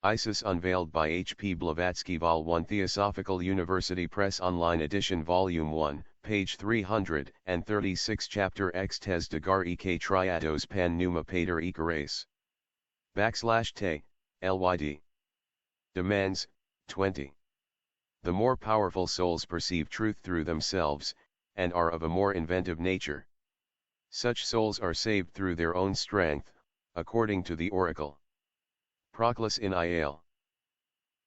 Isis Unveiled by H. P. Blavatsky Vol. 1 Theosophical University Press Online Edition Volume 1, page 336 Chapter X Tes Dagar ek triados pan pneuma pater ikares. /te, lyd. Demands, 20. The more powerful souls perceive truth through themselves, and are of a more inventive nature. Such souls are saved through their own strength, according to the oracle. Proclus in Ial.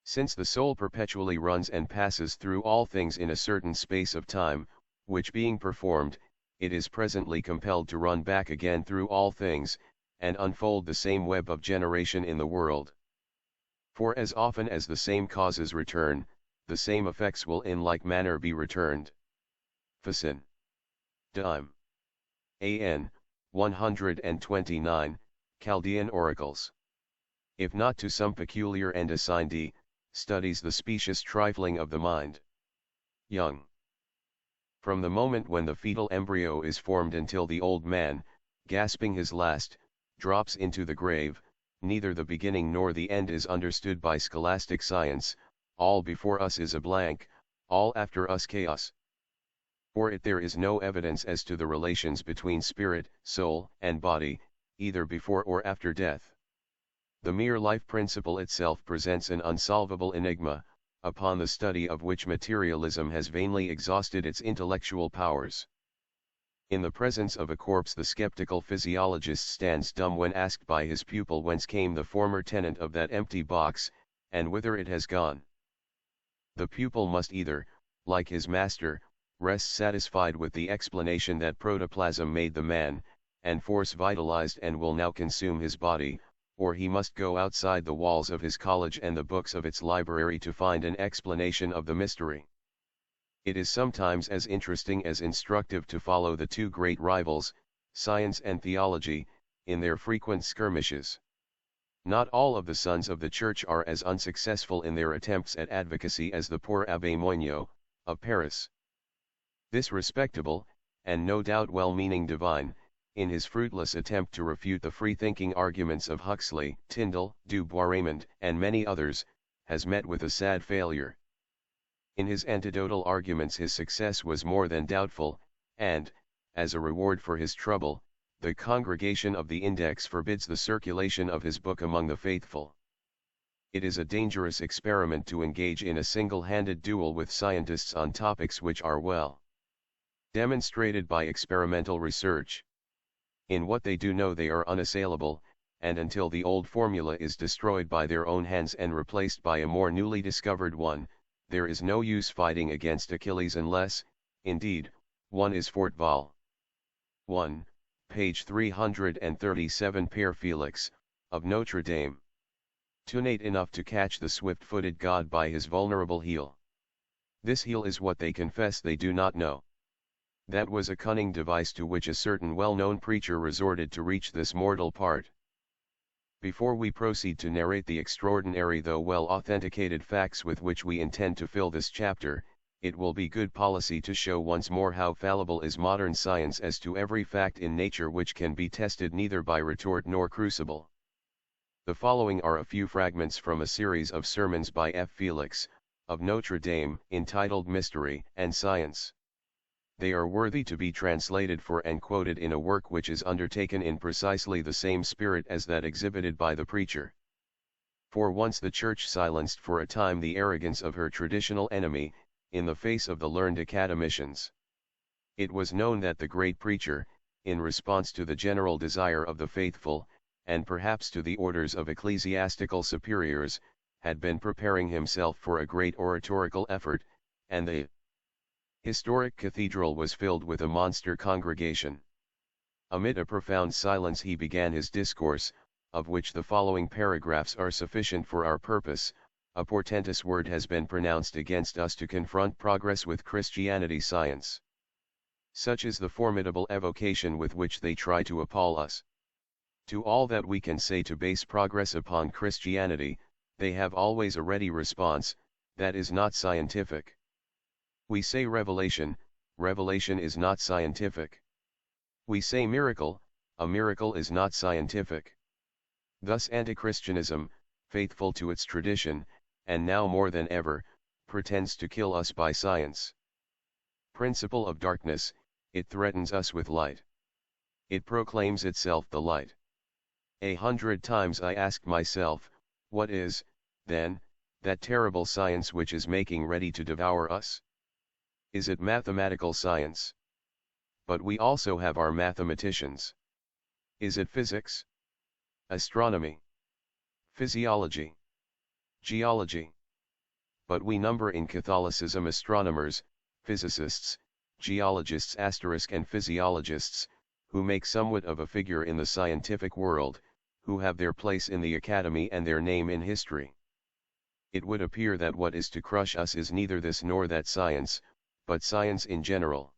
Since the soul perpetually runs and passes through all things in a certain space of time, which being performed, it is presently compelled to run back again through all things, and unfold the same web of generation in the world. For as often as the same causes return, the same effects will in like manner be returned. Facin. Dime. AN, 129, Chaldean Oracles. If not to some peculiar end assigned, studies the specious trifling of the mind. Young. From the moment when the fetal embryo is formed until the old man, gasping his last, drops into the grave, neither the beginning nor the end is understood by scholastic science, all before us is a blank, all after us chaos. For it there is no evidence as to the relations between spirit, soul, and body, either before or after death. The mere life principle itself presents an unsolvable enigma, upon the study of which materialism has vainly exhausted its intellectual powers. In the presence of a corpse the skeptical physiologist stands dumb when asked by his pupil whence came the former tenant of that empty box, and whither it has gone. The pupil must either, like his master, rest satisfied with the explanation that protoplasm made the man, and force vitalized and will now consume his body, or he must go outside the walls of his college and the books of its library to find an explanation of the mystery. It is sometimes as interesting as instructive to follow the two great rivals, science and theology, in their frequent skirmishes. Not all of the sons of the Church are as unsuccessful in their attempts at advocacy as the poor Abbé Moignot, of Paris. This respectable, and no doubt well-meaning divine, in his fruitless attempt to refute the free-thinking arguments of Huxley, Tyndall, Du Bois-Reymond, and many others, has met with a sad failure. In his antidotal arguments his success was more than doubtful, and, as a reward for his trouble, the Congregation of the Index forbids the circulation of his book among the faithful. It is a dangerous experiment to engage in a single-handed duel with scientists on topics which are well demonstrated by experimental research. In what they do know they are unassailable, and until the old formula is destroyed by their own hands and replaced by a more newly discovered one, there is no use fighting against Achilles unless, indeed, one is Fort Val. 1, page 337 Père Félix, of Notre Dame. Tunate enough to catch the swift-footed god by his vulnerable heel. This heel is what they confess they do not know. That was a cunning device to which a certain well-known preacher resorted to reach this mortal part. Before we proceed to narrate the extraordinary though well-authenticated facts with which we intend to fill this chapter, it will be good policy to show once more how fallible is modern science as to every fact in nature which can be tested neither by retort nor crucible. The following are a few fragments from a series of sermons by F. Félix, of Notre Dame, entitled Mystery and Science. They are worthy to be translated for and quoted in a work which is undertaken in precisely the same spirit as that exhibited by the preacher. For once the Church silenced for a time the arrogance of her traditional enemy, in the face of the learned academicians. It was known that the great preacher, in response to the general desire of the faithful, and perhaps to the orders of ecclesiastical superiors, had been preparing himself for a great oratorical effort, and the historic cathedral was filled with a monster congregation. Amid a profound silence he began his discourse, of which the following paragraphs are sufficient for our purpose. A portentous word has been pronounced against us to confront progress with Christianity science. Such is the formidable evocation with which they try to appall us. To all that we can say to base progress upon Christianity, they have always a ready response, that is not scientific. We say revelation, revelation is not scientific. We say miracle, a miracle is not scientific. Thus antichristianism, faithful to its tradition, and now more than ever, pretends to kill us by science. Principle of darkness, it threatens us with light. It proclaims itself the light. 100 times I asked myself, what is, then, that terrible science which is making ready to devour us? Is it mathematical science? But we also have our mathematicians. Is it physics? Astronomy? Physiology? Geology? But we number in Catholicism astronomers, physicists, geologists and physiologists, who make somewhat of a figure in the scientific world, who have their place in the academy and their name in history. It would appear that what is to crush us is neither this nor that science, but science in general.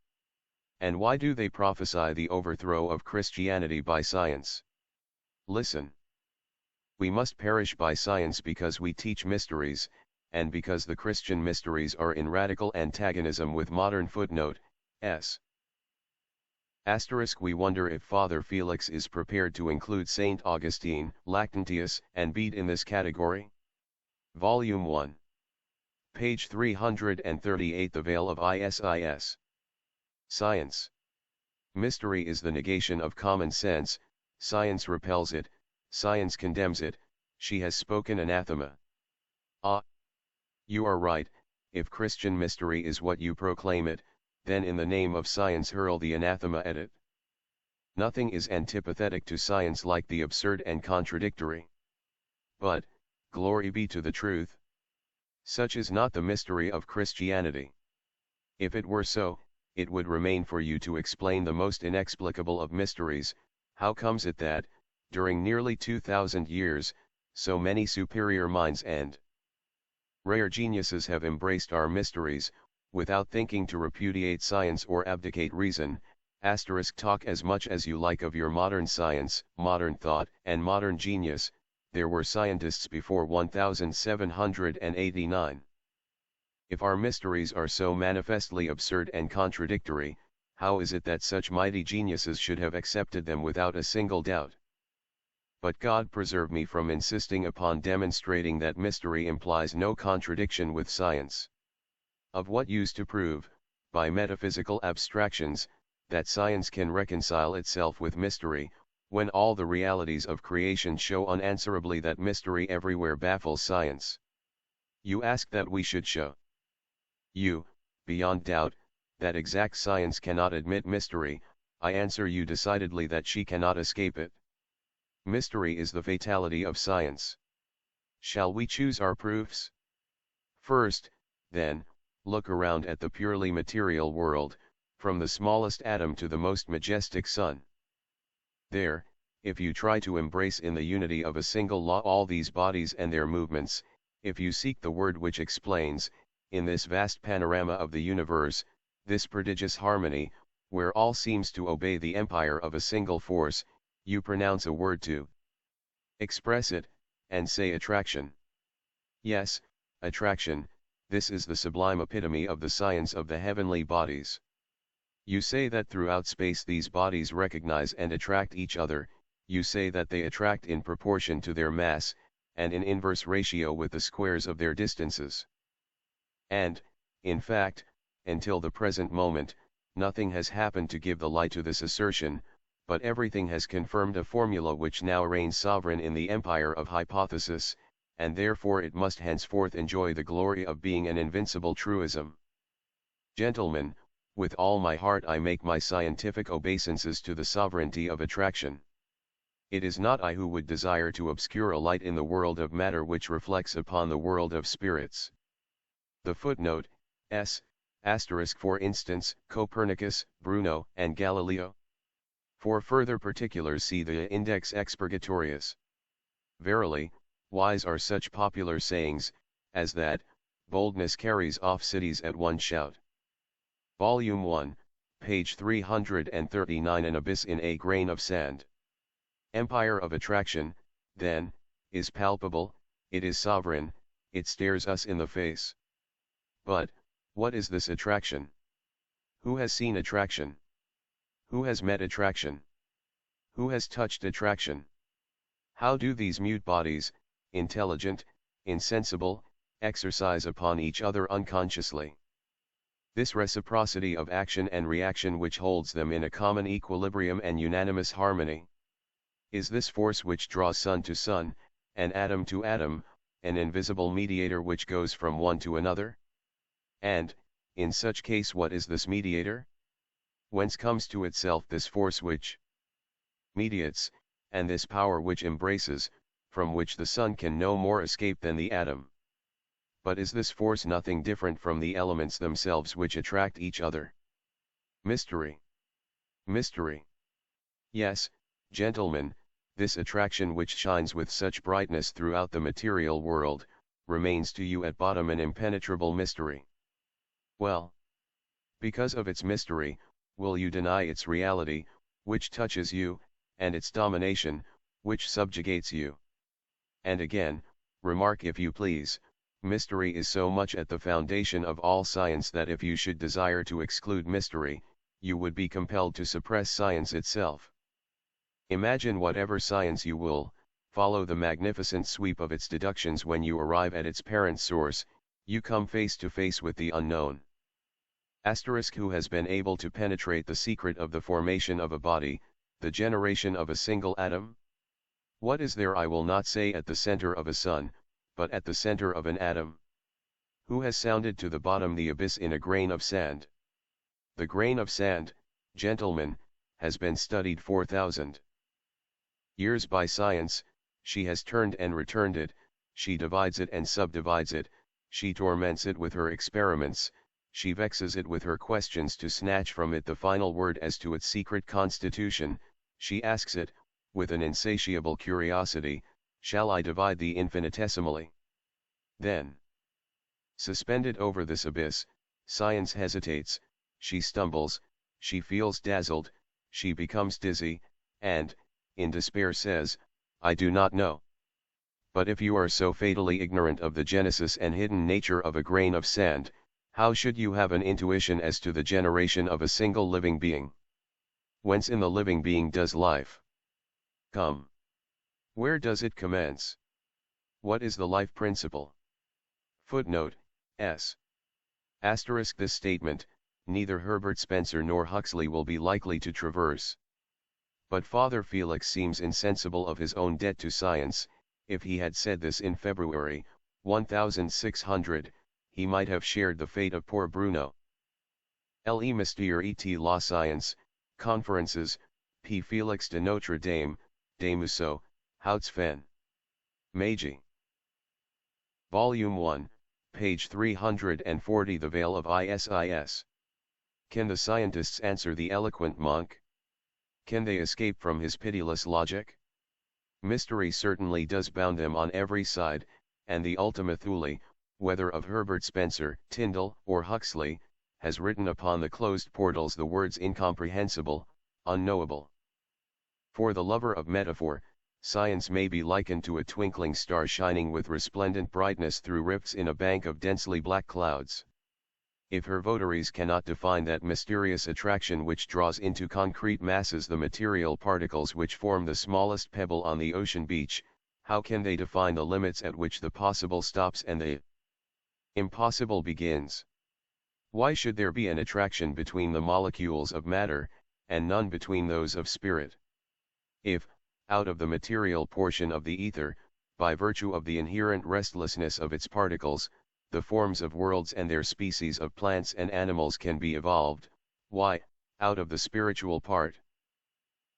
And why do they prophesy the overthrow of Christianity by science? Listen. We must perish by science because we teach mysteries, and because the Christian mysteries are in radical antagonism with modern s. We wonder if Father Felix is prepared to include Saint Augustine, Lactantius, and Bede in this category? Volume 1. Page 338. The Veil of Isis. Science. Mystery is the negation of common sense, science repels it, science condemns it, she has spoken anathema. Ah! You are right, if Christian mystery is what you proclaim it, then in the name of science hurl the anathema at it. Nothing is antipathetic to science like the absurd and contradictory. But, glory be to the truth. Such is not the mystery of Christianity. If it were so, it would remain for you to explain the most inexplicable of mysteries. How comes it that, during nearly 2,000 years, so many superior minds and rare geniuses have embraced our mysteries, without thinking to repudiate science or abdicate reason? Talk as much as you like of your modern science, modern thought, and modern genius, there were scientists before 1789. If our mysteries are so manifestly absurd and contradictory, how is it that such mighty geniuses should have accepted them without a single doubt? But God preserve me from insisting upon demonstrating that mystery implies no contradiction with science. Of what use to prove, by metaphysical abstractions, that science can reconcile itself with mystery, when all the realities of creation show unanswerably that mystery everywhere baffles science? You ask that we should show you, beyond doubt, that exact science cannot admit mystery. I answer you decidedly that she cannot escape it. Mystery is the fatality of science. Shall we choose our proofs? First, then, look around at the purely material world, from the smallest atom to the most majestic sun. There, if you try to embrace in the unity of a single law all these bodies and their movements, if you seek the word which explains, in this vast panorama of the universe, this prodigious harmony, where all seems to obey the empire of a single force, you pronounce a word to express it, and say attraction. Yes, attraction, this is the sublime epitome of the science of the heavenly bodies. You say that throughout space these bodies recognize and attract each other, you say that they attract in proportion to their mass, and in inverse ratio with the squares of their distances. And, in fact, until the present moment, nothing has happened to give the lie to this assertion, but everything has confirmed a formula which now reigns sovereign in the empire of hypothesis, and therefore it must henceforth enjoy the glory of being an invincible truism. Gentlemen, with all my heart I make my scientific obeisances to the sovereignty of attraction. It is not I who would desire to obscure a light in the world of matter which reflects upon the world of spirits. The footnote, for instance, Copernicus, Bruno, and Galileo. For further particulars see the Index Expurgatorius. Verily, wise are such popular sayings, as that, boldness carries off cities at one shout. Volume 1, page 339. An abyss in a grain of sand. Empire of attraction, then, is palpable, it is sovereign, it stares us in the face. But, what is this attraction? Who has seen attraction? Who has met attraction? Who has touched attraction? How do these mute bodies, intelligent, insensible, exercise upon each other unconsciously. This reciprocity of action and reaction which holds them in a common equilibrium and unanimous harmony, is this force which draws sun to sun, and atom to atom, an invisible mediator which goes from one to another? And, in such case, what is this mediator? Whence comes to itself this force which mediates, and this power which embraces, from which the sun can no more escape than the atom? But is this force nothing different from the elements themselves which attract each other? Mystery. Mystery. Yes, gentlemen, this attraction which shines with such brightness throughout the material world, remains to you at bottom an impenetrable mystery. Well, because of its mystery, will you deny its reality, which touches you, and its domination, which subjugates you? And again, remark if you please, mystery is so much at the foundation of all science that if you should desire to exclude mystery, you would be compelled to suppress science itself. Imagine whatever science you will, follow the magnificent sweep of its deductions when you arrive at its parent source, you come face to face with the unknown. Who has been able to penetrate the secret of the formation of a body, the generation of a single atom? What is there, I will not say at the center of a sun, but at the center of an atom? Who has sounded to the bottom the abyss in a grain of sand? The grain of sand, gentlemen, has been studied 4,000 years by science. She has turned and returned it, she divides it and subdivides it, she torments it with her experiments, she vexes it with her questions to snatch from it the final word as to its secret constitution. She asks it, with an insatiable curiosity, shall I divide thee infinitesimally? Then, suspended over this abyss, science hesitates, she stumbles, she feels dazzled, she becomes dizzy, and, in despair says, I do not know. But if you are so fatally ignorant of the genesis and hidden nature of a grain of sand, how should you have an intuition as to the generation of a single living being? Whence in the living being does life come? Where does it commence? What is the life principle? Footnote S. Asterisk. This statement, neither Herbert Spencer nor Huxley will be likely to traverse. But Father Felix seems insensible of his own debt to science. If he had said this in February, 1600, he might have shared the fate of poor Bruno. Le Mystère et la Science, Conferences, P. Félix de Notre Dame, des Museaux, Houtsfen. Meiji. Volume 1, page 340. The Veil of Isis. Can the scientists answer the eloquent monk? Can they escape from his pitiless logic? Mystery certainly does bound them on every side, and the Ultima Thule, whether of Herbert Spencer, Tyndall, or Huxley, has written upon the closed portals the words incomprehensible, unknowable. For the lover of metaphor, science may be likened to a twinkling star shining with resplendent brightness through rifts in a bank of densely black clouds. If her votaries cannot define that mysterious attraction which draws into concrete masses the material particles which form the smallest pebble on the ocean beach, how can they define the limits at which the possible stops and the impossible begins? Why should there be an attraction between the molecules of matter, and none between those of spirit? If, out of the material portion of the ether, by virtue of the inherent restlessness of its particles, the forms of worlds and their species of plants and animals can be evolved, why, out of the spiritual part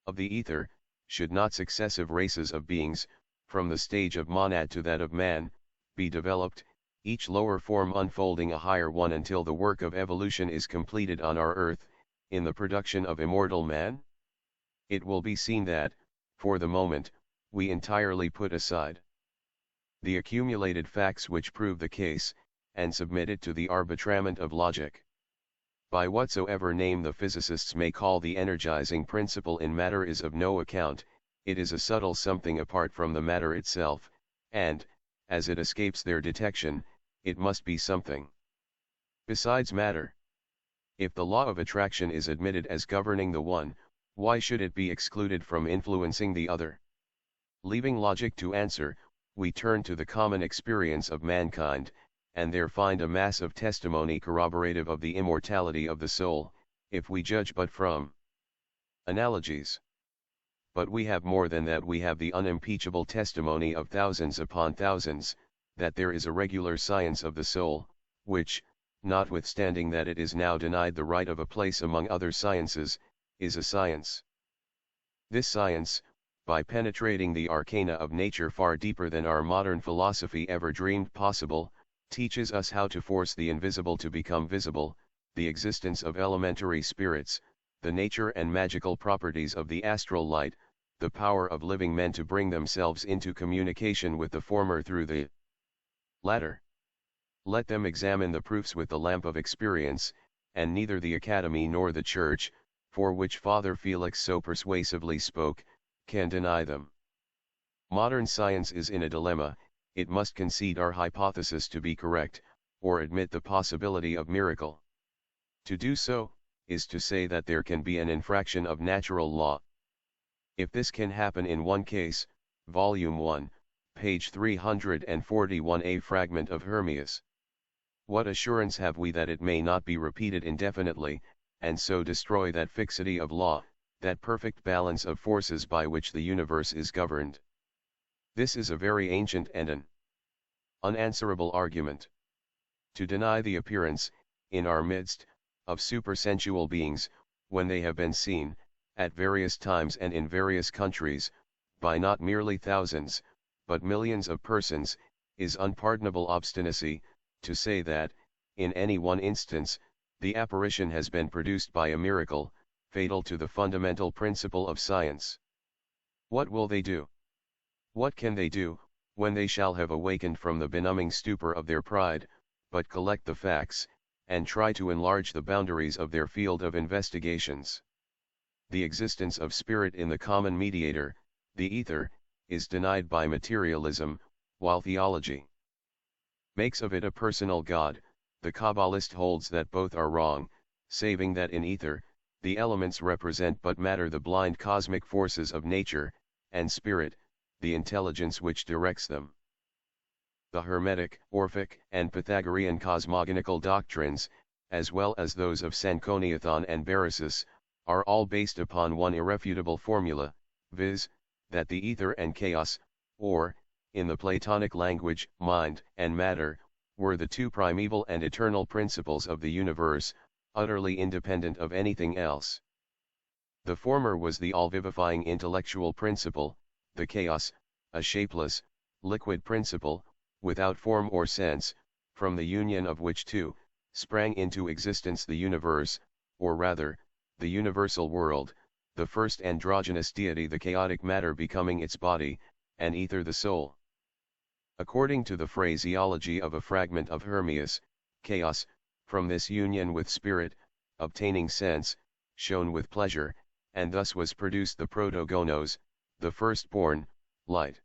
of the ether, should not successive races of beings, from the stage of monad to that of man, be developed, each lower form unfolding a higher one until the work of evolution is completed on our earth, in the production of immortal man? It will be seen that, for the moment, we entirely put aside the accumulated facts which prove the case, and submit it to the arbitrament of logic. By whatsoever name the physicists may call the energizing principle in matter is of no account, it is a subtle something apart from the matter itself, and, as it escapes their detection, it must be something besides matter. If the law of attraction is admitted as governing the one, why should it be excluded from influencing the other? Leaving logic to answer, we turn to the common experience of mankind, and there find a mass of testimony corroborative of the immortality of the soul, if we judge but from analogies. But we have more than that, we have the unimpeachable testimony of thousands upon thousands, that there is a regular science of the soul, which, notwithstanding that it is now denied the right of a place among other sciences, is a science. This science, by penetrating the arcana of nature far deeper than our modern philosophy ever dreamed possible, teaches us how to force the invisible to become visible, the existence of elementary spirits, the nature and magical properties of the astral light, the power of living men to bring themselves into communication with the former through the latter. Let them examine the proofs with the lamp of experience, and neither the Academy nor the Church, for which Father Felix so persuasively spoke, can deny them. Modern science is in a dilemma. It must concede our hypothesis to be correct, or admit the possibility of miracle. To do so, is to say that there can be an infraction of natural law. If this can happen in one case, Volume 1, page 341, a fragment of Hermias. What assurance have we that it may not be repeated indefinitely, and so destroy that fixity of law, that perfect balance of forces by which the universe is governed? This is a very ancient and an unanswerable argument. To deny the appearance, in our midst, of supersensual beings, when they have been seen, at various times and in various countries, by not merely thousands, but millions of persons, is unpardonable obstinacy. To say that, in any one instance, the apparition has been produced by a miracle, fatal to the fundamental principle of science. What will they do? What can they do, when they shall have awakened from the benumbing stupor of their pride, but collect the facts, and try to enlarge the boundaries of their field of investigations? The existence of spirit in the common mediator, the ether, is denied by materialism, while theology makes of it a personal God. The Kabbalist holds that both are wrong, saving that in ether, the elements represent but matter, the blind cosmic forces of nature, and spirit, the intelligence which directs them. The Hermetic, Orphic, and Pythagorean cosmogonical doctrines, as well as those of Sanchoniathon and Beresis, are all based upon one irrefutable formula, viz., that the ether and chaos, or, in the Platonic language, mind and matter, were the two primeval and eternal principles of the universe, utterly independent of anything else. The former was the all-vivifying intellectual principle, the chaos, a shapeless, liquid principle, without form or sense, from the union of which two, sprang into existence the universe, or rather, the universal world, the first androgynous deity, the chaotic matter becoming its body, and ether the soul. According to the phraseology of a fragment of Hermias, chaos, from this union with spirit, obtaining sense, shone with pleasure, and thus was produced the protogonos, the firstborn, light.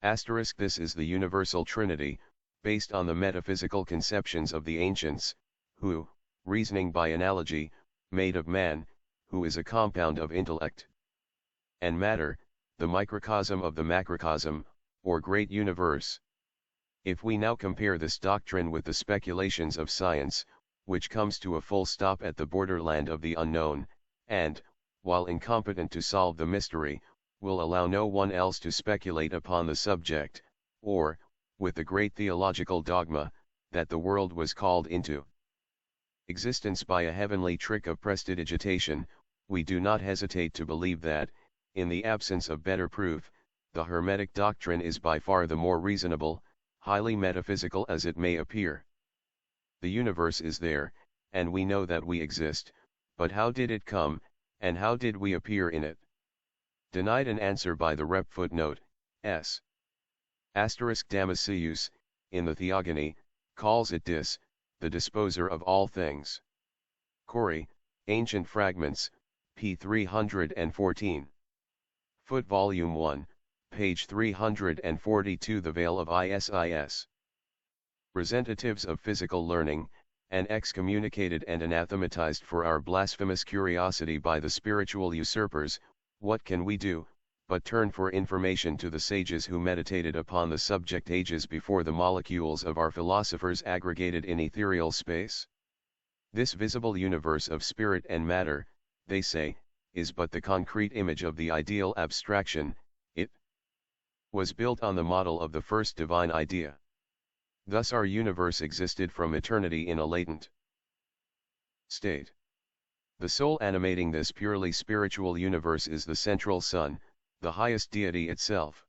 This is the universal Trinity, based on the metaphysical conceptions of the ancients, who, reasoning by analogy, made of man, who is a compound of intellect and matter, the microcosm of the macrocosm, or great universe. If we now compare this doctrine with the speculations of science, which comes to a full stop at the borderland of the unknown, and, while incompetent to solve the mystery, will allow no one else to speculate upon the subject, or, with the great theological dogma, that the world was called into existence by a heavenly trick of prestidigitation, we do not hesitate to believe that, in the absence of better proof, the Hermetic doctrine is by far the more reasonable, highly metaphysical as it may appear. The universe is there, and we know that we exist, but how did it come, and how did we appear in it? Denied an answer by the rep footnote, s. Damascius, in the Theogony, calls it the disposer of all things. Corey, Ancient Fragments, p. 314. Foot Volume 1, page 342. The Veil of Isis. Representatives of physical learning, and excommunicated and anathematized for our blasphemous curiosity by the spiritual usurpers, what can we do, but turn for information to the sages who meditated upon the subject ages before the molecules of our philosophers aggregated in ethereal space. This visible universe of spirit and matter, they say, is but the concrete image of the ideal abstraction. It was built on the model of the first divine idea. Thus our universe existed from eternity in a latent state. The soul animating this purely spiritual universe is the central sun, the highest deity itself.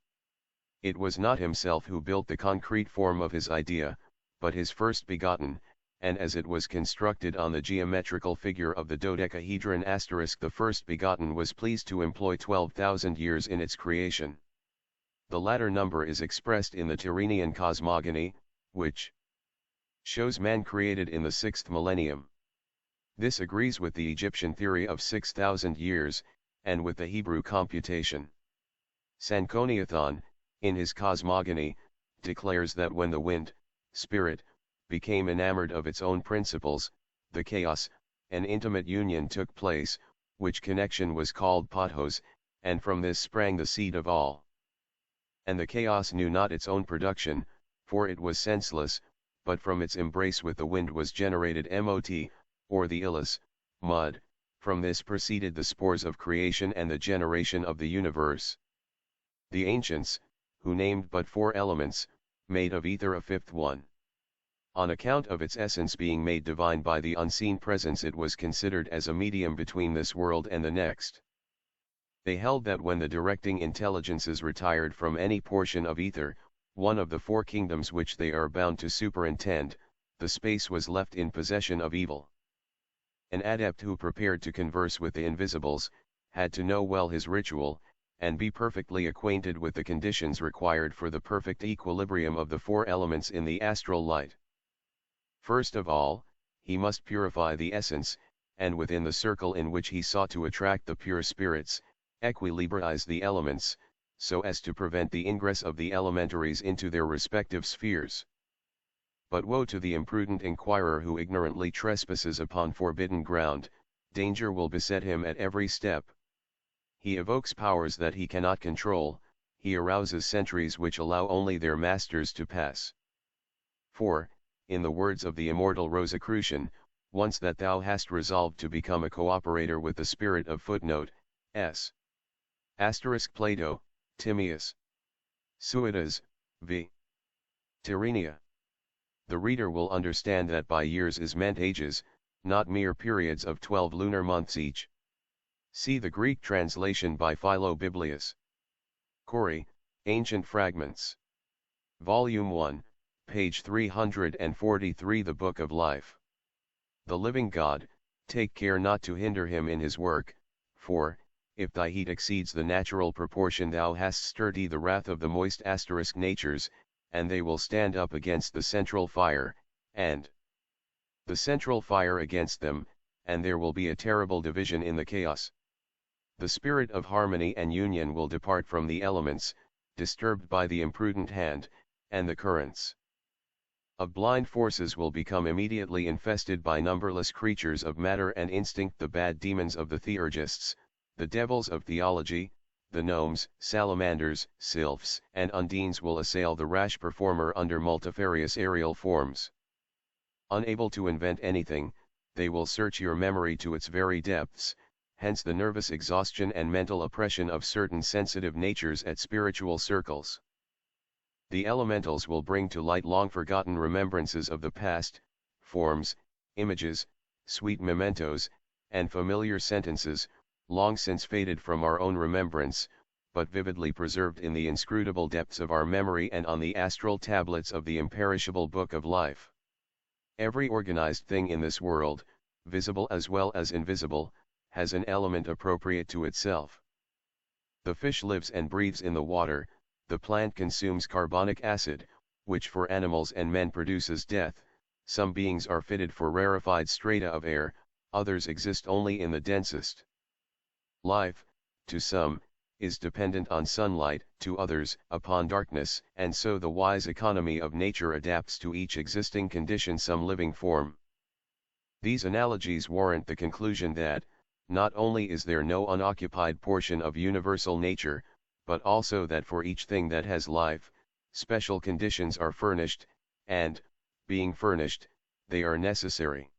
It was not himself who built the concrete form of his idea, but his first begotten, and as it was constructed on the geometrical figure of the dodecahedron *, the first begotten was pleased to employ 12,000 years in its creation. The latter number is expressed in the Tyrrhenian cosmogony, which shows man created in the 6th millennium. This agrees with the Egyptian theory of 6,000 years, and with the Hebrew computation. Sanchoniathon, in his cosmogony, declares that when the wind, spirit, became enamored of its own principles, the chaos, an intimate union took place, which connection was called pothos, and from this sprang the seed of all. And the chaos knew not its own production, for it was senseless, but from its embrace with the wind was generated mot, or the ilus, mud. From this proceeded the spores of creation and the generation of the universe. The ancients, who named but 4 elements, made of ether a 5th one. On account of its essence being made divine by the unseen presence, it was considered as a medium between this world and the next. They held that when the directing intelligences retired from any portion of ether, one of the 4 kingdoms which they are bound to superintend, the space was left in possession of evil. An adept who prepared to converse with the invisibles, had to know well his ritual, and be perfectly acquainted with the conditions required for the perfect equilibrium of the 4 elements in the astral light. First of all, he must purify the essence, and within the circle in which he sought to attract the pure spirits, equilibrize the elements, so as to prevent the ingress of the elementaries into their respective spheres. But woe to the imprudent inquirer who ignorantly trespasses upon forbidden ground, danger will beset him at every step. He evokes powers that he cannot control, he arouses sentries which allow only their masters to pass. For, in the words of the immortal Rosicrucian, once that thou hast resolved to become a cooperator with the spirit of *s. Plato, Timaeus. Suidas, v. Tyrrhenia. The reader will understand that by years is meant ages, not mere periods of 12 lunar months each. See the Greek translation by Philobiblius. Corey, Ancient Fragments. Volume 1, page 343. The Book of Life. The living God, take care not to hinder him in his work, for, if thy heat exceeds the natural proportion, thou hast stirred the wrath of the moist * natures, and they will stand up against the central fire, and the central fire against them, and there will be a terrible division in the chaos. The spirit of harmony and union will depart from the elements, disturbed by the imprudent hand, and the currents of blind forces will become immediately infested by numberless creatures of matter and instinct, the bad demons of the theurgists, the devils of theology, the gnomes, salamanders, sylphs, and undines will assail the rash performer under multifarious aerial forms. Unable to invent anything, they will search your memory to its very depths, hence the nervous exhaustion and mental oppression of certain sensitive natures at spiritual circles. The elementals will bring to light long-forgotten remembrances of the past, forms, images, sweet mementos, and familiar sentences, long since faded from our own remembrance, but vividly preserved in the inscrutable depths of our memory and on the astral tablets of the imperishable Book of Life. Every organized thing in this world, visible as well as invisible, has an element appropriate to itself. The fish lives and breathes in the water, the plant consumes carbonic acid, which for animals and men produces death. Some beings are fitted for rarefied strata of air, others exist only in the densest. Life, to some, is dependent on sunlight, to others, upon darkness, and so the wise economy of nature adapts to each existing condition some living form. These analogies warrant the conclusion that, not only is there no unoccupied portion of universal nature, but also that for each thing that has life, special conditions are furnished, and, being furnished, they are necessary.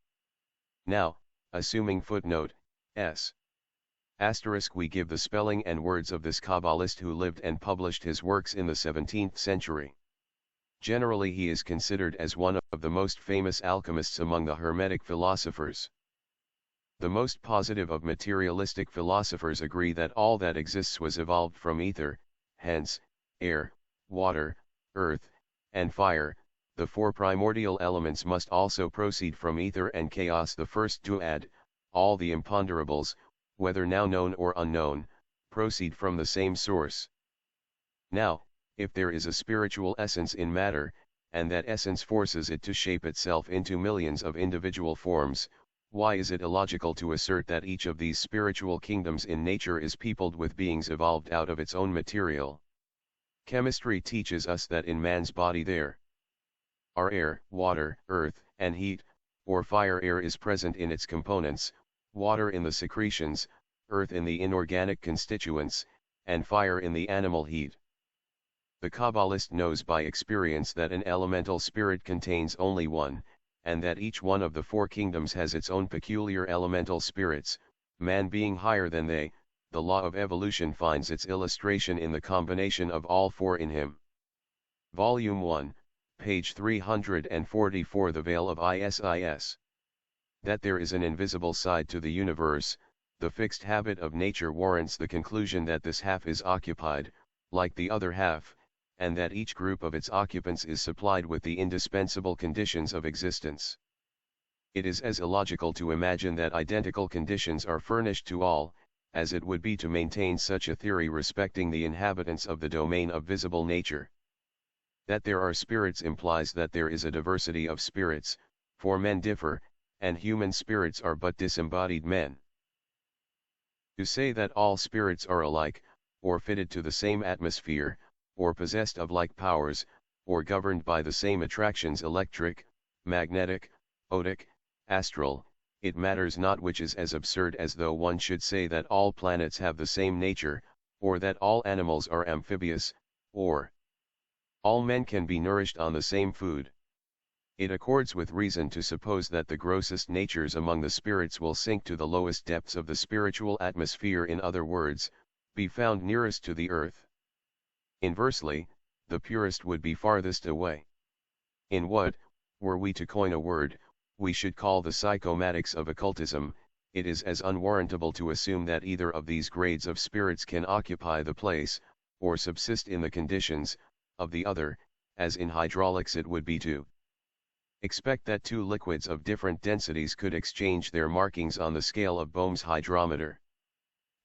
Now, assuming footnote, s. Asterisk we give the spelling and words of this Kabbalist who lived and published his works in the 17th century. Generally he is considered as one of the most famous alchemists among the Hermetic philosophers. The most positive of materialistic philosophers agree that all that exists was evolved from ether, hence, air, water, earth, and fire. The four primordial elements must also proceed from ether and chaos. The first duad, all the imponderables, whether now known or unknown, proceed from the same source. Now, if there is a spiritual essence in matter, and that essence forces it to shape itself into millions of individual forms, why is it illogical to assert that each of these spiritual kingdoms in nature is peopled with beings evolved out of its own material? Chemistry teaches us that in man's body there are air, water, earth, and heat, or fire. Air is present in its components, water in the secretions, earth in the inorganic constituents, and fire in the animal heat. The Kabbalist knows by experience that an elemental spirit contains only one, and that each one of the four kingdoms has its own peculiar elemental spirits, man being higher than they. The law of evolution finds its illustration in the combination of all four in him. Volume 1, page 344. The Veil of Isis. That there is an invisible side to the universe, the fixed habit of nature warrants the conclusion that this half is occupied, like the other half, and that each group of its occupants is supplied with the indispensable conditions of existence. It is as illogical to imagine that identical conditions are furnished to all, as it would be to maintain such a theory respecting the inhabitants of the domain of visible nature. That there are spirits implies that there is a diversity of spirits, for men differ, and human spirits are but disembodied men. To say that all spirits are alike, or fitted to the same atmosphere, or possessed of like powers, or governed by the same attractions electric, magnetic, otic, astral, it matters not which, is as absurd as though one should say that all planets have the same nature, or that all animals are amphibious, or all men can be nourished on the same food. It accords with reason to suppose that the grossest natures among the spirits will sink to the lowest depths of the spiritual atmosphere, in other words, be found nearest to the earth. Inversely, the purest would be farthest away. In what, were we to coin a word, we should call the psychomatics of occultism, it is as unwarrantable to assume that either of these grades of spirits can occupy the place, or subsist in the conditions, of the other, as in hydraulics it would be to expect that two liquids of different densities could exchange their markings on the scale of Bohm's hydrometer.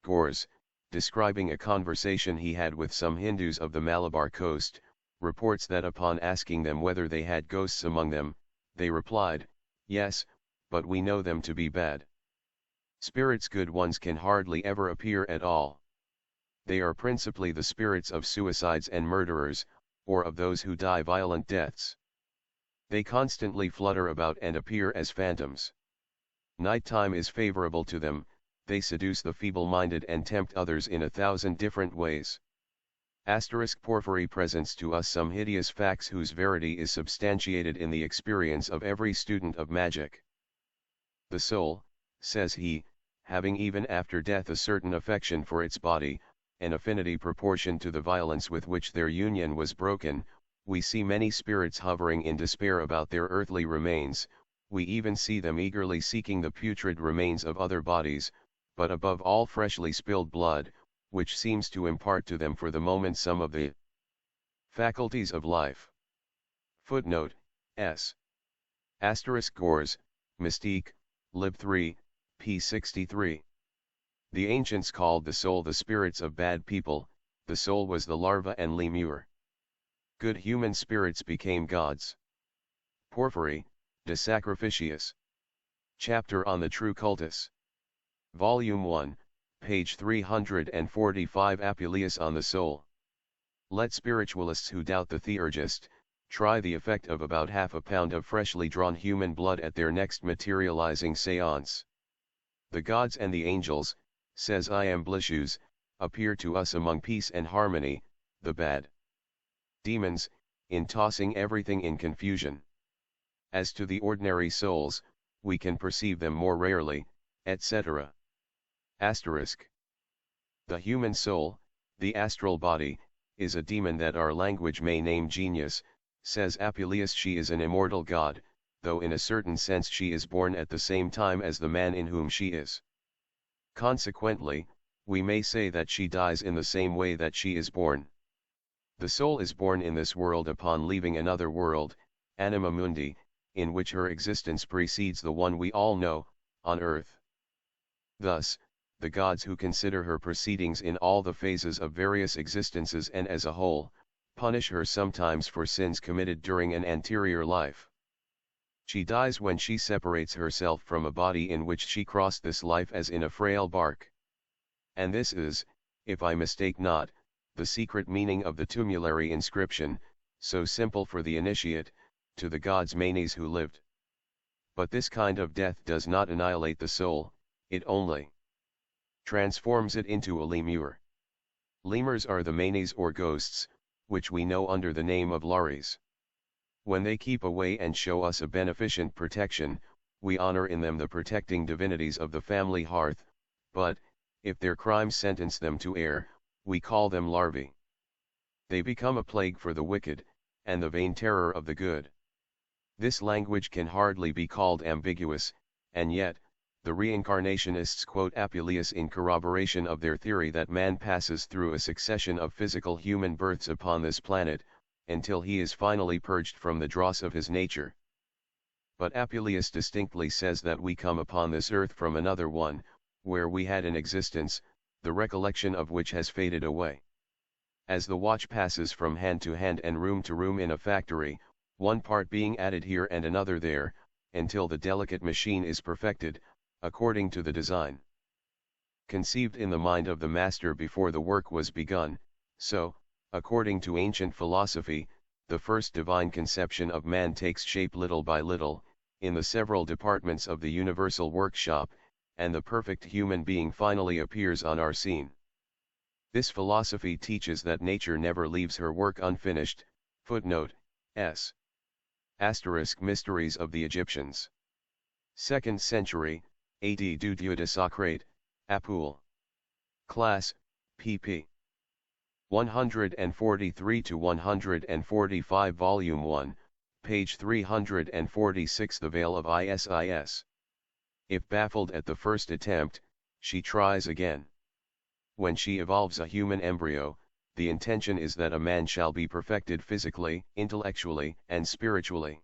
Gores, describing a conversation he had with some Hindus of the Malabar coast, reports that upon asking them whether they had ghosts among them, they replied, "Yes, but we know them to be bad. Spirits, good ones, can hardly ever appear at all. They are principally the spirits of suicides and murderers, or of those who die violent deaths. They constantly flutter about and appear as phantoms. Night-time is favorable to them, they seduce the feeble-minded and tempt others in 1,000 different ways." Porphyry presents to us some hideous facts whose verity is substantiated in the experience of every student of magic. "The soul," says he, "having even after death a certain affection for its body, an affinity proportioned to the violence with which their union was broken, we see many spirits hovering in despair about their earthly remains, we even see them eagerly seeking the putrid remains of other bodies, but above all freshly spilled blood, which seems to impart to them for the moment some of the faculties of life." Footnote, S. Gores, Mystique, Lib 3, p. 63. The ancients called the soul the spirits of bad people, the soul was the larva and lemur. Good human spirits became gods. Porphyry, De Sacrificiis. Chapter on the True Cultus. Volume 1, page 345. Apuleius on the soul. Let spiritualists who doubt the theurgist, try the effect of about half a pound of freshly drawn human blood at their next materializing seance. The gods and the angels, says Iamblichus, appear to us among peace and harmony, the bad demons, in tossing everything in confusion. As to the ordinary souls, we can perceive them more rarely, etc. Asterisk. The human soul, the astral body, is a demon that our language may name genius, says Apuleius. She is an immortal god, though in a certain sense she is born at the same time as the man in whom she is. Consequently, we may say that she dies in the same way that she is born. The soul is born in this world upon leaving another world, anima mundi, in which her existence precedes the one we all know, on earth. Thus, the gods who consider her proceedings in all the phases of various existences and as a whole, punish her sometimes for sins committed during an anterior life. She dies when she separates herself from a body in which she crossed this life as in a frail bark. And this is, if I mistake not, the secret meaning of the tumulary inscription, so simple for the initiate, to the gods Manes who lived. But this kind of death does not annihilate the soul, it only transforms it into a lemur. Lemurs are the Manes or ghosts, which we know under the name of Lares. When they keep away and show us a beneficent protection, we honor in them the protecting divinities of the family hearth, but, if their crimes sentence them to air, we call them larvae. They become a plague for the wicked, and the vain terror of the good. This language can hardly be called ambiguous, and yet, the reincarnationists quote Apuleius in corroboration of their theory that man passes through a succession of physical human births upon this planet, until he is finally purged from the dross of his nature. But Apuleius distinctly says that we come upon this earth from another one, where we had an existence, the recollection of which has faded away. As the watch passes from hand to hand and room to room in a factory, one part being added here and another there, until the delicate machine is perfected, according to the design conceived in the mind of the master before the work was begun, so, according to ancient philosophy, the first divine conception of man takes shape little by little, in the several departments of the universal workshop, and the perfect human being finally appears on our scene. This philosophy teaches that nature never leaves her work unfinished. Footnote S. Asterisk Mysteries of the Egyptians. 2nd century, AD. Du Dieu de Socrate, Apul. Class, pp. 143 to 145, Volume 1, page 346. The Veil of Isis. If baffled at the first attempt, she tries again. When she evolves a human embryo, the intention is that a man shall be perfected physically, intellectually, and spiritually.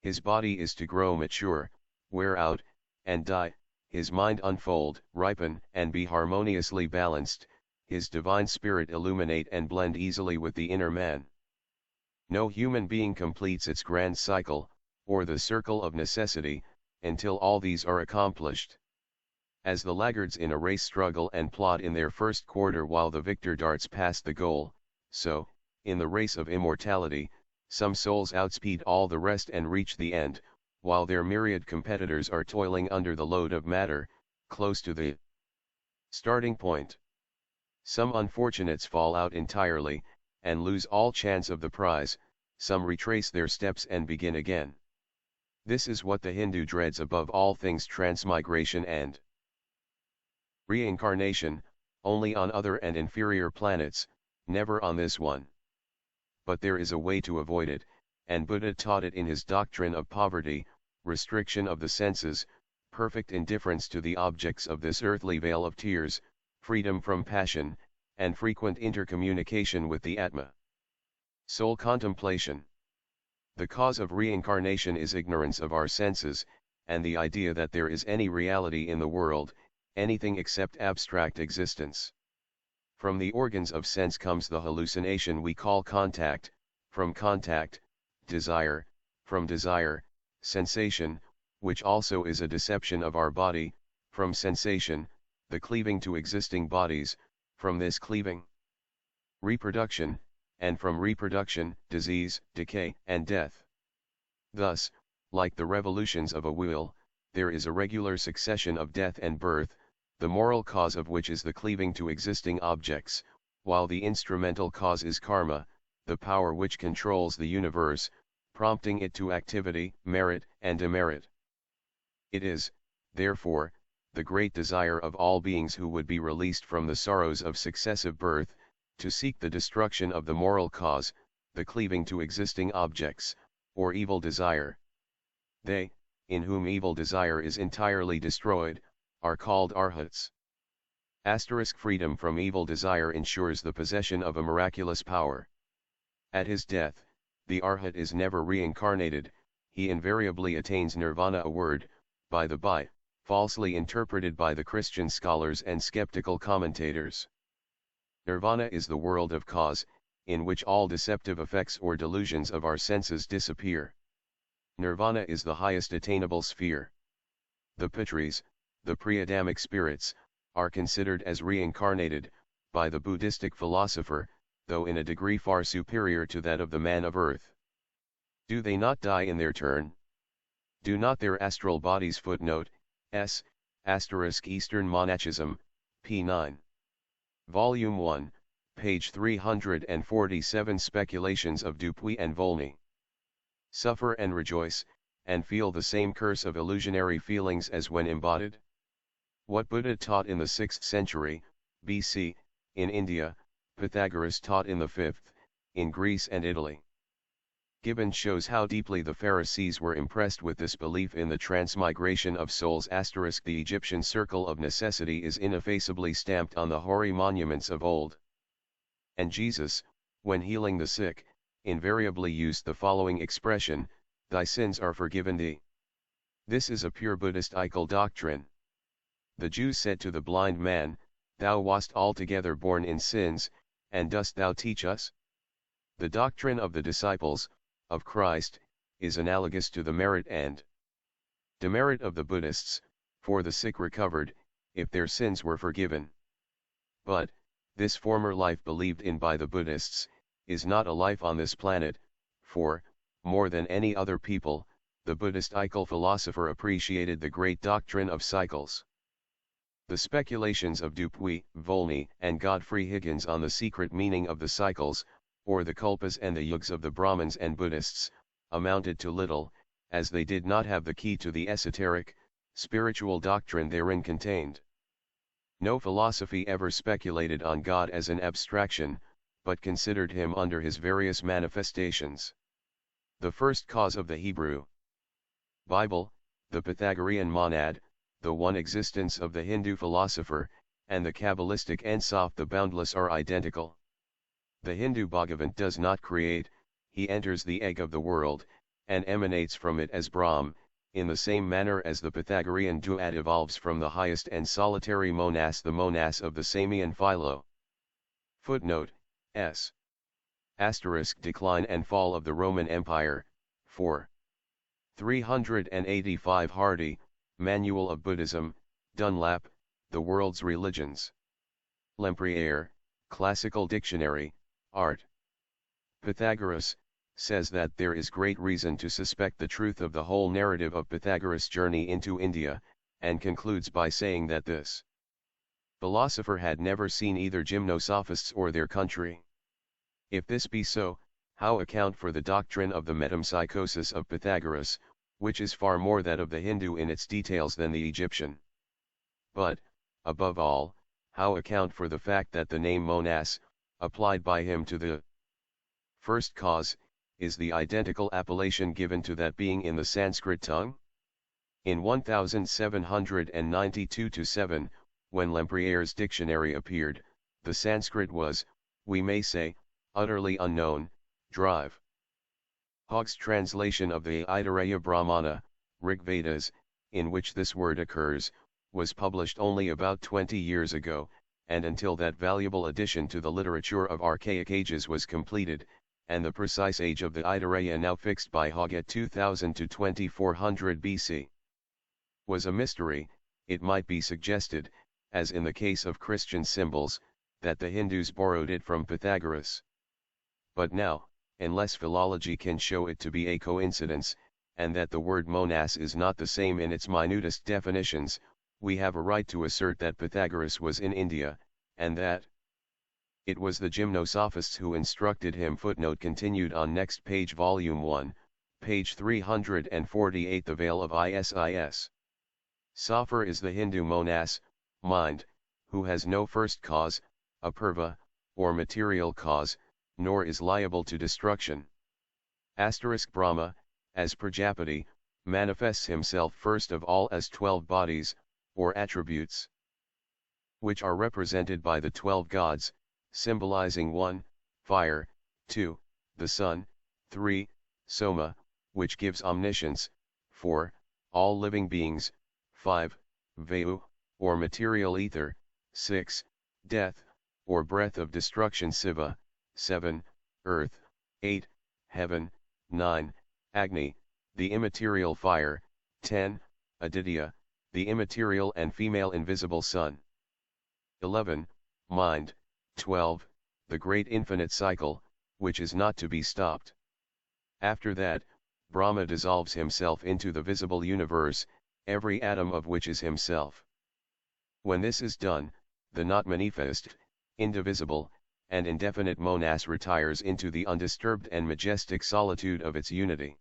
His body is to grow mature, wear out, and die, his mind unfold, ripen, and be harmoniously balanced, his divine spirit illuminate and blend easily with the inner man. No human being completes its grand cycle, or the circle of necessity, until all these are accomplished. As the laggards in a race struggle and plod in their first quarter while the victor darts past the goal, so, in the race of immortality, some souls outspeed all the rest and reach the end, while their myriad competitors are toiling under the load of matter, close to the starting point. Some unfortunates fall out entirely, and lose all chance of the prize, some retrace their steps and begin again. This is what the Hindu dreads above all things: transmigration and reincarnation, only on other and inferior planets, never on this one. But there is a way to avoid it, and Buddha taught it in his doctrine of poverty, restriction of the senses, perfect indifference to the objects of this earthly vale of tears, freedom from passion, and frequent intercommunication with the Atma. Soul contemplation. The cause of reincarnation is ignorance of our senses, and the idea that there is any reality in the world, anything except abstract existence. From the organs of sense comes the hallucination we call contact, from contact, desire, from desire, sensation, which also is a deception of our body, from sensation, the cleaving to existing bodies, from this cleaving, reproduction, and from reproduction, disease, decay, and death. Thus, like the revolutions of a wheel, there is a regular succession of death and birth, the moral cause of which is the cleaving to existing objects, while the instrumental cause is karma, the power which controls the universe, prompting it to activity, merit and demerit. It is, therefore, the great desire of all beings who would be released from the sorrows of successive birth, to seek the destruction of the moral cause, the cleaving to existing objects, or evil desire. They, in whom evil desire is entirely destroyed, are called arhats. Freedom from evil desire ensures the possession of a miraculous power. At his death, the arhat is never reincarnated, he invariably attains nirvana, a word, by the by, falsely interpreted by the Christian scholars and skeptical commentators. Nirvana is the world of cause, in which all deceptive effects or delusions of our senses disappear. Nirvana is the highest attainable sphere. The Pitris, the pre-Adamic spirits, are considered as reincarnated, by the Buddhistic philosopher, though in a degree far superior to that of the man of earth. Do they not die in their turn? Do not their astral bodies footnote, S. Eastern Monachism, p. 9. Volume 1, page 347 Speculations of Dupuy and Volney. Suffer and rejoice, and feel the same curse of illusionary feelings as when embodied? What Buddha taught in the 6th century, BC, in India, Pythagoras taught in the 5th, in Greece and Italy. Gibbon shows how deeply the Pharisees were impressed with this belief in the transmigration of souls. The Egyptian circle of necessity is ineffaceably stamped on the hoary monuments of old. And Jesus, when healing the sick, invariably used the following expression, "Thy sins are forgiven thee." This is a pure Buddhist-ical doctrine. The Jews said to the blind man, "Thou wast altogether born in sins, and dost thou teach us?" The doctrine of the disciples, of Christ, is analogous to the merit and demerit of the Buddhists, for the sick recovered, if their sins were forgiven. But, this former life believed in by the Buddhists, is not a life on this planet, for, more than any other people, the Buddhist-ical philosopher appreciated the great doctrine of cycles. The speculations of Dupuy, Volney, and Godfrey Higgins on the secret meaning of the cycles, or the kalpas and the yugas of the Brahmins and Buddhists, amounted to little, as they did not have the key to the esoteric, spiritual doctrine therein contained. No philosophy ever speculated on God as an abstraction, but considered him under his various manifestations. The first cause of the Hebrew Bible, the Pythagorean monad, the one existence of the Hindu philosopher, and the Kabbalistic Ensof the boundless are identical. The Hindu Bhagavan does not create, he enters the egg of the world, and emanates from it as Brahm, in the same manner as the Pythagorean duad evolves from the highest and solitary monas, the monas of the Samian philo. Footnote, S. Decline and fall of the Roman Empire, 4. 385 Hardy, Manual of Buddhism, Dunlap, The World's Religions. Lempriere, Classical Dictionary, Art. Pythagoras, says that there is great reason to suspect the truth of the whole narrative of Pythagoras' journey into India, and concludes by saying that this philosopher had never seen either gymnosophists or their country. If this be so, how account for the doctrine of the metempsychosis of Pythagoras, which is far more that of the Hindu in its details than the Egyptian? But, above all, how account for the fact that the name monas, applied by him to the first cause, is the identical appellation given to that being in the Sanskrit tongue? In 1792-7, when Lempriere's dictionary appeared, the Sanskrit was, we may say, utterly unknown. Drive. Hogg's translation of the Aitareya Brahmana, Rigvedas, in which this word occurs, was published only about 20 years ago, and until that valuable addition to the literature of archaic ages was completed, and the precise age of the Aitareya now fixed by Hogg at 2000 to 2400 BC was a mystery, it might be suggested, as in the case of Christian symbols, that the Hindus borrowed it from Pythagoras. But now, unless philology can show it to be a coincidence, and that the word monas is not the same in its minutest definitions, we have a right to assert that Pythagoras was in India, and that it was the gymnosophists who instructed him. Footnote continued on next page, volume 1, page 348. The veil of Isis. Saphir is the Hindu monas, mind, who has no first cause, apurva, or material cause, nor is liable to destruction. Brahma, as Prajapati, manifests himself first of all as 12 bodies, or attributes, which are represented by the 12 gods, symbolizing 1, fire, 2, the sun, 3, soma, which gives omniscience, 4, all living beings, 5, vayu, or material ether, 6, death, or breath of destruction, siva, 7, earth, 8, heaven, 9, Agni, the immaterial fire, 10, Aditya, the immaterial and female invisible sun. 11, mind, 12, the great infinite cycle, which is not to be stopped. After that, Brahma dissolves himself into the visible universe, every atom of which is himself. When this is done, the not manifest, indivisible, and indefinite monas retires into the undisturbed and majestic solitude of its unity.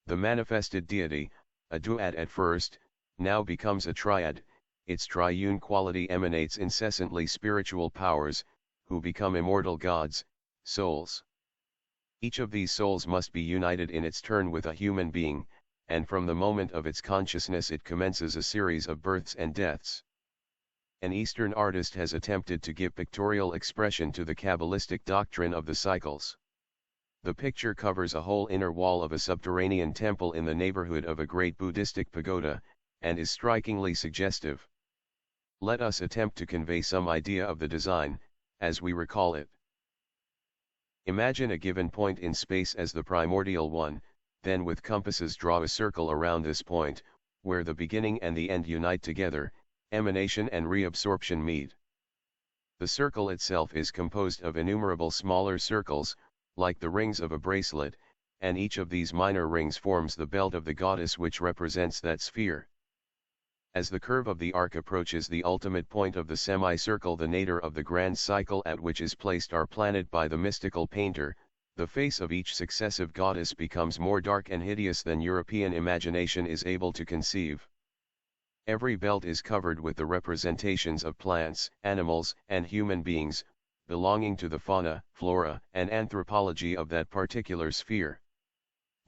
The manifested deity, a duad at first, now becomes a triad. Its triune quality emanates incessantly spiritual powers, who become immortal gods, souls. Each of these souls must be united in its turn with a human being, and from the moment of its consciousness it commences a series of births and deaths. An Eastern artist has attempted to give pictorial expression to the Kabbalistic doctrine of the cycles. The picture covers a whole inner wall of a subterranean temple in the neighborhood of a great Buddhistic pagoda, and is strikingly suggestive. Let us attempt to convey some idea of the design, as we recall it. Imagine a given point in space as the primordial one, then with compasses draw a circle around this point, where the beginning and the end unite together, emanation and reabsorption meet. The circle itself is composed of innumerable smaller circles, like the rings of a bracelet, and each of these minor rings forms the belt of the goddess which represents that sphere. As the curve of the arc approaches the ultimate point of the semicircle, the nadir of the grand cycle at which is placed our planet by the mystical painter, the face of each successive goddess becomes more dark and hideous than European imagination is able to conceive. Every belt is covered with the representations of plants, animals, and human beings, belonging to the fauna, flora, and anthropology of that particular sphere.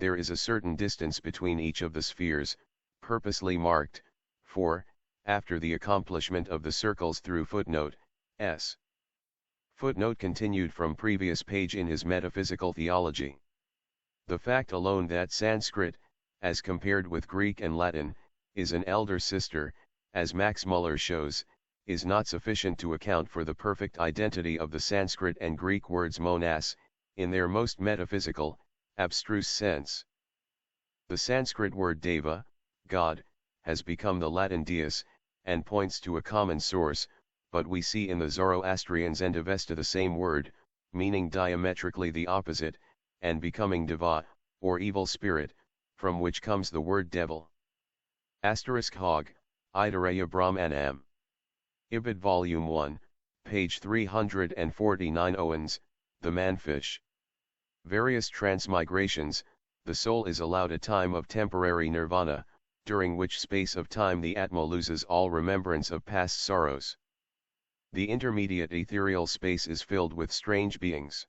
There is a certain distance between each of the spheres, purposely marked, for, after the accomplishment of the circles through footnote, s. Footnote continued from previous page in his Metaphysical Theology. The fact alone that Sanskrit, as compared with Greek and Latin, is an elder sister, as Max Muller shows, is not sufficient to account for the perfect identity of the Sanskrit and Greek words monas, in their most metaphysical, abstruse sense. The Sanskrit word deva, God, has become the Latin deus, and points to a common source, but we see in the Zoroastrian Zendavesta the same word, meaning diametrically the opposite, and becoming deva, or evil spirit, from which comes the word devil. Hog, Itareya Brahmanam. Ibid Volume 1, page 349. Owens, The Manfish. Various transmigrations, the soul is allowed a time of temporary nirvana, during which space of time the Atma loses all remembrance of past sorrows. The intermediate ethereal space is filled with strange beings.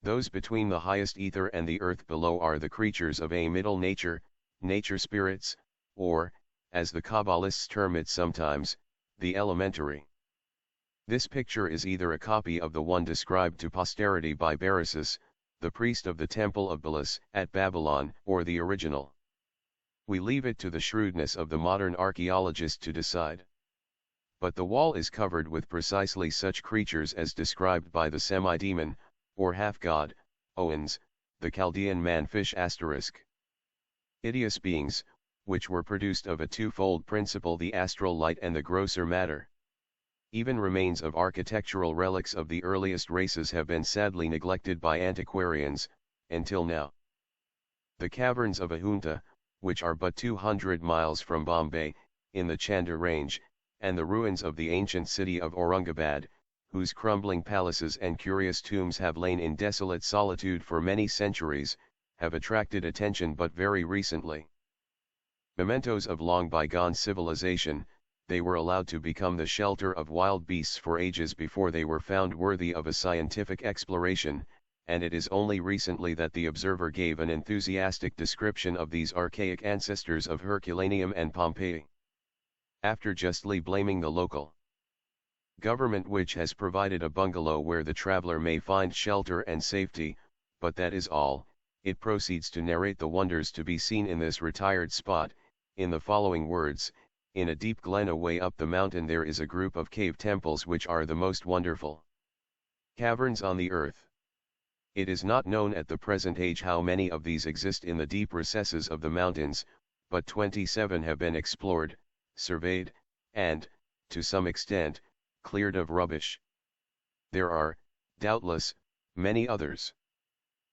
Those between the highest ether and the earth below are the creatures of a middle nature, nature spirits, or, as the Kabbalists term it sometimes, the elementary. This picture is either a copy of the one described to posterity by Beresus, the priest of the temple of Belus at Babylon, or the original. We leave it to the shrewdness of the modern archaeologist to decide. But the wall is covered with precisely such creatures as described by the semi-demon, or half-god, Owens, the Chaldean man-fish *. Hideous beings, which were produced of a twofold principle, the astral light and the grosser matter. Even remains of architectural relics of the earliest races have been sadly neglected by antiquarians, until now. The caverns of Ajunta, which are but 200 miles from Bombay, in the Chanda range, and the ruins of the ancient city of Aurangabad, whose crumbling palaces and curious tombs have lain in desolate solitude for many centuries, have attracted attention but very recently. Mementos of long bygone civilization, they were allowed to become the shelter of wild beasts for ages before they were found worthy of a scientific exploration, and it is only recently that the observer gave an enthusiastic description of these archaic ancestors of Herculaneum and Pompeii. After justly blaming the local government which has provided a bungalow where the traveler may find shelter and safety, but that is all, it proceeds to narrate the wonders to be seen in this retired spot, in the following words: in a deep glen away up the mountain there is a group of cave temples which are the most wonderful caverns on the earth. It is not known at the present age how many of these exist in the deep recesses of the mountains, but 27 have been explored, surveyed, and, to some extent, cleared of rubbish. There are, doubtless, many others.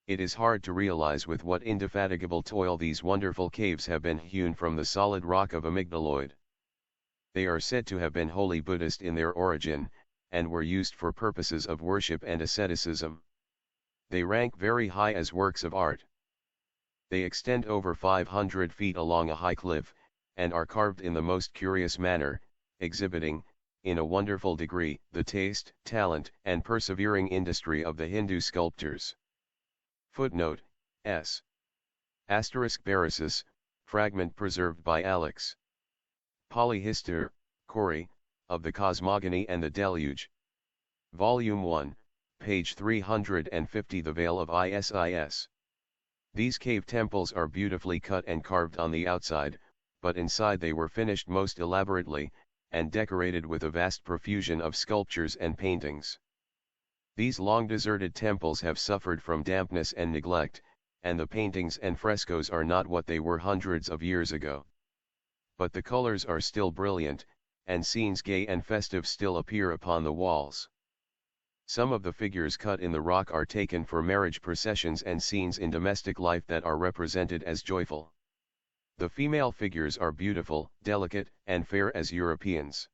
It is hard to realize with what indefatigable toil these wonderful caves have been hewn from the solid rock of amygdaloid. They are said to have been wholly Buddhist in their origin, and were used for purposes of worship and asceticism. They rank very high as works of art. They extend over 500 feet along a high cliff, and are carved in the most curious manner, exhibiting, in a wonderful degree, the taste, talent, and persevering industry of the Hindu sculptors. Footnote, S. Barasis, fragment preserved by Alex. Polyhistor, Corey, of the Cosmogony and the Deluge. Volume 1, page 350. The Veil of Isis. These cave temples are beautifully cut and carved on the outside, but inside they were finished most elaborately, and decorated with a vast profusion of sculptures and paintings. These long deserted temples have suffered from dampness and neglect, and the paintings and frescoes are not what they were hundreds of years ago. But the colors are still brilliant, and scenes gay and festive still appear upon the walls. Some of the figures cut in the rock are taken for marriage processions and scenes in domestic life that are represented as joyful. The female figures are beautiful, delicate, and fair as Europeans.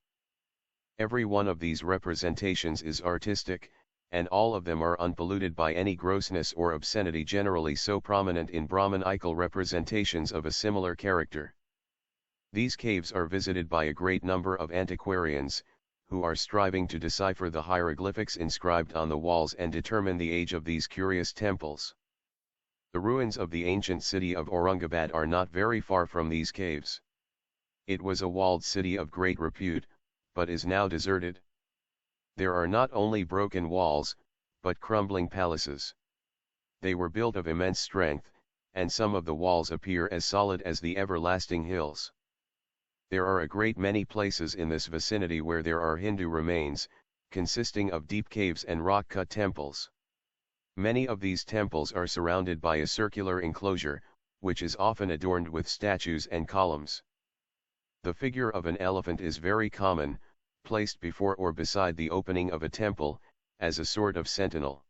Every one of these representations is artistic, and all of them are unpolluted by any grossness or obscenity generally so prominent in Brahmanical representations of a similar character. These caves are visited by a great number of antiquarians, who are striving to decipher the hieroglyphics inscribed on the walls and determine the age of these curious temples. The ruins of the ancient city of Aurangabad are not very far from these caves. It was a walled city of great repute, but is now deserted. There are not only broken walls, but crumbling palaces. They were built of immense strength, and some of the walls appear as solid as the everlasting hills. There are a great many places in this vicinity where there are Hindu remains, consisting of deep caves and rock-cut temples. Many of these temples are surrounded by a circular enclosure, which is often adorned with statues and columns. The figure of an elephant is very common, placed before or beside the opening of a temple, as a sort of sentinel.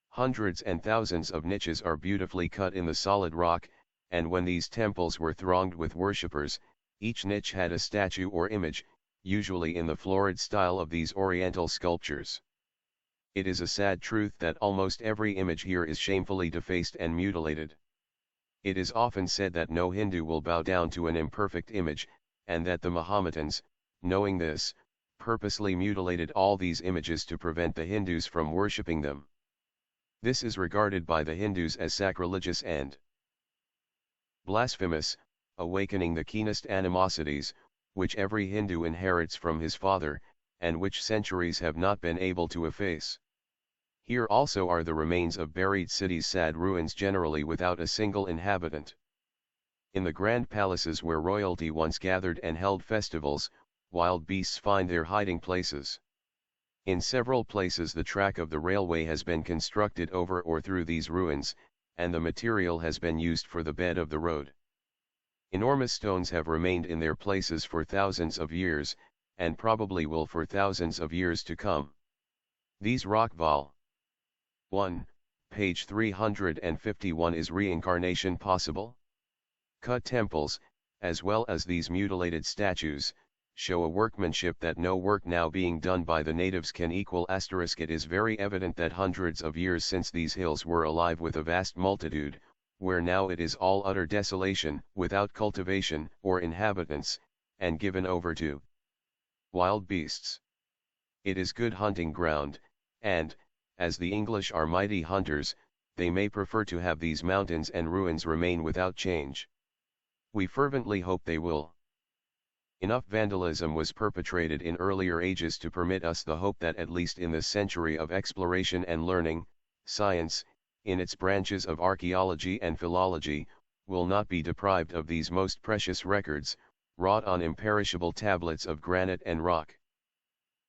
Hundreds and thousands of niches are beautifully cut in the solid rock, and when these temples were thronged with worshippers, each niche had a statue or image, usually in the florid style of these oriental sculptures. It is a sad truth that almost every image here is shamefully defaced and mutilated. It is often said that no Hindu will bow down to an imperfect image, and that the Mahometans, knowing this, purposely mutilated all these images to prevent the Hindus from worshipping them. This is regarded by the Hindus as sacrilegious and blasphemous, awakening the keenest animosities, which every Hindu inherits from his father, and which centuries have not been able to efface. Here also are the remains of buried cities, sad ruins generally without a single inhabitant. In the grand palaces where royalty once gathered and held festivals, wild beasts find their hiding places. In several places the track of the railway has been constructed over or through these ruins, and the material has been used for the bed of the road. Enormous stones have remained in their places for thousands of years, and probably will for thousands of years to come. These rock vol. 1, page 351. Is reincarnation possible? Cut temples, as well as these mutilated statues, show a workmanship that no work now being done by the natives can equal. It is very evident that hundreds of years since these hills were alive with a vast multitude, where now it is all utter desolation, without cultivation or inhabitants, and given over to wild beasts. It is good hunting ground, and, as the English are mighty hunters, they may prefer to have these mountains and ruins remain without change. We fervently hope they will. Enough vandalism was perpetrated in earlier ages to permit us the hope that at least in this century of exploration and learning, science, in its branches of archaeology and philology, will not be deprived of these most precious records, wrought on imperishable tablets of granite and rock.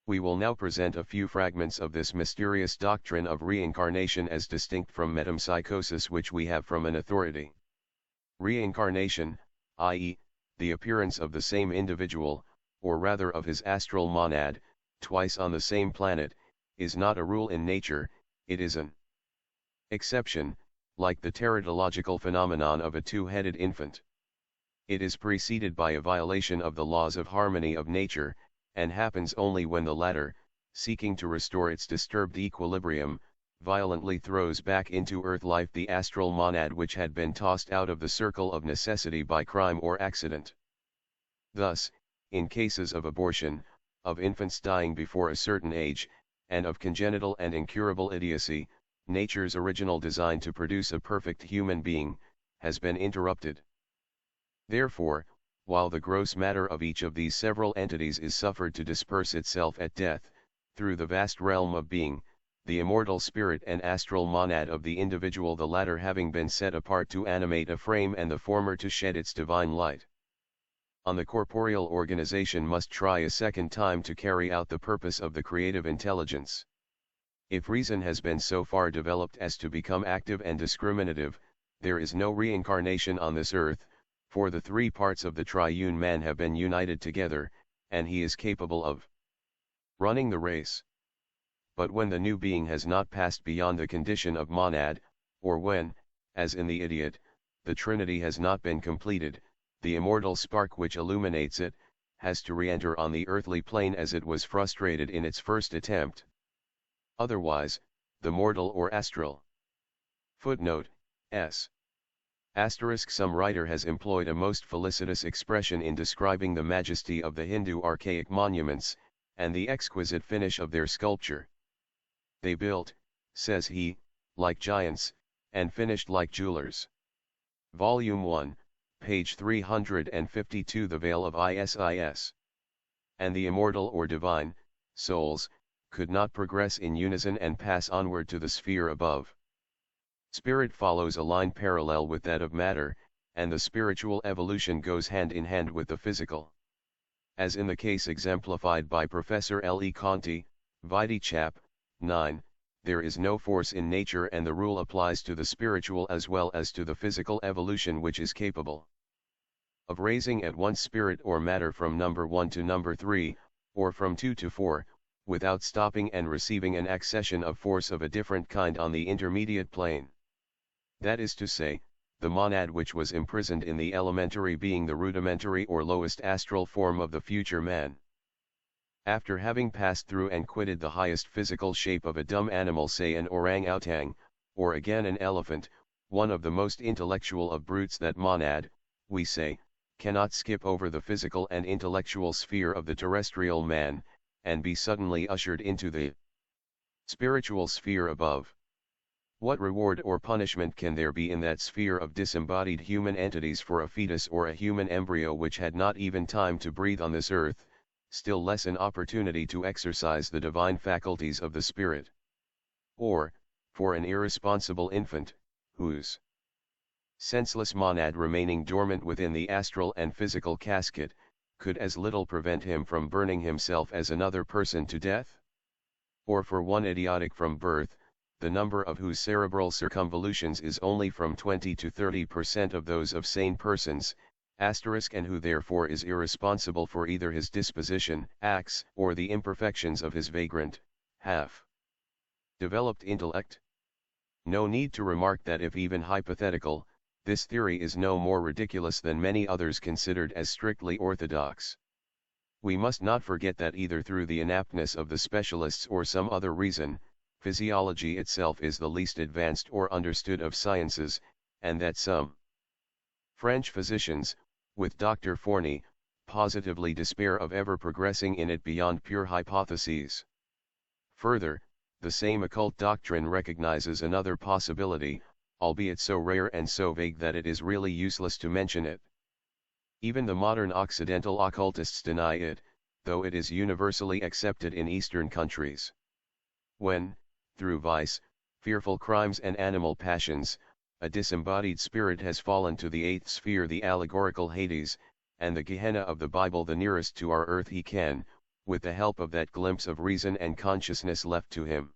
We will now present a few fragments of this mysterious doctrine of reincarnation as distinct from metempsychosis, which we have from an authority. Reincarnation, i.e., the appearance of the same individual, or rather of his astral monad, twice on the same planet, is not a rule in nature, it is an exception, like the teratological phenomenon of a two-headed infant. It is preceded by a violation of the laws of harmony of nature, and happens only when the latter, seeking to restore its disturbed equilibrium, violently throws back into earth life the astral monad which had been tossed out of the circle of necessity by crime or accident. Thus, in cases of abortion, of infants dying before a certain age, and of congenital and incurable idiocy, nature's original design to produce a perfect human being, has been interrupted. Therefore, while the gross matter of each of these several entities is suffered to disperse itself at death, through the vast realm of being, the immortal spirit and astral monad of the individual, the latter having been set apart to animate a frame and the former to shed its divine light on the corporeal organization, must try a second time to carry out the purpose of the creative intelligence. If reason has been so far developed as to become active and discriminative, there is no reincarnation on this earth, for the three parts of the triune man have been united together, and he is capable of running the race. But when the new being has not passed beyond the condition of monad, or when, as in the idiot, the Trinity has not been completed, the immortal spark which illuminates it, has to re-enter on the earthly plane as it was frustrated in its first attempt. Otherwise, the mortal or astral. Footnote, S. Some writer has employed a most felicitous expression in describing the majesty of the Hindu archaic monuments, and the exquisite finish of their sculpture. They built, says he, like giants, and finished like jewelers. Volume 1, page 352. The Veil of Isis. And the immortal or divine, souls, could not progress in unison and pass onward to the sphere above. Spirit follows a line parallel with that of matter, and the spiritual evolution goes hand in hand with the physical. As in the case exemplified by Professor L. E. Conti, Vitae Chap. 9, there is no force in nature, and the rule applies to the spiritual as well as to the physical evolution, which is capable of raising at once spirit or matter from number 1 to number 3, or from 2 to 4, without stopping, and receiving an accession of force of a different kind on the intermediate plane. That is to say, the monad which was imprisoned in the elementary being the rudimentary or lowest astral form of the future man. After having passed through and quitted the highest physical shape of a dumb animal, say an orang-outang, or again an elephant, one of the most intellectual of brutes, that monad, we say, cannot skip over the physical and intellectual sphere of the terrestrial man, and be suddenly ushered into the spiritual sphere above. What reward or punishment can there be in that sphere of disembodied human entities for a fetus or a human embryo which had not even time to breathe on this earth, still less an opportunity to exercise the divine faculties of the spirit? Or, for an irresponsible infant, whose senseless monad, remaining dormant within the astral and physical casket, could as little prevent him from burning himself as another person to death? Or for one idiotic from birth, the number of whose cerebral circumvolutions is only from 20 to 30% of those of sane persons, and who therefore is irresponsible for either his disposition, acts, or the imperfections of his vagrant, half-developed intellect? No need to remark that if even hypothetical, This theory is no more ridiculous than many others considered as strictly orthodox. We must not forget that either through the inaptness of the specialists or some other reason, physiology itself is the least advanced or understood of sciences, and that some French physicians, with Dr. Fourny, positively despair of ever progressing in it beyond pure hypotheses. Further, the same occult doctrine recognizes another possibility, albeit so rare and so vague that it is really useless to mention it. Even the modern Occidental occultists deny it, though it is universally accepted in Eastern countries. When, through vice, fearful crimes and animal passions, a disembodied spirit has fallen to the eighth sphere, the allegorical Hades, and the Gehenna of the Bible the nearest to our earth, he can, with the help of that glimpse of reason and consciousness left to him,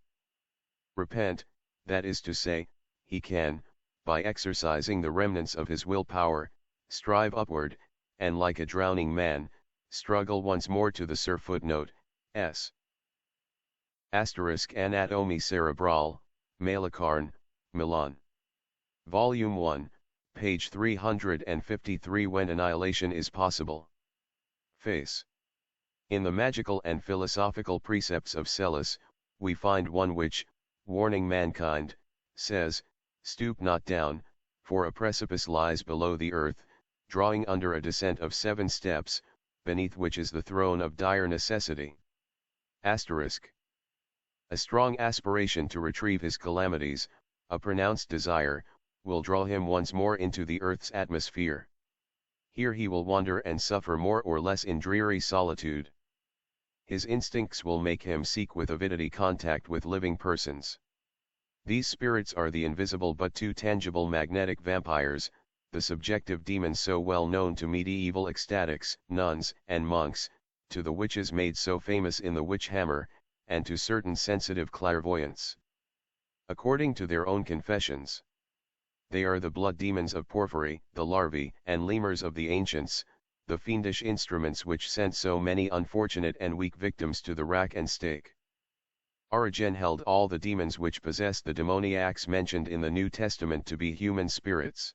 repent, that is to say, he can, by exercising the remnants of his will power, strive upward, and like a drowning man, struggle once more to the surf. Footnote S. Anatomie Cerebrale, Malicarne, Milan. Volume 1, page 353. When annihilation is possible. Face. In the magical and philosophical precepts of Celis, we find one which, warning mankind, says, "Stoop not down, for a precipice lies below the earth, drawing under a descent of 7 steps, beneath which is the throne of dire necessity." Asterisk. A strong aspiration to retrieve his calamities, a pronounced desire, will draw him once more into the earth's atmosphere. Here he will wander and suffer more or less in dreary solitude. His instincts will make him seek with avidity contact with living persons. These spirits are the invisible but too tangible magnetic vampires, the subjective demons so well known to medieval ecstatics, nuns, and monks, to the witches made so famous in the witch hammer, and to certain sensitive clairvoyants. According to their own confessions, they are the blood demons of porphyry, the larvae and lemurs of the ancients, the fiendish instruments which sent so many unfortunate and weak victims to the rack and stake. Origen held all the demons which possess the demoniacs mentioned in the New Testament to be human spirits.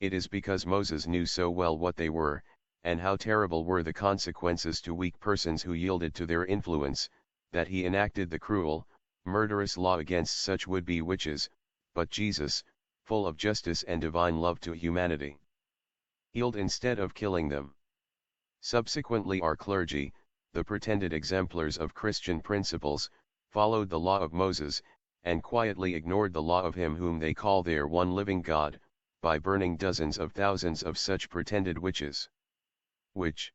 It is because Moses knew so well what they were, and how terrible were the consequences to weak persons who yielded to their influence, that he enacted the cruel, murderous law against such would-be witches, but Jesus, full of justice and divine love to humanity, healed instead of killing them. Subsequently our clergy, the pretended exemplars of Christian principles, followed the law of Moses, and quietly ignored the law of him whom they call their one living God, by burning dozens of thousands of such pretended witches. Which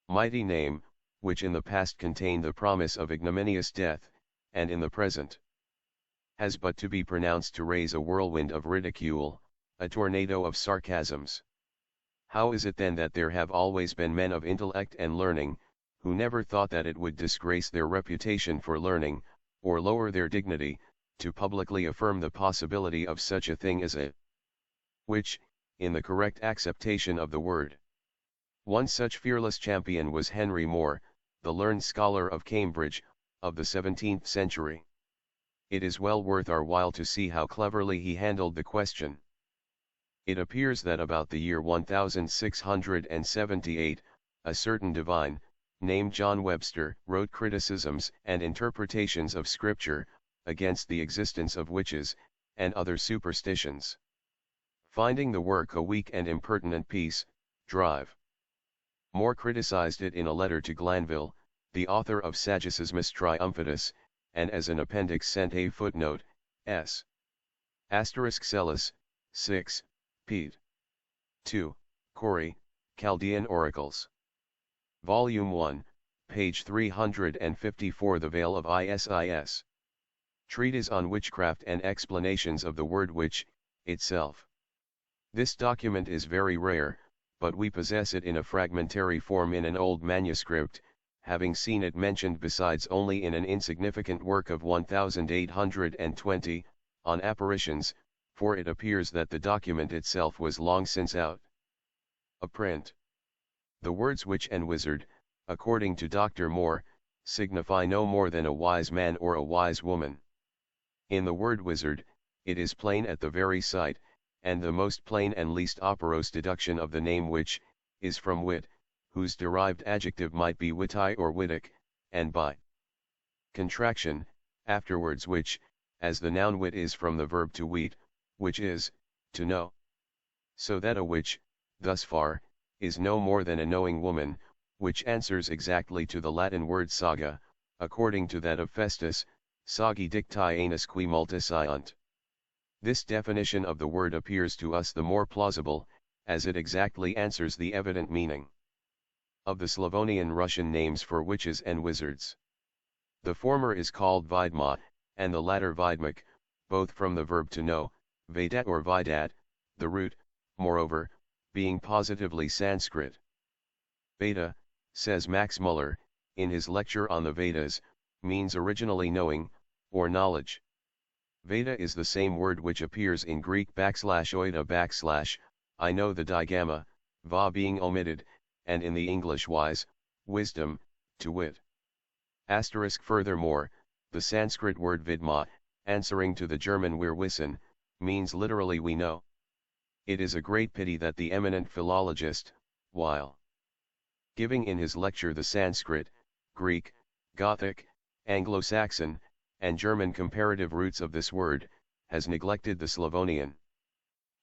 mighty name, which in the past contained the promise of ignominious death, and in the present has but to be pronounced to raise a whirlwind of ridicule, a tornado of sarcasms. How is it then that there have always been men of intellect and learning, who never thought that it would disgrace their reputation for learning, or lower their dignity, to publicly affirm the possibility of such a thing as a witch, in the correct acceptation of the word? One such fearless champion was Henry More, the learned scholar of Cambridge, of the 17th century. It is well worth our while to see how cleverly he handled the question. It appears that about the year 1678, a certain divine, named John Webster, wrote criticisms and interpretations of Scripture, against the existence of witches, and other superstitions. Finding the work a weak and impertinent piece, Drive. More criticized it in a letter to Glanville, the author of Saggismus Triumphatus, and as an appendix sent a footnote, S. Celis, 6, Pete. 2, Corey, Chaldean Oracles. Volume 1, page 354. The Veil of Isis. Treatise on Witchcraft and Explanations of the Word Witch, itself. This document is very rare, but we possess it in a fragmentary form in an old manuscript, having seen it mentioned besides only in an insignificant work of 1820, on apparitions, for it appears that the document itself was long since out of print. The words witch and wizard, according to Dr. Moore, signify no more than a wise man or a wise woman. In the word wizard, it is plain at the very sight, and the most plain and least operose deduction of the name which, is from wit, whose derived adjective might be witty or wittic, and by contraction, afterwards which, as the noun wit is from the verb to weet, which is, to know. So that a witch, thus far, is no more than a knowing woman, which answers exactly to the Latin word saga, according to that of Festus, sagi dicti anus qui multa sciunt. This definition of the word appears to us the more plausible, as it exactly answers the evident meaning of the Slavonian Russian names for witches and wizards. The former is called Vidma, and the latter Vidmak, both from the verb to know, Vedat or Vidat, the root, moreover, being positively Sanskrit. Veda, says Max Muller, in his lecture on the Vedas, means originally knowing, or knowledge. Veda is the same word which appears in Greek /oida/, I know the digamma, va being omitted, and in the English wise, wisdom, to wit. Furthermore, the Sanskrit word vidma, answering to the German wir wissen, means literally we know. It is a great pity that the eminent philologist, while giving in his lecture the Sanskrit, Greek, Gothic, Anglo-Saxon, and German comparative roots of this word, has neglected the Slavonian.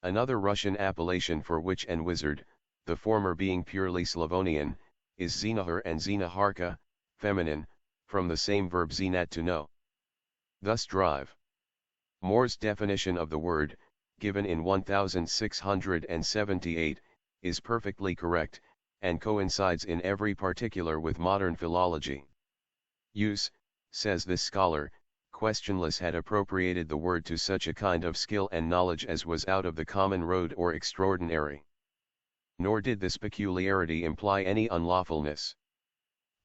Another Russian appellation for witch and wizard, the former being purely Slavonian, is Zinahar and Zinaharka, feminine, from the same verb zinat to know. Thus drive. Moore's definition of the word, given in 1678, is perfectly correct, and coincides in every particular with modern philology. Use, says this scholar, questionless had appropriated the word to such a kind of skill and knowledge as was out of the common road or extraordinary. Nor did this peculiarity imply any unlawfulness.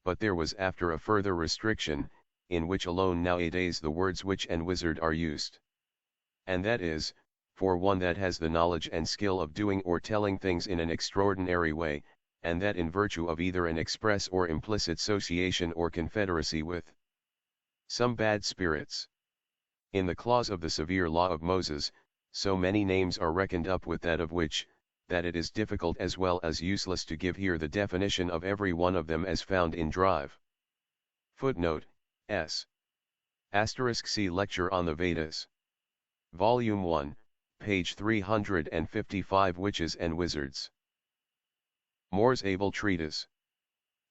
But there was after a further restriction, in which alone nowadays the words witch and wizard are used. And that is, for one that has the knowledge and skill of doing or telling things in an extraordinary way, and that in virtue of either an express or implicit association or confederacy with some bad spirits. In the clause of the severe law of Moses, so many names are reckoned up with that of which, that it is difficult as well as useless to give here the definition of every one of them as found in Drive. Footnote, S. See Lecture on the Vedas. Volume 1, page 355 Witches and Wizards. Moore's Able Treatise.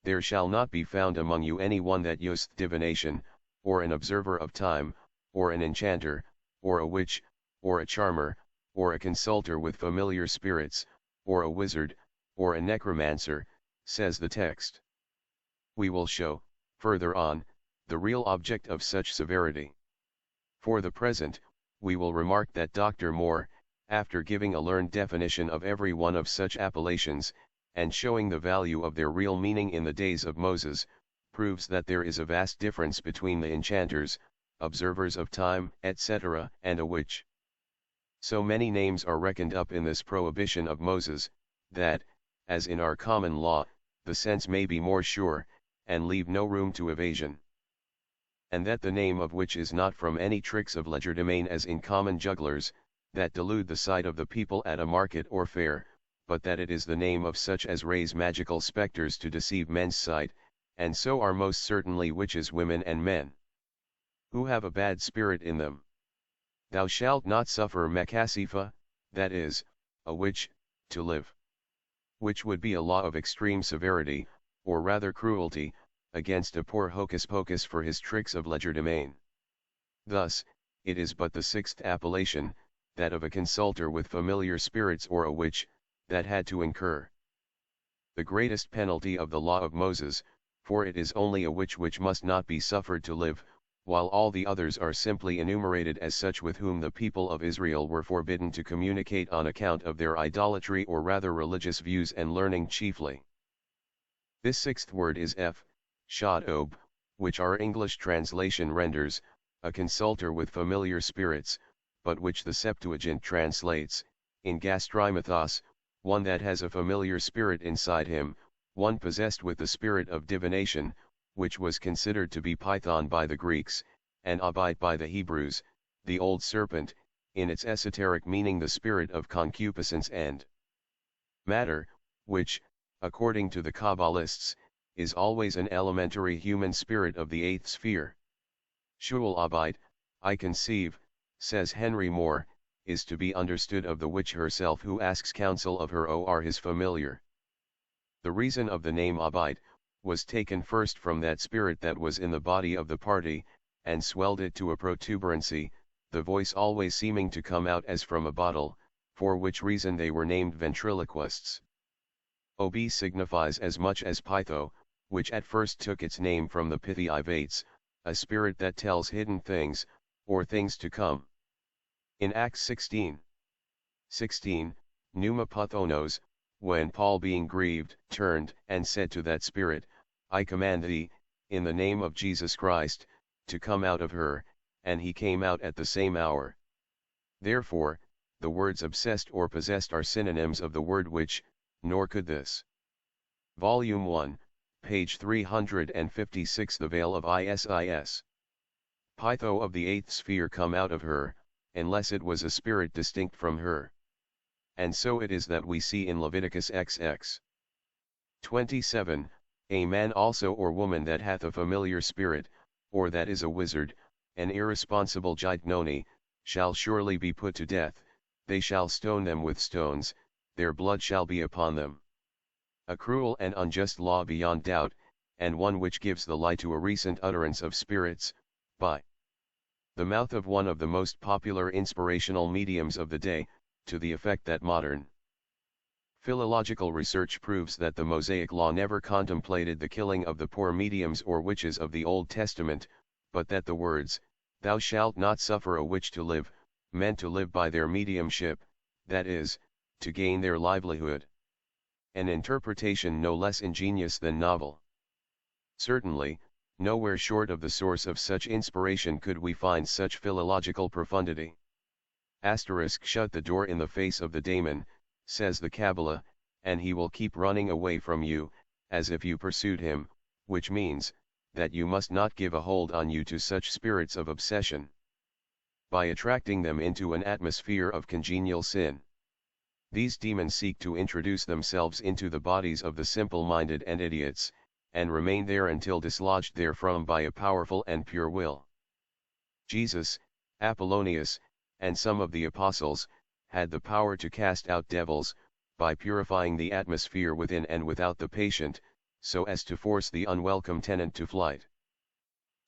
There shall not be found among you any one that useth divination, or an observer of time, or an enchanter, or a witch, or a charmer, or a consulter with familiar spirits, or a wizard, or a necromancer, says the text. We will show, further on, the real object of such severity. For the present, we will remark that Dr. Moore, after giving a learned definition of every one of such appellations, and showing the value of their real meaning in the days of Moses, proves that there is a vast difference between the enchanters, observers of time, etc., and a witch. So many names are reckoned up in this prohibition of Moses, that, as in our common law, the sense may be more sure, and leave no room to evasion. And that the name of witch is not from any tricks of legerdemain as in common jugglers, that delude the sight of the people at a market or fair, but that it is the name of such as raise magical spectres to deceive men's sight, and so are most certainly witches women and men, who have a bad spirit in them. Thou shalt not suffer Mekasifa, that is, a witch, to live. Which would be a law of extreme severity, or rather cruelty, against a poor hocus-pocus for his tricks of legerdemain. Thus, it is but the sixth appellation, that of a consulter with familiar spirits or a witch, that had to incur the greatest penalty of the law of Moses, for it is only a witch which must not be suffered to live, while all the others are simply enumerated as such with whom the people of Israel were forbidden to communicate on account of their idolatry or rather religious views and learning chiefly. This sixth word is shad-ob, which our English translation renders, a consulter with familiar spirits, but which the Septuagint translates, in gastrimethos, one that has a familiar spirit inside him, one possessed with the spirit of divination, which was considered to be Python by the Greeks, and Abite by the Hebrews, the old serpent, in its esoteric meaning the spirit of concupiscence and matter, which, according to the Kabbalists, is always an elementary human spirit of the eighth sphere. Shul Abite, I conceive, says Henry Moore, is to be understood of the witch herself who asks counsel of her or his familiar. The reason of the name Abite was taken first from that spirit that was in the body of the party, and swelled it to a protuberancy, the voice always seeming to come out as from a bottle, for which reason they were named ventriloquists. Ob signifies as much as Pytho, which at first took its name from the Pythiivates, a spirit that tells hidden things, or things to come. In Acts 16:16, Pneuma Pathonos, when Paul being grieved, turned, and said to that spirit, I command thee, in the name of Jesus Christ, to come out of her, and he came out at the same hour. Therefore, the words obsessed or possessed are synonyms of the word witch, nor could this. Volume 1, page 356 The Veil of Isis. Pytho of the eighth sphere come out of her, unless it was a spirit distinct from her. And so it is that we see in Leviticus XX 27, a man also or woman that hath a familiar spirit, or that is a wizard, an irresponsible gignoni, shall surely be put to death, they shall stone them with stones, their blood shall be upon them. A cruel and unjust law beyond doubt, and one which gives the lie to a recent utterance of spirits, by the mouth of one of the most popular inspirational mediums of the day, to the effect that modern philological research proves that the Mosaic law never contemplated the killing of the poor mediums or witches of the Old Testament, but that the words, "Thou shalt not suffer a witch to live," meant to live by their mediumship, that is, to gain their livelihood. An interpretation no less ingenious than novel. Certainly, nowhere short of the source of such inspiration could we find such philological profundity. Shut the door in the face of the daemon, says the Kabbalah, and he will keep running away from you, as if you pursued him, which means, that you must not give a hold on you to such spirits of obsession, by attracting them into an atmosphere of congenial sin. These demons seek to introduce themselves into the bodies of the simple-minded and idiots, and remain there until dislodged therefrom by a powerful and pure will. Jesus, Apollonius, and some of the apostles, had the power to cast out devils, by purifying the atmosphere within and without the patient, so as to force the unwelcome tenant to flight.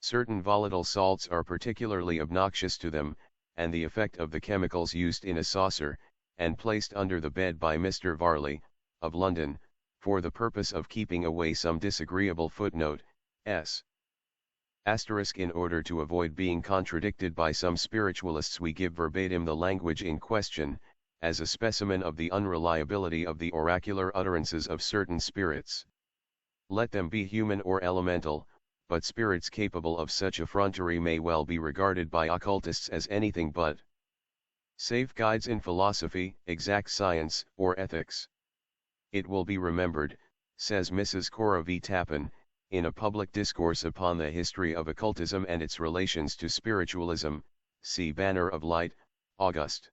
Certain volatile salts are particularly obnoxious to them, and the effect of the chemicals used in a saucer, and placed under the bed by Mr. Varley, of London, for the purpose of keeping away some disagreeable footnote, s. In order to avoid being contradicted by some spiritualists, we give verbatim the language in question, as a specimen of the unreliability of the oracular utterances of certain spirits. Let them be human or elemental, but spirits capable of such effrontery may well be regarded by occultists as anything but safe guides in philosophy, exact science, or ethics. It will be remembered, says Mrs. Cora V. Tappan, in a public discourse upon the history of occultism and its relations to spiritualism, see Banner of Light, August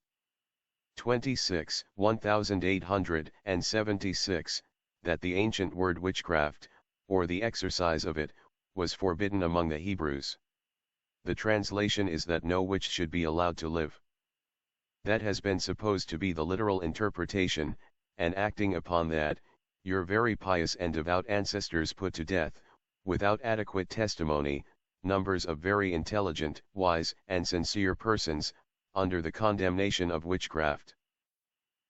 26, 1876, that the ancient word witchcraft, or the exercise of it, was forbidden among the Hebrews. The translation is that no witch should be allowed to live. That has been supposed to be the literal interpretation, and acting upon that, your very pious and devout ancestors put to death, without adequate testimony, numbers of very intelligent, wise, and sincere persons, under the condemnation of witchcraft.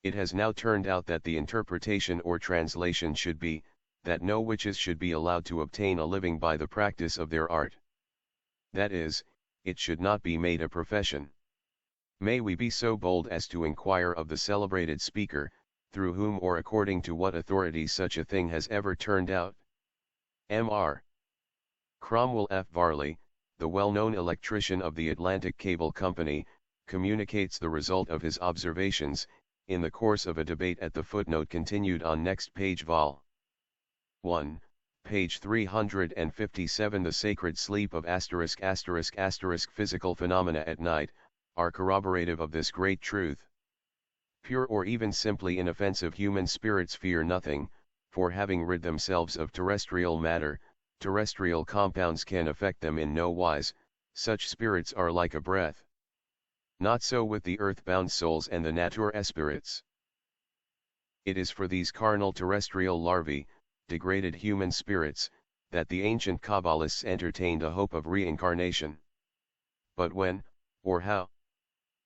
It has now turned out that the interpretation or translation should be, that no witches should be allowed to obtain a living by the practice of their art. That is, it should not be made a profession. May we be so bold as to inquire of the celebrated speaker, through whom or according to what authority such a thing has ever turned out? Mr. Cromwell F. Varley, the well-known electrician of the Atlantic Cable Company, communicates the result of his observations, in the course of a debate at the footnote continued on next page vol. 1, page 357. The sacred sleep of ***** physical phenomena at night, are corroborative of this great truth. Pure or even simply inoffensive human spirits fear nothing, for having rid themselves of terrestrial matter, terrestrial compounds can affect them in no wise, such spirits are like a breath. Not so with the earth-bound souls and the natur spirits. It is for these carnal terrestrial larvae, degraded human spirits, that the ancient Kabbalists entertained a hope of reincarnation. But when, or how?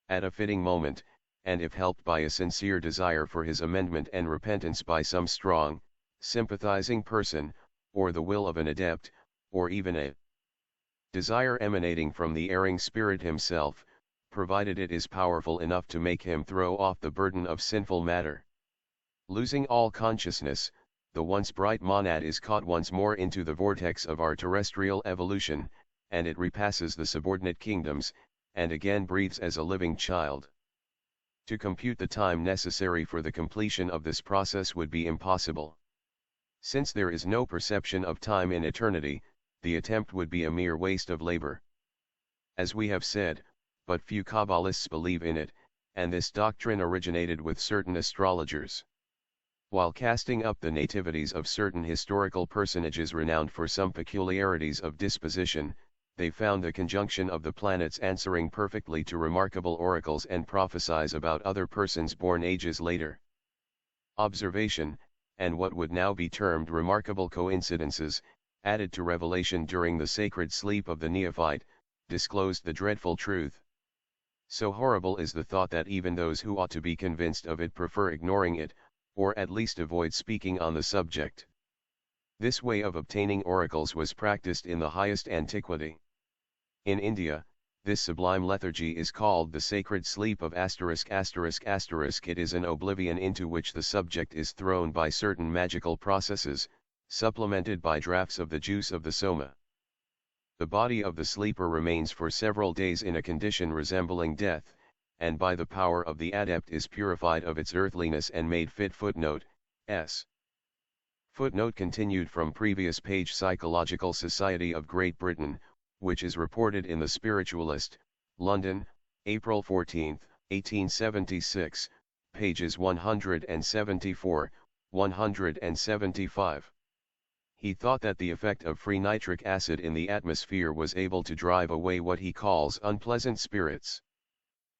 At a fitting moment, and if helped by a sincere desire for his amendment and repentance by some strong, sympathizing person, or the will of an adept, or even a desire emanating from the erring spirit himself, provided it is powerful enough to make him throw off the burden of sinful matter. Losing all consciousness, the once bright monad is caught once more into the vortex of our terrestrial evolution, and it repasses the subordinate kingdoms, and again breathes as a living child. To compute the time necessary for the completion of this process would be impossible. Since there is no perception of time in eternity, the attempt would be a mere waste of labor. As we have said, but few Kabbalists believe in it, and this doctrine originated with certain astrologers. While casting up the nativities of certain historical personages renowned for some peculiarities of disposition, they found the conjunction of the planets answering perfectly to remarkable oracles and prophecies about other persons born ages later. Observation, and what would now be termed remarkable coincidences, added to revelation during the sacred sleep of the neophyte, disclosed the dreadful truth. So horrible is the thought that even those who ought to be convinced of it prefer ignoring it, or at least avoid speaking on the subject. This way of obtaining oracles was practiced in the highest antiquity. In India, this sublime lethargy is called the sacred sleep of ******. It is an oblivion into which the subject is thrown by certain magical processes, supplemented by draughts of the juice of the soma. The body of the sleeper remains for several days in a condition resembling death, and by the power of the adept is purified of its earthliness and made fit. Footnote continued from previous page. Psychological Society of Great Britain, which is reported in the Spiritualist, London, April 14, 1876, pages 174, 175. He thought that the effect of free nitric acid in the atmosphere was able to drive away what he calls unpleasant spirits.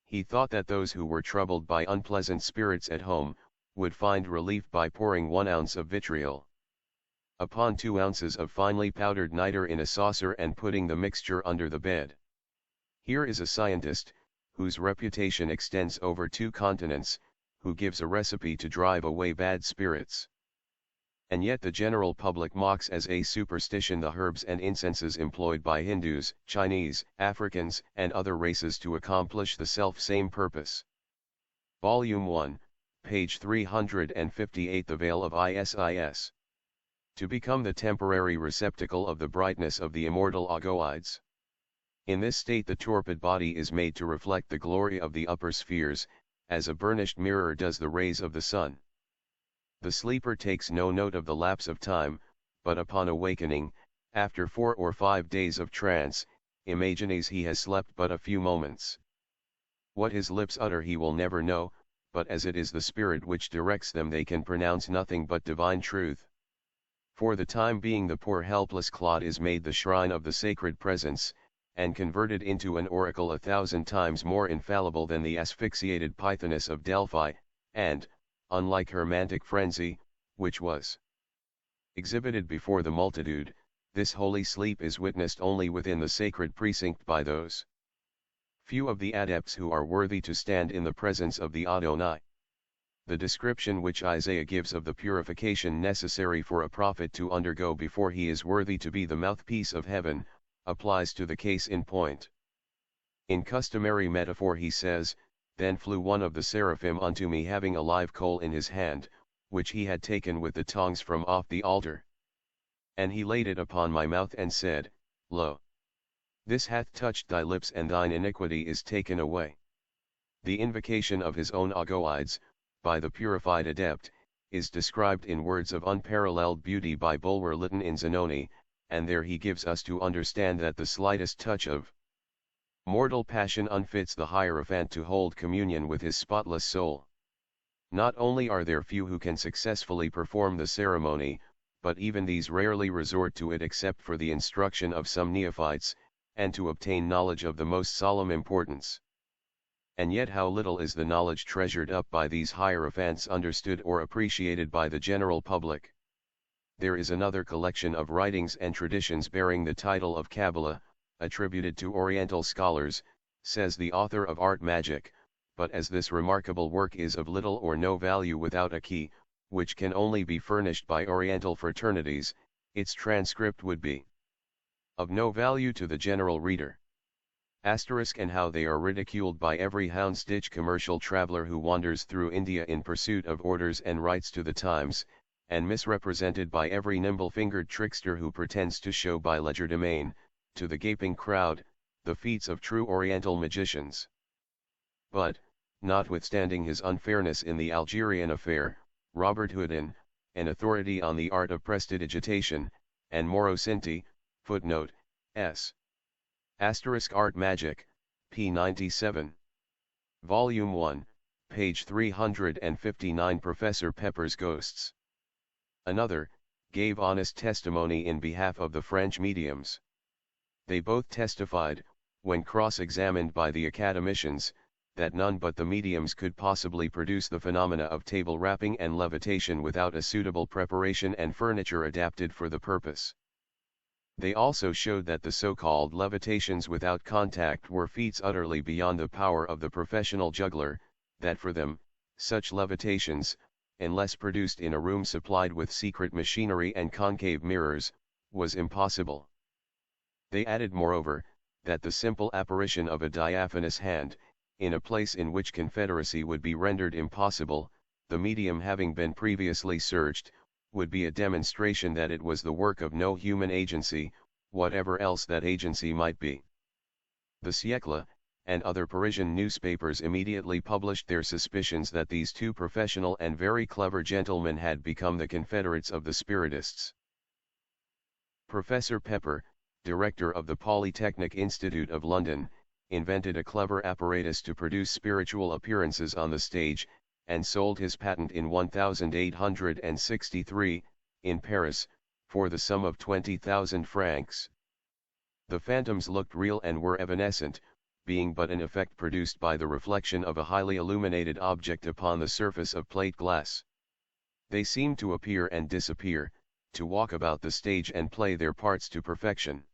He thought that those who were troubled by unpleasant spirits at home, would find relief by pouring 1 ounce of vitriol upon 2 ounces of finely powdered niter in a saucer and putting the mixture under the bed. Here is a scientist, whose reputation extends over 2 continents, who gives a recipe to drive away bad spirits. And yet the general public mocks as a superstition the herbs and incenses employed by Hindus, Chinese, Africans, and other races to accomplish the self-same purpose. Volume 1, page 358. The veil of Isis. To become the temporary receptacle of the brightness of the immortal agoids. In this state the torpid body is made to reflect the glory of the upper spheres, as a burnished mirror does the rays of the sun. The sleeper takes no note of the lapse of time, but upon awakening, after 4 or 5 days of trance, imagines he has slept but a few moments. What his lips utter he will never know, but as it is the spirit which directs them they can pronounce nothing but divine truth. For the time being the poor helpless clod is made the shrine of the sacred presence, and converted into an oracle 1,000 times more infallible than the asphyxiated Pythoness of Delphi, and, unlike her mantic frenzy, which was exhibited before the multitude, this holy sleep is witnessed only within the sacred precinct by those few of the adepts who are worthy to stand in the presence of the Adonai. The description which Isaiah gives of the purification necessary for a prophet to undergo before he is worthy to be the mouthpiece of heaven, applies to the case in point. In customary metaphor he says, "Then flew one of the seraphim unto me having a live coal in his hand, which he had taken with the tongs from off the altar. And he laid it upon my mouth and said, Lo! This hath touched thy lips and thine iniquity is taken away." The invocation of his own agoids, by the purified adept, is described in words of unparalleled beauty by Bulwer Lytton in Zanoni, and there he gives us to understand that the slightest touch of Mortal passion unfits the Hierophant to hold communion with his spotless soul. Not only are there few who can successfully perform the ceremony, but even these rarely resort to it except for the instruction of some neophytes, and to obtain knowledge of the most solemn importance. And yet how little is the knowledge treasured up by these Hierophants understood or appreciated by the general public. There is another collection of writings and traditions bearing the title of Kabbalah, attributed to Oriental scholars, says the author of Art Magic, but as this remarkable work is of little or no value without a key, which can only be furnished by Oriental fraternities, its transcript would be of no value to the general reader. And how they are ridiculed by every Houndsditch commercial traveler who wanders through India in pursuit of orders and rights to the times, and misrepresented by every nimble-fingered trickster who pretends to show by legerdemain, to the gaping crowd, the feats of true Oriental magicians. But, notwithstanding his unfairness in the Algerian affair, Robert Houdin, an authority on the art of prestidigitation, and Morosinti, footnote, s. Art Magic, p. 97. Volume 1, page 359. Professor Pepper's Ghosts. Another, gave honest testimony in behalf of the French mediums. They both testified, when cross-examined by the academicians, that none but the mediums could possibly produce the phenomena of table rapping and levitation without a suitable preparation and furniture adapted for the purpose. They also showed that the so-called levitations without contact were feats utterly beyond the power of the professional juggler, that for them, such levitations, unless produced in a room supplied with secret machinery and concave mirrors, was impossible. They added moreover, that the simple apparition of a diaphanous hand, in a place in which confederacy would be rendered impossible, the medium having been previously searched, would be a demonstration that it was the work of no human agency, whatever else that agency might be. The Siècle, and other Parisian newspapers immediately published their suspicions that these two professional and very clever gentlemen had become the confederates of the Spiritists. Professor Pepper, director of the Polytechnic Institute of London, invented a clever apparatus to produce spiritual appearances on the stage, and sold his patent in 1863, in Paris, for the sum of 20,000 francs. The phantoms looked real and were evanescent, being but an effect produced by the reflection of a highly illuminated object upon the surface of plate glass. They seemed to appear and disappear, to walk about the stage and play their parts to perfection.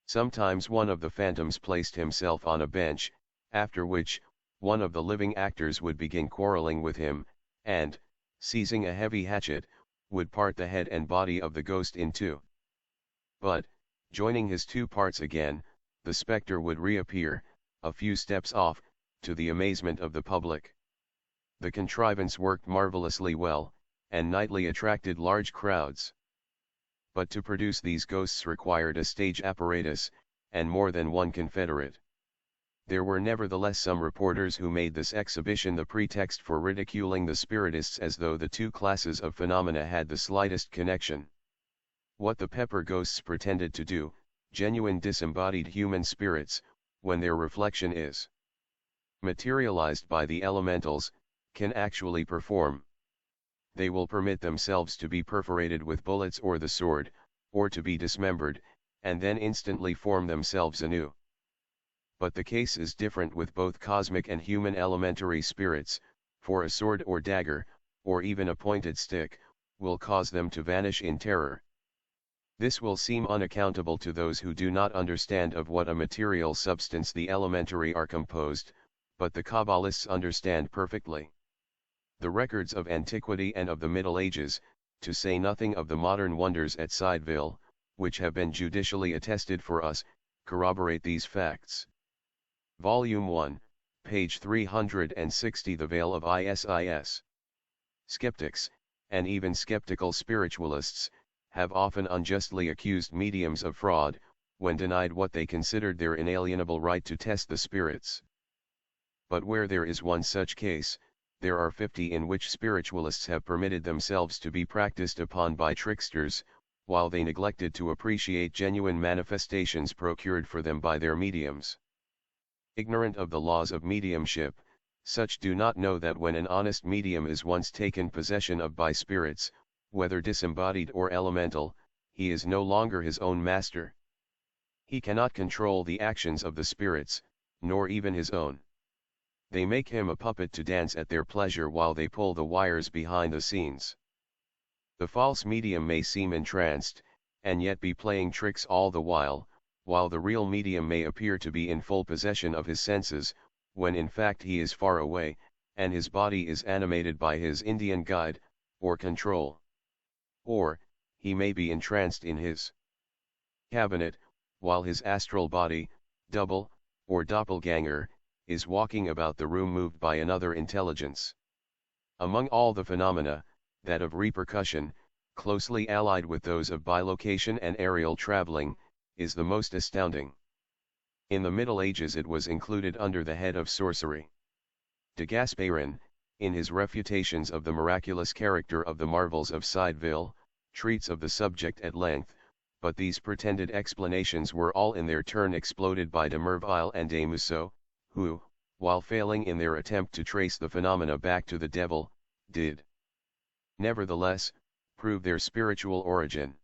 Sometimes one of the phantoms placed himself on a bench, after which, one of the living actors would begin quarreling with him, and, seizing a heavy hatchet, would part the head and body of the ghost in two. But, joining his two parts again, the spectre would reappear, a few steps off, to the amazement of the public. The contrivance worked marvelously well, and nightly attracted large crowds. But to produce these ghosts required a stage apparatus, and more than one confederate. There were nevertheless some reporters who made this exhibition the pretext for ridiculing the Spiritists as though the two classes of phenomena had the slightest connection. What the Pepper ghosts pretended to do, genuine disembodied human spirits, when their reflection is materialized by the elementals, can actually perform. They will permit themselves to be perforated with bullets or the sword, or to be dismembered, and then instantly form themselves anew. But the case is different with both cosmic and human elementary spirits, for a sword or dagger, or even a pointed stick, will cause them to vanish in terror. This will seem unaccountable to those who do not understand of what a material substance the elementary are composed, but the Kabbalists understand perfectly. The records of antiquity and of the Middle Ages, to say nothing of the modern wonders at Sideville, which have been judicially attested for us, corroborate these facts. Volume 1, page 360. The Veil of Isis. Skeptics, and even skeptical spiritualists, have often unjustly accused mediums of fraud, when denied what they considered their inalienable right to test the spirits. But where there is one such case, there are 50 in which spiritualists have permitted themselves to be practiced upon by tricksters, while they neglected to appreciate genuine manifestations procured for them by their mediums. Ignorant of the laws of mediumship, such do not know that when an honest medium is once taken possession of by spirits, whether disembodied or elemental, he is no longer his own master. He cannot control the actions of the spirits, nor even his own. They make him a puppet to dance at their pleasure while they pull the wires behind the scenes. The false medium may seem entranced, and yet be playing tricks all the while the real medium may appear to be in full possession of his senses, when in fact he is far away, and his body is animated by his Indian guide, or control. Or, he may be entranced in his cabinet, while his astral body, double, or doppelganger, is walking about the room moved by another intelligence. Among all the phenomena, that of repercussion, closely allied with those of bilocation and aerial traveling, is the most astounding. In the Middle Ages it was included under the head of sorcery. De Gasperin, in his refutations of the miraculous character of the marvels of Sideville, treats of the subject at length, but these pretended explanations were all in their turn exploded by de Merville and de Musso, who, while failing in their attempt to trace the phenomena back to the devil, did, nevertheless, prove their spiritual origin.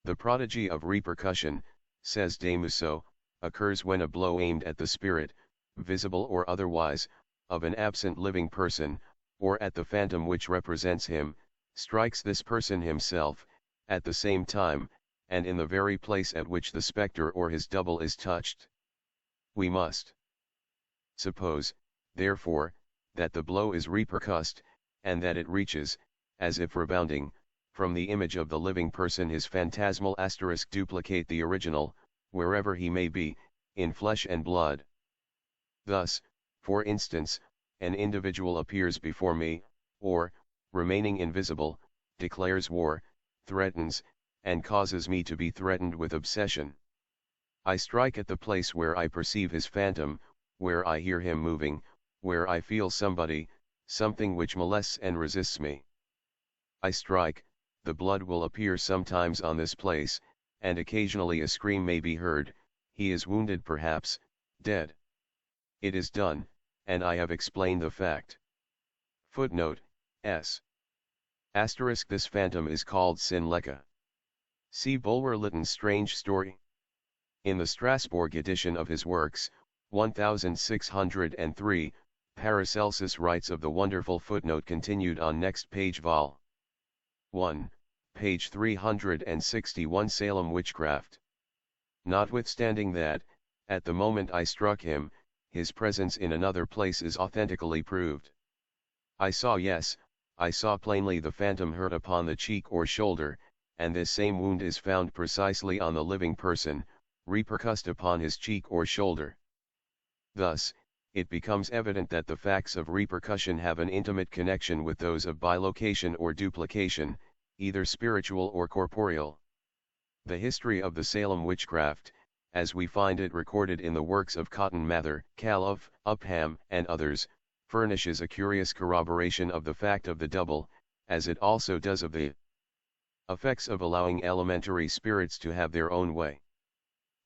The prodigy of repercussion, says de Musso, occurs when a blow aimed at the spirit, visible or otherwise, of an absent living person, or at the phantom which represents him, strikes this person himself, at the same time, and in the very place at which the spectre or his double is touched. We must suppose, therefore, that the blow is repercussed, and that it reaches, as if rebounding, from the image of the living person his phantasmal asterisk duplicate the original, wherever he may be, in flesh and blood. Thus, for instance, an individual appears before me, or, remaining invisible, declares war, threatens, and causes me to be threatened with obsession. I strike at the place where I perceive his phantom, where I hear him moving, where I feel something which molests and resists me. I strike, the blood will appear sometimes on this place, and occasionally a scream may be heard, he is wounded perhaps, dead. It is done, and I have explained the fact. Footnote, S. Asterisk this phantom is called Sinleka. See Bulwer-Lytton's Strange Story. In the Strasbourg edition of his works, 1603, Paracelsus writes of the wonderful footnote continued on next page vol. 1, page 361 Salem Witchcraft. Notwithstanding that, at the moment I struck him, his presence in another place is authentically proved. I saw plainly the phantom hurt upon the cheek or shoulder, and this same wound is found precisely on the living person, repercussed upon his cheek or shoulder. Thus, it becomes evident that the facts of repercussion have an intimate connection with those of bilocation or duplication, either spiritual or corporeal. The history of the Salem witchcraft, as we find it recorded in the works of Cotton Mather, Callow, Upham, and others, furnishes a curious corroboration of the fact of the double, as it also does of the effects of allowing elementary spirits to have their own way.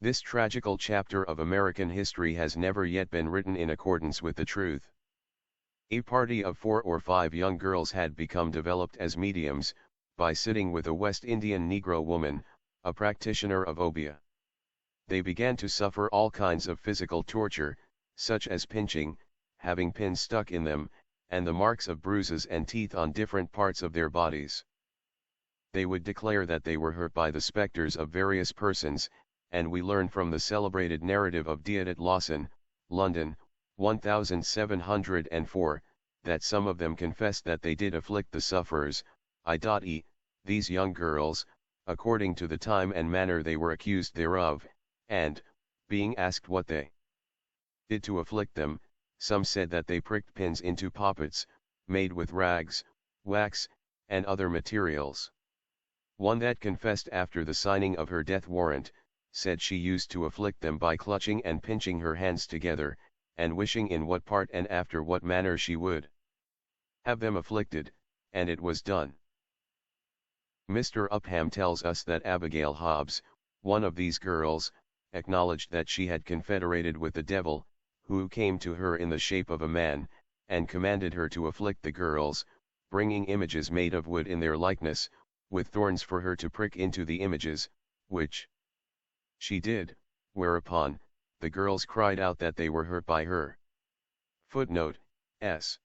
This tragical chapter of American history has never yet been written in accordance with the truth. A party of 4 or 5 young girls had become developed as mediums, by sitting with a West Indian Negro woman, a practitioner of obeah. They began to suffer all kinds of physical torture, such as pinching, having pins stuck in them, and the marks of bruises and teeth on different parts of their bodies. They would declare that they were hurt by the specters of various persons, and we learn from the celebrated narrative of Deodat Lawson, London, 1704, that some of them confessed that they did afflict the sufferers, i.e., these young girls, according to the time and manner they were accused thereof, and, being asked what they did to afflict them, some said that they pricked pins into poppets, made with rags, wax, and other materials. One that confessed after the signing of her death warrant, said she used to afflict them by clutching and pinching her hands together, and wishing in what part and after what manner she would have them afflicted, and it was done. Mr. Upham tells us that Abigail Hobbs, one of these girls, acknowledged that she had confederated with the devil, who came to her in the shape of a man, and commanded her to afflict the girls, bringing images made of wood in their likeness, with thorns for her to prick into the images, which she did, whereupon, the girls cried out that they were hurt by her. Footnote, S.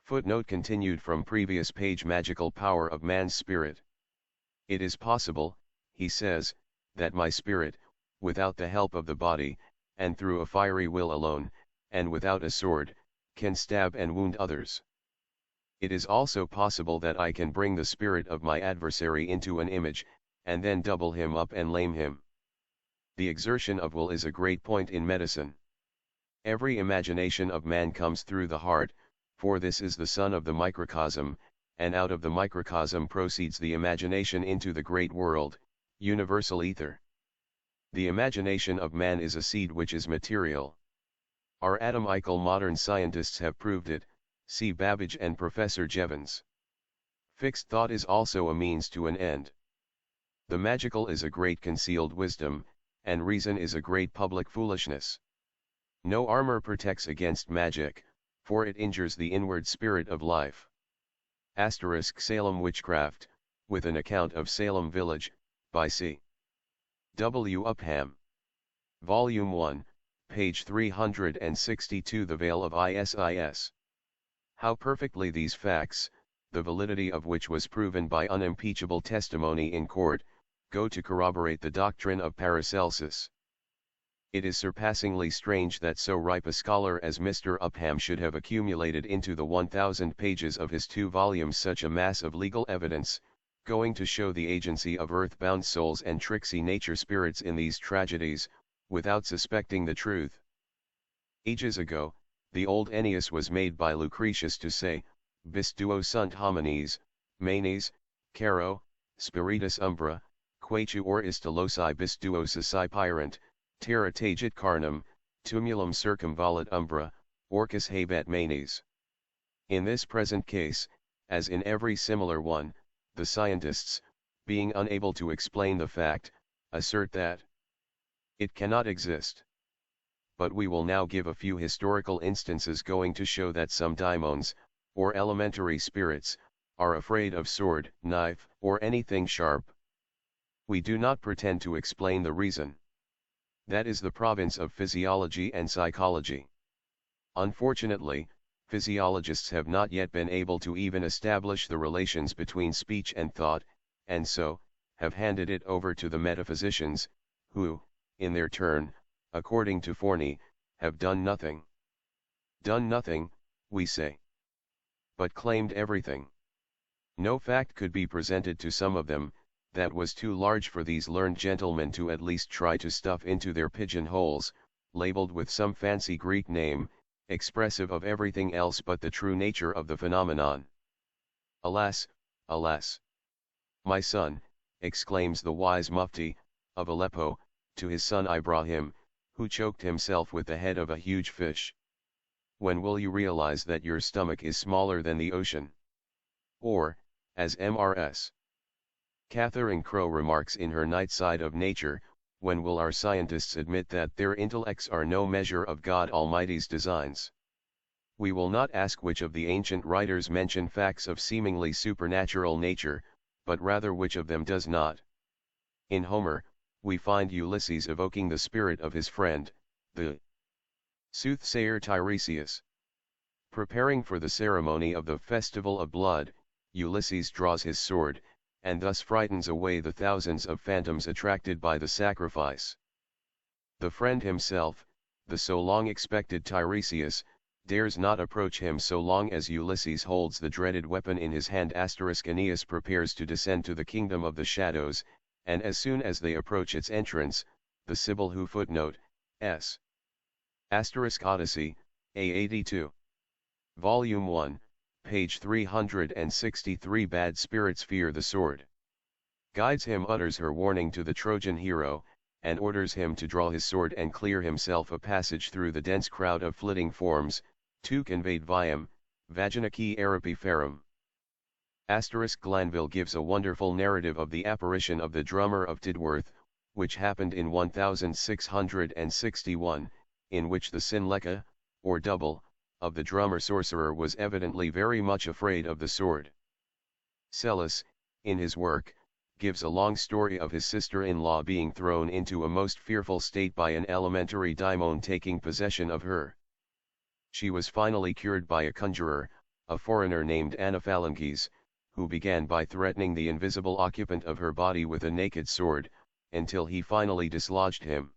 Footnote continued from previous page. Magical power of man's spirit. It is possible, he says, that my spirit, without the help of the body, and through a fiery will alone, and without a sword, can stab and wound others. It is also possible that I can bring the spirit of my adversary into an image, and then double him up and lame him. The exertion of will is a great point in medicine. Every imagination of man comes through the heart, for this is the sun of the microcosm, and out of the microcosm proceeds the imagination into the great world, universal ether. The imagination of man is a seed which is material. Our atomical modern scientists have proved it, see Babbage and Professor Jevons. Fixed thought is also a means to an end. The magical is a great concealed wisdom, and reason is a great public foolishness. No armor protects against magic, for it injures the inward spirit of life. Salem Witchcraft, with an account of Salem Village, by C. W. Upham. Volume 1, page 362. The Veil of Isis. How perfectly these facts, the validity of which was proven by unimpeachable testimony in court, go to corroborate the doctrine of Paracelsus. It is surpassingly strange that so ripe a scholar as Mr. Upham should have accumulated into the 1,000 pages of his 2 volumes such a mass of legal evidence, going to show the agency of earth-bound souls and tricksy nature spirits in these tragedies, without suspecting the truth. Ages ago, the old Ennius was made by Lucretius to say, bis duo sunt homines, manes, caro, spiritus umbra, quaetu or istilosi bis duo sci pyrant, terra tagit carnum, tumulum circumvalat umbra, orcus habet manes. In this present case, as in every similar one, the scientists, being unable to explain the fact, assert that it cannot exist. But we will now give a few historical instances going to show that some daimons, or elementary spirits, are afraid of sword, knife, or anything sharp. We do not pretend to explain the reason. That is the province of physiology and psychology. Unfortunately, physiologists have not yet been able to even establish the relations between speech and thought, and so, have handed it over to the metaphysicians, who, in their turn, according to Forney, have done nothing. Done nothing, we say. But claimed everything. No fact could be presented to some of them, that was too large for these learned gentlemen to at least try to stuff into their pigeonholes, labeled with some fancy Greek name, expressive of everything else but the true nature of the phenomenon. Alas, alas! My son, exclaims the wise Mufti, of Aleppo, to his son Ibrahim, who choked himself with the head of a huge fish. When will you realize that your stomach is smaller than the ocean? Or, as Mrs. Catherine Crowe remarks in her Night Side of Nature, when will our scientists admit that their intellects are no measure of God Almighty's designs? We will not ask which of the ancient writers mention facts of seemingly supernatural nature, but rather which of them does not. In Homer, we find Ulysses evoking the spirit of his friend, the soothsayer Tiresias. Preparing for the ceremony of the Festival of Blood, Ulysses draws his sword, and thus frightens away the thousands of phantoms attracted by the sacrifice. The friend himself, the so long expected Tiresias, dares not approach him so long as Ulysses holds the dreaded weapon in his hand. Aeneas prepares to descend to the kingdom of the shadows, and as soon as they approach its entrance, the Sibyl who footnote, S. Odyssey, A82. Volume 1, page 363. Bad spirits fear the sword. Guides him, utters her warning to the Trojan hero, and orders him to draw his sword and clear himself a passage through the dense crowd of flitting forms, to conveyed viam, vaginae eripiferum. Glanville gives a wonderful narrative of the apparition of the drummer of Tidworth, which happened in 1661, in which the Sinleka, or double, of the drummer-sorcerer was evidently very much afraid of the sword. Selous, in his work, gives a long story of his sister-in-law being thrown into a most fearful state by an elementary daimon taking possession of her. She was finally cured by a conjurer, a foreigner named Anaphalanges, who began by threatening the invisible occupant of her body with a naked sword, until he finally dislodged him.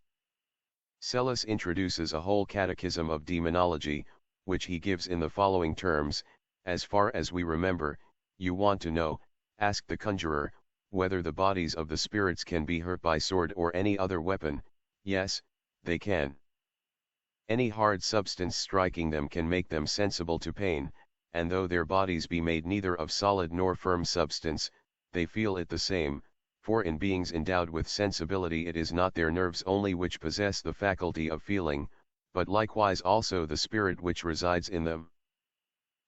Selous introduces a whole catechism of demonology, which he gives in the following terms: as far as we remember, you want to know, ask the conjurer, whether the bodies of the spirits can be hurt by sword or any other weapon. Yes, they can. Any hard substance striking them can make them sensible to pain, and though their bodies be made neither of solid nor firm substance, they feel it the same, for in beings endowed with sensibility it is not their nerves only which possess the faculty of feeling, but likewise also the spirit which resides in them.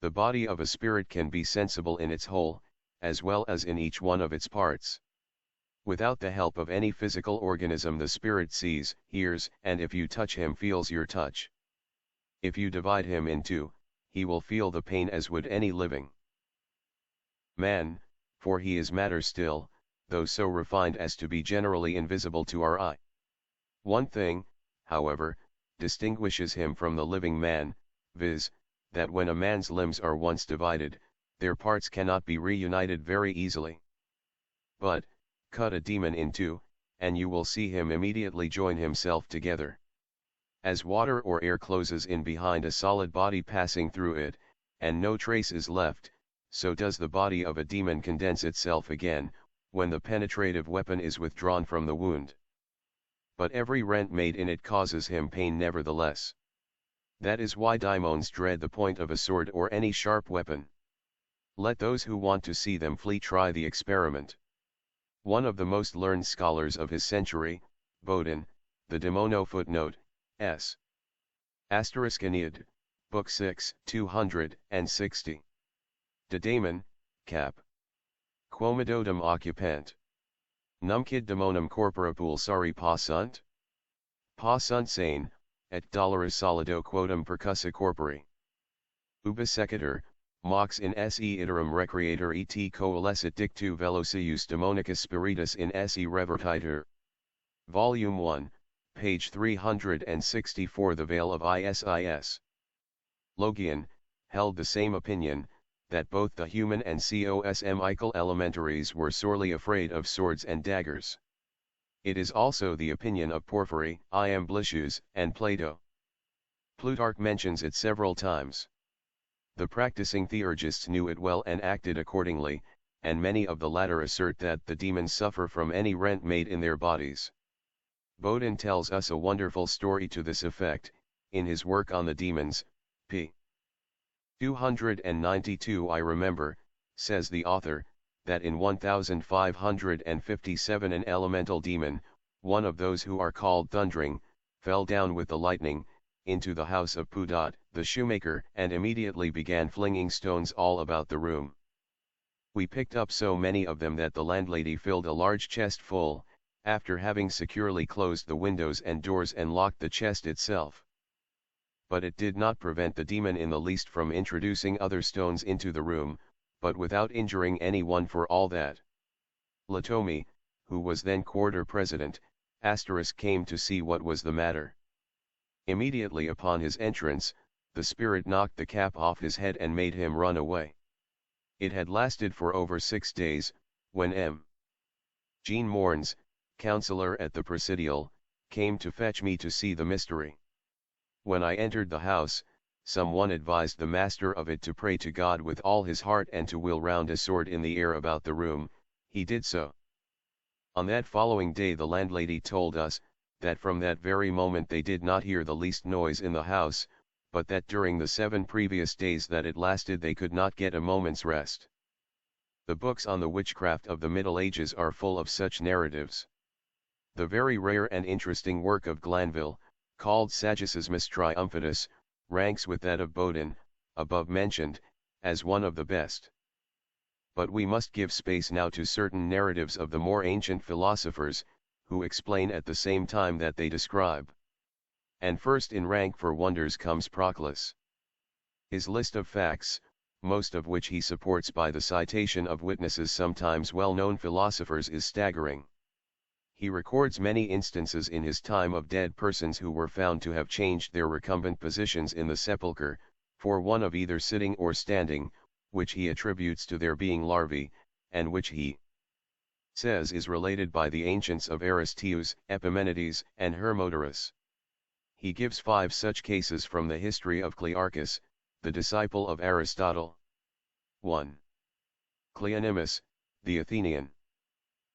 The body of a spirit can be sensible in its whole, as well as in each one of its parts. Without the help of any physical organism the spirit sees, hears, and if you touch him feels your touch. If you divide him in two, he will feel the pain as would any living man, for he is matter still, though so refined as to be generally invisible to our eye. One thing, however, distinguishes him from the living man, viz., that when a man's limbs are once divided, their parts cannot be reunited very easily. But, cut a demon in two, and you will see him immediately join himself together. As water or air closes in behind a solid body passing through it, and no trace is left, so does the body of a demon condense itself again, when the penetrative weapon is withdrawn from the wound. But every rent made in it causes him pain nevertheless. That is why daimons dread the point of a sword or any sharp weapon. Let those who want to see them flee try the experiment. One of the most learned scholars of his century, Bodin, the Daimono footnote, S. Aeneid, Book 6, 260. De Daemon, Cap. Quomodotum occupant. Numquid daemonum corpora pulsari passunt? Passunt sane, et doloris solido quodum percussa corpori. Ubi secator, mox in se iterum recreator et coalescit dictu velocius demonicus spiritus in se revertitur. Volume 1, page 364. The Veil of Isis. Logian, held the same opinion, that both the human and cosmical elementaries were sorely afraid of swords and daggers. It is also the opinion of Porphyry, Iamblichus, and Plato. Plutarch mentions it several times. The practicing theurgists knew it well and acted accordingly, and many of the latter assert that the demons suffer from any rent made in their bodies. Bodin tells us a wonderful story to this effect, in his work on the demons, p. 292. I remember, says the author, that in 1557 an elemental demon, one of those who are called thundering, fell down with the lightning, into the house of Pudat, the shoemaker, and immediately began flinging stones all about the room. We picked up so many of them that the landlady filled a large chest full, after having securely closed the windows and doors and locked the chest itself. But it did not prevent the demon in the least from introducing other stones into the room, but without injuring any one for all that. Latomi, who was then quarter president, came to see what was the matter. Immediately upon his entrance, the spirit knocked the cap off his head and made him run away. It had lasted for over 6 days, when M. Jean Mournes, counselor at the Presidial, came to fetch me to see the mystery. When I entered the house, someone advised the master of it to pray to God with all his heart and to wheel round a sword in the air about the room. He did so. On that following day the landlady told us, that from that very moment they did not hear the least noise in the house, but that during the 7 previous days that it lasted they could not get a moment's rest. The books on the witchcraft of the Middle Ages are full of such narratives. The very rare and interesting work of Glanville, called Saggismus Triumphatus, ranks with that of Bodin, above mentioned, as one of the best. But we must give space now to certain narratives of the more ancient philosophers, who explain at the same time that they describe. And first in rank for wonders comes Proclus. His list of facts, most of which he supports by the citation of witnesses sometimes well-known philosophers, is staggering. He records many instances in his time of dead persons who were found to have changed their recumbent positions in the sepulchre, for one of either sitting or standing, which he attributes to their being larvae, and which he says is related by the ancients of Aristeus, Epimenides, and Hermodorus. He gives 5 such cases from the history of Clearchus, the disciple of Aristotle. 1. Cleonymus, the Athenian.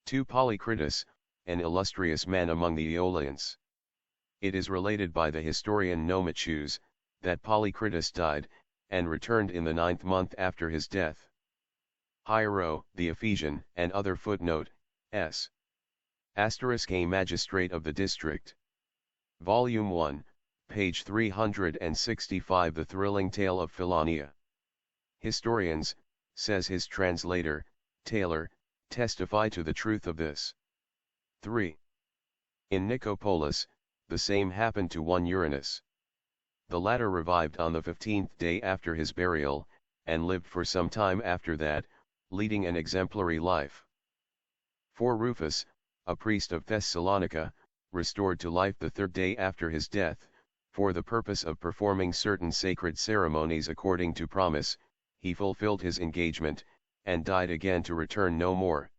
2. Polycritus, an illustrious man among the Aeolians. It is related by the historian Nomachus, that Polycritus died, and returned in the 9th month after his death. Hiero, the Ephesian, and other footnote, s. Asterisk a magistrate of the district. Volume 1, page 365. The thrilling tale of Philonia. Historians, says his translator, Taylor, testify to the truth of this. 3. In Nicopolis, the same happened to one Uranus. The latter revived on the 15th day after his burial, and lived for some time after that, leading an exemplary life. 4. Rufus, a priest of Thessalonica, restored to life the 3rd day after his death, for the purpose of performing certain sacred ceremonies according to promise. He fulfilled his engagement, and died again to return no more.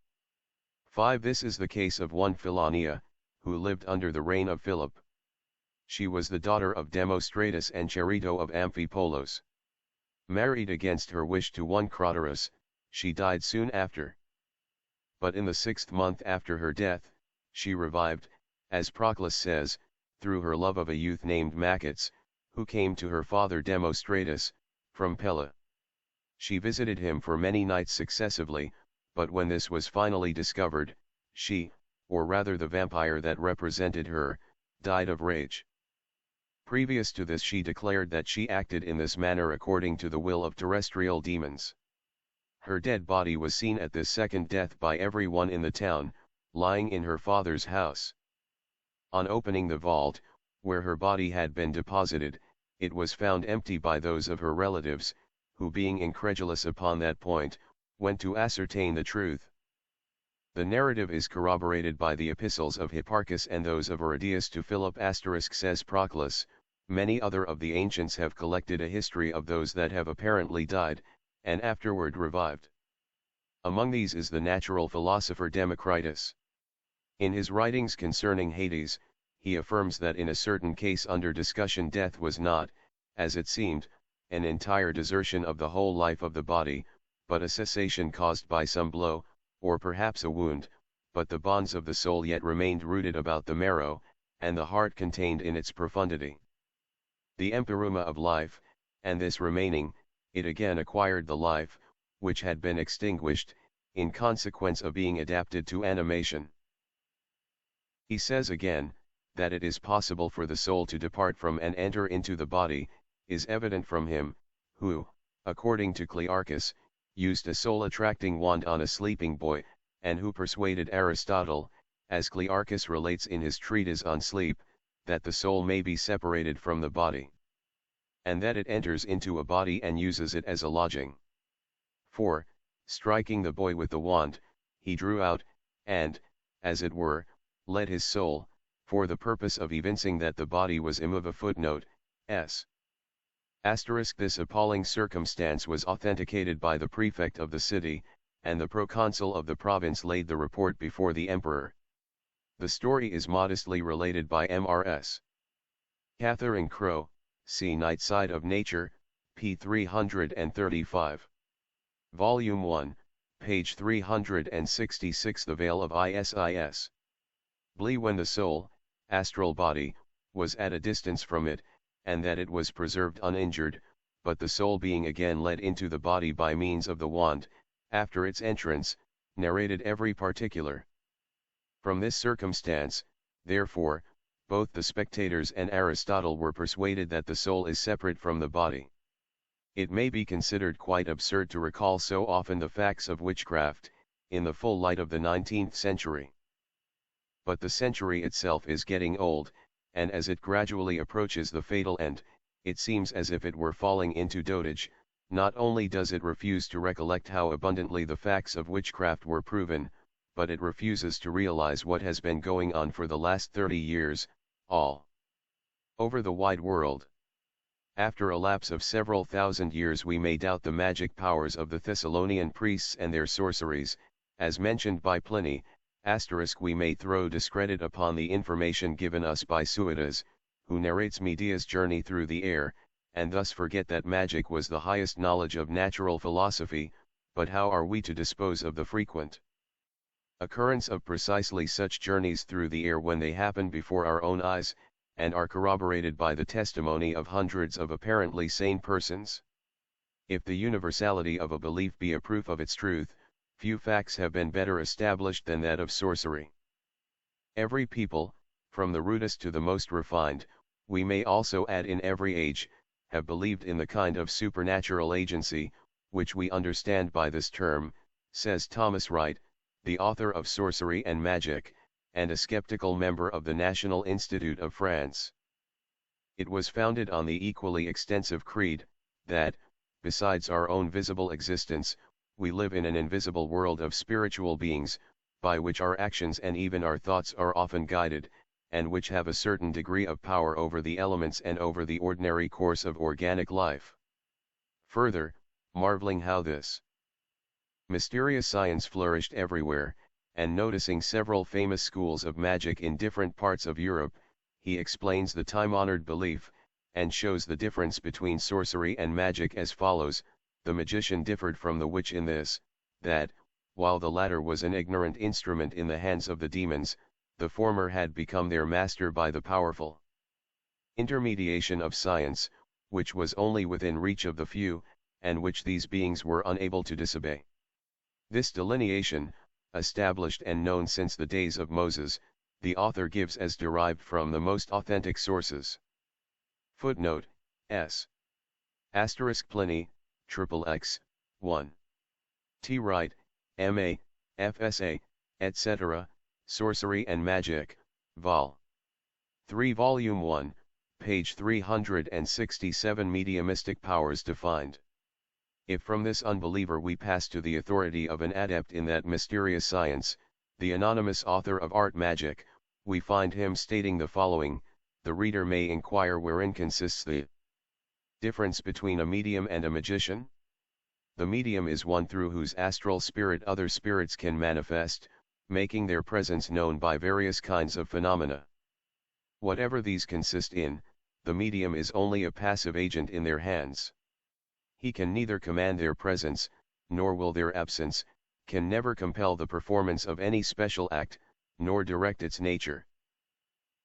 5. This is the case of one Philonia, who lived under the reign of Philip. She was the daughter of Demostratus and Charito of Amphipolis. Married against her wish to one Craterus, she died soon after. But in the 6th month after her death, she revived, as Proclus says, through her love of a youth named Machates, who came to her father Demostratus, from Pella. She visited him for many nights successively, but when this was finally discovered, she, or rather the vampire that represented her, died of rage. Previous to this she declared that she acted in this manner according to the will of terrestrial demons. Her dead body was seen at this second death by everyone in the town, lying in her father's house. On opening the vault, where her body had been deposited, it was found empty by those of her relatives, who being incredulous upon that point, went to ascertain the truth. The narrative is corroborated by the epistles of Hipparchus and those of Aridius to Philip. Says Proclus, many other of the ancients have collected a history of those that have apparently died, and afterward revived. Among these is the natural philosopher Democritus. In his writings concerning Hades, he affirms that in a certain case under discussion death was not, as it seemed, an entire desertion of the whole life of the body, but a cessation caused by some blow, or perhaps a wound, but the bonds of the soul yet remained rooted about the marrow, and the heart contained in its profundity the empyrema of life, and this remaining, it again acquired the life, which had been extinguished, in consequence of being adapted to animation. He says again, that it is possible for the soul to depart from and enter into the body, is evident from him, who, according to Clearchus, used a soul-attracting wand on a sleeping boy, and who persuaded Aristotle, as Clearchus relates in his treatise on sleep, that the soul may be separated from the body, and that it enters into a body and uses it as a lodging. 4. Striking the boy with the wand, he drew out, and, as it were, led his soul, for the purpose of evincing that the body was immovable. Footnote, s. This appalling circumstance was authenticated by the prefect of the city, and the proconsul of the province laid the report before the emperor. The story is modestly related by Mrs. Catherine Crowe, see Night Side of Nature, p. 335. Volume 1, page 366. The Veil of Isis. Blee when the soul, astral body, was at a distance from it, and that it was preserved uninjured, but the soul being again led into the body by means of the wand, after its entrance, narrated every particular. From this circumstance, therefore, both the spectators and Aristotle were persuaded that the soul is separate from the body. It may be considered quite absurd to recall so often the facts of witchcraft, in the full light of the 19th century. But the century itself is getting old, and as it gradually approaches the fatal end, it seems as if it were falling into dotage. Not only does it refuse to recollect how abundantly the facts of witchcraft were proven, but it refuses to realize what has been going on for the last 30 years, all over the wide world. After a lapse of several thousand years we may doubt the magic powers of the Thessalonian priests and their sorceries, as mentioned by Pliny, we may throw discredit upon the information given us by Suidas, who narrates Medea's journey through the air, and thus forget that magic was the highest knowledge of natural philosophy. But how are we to dispose of the frequent occurrence of precisely such journeys through the air when they happen before our own eyes, and are corroborated by the testimony of hundreds of apparently sane persons? If the universality of a belief be a proof of its truth, few facts have been better established than that of sorcery. Every people, from the rudest to the most refined, we may also add in every age, have believed in the kind of supernatural agency, which we understand by this term, says Thomas Wright, the author of Sorcery and Magic, and a skeptical member of the National Institute of France. It was founded on the equally extensive creed, that, besides our own visible existence, we live in an invisible world of spiritual beings, by which our actions and even our thoughts are often guided, and which have a certain degree of power over the elements and over the ordinary course of organic life. Further, marveling how this mysterious science flourished everywhere, and noticing several famous schools of magic in different parts of Europe, he explains the time-honored belief, and shows the difference between sorcery and magic as follows: the magician differed from the witch in this, that, while the latter was an ignorant instrument in the hands of the demons, the former had become their master by the powerful intermediation of science, which was only within reach of the few, and which these beings were unable to disobey. This delineation, established and known since the days of Moses, the author gives as derived from the most authentic sources. Footnote S. Pliny, XXX, 1. T. Wright, M.A., F.S.A., etc., Sorcery and Magic, Vol. 3 Volume 1, page 367. Mediumistic powers defined. If from this unbeliever we pass to the authority of an adept in that mysterious science, the anonymous author of Art Magic, we find him stating the following. The reader may inquire wherein consists the difference between a medium and a magician. The medium is one through whose astral spirit other spirits can manifest, making their presence known by various kinds of phenomena. Whatever these consist in, the medium is only a passive agent in their hands. He can neither command their presence, nor will their absence, can never compel the performance of any special act, nor direct its nature.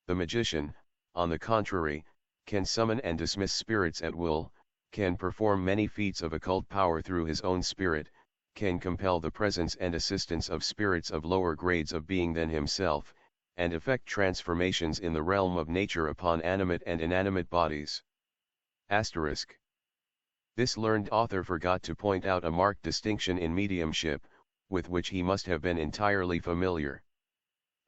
The magician, on the contrary, can summon and dismiss spirits at will, can perform many feats of occult power through his own spirit, can compel the presence and assistance of spirits of lower grades of being than himself, and effect transformations in the realm of nature upon animate and inanimate bodies. Asterisk. This learned author forgot to point out a marked distinction in mediumship, with which he must have been entirely familiar.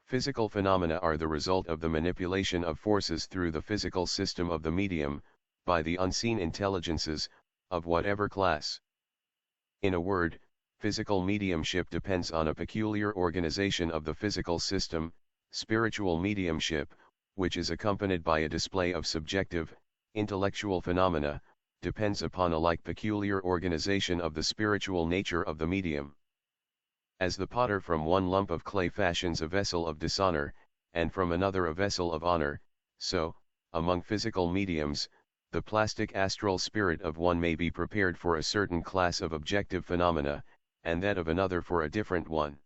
Physical phenomena are the result of the manipulation of forces through the physical system of the medium, by the unseen intelligences, of whatever class. In a word, physical mediumship depends on a peculiar organization of the physical system. Spiritual mediumship, which is accompanied by a display of subjective, intellectual phenomena, depends upon a like peculiar organization of the spiritual nature of the medium. As the potter from one lump of clay fashions a vessel of dishonor, and from another a vessel of honor, so, among physical mediums, the plastic astral spirit of one may be prepared for a certain class of objective phenomena, and that of another for a different one.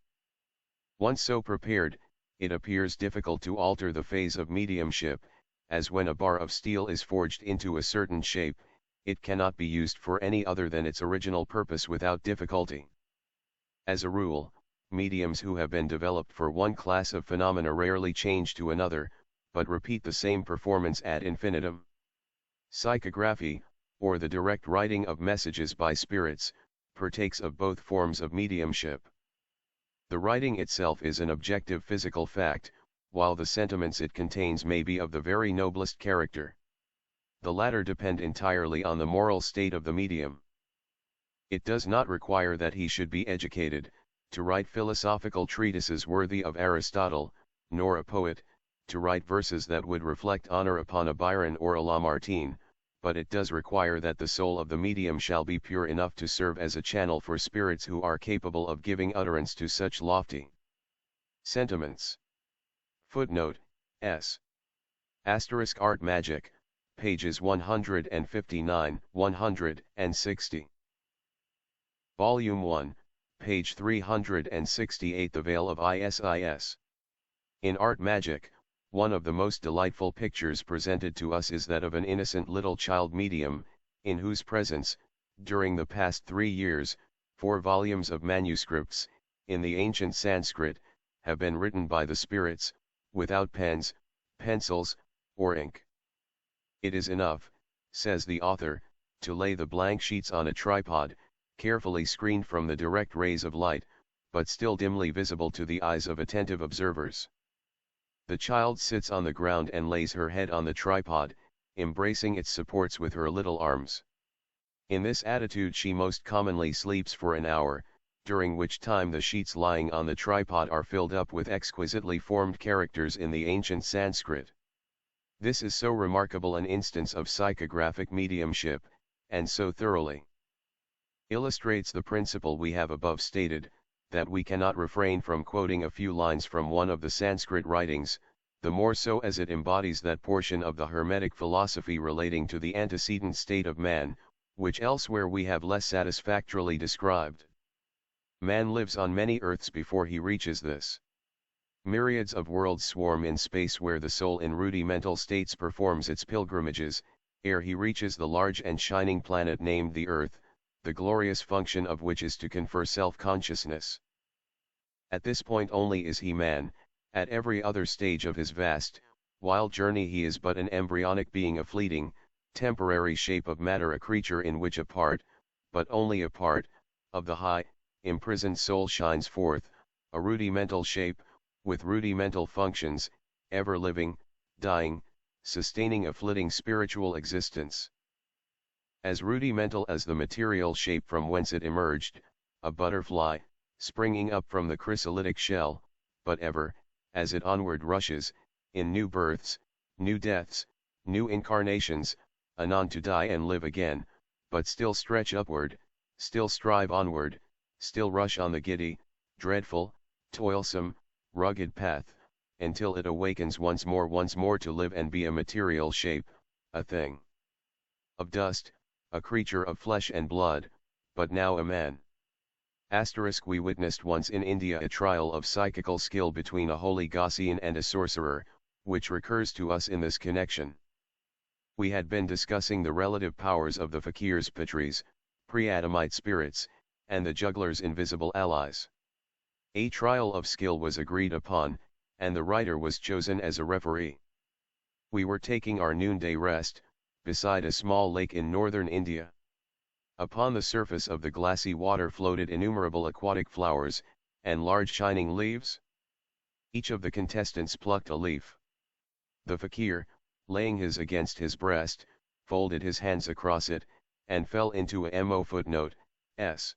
Once so prepared, it appears difficult to alter the phase of mediumship, as when a bar of steel is forged into a certain shape, it cannot be used for any other than its original purpose without difficulty. As a rule, mediums who have been developed for one class of phenomena rarely change to another, but repeat the same performance ad infinitum. Psychography, or the direct writing of messages by spirits, partakes of both forms of mediumship. The writing itself is an objective physical fact, while the sentiments it contains may be of the very noblest character. The latter depend entirely on the moral state of the medium. It does not require that he should be educated, to write philosophical treatises worthy of Aristotle, nor a poet, to write verses that would reflect honor upon a Byron or a Lamartine, but it does require that the soul of the medium shall be pure enough to serve as a channel for spirits who are capable of giving utterance to such lofty sentiments. Footnote S. Asterisk Art Magic, pages 159, 160. Volume 1, page 368. The Veil of Isis. In Art Magic, one of the most delightful pictures presented to us is that of an innocent little child medium, in whose presence, during the past 3 years, 4 volumes of manuscripts, in the ancient Sanskrit, have been written by the spirits, without pens, pencils, or ink. It is enough, says the author, to lay the blank sheets on a tripod, carefully screened from the direct rays of light, but still dimly visible to the eyes of attentive observers. The child sits on the ground and lays her head on the tripod, embracing its supports with her little arms. In this attitude she most commonly sleeps for an hour, during which time the sheets lying on the tripod are filled up with exquisitely formed characters in the ancient Sanskrit. This is so remarkable an instance of psychographic mediumship, and so thoroughly illustrates the principle we have above stated, that we cannot refrain from quoting a few lines from one of the Sanskrit writings, the more so as it embodies that portion of the Hermetic philosophy relating to the antecedent state of man, which elsewhere we have less satisfactorily described. Man lives on many earths before he reaches this. Myriads of worlds swarm in space where the soul in rudimental states performs its pilgrimages, ere he reaches the large and shining planet named the Earth, the glorious function of which is to confer self-consciousness. At this point only is he man, at every other stage of his vast, wild journey he is but an embryonic being, a fleeting, temporary shape of matter, a creature in which a part, but only a part, of the high, imprisoned soul shines forth, a rudimental shape, with rudimental functions, ever living, dying, sustaining a flitting spiritual existence. As rudimental as the material shape from whence it emerged, a butterfly, springing up from the chrysalitic shell, but ever, as it onward rushes, in new births, new deaths, new incarnations, anon to die and live again, but still stretch upward, still strive onward, still rush on the giddy, dreadful, toilsome, rugged path, until it awakens once more to live and be a material shape, a thing of dust, a creature of flesh and blood, but now a man. We witnessed once in India a trial of psychical skill between a holy Gaussian and a sorcerer, which recurs to us in this connection. We had been discussing the relative powers of the fakir's pitris, pre-Adamite spirits, and the juggler's invisible allies. A trial of skill was agreed upon, and the writer was chosen as a referee. We were taking our noonday rest, beside a small lake in northern India. Upon the surface of the glassy water floated innumerable aquatic flowers, and large shining leaves. Each of the contestants plucked a leaf. The fakir, laying his against his breast, folded his hands across it, and fell into a mo. Footnote S.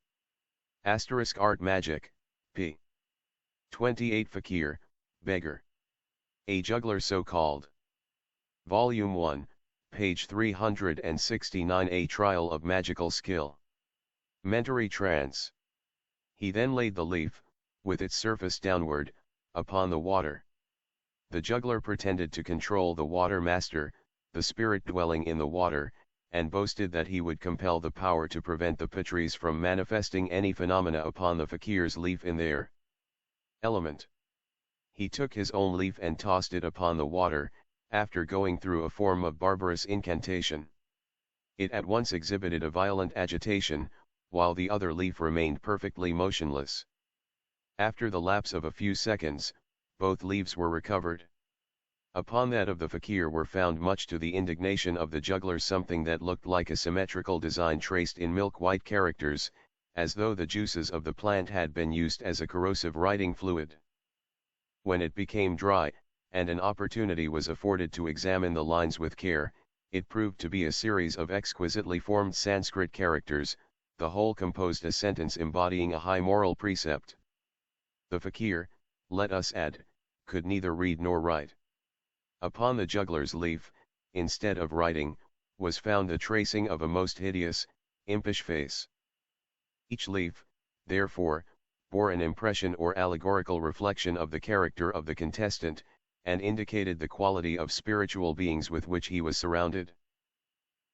Asterisk Art Magic, p. 28. Fakir, beggar. A juggler so called. Volume 1, page 369. A trial of magical skill. Mentary trance. He then laid the leaf, with its surface downward, upon the water. The juggler pretended to control the water master, the spirit dwelling in the water, and boasted that he would compel the power to prevent the pitris from manifesting any phenomena upon the fakir's leaf in their element. He took his own leaf and tossed it upon the water, after going through a form of barbarous incantation. It at once exhibited a violent agitation, while the other leaf remained perfectly motionless. After the lapse of a few seconds, both leaves were recovered. Upon that of the fakir were found, much to the indignation of the juggler, something that looked like a symmetrical design traced in milk-white characters, as though the juices of the plant had been used as a corrosive writing fluid. When it became dry, and an opportunity was afforded to examine the lines with care, it proved to be a series of exquisitely formed Sanskrit characters, the whole composed a sentence embodying a high moral precept. The fakir, let us add, could neither read nor write. Upon the juggler's leaf, instead of writing, was found the tracing of a most hideous, impish face. Each leaf, therefore, bore an impression or allegorical reflection of the character of the contestant, and indicated the quality of spiritual beings with which he was surrounded.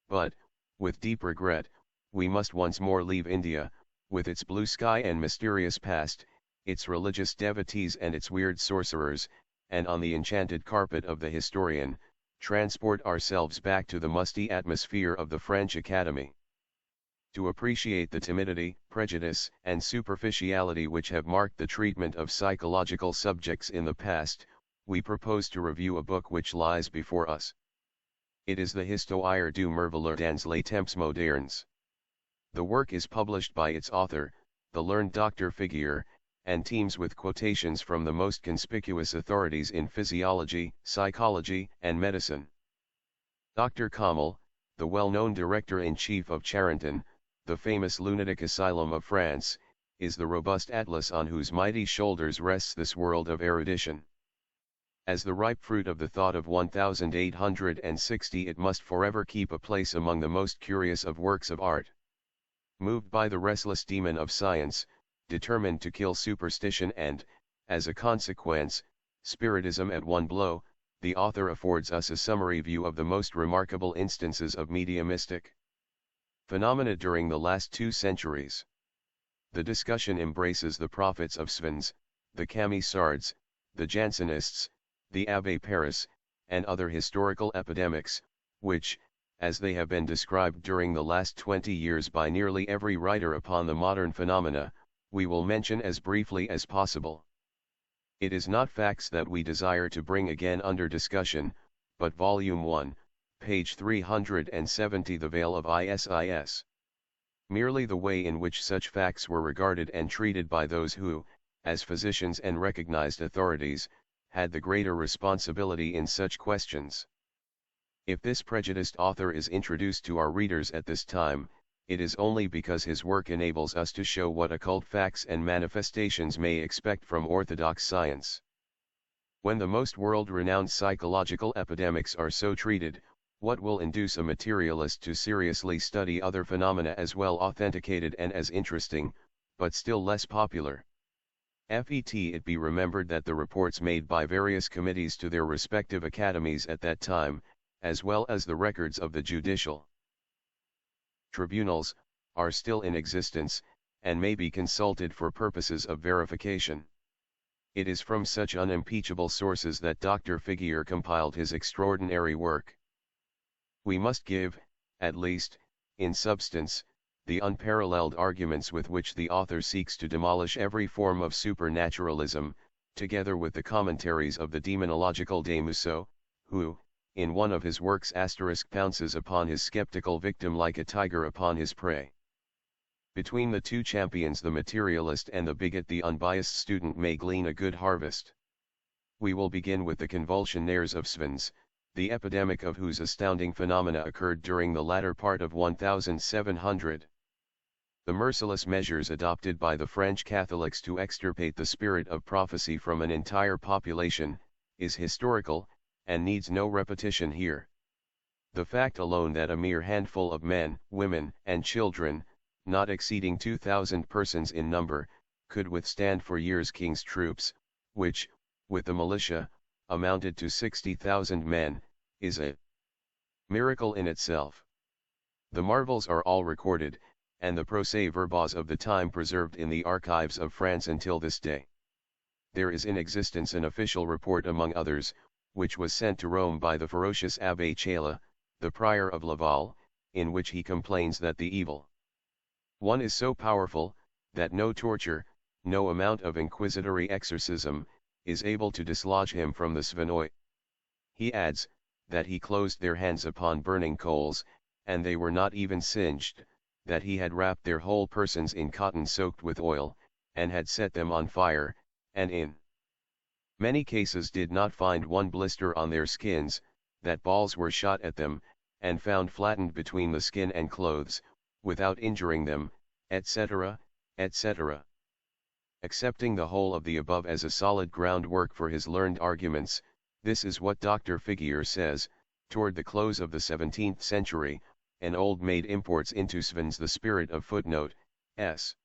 But, with deep regret, we must once more leave India, with its blue sky and mysterious past, its religious devotees and its weird sorcerers, and on the enchanted carpet of the historian, transport ourselves back to the musty atmosphere of the French Academy. To appreciate the timidity, prejudice, and superficiality which have marked the treatment of psychological subjects in the past, we propose to review a book which lies before us. It is the Histoire du Merveilleux dans les Temps Modernes. The work is published by its author, the learned Dr. Figuier, and teems with quotations from the most conspicuous authorities in physiology, psychology, and medicine. Dr. Kamal, the well-known director-in-chief of Charenton, the famous lunatic asylum of France, is the robust atlas on whose mighty shoulders rests this world of erudition. As the ripe fruit of the thought of 1860, it must forever keep a place among the most curious of works of art. Moved by the restless demon of science, determined to kill superstition and, as a consequence, spiritism at one blow, the author affords us a summary view of the most remarkable instances of mediumistic phenomena during the last 2 centuries. The discussion embraces the prophets of Svens, the Camisards, the Jansenists, the Abbé Paris, and other historical epidemics, which, as they have been described during the last 20 years by nearly every writer upon the modern phenomena, we will mention as briefly as possible. It is not facts that we desire to bring again under discussion, but Volume 1, page 370, The Veil of Isis. Merely the way in which such facts were regarded and treated by those who, as physicians and recognized authorities, had the greater responsibility in such questions. If this prejudiced author is introduced to our readers at this time, it is only because his work enables us to show what occult facts and manifestations may expect from orthodox science. When the most world-renowned psychological epidemics are so treated, what will induce a materialist to seriously study other phenomena as well authenticated and as interesting, but still less popular? It be remembered that the reports made by various committees to their respective academies at that time, as well as the records of the judicial tribunals, are still in existence, and may be consulted for purposes of verification. It is from such unimpeachable sources that Dr. Figuier compiled his extraordinary work. We must give, at least, in substance, the unparalleled arguments with which the author seeks to demolish every form of supernaturalism, together with the commentaries of the demonological de Musso, who, in one of his works pounces upon his skeptical victim like a tiger upon his prey. Between the two champions, the materialist and the bigot, the unbiased student may glean a good harvest. We will begin with the convulsionaires of Svens, the epidemic of whose astounding phenomena occurred during the latter part of 1700. The merciless measures adopted by the French Catholics to extirpate the spirit of prophecy from an entire population, is historical, and needs no repetition here. The fact alone that a mere handful of men, women, and children, not exceeding 2,000 persons in number, could withstand for years king's troops, which, with the militia, amounted to 60,000 men, is a miracle in itself. The marvels are all recorded, and the procès-verbaux of the time preserved in the archives of France until this day. There is in existence an official report among others, which was sent to Rome by the ferocious Abbé Chela, the prior of Laval, in which he complains that the evil one is so powerful, that no torture, no amount of inquisitory exorcism, is able to dislodge him from the Svenoi. He adds, that he closed their hands upon burning coals, and they were not even singed, that he had wrapped their whole persons in cotton soaked with oil, and had set them on fire, and in Many cases did not find one blister on their skins, that balls were shot at them, and found flattened between the skin and clothes, without injuring them, etc., etc. Accepting the whole of the above as a solid groundwork for his learned arguments, this is what Dr. Figuier says: toward the close of the 17th century, an old maid imports into Svens the spirit of footnote, s.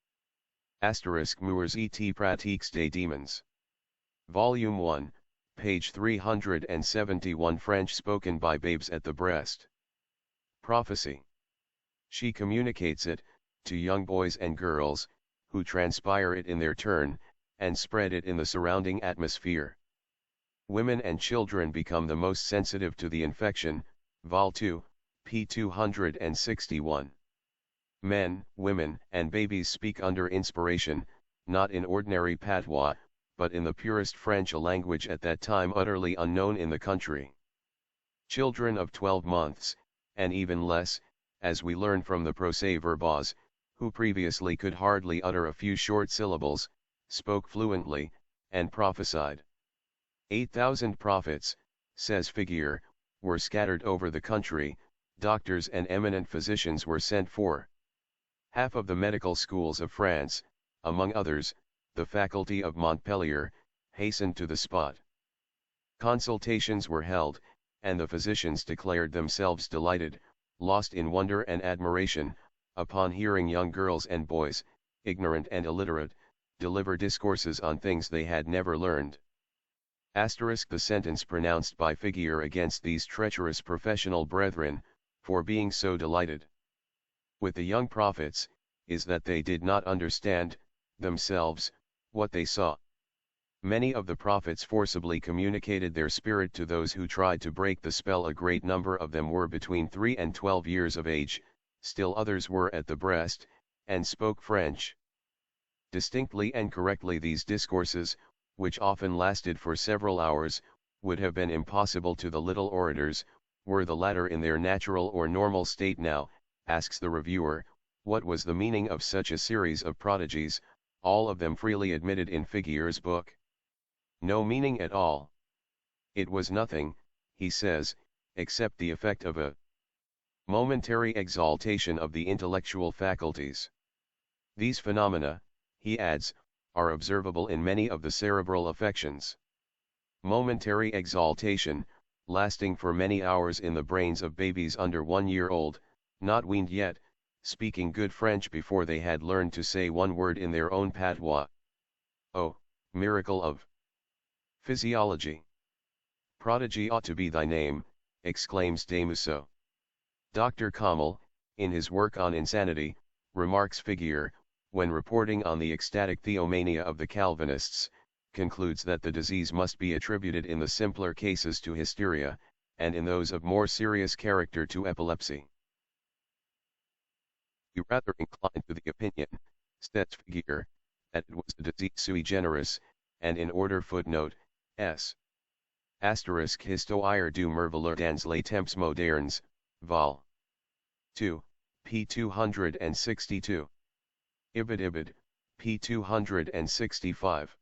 Asterisk Moeurs et pratiques des demons. Volume 1, page 371. French spoken by babes at the breast. Prophecy. She communicates it, to young boys and girls, who transpire it in their turn, and spread it in the surrounding atmosphere. Women and children become the most sensitive to the infection, Vol 2, p. 261. Men, women, and babies speak under inspiration, not in ordinary patois, but in the purest French, a language at that time utterly unknown in the country. Children of 12 months, and even less, as we learn from the procès-verbaux, who previously could hardly utter a few short syllables, spoke fluently, and prophesied. 8,000 prophets, says Figuier, were scattered over the country. Doctors and eminent physicians were sent for. Half of the medical schools of France, among others, the faculty of Montpellier, hastened to the spot. Consultations were held, and the physicians declared themselves delighted, lost in wonder and admiration, upon hearing young girls and boys, ignorant and illiterate, deliver discourses on things they had never learned. Asterisk the sentence pronounced by Figuier against these treacherous professional brethren, for being so delighted with the young prophets, is that they did not understand, themselves, what they saw. Many of the prophets forcibly communicated their spirit to those who tried to break the spell. A great number of them were between 3 and 12 years of age, still others were at the breast, and spoke French distinctly and correctly. These discourses, which often lasted for several hours, would have been impossible to the little orators, were the latter in their natural or normal state. Now, asks the reviewer, what was the meaning of such a series of prodigies, all of them freely admitted in Figuier's book? No meaning at all. It was nothing, he says, except the effect of a momentary exaltation of the intellectual faculties. These phenomena, he adds, are observable in many of the cerebral affections. Momentary exaltation, lasting for many hours in the brains of babies under 1 year old, not weaned yet, speaking good French before they had learned to say one word in their own patois. Oh, miracle of physiology! Prodigy ought to be thy name, exclaims Desmuseaux. Dr. Kammel, in his work on insanity, remarks Figuier, when reporting on the ecstatic theomania of the Calvinists, concludes that the disease must be attributed in the simpler cases to hysteria, and in those of more serious character to epilepsy. We rather incline to the opinion, says Figuier, that it was a disease sui generis, and in order footnote, s. Asterisk Histoire du Merveilleux dans les temps modernes, vol. 2, p. 262. Ibid, p. 265.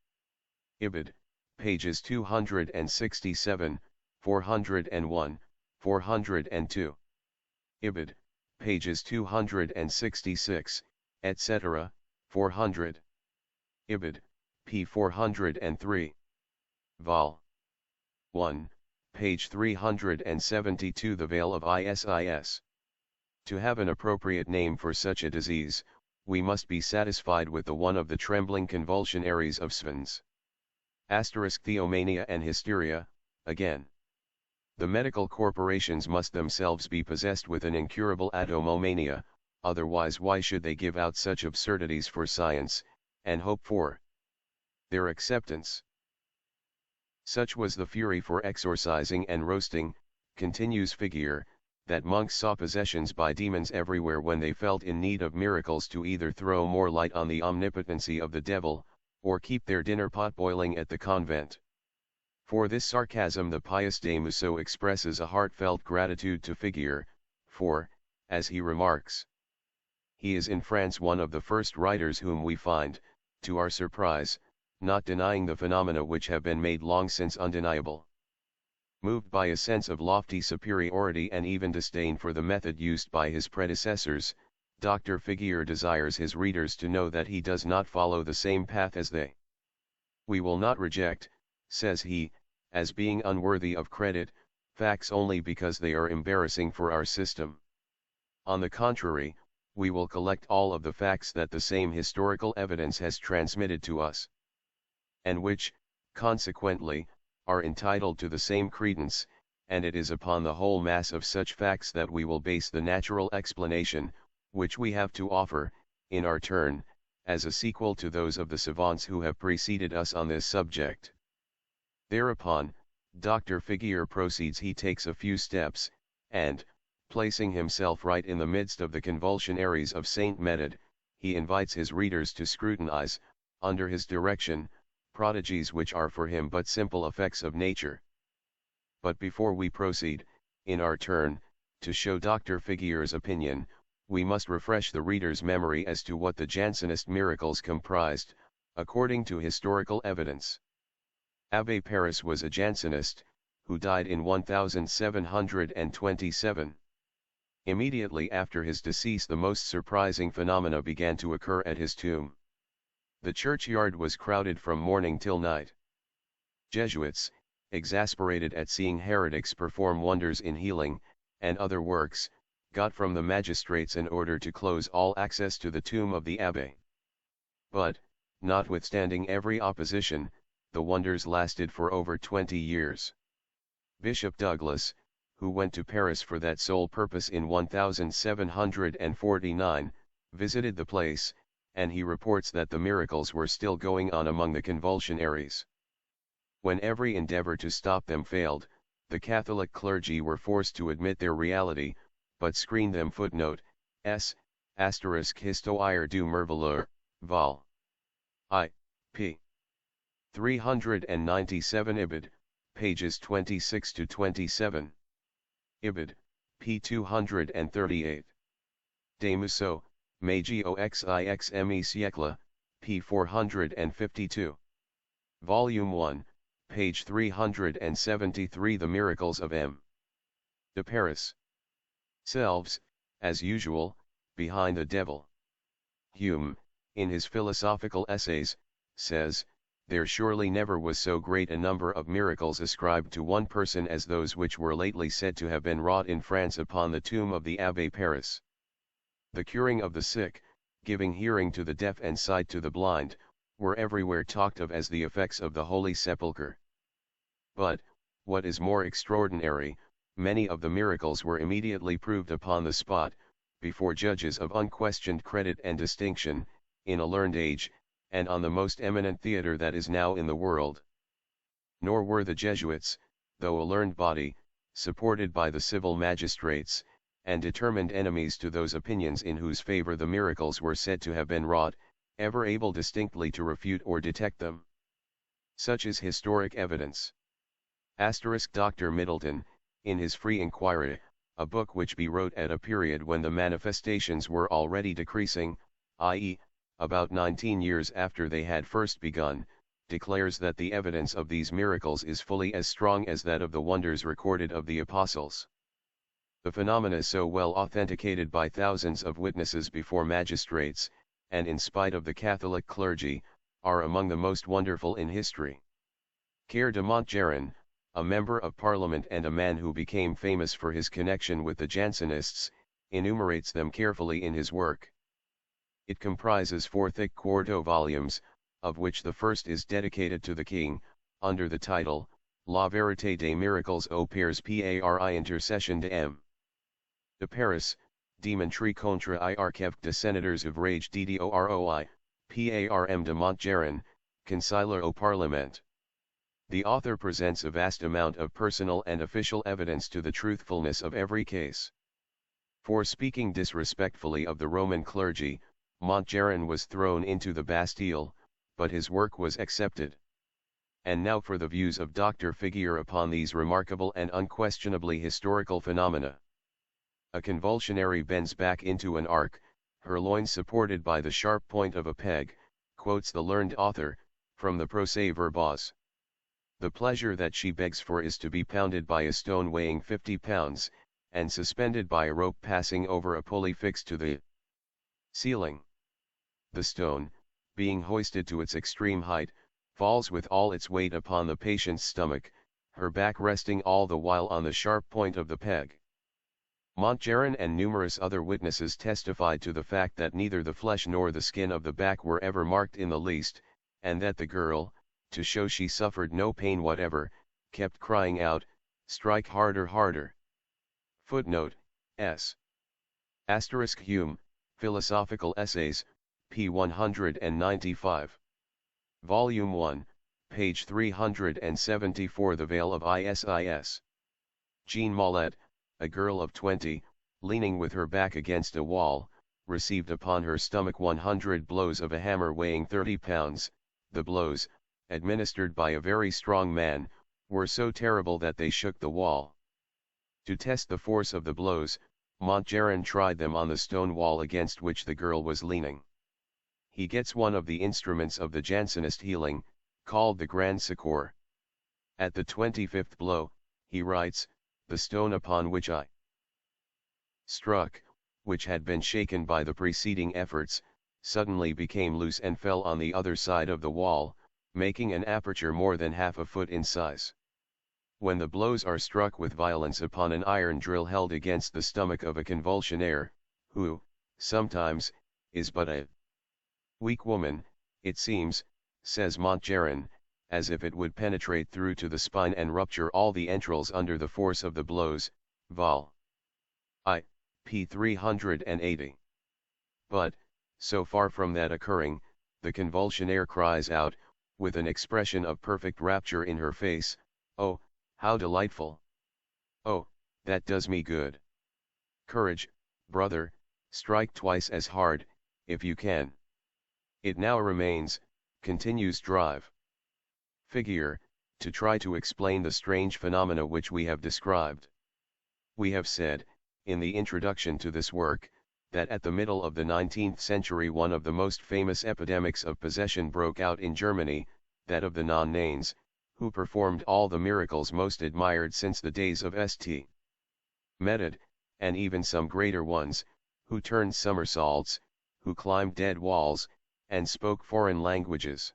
Ibid, pages 267, 401, 402. Ibid, pages 266, etc., 400. Ibid, p. 403. Vol. 1, page 372. The Veil of Isis. To have an appropriate name for such a disease, we must be satisfied with the one of the trembling convulsionaries of Svens. Asterisk Theomania and hysteria, again. The medical corporations must themselves be possessed with an incurable atomomania, otherwise why should they give out such absurdities for science, and hope for their acceptance? Such was the fury for exorcising and roasting, continues Figuier, that monks saw possessions by demons everywhere when they felt in need of miracles to either throw more light on the omnipotency of the devil, or keep their dinner pot boiling at the convent. For this sarcasm the pious Desmuseaux expresses a heartfelt gratitude to Figuier, for, as he remarks, he is in France one of the first writers whom we find, to our surprise, not denying the phenomena which have been made long since undeniable. Moved by a sense of lofty superiority and even disdain for the method used by his predecessors, Dr. Figuier desires his readers to know that he does not follow the same path as they. We will not reject, says he, as being unworthy of credit, facts only because they are embarrassing for our system. On the contrary, we will collect all of the facts that the same historical evidence has transmitted to us, and which, consequently, are entitled to the same credence, and it is upon the whole mass of such facts that we will base the natural explanation, which we have to offer, in our turn, as a sequel to those of the savants who have preceded us on this subject. Thereupon, Dr. Figuier proceeds. He takes a few steps, and, placing himself right in the midst of the convulsionaries of Saint Medard, he invites his readers to scrutinize, under his direction, prodigies which are for him but simple effects of nature. But before we proceed, in our turn, to show Dr. Figuier's opinion, we must refresh the reader's memory as to what the Jansenist miracles comprised, according to historical evidence. Abbé Paris was a Jansenist, who died in 1727. Immediately after his decease, the most surprising phenomena began to occur at his tomb. The churchyard was crowded from morning till night. Jesuits, exasperated at seeing heretics perform wonders in healing, and other works, got from the magistrates an order to close all access to the tomb of the abbé. But, notwithstanding every opposition, the wonders lasted for over 20 years. Bishop Douglas, who went to Paris for that sole purpose in 1749, visited the place, and he reports that the miracles were still going on among the convulsionaries. When every endeavor to stop them failed, the Catholic clergy were forced to admit their reality, but screen them. Footnote S. Histoire du Merveilleux, Vol. I. p. 397 Ibid, pages 26 to 27. Ibid, p. 238. De Musso, Magio Xixme Siècle, p. 452. Volume 1, page 373. The Miracles of M. de Paris. Selves, as usual, behind the devil. Hume, in his philosophical essays, says, there surely never was so great a number of miracles ascribed to one person as those which were lately said to have been wrought in France upon the tomb of the Abbé Paris. The curing of the sick, giving hearing to the deaf and sight to the blind, were everywhere talked of as the effects of the Holy Sepulchre. But, what is more extraordinary, many of the miracles were immediately proved upon the spot, before judges of unquestioned credit and distinction, in a learned age, and on the most eminent theatre that is now in the world. Nor were the Jesuits, though a learned body, supported by the civil magistrates, and determined enemies to those opinions in whose favor the miracles were said to have been wrought, ever able distinctly to refute or detect them. Such is historic evidence. Dr. Middleton, in his Free Inquiry, a book which he wrote at a period when the manifestations were already decreasing, i.e., about 19 years after they had first begun, declares that the evidence of these miracles is fully as strong as that of the wonders recorded of the apostles. The phenomena so well authenticated by thousands of witnesses before magistrates, and in spite of the Catholic clergy, are among the most wonderful in history. Care de Montgeron, a member of Parliament and a man who became famous for his connection with the Jansenists, enumerates them carefully in his work. It comprises 4 thick quarto volumes, of which the first is dedicated to the king, under the title, La vérité des miracles aux pères par intercession de M. de Paris, démontré contre l'archevêque de sénateurs ouvrage d'Idoroi, Parm de Montgeron, Conciliar au Parlement. The author presents a vast amount of personal and official evidence to the truthfulness of every case. For speaking disrespectfully of the Roman clergy, Montgeron was thrown into the Bastille, but his work was accepted. And now for the views of Dr. Figuier upon these remarkable and unquestionably historical phenomena. A convulsionary bends back into an arc, her loins supported by the sharp point of a peg, quotes the learned author, From the Procès-verbaux. The pleasure that she begs for is to be pounded by a stone weighing 50 pounds, and suspended by a rope passing over a pulley fixed to the ceiling. The stone, being hoisted to its extreme height, falls with all its weight upon the patient's stomach, her back resting all the while on the sharp point of the peg. Montgeron and numerous other witnesses testified to the fact that neither the flesh nor the skin of the back were ever marked in the least, and that the girl, to show she suffered no pain whatever, kept crying out, "Strike harder, harder." Footnote, S. Asterisk Hume, Philosophical Essays, p. 195. Volume 1, page 374. The Veil of Isis. Jean Mollet, a girl of 20, leaning with her back against a wall, received upon her stomach 100 blows of a hammer weighing 30 pounds. The blows, administered by a very strong man, were so terrible that they shook the wall. To test the force of the blows, Montgeron tried them on the stone wall against which the girl was leaning. He gets one of the instruments of the Jansenist healing, called the Grand Secours. At the 25th blow, he writes, "The stone upon which I struck, which had been shaken by the preceding efforts, suddenly became loose and fell on the other side of the wall, making an aperture more than half a foot in size." When the blows are struck with violence upon an iron drill held against the stomach of a convulsionaire, who, sometimes, is but a weak woman, it seems, says Montgeron, as if it would penetrate through to the spine and rupture all the entrails under the force of the blows. Vol. I, p. 380. But, so far from that occurring, the convulsionaire cries out, with an expression of perfect rapture in her face, "Oh, how delightful! Oh, that does me good! Courage, brother, strike twice as hard, if you can." It now remains, continues Drive. Figure, to try to explain the strange phenomena which we have described. We have said, in the introduction to this work, that at the middle of the 19th century one of the most famous epidemics of possession broke out in Germany, that of the non-nanes, who performed all the miracles most admired since the days of St. Medard, and even some greater ones, who turned somersaults, who climbed dead walls, and spoke foreign languages.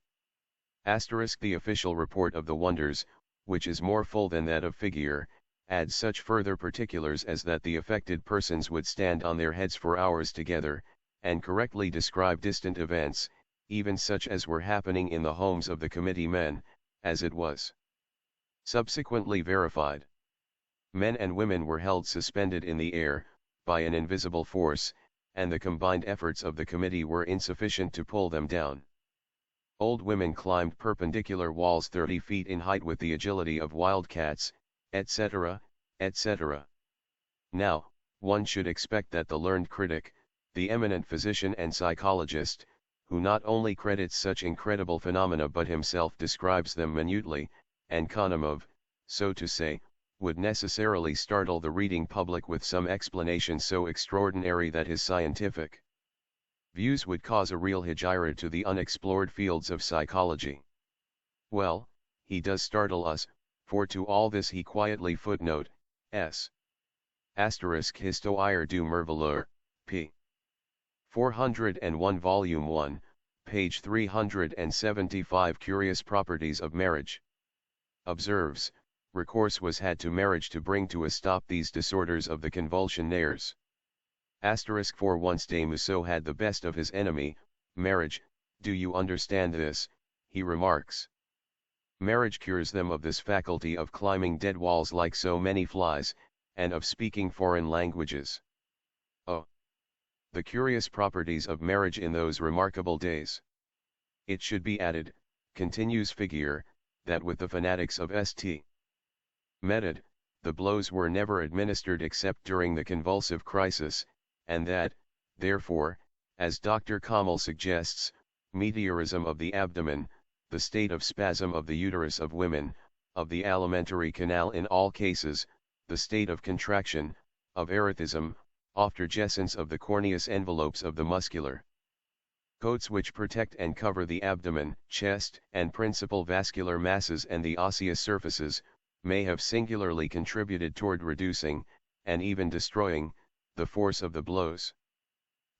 Asterisk the official report of the wonders, which is more full than that of Figure, adds such further particulars as that the affected persons would stand on their heads for hours together, and correctly describe distant events, even such as were happening in the homes of the committee men, as it was subsequently verified. Men and women were held suspended in the air, by an invisible force, and the combined efforts of the committee were insufficient to pull them down. Old women climbed perpendicular walls 30 feet in height with the agility of wildcats, etc., etc. Now, one should expect that the learned critic, the eminent physician and psychologist, who not only credits such incredible phenomena but himself describes them minutely, and connotive, so to say, would necessarily startle the reading public with some explanation so extraordinary that his scientific views would cause a real hegira to the unexplored fields of psychology. Well, he does startle us, for to all this he quietly footnote, s. Asterisk Histoire du Merveilleux, p. 401 Volume 1, page 375 Curious Properties of Marriage. Observes, recourse was had to marriage to bring to a stop these disorders of the convulsionaires. Asterisk for once de Musso had the best of his enemy, marriage, do you understand this, he remarks. Marriage cures them of this faculty of climbing dead walls like so many flies, and of speaking foreign languages. Oh! The curious properties of marriage in those remarkable days. It should be added, continues Figure, that with the fanatics of St. Medard, the blows were never administered except during the convulsive crisis, and that, therefore, as Dr. Kammel suggests, meteorism of the abdomen, the state of spasm of the uterus of women, of the alimentary canal in all cases, the state of contraction, of erethism, aftergescence of the corneous envelopes of the muscular Coats which protect and cover the abdomen, chest, and principal vascular masses and the osseous surfaces, may have singularly contributed toward reducing, and even destroying, the force of the blows.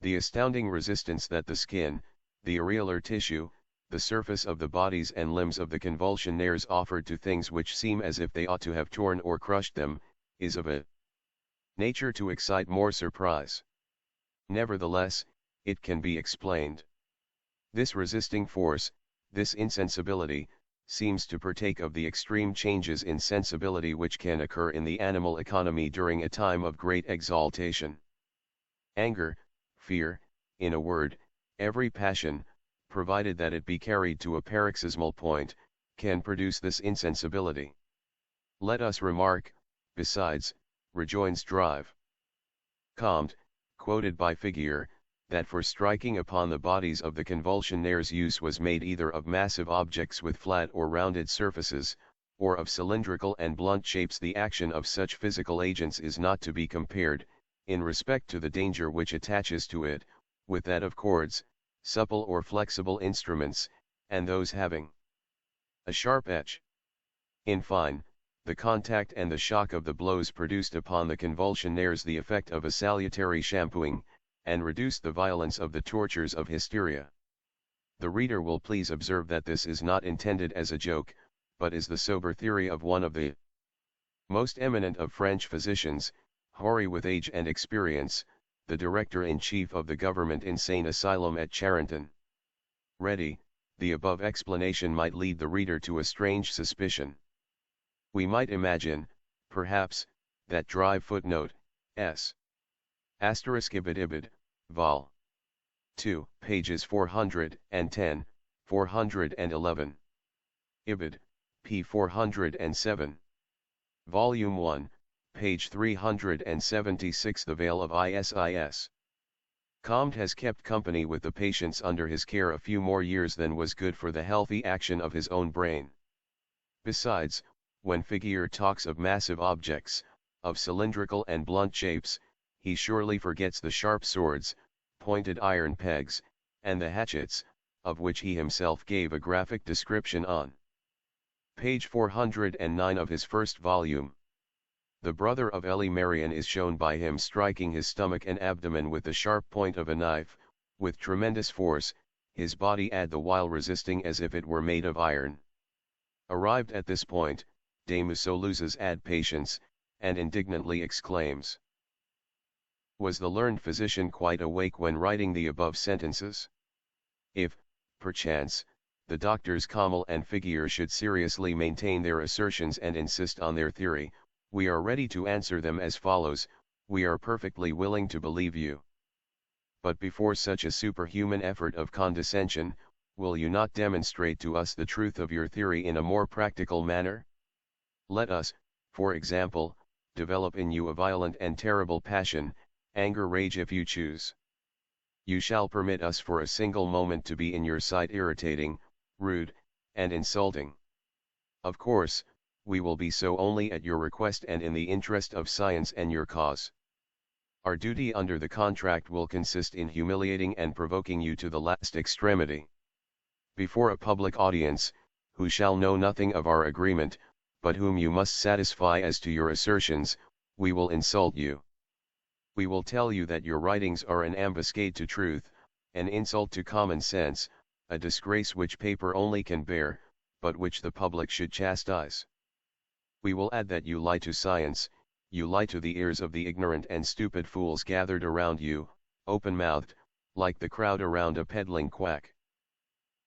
The astounding resistance that the skin, the areolar tissue, the surface of the bodies and limbs of the convulsionaires offered to things which seem as if they ought to have torn or crushed them, is of a nature to excite more surprise. Nevertheless, it can be explained. This resisting force, this insensibility, seems to partake of the extreme changes in sensibility which can occur in the animal economy during a time of great exaltation. Anger, fear, in a word, every passion, provided that it be carried to a paroxysmal point, can produce this insensibility. Let us remark, besides, rejoins Drive. Comte, quoted by Figuier, that for striking upon the bodies of the convulsionaires use was made either of massive objects with flat or rounded surfaces, or of cylindrical and blunt shapes. The action of such physical agents is not to be compared, in respect to the danger which attaches to it, with that of cords, supple or flexible instruments, and those having a sharp edge. In fine, the contact and the shock of the blows produced upon the convulsionaires the effect of a salutary shampooing, and reduced the violence of the tortures of hysteria. The reader will please observe that this is not intended as a joke, but is the sober theory of one of the most eminent of French physicians, hoary with age and experience, the director-in-chief of the government insane asylum at Charenton. Ready, the above explanation might lead the reader to a strange suspicion. We might imagine, perhaps, that Drive footnote, s. Asterisk ibid, vol. 2, pages 410, 411. Ibid, p. 407. Volume 1, page 376. The Veil of Isis. Comte has kept company with the patients under his care a few more years than was good for the healthy action of his own brain. Besides, when Figuier talks of massive objects, of cylindrical and blunt shapes, he surely forgets the sharp swords, pointed iron pegs, and the hatchets, of which he himself gave a graphic description on page 409 of his first volume. The brother of Elie Marion is shown by him striking his stomach and abdomen with the sharp point of a knife, with tremendous force, his body the while resisting as if it were made of iron. Arrived at this point, de Musso loses patience, and indignantly exclaims: "Was the learned physician quite awake when writing the above sentences? If, perchance, the doctors Kammel and Figuier should seriously maintain their assertions and insist on their theory, we are ready to answer them as follows: we are perfectly willing to believe you. But before such a superhuman effort of condescension, will you not demonstrate to us the truth of your theory in a more practical manner? Let us, for example, develop in you a violent and terrible passion, anger, rage if you choose. You shall permit us for a single moment to be in your sight irritating, rude, and insulting. Of course, we will be so only at your request and in the interest of science and your cause. Our duty under the contract will consist in humiliating and provoking you to the last extremity. Before a public audience, who shall know nothing of our agreement, but whom you must satisfy as to your assertions, we will insult you. We will tell you that your writings are an ambuscade to truth, an insult to common sense, a disgrace which paper only can bear, but which the public should chastise. We will add that you lie to science, you lie to the ears of the ignorant and stupid fools gathered around you, open-mouthed, like the crowd around a peddling quack.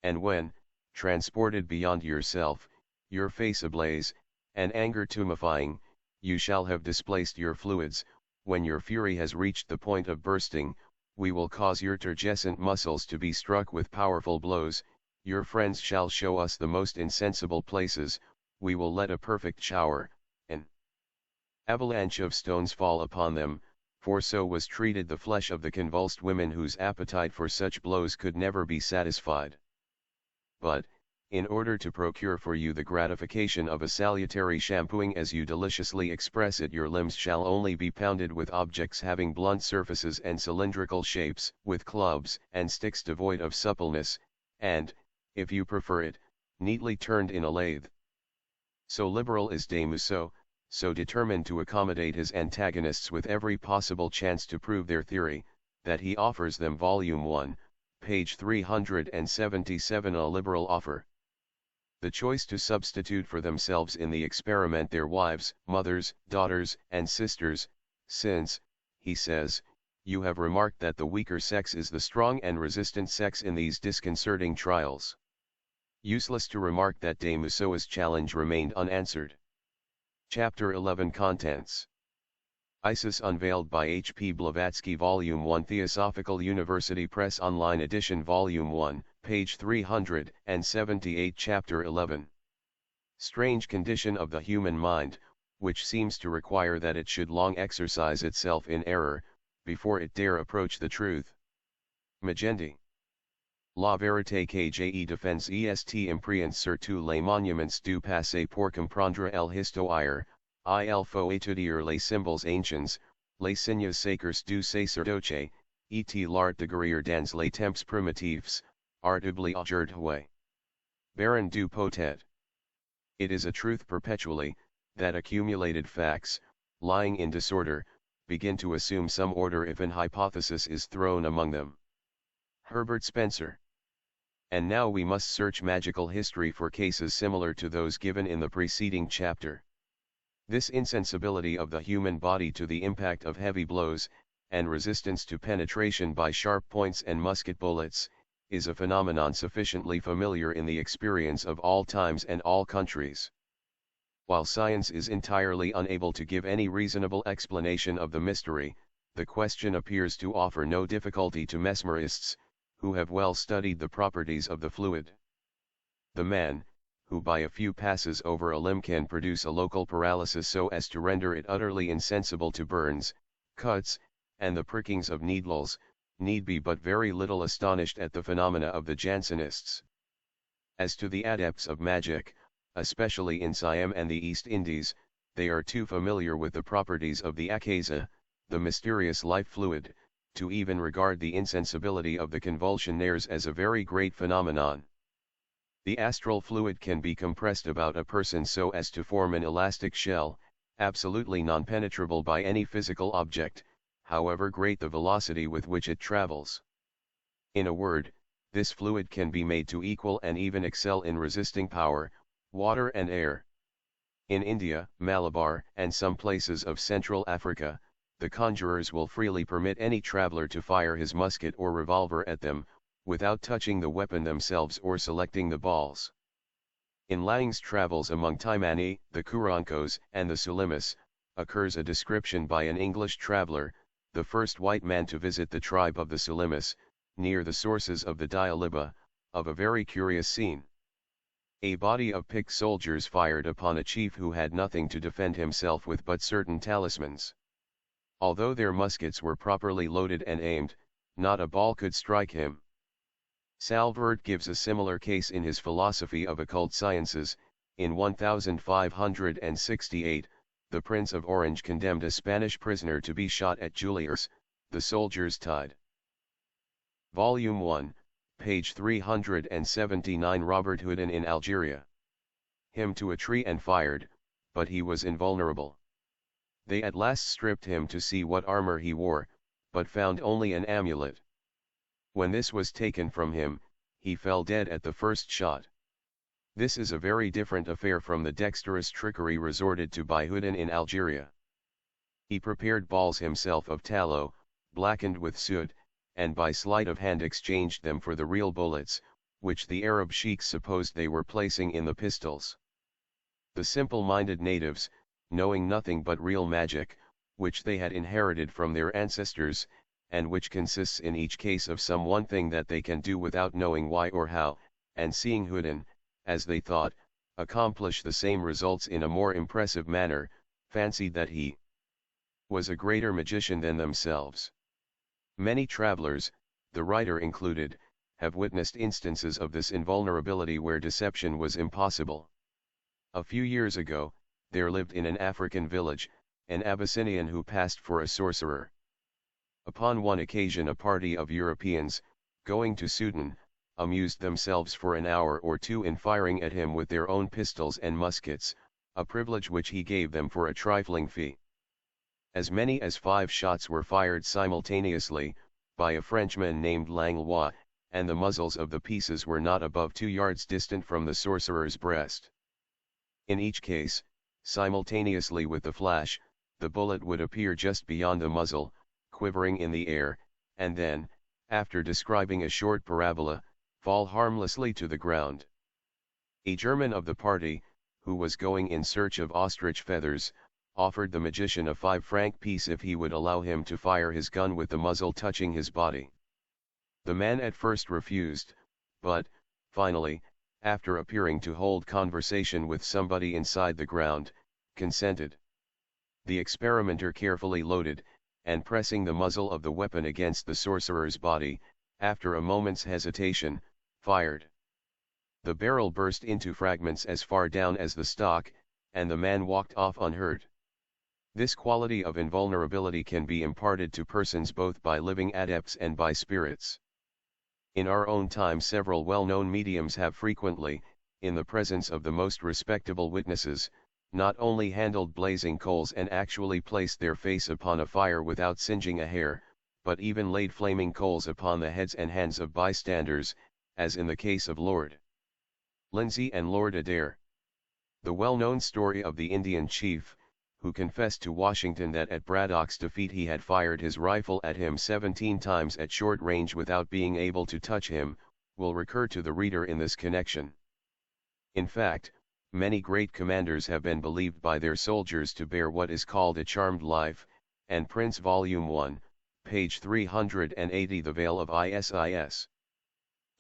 And when, transported beyond yourself, your face ablaze, and anger tumefying, you shall have displaced your fluids, when your fury has reached the point of bursting, we will cause your turgescent muscles to be struck with powerful blows, your friends shall show us the most insensible places, we will let a perfect shower, an avalanche of stones fall upon them, for so was treated the flesh of the convulsed women whose appetite for such blows could never be satisfied. But, in order to procure for you the gratification of a salutary shampooing as you deliciously express it, your limbs shall only be pounded with objects having blunt surfaces and cylindrical shapes, with clubs and sticks devoid of suppleness, and, if you prefer it, neatly turned in a lathe. So liberal is de Musso, so determined to accommodate his antagonists with every possible chance to prove their theory, that he offers them Volume 1, page 377, a liberal offer. The choice to substitute for themselves in the experiment their wives, mothers, daughters, and sisters, since, he says, you have remarked that the weaker sex is the strong and resistant sex in these disconcerting trials. Useless to remark that de Musso's challenge remained unanswered. Chapter 11 Contents. Isis Unveiled by H. P. Blavatsky, Volume 1, Theosophical University Press, Online Edition, Volume 1, page 378, Chapter 11. Strange condition of the human mind, which seems to require that it should long exercise itself in error, before it dare approach the truth. Magendie. La vérité que j'ai défense est impréante surtout les monuments du passé pour comprendre l'histoire. Il faut étudier les symboles anciens, les signes sacres du sacerdoce, et l'art de guérir dans les temps primitifs, art oublié aujourd'hui. Baron du Potet. It is a truth perpetually, that accumulated facts, lying in disorder, begin to assume some order if an hypothesis is thrown among them. Herbert Spencer. And now we must search magical history for cases similar to those given in the preceding chapter. This insensibility of the human body to the impact of heavy blows, and resistance to penetration by sharp points and musket bullets, is a phenomenon sufficiently familiar in the experience of all times and all countries. While science is entirely unable to give any reasonable explanation of the mystery, the question appears to offer no difficulty to mesmerists, who have well studied the properties of the fluid. The man, who by a few passes over a limb can produce a local paralysis so as to render it utterly insensible to burns, cuts, and the prickings of needles, need be but very little astonished at the phenomena of the Jansenists. As to the adepts of magic, especially in Siam and the East Indies, they are too familiar with the properties of the Akasa, the mysterious life fluid, to even regard the insensibility of the convulsionaires as a very great phenomenon. The astral fluid can be compressed about a person so as to form an elastic shell, absolutely non-penetrable by any physical object, however great the velocity with which it travels. In a word, this fluid can be made to equal and even excel in resisting power, water and air. In India, Malabar, and some places of Central Africa, the conjurers will freely permit any traveler to fire his musket or revolver at them, without touching the weapon themselves or selecting the balls. In Lang's travels among Taimani, the Kurankos, and the Sulimus, occurs a description by an English traveler, the first white man to visit the tribe of the Sulimus, near the sources of the Dialiba, of a very curious scene. A body of picked soldiers fired upon a chief who had nothing to defend himself with but certain talismans. Although their muskets were properly loaded and aimed, not a ball could strike him. Salvert gives a similar case in his Philosophy of Occult Sciences. In 1568, the Prince of Orange condemned a Spanish prisoner to be shot at Juliers, the soldiers tied. Volume 1, page 379, Robert Houdin in Algeria. Him to a tree and fired, but he was invulnerable. They at last stripped him to see what armor he wore, but found only an amulet. When this was taken from him, he fell dead at the first shot. This is a very different affair from the dexterous trickery resorted to by Houdin in Algeria. He prepared balls himself of tallow, blackened with soot, and by sleight of hand exchanged them for the real bullets, which the Arab sheiks supposed they were placing in the pistols. The simple-minded natives, knowing nothing but real magic, which they had inherited from their ancestors, and which consists in each case of some one thing that they can do without knowing why or how, and seeing Houdin, as they thought, accomplish the same results in a more impressive manner, fancied that he was a greater magician than themselves. Many travelers, the writer included, have witnessed instances of this invulnerability where deception was impossible. A few years ago, there lived in an African village, an Abyssinian who passed for a sorcerer. Upon one occasion a party of Europeans, going to Sudan, amused themselves for an hour or two in firing at him with their own pistols and muskets, a privilege which he gave them for a trifling fee. As many as 5 shots were fired simultaneously, by a Frenchman named Langlois, and the muzzles of the pieces were not above 2 yards distant from the sorcerer's breast. In each case, simultaneously with the flash, the bullet would appear just beyond the muzzle, quivering in the air, and then, after describing a short parabola, fall harmlessly to the ground. A German of the party, who was going in search of ostrich feathers, offered the magician a 5-franc piece if he would allow him to fire his gun with the muzzle touching his body. The man at first refused, but, finally, after appearing to hold conversation with somebody inside the ground, consented. The experimenter carefully loaded, and pressing the muzzle of the weapon against the sorcerer's body, after a moment's hesitation, fired. The barrel burst into fragments as far down as the stock, and the man walked off unhurt. This quality of invulnerability can be imparted to persons both by living adepts and by spirits. In our own time several well-known mediums have frequently, in the presence of the most respectable witnesses, not only handled blazing coals and actually placed their face upon a fire without singeing a hair, but even laid flaming coals upon the heads and hands of bystanders, as in the case of Lord Lindsay and Lord Adair. The well-known story of the Indian chief, who confessed to Washington that at Braddock's defeat he had fired his rifle at him 17 times at short range without being able to touch him, will recur to the reader in this connection. In fact, many great commanders have been believed by their soldiers to bear what is called a charmed life, and Prince Volume 1, page 380 The Veil of Isis.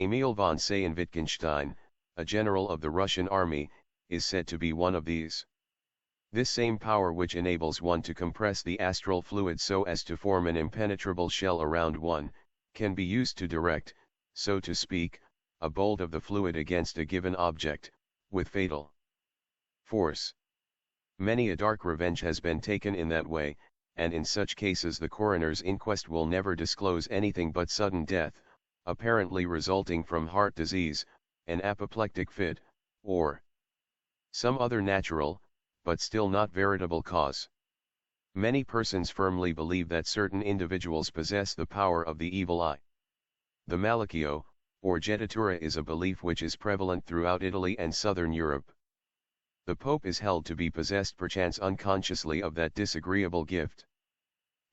Emil von Sayn-Wittgenstein, a general of the Russian army, is said to be one of these. This same power which enables one to compress the astral fluid so as to form an impenetrable shell around one, can be used to direct, so to speak, a bolt of the fluid against a given object, with fatal force. Many a dark revenge has been taken in that way, and in such cases the coroner's inquest will never disclose anything but sudden death, apparently resulting from heart disease, an apoplectic fit, or some other natural, but still not veritable cause. Many persons firmly believe that certain individuals possess the power of the evil eye. The malachio, or jettatura, is a belief which is prevalent throughout Italy and southern Europe. The Pope is held to be possessed perchance unconsciously of that disagreeable gift.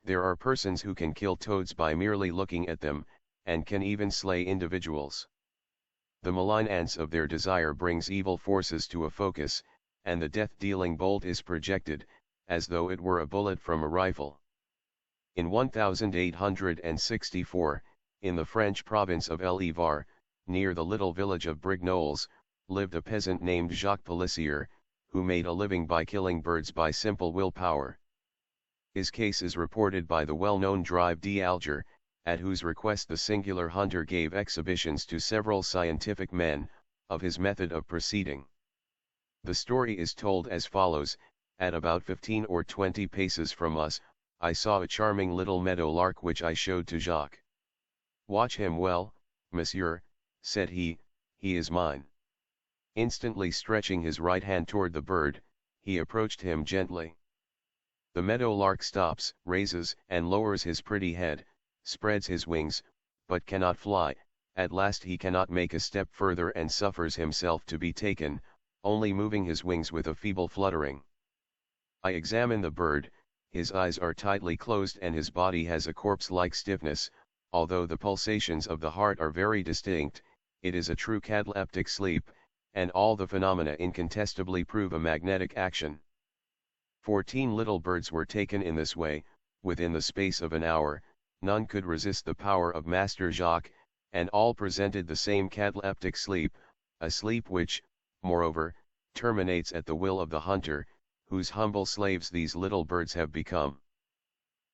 There are persons who can kill toads by merely looking at them, and can even slay individuals. The malign ants of their desire brings evil forces to a focus, and the death-dealing bolt is projected, as though it were a bullet from a rifle. In 1864, in the French province of l'Evar, near the little village of Brignoles, lived a peasant named Jacques Pelissier, who made a living by killing birds by simple willpower. His case is reported by the well-known Drive d'Alger, at whose request the singular hunter gave exhibitions to several scientific men, of his method of proceeding. The story is told as follows: at about 15 or 20 paces from us, I saw a charming little meadow lark which I showed to Jacques. "Watch him well, monsieur," said he is mine. Instantly stretching his right hand toward the bird, he approached him gently. The meadow lark stops, raises and lowers his pretty head, spreads his wings, but cannot fly. At last he cannot make a step further and suffers himself to be taken, only moving his wings with a feeble fluttering. I examine the bird. His eyes are tightly closed and his body has a corpse-like stiffness. Although the pulsations of the heart are very distinct, it is a true cataleptic sleep, and all the phenomena incontestably prove a magnetic action. 14 little birds were taken in this way. Within the space of an hour, none could resist the power of Master Jacques, and all presented the same cataleptic sleep, a sleep which, moreover, terminates at the will of the hunter, whose humble slaves these little birds have become.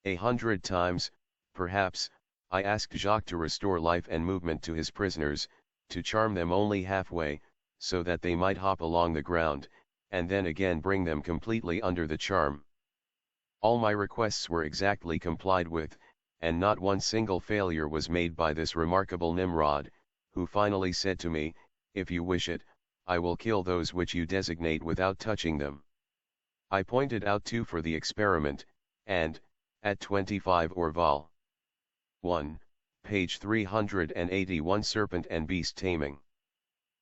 100 times, perhaps, I asked Jacques to restore life and movement to his prisoners, to charm them only halfway, so that they might hop along the ground, and then again bring them completely under the charm. All my requests were exactly complied with, and not one single failure was made by this remarkable Nimrod, who finally said to me, "If you wish it, I will kill those which you designate without touching them." I pointed out two for the experiment, and, at 25 or vol. 1, page 381 Serpent and Beast Taming.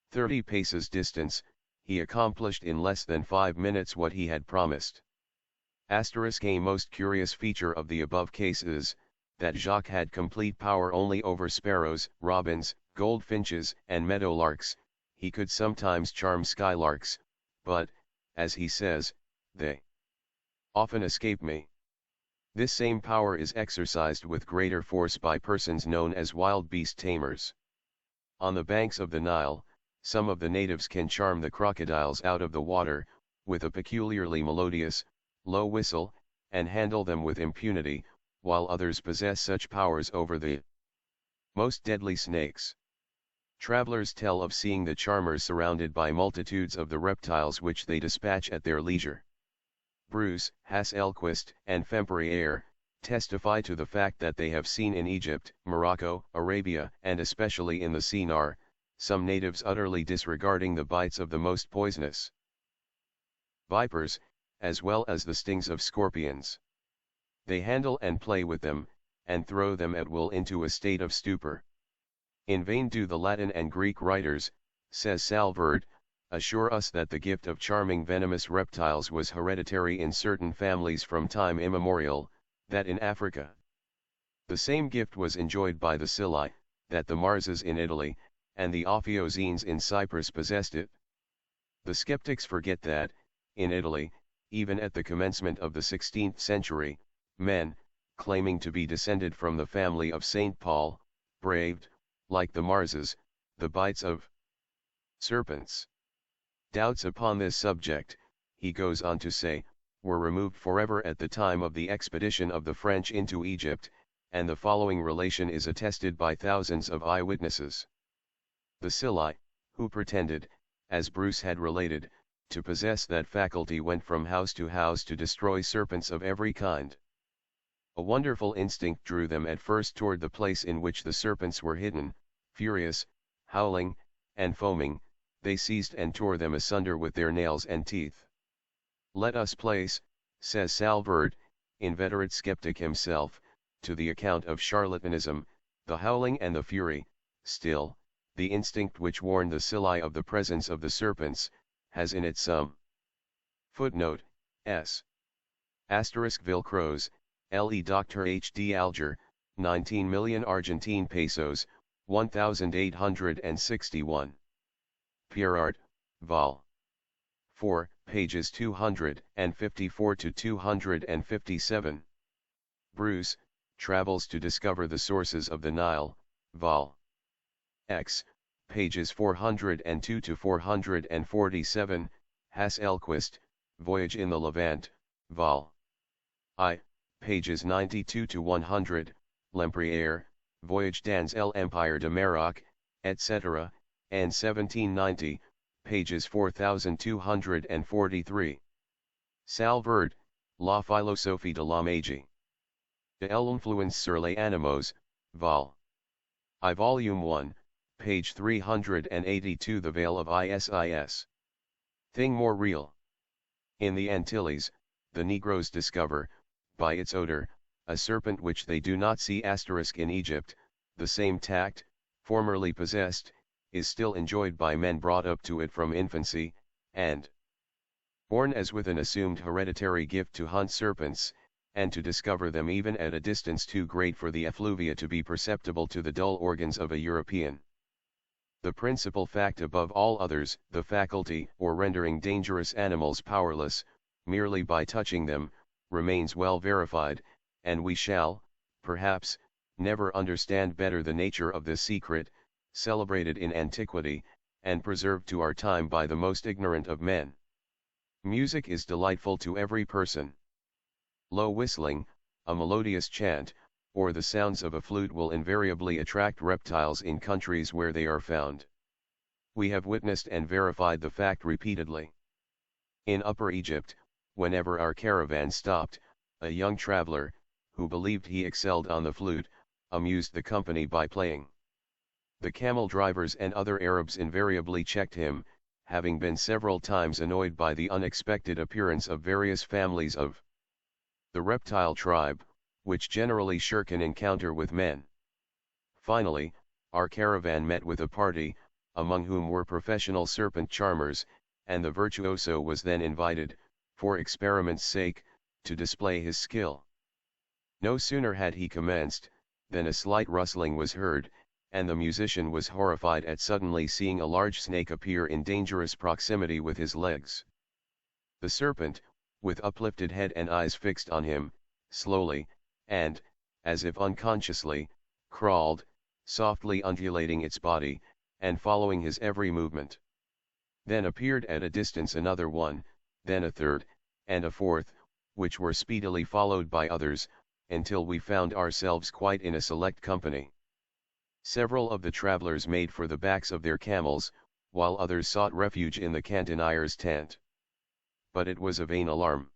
30 paces distance, he accomplished in less than 5 minutes what he had promised. A most curious feature of the above case is, that Jacques had complete power only over sparrows, robins, goldfinches, and meadowlarks. He could sometimes charm skylarks, but, as he says, they often escape me. This same power is exercised with greater force by persons known as wild beast tamers. On the banks of the Nile, some of the natives can charm the crocodiles out of the water, with a peculiarly melodious, low whistle, and handle them with impunity, while others possess such powers over the most deadly snakes. Travelers tell of seeing the charmers surrounded by multitudes of the reptiles which they dispatch at their leisure. Bruce, Hasselquist, and Femperrier testify to the fact that they have seen in Egypt, Morocco, Arabia, and especially in the Sennar, some natives utterly disregarding the bites of the most poisonous vipers, as well as the stings of scorpions. They handle and play with them, and throw them at will into a state of stupor. In vain do the Latin and Greek writers, says Salverd, assure us that the gift of charming venomous reptiles was hereditary in certain families from time immemorial, that in Africa the same gift was enjoyed by the Scilli, that the Marses in Italy, and the Ophiocines in Cyprus possessed it. The skeptics forget that, in Italy, even at the commencement of the 16th century, men, claiming to be descended from the family of St. Paul, braved, like the Marses, the bites of serpents. Doubts upon this subject, he goes on to say, were removed forever at the time of the expedition of the French into Egypt, and the following relation is attested by thousands of eyewitnesses. The Scilli, who pretended, as Bruce had related, to possess that faculty, went from house to house to destroy serpents of every kind. A wonderful instinct drew them at first toward the place in which the serpents were hidden. Furious, howling, and foaming, they seized and tore them asunder with their nails and teeth. Let us place, says Salverd, inveterate skeptic himself, to the account of charlatanism, the howling and the fury. Still, the instinct which warned the Scilli of the presence of the serpents, has in it some. Footnote, S. Vilcroz, L.E. Dr. H.D. Alger, 19 million Argentine pesos, 1861. Pierart, Vol. 4, pages 254 to 257. Bruce, Travels to Discover the Sources of the Nile, Vol. X, pages 402 to 447, Hasselquist, Voyage in the Levant, Vol. I, pages 92 to 100, Lempriere, Voyage dans l'Empire de Maroc, etc., and 1790, pages 4243. Salverd, La philosophie de l'homme age. De l'influence sur les animaux, Vol. I Volume 1, page 382. The Veil of Isis. Thing more real. In the Antilles, the Negroes discover, by its odor, a serpent which they do not see. In Egypt, the same tact, formerly possessed, is still enjoyed by men brought up to it from infancy, and born as with an assumed hereditary gift to hunt serpents, and to discover them even at a distance too great for the effluvia to be perceptible to the dull organs of a European. The principal fact above all others, the faculty, or rendering dangerous animals powerless, merely by touching them, remains well verified, and we shall, perhaps, never understand better the nature of this secret, celebrated in antiquity, and preserved to our time by the most ignorant of men. Music is delightful to every person. Low whistling, a melodious chant, or the sounds of a flute will invariably attract reptiles in countries where they are found. We have witnessed and verified the fact repeatedly. In Upper Egypt, whenever our caravan stopped, a young traveler, who believed he excelled on the flute, amused the company by playing. The camel drivers and other Arabs invariably checked him, having been several times annoyed by the unexpected appearance of various families of the reptile tribe, which generally shirk an encounter with men. Finally, our caravan met with a party, among whom were professional serpent charmers, and the virtuoso was then invited, for experiment's sake, to display his skill. No sooner had he commenced, than a slight rustling was heard, and the musician was horrified at suddenly seeing a large snake appear in dangerous proximity with his legs. The serpent, with uplifted head and eyes fixed on him, slowly, and, as if unconsciously, crawled, softly undulating its body, and following his every movement. Then appeared at a distance another one, then a third, and a fourth, which were speedily followed by others, until we found ourselves quite in a select company. Several of the travelers made for the backs of their camels, while others sought refuge in the cantonier's tent. But it was a vain alarm.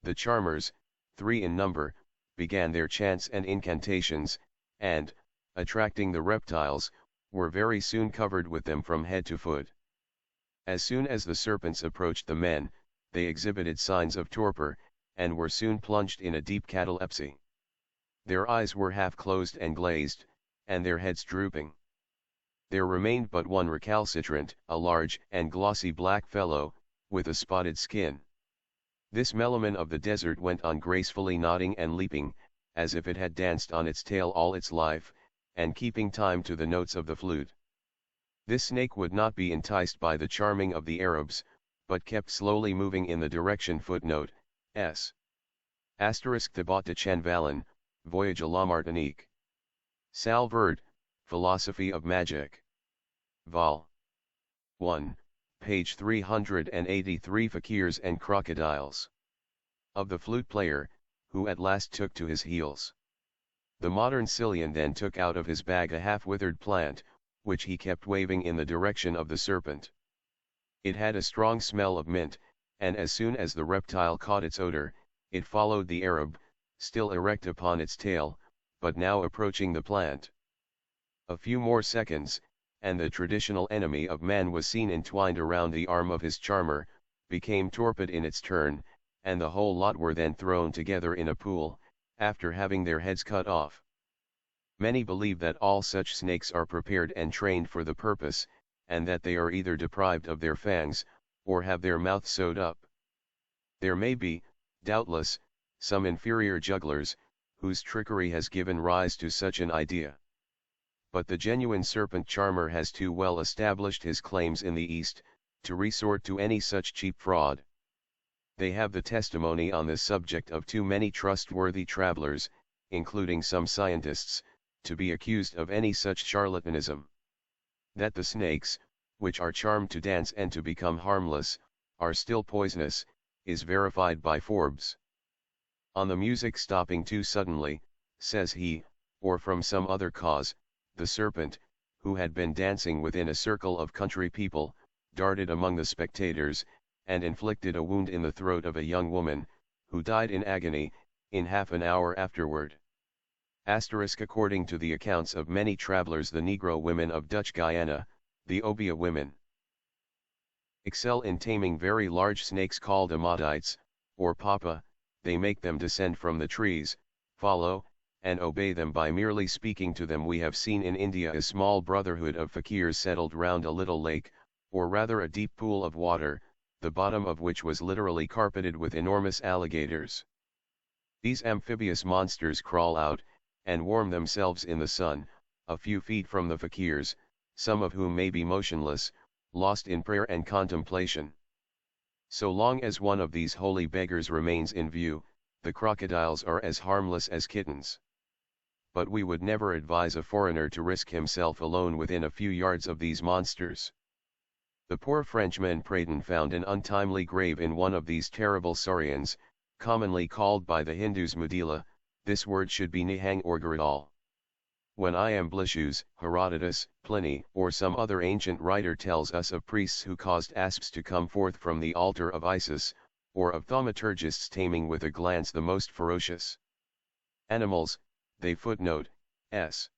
The charmers, 3 in number, began their chants and incantations, and, attracting the reptiles, were very soon covered with them from head to foot. As soon as the serpents approached the men, they exhibited signs of torpor, and were soon plunged in a deep catalepsy. Their eyes were half closed and glazed, and their heads drooping. There remained but one recalcitrant, a large and glossy black fellow, with a spotted skin. This meloman of the desert went on gracefully nodding and leaping, as if it had danced on its tail all its life, and keeping time to the notes of the flute. This snake would not be enticed by the charming of the Arabs, but kept slowly moving in the direction footnote, s. Thébat de Chanvalin, Voyage à la Martinique. Salverd, Philosophy of Magic. Vol. 1, page 383. Fakirs and Crocodiles. Of the flute player, who at last took to his heels. The modern Sicilian then took out of his bag a half-withered plant, which he kept waving in the direction of the serpent. It had a strong smell of mint, and as soon as the reptile caught its odor, it followed the Arab, still erect upon its tail, but now approaching the plant. A few more seconds, and the traditional enemy of man was seen entwined around the arm of his charmer, became torpid in its turn, and the whole lot were then thrown together in a pool, after having their heads cut off. Many believe that all such snakes are prepared and trained for the purpose, and that they are either deprived of their fangs, or have their mouths sewed up. There may be, doubtless, some inferior jugglers, whose trickery has given rise to such an idea. But the genuine serpent charmer has too well established his claims in the East, to resort to any such cheap fraud. They have the testimony on this subject of too many trustworthy travelers, including some scientists, to be accused of any such charlatanism. That the snakes, which are charmed to dance and to become harmless, are still poisonous, is verified by Forbes. On the music stopping too suddenly, says he, or from some other cause, the serpent, who had been dancing within a circle of country people, darted among the spectators, and inflicted a wound in the throat of a young woman, who died in agony, in half an hour afterward. According to the accounts of many travelers, the Negro women of Dutch Guiana, the Obia women, excel in taming very large snakes called amadites, or papa. They make them descend from the trees, follow, and obey them by merely speaking to them. We have seen in India a small brotherhood of fakirs settled round a little lake, or rather a deep pool of water, the bottom of which was literally carpeted with enormous alligators. These amphibious monsters crawl out, and warm themselves in the sun, a few feet from the fakirs, some of whom may be motionless, lost in prayer and contemplation. So long as one of these holy beggars remains in view, the crocodiles are as harmless as kittens. But we would never advise a foreigner to risk himself alone within a few yards of these monsters. The poor Frenchman Pradon found an untimely grave in one of these terrible saurians, commonly called by the Hindus Mudila, this word should be nihang or girdal. When Iamblichus, Herodotus, Pliny, or some other ancient writer tells us of priests who caused asps to come forth from the altar of Isis, or of thaumaturgists taming with a glance the most ferocious animals, they footnote, s.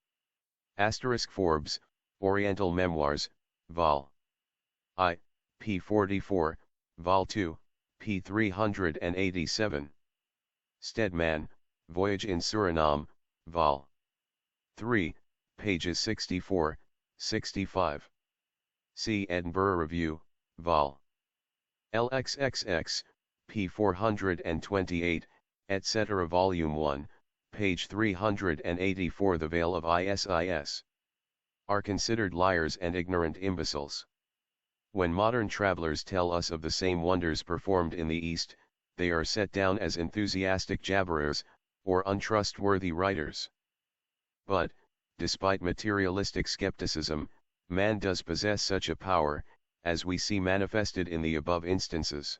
Forbes, Oriental Memoirs, Vol. I, p. 44, Vol. 2, p. 387. Stedman, Voyage in Suriname, Vol. 3, pages 64, 65. See Edinburgh Review, Vol. LXXX, p. 428, etc. Volume 1, page 384. The Veil of Isis are considered liars and ignorant imbeciles. When modern travelers tell us of the same wonders performed in the East, they are set down as enthusiastic jabberers, or untrustworthy writers. But, despite materialistic skepticism, man does possess such a power, as we see manifested in the above instances.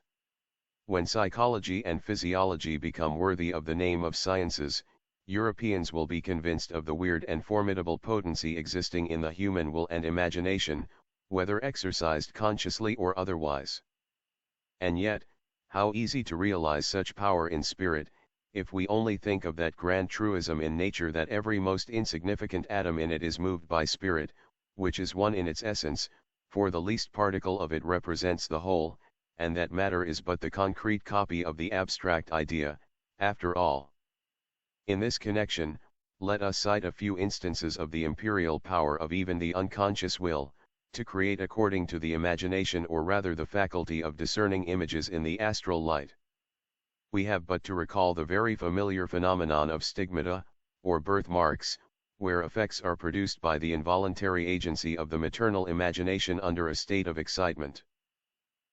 When psychology and physiology become worthy of the name of sciences, Europeans will be convinced of the weird and formidable potency existing in the human will and imagination, whether exercised consciously or otherwise. And yet, how easy to realize such power in spirit, if we only think of that grand truism in nature that every most insignificant atom in it is moved by spirit, which is one in its essence, for the least particle of it represents the whole, and that matter is but the concrete copy of the abstract idea, after all. In this connection, let us cite a few instances of the imperial power of even the unconscious will, to create according to the imagination or rather the faculty of discerning images in the astral light. We have but to recall the very familiar phenomenon of stigmata, or birthmarks, where effects are produced by the involuntary agency of the maternal imagination under a state of excitement.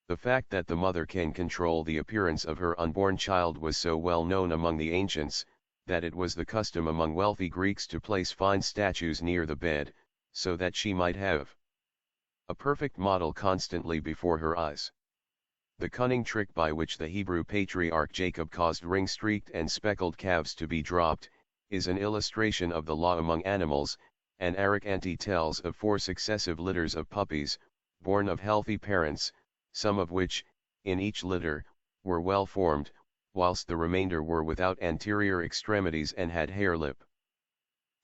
The fact that the mother can control the appearance of her unborn child was so well known among the ancients, that it was the custom among wealthy Greeks to place fine statues near the bed, so that she might have a perfect model constantly before her eyes. The cunning trick by which the Hebrew patriarch Jacob caused ring-streaked and speckled calves to be dropped, is an illustration of the law among animals, and Aracante tells of 4 successive litters of puppies, born of healthy parents, some of which, in each litter, were well formed, whilst the remainder were without anterior extremities and had hare lip.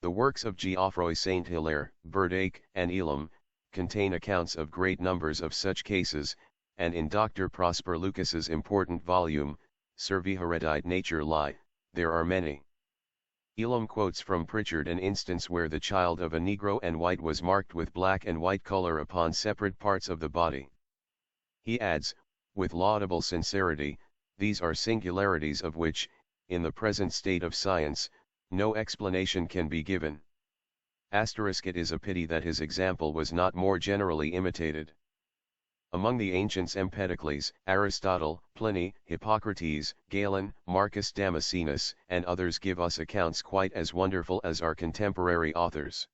The works of Geoffroy Saint Hilaire, Berdache, and Elam, contain accounts of great numbers of such cases, and in Dr. Prosper Lucas's important volume, Sur vie hereditaire nature lie, there are many. Elam quotes from Pritchard an instance where the child of a Negro and white was marked with black and white color upon separate parts of the body. He adds, with laudable sincerity, these are singularities of which, in the present state of science, no explanation can be given. It is a pity that his example was not more generally imitated. Among the ancients Empedocles, Aristotle, Pliny, Hippocrates, Galen, Marcus Damascenus, and others give us accounts quite as wonderful as our contemporary authors.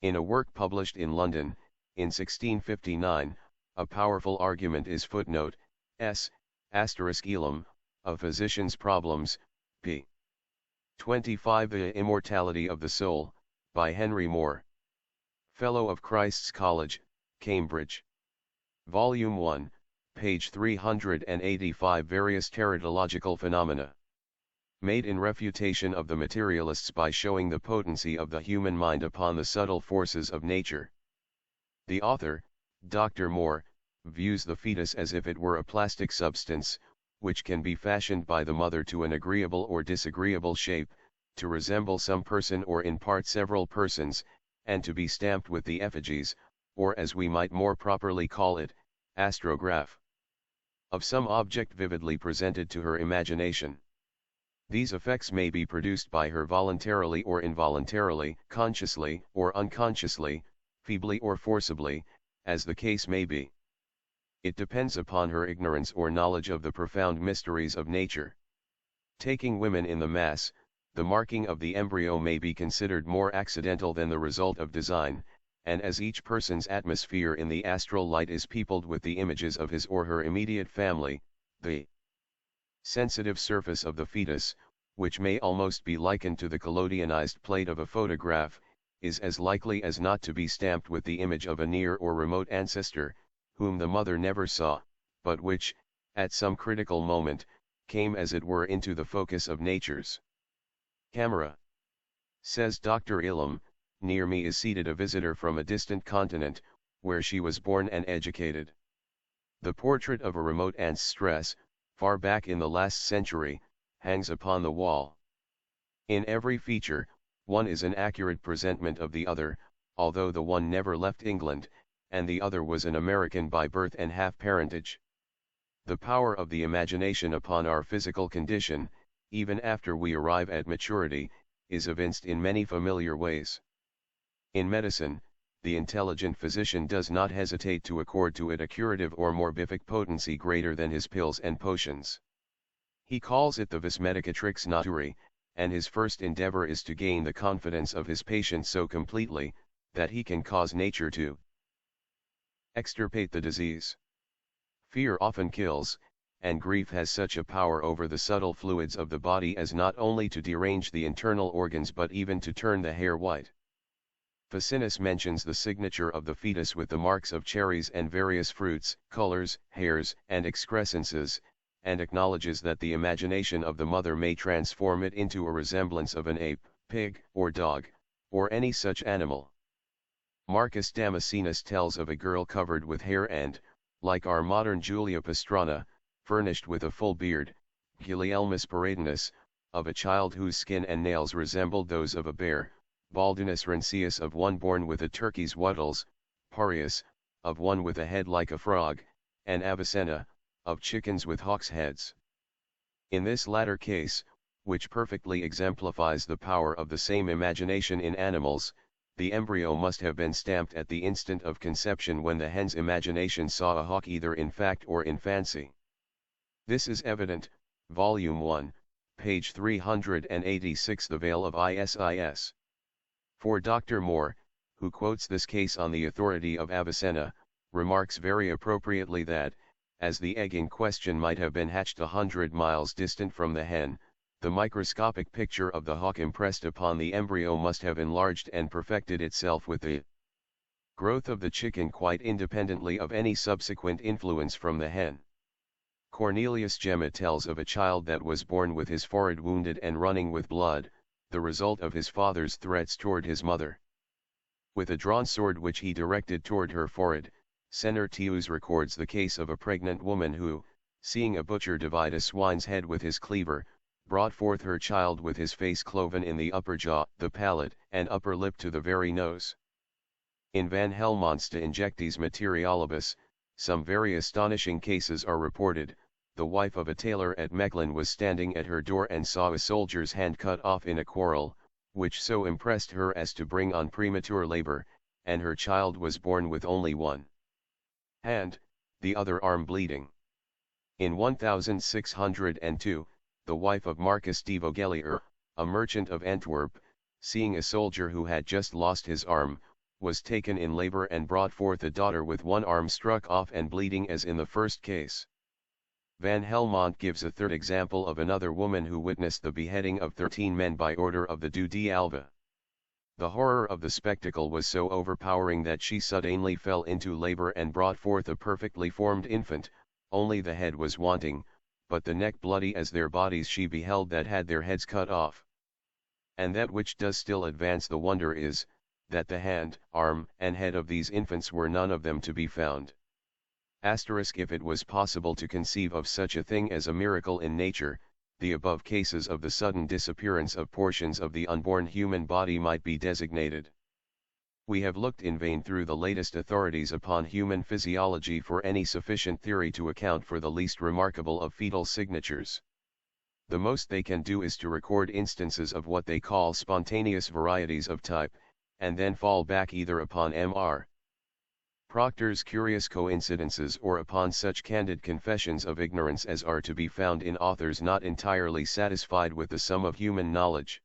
In a work published in London, in 1659, a powerful argument is footnote, s. Elam, of Physician's Problems, p. 25. The Immortality of the Soul, by Henry Moore. Fellow of Christ's College, Cambridge. Volume 1, page 385. Various teratological phenomena. Made in refutation of the materialists by showing the potency of the human mind upon the subtle forces of nature. The author, Dr. Moore, views the fetus as if it were a plastic substance, which can be fashioned by the mother to an agreeable or disagreeable shape, to resemble some person or in part several persons, and to be stamped with the effigies, or as we might more properly call it, astrograph, of some object vividly presented to her imagination. These effects may be produced by her voluntarily or involuntarily, consciously or unconsciously, feebly or forcibly, as the case may be. It depends upon her ignorance or knowledge of the profound mysteries of nature. Taking women in the mass, the marking of the embryo may be considered more accidental than the result of design, and as each person's atmosphere in the astral light is peopled with the images of his or her immediate family, the sensitive surface of the fetus, which may almost be likened to the collodionized plate of a photograph, is as likely as not to be stamped with the image of a near or remote ancestor, whom the mother never saw, but which, at some critical moment, came as it were into the focus of nature's camera. Says Dr. Illam, near me is seated a visitor from a distant continent, where she was born and educated. The portrait of a remote aunt's stress, far back in the last century, hangs upon the wall. In every feature, one is an accurate presentment of the other, although the one never left England, and the other was an American by birth and half-parentage. The power of the imagination upon our physical condition, even after we arrive at maturity, is evinced in many familiar ways. In medicine, the intelligent physician does not hesitate to accord to it a curative or morbific potency greater than his pills and potions. He calls it the vis medicatrix naturae, and his first endeavor is to gain the confidence of his patient so completely, that he can cause nature to extirpate the disease. Fear often kills, and grief has such a power over the subtle fluids of the body as not only to derange the internal organs but even to turn the hair white. Ficinus mentions the signature of the fetus with the marks of cherries and various fruits, colors, hairs, and excrescences, and acknowledges that the imagination of the mother may transform it into a resemblance of an ape, pig, or dog, or any such animal. Marcus Damascenus tells of a girl covered with hair and, like our modern Julia Pastrana, furnished with a full beard, Gulielmus Paradinus, of a child whose skin and nails resembled those of a bear, Baldinus Rancius of one born with a turkey's wattles, Parius, of one with a head like a frog, and Avicenna, of chickens with hawks' heads. In this latter case, which perfectly exemplifies the power of the same imagination in animals, the embryo must have been stamped at the instant of conception when the hen's imagination saw a hawk either in fact or in fancy. This is evident, Volume 1, page 386 The Veil of Isis. For Dr. Moore, who quotes this case on the authority of Avicenna, remarks very appropriately that, as the egg in question might have been hatched 100 miles distant from the hen, the microscopic picture of the hawk impressed upon the embryo must have enlarged and perfected itself with the growth of the chicken quite independently of any subsequent influence from the hen. Cornelius Gemma tells of a child that was born with his forehead wounded and running with blood, the result of his father's threats toward his mother. With a drawn sword which he directed toward her forehead, Senertius records the case of a pregnant woman who, seeing a butcher divide a swine's head with his cleaver, brought forth her child with his face cloven in the upper jaw, the palate, and upper lip to the very nose. In Van Helmont's De Injectis Materialibus, some very astonishing cases are reported. The wife of a tailor at Mechlin was standing at her door and saw a soldier's hand cut off in a quarrel, which so impressed her as to bring on premature labor, and her child was born with only one hand, the other arm bleeding. In 1602, the wife of Marcus de Vogelier, a merchant of Antwerp, seeing a soldier who had just lost his arm, was taken in labor and brought forth a daughter with one arm struck off and bleeding as in the first case. Van Helmont gives a third example of another woman who witnessed the beheading of 13 men by order of the Duc d'Alva. The horror of the spectacle was so overpowering that she suddenly fell into labor and brought forth a perfectly formed infant, only the head was wanting, but the neck bloody as their bodies she beheld that had their heads cut off. And that which does still advance the wonder is, that the hand, arm, and head of these infants were none of them to be found. If it was possible to conceive of such a thing as a miracle in nature, the above cases of the sudden disappearance of portions of the unborn human body might be designated. We have looked in vain through the latest authorities upon human physiology for any sufficient theory to account for the least remarkable of fetal signatures. The most they can do is to record instances of what they call spontaneous varieties of type, and then fall back either upon M.R. Proctor's curious coincidences or upon such candid confessions of ignorance as are to be found in authors not entirely satisfied with the sum of human knowledge.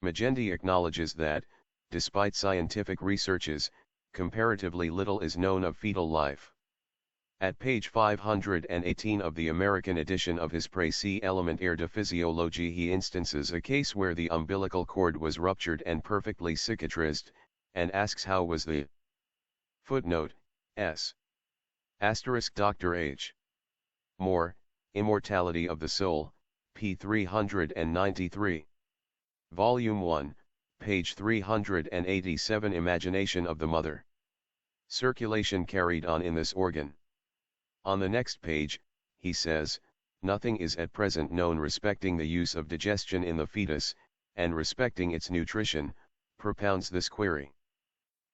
Magendie acknowledges that, despite scientific researches, comparatively little is known of fetal life. At page 518 of the American edition of his Précis Élémentaire de Physiologie he instances a case where the umbilical cord was ruptured and perfectly cicatrized, and asks how was the footnote, s. Asterisk Dr. H. Moore, Immortality of the Soul, p. 393. Volume 1, page 387 Imagination of the Mother. Circulation carried on in this organ. On the next page, he says, nothing is at present known respecting the use of digestion in the fetus, and respecting its nutrition, propounds this query.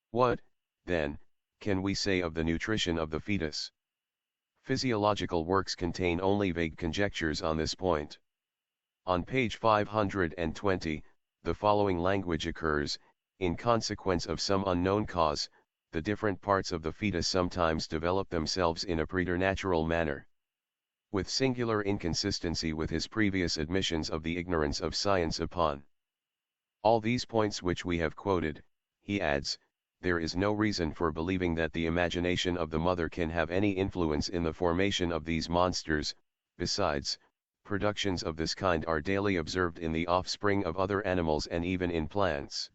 What, then, can we say of the nutrition of the fetus? Physiological works contain only vague conjectures on this point. On page 520, the following language occurs: in consequence of some unknown cause, the different parts of the fetus sometimes develop themselves in a preternatural manner. With singular inconsistency with his previous admissions of the ignorance of science upon all these points which we have quoted, he adds, there is no reason for believing that the imagination of the mother can have any influence in the formation of these monsters. Besides, productions of this kind are daily observed in the offspring of other animals and even in plants.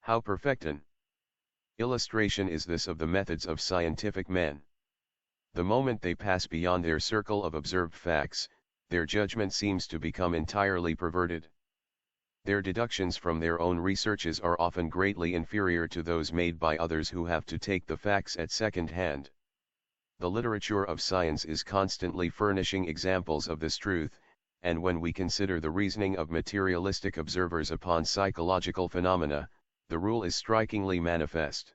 How perfect an illustration is this of the methods of scientific men! The moment they pass beyond their circle of observed facts, their judgment seems to become entirely perverted. Their deductions from their own researches are often greatly inferior to those made by others who have to take the facts at second hand. The literature of science is constantly furnishing examples of this truth, and when we consider the reasoning of materialistic observers upon psychological phenomena, the rule is strikingly manifest.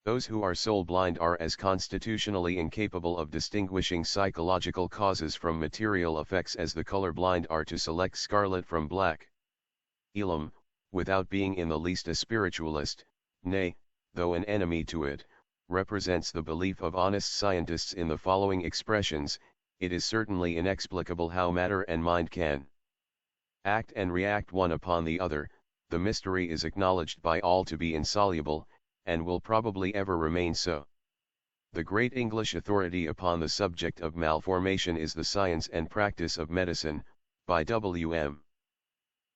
Those who are soul-blind are as constitutionally incapable of distinguishing psychological causes from material effects as the color-blind are to select scarlet from black. Elam, without being in the least a spiritualist, nay, though an enemy to it, represents the belief of honest scientists in the following expressions: it is certainly inexplicable how matter and mind can act and react one upon the other. The mystery is acknowledged by all to be insoluble, and will probably ever remain so. The great English authority upon the subject of malformation is The Science and Practice of Medicine, by W.M.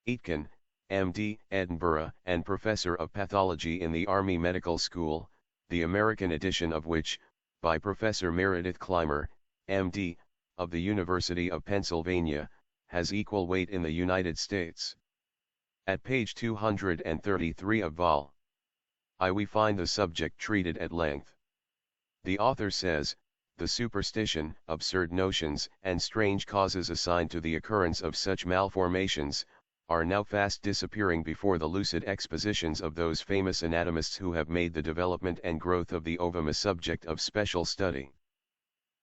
Aitken, M.D., Edinburgh, and Professor of Pathology in the Army Medical School, the American edition of which, by Professor Meredith Clymer, M.D., of the University of Pennsylvania, has equal weight in the United States. At page 233 of Vol. I we find the subject treated at length. The author says, the superstition, absurd notions, and strange causes assigned to the occurrence of such malformations, are now fast disappearing before the lucid expositions of those famous anatomists who have made the development and growth of the ovum a subject of special study.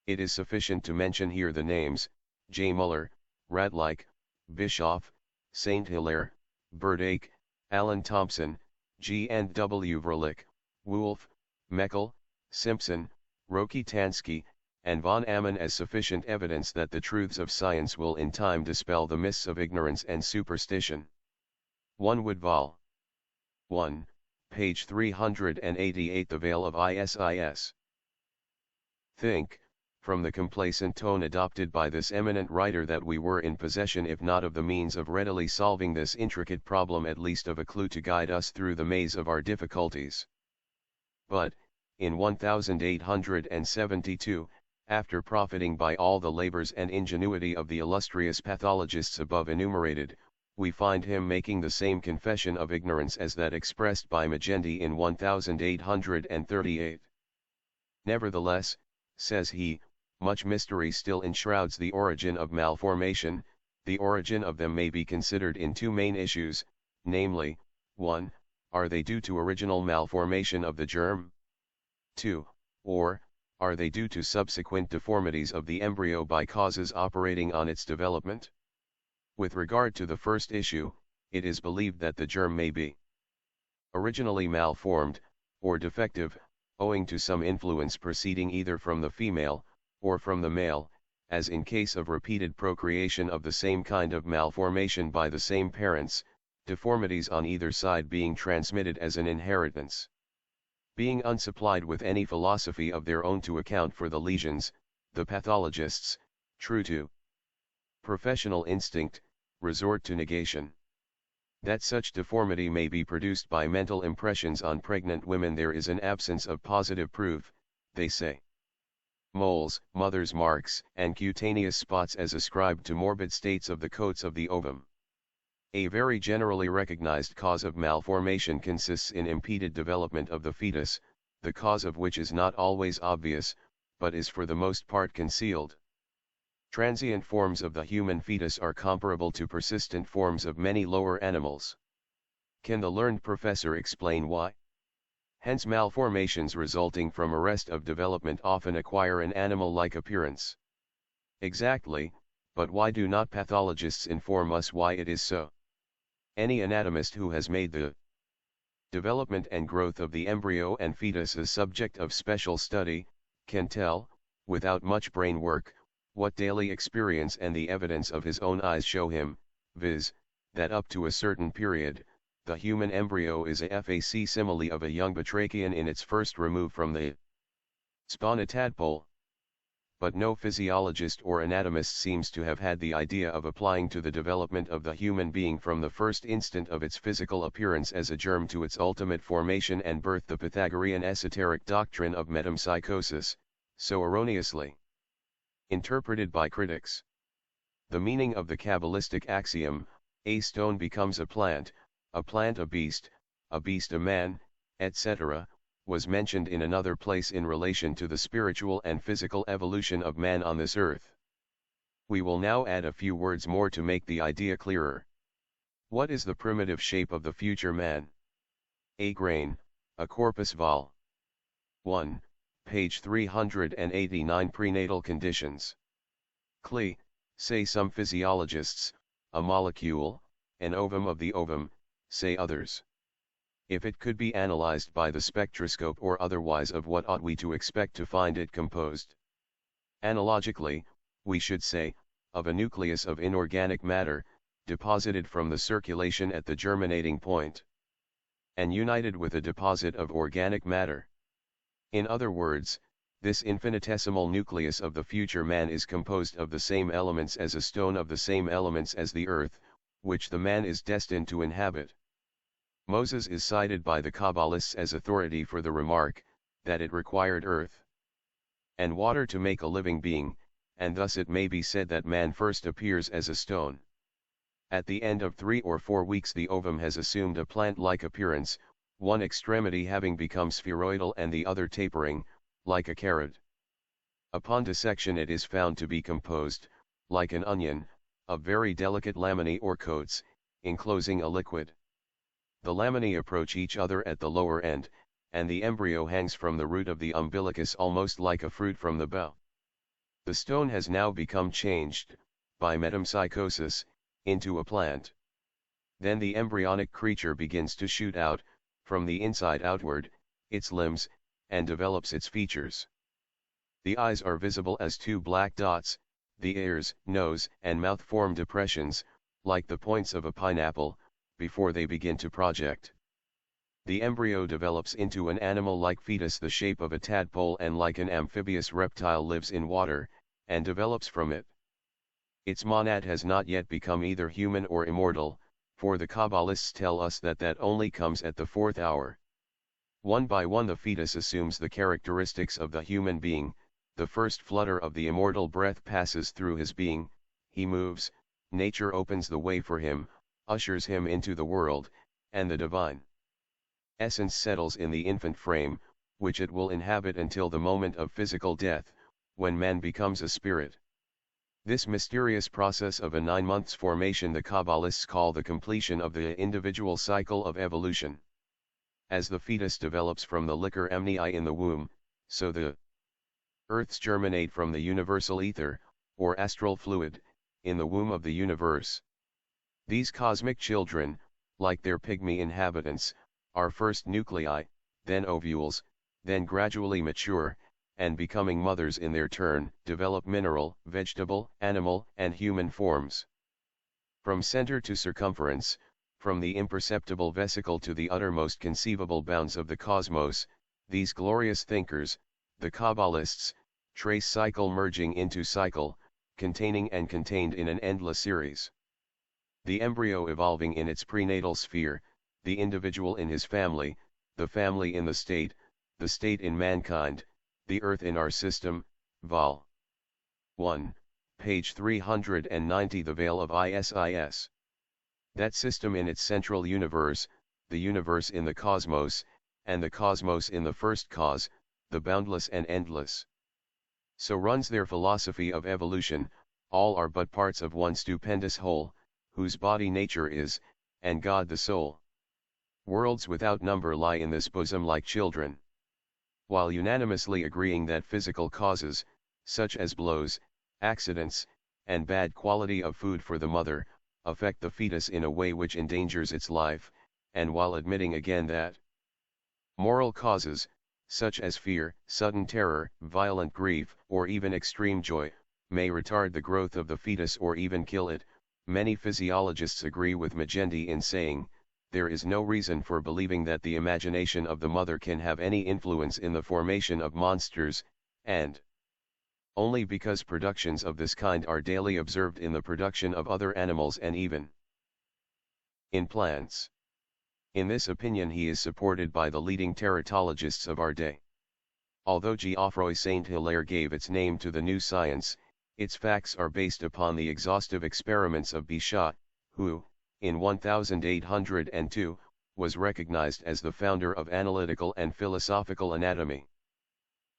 It is sufficient to mention here the names: J. Muller, Radlike, Bischoff, St. Hilaire, Burdake, Alan Thompson, G. and W. Vrlich, Wolf, Meckel, Simpson, Rokitansky, and von Amann as sufficient evidence that the truths of science will in time dispel the mists of ignorance and superstition. 1 Wood Vol. 1, page 388 The Veil of Isis. Think, from the complacent tone adopted by this eminent writer, that we were in possession if not of the means of readily solving this intricate problem, at least of a clue to guide us through the maze of our difficulties. But, in 1872, after profiting by all the labors and ingenuity of the illustrious pathologists above enumerated, we find him making the same confession of ignorance as that expressed by Magendie in 1838. Nevertheless, says he, much mystery still enshrouds the origin of malformation. The origin of them may be considered in two main issues, namely, 1. Are they due to original malformation of the germ? 2. Or, are they due to subsequent deformities of the embryo by causes operating on its development? With regard to the first issue, it is believed that the germ may be originally malformed, or defective, owing to some influence proceeding either from the female, or from the male, as in case of repeated procreation of the same kind of malformation by the same parents, deformities on either side being transmitted as an inheritance. Being unsupplied with any philosophy of their own to account for the lesions, the pathologists, true to professional instinct, resort to negation. That such deformity may be produced by mental impressions on pregnant women there is an absence of positive proof, they say. Moles, mother's marks, and cutaneous spots as ascribed to morbid states of the coats of the ovum. A very generally recognized cause of malformation consists in impeded development of the fetus, the cause of which is not always obvious, but is for the most part concealed. Transient forms of the human fetus are comparable to persistent forms of many lower animals. Can the learned professor explain why? Hence malformations resulting from arrest of development often acquire an animal-like appearance. Exactly, but why do not pathologists inform us why it is so? Any anatomist who has made the development and growth of the embryo and fetus a subject of special study, can tell, without much brain work, what daily experience and the evidence of his own eyes show him, viz., that up to a certain period, the human embryo is a facsimile of a young batrachian in its first remove from the spawn a tadpole. But no physiologist or anatomist seems to have had the idea of applying to the development of the human being from the first instant of its physical appearance as a germ to its ultimate formation and birth the Pythagorean esoteric doctrine of metempsychosis, so erroneously interpreted by critics. The meaning of the Kabbalistic axiom, a stone becomes a plant a beast a man, etc., was mentioned in another place in relation to the spiritual and physical evolution of man on this earth. We will now add a few words more to make the idea clearer. What is the primitive shape of the future man? A grain, a corpus vol. 1, page 389 Prenatal conditions. Cli, say some physiologists, a molecule, an ovum of the ovum, say others. If it could be analyzed by the spectroscope or otherwise, of what ought we to expect to find it composed? Analogically, we should say, of a nucleus of inorganic matter, deposited from the circulation at the germinating point, and united with a deposit of organic matter. In other words, this infinitesimal nucleus of the future man is composed of the same elements as a stone, of the same elements as the earth, which the man is destined to inhabit. Moses is cited by the Kabbalists as authority for the remark, that it required earth and water to make a living being, and thus it may be said that man first appears as a stone. At the end of 3 or 4 weeks the ovum has assumed a plant-like appearance, one extremity having become spheroidal and the other tapering, like a carrot. Upon dissection it is found to be composed, like an onion, of very delicate laminae or coats, enclosing a liquid. The laminae approach each other at the lower end, and the embryo hangs from the root of the umbilicus almost like a fruit from the bough. The stone has now become changed, by metempsychosis, into a plant. Then the embryonic creature begins to shoot out, from the inside outward, its limbs, and develops its features. The eyes are visible as 2 black dots, the ears, nose, and mouth form depressions, like the points of a pineapple, before they begin to project. The embryo develops into an animal-like fetus the shape of a tadpole, and like an amphibious reptile lives in water, and develops from it. Its monad has not yet become either human or immortal, for the Kabbalists tell us that that only comes at the 4th hour. One by one the fetus assumes the characteristics of the human being, the first flutter of the immortal breath passes through his being, he moves, nature opens the way for him, ushers him into the world, and the divine essence settles in the infant frame, which it will inhabit until the moment of physical death, when man becomes a spirit. This mysterious process of a 9 months formation the Kabbalists call the completion of the individual cycle of evolution. As the fetus develops from the liquor amnii in the womb, so the earths germinate from the universal ether, or astral fluid, in the womb of the universe. These cosmic children, like their pygmy inhabitants, are first nuclei, then ovules, then gradually mature, and becoming mothers in their turn, develop mineral, vegetable, animal, and human forms. From center to circumference, from the imperceptible vesicle to the uttermost conceivable bounds of the cosmos, These glorious thinkers, the Kabbalists, trace cycle merging into cycle, containing and contained in an endless series. The embryo evolving in its prenatal sphere, the individual in his family, the family in the state in mankind, the earth in our system, Vol. 1, page 390. The veil of Isis. That system in its central universe, the universe in the cosmos, and the cosmos in the first cause, the boundless and endless. So runs their philosophy of evolution, all are but parts of one stupendous whole, whose body nature is, and God the soul. Worlds without number lie in this bosom like children. While unanimously agreeing that physical causes, such as blows, accidents, and bad quality of food for the mother, affect the fetus in a way which endangers its life, and while admitting again that moral causes, such as fear, sudden terror, violent grief, or even extreme joy, may retard the growth of the fetus or even kill it, many physiologists agree with Magendie in saying, there is no reason for believing that the imagination of the mother can have any influence in the formation of monsters, and only because productions of this kind are daily observed in the production of other animals and even in plants. In this opinion he is supported by the leading teratologists of our day. Although Geoffroy Saint-Hilaire gave its name to the new science, its facts are based upon the exhaustive experiments of Bichat, who, in 1802, was recognized as the founder of analytical and philosophical anatomy.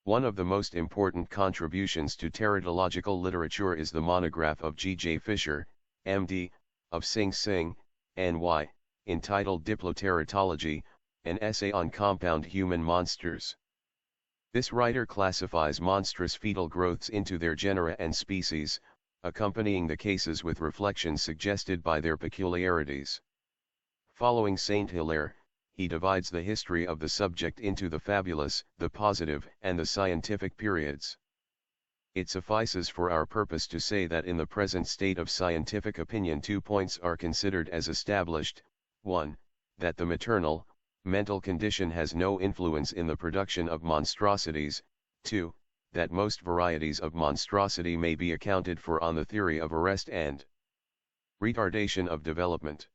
One of the most important contributions to teratological literature is the monograph of G. J. Fisher, M.D., of Sing Sing, N.Y., entitled Diploteratology, an essay on compound human monsters. This writer classifies monstrous fetal growths into their genera and species, accompanying the cases with reflections suggested by their peculiarities. Following Saint-Hilaire, he divides the history of the subject into the fabulous, the positive, and the scientific periods. It suffices for our purpose to say that in the present state of scientific opinion 2 points are considered as established: 1. That the maternal, mental condition has no influence in the production of monstrosities; 2. That most varieties of monstrosity may be accounted for on the theory of arrest and retardation of development.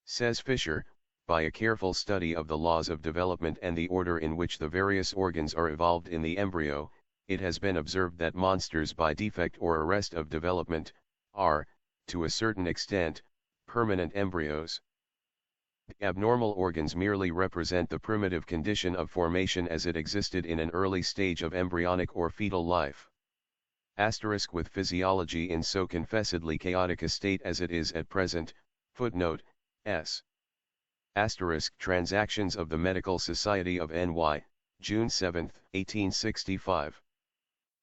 Says Fisher, by a careful study of the laws of development and the order in which the various organs are evolved in the embryo, it has been observed that monsters by defect or arrest of development, are, to a certain extent, permanent embryos. The abnormal organs merely represent the primitive condition of formation as it existed in an early stage of embryonic or fetal life. Asterisk with physiology in so confessedly chaotic a state as it is at present, footnote, s. Asterisk Transactions of the Medical Society of N.Y., June 7, 1865.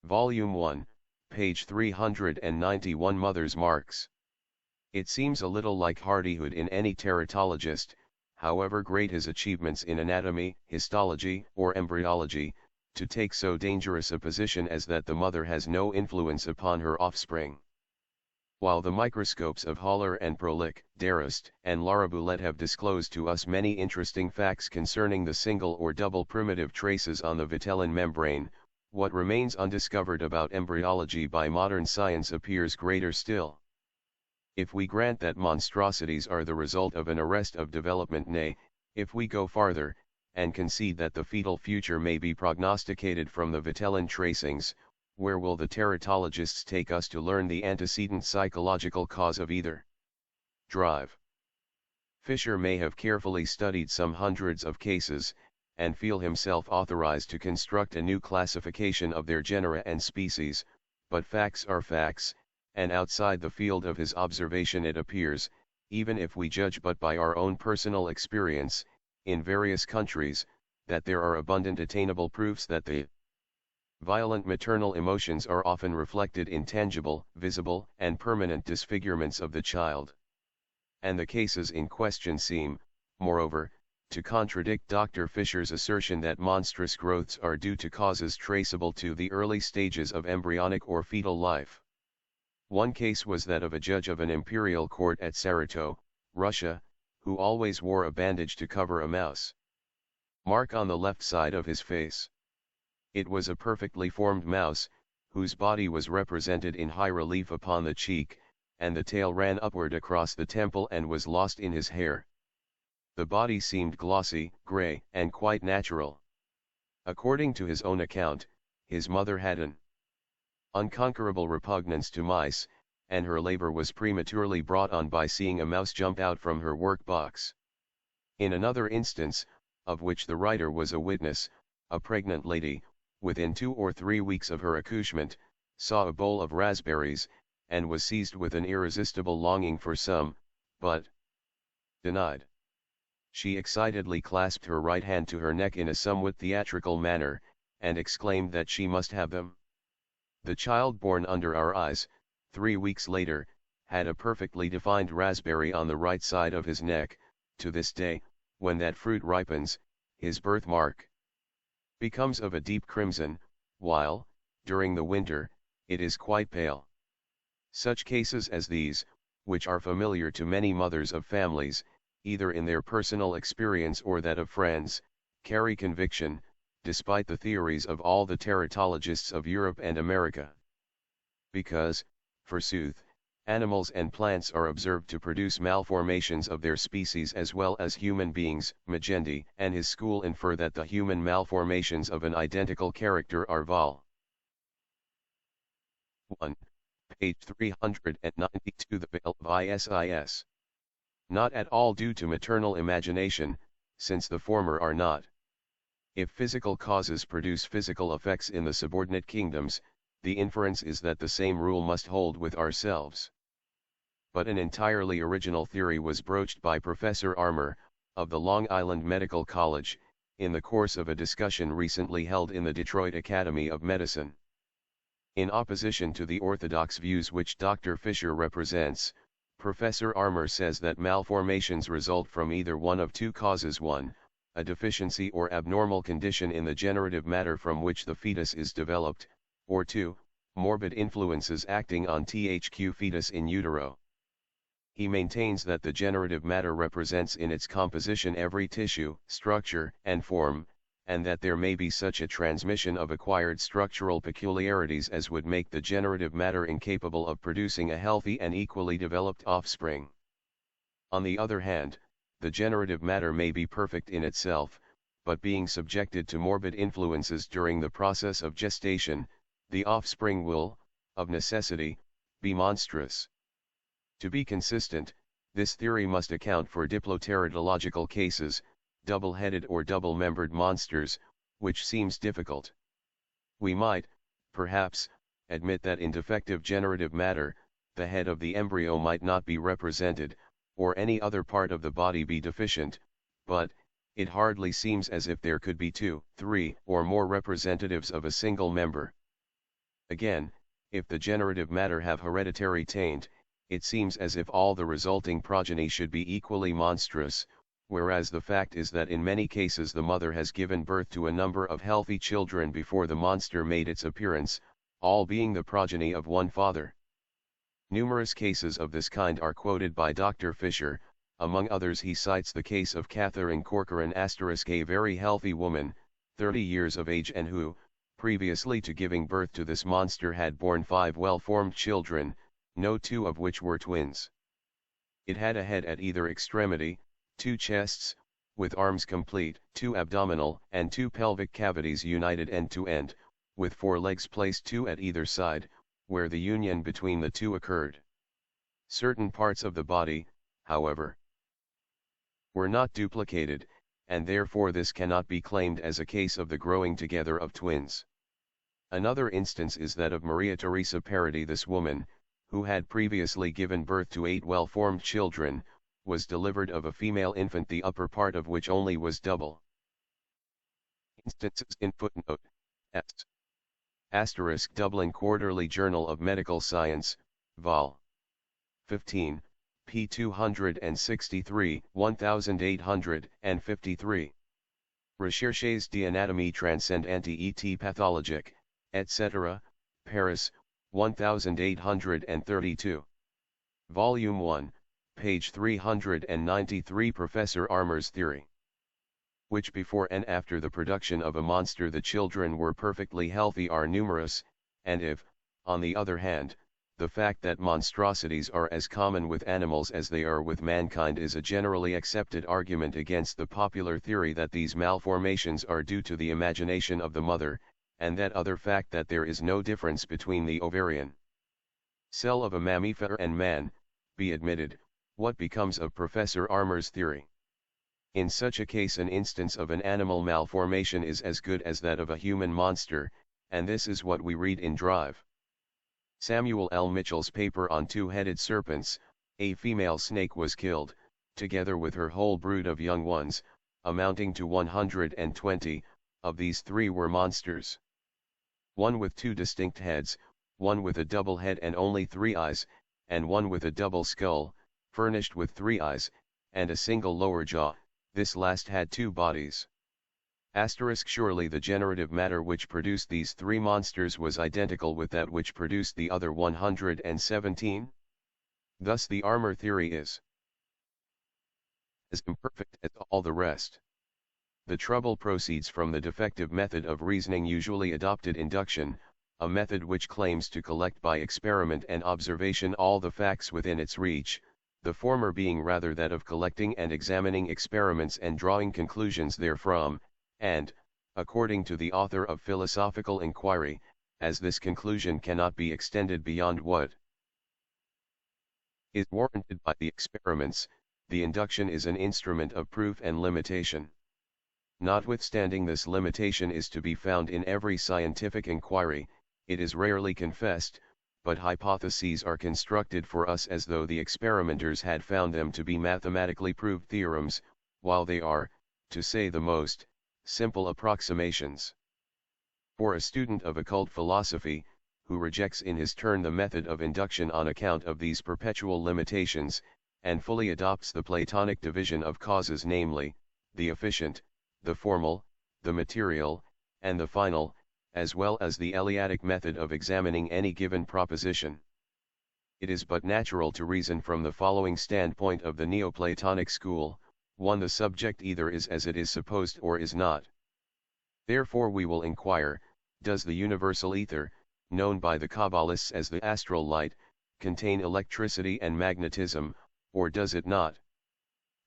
Volume 1, page 391. Mother's Marks. It seems a little like hardihood in any teratologist, however great his achievements in anatomy, histology, or embryology, to take so dangerous a position as that the mother has no influence upon her offspring. While the microscopes of Haller and Prolich, Darust, and Laraboulet have disclosed to us many interesting facts concerning the single or double primitive traces on the vitellin membrane, what remains undiscovered about embryology by modern science appears greater still. If we grant that monstrosities are the result of an arrest of development, nay, if we go farther, and concede that the fetal future may be prognosticated from the vitellin tracings, where will the teratologists take us to learn the antecedent psychological cause of either drive? Fisher may have carefully studied some hundreds of cases, and feel himself authorized to construct a new classification of their genera and species, but facts are facts, and outside the field of his observation it appears, even if we judge but by our own personal experience, in various countries, that there are abundant attainable proofs that the violent maternal emotions are often reflected in tangible, visible, and permanent disfigurements of the child. And the cases in question seem, moreover, to contradict Dr. Fisher's assertion that monstrous growths are due to causes traceable to the early stages of embryonic or fetal life. One case was that of a judge of an imperial court at Saratov, Russia, who always wore a bandage to cover a mouse. mark on the left side of his face. It was a perfectly formed mouse, whose body was represented in high relief upon the cheek, and the tail ran upward across the temple and was lost in his hair. The body seemed glossy, grey, and quite natural. According to his own account, his mother had an unconquerable repugnance to mice, and her labor was prematurely brought on by seeing a mouse jump out from her work box. In another instance, of which the writer was a witness, a pregnant lady, within 2 or 3 weeks of her accouchement, saw a bowl of raspberries, and was seized with an irresistible longing for some, but denied. She excitedly clasped her right hand to her neck in a somewhat theatrical manner, and exclaimed that she must have them. The child born under our eyes, 3 weeks later, had a perfectly defined raspberry on the right side of his neck. To this day, when that fruit ripens, his birthmark becomes of a deep crimson, while, during the winter, it is quite pale. Such cases as these, which are familiar to many mothers of families, either in their personal experience or that of friends, carry conviction, despite the theories of all the teratologists of Europe and America. Because, forsooth, animals and plants are observed to produce malformations of their species as well as human beings. Magendie and his school infer that the human malformations of an identical character are vol. 1. Page 392. The veil of Isis. Not at all due to maternal imagination, since the former are not. If physical causes produce physical effects in the subordinate kingdoms, the inference is that the same rule must hold with ourselves. But an entirely original theory was broached by Professor Armour, of the Long Island Medical College, in the course of a discussion recently held in the Detroit Academy of Medicine. In opposition to the orthodox views which Dr. Fisher represents, Professor Armour says that malformations result from either one of two causes: 1, a deficiency or abnormal condition in the generative matter from which the fetus is developed, or 2, morbid influences acting on THQ fetus in utero. He maintains that the generative matter represents in its composition every tissue, structure, and form, and that there may be such a transmission of acquired structural peculiarities as would make the generative matter incapable of producing a healthy and equally developed offspring. On the other hand, the generative matter may be perfect in itself, but being subjected to morbid influences during the process of gestation, the offspring will, of necessity, be monstrous. To be consistent, this theory must account for diploteratological cases, double-headed or double-membered monsters, which seems difficult. We might, perhaps, admit that in defective generative matter, the head of the embryo might not be represented, or any other part of the body be deficient, but, it hardly seems as if there could be 2, 3, or more representatives of a single member. Again, if the generative matter have hereditary taint, it seems as if all the resulting progeny should be equally monstrous, whereas the fact is that in many cases the mother has given birth to a number of healthy children before the monster made its appearance, all being the progeny of one father. Numerous cases of this kind are quoted by Dr. Fisher. Among others he cites the case of Catherine Corcoran *, a very healthy woman, 30 years of age, and who, previously to giving birth to this monster, had borne 5 well-formed children, no 2 of which were twins. It had a head at either extremity, 2 chests, with arms complete, 2 abdominal and 2 pelvic cavities united end to end, with 4 legs placed 2 at either side, where the union between the 2 occurred. Certain parts of the body, however, were not duplicated, and therefore this cannot be claimed as a case of the growing together of twins. Another instance is that of Maria Teresa Parodi. This woman, who had previously given birth to 8 well-formed children, was delivered of a female infant the upper part of which only was double. Instances in footnote S. * Dublin Quarterly Journal of Medical Science, Vol. 15, p. 263, 1853. Recherches d'anatomie transcendante et pathologique, etc., Paris, 1832. Volume 1, page 393. Professor Armour's theory. which before and after the production of a monster the children were perfectly healthy are numerous, and if, on the other hand, the fact that monstrosities are as common with animals as they are with mankind is a generally accepted argument against the popular theory that these malformations are due to the imagination of the mother, and that other fact that there is no difference between the ovarian cell of a mammifer and man, be admitted, what becomes of Professor Armour's theory? In such a case an instance of an animal malformation is as good as that of a human monster, and this is what we read in Drive. Samuel L. Mitchell's paper on two-headed serpents, a female snake was killed, together with her whole brood of young ones, amounting to 120, of these 3 were monsters. One with 2 distinct heads, one with a double head and only 3 eyes, and one with a double skull, furnished with 3 eyes, and a single lower jaw, this last had 2 bodies. Surely the generative matter which produced these 3 monsters was identical with that which produced the other 117? Thus the Armour theory is as imperfect as all the rest. The trouble proceeds from the defective method of reasoning usually adopted, induction, a method which claims to collect by experiment and observation all the facts within its reach, the former being rather that of collecting and examining experiments and drawing conclusions therefrom, and, according to the author of Philosophical Inquiry, as this conclusion cannot be extended beyond what is warranted by the experiments, the induction is an instrument of proof and limitation. Notwithstanding this limitation is to be found in every scientific inquiry, it is rarely confessed, but hypotheses are constructed for us as though the experimenters had found them to be mathematically proved theorems, while they are, to say the most, simple approximations. For a student of occult philosophy, who rejects in his turn the method of induction on account of these perpetual limitations, and fully adopts the Platonic division of causes, namely, the efficient, the formal, the material, and the final, as well as the Eleatic method of examining any given proposition. It is but natural to reason from the following standpoint of the Neoplatonic school: 1. The subject either is as it is supposed or is not. Therefore we will inquire, does the universal ether, known by the Kabbalists as the astral light, contain electricity and magnetism, or does it not?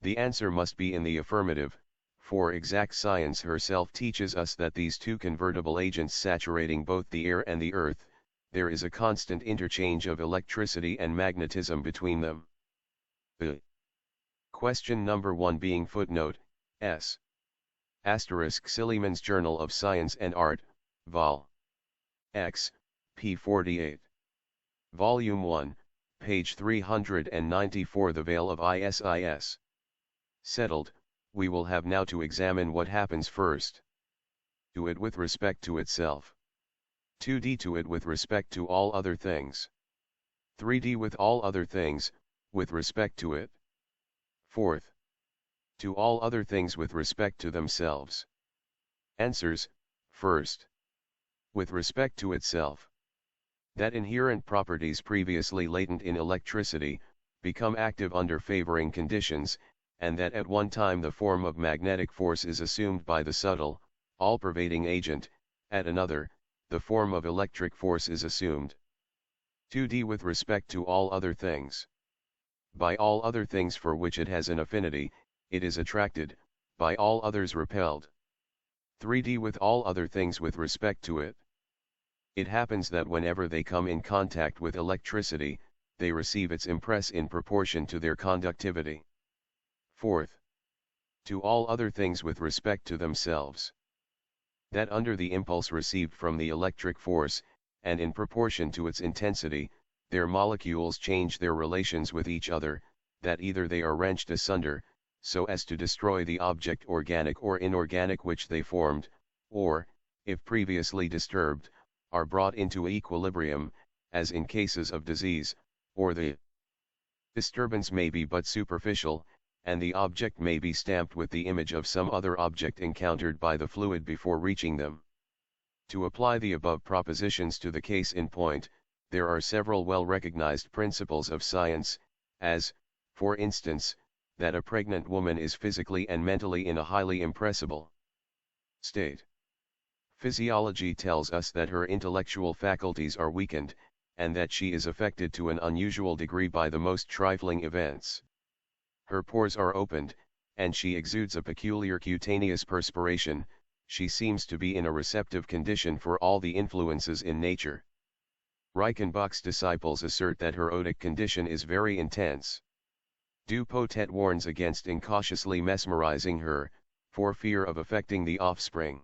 The answer must be in the affirmative, for exact science herself teaches us that these 2 convertible agents saturating both the air and the earth, there is a constant interchange of electricity and magnetism between them. Question number 1 being footnote, S. Silliman's Journal of Science and Art, Vol. X, p. 48. Volume 1, page 394. The Veil of Isis. Settled, we will have now to examine what happens first to it with respect to itself. 2d to it with respect to all other things. 3d with all other things, with respect to it. 4th. To all other things with respect to themselves. Answers, first. With respect to itself. That inherent properties previously latent in electricity, become active under favoring conditions, and that at one time the form of magnetic force is assumed by the subtle, all-pervading agent, at another, the form of electric force is assumed. 2d with respect to all other things. By all other things for which it has an affinity, it is attracted, by all others repelled. 3d with all other things with respect to it. It happens that whenever they come in contact with electricity, they receive its impress in proportion to their conductivity. 4th. To all other things with respect to themselves. That under the impulse received from the electric force, and in proportion to its intensity, their molecules change their relations with each other, that either they are wrenched asunder, so as to destroy the object organic or inorganic which they formed, or, if previously disturbed, are brought into equilibrium, as in cases of disease, or the disturbance may be but superficial, and the object may be stamped with the image of some other object encountered by the fluid before reaching them. To apply the above propositions to the case in point, there are several well-recognized principles of science, as, for instance, that a pregnant woman is physically and mentally in a highly impressible state. Physiology tells us that her intellectual faculties are weakened, and that she is affected to an unusual degree by the most trifling events. Her pores are opened, and she exudes a peculiar cutaneous perspiration. She seems to be in a receptive condition for all the influences in nature. Reichenbach's disciples assert that her otic condition is very intense. Dupotet warns against incautiously mesmerizing her, for fear of affecting the offspring.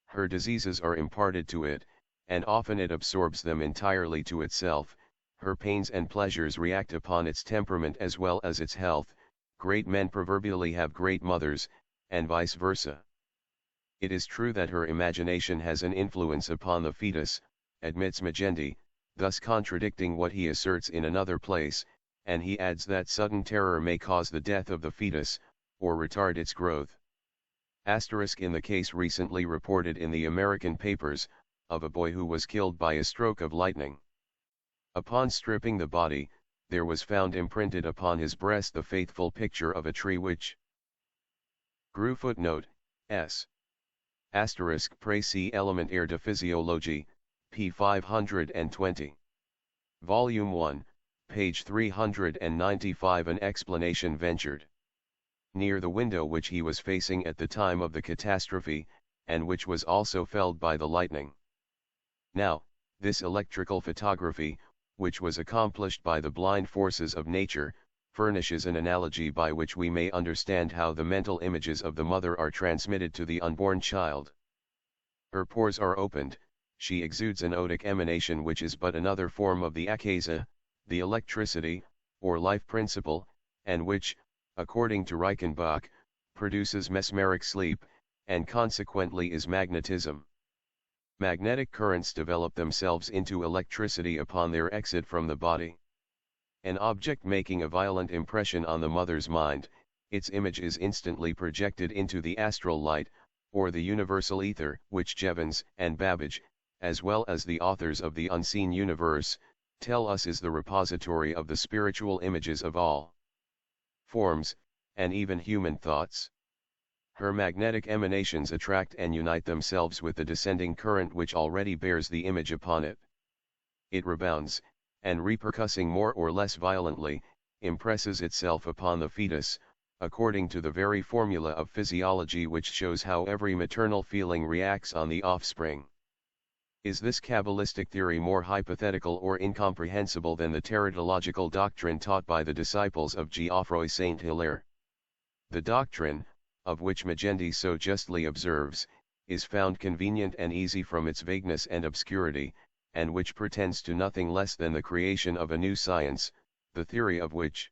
Her diseases are imparted to it, and often it absorbs them entirely to itself. Her pains and pleasures react upon its temperament as well as its health. Great men proverbially have great mothers, and vice versa. It is true that her imagination has an influence upon the fetus, admits Magendie, thus contradicting what he asserts in another place, and he adds that sudden terror may cause the death of the fetus, or retard its growth. In the case recently reported in the American papers, of a boy who was killed by a stroke of lightning. Upon stripping the body, there was found imprinted upon his breast the faithful picture of a tree which grew. Footnote S. Précis Élémentaire de Physiologie, p. 520. Volume 1, page 395. An explanation ventured. Near the window which he was facing at the time of the catastrophe, and which was also felled by the lightning. Now, this electrical photography, which was accomplished by the blind forces of nature, furnishes an analogy by which we may understand how the mental images of the mother are transmitted to the unborn child. Her pores are opened, she exudes an otic emanation which is but another form of the akasa, the electricity, or life principle, and which, according to Reichenbach, produces mesmeric sleep, and consequently is magnetism. Magnetic currents develop themselves into electricity upon their exit from the body. An object making a violent impression on the mother's mind, its image is instantly projected into the astral light, or the universal ether, which Jevons and Babbage, as well as the authors of The Unseen Universe, tell us is the repository of the spiritual images of all forms, and even human thoughts. Her magnetic emanations attract and unite themselves with the descending current which already bears the image upon it. It rebounds, and repercussing more or less violently, impresses itself upon the fetus, according to the very formula of physiology which shows how every maternal feeling reacts on the offspring. Is this Kabbalistic theory more hypothetical or incomprehensible than the teratological doctrine taught by the disciples of Geoffroy Saint-Hilaire? The doctrine, of which Magendie so justly observes, is found convenient and easy from its vagueness and obscurity, and which pretends to nothing less than the creation of a new science, the theory of which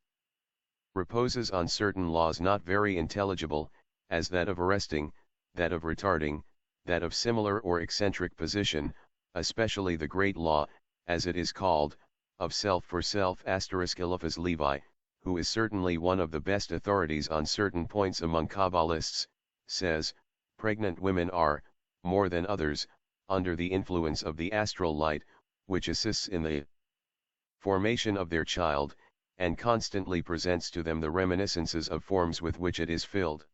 reposes on certain laws not very intelligible, as that of arresting, that of retarding, that of similar or eccentric position, especially the great law, as it is called, of self for self. Eliphas Levi, who is certainly one of the best authorities on certain points among Kabbalists, says, pregnant women are, more than others, under the influence of the astral light, which assists in the formation of their child, and constantly presents to them the reminiscences of forms with which it is filled.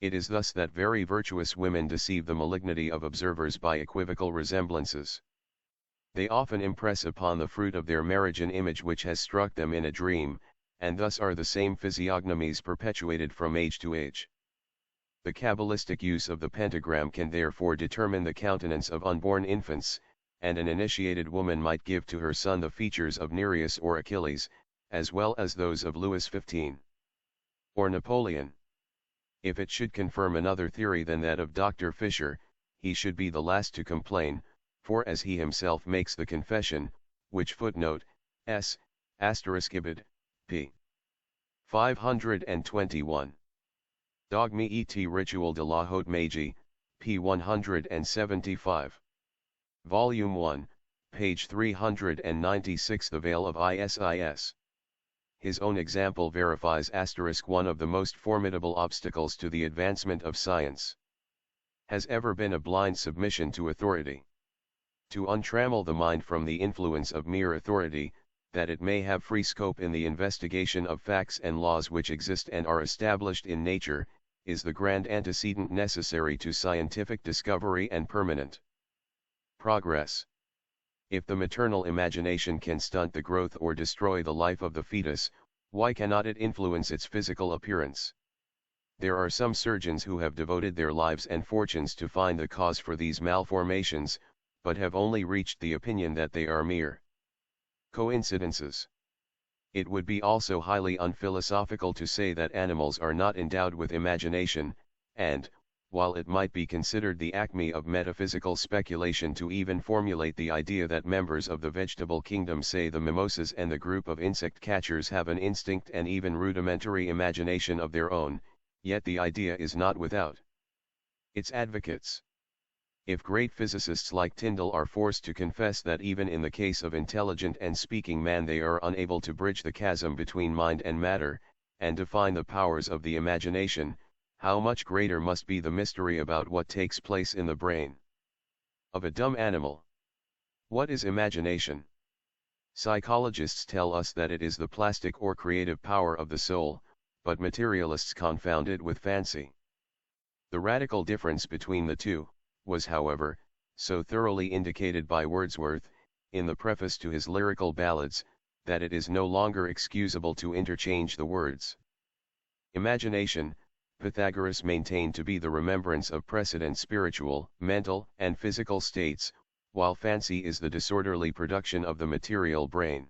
It is thus that very virtuous women deceive the malignity of observers by equivocal resemblances. They often impress upon the fruit of their marriage an image which has struck them in a dream, and thus are the same physiognomies perpetuated from age to age. The Kabbalistic use of the pentagram can therefore determine the countenance of unborn infants, and an initiated woman might give to her son the features of Nereus or Achilles, as well as those of Louis XV. Or Napoleon. If it should confirm another theory than that of Dr. Fischer, he should be the last to complain, for as he himself makes the confession, which footnote, s, *ibid, p. 521. Dogme et Ritual de la Haute Magie, p. 175. Volume 1, page 396. The Veil of Isis. His own example verifies one of the most formidable obstacles to the advancement of science has ever been a blind submission to authority. To untrammel the mind from the influence of mere authority, that it may have free scope in the investigation of facts and laws which exist and are established in nature, is the grand antecedent necessary to scientific discovery and permanent progress. If the maternal imagination can stunt the growth or destroy the life of the fetus, why cannot it influence its physical appearance? There are some surgeons who have devoted their lives and fortunes to find the cause for these malformations, but have only reached the opinion that they are mere coincidences. It would be also highly unphilosophical to say that animals are not endowed with imagination, and, while it might be considered the acme of metaphysical speculation to even formulate the idea that members of the vegetable kingdom, say the mimosas and the group of insect catchers, have an instinct and even rudimentary imagination of their own, yet the idea is not without its advocates. If great physicists like Tyndall are forced to confess that even in the case of intelligent and speaking man they are unable to bridge the chasm between mind and matter, and define the powers of the imagination, how much greater must be the mystery about what takes place in the brain of a dumb animal. What is imagination? Psychologists tell us that it is the plastic or creative power of the soul, but materialists confound it with fancy. The radical difference between the two was, however, so thoroughly indicated by Wordsworth, in the preface to his lyrical ballads, that it is no longer excusable to interchange the words. Imagination, Pythagoras maintained to be the remembrance of precedent spiritual, mental, and physical states, while fancy is the disorderly production of the material brain.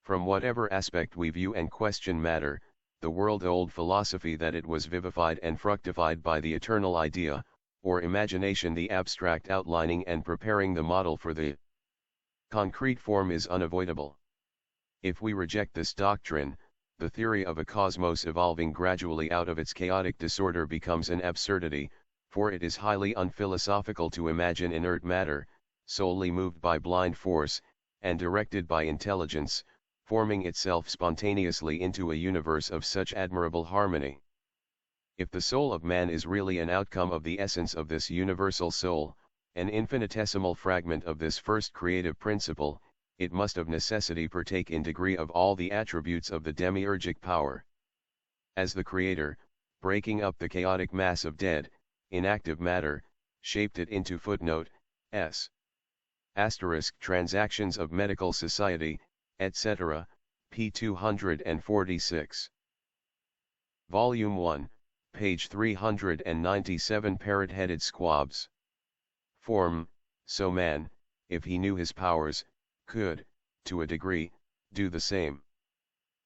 From whatever aspect we view and question matter, the world-old philosophy that it was vivified and fructified by the eternal idea, or imagination, the abstract outlining and preparing the model for the concrete form, is unavoidable. If we reject this doctrine, the theory of a cosmos evolving gradually out of its chaotic disorder becomes an absurdity, for it is highly unphilosophical to imagine inert matter, solely moved by blind force, and directed by intelligence, forming itself spontaneously into a universe of such admirable harmony. If the soul of man is really an outcome of the essence of this universal soul, an infinitesimal fragment of this first creative principle, it must of necessity partake in degree of all the attributes of the demiurgic power. As the Creator, breaking up the chaotic mass of dead, inactive matter, shaped it into s. Transactions of Medical Society, etc., p. 246. Volume 1, page 397. Parrot-headed squabs. Form, so man, if he knew his powers, could, to a degree, do the same.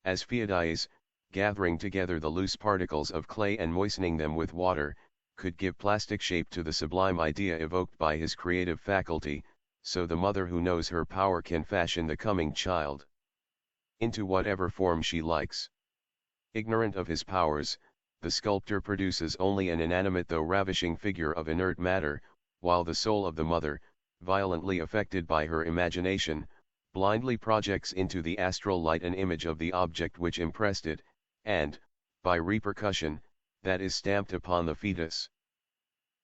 As Phaedias, gathering together the loose particles of clay and moistening them with water, could give plastic shape to the sublime idea evoked by his creative faculty, so the mother who knows her power can fashion the coming child into whatever form she likes. Ignorant of his powers, the sculptor produces only an inanimate though ravishing figure of inert matter, while the soul of the mother, violently affected by her imagination, blindly projects into the astral light an image of the object which impressed it, and, by repercussion, that is stamped upon the fetus.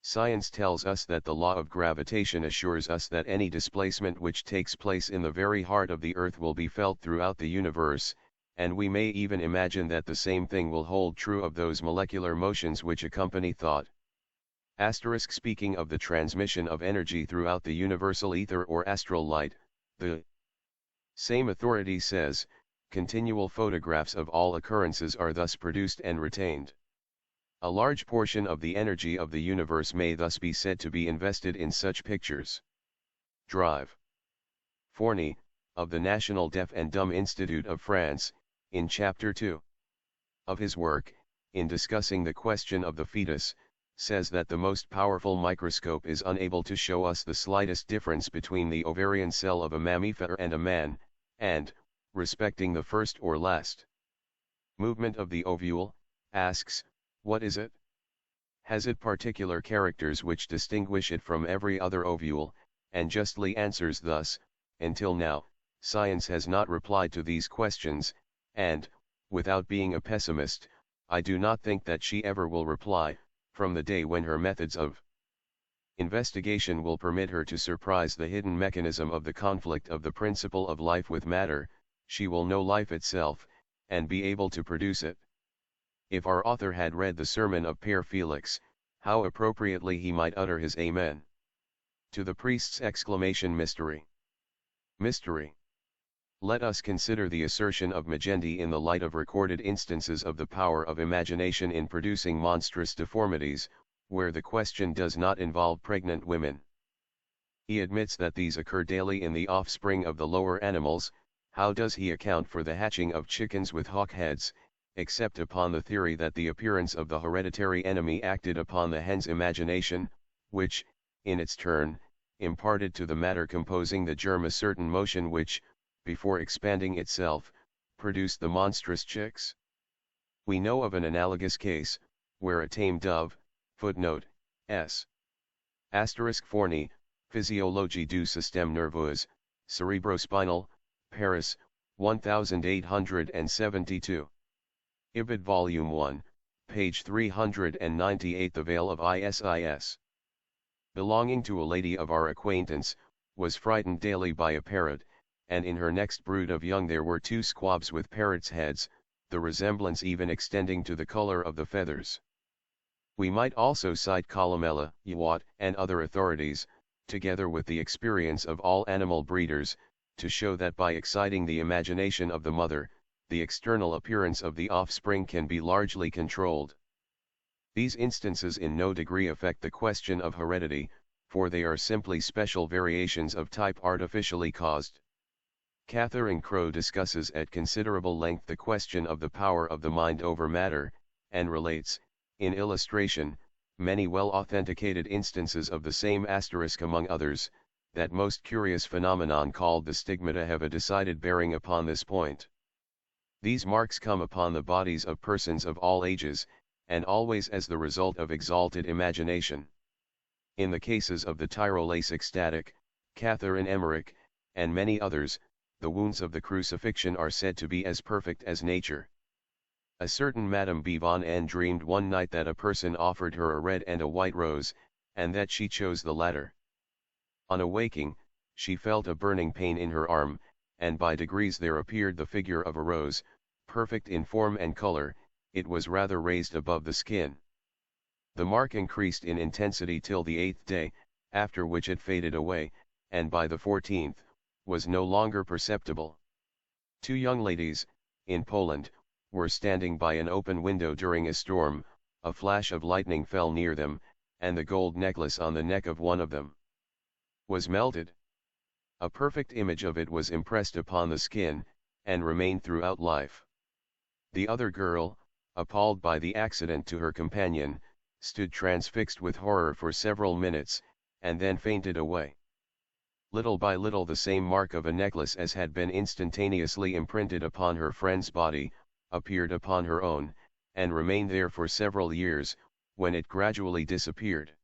Science tells us that the law of gravitation assures us that any displacement which takes place in the very heart of the earth will be felt throughout the universe, and we may even imagine that the same thing will hold true of those molecular motions which accompany thought. Speaking of the transmission of energy throughout the universal ether or astral light, the same authority says, continual photographs of all occurrences are thus produced and retained. A large portion of the energy of the universe may thus be said to be invested in such pictures. Drive. Forney, of the National Deaf and Dumb Institute of France, in Chapter 2 of his work, in discussing the question of the fetus, says that the most powerful microscope is unable to show us the slightest difference between the ovarian cell of a mammifer and a man, and, respecting the first or last movement of the ovule, asks, what is it? Has it particular characters which distinguish it from every other ovule, and justly answers thus, until now, science has not replied to these questions, and, without being a pessimist, I do not think that she ever will reply, from the day when her methods of investigation will permit her to surprise the hidden mechanism of the conflict of the principle of life with matter, she will know life itself, and be able to produce it. If our author had read the sermon of Père Felix, how appropriately he might utter his Amen. To the priest's exclamation mystery. Mystery. Let us consider the assertion of Magendie in the light of recorded instances of the power of imagination in producing monstrous deformities, where the question does not involve pregnant women. He admits that these occur daily in the offspring of the lower animals. How does he account for the hatching of chickens with hawk heads, except upon the theory that the appearance of the hereditary enemy acted upon the hen's imagination, which, in its turn, imparted to the matter composing the germ a certain motion which, before expanding itself, produced the monstrous chicks? We know of an analogous case, where a tame dove, footnote, s. Forny, Physiologie du système nerveux, Cerebrospinal, Paris, 1872. Ibid Volume 1, page 398. The Veil of Isis, belonging to a lady of our acquaintance, was frightened daily by a parrot, and in her next brood of young there were 2 squabs with parrots' heads, the resemblance even extending to the color of the feathers. We might also cite Columella, Youatt, and other authorities, together with the experience of all animal breeders, to show that by exciting the imagination of the mother, the external appearance of the offspring can be largely controlled. These instances in no degree affect the question of heredity, for they are simply special variations of type artificially caused. Catherine Crowe discusses at considerable length the question of the power of the mind over matter, and relates, in illustration, many well-authenticated instances of the same * among others. That most curious phenomenon called the stigmata have a decided bearing upon this point. These marks come upon the bodies of persons of all ages, and always as the result of exalted imagination. In the cases of the Tyrolese ecstatic, Catherine Emmerich, and many others, the wounds of the crucifixion are said to be as perfect as nature. A certain Madame Bivon N dreamed one night that a person offered her a red and a white rose, and that she chose the latter. On awaking, she felt a burning pain in her arm, and by degrees there appeared the figure of a rose, perfect in form and color. It was rather raised above the skin. The mark increased in intensity till the 8th day, after which it faded away, and by the 14th, was no longer perceptible. 2 young ladies, in Poland, were standing by an open window during a storm. A flash of lightning fell near them, and the gold necklace on the neck of one of them was melted. A perfect image of it was impressed upon the skin, and remained throughout life. The other girl, appalled by the accident to her companion, stood transfixed with horror for several minutes, and then fainted away. Little by little the same mark of a necklace as had been instantaneously imprinted upon her friend's body, appeared upon her own, and remained there for several years, when it gradually disappeared.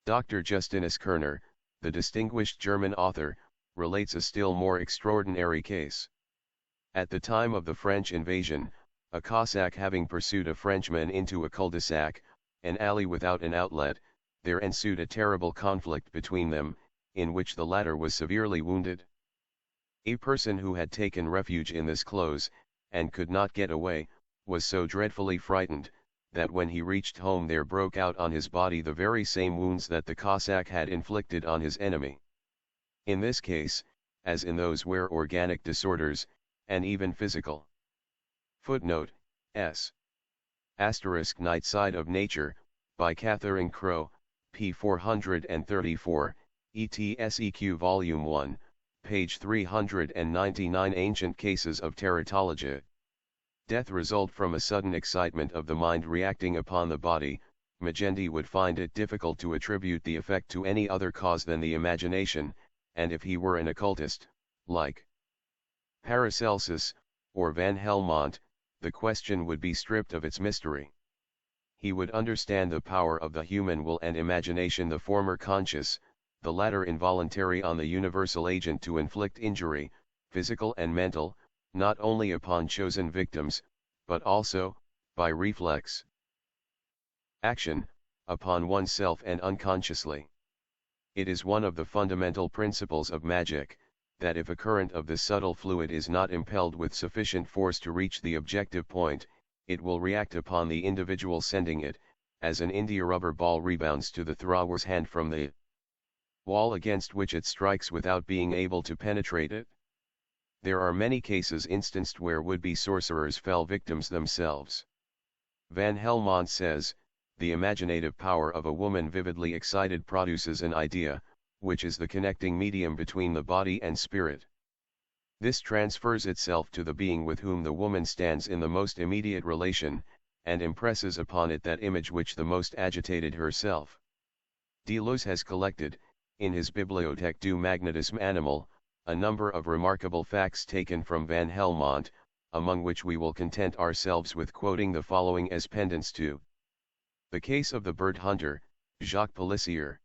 Dr. Justinus Kerner, the distinguished German author, relates a still more extraordinary case. At the time of the French invasion, a Cossack having pursued a Frenchman into a cul-de-sac, an alley without an outlet, there ensued a terrible conflict between them, in which the latter was severely wounded. A person who had taken refuge in this close, and could not get away, was so dreadfully frightened, that when he reached home there broke out on his body the very same wounds that the Cossack had inflicted on his enemy. In this case, as in those where organic disorders, and even physical. Footnote, s. Night Side of Nature, by Catherine Crowe, p. 434, ETSEQ Volume 1, page 399. Ancient cases of teratology. Death result from a sudden excitement of the mind reacting upon the body. Magendie would find it difficult to attribute the effect to any other cause than the imagination, and if he were an occultist, like Paracelsus, or Van Helmont, the question would be stripped of its mystery. He would understand the power of the human will and imagination, the former conscious, the latter involuntary, on the universal agent to inflict injury, physical and mental, not only upon chosen victims, but also, by reflex action, upon oneself and unconsciously. It is one of the fundamental principles of magic, that if a current of this subtle fluid is not impelled with sufficient force to reach the objective point, it will react upon the individual sending it, as an India rubber ball rebounds to the thrower's hand from the wall against which it strikes without being able to penetrate it. There are many cases instanced where would-be sorcerers fell victims themselves. Van Helmont says, the imaginative power of a woman vividly excited produces an idea, which is the connecting medium between the body and spirit. This transfers itself to the being with whom the woman stands in the most immediate relation, and impresses upon it that image which the most agitated herself. Deleuze has collected, in his Bibliothèque du Magnétisme Animal, a number of remarkable facts taken from Van Helmont, among which we will content ourselves with quoting the following as pendants to the case of the bird hunter, Jacques Pelissier.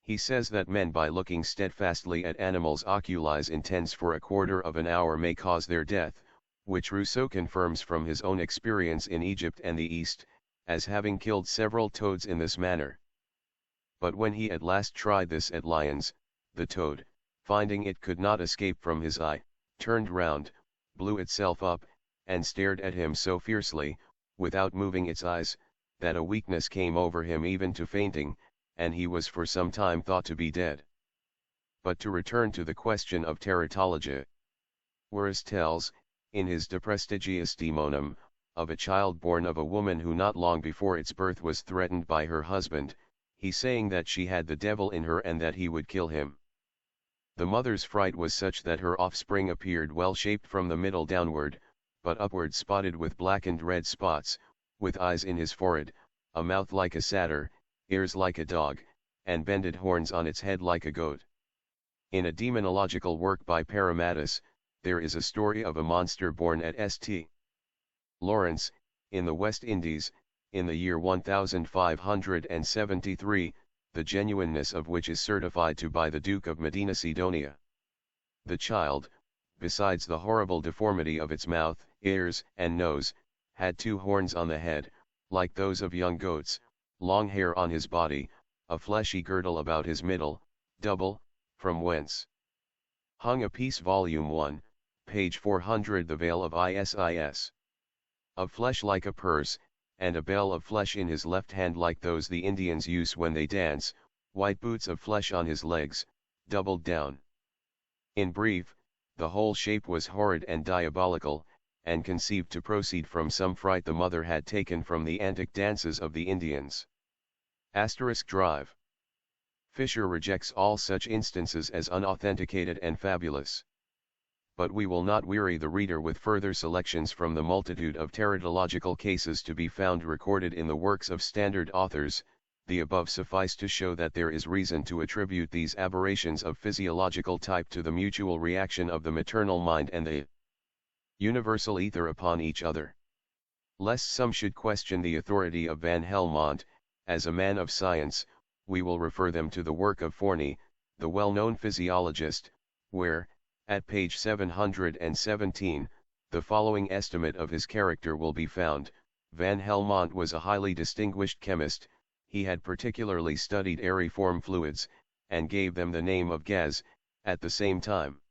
He says that men by looking steadfastly at animals' oculis intense for a quarter of an hour may cause their death, which Rousseau confirms from his own experience in Egypt and the East, as having killed several toads in this manner. But when he at last tried this at lions, the toad, finding it could not escape from his eye, turned round, blew itself up, and stared at him so fiercely, without moving its eyes, that a weakness came over him even to fainting, and he was for some time thought to be dead. But to return to the question of teratology. Whereas tells, in his De Prestigiis Daemonum, of a child born of a woman who not long before its birth was threatened by her husband, he saying that she had the devil in her and that he would kill him. The mother's fright was such that her offspring appeared well shaped from the middle downward, but upward spotted with black and red spots, with eyes in his forehead, a mouth like a satyr, ears like a dog, and bended horns on its head like a goat. In a demonological work by Paramatus, there is a story of a monster born at St. Lawrence, in the West Indies, in the year 1573, the genuineness of which is certified to by the Duke of Medina Sidonia. The child, besides the horrible deformity of its mouth, ears, and nose, had 2 horns on the head, like those of young goats, long hair on his body, a fleshy girdle about his middle, double, from whence hung a piece volume 1, page 400 the veil of Isis. Of flesh like a purse, and a bell of flesh in his left hand like those the Indians use when they dance, white boots of flesh on his legs, doubled down. In brief, the whole shape was horrid and diabolical, and conceived to proceed from some fright the mother had taken from the antic dances of the Indians. Drive. Fisher rejects all such instances as unauthenticated and fabulous. But we will not weary the reader with further selections from the multitude of teratological cases to be found recorded in the works of standard authors. The above suffice to show that there is reason to attribute these aberrations of physiological type to the mutual reaction of the maternal mind and the universal ether upon each other. Lest some should question the authority of Van Helmont, as a man of science, we will refer them to the work of Forney, the well-known physiologist, where, at page 717, the following estimate of his character will be found. Van Helmont was a highly distinguished chemist. He had particularly studied aeriform fluids, and gave them the name of gas, at the same time.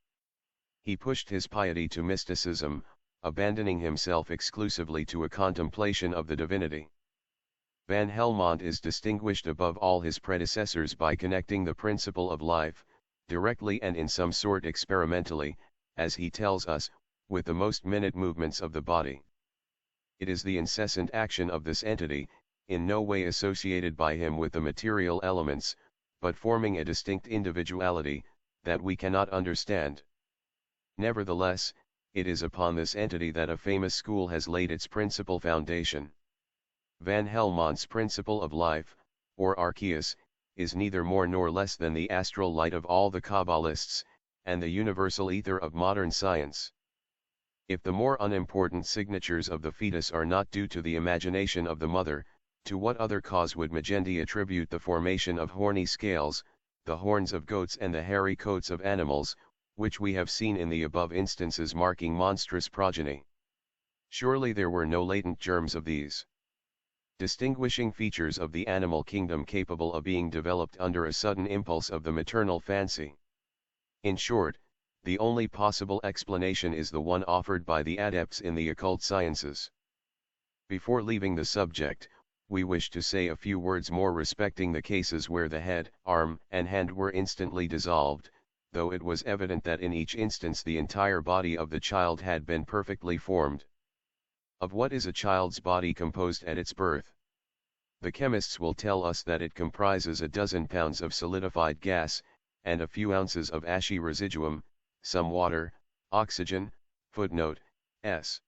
He pushed his piety to mysticism, abandoning himself exclusively to a contemplation of the divinity. Van Helmont is distinguished above all his predecessors by connecting the principle of life, directly and in some sort experimentally, as he tells us, with the most minute movements of the body. It is the incessant action of this entity, in no way associated by him with the material elements, but forming a distinct individuality, that we cannot understand. Nevertheless, it is upon this entity that a famous school has laid its principal foundation. Van Helmont's principle of life, or archeus, is neither more nor less than the astral light of all the Kabbalists, and the universal ether of modern science. If the more unimportant signatures of the fetus are not due to the imagination of the mother, to what other cause would Magendie attribute the formation of horny scales, the horns of goats and the hairy coats of animals, which we have seen in the above instances marking monstrous progeny? Surely there were no latent germs of these distinguishing features of the animal kingdom capable of being developed under a sudden impulse of the maternal fancy. In short, The only possible explanation is the one offered by the adepts in the occult sciences. Before leaving the subject, we wish to say a few words more respecting the cases where the head, arm, and hand were instantly dissolved, though it was evident that in each instance the entire body of the child had been perfectly formed. Of what is a child's body composed at its birth? The chemists will tell us that it comprises a dozen pounds of solidified gas, and a few ounces of ashy residuum, some water, oxygen. Footnote, S.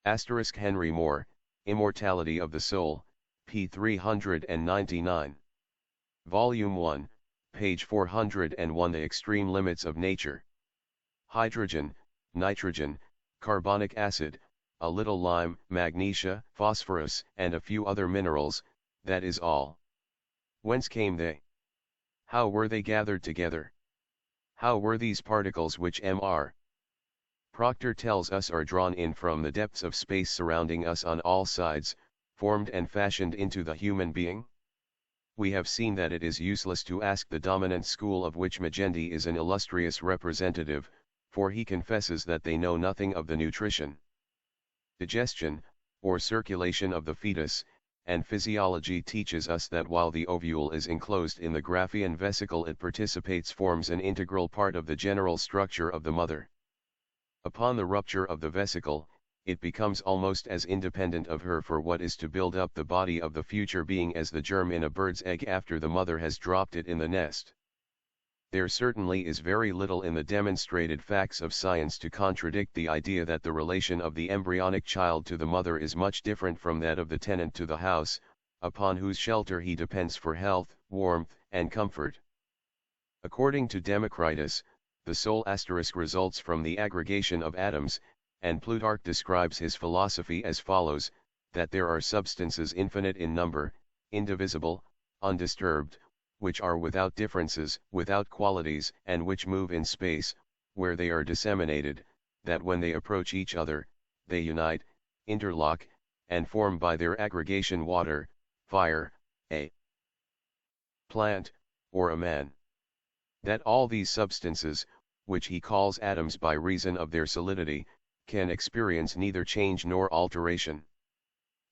Asterisk Henry Moore, Immortality of the Soul, p. 399. Volume 1, page 401. The Extreme Limits of Nature. Hydrogen, nitrogen, carbonic acid, a little lime, magnesia, phosphorus, and a few other minerals, that is all. Whence came they? How were they gathered together? How were these particles which Mr. Proctor tells us are drawn in from the depths of space surrounding us on all sides, formed and fashioned into the human being? We have seen that it is useless to ask the dominant school of which Magendie is an illustrious representative, for he confesses that they know nothing of the nutrition, digestion, or circulation of the fetus, and physiology teaches us that while the ovule is enclosed in the Graafian vesicle, it forms an integral part of the general structure of the mother. Upon the rupture of the vesicle, it becomes almost as independent of her for what is to build up the body of the future being as the germ in a bird's egg after the mother has dropped it in the nest. There certainly is very little in the demonstrated facts of science to contradict the idea that the relation of the embryonic child to the mother is much different from that of the tenant to the house, upon whose shelter he depends for health, warmth, and comfort. According to Democritus, the soul results from the aggregation of atoms, and Plutarch describes his philosophy as follows, that there are substances infinite in number, indivisible, undisturbed, which are without differences, without qualities, and which move in space, where they are disseminated, that when they approach each other, they unite, interlock, and form by their aggregation water, fire, a plant, or a man. That all these substances, which he calls atoms by reason of their solidity, can experience neither change nor alteration.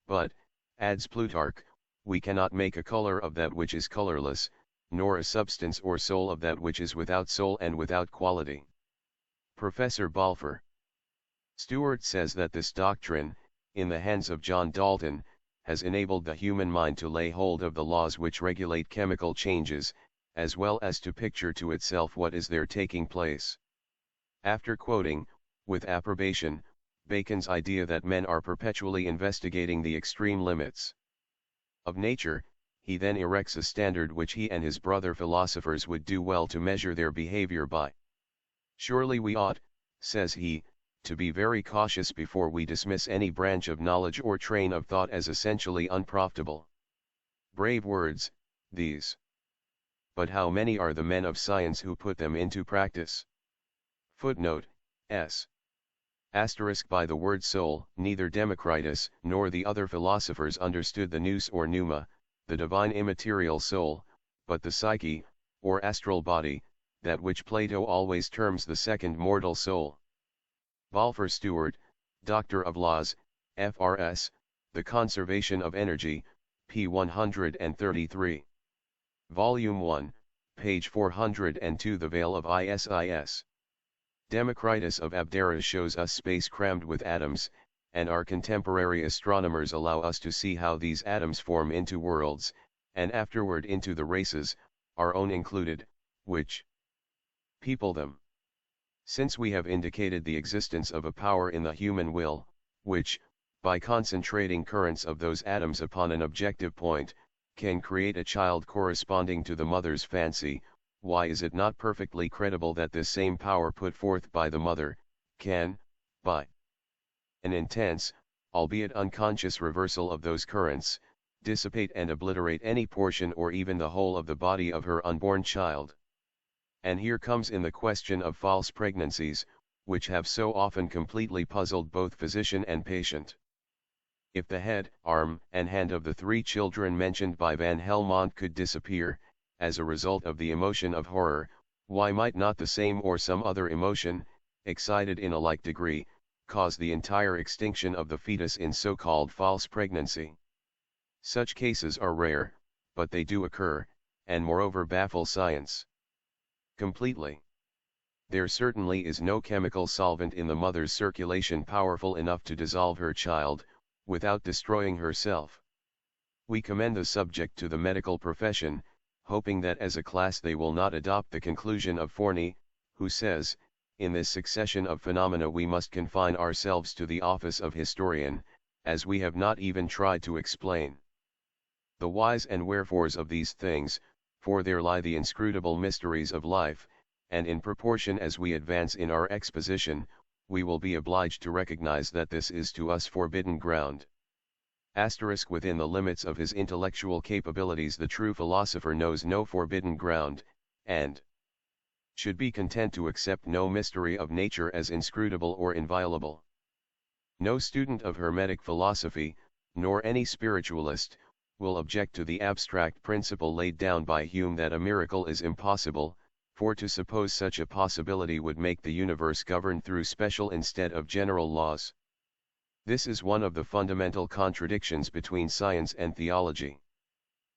But, adds Plutarch, we cannot make a color of that which is colorless, nor a substance or soul of that which is without soul and without quality. Professor Balfour Stewart says that this doctrine, in the hands of John Dalton, has enabled the human mind to lay hold of the laws which regulate chemical changes, as well as to picture to itself what is there taking place. After quoting, with approbation, Bacon's idea that men are perpetually investigating the extreme limits of nature, he then erects a standard which he and his brother philosophers would do well to measure their behavior by. Surely we ought, says he, to be very cautious before we dismiss any branch of knowledge or train of thought as essentially unprofitable. Brave words, these. But how many are the men of science who put them into practice? Footnote, S. Asterisk by the word soul, neither Democritus nor the other philosophers understood the nous or pneuma, the divine immaterial soul, but the psyche, or astral body, that which Plato always terms the second mortal soul. Balfour Stewart, Doctor of Laws, F.R.S., The Conservation of Energy, p. 133. Volume 1, page 402. The Veil of Isis. Democritus of Abdera shows us space crammed with atoms, and our contemporary astronomers allow us to see how these atoms form into worlds, and afterward into the races, our own included, which people them. Since we have indicated the existence of a power in the human will, which, by concentrating currents of those atoms upon an objective point, can create a child corresponding to the mother's fancy, why is it not perfectly credible that this same power put forth by the mother, can, by an intense, albeit unconscious reversal of those currents, dissipate and obliterate any portion or even the whole of the body of her unborn child? And here comes in the question of false pregnancies, which have so often completely puzzled both physician and patient. If the head, arm, and hand of the 3 children mentioned by Van Helmont could disappear, as a result of the emotion of horror, Why might not the same or some other emotion, excited in a like degree, cause the entire extinction of the fetus in so-called false pregnancy? Such cases are rare, but they do occur, and moreover baffle science completely. There certainly is no chemical solvent in the mother's circulation powerful enough to dissolve her child, without destroying herself. We commend the subject to the medical profession, hoping that as a class they will not adopt the conclusion of Forney, who says, in this succession of phenomena we must confine ourselves to the office of historian, as we have not even tried to explain the whys and wherefores of these things, for there lie the inscrutable mysteries of life, and in proportion as we advance in our exposition, we will be obliged to recognize that this is to us forbidden ground. Within the limits of his intellectual capabilities the true philosopher knows no forbidden ground, and should be content to accept no mystery of nature as inscrutable or inviolable. No student of Hermetic philosophy, nor any spiritualist, will object to the abstract principle laid down by Hume that a miracle is impossible, for to suppose such a possibility would make the universe governed through special instead of general laws. This is one of the fundamental contradictions between science and theology.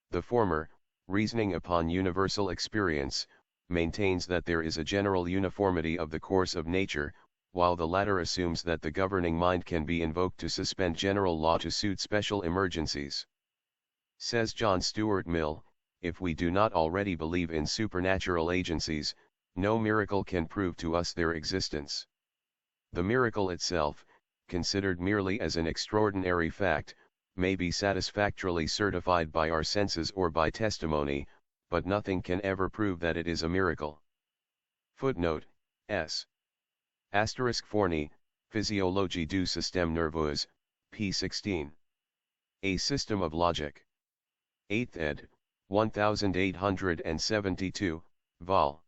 The former, reasoning upon universal experience, maintains that there is a general uniformity of the course of nature, while the latter assumes that the governing mind can be invoked to suspend general law to suit special emergencies. Says John Stuart Mill, if we do not already believe in supernatural agencies, no miracle can prove to us their existence. The miracle itself, considered merely as an extraordinary fact, may be satisfactorily certified by our senses or by testimony, but nothing can ever prove that it is a miracle. Footnote S. Forney, Physiologie du système nerveux, p. 16. A System of Logic. 8th ed., 1872, vol.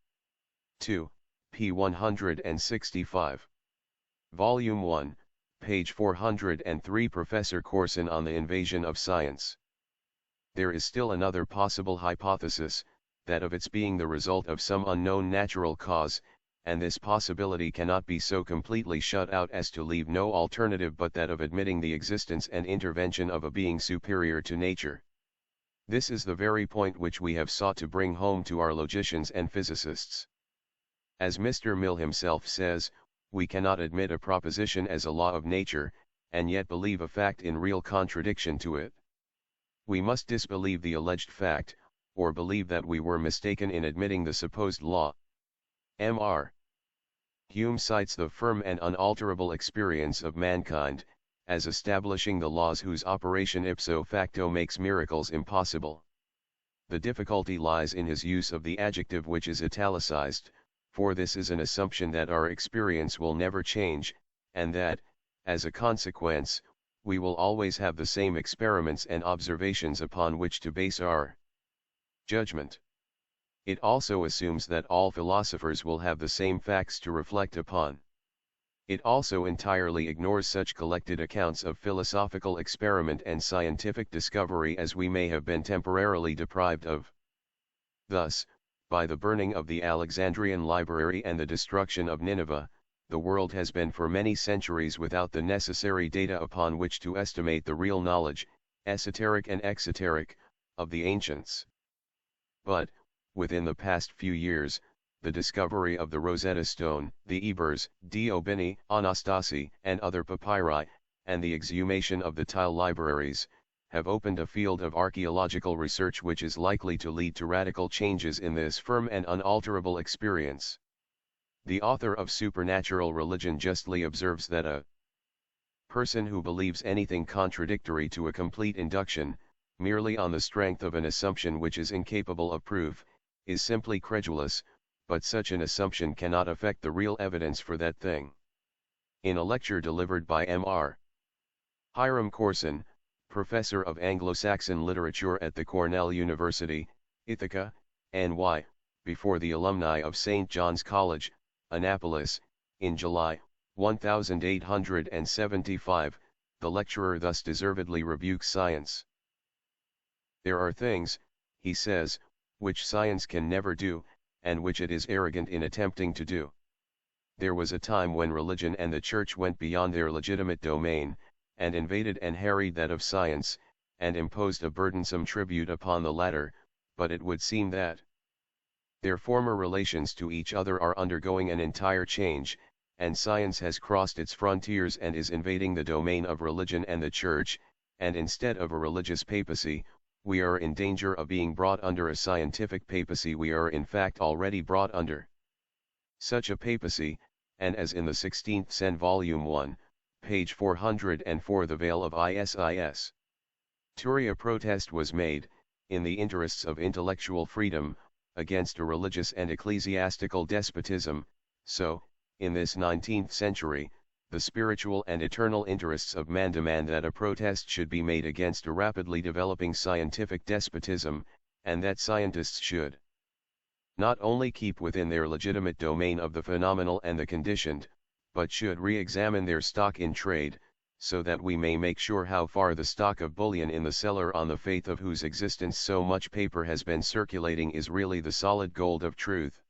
2, p. 165. Volume 1, page 403. Professor Corson on the Invasion of Science. There is still another possible hypothesis, that of its being the result of some unknown natural cause, and this possibility cannot be so completely shut out as to leave no alternative but that of admitting the existence and intervention of a being superior to nature. This is the very point which we have sought to bring home to our logicians and physicists. As Mr. Mill himself says, we cannot admit a proposition as a law of nature, and yet believe a fact in real contradiction to it. We must disbelieve the alleged fact, or believe that we were mistaken in admitting the supposed law. Mr. Hume cites the firm and unalterable experience of mankind, as establishing the laws whose operation ipso facto makes miracles impossible. The difficulty lies in his use of the adjective which is italicized, for this is an assumption that our experience will never change, and that, as a consequence, we will always have the same experiments and observations upon which to base our judgment. It also assumes that all philosophers will have the same facts to reflect upon. It also entirely ignores such collected accounts of philosophical experiment and scientific discovery as we may have been temporarily deprived of. Thus, by the burning of the Alexandrian library and the destruction of Nineveh, the world has been for many centuries without the necessary data upon which to estimate the real knowledge, esoteric and exoteric, of the ancients. But, within the past few years, the discovery of the Rosetta Stone, the Ebers, Diobini, Anastasi, and other papyri, and the exhumation of the tile libraries, have opened a field of archaeological research which is likely to lead to radical changes in this firm and unalterable experience. The author of Supernatural Religion justly observes that a person who believes anything contradictory to a complete induction, merely on the strength of an assumption which is incapable of proof, is simply credulous, but such an assumption cannot affect the real evidence for that thing. In a lecture delivered by Mr. Hiram Corson, professor of Anglo-Saxon literature at the Cornell University, Ithaca, NY, before the alumni of St. John's College, Annapolis, in July, 1875, the lecturer thus deservedly rebukes science. There are things, he says, which science can never do, and which it is arrogant in attempting to do. There was a time when religion and the church went beyond their legitimate domain, and invaded and harried that of science, and imposed a burdensome tribute upon the latter, but it would seem that their former relations to each other are undergoing an entire change, and science has crossed its frontiers and is invading the domain of religion and the church, and instead of a religious papacy, we are in danger of being brought under a scientific papacy. We are in fact already brought under such a papacy, and as in the 16th Sen Volume 1, page 404 The Veil of Isis. Turia protest was made, in the interests of intellectual freedom, against a religious and ecclesiastical despotism, so, in this 19th century, the spiritual and eternal interests of man demand that a protest should be made against a rapidly developing scientific despotism, and that scientists should not only keep within their legitimate domain of the phenomenal and the conditioned, but should re-examine their stock in trade, so that we may make sure how far the stock of bullion in the cellar on the faith of whose existence so much paper has been circulating is really the solid gold of truth.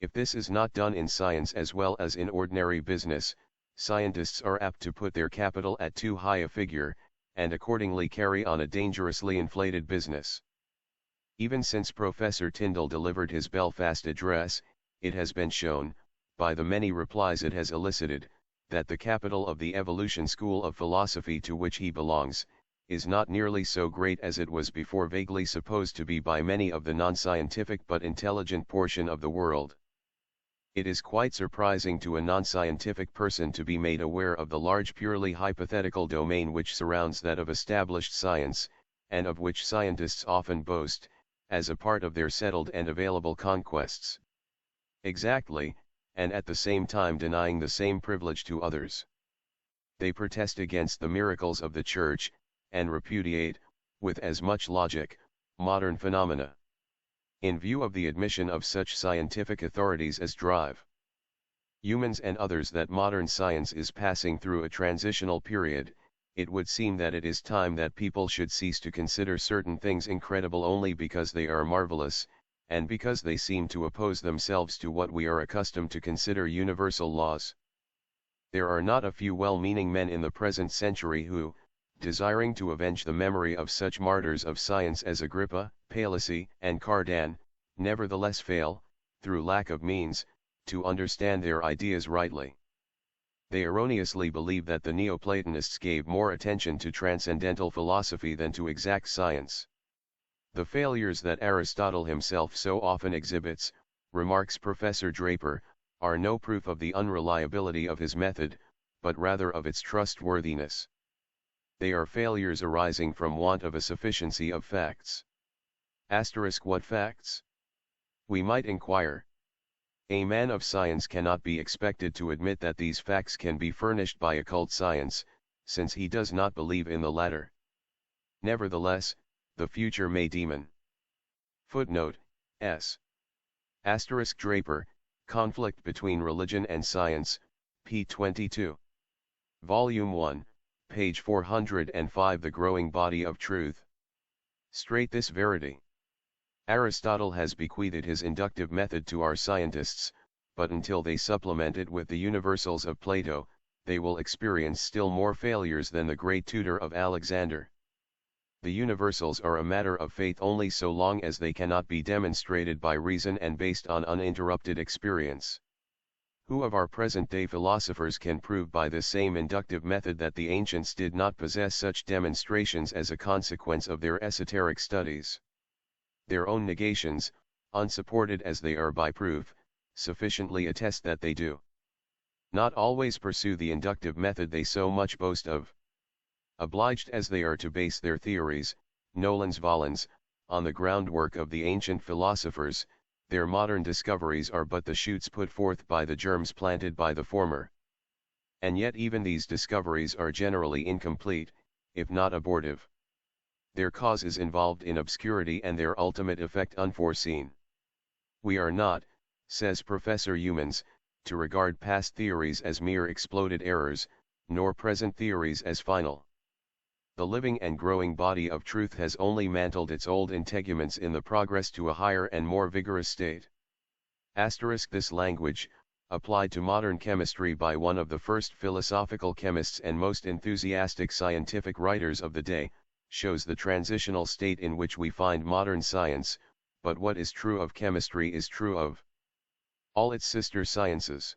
If this is not done in science as well as in ordinary business, scientists are apt to put their capital at too high a figure, and accordingly carry on a dangerously inflated business. Even since Professor Tyndall delivered his Belfast address, it has been shown, by the many replies it has elicited, that the capital of the evolution school of philosophy to which he belongs, is not nearly so great as it was before vaguely supposed to be by many of the non-scientific but intelligent portion of the world. It is quite surprising to a non-scientific person to be made aware of the large purely hypothetical domain which surrounds that of established science, and of which scientists often boast, as a part of their settled and available conquests. Exactly, and at the same time denying the same privilege to others. They protest against the miracles of the Church, and repudiate, with as much logic, modern phenomena. In view of the admission of such scientific authorities as drive humans and others that modern science is passing through a transitional period, it would seem that it is time that people should cease to consider certain things incredible only because they are marvelous, and because they seem to oppose themselves to what we are accustomed to consider universal laws. There are not a few well-meaning men in the present century who, desiring to avenge the memory of such martyrs of science as Agrippa, Palissy, and Cardan, nevertheless fail, through lack of means, to understand their ideas rightly. They erroneously believe that the Neoplatonists gave more attention to transcendental philosophy than to exact science. The failures that Aristotle himself so often exhibits, remarks Professor Draper, are no proof of the unreliability of his method, but rather of its trustworthiness. They are failures arising from want of a sufficiency of facts. What facts? We might inquire. A man of science cannot be expected to admit that these facts can be furnished by occult science, since he does not believe in the latter. Nevertheless, the future may demon. Footnote, S. Draper, Conflict Between Religion and Science, p. 22. Volume 1, page 405 The Growing Body of Truth. Straight this verity. Aristotle has bequeathed his inductive method to our scientists, but until they supplement it with the universals of Plato, they will experience still more failures than the great tutor of Alexander. The universals are a matter of faith only so long as they cannot be demonstrated by reason and based on uninterrupted experience. Who of our present-day philosophers can prove by this same inductive method that the ancients did not possess such demonstrations as a consequence of their esoteric studies? Their own negations, unsupported as they are by proof, sufficiently attest that they do not always pursue the inductive method they so much boast of. Obliged as they are to base their theories, nolens volens, on the groundwork of the ancient philosophers, their modern discoveries are but the shoots put forth by the germs planted by the former. And yet even these discoveries are generally incomplete, if not abortive. Their cause is involved in obscurity and their ultimate effect unforeseen. We are not, says Professor Humans, to regard past theories as mere exploded errors, nor present theories as final. The living and growing body of truth has only mantled its old integuments in the progress to a higher and more vigorous state. This language, applied to modern chemistry by one of the first philosophical chemists and most enthusiastic scientific writers of the day, shows the transitional state in which we find modern science, but what is true of chemistry is true of all its sister sciences.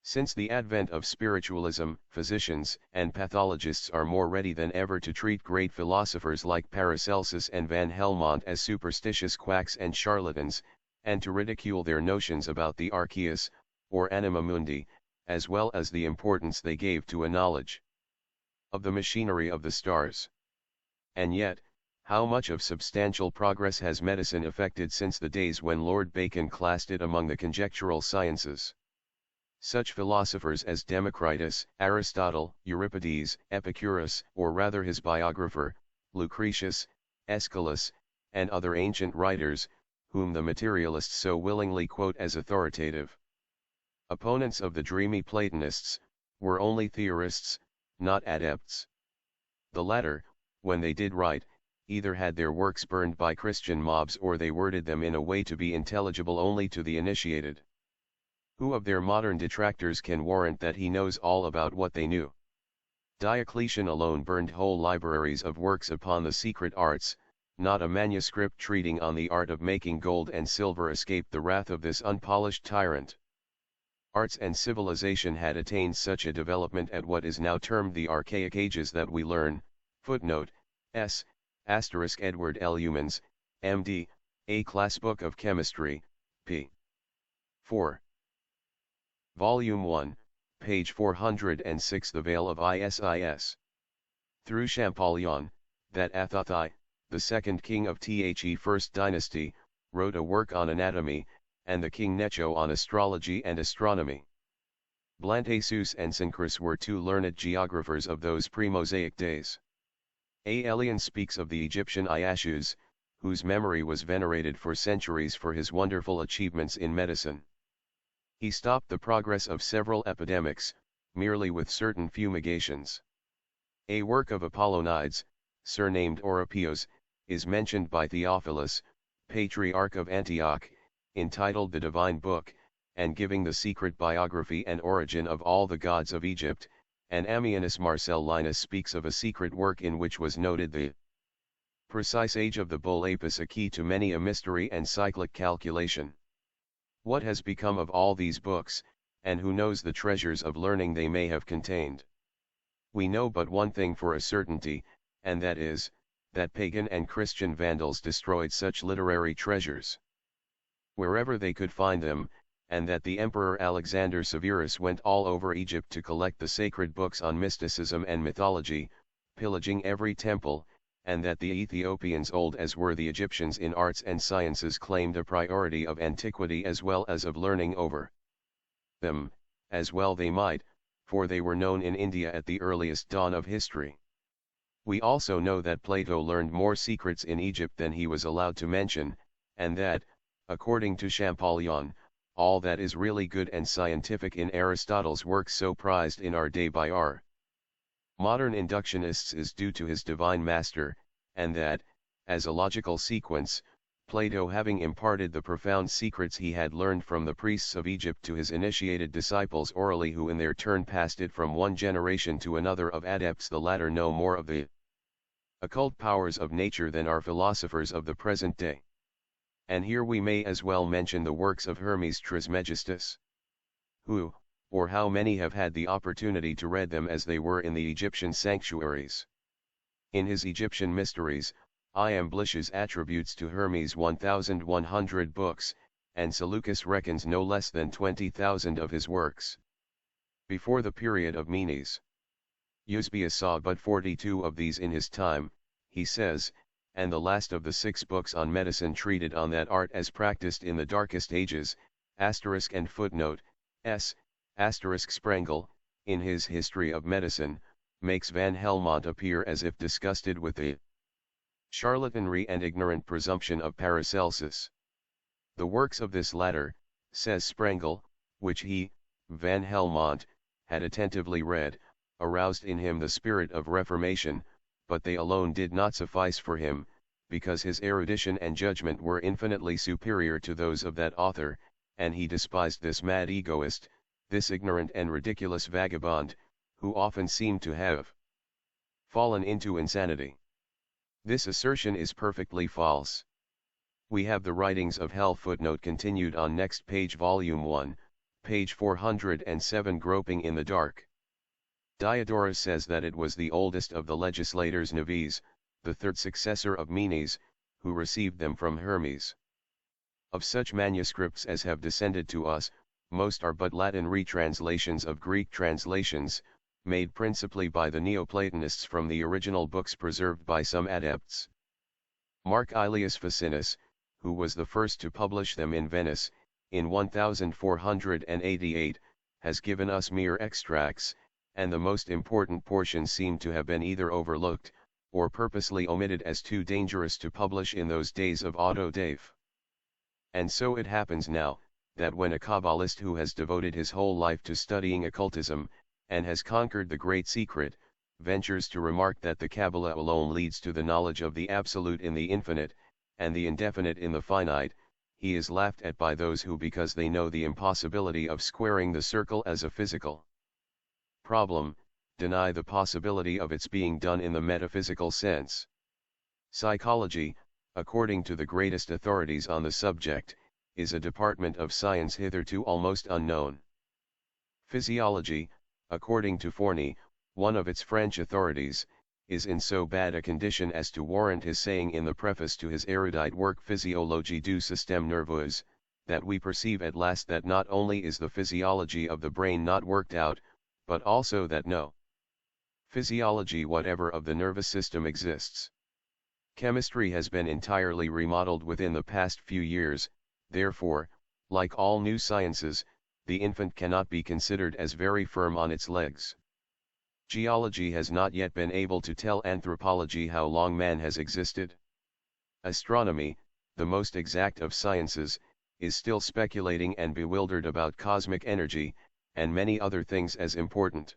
Since the advent of spiritualism, physicians and pathologists are more ready than ever to treat great philosophers like Paracelsus and Van Helmont as superstitious quacks and charlatans, and to ridicule their notions about the archeus, or anima mundi, as well as the importance they gave to a knowledge of the machinery of the stars. And yet, how much of substantial progress has medicine effected since the days when Lord Bacon classed it among the conjectural sciences? Such philosophers as Democritus, Aristotle, Euripides, Epicurus, or rather his biographer, Lucretius, Aeschylus, and other ancient writers, whom the materialists so willingly quote as authoritative opponents of the dreamy Platonists, were only theorists, not adepts. The latter, when they did write, either had their works burned by Christian mobs or they worded them in a way to be intelligible only to the initiated. Who of their modern detractors can warrant that he knows all about what they knew? Diocletian alone burned whole libraries of works upon the secret arts. Not a manuscript treating on the art of making gold and silver escaped the wrath of this unpolished tyrant. Arts and civilization had attained such a development at what is now termed the archaic ages that we learn, footnote, s. Edward L. Humans, M.D., A Class Book of Chemistry, p. 4. Volume 1, page 406. The Veil of Isis. Through Champollion, that Athothai, the second king of the First Dynasty, wrote a work on anatomy, and the king Necho on astrology and astronomy. Blantaeus and Synchris were two learned geographers of those pre-Mosaic days. Aelian speaks of the Egyptian Iashus, whose memory was venerated for centuries for his wonderful achievements in medicine. He stopped the progress of several epidemics, merely with certain fumigations. A work of Apollonides, surnamed Oripios, is mentioned by Theophilus, Patriarch of Antioch, entitled The Divine Book, and giving the secret biography and origin of all the gods of Egypt, and Ammianus Marcellinus speaks of a secret work in which was noted the precise age of the bull Apis, a key to many a mystery and cyclic calculation. What has become of all these books, and who knows the treasures of learning they may have contained? We know but one thing for a certainty, and that is, that pagan and Christian vandals destroyed such literary treasures wherever they could find them, and that the Emperor Alexander Severus went all over Egypt to collect the sacred books on mysticism and mythology, pillaging every temple, and that the Ethiopians, old as were the Egyptians in arts and sciences, claimed a priority of antiquity as well as of learning over them, as well they might, for they were known in India at the earliest dawn of history. We also know that Plato learned more secrets in Egypt than he was allowed to mention, and that, according to Champollion, all that is really good and scientific in Aristotle's works so prized in our day by our modern inductionists is due to his divine master, and that, as a logical sequence, Plato, having imparted the profound secrets he had learned from the priests of Egypt to his initiated disciples orally, who in their turn passed it from one generation to another of adepts, the latter know more of the occult powers of nature than our philosophers of the present day. And here we may as well mention the works of Hermes Trismegistus. Who, or how many have had the opportunity to read them as they were in the Egyptian sanctuaries? In his Egyptian Mysteries, Iamblichus attributes to Hermes 1,100 books, and Seleucus reckons no less than 20,000 of his works. Before the period of Menes, Eusebius saw but 42 of these in his time, he says, and the last of the 6 books on medicine treated on that art as practiced in the darkest ages, asterisk and footnote, s. Asterisk Sprengel, in his History of Medicine, makes Van Helmont appear as if disgusted with the charlatanry and ignorant presumption of Paracelsus. The works of this latter, says Sprengel, which he, Van Helmont, had attentively read, aroused in him the spirit of reformation, but they alone did not suffice for him, because his erudition and judgment were infinitely superior to those of that author, and he despised this mad egoist, this ignorant and ridiculous vagabond, who often seemed to have fallen into insanity. This assertion is perfectly false. We have the writings of Hell footnote continued on next page volume 1, page 407 Groping in the Dark. Diodorus says that it was the oldest of the legislators Naves, the third successor of Menes, who received them from Hermes. Of such manuscripts as have descended to us, most are but Latin retranslations of Greek translations, made principally by the Neoplatonists from the original books preserved by some adepts. Mark Aelius Ficinus, who was the first to publish them in Venice, in 1488, has given us mere extracts, and the most important portions seem to have been either overlooked, or purposely omitted as too dangerous to publish in those days of auto-da-fe. And so it happens now, that when a Kabbalist who has devoted his whole life to studying occultism, and has conquered the great secret, ventures to remark that the Kabbalah alone leads to the knowledge of the absolute in the infinite, and the indefinite in the finite, he is laughed at by those who, because they know the impossibility of squaring the circle as a physical problem, deny the possibility of its being done in the metaphysical sense. Psychology, according to the greatest authorities on the subject, is a department of science hitherto almost unknown. Physiology, according to Forney, one of its French authorities, is in so bad a condition as to warrant his saying in the preface to his erudite work Physiologie du système nerveux, that we perceive at last that not only is the physiology of the brain not worked out, but also that no physiology whatever of the nervous system exists. Chemistry has been entirely remodeled within the past few years, therefore, like all new sciences, the infant cannot be considered as very firm on its legs. Geology has not yet been able to tell anthropology how long man has existed. Astronomy, the most exact of sciences, is still speculating and bewildered about cosmic energy, and many other things as important.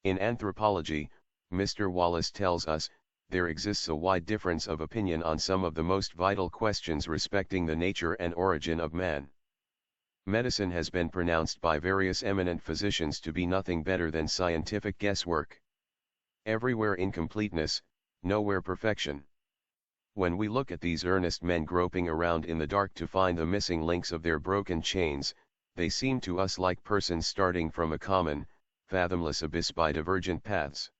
In anthropology, Mr. Wallace tells us, there exists a wide difference of opinion on some of the most vital questions respecting the nature and origin of man. Medicine has been pronounced by various eminent physicians to be nothing better than scientific guesswork. Everywhere incompleteness, nowhere perfection. When we look at these earnest men groping around in the dark to find the missing links of their broken chains, they seem to us like persons starting from a common, fathomless abyss by divergent paths.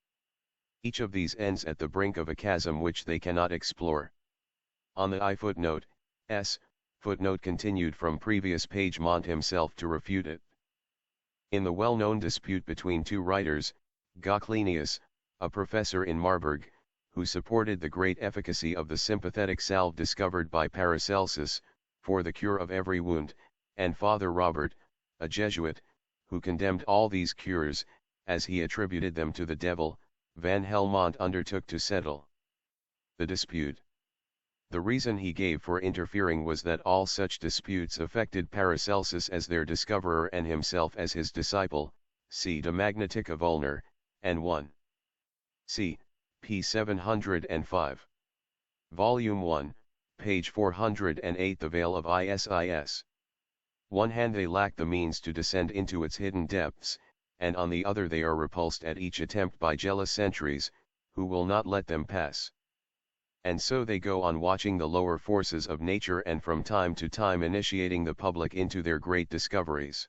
Each of these ends at the brink of a chasm which they cannot explore. On the footnote, footnote continued from previous page Mont himself to refute it. In the well-known dispute between two writers, Goclenius, a professor in Marburg, who supported the great efficacy of the sympathetic salve discovered by Paracelsus, for the cure of every wound, and Father Robert, a Jesuit, who condemned all these cures, as he attributed them to the devil, Van Helmont undertook to settle the dispute. The reason he gave for interfering was that all such disputes affected Paracelsus as their discoverer and himself as his disciple, see De Magnetica Vulner, and 1. C. p. 705. Volume 1, page 408 The Veil of Isis. One hand they lack the means to descend into its hidden depths, and on the other they are repulsed at each attempt by jealous sentries, who will not let them pass. And so they go on watching the lower forces of nature and from time to time initiating the public into their great discoveries.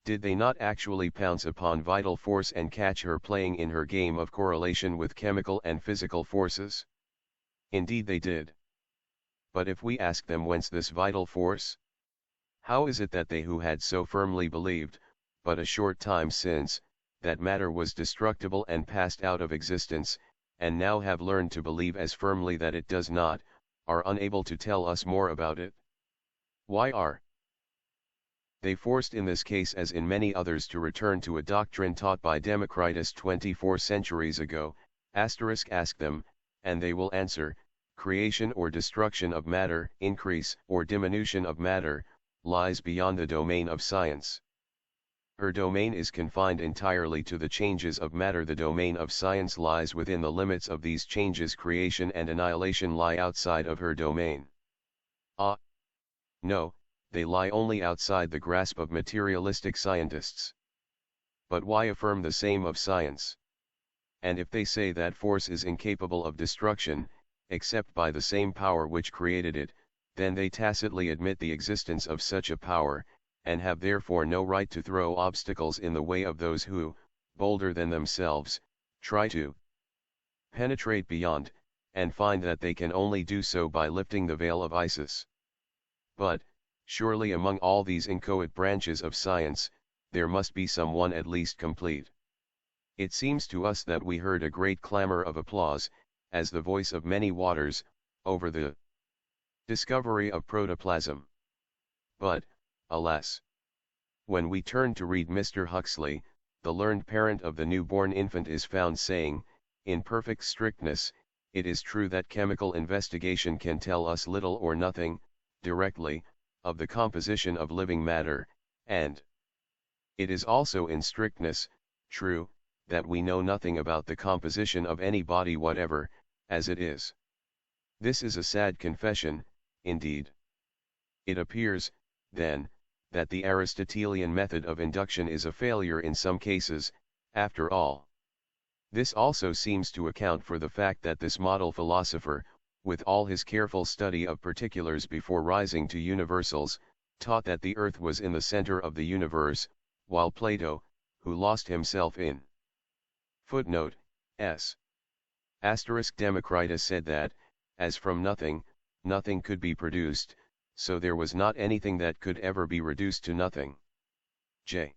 Did they not actually pounce upon vital force and catch her playing in her game of correlation with chemical and physical forces? Indeed they did. But if we ask them whence this vital force? How is it that they who had so firmly believed, but a short time since, that matter was destructible and passed out of existence, and now have learned to believe as firmly that it does not, are unable to tell us more about it? Why are they forced in this case as in many others to return to a doctrine taught by Democritus 24 centuries ago? Ask them, and they will answer, creation or destruction of matter, increase or diminution of matter, lies beyond the domain of science. Her domain is confined entirely to the changes of matter. The domain of science lies within the limits of these changes. Creation and annihilation lie outside of her domain. No, they lie only outside the grasp of materialistic scientists. But why affirm the same of science? And if they say that force is incapable of destruction, except by the same power which created it, then they tacitly admit the existence of such a power, and have therefore no right to throw obstacles in the way of those who, bolder than themselves, try to penetrate beyond, and find that they can only do so by lifting the veil of Isis. But, surely among all these inchoate branches of science, there must be some one at least complete. It seems to us that we heard a great clamor of applause, as the voice of many waters, over the discovery of protoplasm. But, alas! When we turn to read Mr. Huxley, the learned parent of the newborn infant is found saying, in perfect strictness, it is true that chemical investigation can tell us little or nothing, directly, of the composition of living matter, and it is also in strictness, true, that we know nothing about the composition of any body whatever, as it is. This is a sad confession, indeed. It appears, then, that the Aristotelian method of induction is a failure in some cases, after all. This also seems to account for the fact that this model philosopher, with all his careful study of particulars before rising to universals, taught that the earth was in the center of the universe, while Plato, who lost himself in footnote s. Democritus said that, as from nothing, nothing could be produced, so there was not anything that could ever be reduced to nothing. J.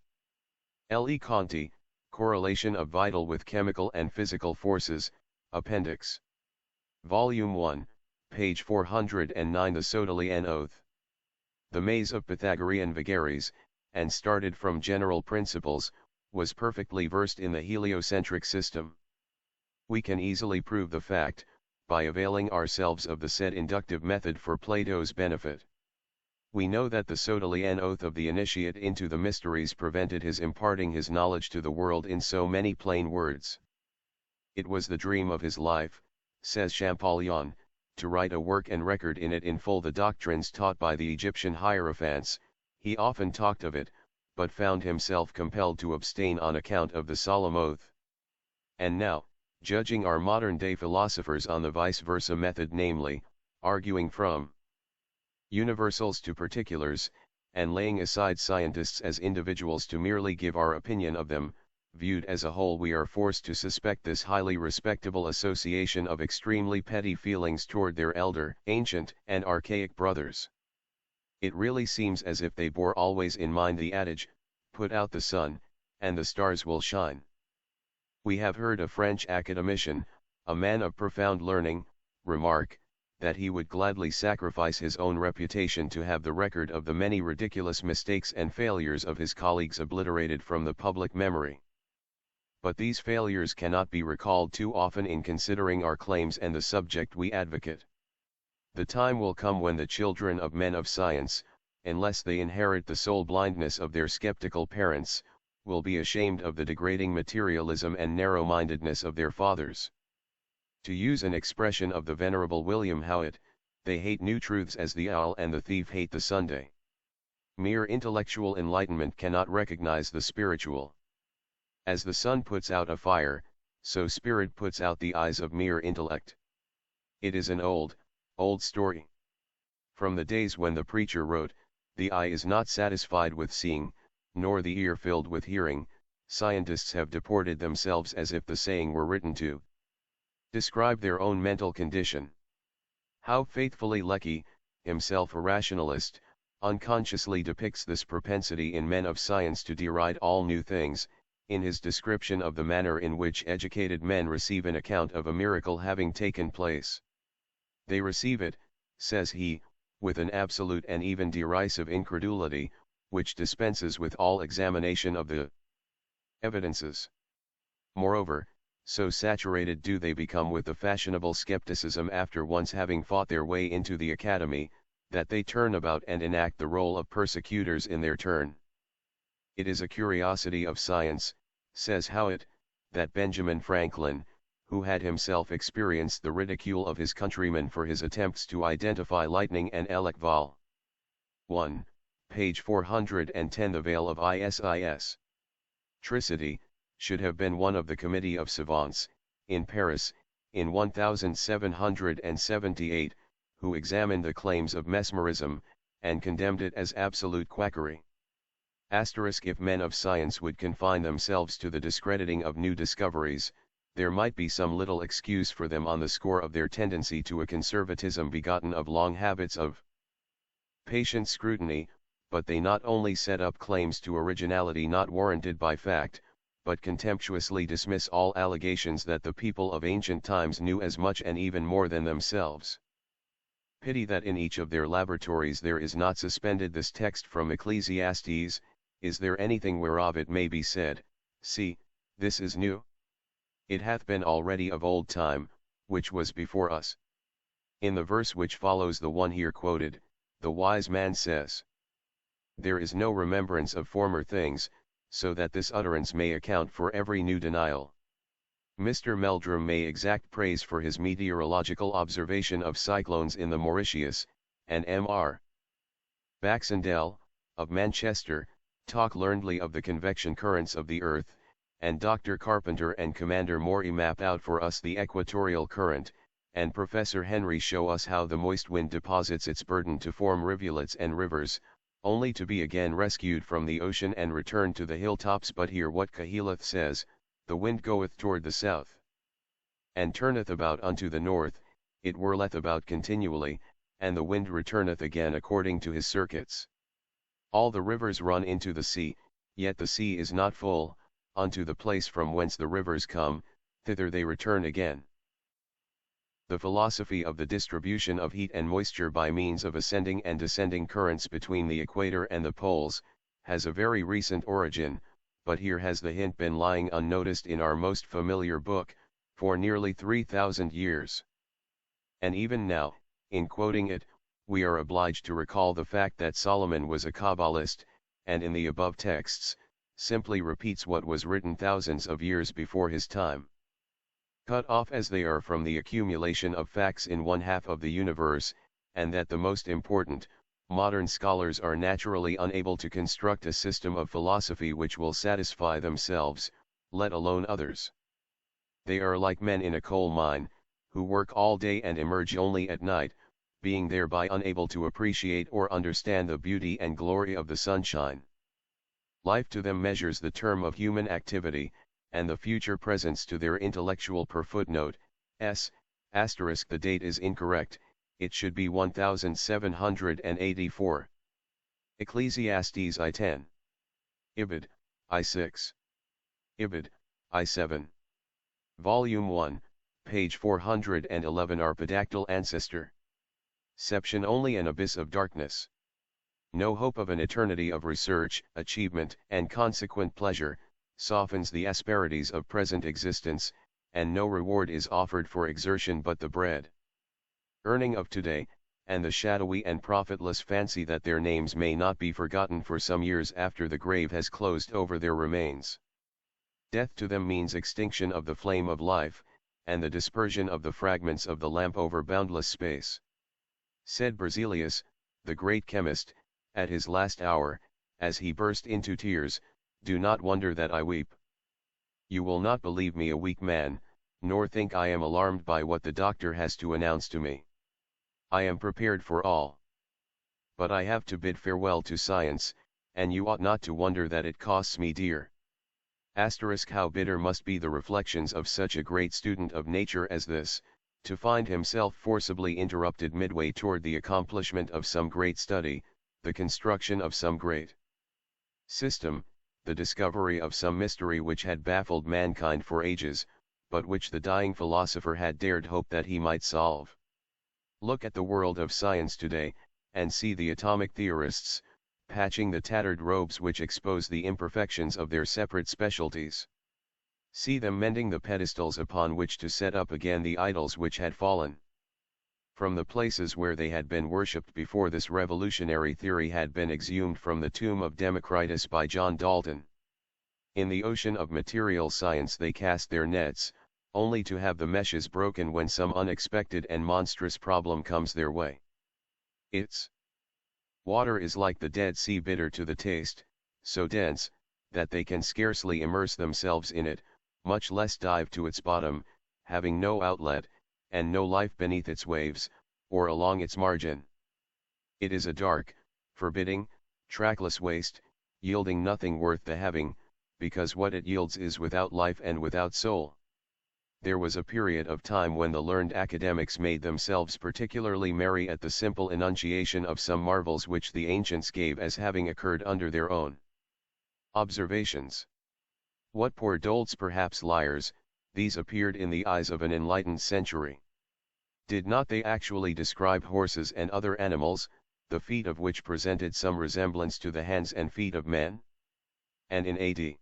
L. E. Conti, Correlation of Vital with Chemical and Physical Forces, Appendix. Volume 1, page 409. The Sodalian Oath. The maze of Pythagorean vagaries, and started from general principles, was perfectly versed in the heliocentric system. We can easily prove the fact, by availing ourselves of the said inductive method for Plato's benefit. We know that the Sodalian oath of the initiate into the mysteries prevented his imparting his knowledge to the world in so many plain words. It was the dream of his life, says Champollion, to write a work and record in it in full the doctrines taught by the Egyptian hierophants. He often talked of it, but found himself compelled to abstain on account of the solemn oath. And now, judging our modern-day philosophers on the vice versa method, namely, arguing from universals to particulars, and laying aside scientists as individuals to merely give our opinion of them, viewed as a whole, we are forced to suspect this highly respectable association of extremely petty feelings toward their elder, ancient, and archaic brothers. It really seems as if they bore always in mind the adage, put out the sun, and the stars will shine. We have heard a French academician, a man of profound learning, remark, that he would gladly sacrifice his own reputation to have the record of the many ridiculous mistakes and failures of his colleagues obliterated from the public memory. But these failures cannot be recalled too often in considering our claims and the subject we advocate. The time will come when the children of men of science, unless they inherit the soul blindness of their skeptical parents, will be ashamed of the degrading materialism and narrow-mindedness of their fathers. To use an expression of the Venerable William Howitt, they hate new truths as the owl and the thief hate the Sunday. Mere intellectual enlightenment cannot recognize the spiritual. As the sun puts out a fire, so spirit puts out the eyes of mere intellect. It is an old, old story. From the days when the preacher wrote, "The eye is not satisfied with seeing, nor the ear filled with hearing," scientists have deported themselves as if the saying were written to describe their own mental condition. How faithfully Lecky, himself a rationalist, unconsciously depicts this propensity in men of science to deride all new things, in his description of the manner in which educated men receive an account of a miracle having taken place. They receive it, says he, with an absolute and even derisive incredulity, which dispenses with all examination of the evidences. Moreover, so saturated do they become with the fashionable skepticism after once having fought their way into the academy, that they turn about and enact the role of persecutors in their turn. It is a curiosity of science, says Howitt, that Benjamin Franklin, who had himself experienced the ridicule of his countrymen for his attempts to identify lightning and Elec Vol. 1, page 410. The veil of Isis. Tricity, should have been one of the Committee of Savants, in Paris, in 1778, who examined the claims of mesmerism, and condemned it as absolute quackery. If men of science would confine themselves to the discrediting of new discoveries, there might be some little excuse for them on the score of their tendency to a conservatism begotten of long habits of patient scrutiny, but they not only set up claims to originality not warranted by fact, but contemptuously dismiss all allegations that the people of ancient times knew as much and even more than themselves. Pity that in each of their laboratories there is not suspended this text from Ecclesiastes: is there anything whereof it may be said, see, this is new? It hath been already of old time, which was before us. In the verse which follows the one here quoted, the wise man says, there is no remembrance of former things, so that this utterance may account for every new denial. Mr. Meldrum may exact praise for his meteorological observation of cyclones in the Mauritius, and Mr. Baxendale, of Manchester, talk learnedly of the convection currents of the earth, and Dr. Carpenter and Commander Maury map out for us the equatorial current, and Professor Henry show us how the moist wind deposits its burden to form rivulets and rivers, only to be again rescued from the ocean and returned to the hilltops. But hear what Kahileth says, the wind goeth toward the south, and turneth about unto the north, it whirleth about continually, and the wind returneth again according to his circuits. All the rivers run into the sea, yet the sea is not full, unto the place from whence the rivers come, thither they return again. The philosophy of the distribution of heat and moisture by means of ascending and descending currents between the equator and the poles, has a very recent origin, but here has the hint been lying unnoticed in our most familiar book, for nearly 3,000 years. And even now, in quoting it, we are obliged to recall the fact that Solomon was a Kabbalist, and in the above texts, simply repeats what was written thousands of years before his time. Cut off as they are from the accumulation of facts in one half of the universe, and that the most important, modern scholars are naturally unable to construct a system of philosophy which will satisfy themselves, let alone others. They are like men in a coal mine, who work all day and emerge only at night, being thereby unable to appreciate or understand the beauty and glory of the sunshine. Life to them measures the term of human activity, and the future presents to their intellectual per footnote, s, asterisk the date is incorrect, it should be 1784. Ecclesiastes I-10. Ibid, I-6. Ibid, I-7. Volume 1, page 411. Our pedactyl ancestor. Seption only an abyss of darkness. No hope of an eternity of research, achievement, and consequent pleasure, softens the asperities of present existence, and no reward is offered for exertion but the bread earning of today, and the shadowy and profitless fancy that their names may not be forgotten for some years after the grave has closed over their remains. Death to them means extinction of the flame of life, and the dispersion of the fragments of the lamp over boundless space. Said Berzelius, the great chemist, at his last hour, as he burst into tears, do not wonder that I weep. You will not believe me a weak man, nor think I am alarmed by what the doctor has to announce to me. I am prepared for all. But I have to bid farewell to science, and you ought not to wonder that it costs me dear. How bitter must be the reflections of such a great student of nature as this, to find himself forcibly interrupted midway toward the accomplishment of some great study, the construction of some great system, the discovery of some mystery which had baffled mankind for ages, but which the dying philosopher had dared hope that he might solve. Look at the world of science today, and see the atomic theorists, patching the tattered robes which expose the imperfections of their separate specialties. See them mending the pedestals upon which to set up again the idols which had fallen from the places where they had been worshipped before this revolutionary theory had been exhumed from the tomb of Democritus by John Dalton. In the ocean of material science they cast their nets, only to have the meshes broken when some unexpected and monstrous problem comes their way. It's Water is like the Dead Sea, bitter to the taste, so dense, that they can scarcely immerse themselves in it, much less dive to its bottom, having no outlet, and no life beneath its waves, or along its margin. It is a dark, forbidding, trackless waste, yielding nothing worth the having, because what it yields is without life and without soul. There was a period of time when the learned academics made themselves particularly merry at the simple enunciation of some marvels which the ancients gave as having occurred under their own observations. What poor dolts, perhaps liars, these appeared in the eyes of an enlightened century. Did not they actually describe horses and other animals, the feet of which presented some resemblance to the hands and feet of men? And in A.D.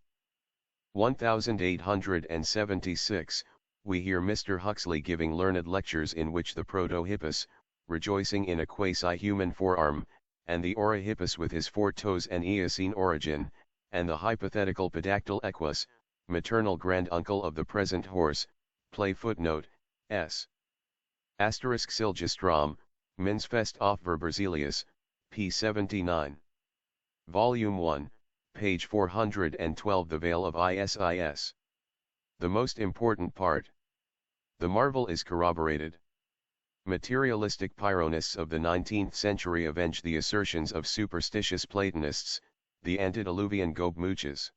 1876, we hear Mr. Huxley giving learned lectures in which the proto-hippus, rejoicing in a quasi-human forearm, and the ora-hippus with his 4 toes and Eocene origin, and the hypothetical pedactyl equus, maternal granduncle of the present horse, play footnote, s. Asterisk Silgestrom, Minfest auf Berzelius, p. 79. Volume 1, page 412. The Veil of Isis. The most important part. The marvel is corroborated. Materialistic Pyrrhonists of the 19th century avenged the assertions of superstitious Platonists, the antediluvian Gobmouches.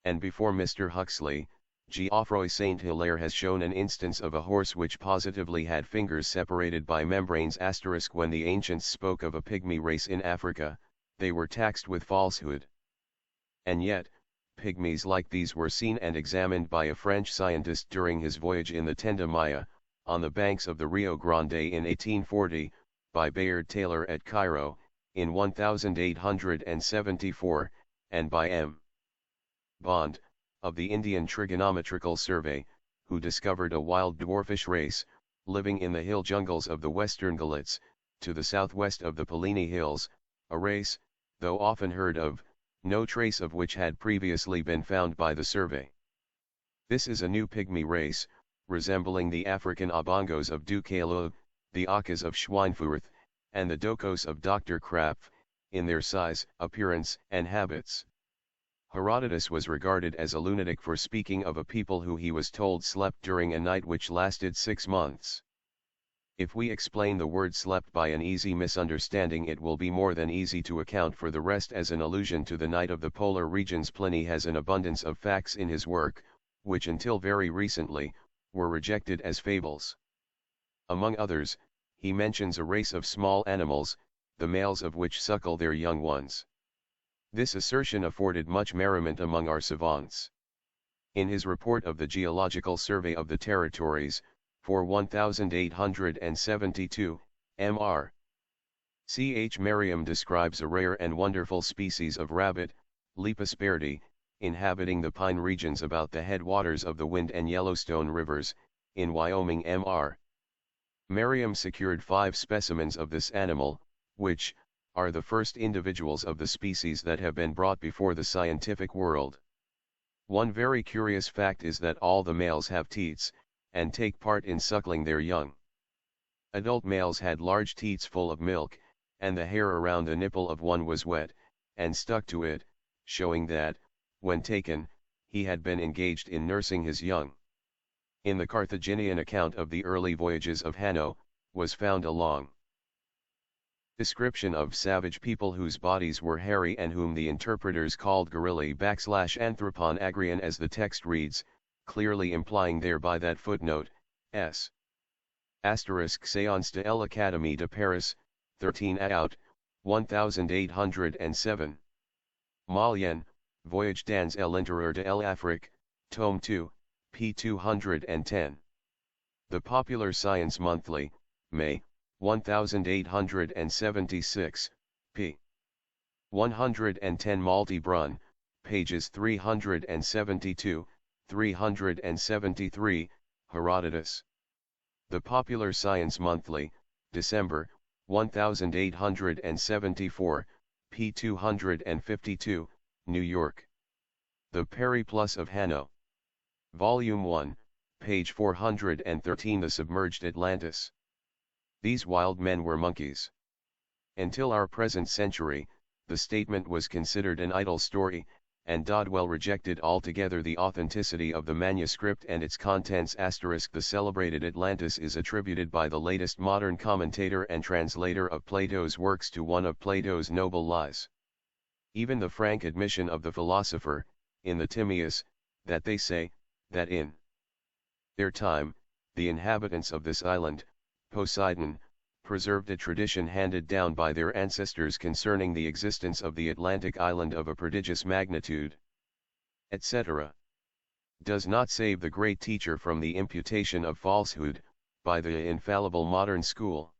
And before Mr. Huxley, Geoffroy Saint Hilaire has shown an instance of a horse which positively had fingers separated by membranes. When the ancients spoke of a pygmy race in Africa, they were taxed with falsehood. And yet, pygmies like these were seen and examined by a French scientist during his voyage in the Tenda Maya, on the banks of the Rio Grande in 1840, by Bayard Taylor at Cairo, in 1874, and by M. Bond, of the Indian Trigonometrical Survey, who discovered a wild dwarfish race, living in the hill jungles of the western Ghats, to the southwest of the Pelini Hills, a race, though often heard of, no trace of which had previously been found by the survey. This is a new pygmy race, resembling the African Obongos of Duquesne, the Akas of Schweinfurth, and the Dokos of Dr. Krapf, in their size, appearance, and habits. Herodotus was regarded as a lunatic for speaking of a people who he was told slept during a night which lasted 6 months. If we explain the word slept by an easy misunderstanding, it will be more than easy to account for the rest as an allusion to the night of the polar regions. Pliny has an abundance of facts in his work, which until very recently, were rejected as fables. Among others, he mentions a race of small animals, the males of which suckle their young ones. This assertion afforded much merriment among our savants. In his report of the Geological Survey of the Territories, for 1872, Mr. Ch. Merriam describes a rare and wonderful species of rabbit, Lepus bairdi, inhabiting the pine regions about the headwaters of the Wind and Yellowstone rivers, in Wyoming. Mr. Merriam secured 5 specimens of this animal, which are the first individuals of the species that have been brought before the scientific world. One very curious fact is that all the males have teats, and take part in suckling their young. Adult males had large teats full of milk, and the hair around the nipple of one was wet, and stuck to it, showing that, when taken, he had been engaged in nursing his young. In the Carthaginian account of the early voyages of Hanno, was found a long description of savage people whose bodies were hairy and whom the interpreters called gorilla/anthropon agrian, as the text reads, clearly implying thereby that footnote, s. Asterisk Séance de l'Académie de Paris, 13 out, 1807. Malien, Voyage dans l'intérieur de l'Afrique, Tome 2, p. 210. The Popular Science Monthly, May, 1876, p. 110. Malte Brun, pages 372, 373, Herodotus. The Popular Science Monthly, December, 1874, p. 252, New York. The Periplus of Hanno. Volume 1, page 413. The Submerged Atlantis. These wild men were monkeys. Until our present century, the statement was considered an idle story, and Dodwell rejected altogether the authenticity of the manuscript and its contents. The celebrated Atlantis is attributed by the latest modern commentator and translator of Plato's works to one of Plato's noble lies. Even the frank admission of the philosopher, in the Timaeus, that they say, that in their time, the inhabitants of this island, Poseidon, preserved a tradition handed down by their ancestors concerning the existence of the Atlantic island of a prodigious magnitude, etc., does not save the great teacher from the imputation of falsehood, by the infallible modern school.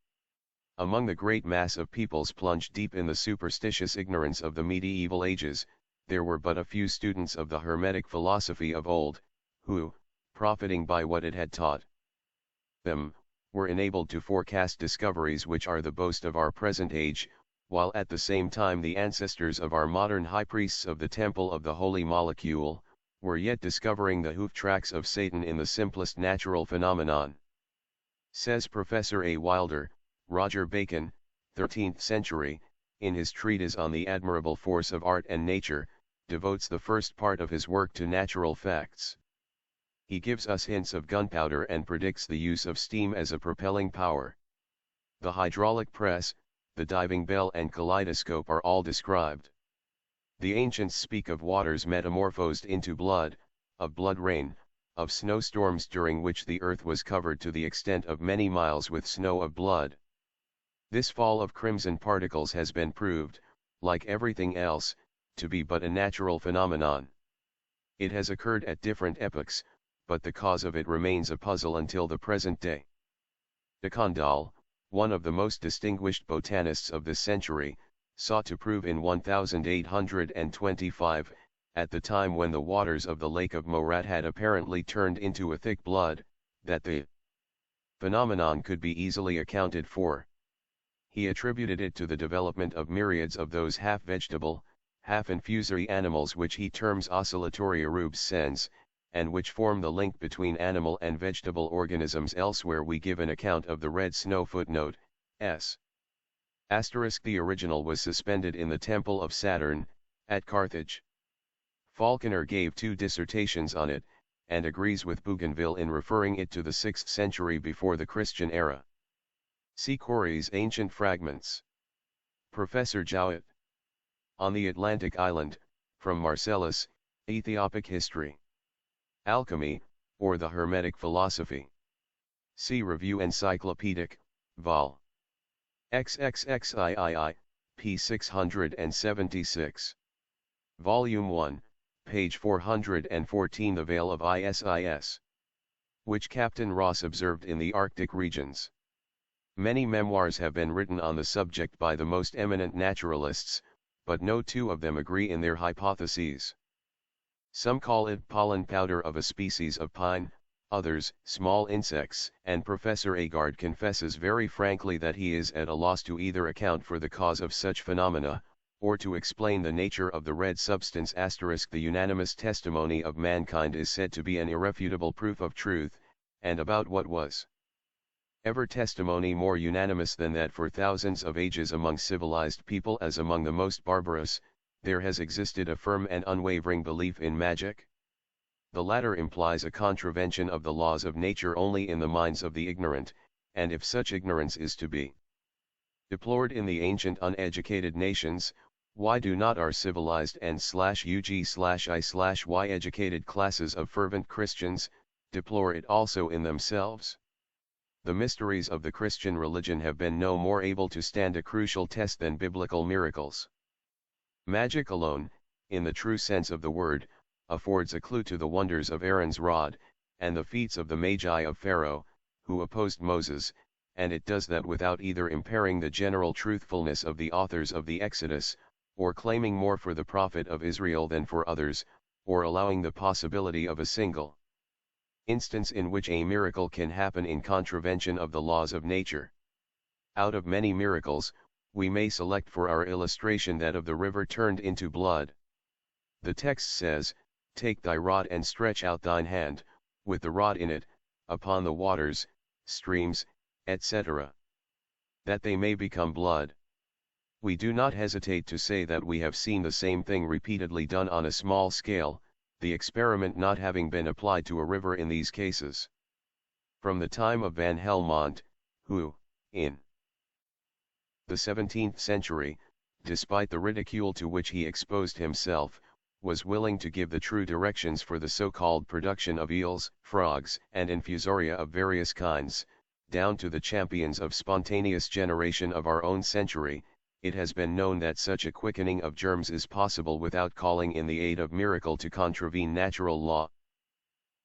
Among the great mass of peoples plunged deep in the superstitious ignorance of the medieval ages, there were but a few students of the Hermetic philosophy of old, who, profiting by what it had taught them, were enabled to forecast discoveries which are the boast of our present age, while at the same time the ancestors of our modern high priests of the temple of the holy molecule, were yet discovering the hoof tracks of Satan in the simplest natural phenomenon. Says Professor A. Wilder, Roger Bacon, 13th century, in his treatise on the admirable force of art and nature, devotes the first part of his work to natural facts. He gives us hints of gunpowder and predicts the use of steam as a propelling power. The hydraulic press, the diving bell and kaleidoscope are all described. The ancients speak of waters metamorphosed into blood, of blood rain, of snowstorms during which the earth was covered to the extent of many miles with snow of blood. This fall of crimson particles has been proved, like everything else, to be but a natural phenomenon. It has occurred at different epochs, but the cause of it remains a puzzle until the present day. De Candolle, one of the most distinguished botanists of this century, sought to prove in 1825, at the time when the waters of the Lake of Morat had apparently turned into a thick blood, that the phenomenon could be easily accounted for. He attributed it to the development of myriads of those half-vegetable, half-infusory animals which he terms oscillatory eruptions, and which form the link between animal and vegetable organisms. Elsewhere we give an account of the red snow. Footnote s. The original was suspended in the temple of Saturn, at Carthage. Falconer gave 2 dissertations on it, and agrees with Bougainville in referring it to the 6th century before the Christian era. See Corey's Ancient Fragments. Professor Jowett. On the Atlantic Island, from Marcellus, Ethiopic History. Alchemy, or the Hermetic Philosophy. See Review Encyclopedic, Vol. XXXIII, p. 676. Volume 1, page 414. The Veil of Isis, which Captain Ross observed in the Arctic regions. Many memoirs have been written on the subject by the most eminent naturalists, but no 2 of them agree in their hypotheses. Some call it pollen powder of a species of pine, others, small insects, and Professor Agard confesses very frankly that he is at a loss to either account for the cause of such phenomena, or to explain the nature of the red substance. The unanimous testimony of mankind is said to be an irrefutable proof of truth, and about what was ever testimony more unanimous than that for thousands of ages among civilized people as among the most barbarous, there has existed a firm and unwavering belief in magic? The latter implies a contravention of the laws of nature only in the minds of the ignorant, and if such ignorance is to be deplored in the ancient uneducated nations, why do not our civilized and /UG/I/Y educated classes of fervent Christians, deplore it also in themselves? The mysteries of the Christian religion have been no more able to stand a crucial test than biblical miracles. Magic alone, in the true sense of the word, affords a clue to the wonders of Aaron's rod, and the feats of the Magi of Pharaoh, who opposed Moses, and it does that without either impairing the general truthfulness of the authors of the Exodus, or claiming more for the prophet of Israel than for others, or allowing the possibility of a single instance in which a miracle can happen in contravention of the laws of nature. Out of many miracles, we may select for our illustration that of the river turned into blood. The text says, "Take thy rod and stretch out thine hand, with the rod in it, upon the waters, streams, etc. that they may become blood." We do not hesitate to say that we have seen the same thing repeatedly done on a small scale, the experiment not having been applied to a river in these cases. From the time of Van Helmont, who, in the 17th century, despite the ridicule to which he exposed himself, was willing to give the true directions for the so-called production of eels, frogs, and infusoria of various kinds, down to the champions of spontaneous generation of our own century, it has been known that such a quickening of germs is possible without calling in the aid of miracle to contravene natural law.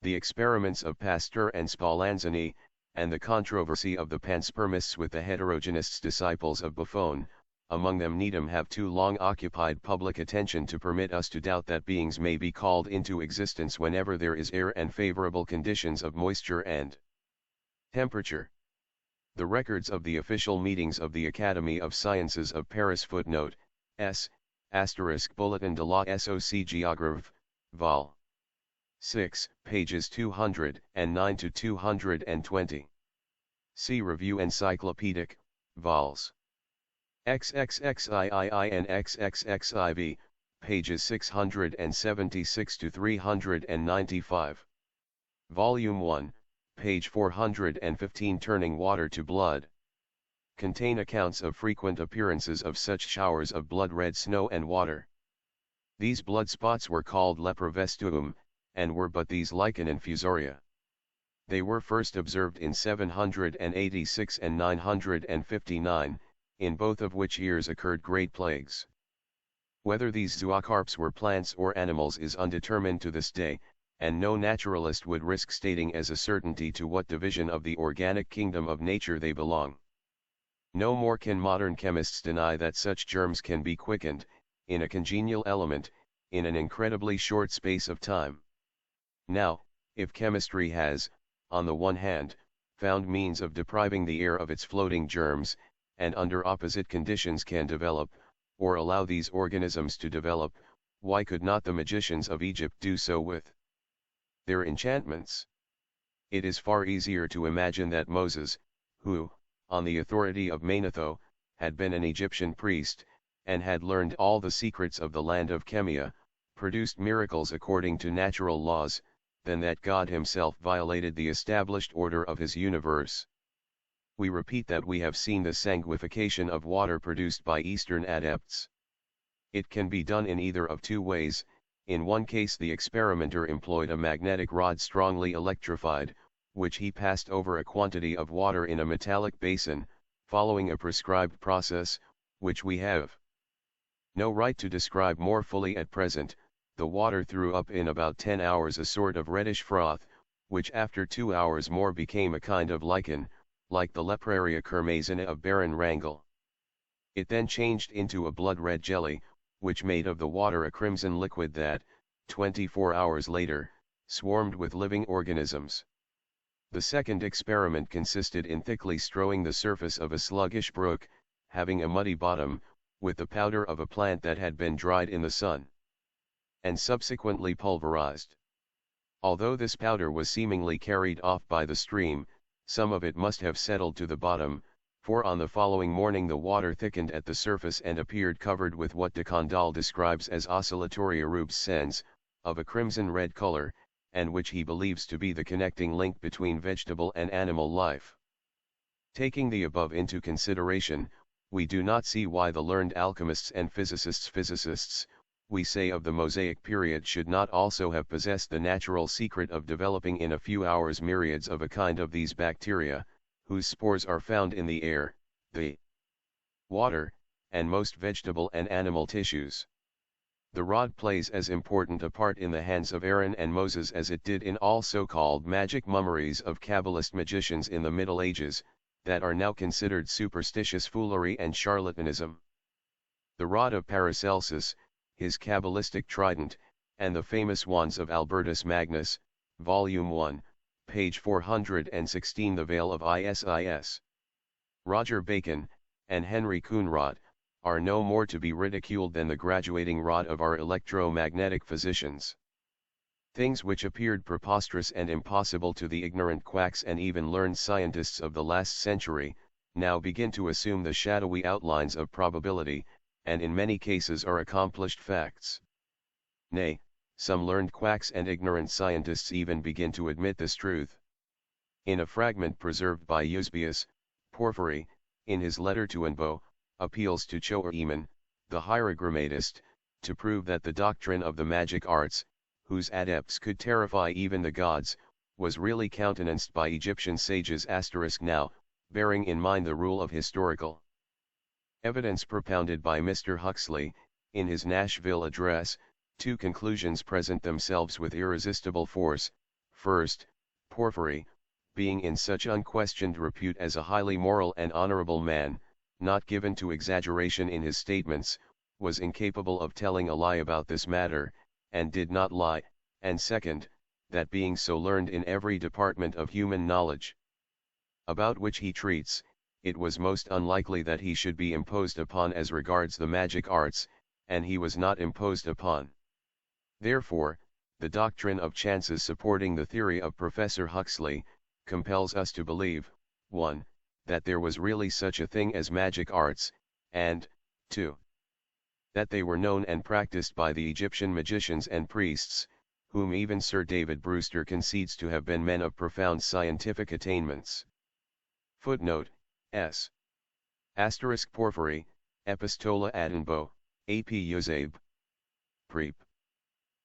The experiments of Pasteur and Spallanzani, and the controversy of the panspermists with the heterogeneous disciples of Buffon, among them Needham, have too long occupied public attention to permit us to doubt that beings may be called into existence whenever there is air and favorable conditions of moisture and temperature. The records of the official meetings of the Academy of Sciences of Paris *S** Bulletin de la Soc Géographe, Vol. 6, pages 209 to 220. See Review Encyclopedic, Vols. XXXIII and XXXIV, pages 676 to 395. Volume 1, page 415. Turning water to blood. Contain accounts of frequent appearances of such showers of blood-red snow and water. These blood spots were called leprovestuum, and were but these lichen infusoria. They were first observed in 786 and 959, in both of which years occurred great plagues. Whether these zoocarps were plants or animals is undetermined to this day, and no naturalist would risk stating as a certainty to what division of the organic kingdom of nature they belong. No more can modern chemists deny that such germs can be quickened, in a congenial element, in an incredibly short space of time. Now, if chemistry has, on the one hand, found means of depriving the air of its floating germs, and under opposite conditions can develop, or allow these organisms to develop, why could not the magicians of Egypt do so with their enchantments? It is far easier to imagine that Moses, who, on the authority of Manetho, had been an Egyptian priest, and had learned all the secrets of the land of Chemia, produced miracles according to natural laws, than that God himself violated the established order of his universe. We repeat that we have seen the sanguification of water produced by Eastern adepts. It can be done in either of two ways. In one case the experimenter employed a magnetic rod strongly electrified, which he passed over a quantity of water in a metallic basin, following a prescribed process, which we have no right to describe more fully at present. The water threw up in about 10 hours a sort of reddish froth, which after 2 hours more became a kind of lichen, like the Lepraria kermesina of Baron Wrangel. It then changed into a blood-red jelly, which made of the water a crimson liquid that, 24 hours later, swarmed with living organisms. The second experiment consisted in thickly strewing the surface of a sluggish brook, having a muddy bottom, with the powder of a plant that had been dried in the sun, and subsequently pulverized. Although this powder was seemingly carried off by the stream, some of it must have settled to the bottom, for on the following morning the water thickened at the surface and appeared covered with what de Condal describes as oscillatory eruptions, of a crimson-red color, and which he believes to be the connecting link between vegetable and animal life. Taking the above into consideration, we do not see why the learned alchemists and physicists, we say of the Mosaic period, should not also have possessed the natural secret of developing in a few hours myriads of a kind of these bacteria, whose spores are found in the air, the water, and most vegetable and animal tissues. The rod plays as important a part in the hands of Aaron and Moses as it did in all so-called magic mummeries of Kabbalist magicians in the Middle Ages, that are now considered superstitious foolery and charlatanism. The rod of Paracelsus, his Kabbalistic trident, and the famous wands of Albertus Magnus, Volume 1, page 416. The veil of Isis. Roger Bacon, and Henry Coonrod, are no more to be ridiculed than the graduating rod of our electromagnetic physicians. Things which appeared preposterous and impossible to the ignorant quacks and even learned scientists of the last century, now begin to assume the shadowy outlines of probability, and in many cases are accomplished facts. Nay, some learned quacks and ignorant scientists even begin to admit this truth. In a fragment preserved by Eusebius, Porphyry, in his letter to Unbo, appeals to Choereman, the hierogrammatist, to prove that the doctrine of the magic arts, whose adepts could terrify even the gods, was really countenanced by Egyptian sages. Now, bearing in mind the rule of historical evidence propounded by Mr. Huxley, in his Nashville address, two conclusions present themselves with irresistible force. First, Porphyry, being in such unquestioned repute as a highly moral and honorable man, not given to exaggeration in his statements, was incapable of telling a lie about this matter, and did not lie, and second, that being so learned in every department of human knowledge about which he treats, it was most unlikely that he should be imposed upon as regards the magic arts, and he was not imposed upon. Therefore, the doctrine of chances supporting the theory of Professor Huxley, compels us to believe, 1. That there was really such a thing as magic arts, and, 2. That they were known and practiced by the Egyptian magicians and priests, whom even Sir David Brewster concedes to have been men of profound scientific attainments. Footnote, S. Asterisk Porphyry, Epistola ad Unbo, A.P. Euseb. Prep.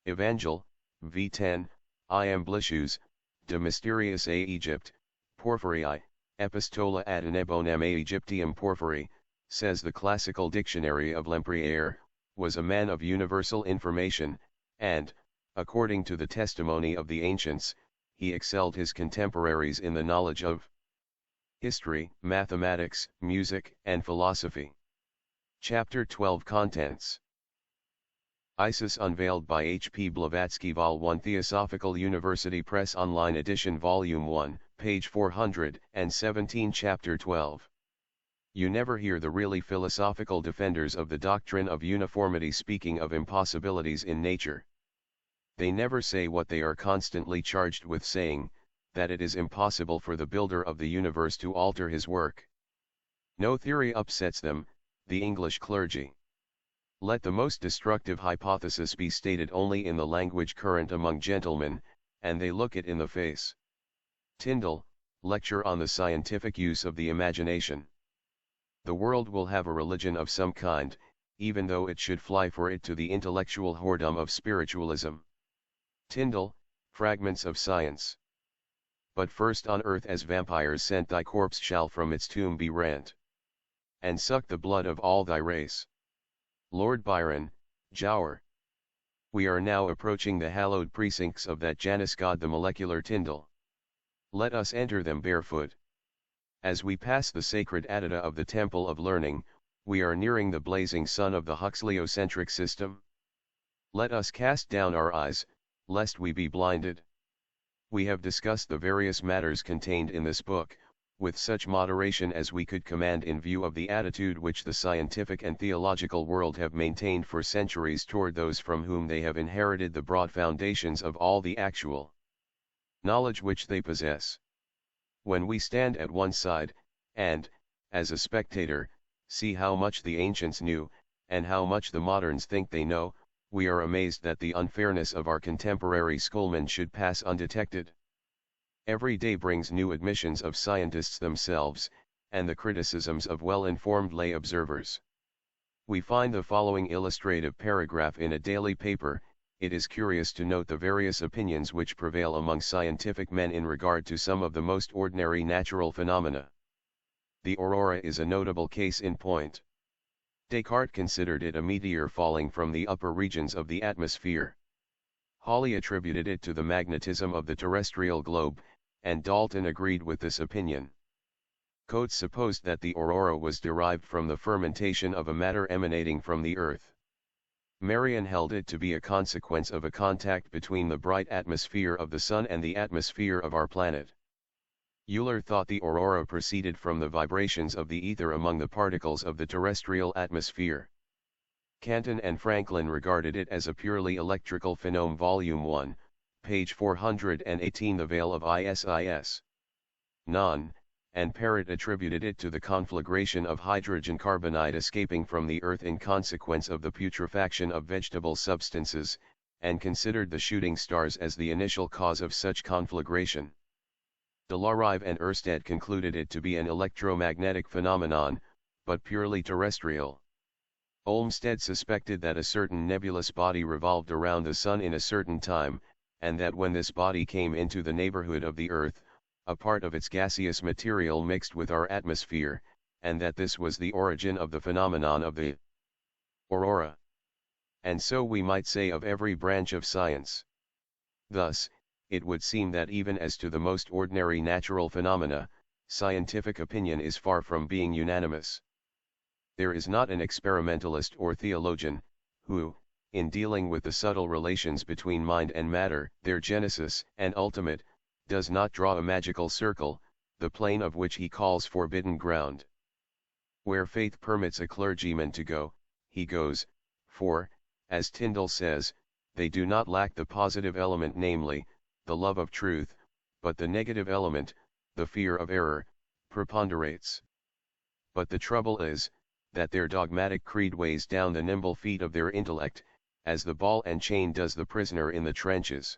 Evangel, v10, I Amblishus, de Mysteriis a Egypt, Porphyrii, Epistola ad Unebonem a Egyptium. Porphyry, says the classical dictionary of Lempriere, was a man of universal information, and, according to the testimony of the ancients, he excelled his contemporaries in the knowledge of history, mathematics, music, and philosophy. Chapter 12 Contents. Isis Unveiled by H. P. Blavatsky, Vol. 1, Theosophical University Press, Online Edition, Volume 1, page 417. Chapter 12. You never hear the really philosophical defenders of the doctrine of uniformity speaking of impossibilities in nature. They never say what they are constantly charged with saying, that it is impossible for the builder of the universe to alter his work. No theory upsets them, the English clergy. Let the most destructive hypothesis be stated only in the language current among gentlemen, and they look it in the face. Tyndall, Lecture on the Scientific Use of the Imagination. The world will have a religion of some kind, even though it should fly for it to the intellectual whoredom of spiritualism. Tyndall, Fragments of Science. But first on earth as vampires sent thy corpse shall from its tomb be rent, and suck the blood of all thy race. Lord Byron, Gower. We are now approaching the hallowed precincts of that Janus god, the molecular Tyndall. Let us enter them barefoot. As we pass the sacred addita of the Temple of Learning, we are nearing the blazing sun of the Huxleyocentric system. Let us cast down our eyes, lest we be blinded. We have discussed the various matters contained in this book, with such moderation as we could command in view of the attitude which the scientific and theological world have maintained for centuries toward those from whom they have inherited the broad foundations of all the actual knowledge which they possess. When we stand at one side, and, as a spectator, see how much the ancients knew, and how much the moderns think they know, we are amazed that the unfairness of our contemporary schoolmen should pass undetected. Every day brings new admissions of scientists themselves, and the criticisms of well-informed lay observers. We find the following illustrative paragraph in a daily paper. It is curious to note the various opinions which prevail among scientific men in regard to some of the most ordinary natural phenomena. The aurora is a notable case in point. Descartes considered it a meteor falling from the upper regions of the atmosphere. Halley attributed it to the magnetism of the terrestrial globe, and Dalton agreed with this opinion. Coates supposed that the aurora was derived from the fermentation of a matter emanating from the earth. Marion held it to be a consequence of a contact between the bright atmosphere of the sun and the atmosphere of our planet. Euler thought the aurora proceeded from the vibrations of the ether among the particles of the terrestrial atmosphere. Canton and Franklin regarded it as a purely electrical phenomenon. Volume 1, page 418. The veil of Isis. Non, and Parrott attributed it to the conflagration of hydrogen carbonide escaping from the earth in consequence of the putrefaction of vegetable substances, and considered the shooting stars as the initial cause of such conflagration. De Larive and Oersted concluded it to be an electromagnetic phenomenon, but purely terrestrial. Olmsted suspected that a certain nebulous body revolved around the Sun in a certain time, and that when this body came into the neighborhood of the Earth, a part of its gaseous material mixed with our atmosphere, and that this was the origin of the phenomenon of the aurora. And so we might say of every branch of science. Thus, it would seem that even as to the most ordinary natural phenomena, scientific opinion is far from being unanimous. There is not an experimentalist or theologian, who, in dealing with the subtle relations between mind and matter, their genesis and ultimate, does not draw a magical circle, the plane of which he calls forbidden ground. Where faith permits a clergyman to go, he goes, for, as Tyndall says, they do not lack the positive element, namely, the love of truth, but the negative element, the fear of error, preponderates. But the trouble is, that their dogmatic creed weighs down the nimble feet of their intellect, as the ball and chain does the prisoner in the trenches.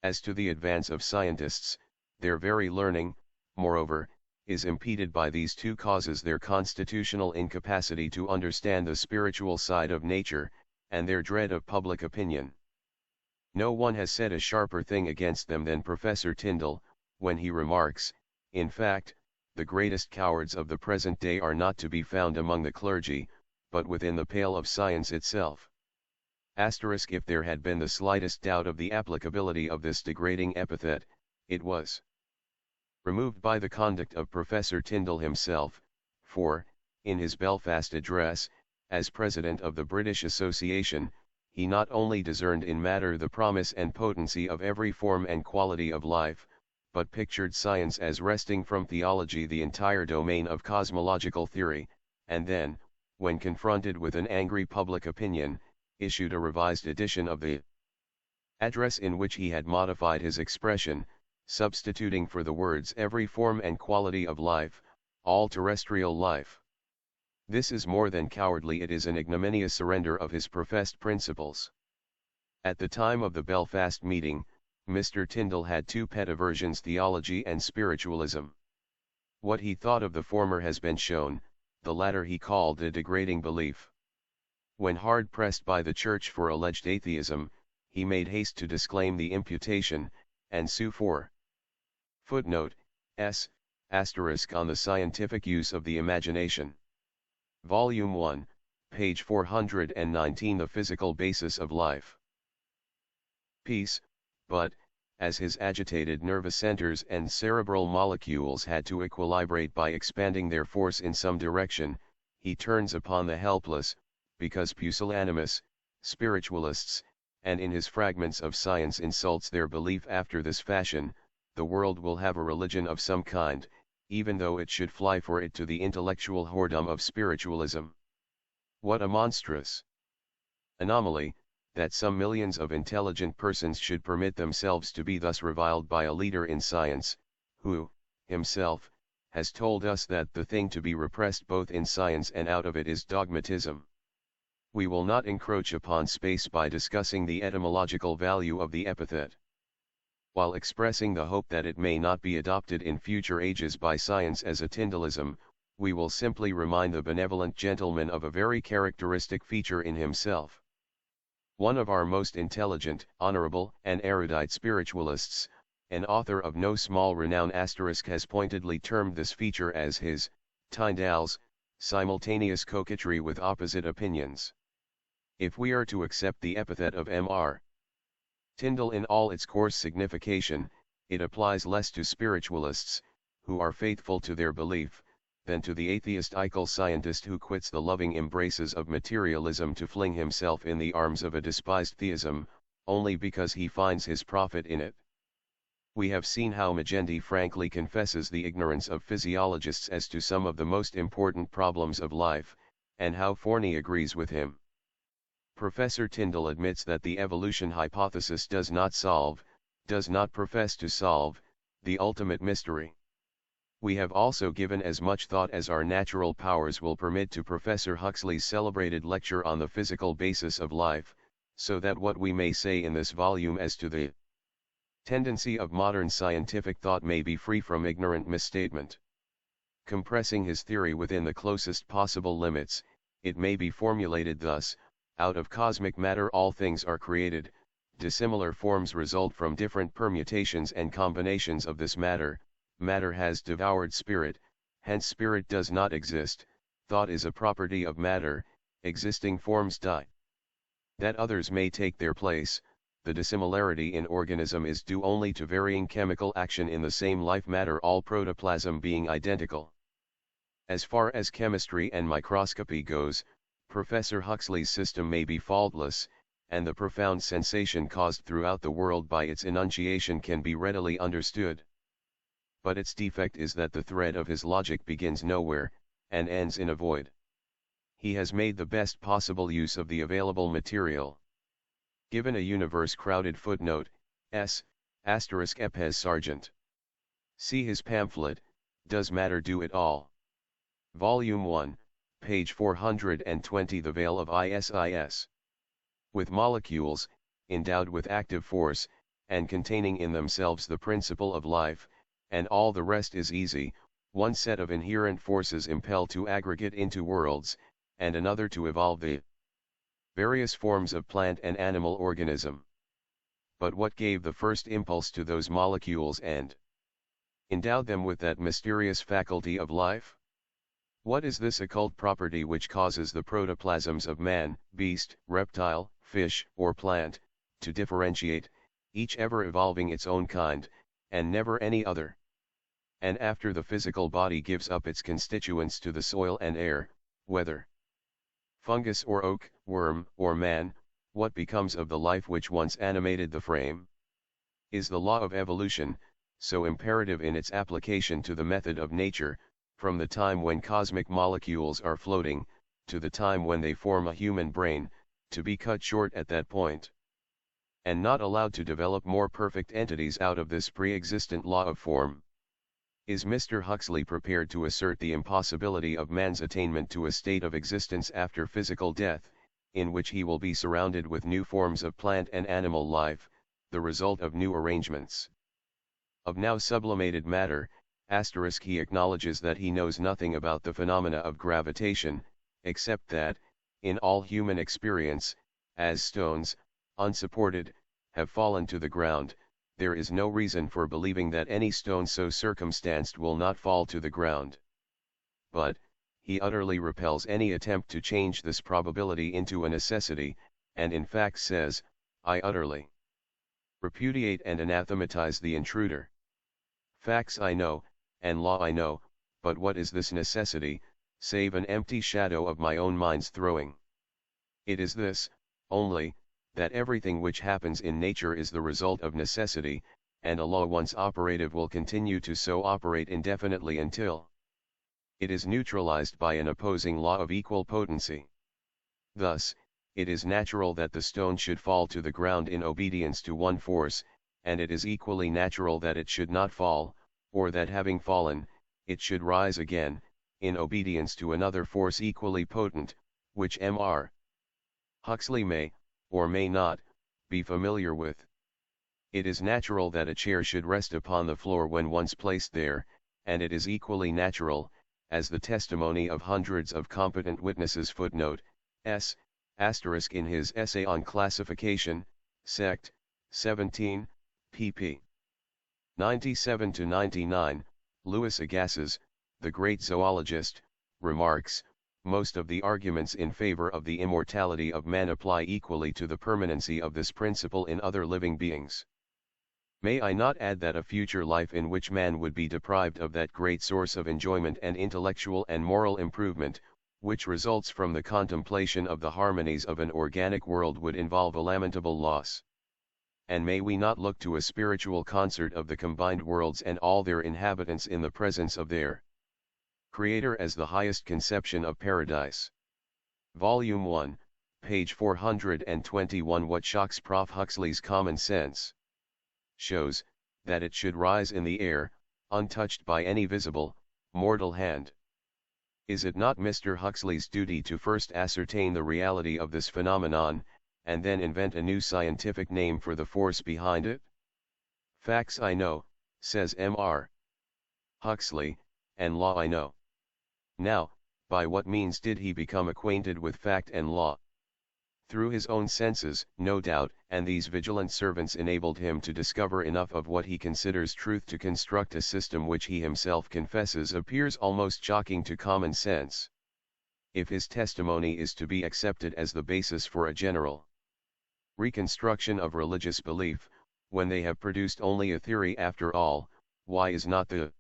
As to the advance of scientists, their very learning, moreover, is impeded by these two causes: their constitutional incapacity to understand the spiritual side of nature, and their dread of public opinion. No one has said a sharper thing against them than Professor Tyndall, when he remarks, in fact, the greatest cowards of the present day are not to be found among the clergy, but within the pale of science itself. If there had been the slightest doubt of the applicability of this degrading epithet, it was removed by the conduct of Professor Tyndall himself, for, in his Belfast address, as President of the British Association, he not only discerned in matter the promise and potency of every form and quality of life, but pictured science as wresting from theology the entire domain of cosmological theory, and then, when confronted with an angry public opinion, issued a revised edition of the address in which he had modified his expression, substituting for the words every form and quality of life, all terrestrial life. This is more than cowardly, it is an ignominious surrender of his professed principles. At the time of the Belfast meeting, Mr. Tyndall had two pet aversions: theology and spiritualism. What he thought of the former has been shown, the latter he called a degrading belief. When hard pressed by the Church for alleged atheism, he made haste to disclaim the imputation, and sue for footnote s** on the scientific use of the imagination. Volume 1, page 419, The Physical Basis of Life. Peace. But, as his agitated nervous centers and cerebral molecules had to equilibrate by expanding their force in some direction, he turns upon the helpless, because pusillanimous, spiritualists, and in his Fragments of Science insults their belief after this fashion: the world will have a religion of some kind, even though it should fly for it to the intellectual whoredom of spiritualism. What a monstrous anomaly, that some millions of intelligent persons should permit themselves to be thus reviled by a leader in science, who, himself, has told us that the thing to be repressed both in science and out of it is dogmatism. We will not encroach upon space by discussing the etymological value of the epithet. While expressing the hope that it may not be adopted in future ages by science as a Tyndallism, we will simply remind the benevolent gentleman of a very characteristic feature in himself. One of our most intelligent, honorable, and erudite spiritualists, an author of no small renown, has pointedly termed this feature as his, Tyndall's, simultaneous coquetry with opposite opinions. If we are to accept the epithet of Mr. Tyndall in all its coarse signification, it applies less to spiritualists, who are faithful to their belief, than to the atheistical scientist who quits the loving embraces of materialism to fling himself in the arms of a despised theism, only because he finds his profit in it. We have seen how Magendie frankly confesses the ignorance of physiologists as to some of the most important problems of life, and how Forney agrees with him. Professor Tyndall admits that the evolution hypothesis does not profess to solve, the ultimate mystery. We have also given as much thought as our natural powers will permit to Professor Huxley's celebrated lecture on the physical basis of life, so that what we may say in this volume as to the tendency of modern scientific thought may be free from ignorant misstatement. Compressing his theory within the closest possible limits, it may be formulated thus: out of cosmic matter all things are created, dissimilar forms result from different permutations and combinations of this matter, matter has devoured spirit, hence spirit does not exist, thought is a property of matter, existing forms die. That others may take their place, the dissimilarity in organism is due only to varying chemical action in the same life matter, all protoplasm being identical. As far as chemistry and microscopy goes, Professor Huxley's system may be faultless, and the profound sensation caused throughout the world by its enunciation can be readily understood. But its defect is that the thread of his logic begins nowhere, and ends in a void. He has made the best possible use of the available material. Given a universe crowded footnote, S, asterisk Epes Sargent. See his pamphlet, Does Matter Do It All? Volume 1, page 420. The veil of Isis. With molecules, endowed with active force, and containing in themselves the principle of life, and all the rest is easy, one set of inherent forces impel to aggregate into worlds, and another to evolve the various forms of plant and animal organism. But what gave the first impulse to those molecules and endowed them with that mysterious faculty of life? What is this occult property which causes the protoplasms of man, beast, reptile, fish, or plant, to differentiate, each ever evolving its own kind, and never any other? And after the physical body gives up its constituents to the soil and air, whether fungus or oak, worm or man, what becomes of the life which once animated the frame? Is the law of evolution, so imperative in its application to the method of nature, from the time when cosmic molecules are floating, to the time when they form a human brain, to be cut short at that point, and not allowed to develop more perfect entities out of this pre-existent law of form? Is Mr. Huxley prepared to assert the impossibility of man's attainment to a state of existence after physical death, in which he will be surrounded with new forms of plant and animal life, the result of new arrangements of now sublimated matter? He acknowledges that he knows nothing about the phenomena of gravitation, except that, in all human experience, as stones, unsupported, have fallen to the ground, there is no reason for believing that any stone so circumstanced will not fall to the ground. But, he utterly repels any attempt to change this probability into a necessity, and in fact says, I utterly repudiate and anathematize the intruder. Facts I know, and law I know, but what is this necessity, save an empty shadow of my own mind's throwing? It is this, only, that everything which happens in nature is the result of necessity, and a law once operative will continue to so operate indefinitely until it is neutralized by an opposing law of equal potency. Thus, it is natural that the stone should fall to the ground in obedience to one force, and it is equally natural that it should not fall, or that having fallen, it should rise again, in obedience to another force equally potent, which Mr. Huxley may, or may not, be familiar with. It is natural that a chair should rest upon the floor when once placed there, and it is equally natural, as the testimony of hundreds of competent witnesses. Footnote, S. Asterisk in his essay on classification, sect. 17, pp. 97-99, Louis Agassiz, the great zoologist, remarks, most of the arguments in favor of the immortality of man apply equally to the permanency of this principle in other living beings. May I not add that a future life in which man would be deprived of that great source of enjoyment and intellectual and moral improvement, which results from the contemplation of the harmonies of an organic world, would involve a lamentable loss? And may we not look to a spiritual concert of the combined worlds and all their inhabitants in the presence of their Creator as the highest conception of paradise? Volume 1, page 421. What shocks Prof. Huxley's common sense shows, that it should rise in the air, untouched by any visible, mortal hand. Is it not Mr. Huxley's duty to first ascertain the reality of this phenomenon, and then invent a new scientific name for the force behind it? Facts I know, says Mr. Huxley, and law I know. Now, by what means did he become acquainted with fact and law? Through his own senses, no doubt, and these vigilant servants enabled him to discover enough of what he considers truth to construct a system which he himself confesses appears almost shocking to common sense. If his testimony is to be accepted as the basis for a general reconstruction of religious belief, when they have produced only a theory after all, why is not the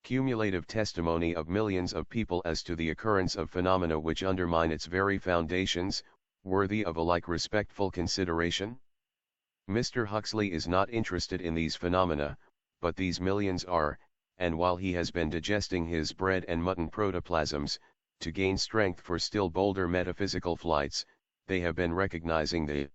cumulative testimony of millions of people as to the occurrence of phenomena which undermine its very foundations, worthy of a like respectful consideration? Mr. Huxley is not interested in these phenomena, but these millions are, and while he has been digesting his bread and mutton protoplasms, to gain strength for still bolder metaphysical flights, they have been recognizing the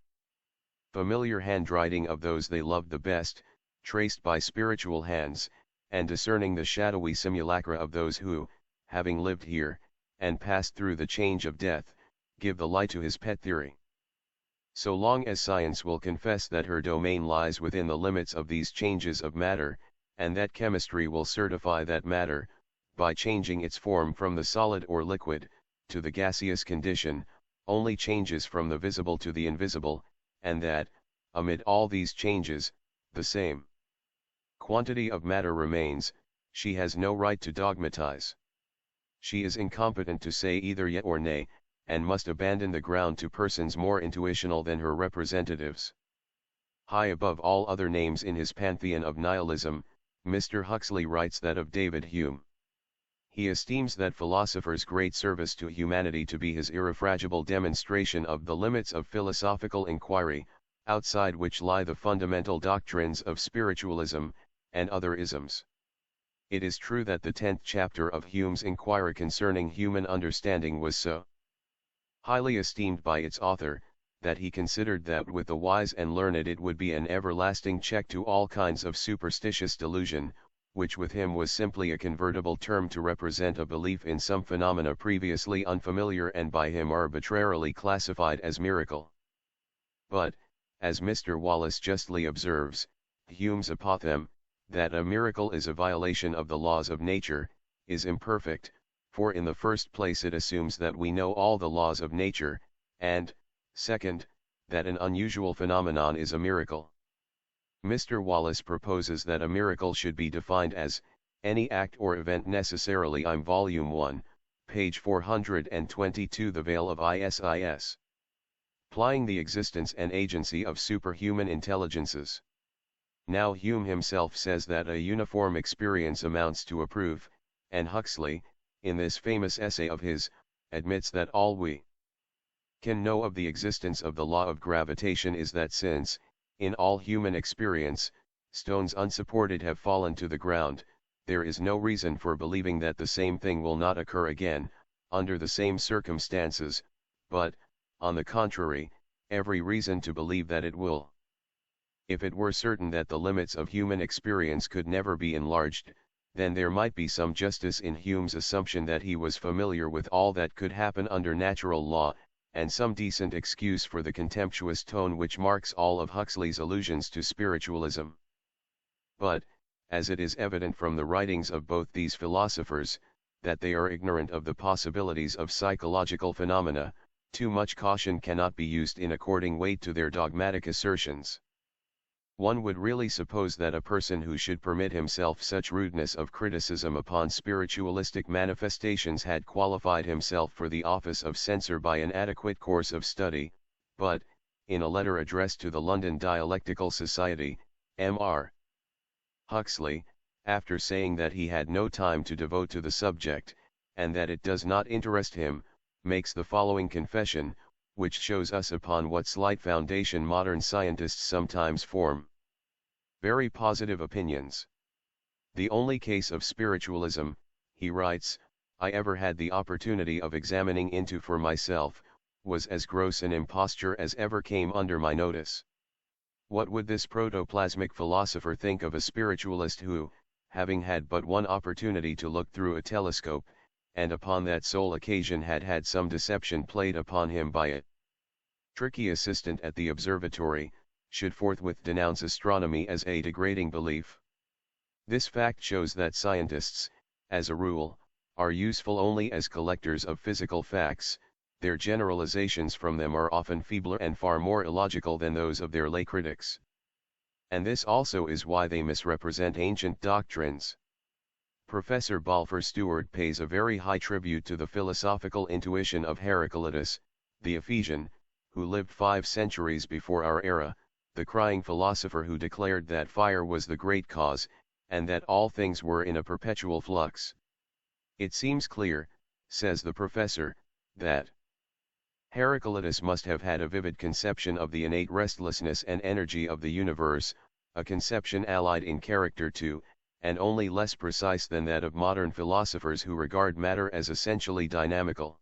familiar handwriting of those they loved the best, traced by spiritual hands, and discerning the shadowy simulacra of those who, having lived here, and passed through the change of death, give the lie to his pet theory. So long as science will confess that her domain lies within the limits of these changes of matter, and that chemistry will certify that matter, by changing its form from the solid or liquid, to the gaseous condition, only changes from the visible to the invisible, and that, amid all these changes, the same quantity of matter remains, she has no right to dogmatize. She is incompetent to say either yet or nay, and must abandon the ground to persons more intuitional than her representatives. High above all other names in his pantheon of nihilism, Mr. Huxley writes that of David Hume. He esteems that philosopher's great service to humanity to be his irrefragable demonstration of the limits of philosophical inquiry, outside which lie the fundamental doctrines of spiritualism, and other isms. It is true that the 10th chapter of Hume's Inquiry concerning human understanding was so highly esteemed by its author, that he considered that with the wise and learned it would be an everlasting check to all kinds of superstitious delusion, which with him was simply a convertible term to represent a belief in some phenomena previously unfamiliar and by him arbitrarily classified as miracle. But, as Mr. Wallace justly observes, Hume's apothegm, that a miracle is a violation of the laws of nature, is imperfect, for in the first place it assumes that we know all the laws of nature, and, second, that an unusual phenomenon is a miracle. Mr. Wallace proposes that a miracle should be defined as, any act or event necessarily im Volume 1, page 422 The Veil of Isis. Implying the existence and agency of superhuman intelligences. Now Hume himself says that a uniform experience amounts to a proof, and Huxley, in this famous essay of his, admits that all we can know of the existence of the law of gravitation is that since, in all human experience, stones unsupported have fallen to the ground, there is no reason for believing that the same thing will not occur again, under the same circumstances, but, on the contrary, every reason to believe that it will. If it were certain that the limits of human experience could never be enlarged, then there might be some justice in Hume's assumption that he was familiar with all that could happen under natural law, and some decent excuse for the contemptuous tone which marks all of Huxley's allusions to spiritualism. But, as it is evident from the writings of both these philosophers, that they are ignorant of the possibilities of psychological phenomena, too much caution cannot be used in according weight to their dogmatic assertions. One would really suppose that a person who should permit himself such rudeness of criticism upon spiritualistic manifestations had qualified himself for the office of censor by an adequate course of study, but, in a letter addressed to the London Dialectical Society, Mr. Huxley, after saying that he had no time to devote to the subject, and that it does not interest him, makes the following confession, which shows us upon what slight foundation modern scientists sometimes form very positive opinions. The only case of spiritualism, he writes, I ever had the opportunity of examining into for myself, was as gross an imposture as ever came under my notice. What would this protoplasmic philosopher think of a spiritualist who, having had but one opportunity to look through a telescope, and upon that sole occasion had had some deception played upon him by a tricky assistant at the observatory, should forthwith denounce astronomy as a degrading belief. This fact shows that scientists, as a rule, are useful only as collectors of physical facts. Their generalizations from them are often feebler and far more illogical than those of their lay critics. And this also is why they misrepresent ancient doctrines. Professor Balfour Stewart pays a very high tribute to the philosophical intuition of Heraclitus, the Ephesian, who lived 5 centuries before our era, the crying philosopher who declared that fire was the great cause, and that all things were in a perpetual flux. It seems clear, says the professor, that Heraclitus must have had a vivid conception of the innate restlessness and energy of the universe, a conception allied in character to, and only less precise than that of modern philosophers who regard matter as essentially dynamical.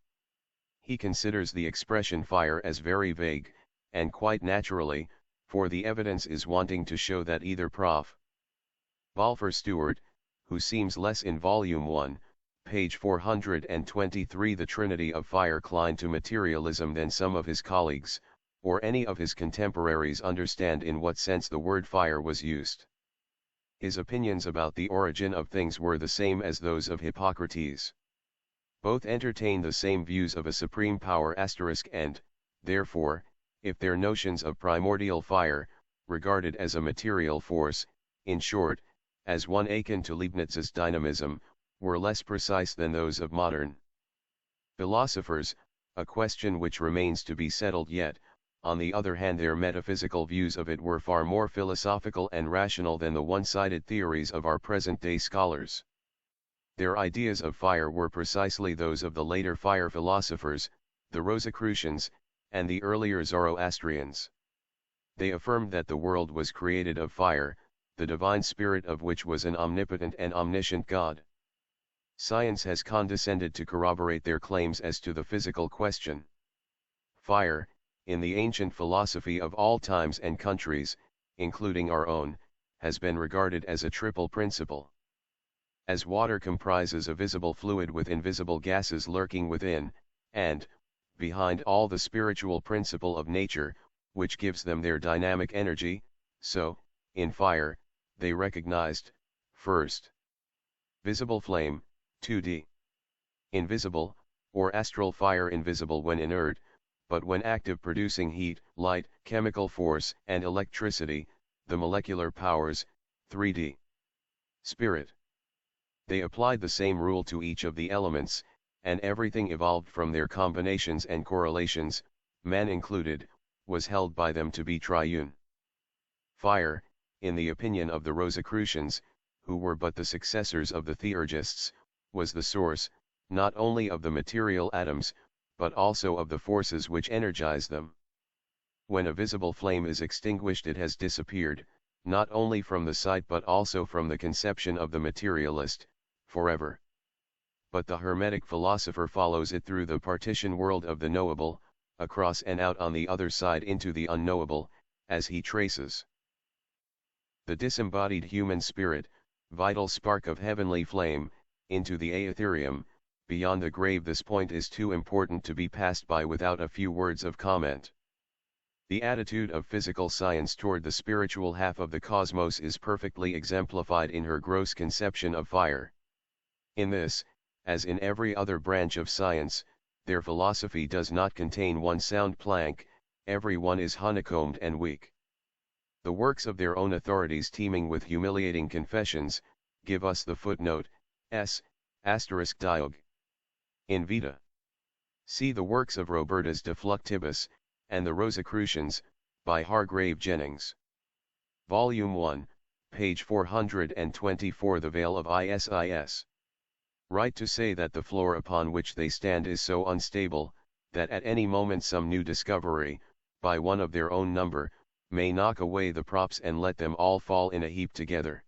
He considers the expression fire as very vague, and quite naturally, for the evidence is wanting to show that either Prof. Balfour Stewart, who seems less in Volume 1, page 423 the Trinity of Fire cline to materialism than some of his colleagues, or any of his contemporaries understand in what sense the word fire was used. His opinions about the origin of things were the same as those of Hippocrates. Both entertain the same views of a supreme power and, therefore, if their notions of primordial fire, regarded as a material force, in short, as one akin to Leibniz's dynamism, were less precise than those of modern philosophers, a question which remains to be settled yet. On the other hand, their metaphysical views of it were far more philosophical and rational than the one-sided theories of our present-day scholars. Their ideas of fire were precisely those of the later fire philosophers, the Rosicrucians, and the earlier Zoroastrians. They affirmed that the world was created of fire, the divine spirit of which was an omnipotent and omniscient God. Science has condescended to corroborate their claims as to the physical question. Fire, in the ancient philosophy of all times and countries, including our own, has been regarded as a triple principle. As water comprises a visible fluid with invisible gases lurking within, and, behind all the spiritual principle of nature, which gives them their dynamic energy, so, in fire, they recognized, first, visible flame, 2D. Invisible, or astral fire, invisible when inert, but when active, producing heat, light, chemical force, and electricity, the molecular powers, 3D. Spirit. They applied the same rule to each of the elements, and everything evolved from their combinations and correlations, man included, was held by them to be triune. Fire, in the opinion of the Rosicrucians, who were but the successors of the Theurgists, was the source, not only of the material atoms, but also of the forces which energize them. When a visible flame is extinguished, it has disappeared, not only from the sight but also from the conception of the materialist, forever. But the Hermetic philosopher follows it through the partition world of the knowable, across and out on the other side into the unknowable, as he traces the disembodied human spirit, vital spark of heavenly flame, into the aetherium, beyond the grave. This point is too important to be passed by without a few words of comment. The attitude of physical science toward the spiritual half of the cosmos is perfectly exemplified in her gross conception of fire. In this, as in every other branch of science, their philosophy does not contain one sound plank, every one is honeycombed and weak. The works of their own authorities, teeming with humiliating confessions, give us the footnote, **Diog. In Vita. See the works of Robertus de Fluctibus, and the Rosicrucians, by Hargrave Jennings. Volume 1, page 424. The Veil of Isis. Right to say that the floor upon which they stand is so unstable, that at any moment some new discovery, by one of their own number, may knock away the props and let them all fall in a heap together.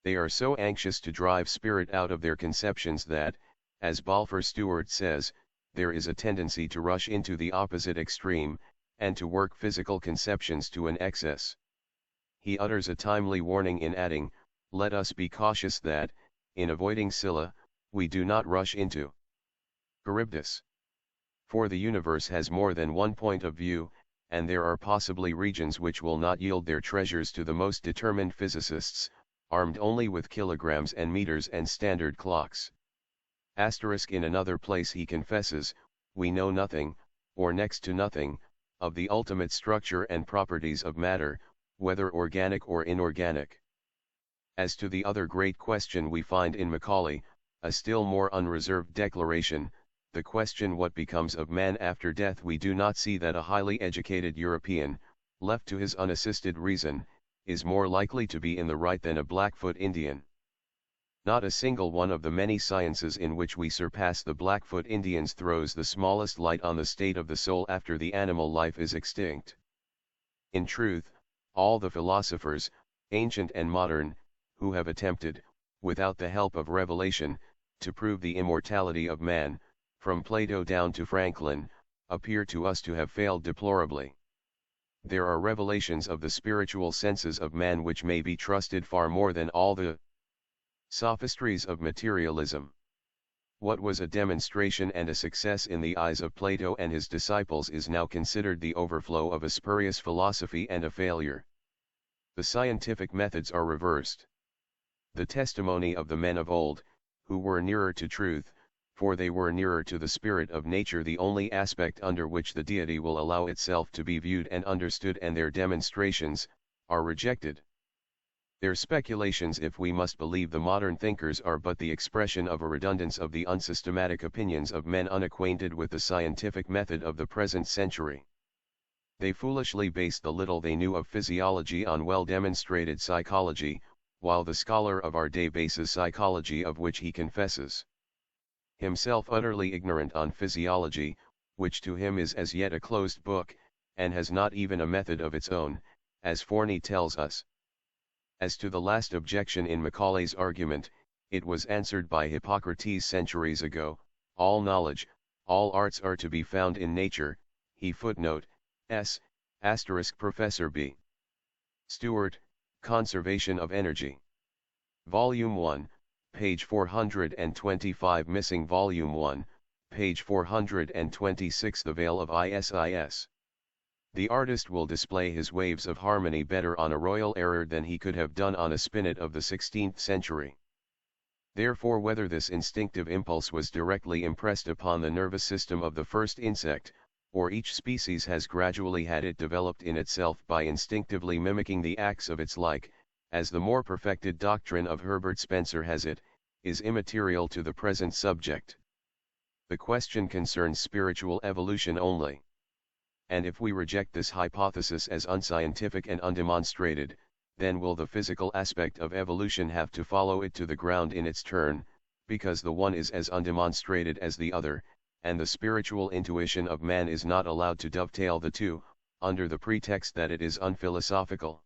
They are so anxious to drive spirit out of their conceptions that, as Balfour Stewart says, there is a tendency to rush into the opposite extreme, and to work physical conceptions to an excess. He utters a timely warning in adding, let us be cautious that, in avoiding Scylla, we do not rush into Charybdis. For the universe has more than one point of view, and there are possibly regions which will not yield their treasures to the most determined physicists, armed only with kilograms and meters and standard clocks. In another place he confesses, we know nothing, or next to nothing, of the ultimate structure and properties of matter, whether organic or inorganic. As to the other great question we find in Macaulay, a still more unreserved declaration, the question what becomes of man after death. We do not see that a highly educated European, left to his unassisted reason, is more likely to be in the right than a Blackfoot Indian. Not a single one of the many sciences in which we surpass the Blackfoot Indians throws the smallest light on the state of the soul after the animal life is extinct. In truth, all the philosophers, ancient and modern, who have attempted, without the help of revelation, to prove the immortality of man, from Plato down to Franklin, appear to us to have failed deplorably. There are revelations of the spiritual senses of man which may be trusted far more than all the sophistries of materialism. What was a demonstration and a success in the eyes of Plato and his disciples is now considered the overflow of a spurious philosophy and a failure. The scientific methods are reversed. The testimony of the men of old, who were nearer to truth, for they were nearer to the spirit of nature, the only aspect under which the deity will allow itself to be viewed and understood, and their demonstrations, are rejected. Their speculations, if we must believe the modern thinkers, are but the expression of a redundance of the unsystematic opinions of men unacquainted with the scientific method of the present century. They foolishly based the little they knew of physiology on well-demonstrated psychology, while the scholar of our day bases psychology, of which he confesses himself utterly ignorant, on physiology, which to him is as yet a closed book, and has not even a method of its own, as Forney tells us. As to the last objection in Macaulay's argument, it was answered by Hippocrates centuries ago: all knowledge, all arts are to be found in nature. He footnote s. Professor B. Stewart, Conservation of Energy. Volume 1, page 425 missing. Volume 1, page 426. The Veil of Isis. The artist will display his waves of harmony better on a royal error than he could have done on a spinet of the 16th century. Therefore, whether this instinctive impulse was directly impressed upon the nervous system of the first insect, or each species has gradually had it developed in itself by instinctively mimicking the acts of its like, as the more perfected doctrine of Herbert Spencer has it, is immaterial to the present subject. The question concerns spiritual evolution only. And if we reject this hypothesis as unscientific and undemonstrated, then will the physical aspect of evolution have to follow it to the ground in its turn, because the one is as undemonstrated as the other, and the spiritual intuition of man is not allowed to dovetail the two, under the pretext that it is unphilosophical.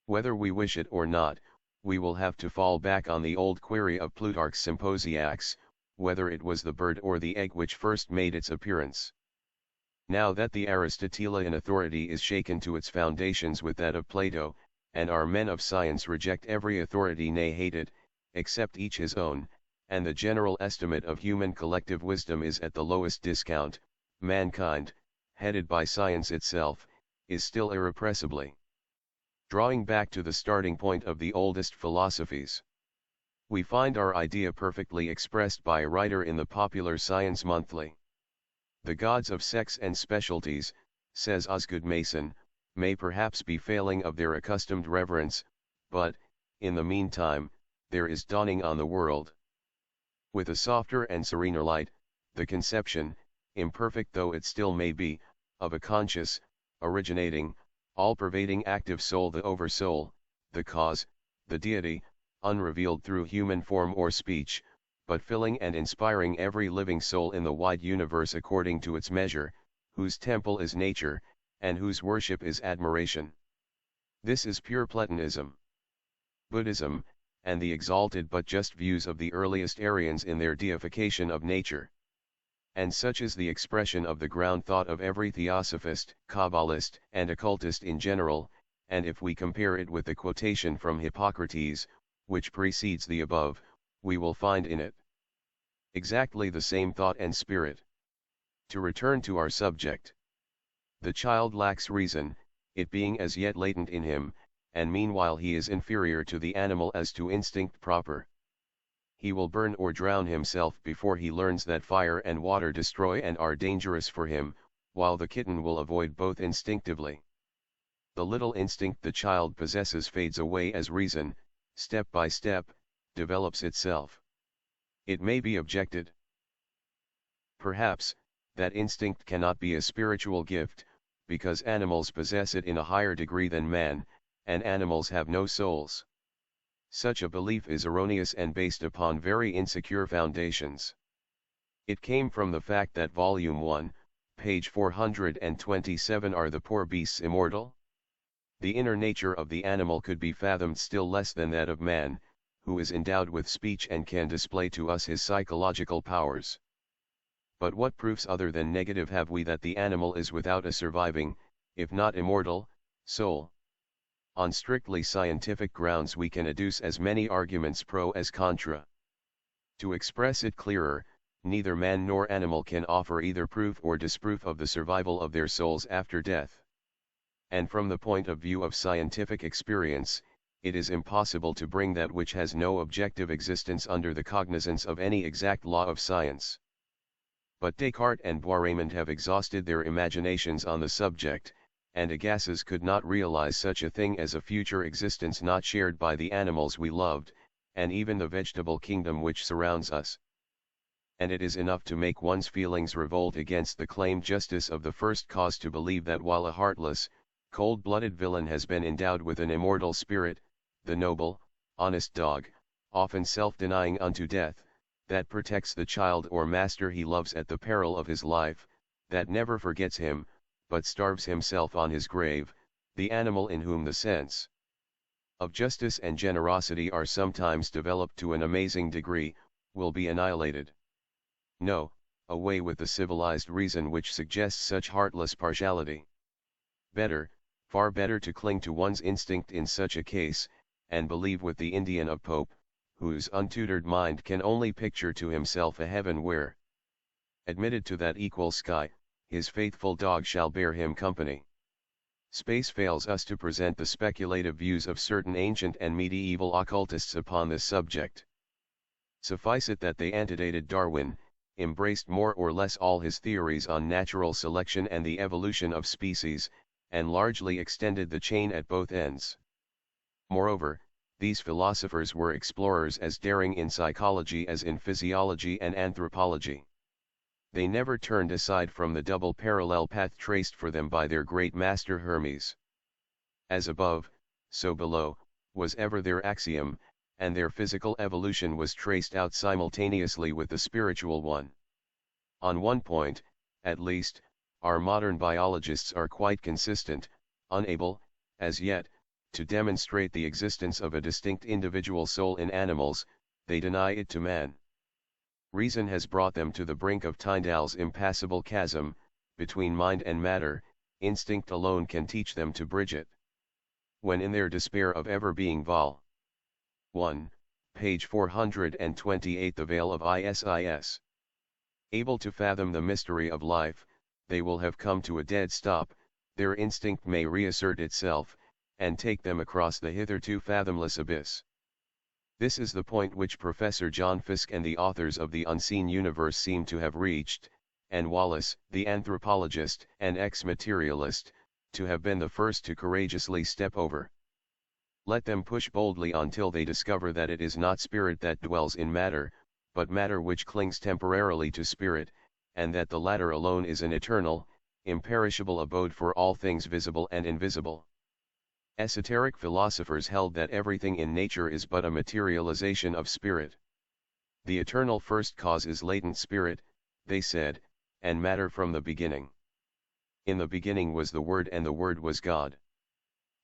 Whether we wish it or not, we will have to fall back on the old query of Plutarch's Symposiacs, whether it was the bird or the egg which first made its appearance. Now that the Aristotelian authority is shaken to its foundations with that of Plato, and our men of science reject every authority, nay hate it, except each his own, and the general estimate of human collective wisdom is at the lowest discount, mankind, headed by science itself, is still irrepressibly drawing back to the starting point of the oldest philosophies. We find our idea perfectly expressed by a writer in the Popular Science Monthly. The gods of sex and specialties, says Osgood Mason, may perhaps be failing of their accustomed reverence, but, in the meantime, there is dawning on the world, with a softer and serener light, the conception, imperfect though it still may be, of a conscious, originating, all-pervading active soul, the Oversoul, the cause, the deity, unrevealed through human form or speech, but filling and inspiring every living soul in the wide universe according to its measure, whose temple is nature, and whose worship is admiration. This is pure Platonism. Buddhism, and the exalted but just views of the earliest Aryans in their deification of nature. And such is the expression of the ground thought of every theosophist, Kabbalist, and occultist in general, and if we compare it with the quotation from Hippocrates, which precedes the above, we will find in it exactly the same thought and spirit. To return to our subject. The child lacks reason, it being as yet latent in him, and meanwhile he is inferior to the animal as to instinct proper. He will burn or drown himself before he learns that fire and water destroy and are dangerous for him, while the kitten will avoid both instinctively. The little instinct the child possesses fades away as reason, step by step, develops itself. It may be objected, perhaps, that instinct cannot be a spiritual gift, because animals possess it in a higher degree than man, and animals have no souls. Such a belief is erroneous and based upon very insecure foundations. It came from the fact that Volume 1, page 427 Are the Poor Beasts Immortal? The inner nature of the animal could be fathomed still less than that of man, who is endowed with speech and can display to us his psychological powers. But what proofs other than negative have we that the animal is without a surviving, if not immortal, soul? On strictly scientific grounds we can adduce as many arguments pro as contra. To express it clearer, neither man nor animal can offer either proof or disproof of the survival of their souls after death. And from the point of view of scientific experience, it is impossible to bring that which has no objective existence under the cognizance of any exact law of science. But Descartes and Bois-Reymond have exhausted their imaginations on the subject, and Agassiz could not realize such a thing as a future existence not shared by the animals we loved, and even the vegetable kingdom which surrounds us. And it is enough to make one's feelings revolt against the claimed justice of the first cause to believe that while a heartless, cold-blooded villain has been endowed with an immortal spirit, the noble, honest dog, often self-denying unto death, that protects the child or master he loves at the peril of his life, that never forgets him, but starves himself on his grave, the animal in whom the sense of justice and generosity are sometimes developed to an amazing degree, will be annihilated. No, away with the civilized reason which suggests such heartless partiality. Better, far better to cling to one's instinct in such a case, and believe with the Indian of Pope, whose untutored mind can only picture to himself a heaven where, admitted to that equal sky, his faithful dog shall bear him company. Space fails us to present the speculative views of certain ancient and medieval occultists upon this subject. Suffice it that they antedated Darwin, embraced more or less all his theories on natural selection and the evolution of species, and largely extended the chain at both ends. Moreover, these philosophers were explorers as daring in psychology as in physiology and anthropology. They never turned aside from the double parallel path traced for them by their great master Hermes. As above, so below, was ever their axiom, and their physical evolution was traced out simultaneously with the spiritual one. On one point, at least, our modern biologists are quite consistent, unable, as yet, to demonstrate the existence of a distinct individual soul in animals, they deny it to man. Reason has brought them to the brink of Tyndall's impassable chasm, between mind and matter, instinct alone can teach them to bridge it. When in their despair of ever being Vol. 1, page 428 The Veil of Isis. Able to fathom the mystery of life, they will have come to a dead stop, their instinct may reassert itself, and take them across the hitherto fathomless abyss. This is the point which Professor John Fiske and the authors of The Unseen Universe seem to have reached, and Wallace, the anthropologist and ex-materialist, to have been the first to courageously step over. Let them push boldly until they discover that it is not spirit that dwells in matter, but matter which clings temporarily to spirit, and that the latter alone is an eternal, imperishable abode for all things visible and invisible. Esoteric philosophers held that everything in nature is but a materialization of spirit. The eternal first cause is latent spirit, they said, and matter from the beginning. In the beginning was the Word and the Word was God.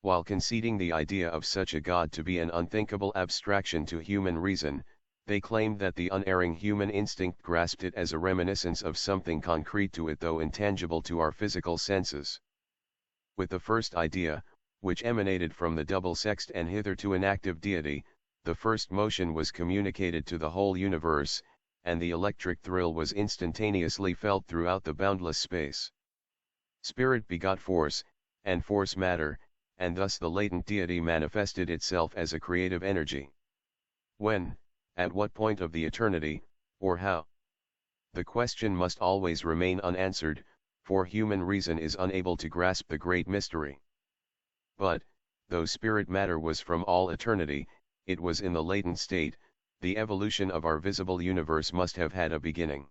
While conceding the idea of such a God to be an unthinkable abstraction to human reason, they claimed that the unerring human instinct grasped it as a reminiscence of something concrete to it though intangible to our physical senses. With the first idea, which emanated from the double-sexed and hitherto inactive deity, the first motion was communicated to the whole universe, and the electric thrill was instantaneously felt throughout the boundless space. Spirit begot force, and force matter, and thus the latent deity manifested itself as a creative energy. When, at what point of the eternity, or how? The question must always remain unanswered, for human reason is unable to grasp the great mystery. But, though spirit matter was from all eternity, it was in the latent state. The evolution of our visible universe must have had a beginning.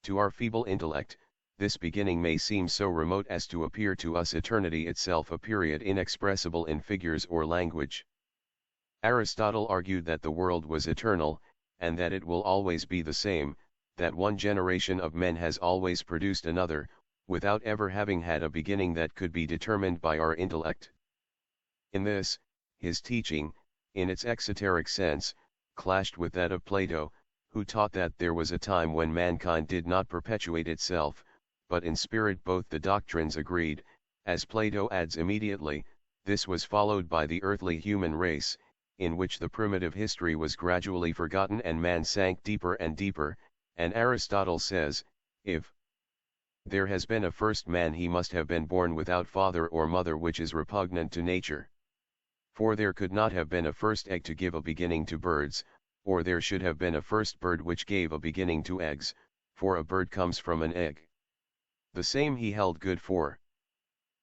To our feeble intellect, this beginning may seem so remote as to appear to us eternity itself a period inexpressible in figures or language. Aristotle argued that the world was eternal, and that it will always be the same, that one generation of men has always produced another, without ever having had a beginning that could be determined by our intellect. In this, his teaching, in its exoteric sense, clashed with that of Plato, who taught that there was a time when mankind did not perpetuate itself, but in spirit. Both the doctrines agreed, as Plato adds immediately. This was followed by the earthly human race, in which the primitive history was gradually forgotten and man sank deeper and deeper, and Aristotle says, if there has been a first man, he must have been born without father or mother, which is repugnant to nature. For there could not have been a first egg to give a beginning to birds, or there should have been a first bird which gave a beginning to eggs, for a bird comes from an egg. The same he held good for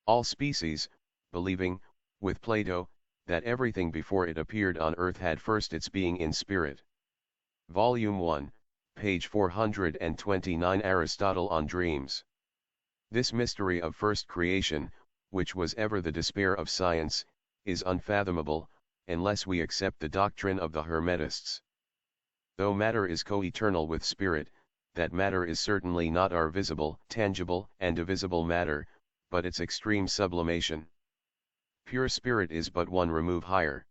all species, believing, with Plato, that everything before it appeared on earth had first its being in spirit. Volume 1, page 429. Aristotle on Dreams. This mystery of first creation, which was ever the despair of science, is unfathomable, unless we accept the doctrine of the Hermetists. Though matter is co-eternal with spirit, that matter is certainly not our visible, tangible, and divisible matter, but its extreme sublimation. Pure spirit is but one remove higher.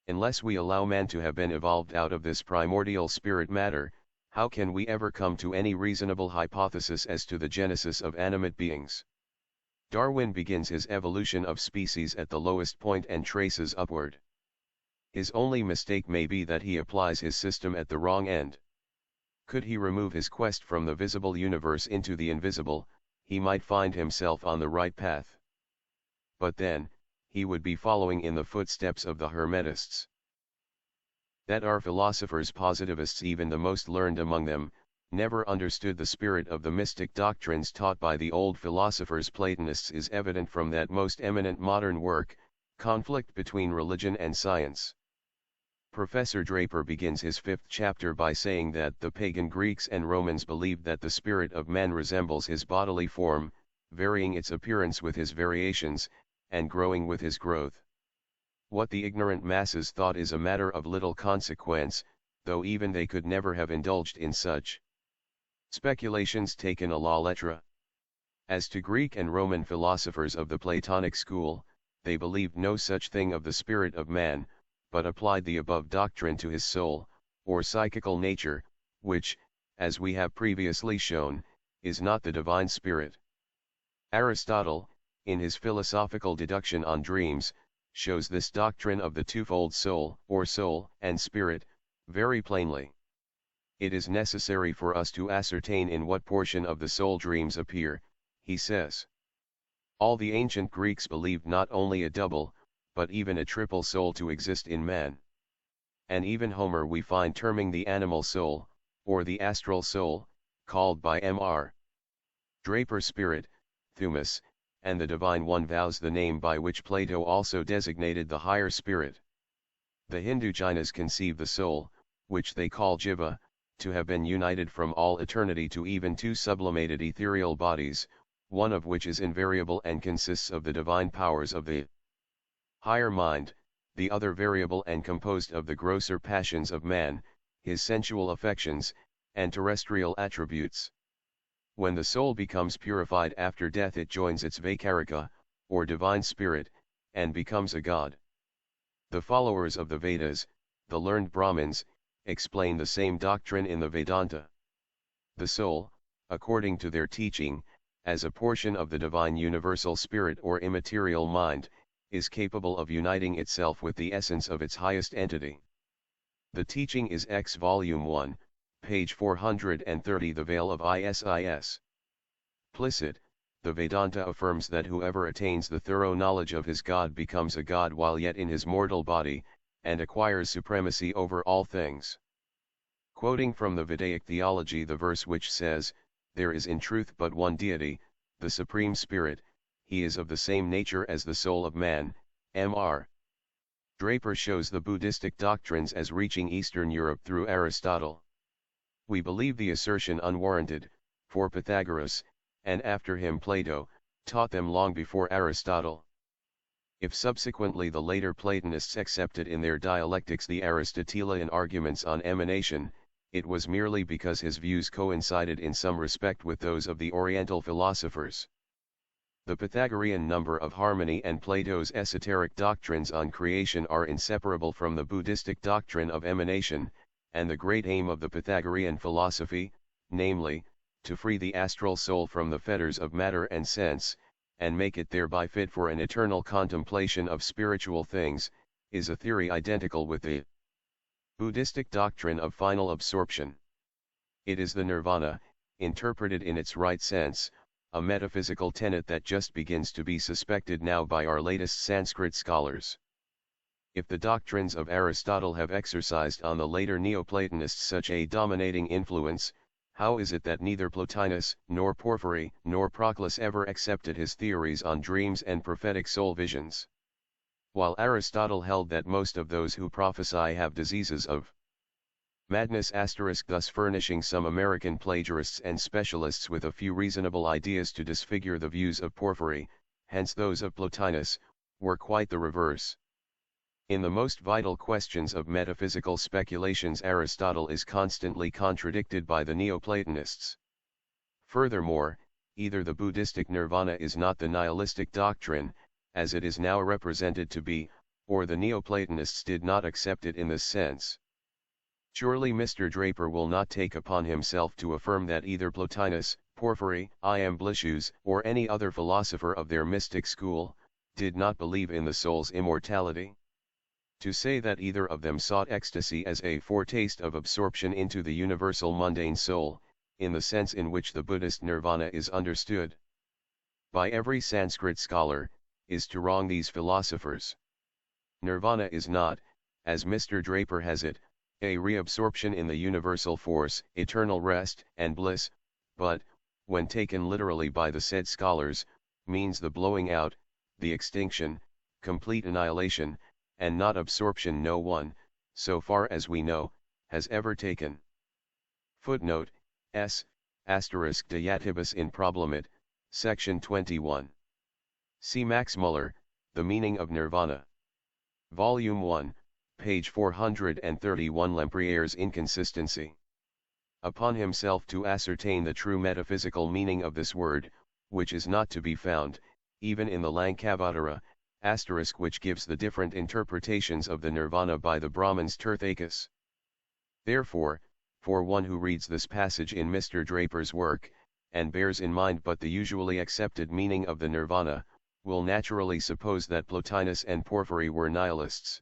Unless we allow man to have been evolved out of this primordial spirit matter, how can we ever come to any reasonable hypothesis as to the genesis of animate beings? Darwin begins his evolution of species at the lowest point and traces upward. His only mistake may be that he applies his system at the wrong end. Could he remove his quest from the visible universe into the invisible, he might find himself on the right path. But then, he would be following in the footsteps of the Hermetists. That our philosophers, positivists, even the most learned among them, never understood the spirit of the mystic doctrines taught by the old philosophers Platonists is evident from that most eminent modern work, Conflict Between Religion and Science. Professor Draper begins his 5th chapter by saying that the pagan Greeks and Romans believed that the spirit of man resembles his bodily form, varying its appearance with his variations, and growing with his growth. What the ignorant masses thought is a matter of little consequence, though even they could never have indulged in such speculations taken à la lettre. As to Greek and Roman philosophers of the Platonic school, they believed no such thing of the spirit of man, but applied the above doctrine to his soul, or psychical nature, which, as we have previously shown, is not the divine spirit. Aristotle, in his philosophical deduction on dreams, shows this doctrine of the twofold soul, or soul and spirit, very plainly. It is necessary for us to ascertain in what portion of the soul dreams appear, he says. All the ancient Greeks believed not only a double, but even a triple soul to exist in man. And even Homer we find terming the animal soul, or the astral soul, called by Mr. Draper spirit, Thumus, and the divine one vows the name by which Plato also designated the higher spirit. The Hindu Jainas conceive the soul, which they call Jiva, to have been united from all eternity to even two sublimated ethereal bodies, one of which is invariable and consists of the divine powers of the higher mind, the other variable and composed of the grosser passions of man, his sensual affections, and terrestrial attributes. When the soul becomes purified after death, it joins its Vaikarika, or divine spirit, and becomes a god. The followers of the Vedas, the learned Brahmins, explain the same doctrine in the Vedanta. The soul, according to their teaching, as a portion of the divine universal spirit or immaterial mind, is capable of uniting itself with the essence of its highest entity. The teaching is X Volume 1, page 430. The Veil of Isis. Implicit, the Vedanta affirms that whoever attains the thorough knowledge of his God becomes a god while yet in his mortal body, and acquires supremacy over all things. Quoting from the Vedaic theology the verse which says, "There is in truth but one deity, the Supreme Spirit, he is of the same nature as the soul of man," Mr. Draper shows the Buddhistic doctrines as reaching Eastern Europe through Aristotle. We believe the assertion unwarranted, for Pythagoras, and after him Plato, taught them long before Aristotle. If subsequently the later Platonists accepted in their dialectics the Aristotelian arguments on emanation, it was merely because his views coincided in some respect with those of the Oriental philosophers. The Pythagorean number of harmony and Plato's esoteric doctrines on creation are inseparable from the Buddhistic doctrine of emanation, and the great aim of the Pythagorean philosophy, namely, to free the astral soul from the fetters of matter and sense, and make it thereby fit for an eternal contemplation of spiritual things, is a theory identical with the Buddhistic doctrine of final absorption. It is the nirvana, interpreted in its right sense, a metaphysical tenet that just begins to be suspected now by our latest Sanskrit scholars. If the doctrines of Aristotle have exercised on the later Neoplatonists such a dominating influence, how is it that neither Plotinus, nor Porphyry, nor Proclus ever accepted his theories on dreams and prophetic soul visions? While Aristotle held that most of those who prophesy have diseases of madness *, thus furnishing some American plagiarists and specialists with a few reasonable ideas to disfigure the views of Porphyry, hence those of Plotinus, were quite the reverse. In the most vital questions of metaphysical speculations Aristotle is constantly contradicted by the Neoplatonists. Furthermore, either the Buddhistic nirvana is not the nihilistic doctrine, as it is now represented to be, or the Neoplatonists did not accept it in this sense. Surely Mr. Draper will not take upon himself to affirm that either Plotinus, Porphyry, Iamblichus, or any other philosopher of their mystic school, did not believe in the soul's immortality. To say that either of them sought ecstasy as a foretaste of absorption into the universal mundane soul, in the sense in which the Buddhist nirvana is understood by every Sanskrit scholar, is to wrong these philosophers. Nirvana is not, as Mr. Draper has it, a reabsorption in the universal force, eternal rest and bliss, but, when taken literally by the said scholars, means the blowing out, the extinction, complete annihilation, and not absorption. No one, so far as we know, has ever taken. Footnote, S, * Diatibus in Problemat, section 21. See Max Muller, The Meaning of Nirvana. Volume 1, page 431. Lempriere's inconsistency. Upon himself to ascertain the true metaphysical meaning of this word, which is not to be found, even in the Lankavatara, * which gives the different interpretations of the nirvana by the Brahmins Tirthakas. Therefore, for one who reads this passage in Mr. Draper's work, and bears in mind but the usually accepted meaning of the nirvana, will naturally suppose that Plotinus and Porphyry were nihilists.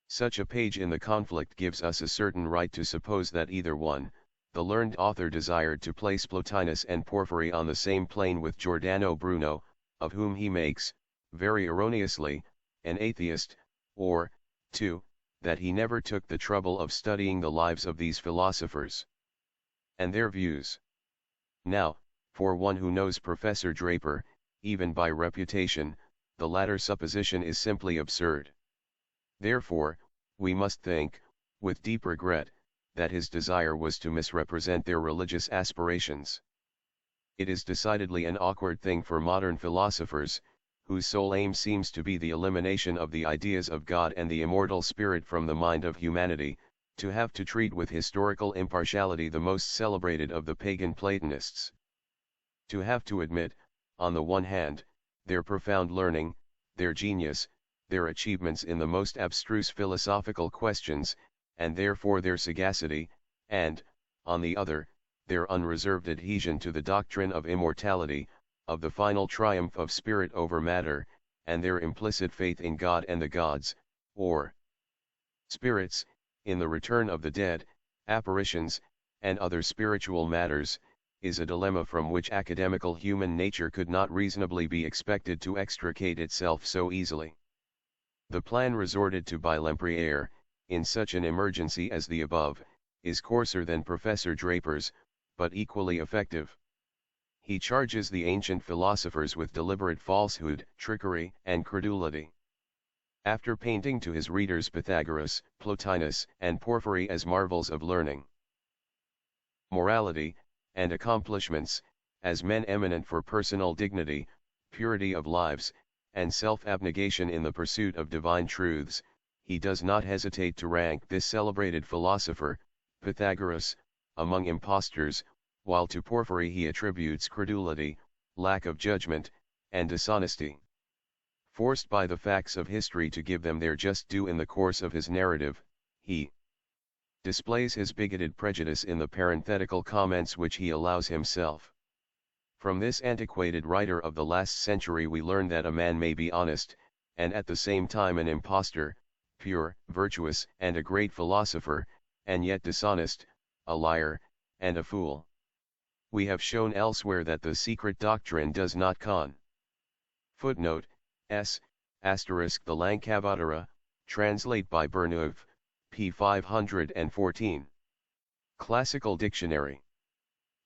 Such a page in the conflict gives us a certain right to suppose that either one, the learned author desired to place Plotinus and Porphyry on the same plane with Giordano Bruno, of whom he makes, very erroneously, an atheist, or, 2, that he never took the trouble of studying the lives of these philosophers and their views. Now, for one who knows Professor Draper, even by reputation, the latter supposition is simply absurd. Therefore, we must think, with deep regret, that his desire was to misrepresent their religious aspirations. It is decidedly an awkward thing for modern philosophers, whose sole aim seems to be the elimination of the ideas of God and the immortal spirit from the mind of humanity, to have to treat with historical impartiality the most celebrated of the pagan Platonists. To have to admit, on the one hand, their profound learning, their genius, their achievements in the most abstruse philosophical questions, and therefore their sagacity, and, on the other, their unreserved adhesion to the doctrine of immortality, of the final triumph of spirit over matter, and their implicit faith in God and the gods, or spirits, in the return of the dead, apparitions, and other spiritual matters, is a dilemma from which academical human nature could not reasonably be expected to extricate itself so easily. The plan resorted to by Lempriere, in such an emergency as the above, is coarser than Professor Draper's, but equally effective. He charges the ancient philosophers with deliberate falsehood, trickery, and credulity. After painting to his readers Pythagoras, Plotinus, and Porphyry as marvels of learning, morality, and accomplishments, as men eminent for personal dignity, purity of lives, and self-abnegation in the pursuit of divine truths, he does not hesitate to rank this celebrated philosopher, Pythagoras, among impostors, while to Porphyry he attributes credulity, lack of judgment, and dishonesty. Forced by the facts of history to give them their just due in the course of his narrative, he displays his bigoted prejudice in the parenthetical comments which he allows himself. From this antiquated writer of the last century we learn that a man may be honest, and at the same time an impostor, pure, virtuous, and a great philosopher, and yet dishonest, a liar, and a fool. We have shown elsewhere that the secret doctrine does not con. Footnote, S, asterisk the Lankavatara, translate by Bernoulli, p. 514. Classical Dictionary.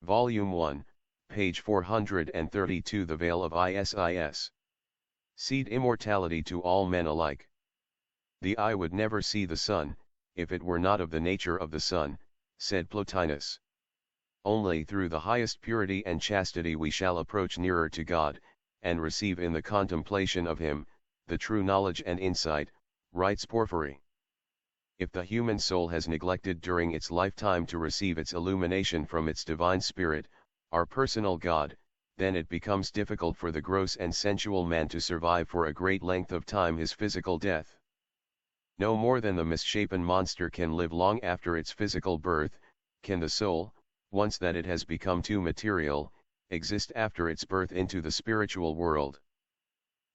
Volume 1, page 432. The Veil of Isis. Cede immortality to all men alike. The eye would never see the sun, if it were not of the nature of the sun, said Plotinus. Only through the highest purity and chastity we shall approach nearer to God, and receive in the contemplation of Him, the true knowledge and insight, writes Porphyry. If the human soul has neglected during its lifetime to receive its illumination from its divine spirit, our personal God, then it becomes difficult for the gross and sensual man to survive for a great length of time his physical death. No more than the misshapen monster can live long after its physical birth, can the soul, once that it has become too material, exist after its birth into the spiritual world.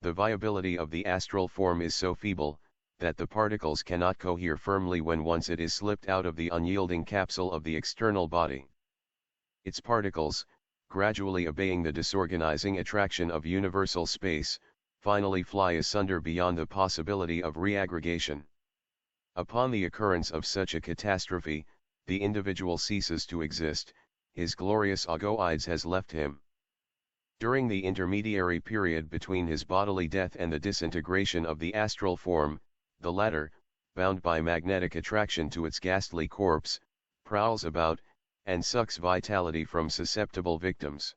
The viability of the astral form is so feeble, that the particles cannot cohere firmly when once it is slipped out of the unyielding capsule of the external body. Its particles, gradually obeying the disorganizing attraction of universal space, finally fly asunder beyond the possibility of reaggregation. Upon the occurrence of such a catastrophe, the individual ceases to exist, his glorious agoides has left him. During the intermediary period between his bodily death and the disintegration of the astral form, the latter, bound by magnetic attraction to its ghastly corpse, prowls about, and sucks vitality from susceptible victims.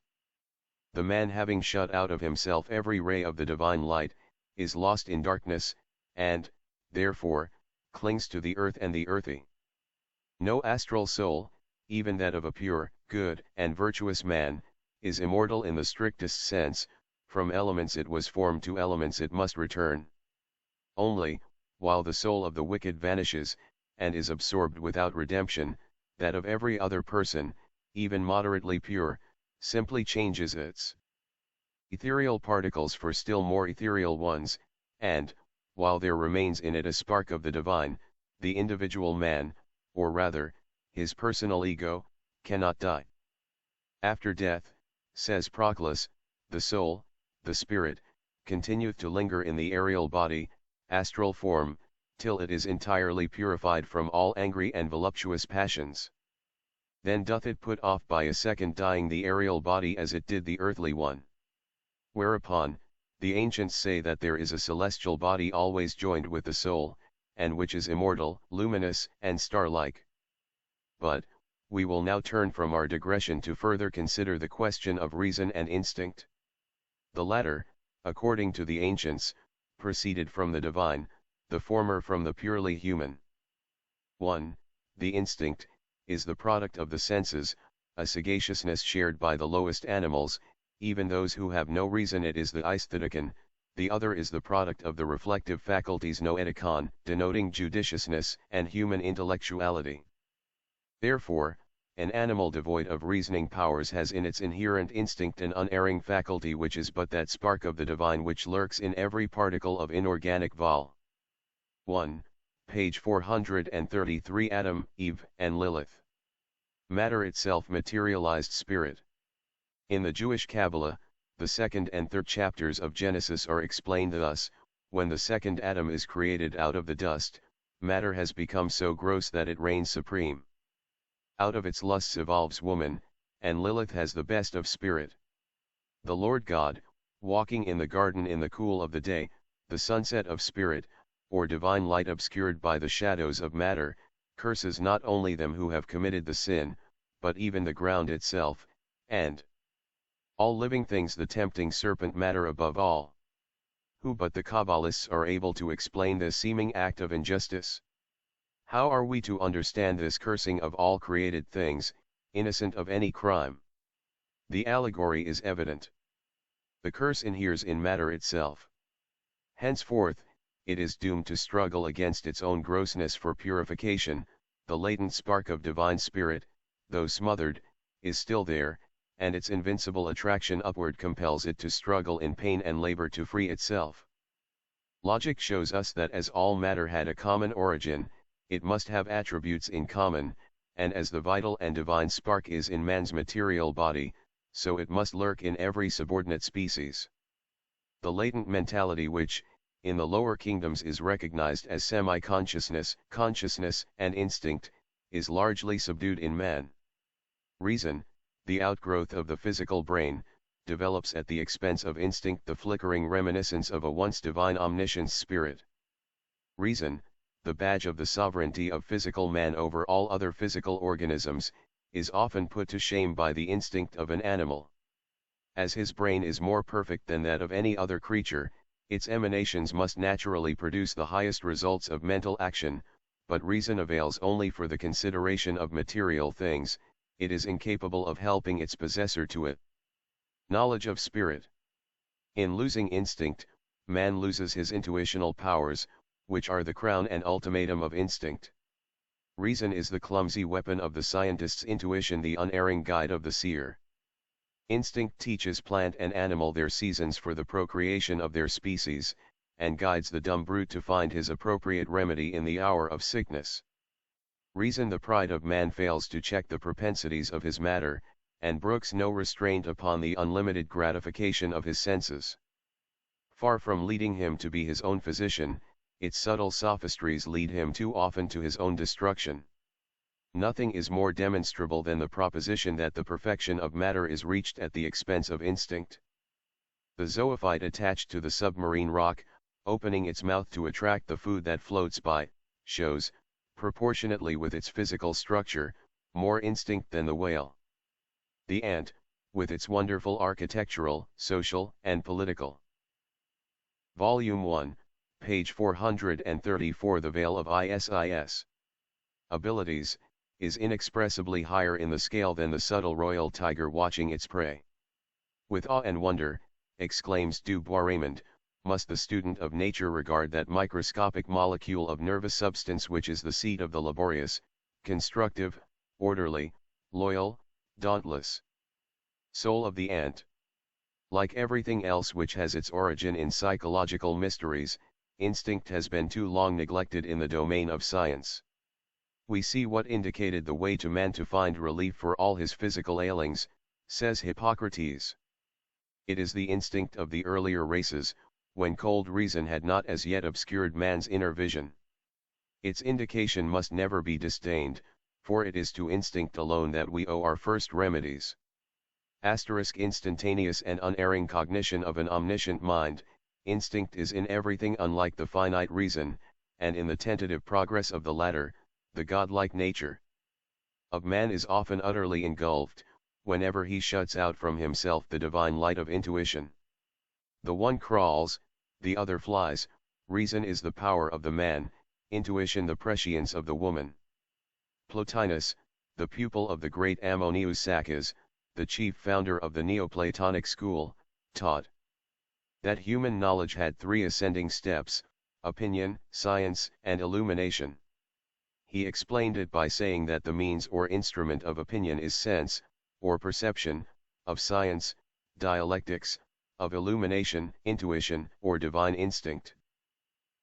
The man, having shut out of himself every ray of the divine light, is lost in darkness, and, therefore, clings to the earth and the earthy. No astral soul, even that of a pure, good, and virtuous man, is immortal in the strictest sense. From elements it was formed, to elements it must return. Only, while the soul of the wicked vanishes, and is absorbed without redemption, that of every other person, even moderately pure, simply changes its ethereal particles for still more ethereal ones, and, while there remains in it a spark of the divine, the individual man, or rather, his personal ego, cannot die. After death, says Proclus, the soul, the spirit, continueth to linger in the aerial body, astral form, till it is entirely purified from all angry and voluptuous passions. Then doth it put off by a second dying the aerial body as it did the earthly one. Whereupon, the ancients say that there is a celestial body always joined with the soul, and which is immortal, luminous, and star-like. But, we will now turn from our digression to further consider the question of reason and instinct. The latter, according to the ancients, proceeded from the divine, the former from the purely human. 1. The instinct is the product of the senses, a sagaciousness shared by the lowest animals, even those who have no reason. It is the aestheticon. The other is the product of the reflective faculties, noeticon, denoting judiciousness and human intellectuality. Therefore, An animal devoid of reasoning powers has in its inherent instinct an unerring faculty which is but that spark of the divine which lurks in every particle of inorganic vol. 1. Page 433 Adam, Eve, and Lilith. Matter itself materialized spirit. In the Jewish Kabbalah, the second and third chapters of Genesis are explained thus: when the second Adam is created out of the dust, matter has become so gross that it reigns supreme. Out of its lusts evolves woman, and Lilith has the best of spirit. The Lord God, walking in the garden in the cool of the day, the sunset of spirit, or divine light obscured by the shadows of matter, curses not only them who have committed the sin, but even the ground itself, and all living things, the tempting serpent matter above all. Who but the Kabbalists are able to explain this seeming act of injustice? How are we to understand this cursing of all created things, innocent of any crime? The allegory is evident. The curse inheres in matter itself. Henceforth, it is doomed to struggle against its own grossness for purification. The latent spark of divine spirit, though smothered, is still there, and its invincible attraction upward compels it to struggle in pain and labor to free itself. Logic shows us that as all matter had a common origin, it must have attributes in common, and as the vital and divine spark is in man's material body, so it must lurk in every subordinate species. The latent mentality which, in the lower kingdoms is recognized as semi-consciousness, consciousness, and instinct, is largely subdued in man. Reason, the outgrowth of the physical brain, develops at the expense of instinct the flickering reminiscence of a once divine omniscient spirit. Reason, the badge of the sovereignty of physical man over all other physical organisms, is often put to shame by the instinct of an animal. As his brain is more perfect than that of any other creature, its emanations must naturally produce the highest results of mental action, but reason avails only for the consideration of material things. It is incapable of helping its possessor to it. Knowledge of spirit. In losing instinct, man loses his intuitional powers, which are the crown and ultimatum of instinct. Reason is the clumsy weapon of the scientist's intuition, the unerring guide of the seer. Instinct teaches plant and animal their seasons for the procreation of their species, and guides the dumb brute to find his appropriate remedy in the hour of sickness. Reason, the pride of man, fails to check the propensities of his matter, and brooks no restraint upon the unlimited gratification of his senses. Far from leading him to be his own physician, its subtle sophistries lead him too often to his own destruction. Nothing is more demonstrable than the proposition that the perfection of matter is reached at the expense of instinct. The zoophyte attached to the submarine rock, opening its mouth to attract the food that floats by, shows, proportionately with its physical structure, more instinct than the whale. The ant, with its wonderful architectural, social, and political. Volume 1, page 434. The veil of ISIS abilities is inexpressibly higher in the scale than the subtle royal tiger watching its prey. With awe and wonder, exclaims Du Bois-Reymond, must the student of nature regard that microscopic molecule of nervous substance which is the seat of the laborious, constructive, orderly, loyal, dauntless soul of the ant. Like everything else which has its origin in psychological mysteries, instinct has been too long neglected in the domain of science. We see what indicated the way to man to find relief for all his physical ailings, says Hippocrates. It is the instinct of the earlier races, when cold reason had not as yet obscured man's inner vision. Its indication must never be disdained, for it is to instinct alone that we owe our first remedies. Instantaneous and unerring cognition of an omniscient mind, instinct is in everything unlike the finite reason, and in the tentative progress of the latter, the godlike nature of man is often utterly engulfed, whenever he shuts out from himself the divine light of intuition. The one crawls, the other flies. Reason is the power of the man, intuition the prescience of the woman. Plotinus, the pupil of the great Ammonius Saccas, the chief founder of the Neoplatonic school, taught that human knowledge had three ascending steps: opinion, science, and illumination. he explained it by saying that the means or instrument of opinion is sense, or perception, of science, dialectics, of illumination, intuition, or divine instinct.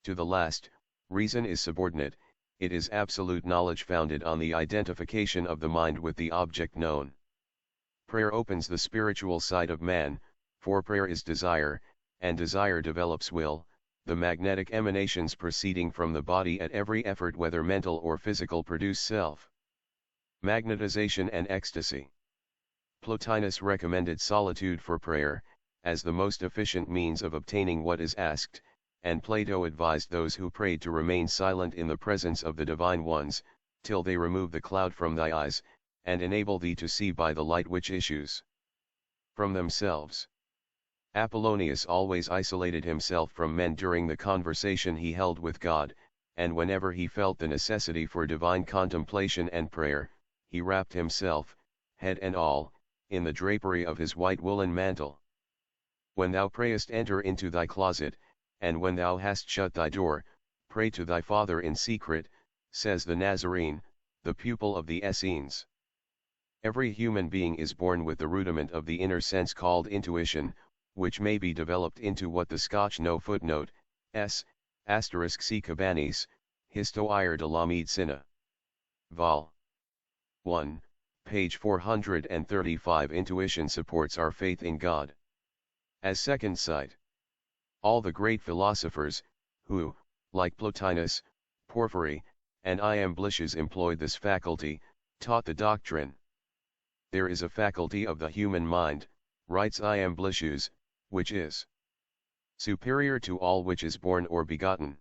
To the last, reason is subordinate, it is absolute knowledge founded on the identification of the mind with the object known. Prayer opens the spiritual side of man, for prayer is desire, and desire develops will, the magnetic emanations proceeding from the body at every effort whether mental or physical produce self. Magnetization and ecstasy. Plotinus recommended solitude for prayer, as the most efficient means of obtaining what is asked, and Plato advised those who prayed to remain silent in the presence of the divine ones, till they remove the cloud from thy eyes, and enable thee to see by the light which issues from themselves. Apollonius always isolated himself from men during the conversation he held with God, and whenever he felt the necessity for divine contemplation and prayer, he wrapped himself, head and all, in the drapery of his white woolen mantle. When thou prayest, enter into thy closet, and when thou hast shut thy door, pray to thy Father in secret, says the Nazarene, the pupil of the Essenes. Every human being is born with the rudiment of the inner sense called intuition, which may be developed into what the Scotch know footnote, s, asterisk C. Cabanis, Histoire de la Médecine. Vol. 1, page 435. Intuition supports our faith in God. As second sight. All the great philosophers, who, like Plotinus, Porphyry, and Iamblichus employed this faculty, taught the doctrine. There is a faculty of the human mind, writes Iamblichus, which is superior to all which is born or begotten.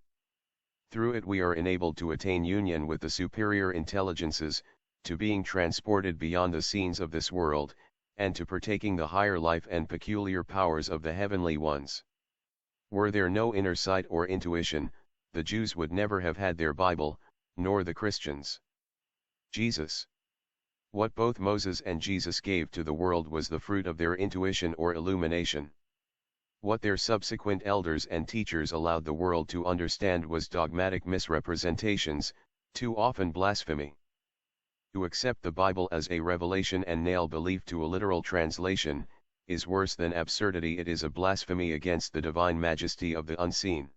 Through it we are enabled to attain union with the superior intelligences, to being transported beyond the scenes of this world, and to partaking the higher life and peculiar powers of the heavenly ones. Were there no inner sight or intuition, the Jews would never have had their Bible, nor the Christians. Jesus. What both Moses and Jesus gave to the world was the fruit of their intuition or illumination. What their subsequent elders and teachers allowed the world to understand was dogmatic misrepresentations, too often blasphemy. To accept the Bible as a revelation and nail belief to a literal translation, is worse than absurdity. It is a blasphemy against the divine majesty of the unseen.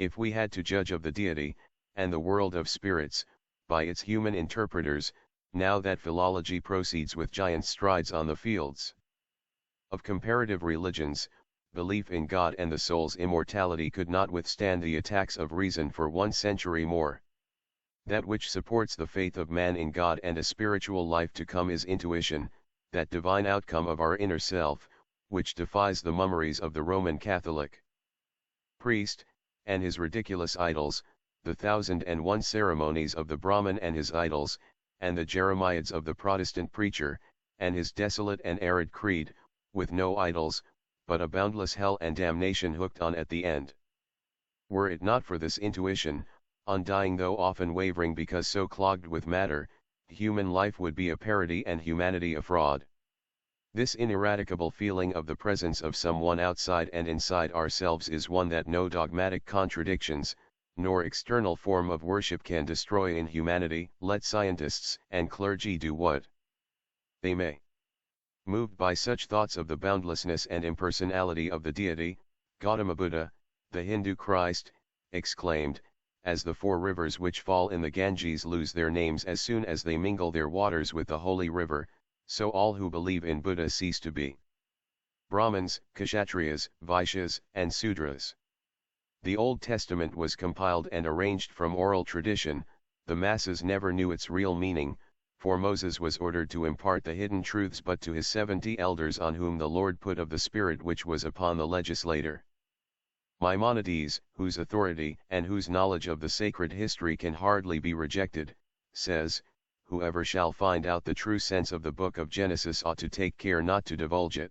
If we had to judge of the deity, and the world of spirits, by its human interpreters, now that philology proceeds with giant strides on the fields of comparative religions, belief in God and the soul's immortality could not withstand the attacks of reason for 1 century more. That which supports the faith of man in God and a spiritual life to come is intuition, that divine outcome of our inner self, which defies the mummeries of the Roman Catholic priest, and his ridiculous idols, the 1001 ceremonies of the Brahmin and his idols, and the Jeremiads of the Protestant preacher, and his desolate and arid creed, with no idols, but a boundless hell and damnation hooked on at the end. Were it not for this intuition, undying though often wavering because so clogged with matter, human life would be a parody and humanity a fraud. This ineradicable feeling of the presence of someone outside and inside ourselves is one that no dogmatic contradictions, nor external form of worship can destroy in humanity. Let scientists and clergy do what they may. Moved by such thoughts of the boundlessness and impersonality of the deity, Gautama Buddha, the Hindu Christ, exclaimed, as the 4 rivers which fall in the Ganges lose their names as soon as they mingle their waters with the holy river, so all who believe in Buddha cease to be Brahmins, Kshatriyas, Vaishyas, and Sudras. The Old Testament was compiled and arranged from oral tradition, the masses never knew its real meaning, for Moses was ordered to impart the hidden truths but to his 70 elders on whom the Lord put of the Spirit which was upon the legislator. Maimonides, whose authority and whose knowledge of the sacred history can hardly be rejected, says, whoever shall find out the true sense of the book of Genesis ought to take care not to divulge it.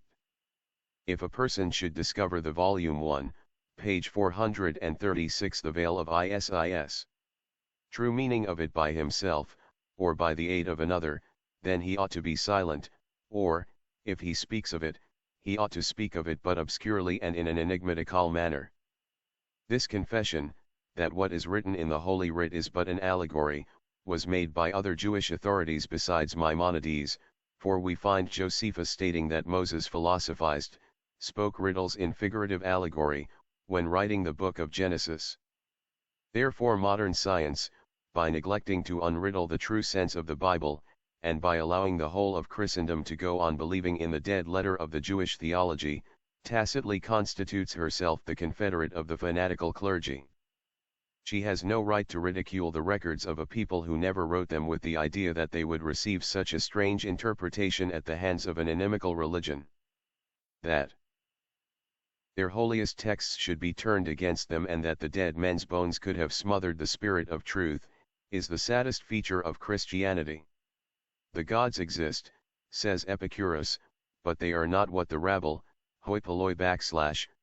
If a person should discover the volume 1, page 436 the veil of Isis, true meaning of it by himself, or by the aid of another, then he ought to be silent, or, if he speaks of it, he ought to speak of it but obscurely and in an enigmatical manner. This confession, that what is written in the Holy Writ is but an allegory, was made by other Jewish authorities besides Maimonides, for we find Josephus stating that Moses philosophized, spoke riddles in figurative allegory, when writing the book of Genesis. Therefore modern science, by neglecting to unriddle the true sense of the Bible, and by allowing the whole of Christendom to go on believing in the dead letter of the Jewish theology, tacitly constitutes herself the confederate of the fanatical clergy. She has no right to ridicule the records of a people who never wrote them with the idea that they would receive such a strange interpretation at the hands of an inimical religion. That their holiest texts should be turned against them and that the dead men's bones could have smothered the spirit of truth, is the saddest feature of Christianity. The gods exist, says Epicurus, but they are not what the rabble, hoi polloi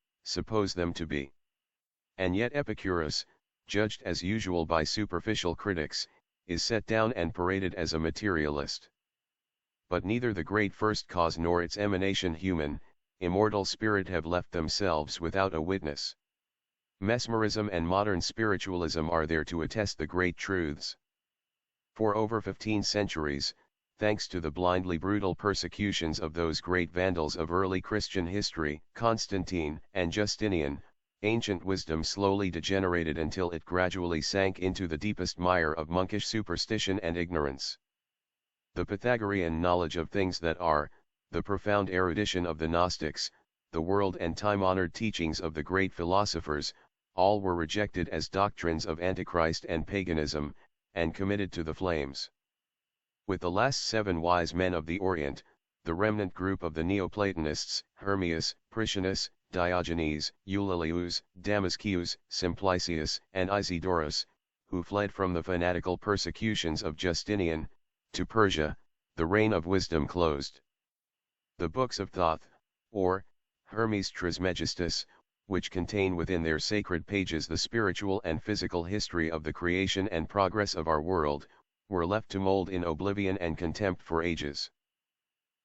/ suppose them to be. And yet Epicurus, judged as usual by superficial critics, is set down and paraded as a materialist. But neither the great first cause nor its emanation human, immortal spirit have left themselves without a witness. Mesmerism and modern spiritualism are there to attest the great truths. For over 15 centuries, thanks to the blindly brutal persecutions of those great vandals of early Christian history, Constantine and Justinian, ancient wisdom slowly degenerated until it gradually sank into the deepest mire of monkish superstition and ignorance. The Pythagorean knowledge of things that are, the profound erudition of the Gnostics, the world and time-honored teachings of the great philosophers, all were rejected as doctrines of Antichrist and paganism, and committed to the flames. With the last 7 wise men of the Orient, the remnant group of the Neoplatonists, Hermias, Priscianus, Diogenes, Eulalieus, Damascius, Simplicius, and Isidorus, who fled from the fanatical persecutions of Justinian, to Persia, the reign of wisdom closed. The books of Thoth, or Hermes Trismegistus, which contain within their sacred pages the spiritual and physical history of the creation and progress of our world, were left to mold in oblivion and contempt for ages.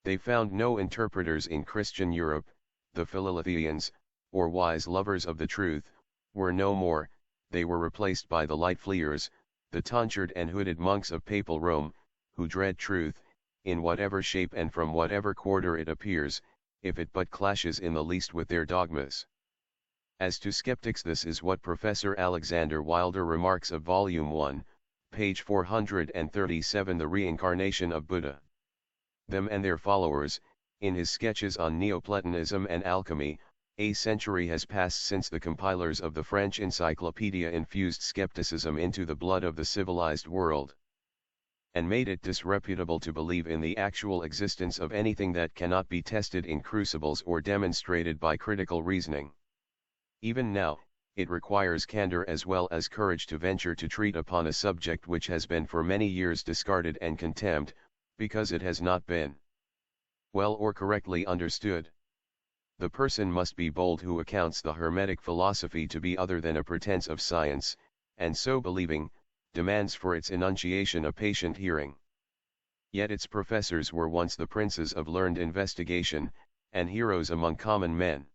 They found no interpreters in Christian Europe. The Philhellethians, or wise lovers of the truth, were no more, they were replaced by the light fleers, the tonsured and hooded monks of papal Rome, who dread truth, in whatever shape and from whatever quarter it appears, if it but clashes in the least with their dogmas. As to skeptics, this is what Professor Alexander Wilder remarks of Volume 1, page 437, The Reincarnation of Buddha. Them and their followers, in his sketches on Neoplatonism and alchemy, a century has passed since the compilers of the French encyclopedia infused skepticism into the blood of the civilized world, and made it disreputable to believe in the actual existence of anything that cannot be tested in crucibles or demonstrated by critical reasoning. Even now, it requires candor as well as courage to venture to treat upon a subject which has been for many years discarded and contemned, because it has not been well or correctly understood. The person must be bold who accounts the Hermetic philosophy to be other than a pretense of science, and so believing, demands for its enunciation a patient hearing. Yet its professors were once the princes of learned investigation, and heroes among common men.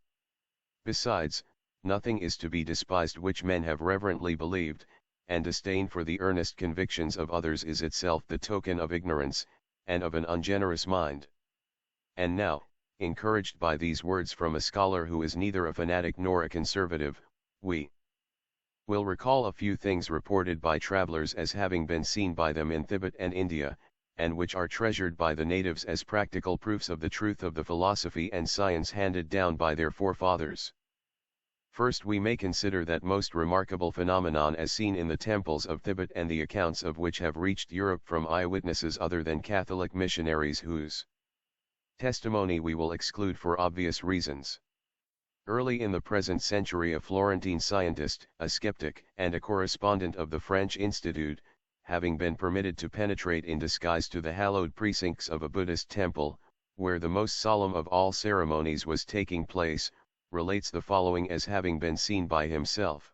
Besides, nothing is to be despised which men have reverently believed, and disdain for the earnest convictions of others is itself the token of ignorance, and of an ungenerous mind. And now, encouraged by these words from a scholar who is neither a fanatic nor a conservative, we will recall a few things reported by travelers as having been seen by them in Tibet and India, and which are treasured by the natives as practical proofs of the truth of the philosophy and science handed down by their forefathers. First, we may consider that most remarkable phenomenon as seen in the temples of Tibet, and the accounts of which have reached Europe from eyewitnesses other than Catholic missionaries whose testimony we will exclude for obvious reasons. Early in the present century, a Florentine scientist, a skeptic, and a correspondent of the French Institute, having been permitted to penetrate in disguise to the hallowed precincts of a Buddhist temple, where the most solemn of all ceremonies was taking place, relates the following as having been seen by himself.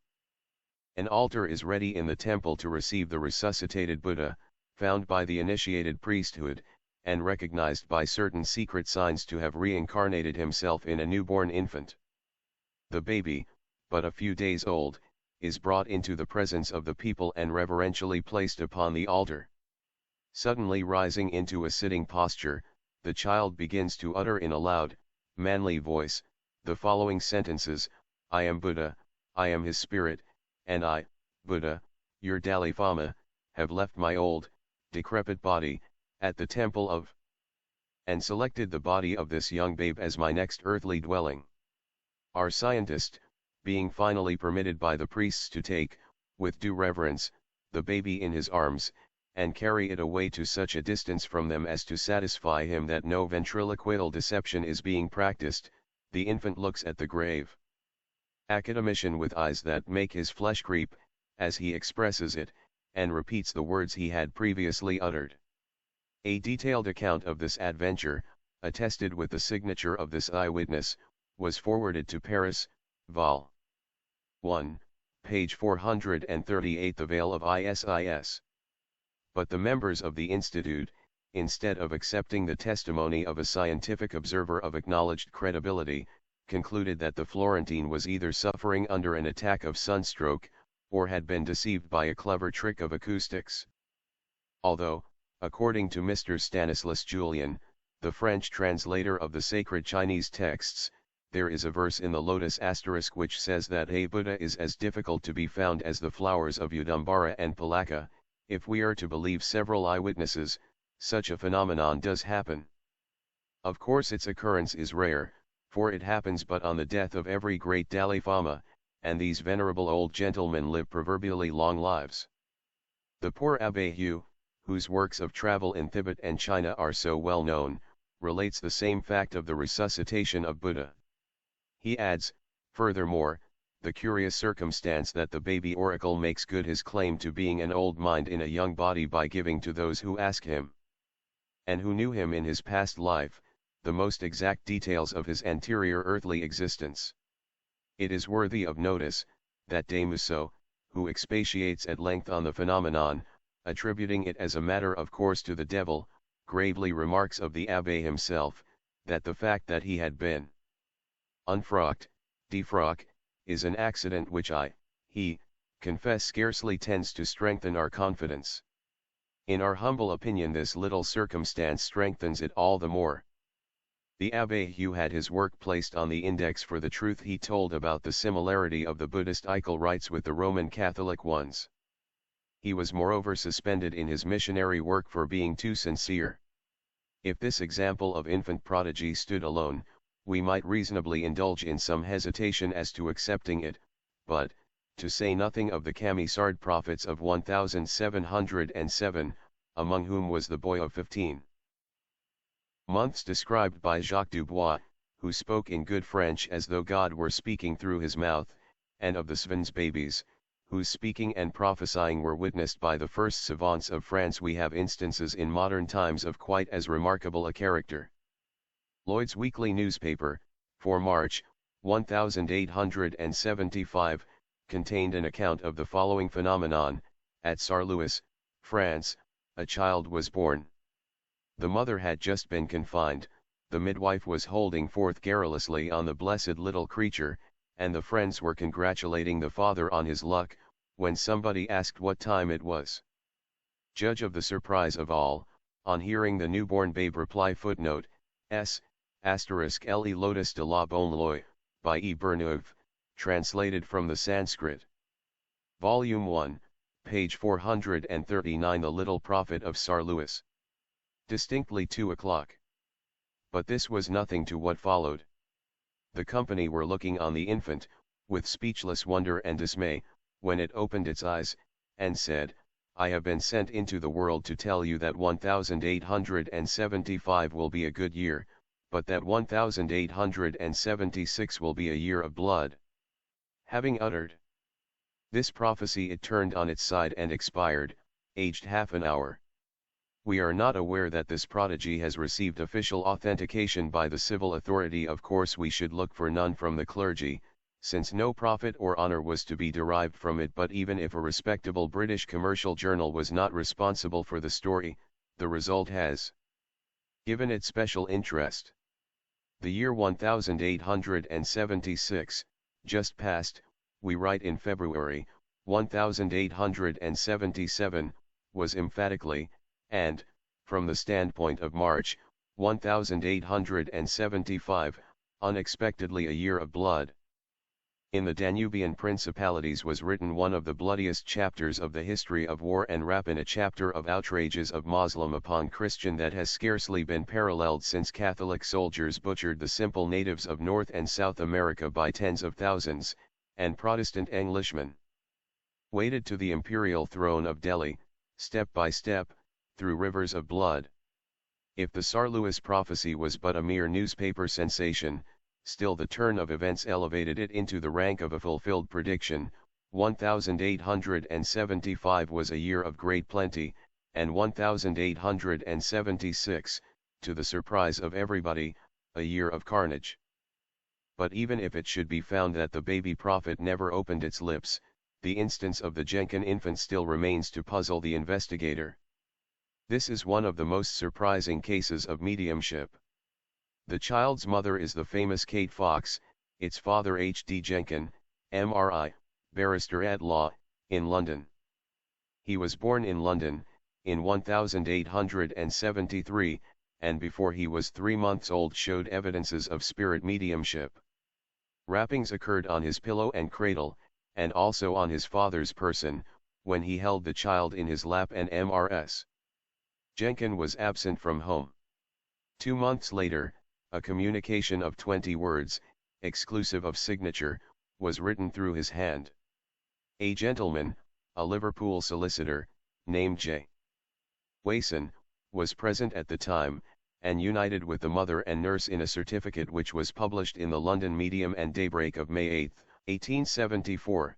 An altar is ready in the temple to receive the resuscitated Buddha, found by the initiated priesthood, and recognized by certain secret signs to have reincarnated himself in a newborn infant. The baby, but a few days old, is brought into the presence of the people and reverentially placed upon the altar. Suddenly rising into a sitting posture, the child begins to utter in a loud, manly voice, the following sentences: I am Buddha, I am his spirit, and I, Buddha, your Dalai Lama, have left my old, decrepit body, at the temple of, and selected the body of this young babe as my next earthly dwelling. Our scientist, being finally permitted by the priests to take, with due reverence, the baby in his arms, and carry it away to such a distance from them as to satisfy him that no ventriloquial deception is being practiced, the infant looks at the grave academician with eyes that make his flesh creep, as he expresses it, and repeats the words he had previously uttered. A detailed account of this adventure, attested with the signature of this eyewitness, was forwarded to Paris, Vol. 1, page 438. The Veil of Isis. But the members of the Institute, instead of accepting the testimony of a scientific observer of acknowledged credibility, concluded that the Florentine was either suffering under an attack of sunstroke, or had been deceived by a clever trick of acoustics. Although, according to Mr. Stanislas Julien, the French translator of the sacred Chinese texts, there is a verse in the Lotus asterisk which says that a Buddha is as difficult to be found as the flowers of Udambara and Palaka. If we are to believe several eyewitnesses, such a phenomenon does happen. Of course its occurrence is rare, for it happens but on the death of every great Dalai Lama, and these venerable old gentlemen live proverbially long lives. The poor Abbé Hue, whose works of travel in Tibet and China are so well known, relates the same fact of the resuscitation of Buddha. He adds, furthermore, the curious circumstance that the baby oracle makes good his claim to being an old mind in a young body by giving to those who ask him, and who knew him in his past life, the most exact details of his anterior earthly existence. It is worthy of notice, that de Musso, who expatiates at length on the phenomenon, attributing it as a matter of course to the devil, gravely remarks of the Abbé himself, that the fact that he had been unfrocked, defrock, is an accident which he, confess scarcely tends to strengthen our confidence. In our humble opinion this little circumstance strengthens it all the more. The Abbé Hue had his work placed on the index for the truth he told about the similarity of the Buddhist ical rites with the Roman Catholic ones. He was moreover suspended in his missionary work for being too sincere. If this example of infant prodigy stood alone, we might reasonably indulge in some hesitation as to accepting it, but, to say nothing of the Camisard prophets of 1707, among whom was the boy of 15 months described by Jacques Dubois, who spoke in good French as though God were speaking through his mouth, and of the Svens babies, whose speaking and prophesying were witnessed by the first savants of France, we have instances in modern times of quite as remarkable a character. Lloyd's Weekly Newspaper, for March, 1875, contained an account of the following phenomenon: at Sarlouis, France, a child was born. The mother had just been confined, the midwife was holding forth garrulously on the blessed little creature, and the friends were congratulating the father on his luck, when somebody asked what time it was. Judge of the surprise of all, on hearing the newborn babe reply footnote, S. Asterisk Le Lotus de la Bonne Loi, by E. Bernouv, translated from the Sanskrit. Volume 1, page 439. The Little Prophet of Sarlouis. Distinctly 2 o'clock. But this was nothing to what followed. The company were looking on the infant, with speechless wonder and dismay, when it opened its eyes, and said, I have been sent into the world to tell you that 1875 will be a good year, but that 1876 will be a year of blood. Having uttered this prophecy, it turned on its side and expired, aged half an hour. We are not aware that this prodigy has received official authentication by the civil authority. Of course we should look for none from the clergy, since no profit or honor was to be derived from it. But even if a respectable British commercial journal was not responsible for the story, the result has given it special interest. The year 1876, just past, we write in February, 1877, was emphatically, and, from the standpoint of March, 1875, unexpectedly a year of blood. In the Danubian principalities was written one of the bloodiest chapters of the history of war and rapine, a chapter of outrages of Moslem upon Christian that has scarcely been paralleled since Catholic soldiers butchered the simple natives of North and South America by tens of thousands, and Protestant Englishmen waded to the imperial throne of Delhi, step by step, through rivers of blood. If the Tsar Louis prophecy was but a mere newspaper sensation, still the turn of events elevated it into the rank of a fulfilled prediction. 1875 was a year of great plenty, and 1876, to the surprise of everybody, a year of carnage. But even if it should be found that the baby prophet never opened its lips, the instance of the Jenkin infant still remains to puzzle the investigator. This is one of the most surprising cases of mediumship. The child's mother is the famous Kate Fox, its father H. D. Jenkin, M.R.I., barrister at law, in London. He was born in London, in 1873, and before he was 3 months old showed evidences of spirit mediumship. Rappings occurred on his pillow and cradle, and also on his father's person, when he held the child in his lap and Mrs. Jenkin was absent from home. 2 months later, a communication of 20 words, exclusive of signature, was written through his hand. A gentleman, a Liverpool solicitor, named J. Wason, was present at the time, and united with the mother and nurse in a certificate which was published in the London Medium and Daybreak of May 8, 1874.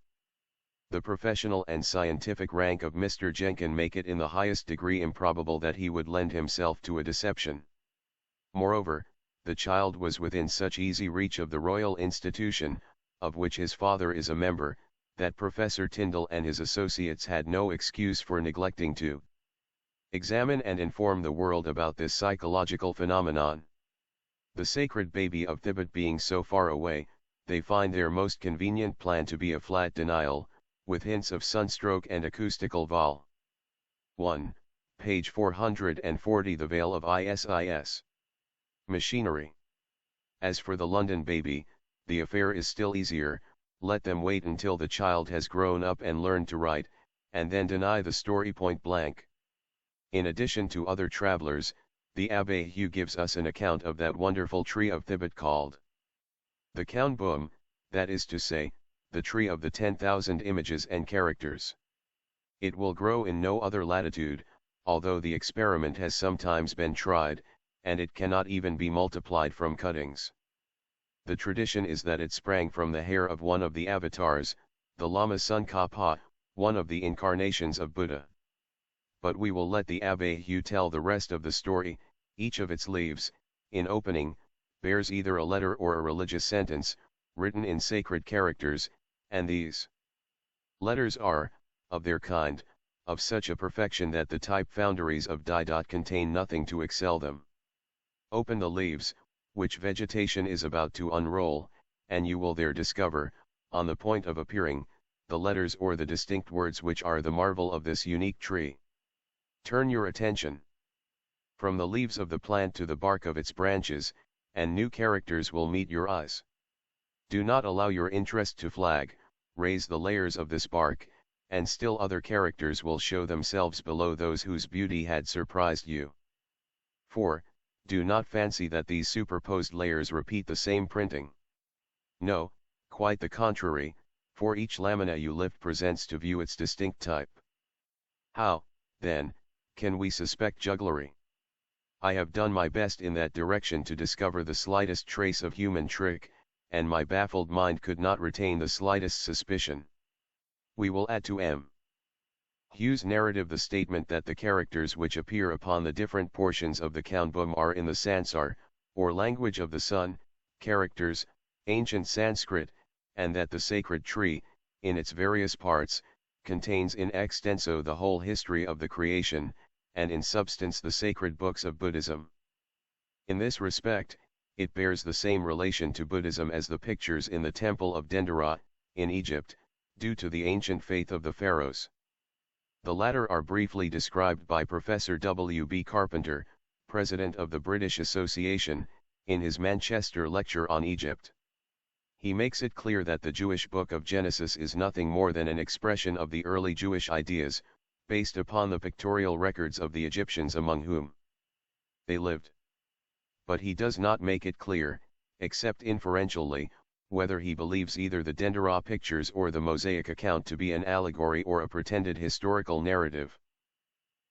The professional and scientific rank of Mr. Jenkin make it in the highest degree improbable that he would lend himself to a deception. Moreover, the child was within such easy reach of the Royal Institution, of which his father is a member, that Professor Tyndall and his associates had no excuse for neglecting to examine and inform the world about this psychological phenomenon. The sacred baby of Thibet being so far away, they find their most convenient plan to be a flat denial, with hints of sunstroke and acoustical vol. 1, page 440. The Veil of Isis. Machinery. As for the London baby, the affair is still easier. Let them wait until the child has grown up and learned to write, and then deny the story point blank. In addition to other travelers, the Abbé Hugh gives us an account of that wonderful tree of Thibet called the Kaunboom, that is to say, the tree of the 10,000 images and characters. It will grow in no other latitude, although the experiment has sometimes been tried, and it cannot even be multiplied from cuttings. The tradition is that it sprang from the hair of one of the avatars, the Lama Tsongkhapa, one of the incarnations of Buddha. But we will let the Abbé Hugh tell the rest of the story. Each of its leaves, in opening, bears either a letter or a religious sentence, written in sacred characters, and these letters are, of their kind, of such a perfection that the type foundries of Dai contain nothing to excel them. Open the leaves, which vegetation is about to unroll, and you will there discover, on the point of appearing, the letters or the distinct words which are the marvel of this unique tree. Turn your attention from the leaves of the plant to the bark of its branches, and new characters will meet your eyes. Do not allow your interest to flag. Raise the layers of this bark, and still other characters will show themselves below those whose beauty had surprised you. 4. Do not fancy that these superposed layers repeat the same printing. No, quite the contrary, for each lamina you lift presents to view its distinct type. How, then, can we suspect jugglery? I have done my best in that direction to discover the slightest trace of human trick, and my baffled mind could not retain the slightest suspicion. We will add to M. Hugh's narrative the statement that the characters which appear upon the different portions of the Kaunboom are in the Sansar, or language of the sun, characters, ancient Sanskrit, and that the sacred tree, in its various parts, contains in extenso the whole history of the creation, and in substance the sacred books of Buddhism. In this respect, it bears the same relation to Buddhism as the pictures in the temple of Dendera, in Egypt, due to the ancient faith of the pharaohs. The latter are briefly described by Professor W. B. Carpenter, President of the British Association, in his Manchester lecture on Egypt. He makes it clear that the Jewish book of Genesis is nothing more than an expression of the early Jewish ideas, based upon the pictorial records of the Egyptians among whom they lived. But he does not make it clear, except inferentially, whether he believes either the Dendera pictures or the Mosaic account to be an allegory or a pretended historical narrative.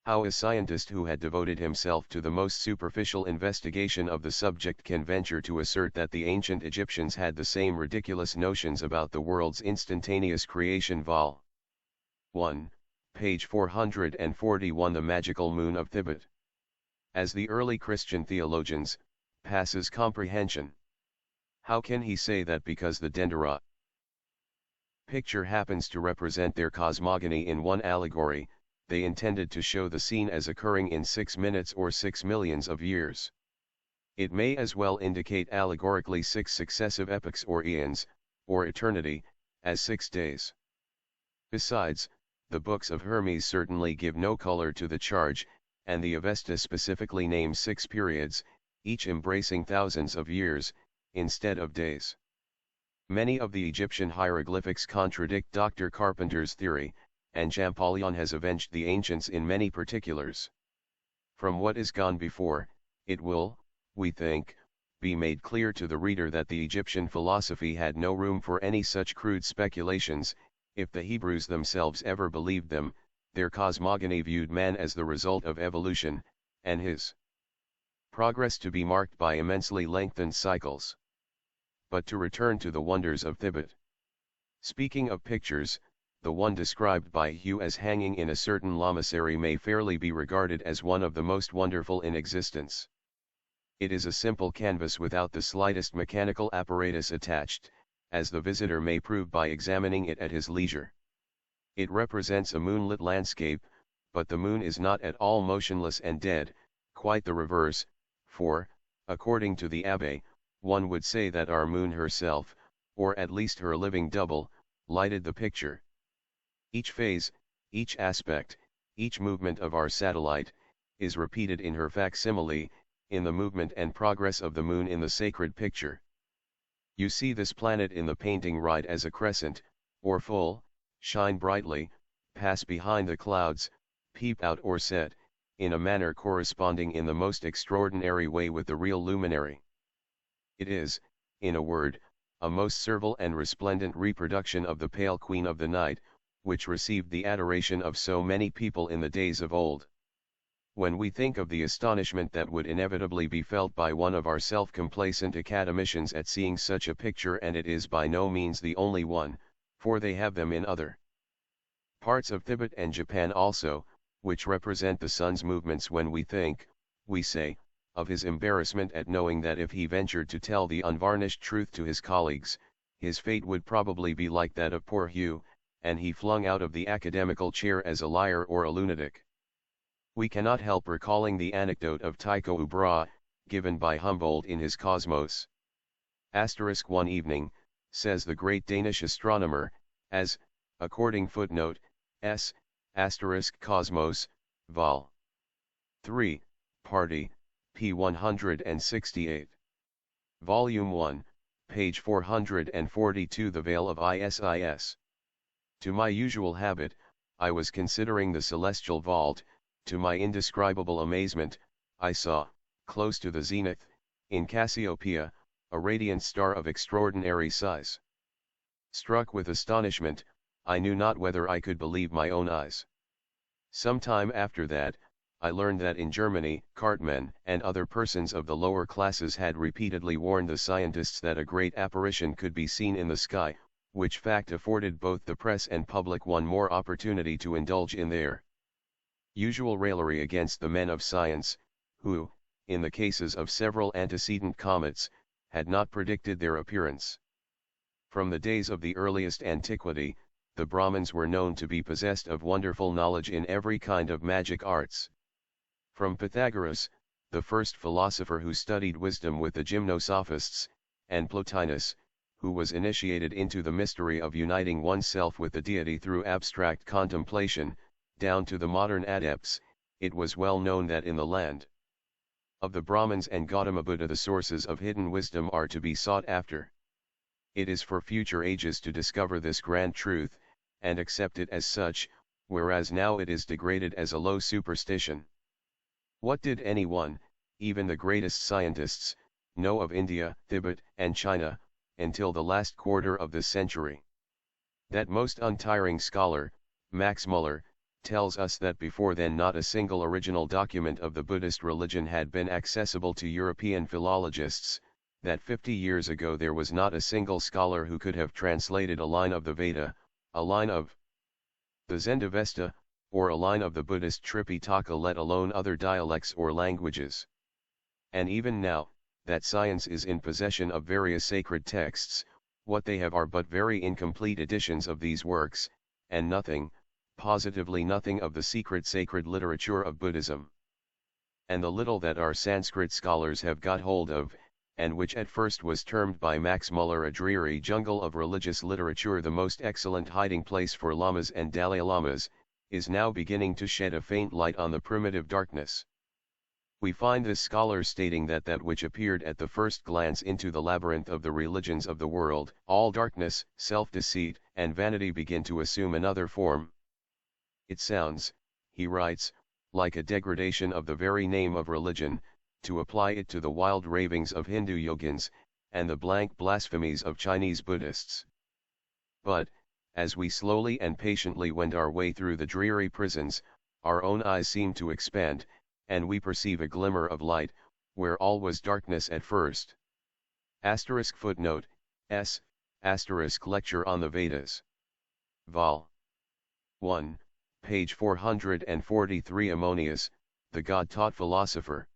How a scientist who had devoted himself to the most superficial investigation of the subject can venture to assert that the ancient Egyptians had the same ridiculous notions about the world's instantaneous creation? Vol. 1, page 441. The Magical Moon of Thibet. As the early Christian theologians, passes comprehension. How can he say that because the Dendera picture happens to represent their cosmogony in one allegory, they intended to show the scene as occurring in 6 minutes or 6 millions of years? It may as well indicate allegorically 6 successive epochs or eons, or eternity, as 6 days. Besides, the books of Hermes certainly give no color to the charge, and the Avesta specifically names 6 periods, each embracing thousands of years, instead of days. Many of the Egyptian hieroglyphics contradict Dr. Carpenter's theory, and Champollion has avenged the ancients in many particulars. From what is gone before, it will, we think, be made clear to the reader that the Egyptian philosophy had no room for any such crude speculations. If the Hebrews themselves ever believed them, their cosmogony viewed man as the result of evolution, and his progress to be marked by immensely lengthened cycles. But to return to the wonders of Thibet. Speaking of pictures, the one described by Hugh as hanging in a certain lamasery may fairly be regarded as one of the most wonderful in existence. It is a simple canvas without the slightest mechanical apparatus attached, as the visitor may prove by examining it at his leisure. It represents a moonlit landscape, but the moon is not at all motionless and dead, quite the reverse, for, according to the Abbé, one would say that our moon herself, or at least her living double, lighted the picture. Each phase, each aspect, each movement of our satellite, is repeated in her facsimile, in the movement and progress of the moon in the sacred picture. You see this planet in the painting right as a crescent, or full, shine brightly, pass behind the clouds, peep out or set, in a manner corresponding in the most extraordinary way with the real luminary. It is, in a word, a most servile and resplendent reproduction of the pale queen of the night, which received the adoration of so many people in the days of old. When we think of the astonishment that would inevitably be felt by one of our self-complacent academicians at seeing such a picture, and it is by no means the only one, for they have them in other parts of Tibet and Japan also, which represent the sun's movements, when we think, we say, of his embarrassment at knowing that if he ventured to tell the unvarnished truth to his colleagues, his fate would probably be like that of poor Hugh, and he flung out of the academical chair as a liar or a lunatic. We cannot help recalling the anecdote of Tycho Brahe, given by Humboldt in his Cosmos. One evening, says the great Danish astronomer, as, according footnote, S, Cosmos, Vol. 3, Party, p. 168. Volume 1, page 442. The Veil of Isis. To my usual habit, I was considering the celestial vault. To my indescribable amazement, I saw, close to the zenith, in Cassiopeia, a radiant star of extraordinary size. Struck with astonishment, I knew not whether I could believe my own eyes. Some time after that, I learned that in Germany, cartmen and other persons of the lower classes had repeatedly warned the scientists that a great apparition could be seen in the sky, which fact afforded both the press and public one more opportunity to indulge in their usual raillery against the men of science, who, in the cases of several antecedent comets, had not predicted their appearance. From the days of the earliest antiquity, the Brahmins were known to be possessed of wonderful knowledge in every kind of magic arts. From Pythagoras, the first philosopher who studied wisdom with the gymnosophists, and Plotinus, who was initiated into the mystery of uniting oneself with the deity through abstract contemplation, down to the modern adepts, it was well known that in the land of the Brahmins and Gautama Buddha the sources of hidden wisdom are to be sought after. It is for future ages to discover this grand truth, and accept it as such, whereas now it is degraded as a low superstition. What did anyone, even the greatest scientists, know of India, Tibet, and China, until the last quarter of this century? That most untiring scholar, Max Muller, tells us that before then not a single original document of the Buddhist religion had been accessible to European philologists, that 50 years ago there was not a single scholar who could have translated a line of the Veda, a line of the Zendavesta, or a line of the Buddhist Tripitaka, let alone other dialects or languages. And even now, that science is in possession of various sacred texts, what they have are but very incomplete editions of these works, and nothing, positively nothing of the secret sacred literature of Buddhism. And the little that our Sanskrit scholars have got hold of, and which at first was termed by Max Muller a dreary jungle of religious literature, the most excellent hiding place for lamas and Dalai Lamas, is now beginning to shed a faint light on the primitive darkness. We find this scholar stating that that which appeared at the first glance into the labyrinth of the religions of the world, all darkness, self-deceit, and vanity, begin to assume another form. It sounds, he writes, like a degradation of the very name of religion, to apply it to the wild ravings of Hindu yogins, and the blank blasphemies of Chinese Buddhists. But, as we slowly and patiently wend our way through the dreary prisons, our own eyes seem to expand, and we perceive a glimmer of light, where all was darkness at first. Footnote, S. Lecture on the Vedas. Vol. 1, page 443. Ammonius, the God-taught philosopher.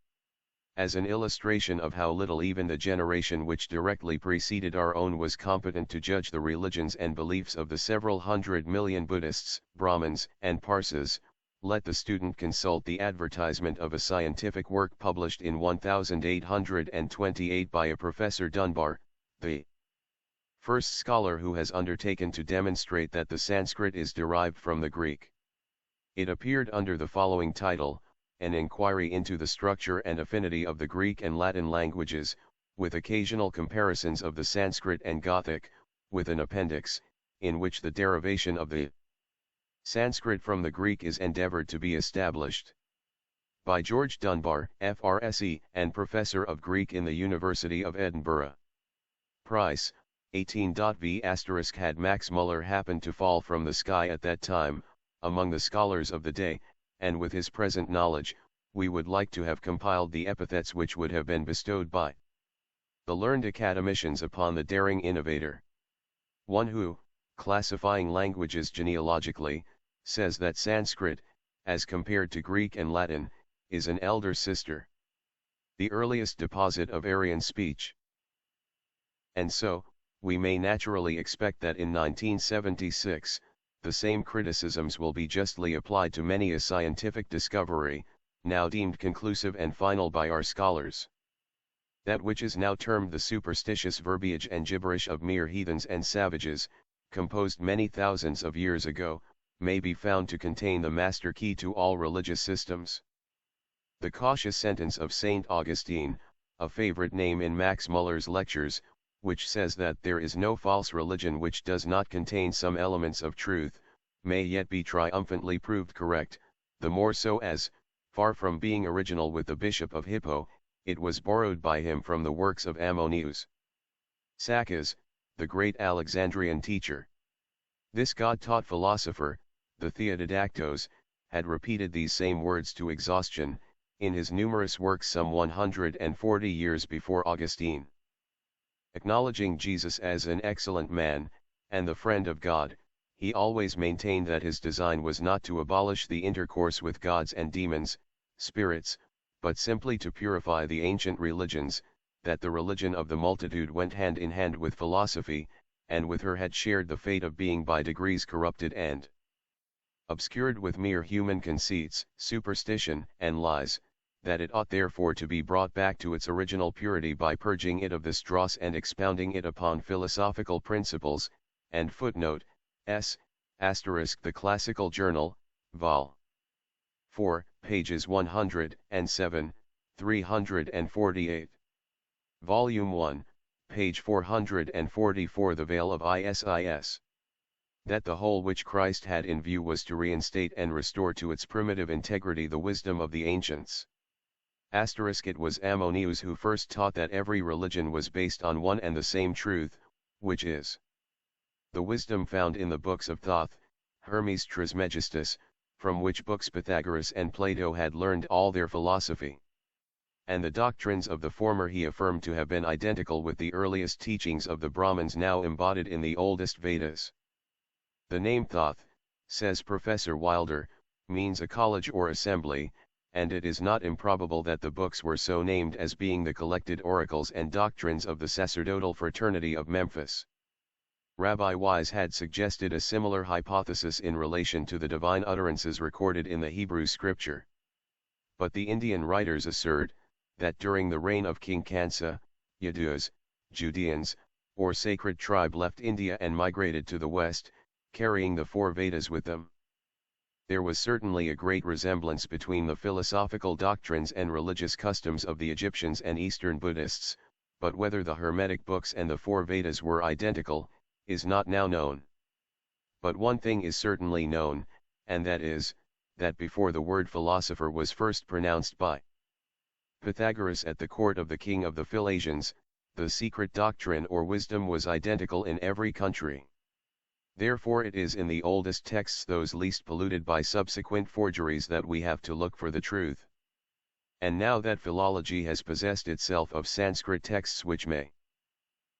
As an illustration of how little even the generation which directly preceded our own was competent to judge the religions and beliefs of the several 100 million Buddhists, Brahmins, and Parsas, let the student consult the advertisement of a scientific work published in 1828 by a Professor Dunbar, the first scholar who has undertaken to demonstrate that the Sanskrit is derived from the Greek. It appeared under the following title: An Inquiry into the Structure and Affinity of the Greek and Latin Languages, with occasional comparisons of the Sanskrit and Gothic, with an appendix, in which the derivation of the Sanskrit from the Greek is endeavored to be established. By George Dunbar, FRSE, and Professor of Greek in the University of Edinburgh. Price, 18v*. Had Max Muller happened to fall from the sky at that time, among the scholars of the day, and with his present knowledge, we would like to have compiled the epithets which would have been bestowed by the learned academicians upon the daring innovator. One who, classifying languages genealogically, says that Sanskrit, as compared to Greek and Latin, is an elder sister, the earliest deposit of Aryan speech. And so, we may naturally expect that in 1976, the same criticisms will be justly applied to many a scientific discovery, now deemed conclusive and final by our scholars. That which is now termed the superstitious verbiage and gibberish of mere heathens and savages, composed many thousands of years ago, may be found to contain the master key to all religious systems. The cautious sentence of St. Augustine, a favorite name in Max Muller's lectures, which says that there is no false religion which does not contain some elements of truth, may yet be triumphantly proved correct, the more so as, far from being original with the Bishop of Hippo, it was borrowed by him from the works of Ammonius Saccas, the great Alexandrian teacher. This God-taught philosopher, the Theodidactos, had repeated these same words to exhaustion, in his numerous works some 140 years before Augustine. Acknowledging Jesus as an excellent man, and the friend of God, he always maintained that his design was not to abolish the intercourse with gods and demons, spirits, but simply to purify the ancient religions, that the religion of the multitude went hand in hand with philosophy, and with her had shared the fate of being by degrees corrupted and obscured with mere human conceits, superstition, and lies, that it ought therefore to be brought back to its original purity by purging it of this dross and expounding it upon philosophical principles, and footnote, s. The Classical Journal, Vol. 4, pages 107, 348. Volume 1, page 444. The Veil of Isis. That the whole which Christ had in view was to reinstate and restore to its primitive integrity the wisdom of the ancients. It was Ammonius who first taught that every religion was based on one and the same truth, which is the wisdom found in the books of Thoth, Hermes Trismegistus, from which books Pythagoras and Plato had learned all their philosophy. And the doctrines of the former he affirmed to have been identical with the earliest teachings of the Brahmins now embodied in the oldest Vedas. The name Thoth, says Professor Wilder, means a college or assembly, and it is not improbable that the books were so named as being the collected oracles and doctrines of the sacerdotal fraternity of Memphis. Rabbi Wise had suggested a similar hypothesis in relation to the divine utterances recorded in the Hebrew scripture. But the Indian writers assert, that during the reign of King Kansa, Yadus, Judeans, or sacred tribe left India and migrated to the west, carrying the four Vedas with them. There was certainly a great resemblance between the philosophical doctrines and religious customs of the Egyptians and Eastern Buddhists, but whether the Hermetic books and the four Vedas were identical, is not now known. But one thing is certainly known, and that is, that before the word philosopher was first pronounced by Pythagoras at the court of the king of the Philasians, the secret doctrine or wisdom was identical in every country. Therefore it is in the oldest texts, those least polluted by subsequent forgeries, that we have to look for the truth. And now that philology has possessed itself of Sanskrit texts which may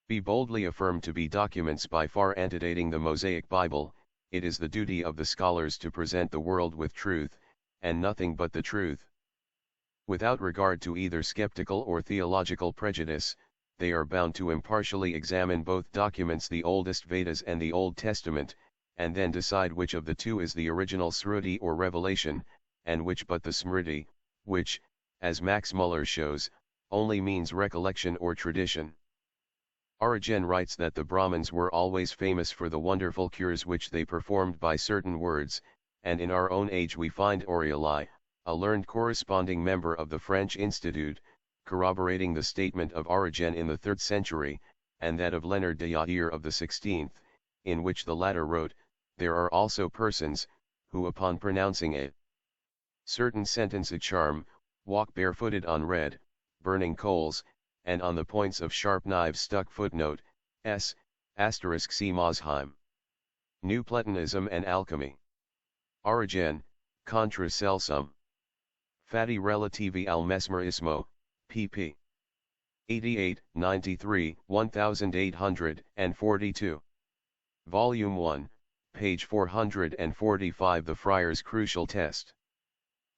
be boldly affirmed to be documents by far antedating the Mosaic Bible, it is the duty of the scholars to present the world with truth, and nothing but the truth. Without regard to either skeptical or theological prejudice, they are bound to impartially examine both documents, the oldest Vedas and the Old Testament, and then decide which of the two is the original Sruti or revelation, and which but the Smriti, which, as Max Muller shows, only means recollection or tradition. Origen writes that the Brahmins were always famous for the wonderful cures which they performed by certain words, and in our own age we find Aureli, a learned corresponding member of the French Institute, corroborating the statement of Origen in the 3rd century, and that of Leonard de Yair of the 16th, in which the latter wrote, "There are also persons, who upon pronouncing a certain sentence a charm, walk barefooted on red, burning coals, and on the points of sharp knives stuck." Footnote, s. See Mosheim. New Platonism and Alchemy. Origen, Contra Celsum. Fatti Relativi al Mesmerismo, pp. 88, 93, 1842. Volume 1, page 445. The Friar's Crucial Test.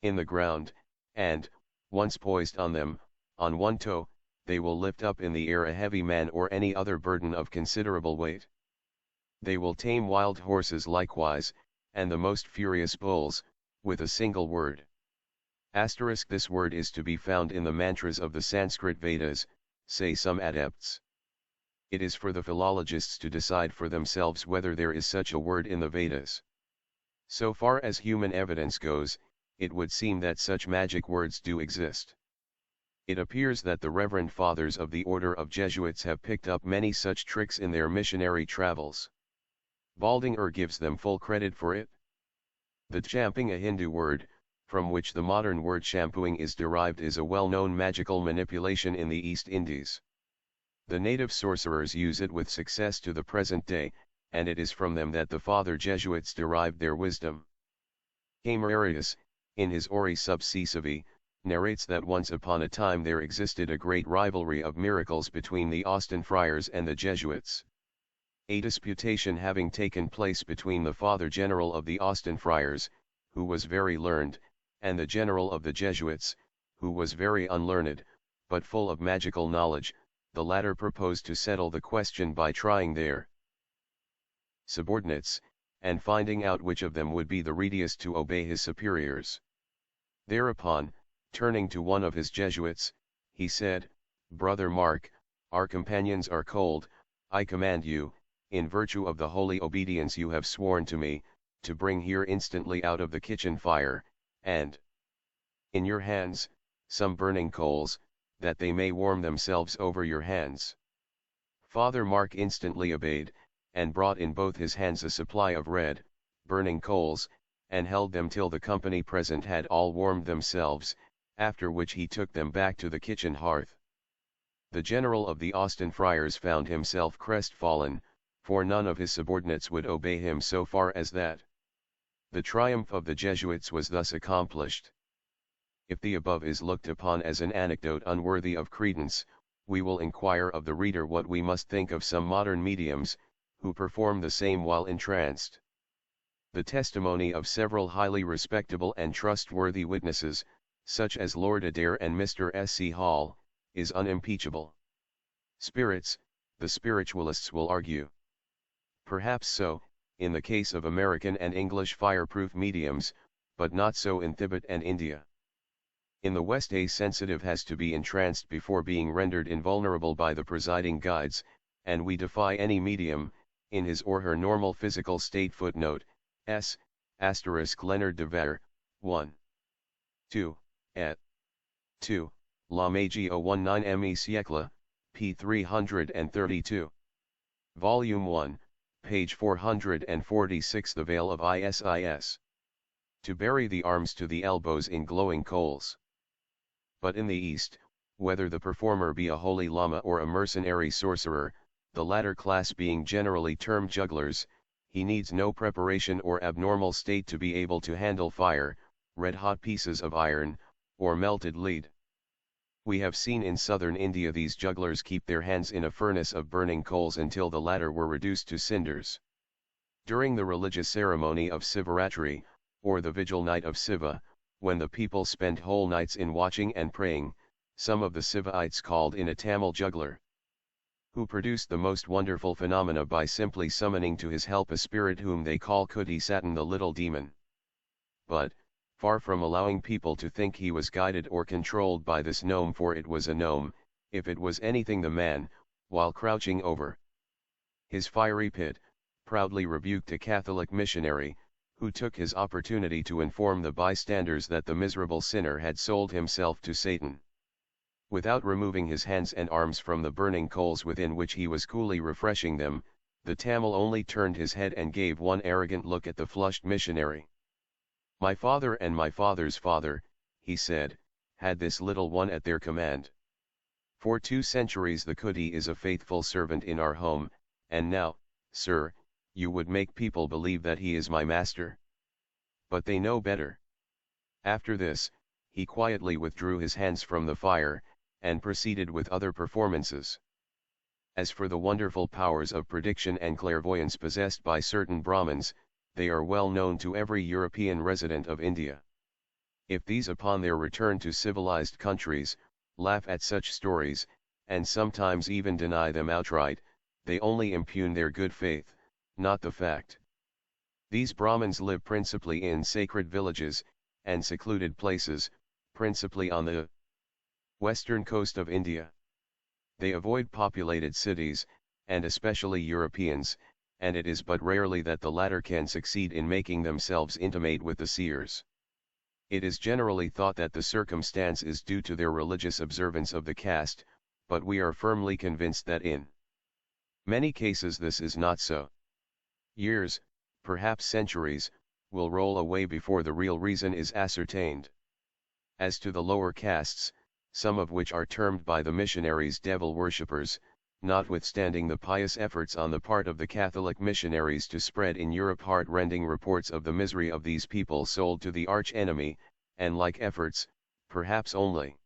In the ground, and, once poised on them, on one toe, they will lift up in the air a heavy man or any other burden of considerable weight. They will tame wild horses likewise, and the most furious bulls, with a single word. This word is to be found in the mantras of the Sanskrit Vedas, say some adepts. It is for the philologists to decide for themselves whether there is such a word in the Vedas. So far as human evidence goes, it would seem that such magic words do exist. It appears that the Reverend Fathers of the Order of Jesuits have picked up many such tricks in their missionary travels. Baldinger gives them full credit for it. The champing, a Hindu word, from which the modern word shampooing is derived, is a well-known magical manipulation in the East Indies. The native sorcerers use it with success to the present day, and it is from them that the Father Jesuits derived their wisdom. Camerarius, in his Ori Subsisivi, narrates that once upon a time there existed a great rivalry of miracles between the Austin friars and the Jesuits. A disputation having taken place between the Father General of the Austin friars, who was very learned, and the General of the Jesuits, who was very unlearned, but full of magical knowledge, the latter proposed to settle the question by trying their subordinates, and finding out which of them would be the readiest to obey his superiors. Thereupon, Turning to one of his Jesuits, he said, "Brother Mark, our companions are cold. I command you, in virtue of the holy obedience you have sworn to me, to bring here instantly out of the kitchen fire, and in your hands, some burning coals, that they may warm themselves over your hands." Father Mark instantly obeyed, and brought in both his hands a supply of red, burning coals, and held them till the company present had all warmed themselves, after which he took them back to the kitchen hearth. The general of the Austin friars found himself crestfallen, for none of his subordinates would obey him so far as that. The triumph of the Jesuits was thus accomplished. If the above is looked upon as an anecdote unworthy of credence, we will inquire of the reader what we must think of some modern mediums, who perform the same while entranced. The testimony of several highly respectable and trustworthy witnesses, such as Lord Adair and Mr. S.C. Hall, is unimpeachable. Spirits, the spiritualists will argue. Perhaps so, in the case of American and English fireproof mediums, but not so in Tibet and India. In the West, a sensitive has to be entranced before being rendered invulnerable by the presiding guides, and we defy any medium, in his or her normal physical state. Footnote S. Leonard de Vere, 1. 2, et. 2, La Magie au 19e siècle, p. 332. Volume 1, page 446. The Veil of Isis. To bury the arms to the elbows in glowing coals. But in the East, whether the performer be a holy lama or a mercenary sorcerer, the latter class being generally termed jugglers, he needs no preparation or abnormal state to be able to handle fire, red-hot pieces of iron, or melted lead. We have seen in southern India these jugglers keep their hands in a furnace of burning coals until the latter were reduced to cinders. During the religious ceremony of Sivaratri, or the vigil night of Siva, when the people spend whole nights in watching and praying, some of the Sivaites called in a Tamil juggler, who produced the most wonderful phenomena by simply summoning to his help a spirit whom they call Kuti Satan, the little demon. But, far from allowing people to think he was guided or controlled by this gnome, for it was a gnome, if it was anything, the man, while crouching over his fiery pit, proudly rebuked a Catholic missionary, who took his opportunity to inform the bystanders that the miserable sinner had sold himself to Satan. Without removing his hands and arms from the burning coals within which he was coolly refreshing them, the Tamil only turned his head and gave one arrogant look at the flushed missionary. "My father and my father's father," he said, "had this little one at their command. For 2 centuries the Kuti is a faithful servant in our home, and now, sir, you would make people believe that he is my master. But they know better." After this, he quietly withdrew his hands from the fire, and proceeded with other performances. As for the wonderful powers of prediction and clairvoyance possessed by certain Brahmins, they are well known to every European resident of India. If these upon their return to civilized countries, laugh at such stories, and sometimes even deny them outright, they only impugn their good faith, not the fact. These Brahmins live principally in sacred villages, and secluded places, principally on the western coast of India. They avoid populated cities, and especially Europeans, and it is but rarely that the latter can succeed in making themselves intimate with the seers. It is generally thought that the circumstance is due to their religious observance of the caste, but we are firmly convinced that in many cases this is not so. Years, perhaps centuries, will roll away before the real reason is ascertained. As to the lower castes, some of which are termed by the missionaries devil worshippers, notwithstanding the pious efforts on the part of the Catholic missionaries to spread in Europe heart-rending reports of the misery of these people sold to the arch-enemy, and like efforts, perhaps only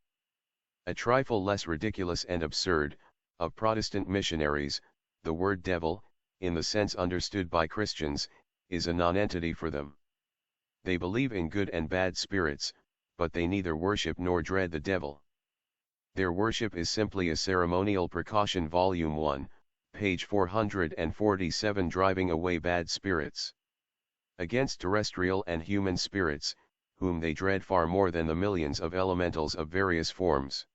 a trifle less ridiculous and absurd, of Protestant missionaries, the word devil, in the sense understood by Christians, is a nonentity for them. They believe in good and bad spirits, but they neither worship nor dread the devil. Their worship is simply a ceremonial precaution. Volume 1, page 447. Driving away bad spirits. Against terrestrial and human spirits, whom they dread far more than the millions of elementals of various forms.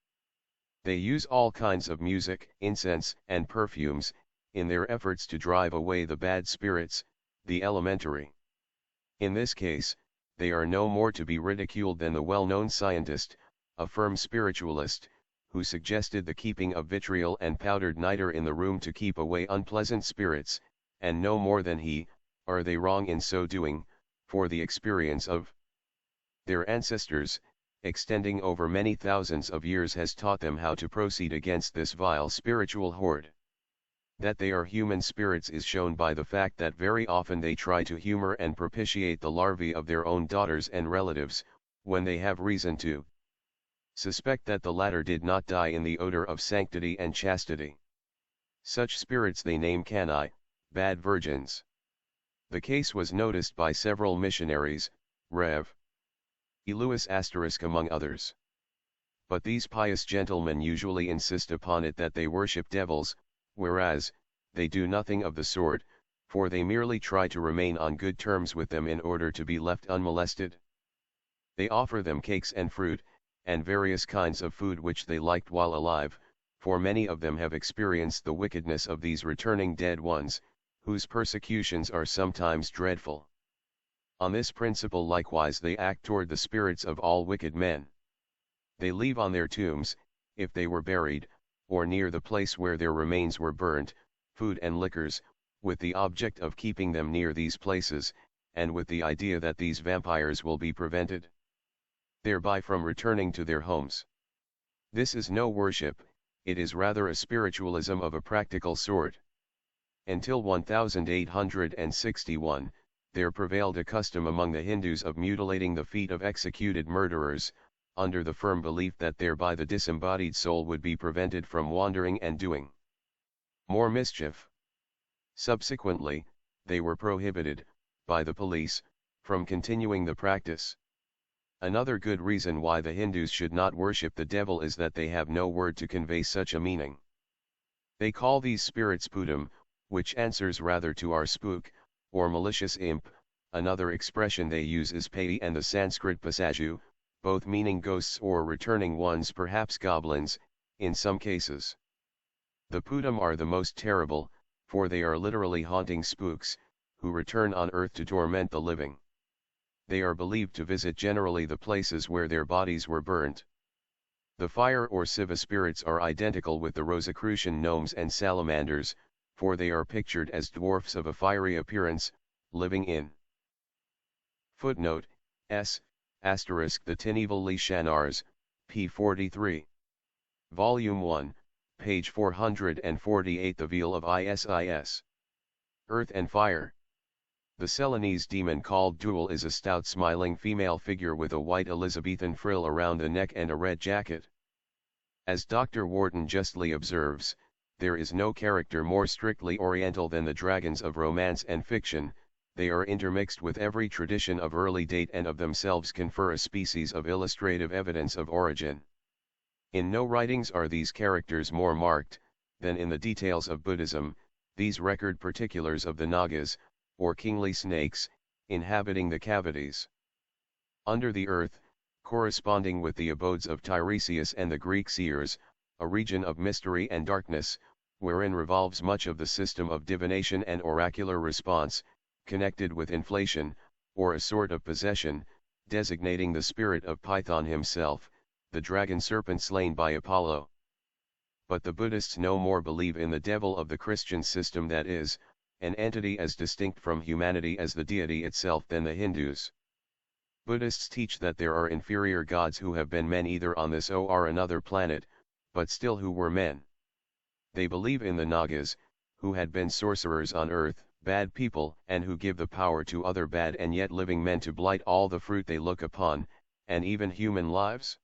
They use all kinds of music, incense, and perfumes, in their efforts to drive away the bad spirits, the elementary. In this case, they are no more to be ridiculed than the well-known scientist, a firm spiritualist, who suggested the keeping of vitriol and powdered niter in the room to keep away unpleasant spirits, and no more than he. Are they wrong in so doing, for the experience of their ancestors, extending over many thousands of years, has taught them how to proceed against this vile spiritual horde? That they are human spirits is shown by the fact that very often they try to humor and propitiate the larvae of their own daughters and relatives, when they have reason to suspect that the latter did not die in the odor of sanctity and chastity. Such spirits they name cani, bad virgins. The case was noticed by several missionaries, Rev. E. Lewis * among others. But these pious gentlemen usually insist upon it that they worship devils, whereas, they do nothing of the sort, for they merely try to remain on good terms with them in order to be left unmolested. They offer them cakes and fruit, and various kinds of food which they liked while alive, for many of them have experienced the wickedness of these returning dead ones, whose persecutions are sometimes dreadful. On this principle likewise they act toward the spirits of all wicked men. They leave on their tombs, if they were buried, or near the place where their remains were burnt, food and liquors, with the object of keeping them near these places, and with the idea that these vampires will be prevented thereby from returning to their homes. This is no worship, it is rather a spiritualism of a practical sort. Until 1861, there prevailed a custom among the Hindus of mutilating the feet of executed murderers, under the firm belief that thereby the disembodied soul would be prevented from wandering and doing more mischief. Subsequently, they were prohibited, by the police, from continuing the practice. Another good reason why the Hindus should not worship the devil is that they have no word to convey such a meaning. They call these spirits putam, which answers rather to our spook, or malicious imp. Another expression they use is pei and the Sanskrit pasaju, both meaning ghosts or returning ones, perhaps goblins, in some cases. The putam are the most terrible, for they are literally haunting spooks, who return on earth to torment the living. They are believed to visit generally the places where their bodies were burnt. The fire or Siva spirits are identical with the Rosicrucian gnomes and salamanders, for they are pictured as dwarfs of a fiery appearance, living in. Footnote, S. * The Tinevil Lishanars, p. 43. Volume 1, page 448. The Veil of Isis. Earth and Fire. The Ceylonese demon called Dual is a stout smiling female figure with a white Elizabethan frill around the neck and a red jacket. As Dr. Wharton justly observes, there is no character more strictly Oriental than the dragons of romance and fiction. They are intermixed with every tradition of early date and of themselves confer a species of illustrative evidence of origin. In no writings are these characters more marked, than in the details of Buddhism, these record particulars of the Nagas, or kingly snakes, inhabiting the cavities under the earth, corresponding with the abodes of Tiresias and the Greek seers, a region of mystery and darkness, wherein revolves much of the system of divination and oracular response, connected with inflation, or a sort of possession, designating the spirit of Python himself, the dragon serpent slain by Apollo. But the Buddhists no more believe in the devil of the Christian system, that is, an entity as distinct from humanity as the deity itself, than the Hindus. Buddhists teach that there are inferior gods who have been men either on this or another planet, but still who were men. They believe in the Nagas, who had been sorcerers on earth, bad people, and who give the power to other bad and yet living men to blight all the fruit they look upon, and even human lives.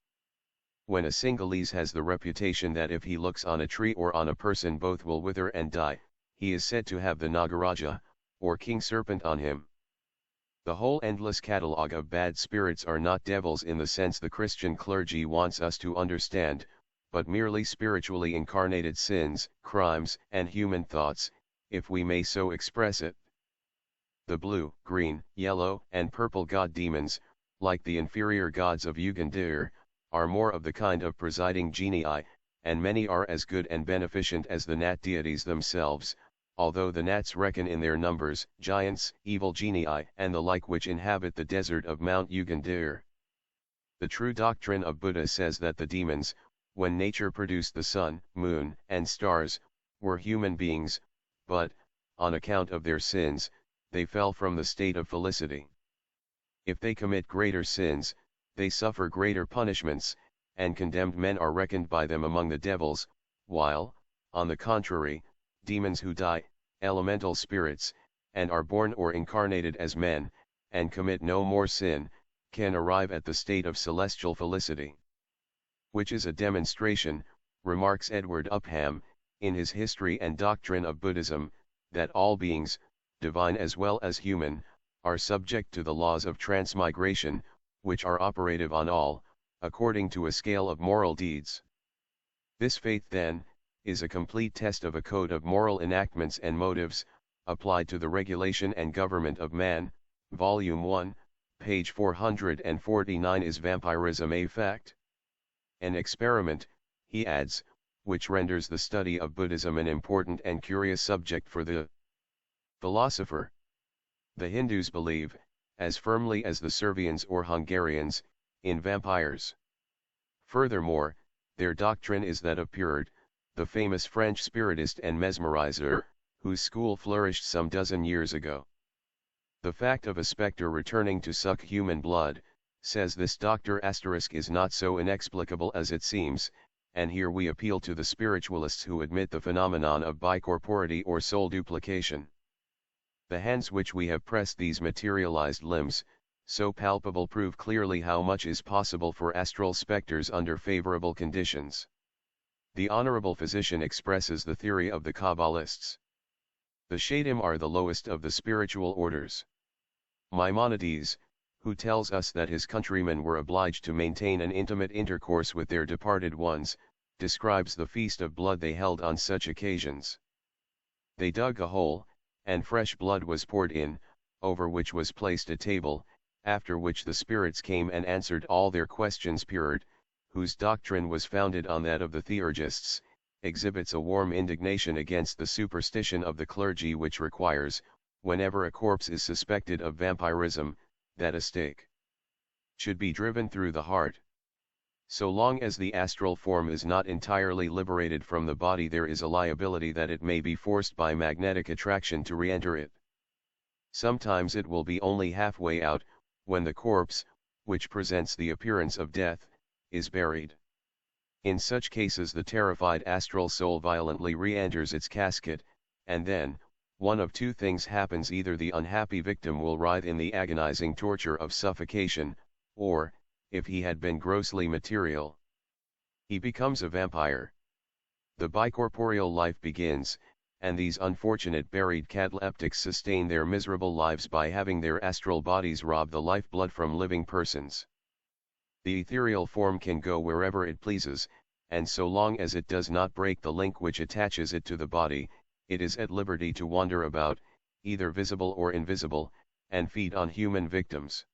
When a Sinhalese has the reputation that if he looks on a tree or on a person both will wither and die, he is said to have the Nagaraja, or king serpent on him. The whole endless catalogue of bad spirits are not devils in the sense the Christian clergy wants us to understand, but merely spiritually incarnated sins, crimes, and human thoughts, if we may so express it. The blue, green, yellow, and purple god demons, like the inferior gods of Ugandir, are more of the kind of presiding genii, and many are as good and beneficent as the Nat deities themselves, although the Nats reckon in their numbers giants, evil genii, and the like which inhabit the desert of Mount Ugandir. The true doctrine of Buddha says that the demons, when nature produced the sun, moon, and stars, were human beings, but, on account of their sins, they fell from the state of felicity. If they commit greater sins, they suffer greater punishments, and condemned men are reckoned by them among the devils, while, on the contrary, demons who die, elemental spirits, and are born or incarnated as men, and commit no more sin, can arrive at the state of celestial felicity. Which is a demonstration, remarks Edward Upham, in his History and Doctrine of Buddhism, that all beings, divine as well as human, are subject to the laws of transmigration, which are operative on all, according to a scale of moral deeds. This faith then, is a complete test of a code of moral enactments and motives, applied to the regulation and government of man. Volume 1, page 449. Is vampirism a fact? An experiment, he adds, which renders the study of Buddhism an important and curious subject for the philosopher. The Hindus believe, as firmly as the Servians or Hungarians, in vampires. Furthermore, their doctrine is that of Purard, the famous French spiritist and mesmerizer, whose school flourished some dozen years ago. The fact of a spectre returning to suck human blood, says this doctor *, is not so inexplicable as it seems, and here we appeal to the spiritualists who admit the phenomenon of bicorpority or soul duplication. The hands which we have pressed these materialized limbs, so palpable, prove clearly how much is possible for astral specters under favorable conditions. The honorable physician expresses the theory of the Kabbalists. The Shadim are the lowest of the spiritual orders. Maimonides, who tells us that his countrymen were obliged to maintain an intimate intercourse with their departed ones, describes the feast of blood they held on such occasions. They dug a hole, and fresh blood was poured in, over which was placed a table, after which the spirits came and answered all their questions. Purard, whose doctrine was founded on that of the Theurgists, exhibits a warm indignation against the superstition of the clergy which requires, whenever a corpse is suspected of vampirism, that a stake should be driven through the heart. So long as the astral form is not entirely liberated from the body, there is a liability that it may be forced by magnetic attraction to re-enter it. Sometimes it will be only halfway out, when the corpse, which presents the appearance of death, is buried. In such cases the terrified astral soul violently re-enters its casket, and then, one of two things happens: either the unhappy victim will writhe in the agonizing torture of suffocation, or, if he had been grossly material, he becomes a vampire. The bicorporeal life begins, and these unfortunate buried cataleptics sustain their miserable lives by having their astral bodies rob the lifeblood from living persons. The ethereal form can go wherever it pleases, and so long as it does not break the link which attaches it to the body, it is at liberty to wander about, either visible or invisible, and feed on human victims.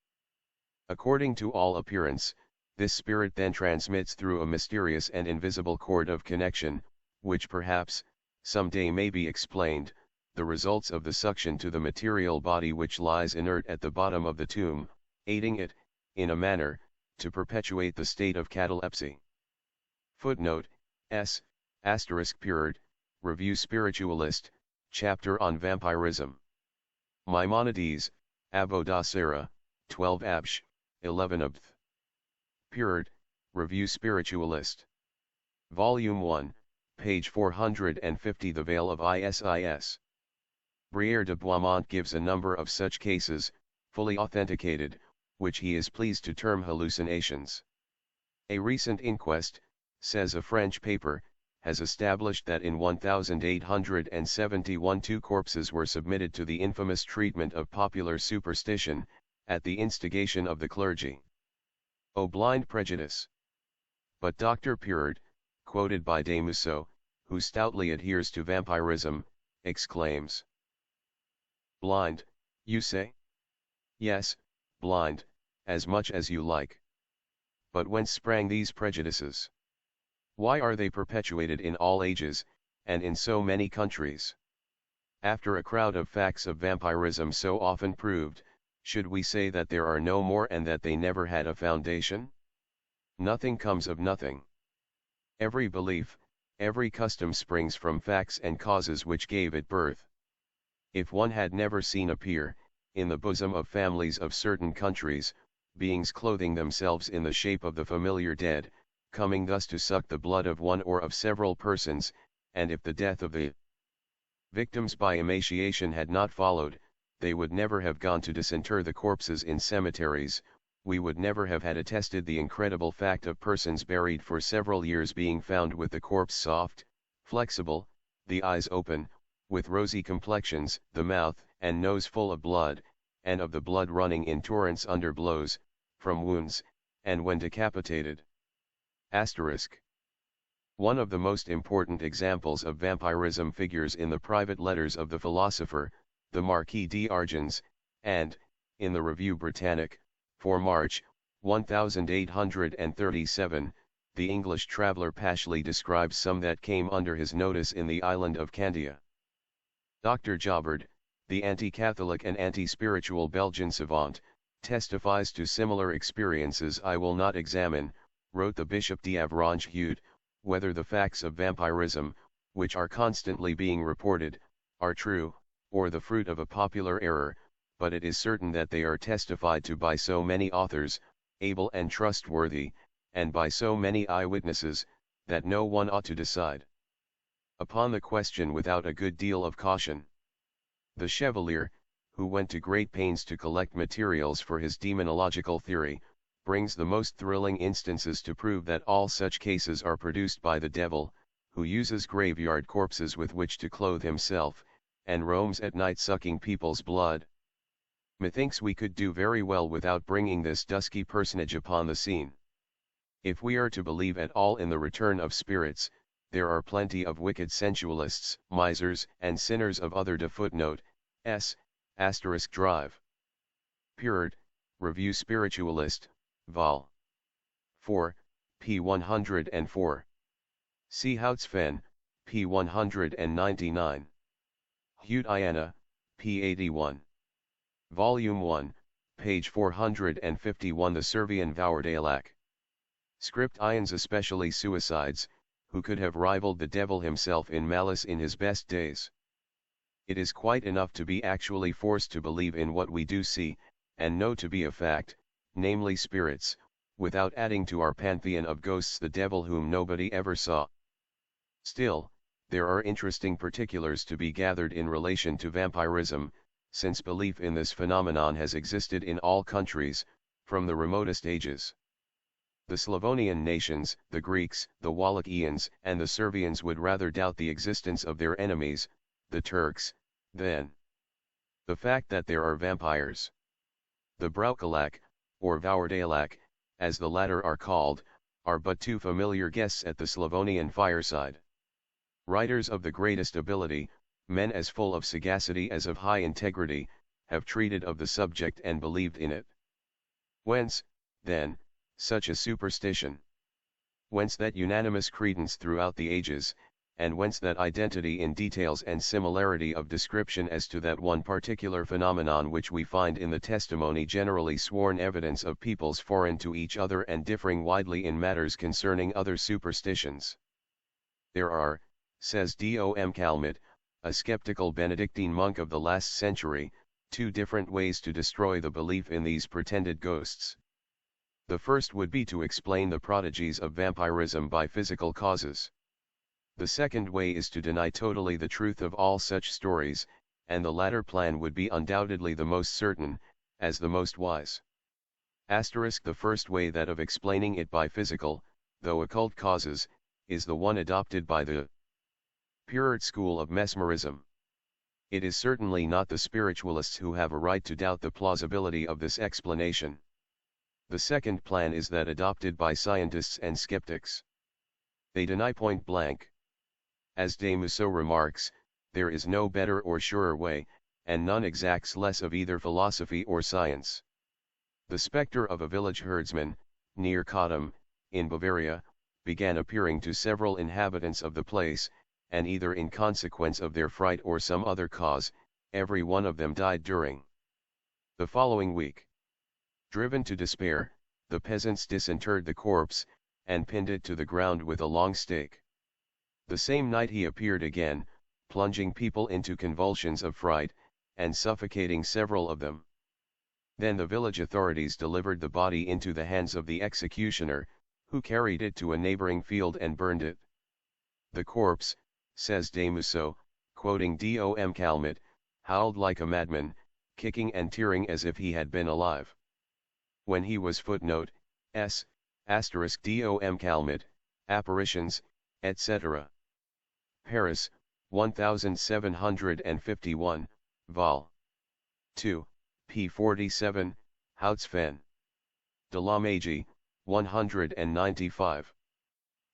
According to all appearance, this spirit then transmits through a mysterious and invisible cord of connection, which perhaps, some day may be explained, the results of the suction to the material body which lies inert at the bottom of the tomb, aiding it, in a manner, to perpetuate the state of catalepsy. Footnote S. Purard, Review Spiritualist, Chapter on Vampirism. Maimonides, Abodhasara, 12 Absh, 11 Abth. Purard, Review Spiritualist. Volume 1, page 450. The Veil of Isis. Briere de Boismont gives a number of such cases, fully authenticated, which he is pleased to term hallucinations. A recent inquest, says a French paper, has established that in 1871 two corpses were submitted to the infamous treatment of popular superstition, at the instigation of the clergy. O blind prejudice! But Dr. Purard, quoted by de Musso, who stoutly adheres to vampirism, exclaims, "Blind, you say? Yes, blind, as much as you like. But whence sprang these prejudices? Why are they perpetuated in all ages, and in so many countries? After a crowd of facts of vampirism so often proved, should we say that there are no more and that they never had a foundation? Nothing comes of nothing. Every belief, every custom springs from facts and causes which gave it birth. If one had never seen appear, in the bosom of families of certain countries, beings clothing themselves in the shape of the familiar dead, coming thus to suck the blood of one or of several persons, and if the death of the victims by emaciation had not followed, they would never have gone to disinter the corpses in cemeteries, we would never have had attested the incredible fact of persons buried for several years being found with the corpse soft, flexible, the eyes open, with rosy complexions, the mouth and nose full of blood, and of the blood running in torrents under blows, from wounds, and when decapitated. Asterisk. One of the most important examples of vampirism figures in the private letters of the philosopher, the Marquis d'Argens, and, in the Revue Britannique, for March, 1837, the English traveller Pashley describes some that came under his notice in the island of Candia. Dr. Jobbard, the anti-Catholic and anti-spiritual Belgian savant, testifies to similar experiences. I will not examine, wrote the Bishop d'Avranches, whether the facts of vampirism, which are constantly being reported, are true, or the fruit of a popular error, but it is certain that they are testified to by so many authors, able and trustworthy, and by so many eyewitnesses, that no one ought to decide upon the question without a good deal of caution. The Chevalier, who went to great pains to collect materials for his demonological theory, brings the most thrilling instances to prove that all such cases are produced by the devil, who uses graveyard corpses with which to clothe himself, and roams at night sucking people's blood. Methinks we could do very well without bringing this dusky personage upon the scene. If we are to believe at all in the return of spirits, there are plenty of wicked sensualists, misers, and sinners of other footnote, s. Drive. Purard, Revue Spiritualiste, Vol. 4, p. 104. See Houtsfen, p. 199. Hute Iana, p. 81. Volume 1, page 451. The Servian Vourdalac. Script Ians, especially suicides, who could have rivaled the devil himself in malice in his best days. It is quite enough to be actually forced to believe in what we do see, and know to be a fact, namely spirits, without adding to our pantheon of ghosts the devil whom nobody ever saw. Still, there are interesting particulars to be gathered in relation to vampirism, since belief in this phenomenon has existed in all countries, from the remotest ages. The Slavonian nations, the Greeks, the Wallachians, and the Servians would rather doubt the existence of their enemies, the Turks, than the fact that there are vampires. The Braukalak, or Vourdalac, as the latter are called, are but too familiar guests at the Slavonian fireside. Writers of the greatest ability, men as full of sagacity as of high integrity, have treated of the subject and believed in it. Whence, then, such a superstition? Whence that unanimous credence throughout the ages, and whence that identity in details and similarity of description as to that one particular phenomenon which we find in the testimony generally sworn evidence of peoples foreign to each other and differing widely in matters concerning other superstitions? There are, says Dom Calmet, a skeptical Benedictine monk of the last century, two different ways to destroy the belief in these pretended ghosts. The first would be to explain the prodigies of vampirism by physical causes. The second way is to deny totally the truth of all such stories, and the latter plan would be undoubtedly the most certain, as the most wise. The first way, that of explaining it by physical, though occult causes, is the one adopted by the Purard school of mesmerism. It is certainly not the spiritualists who have a right to doubt the plausibility of this explanation. The second plan is that adopted by scientists and skeptics. They deny point blank. As de Musso remarks, there is no better or surer way, and none exacts less of either philosophy or science. The specter of a village herdsman, near Cottam, in Bavaria, began appearing to several inhabitants of the place, and either in consequence of their fright or some other cause, every one of them died during the following week. Driven to despair, the peasants disinterred the corpse, and pinned it to the ground with a long stake. The same night he appeared again, plunging people into convulsions of fright, and suffocating several of them. Then the village authorities delivered the body into the hands of the executioner, who carried it to a neighboring field and burned it. The corpse, says de Musso, quoting Dom Calmet, howled like a madman, kicking and tearing as if he had been alive. When he was footnote, s, asterisk Dom Calmet, apparitions, etc. Paris, 1751, vol. 2, p. 47, Houtsfen. De la Magie, 195.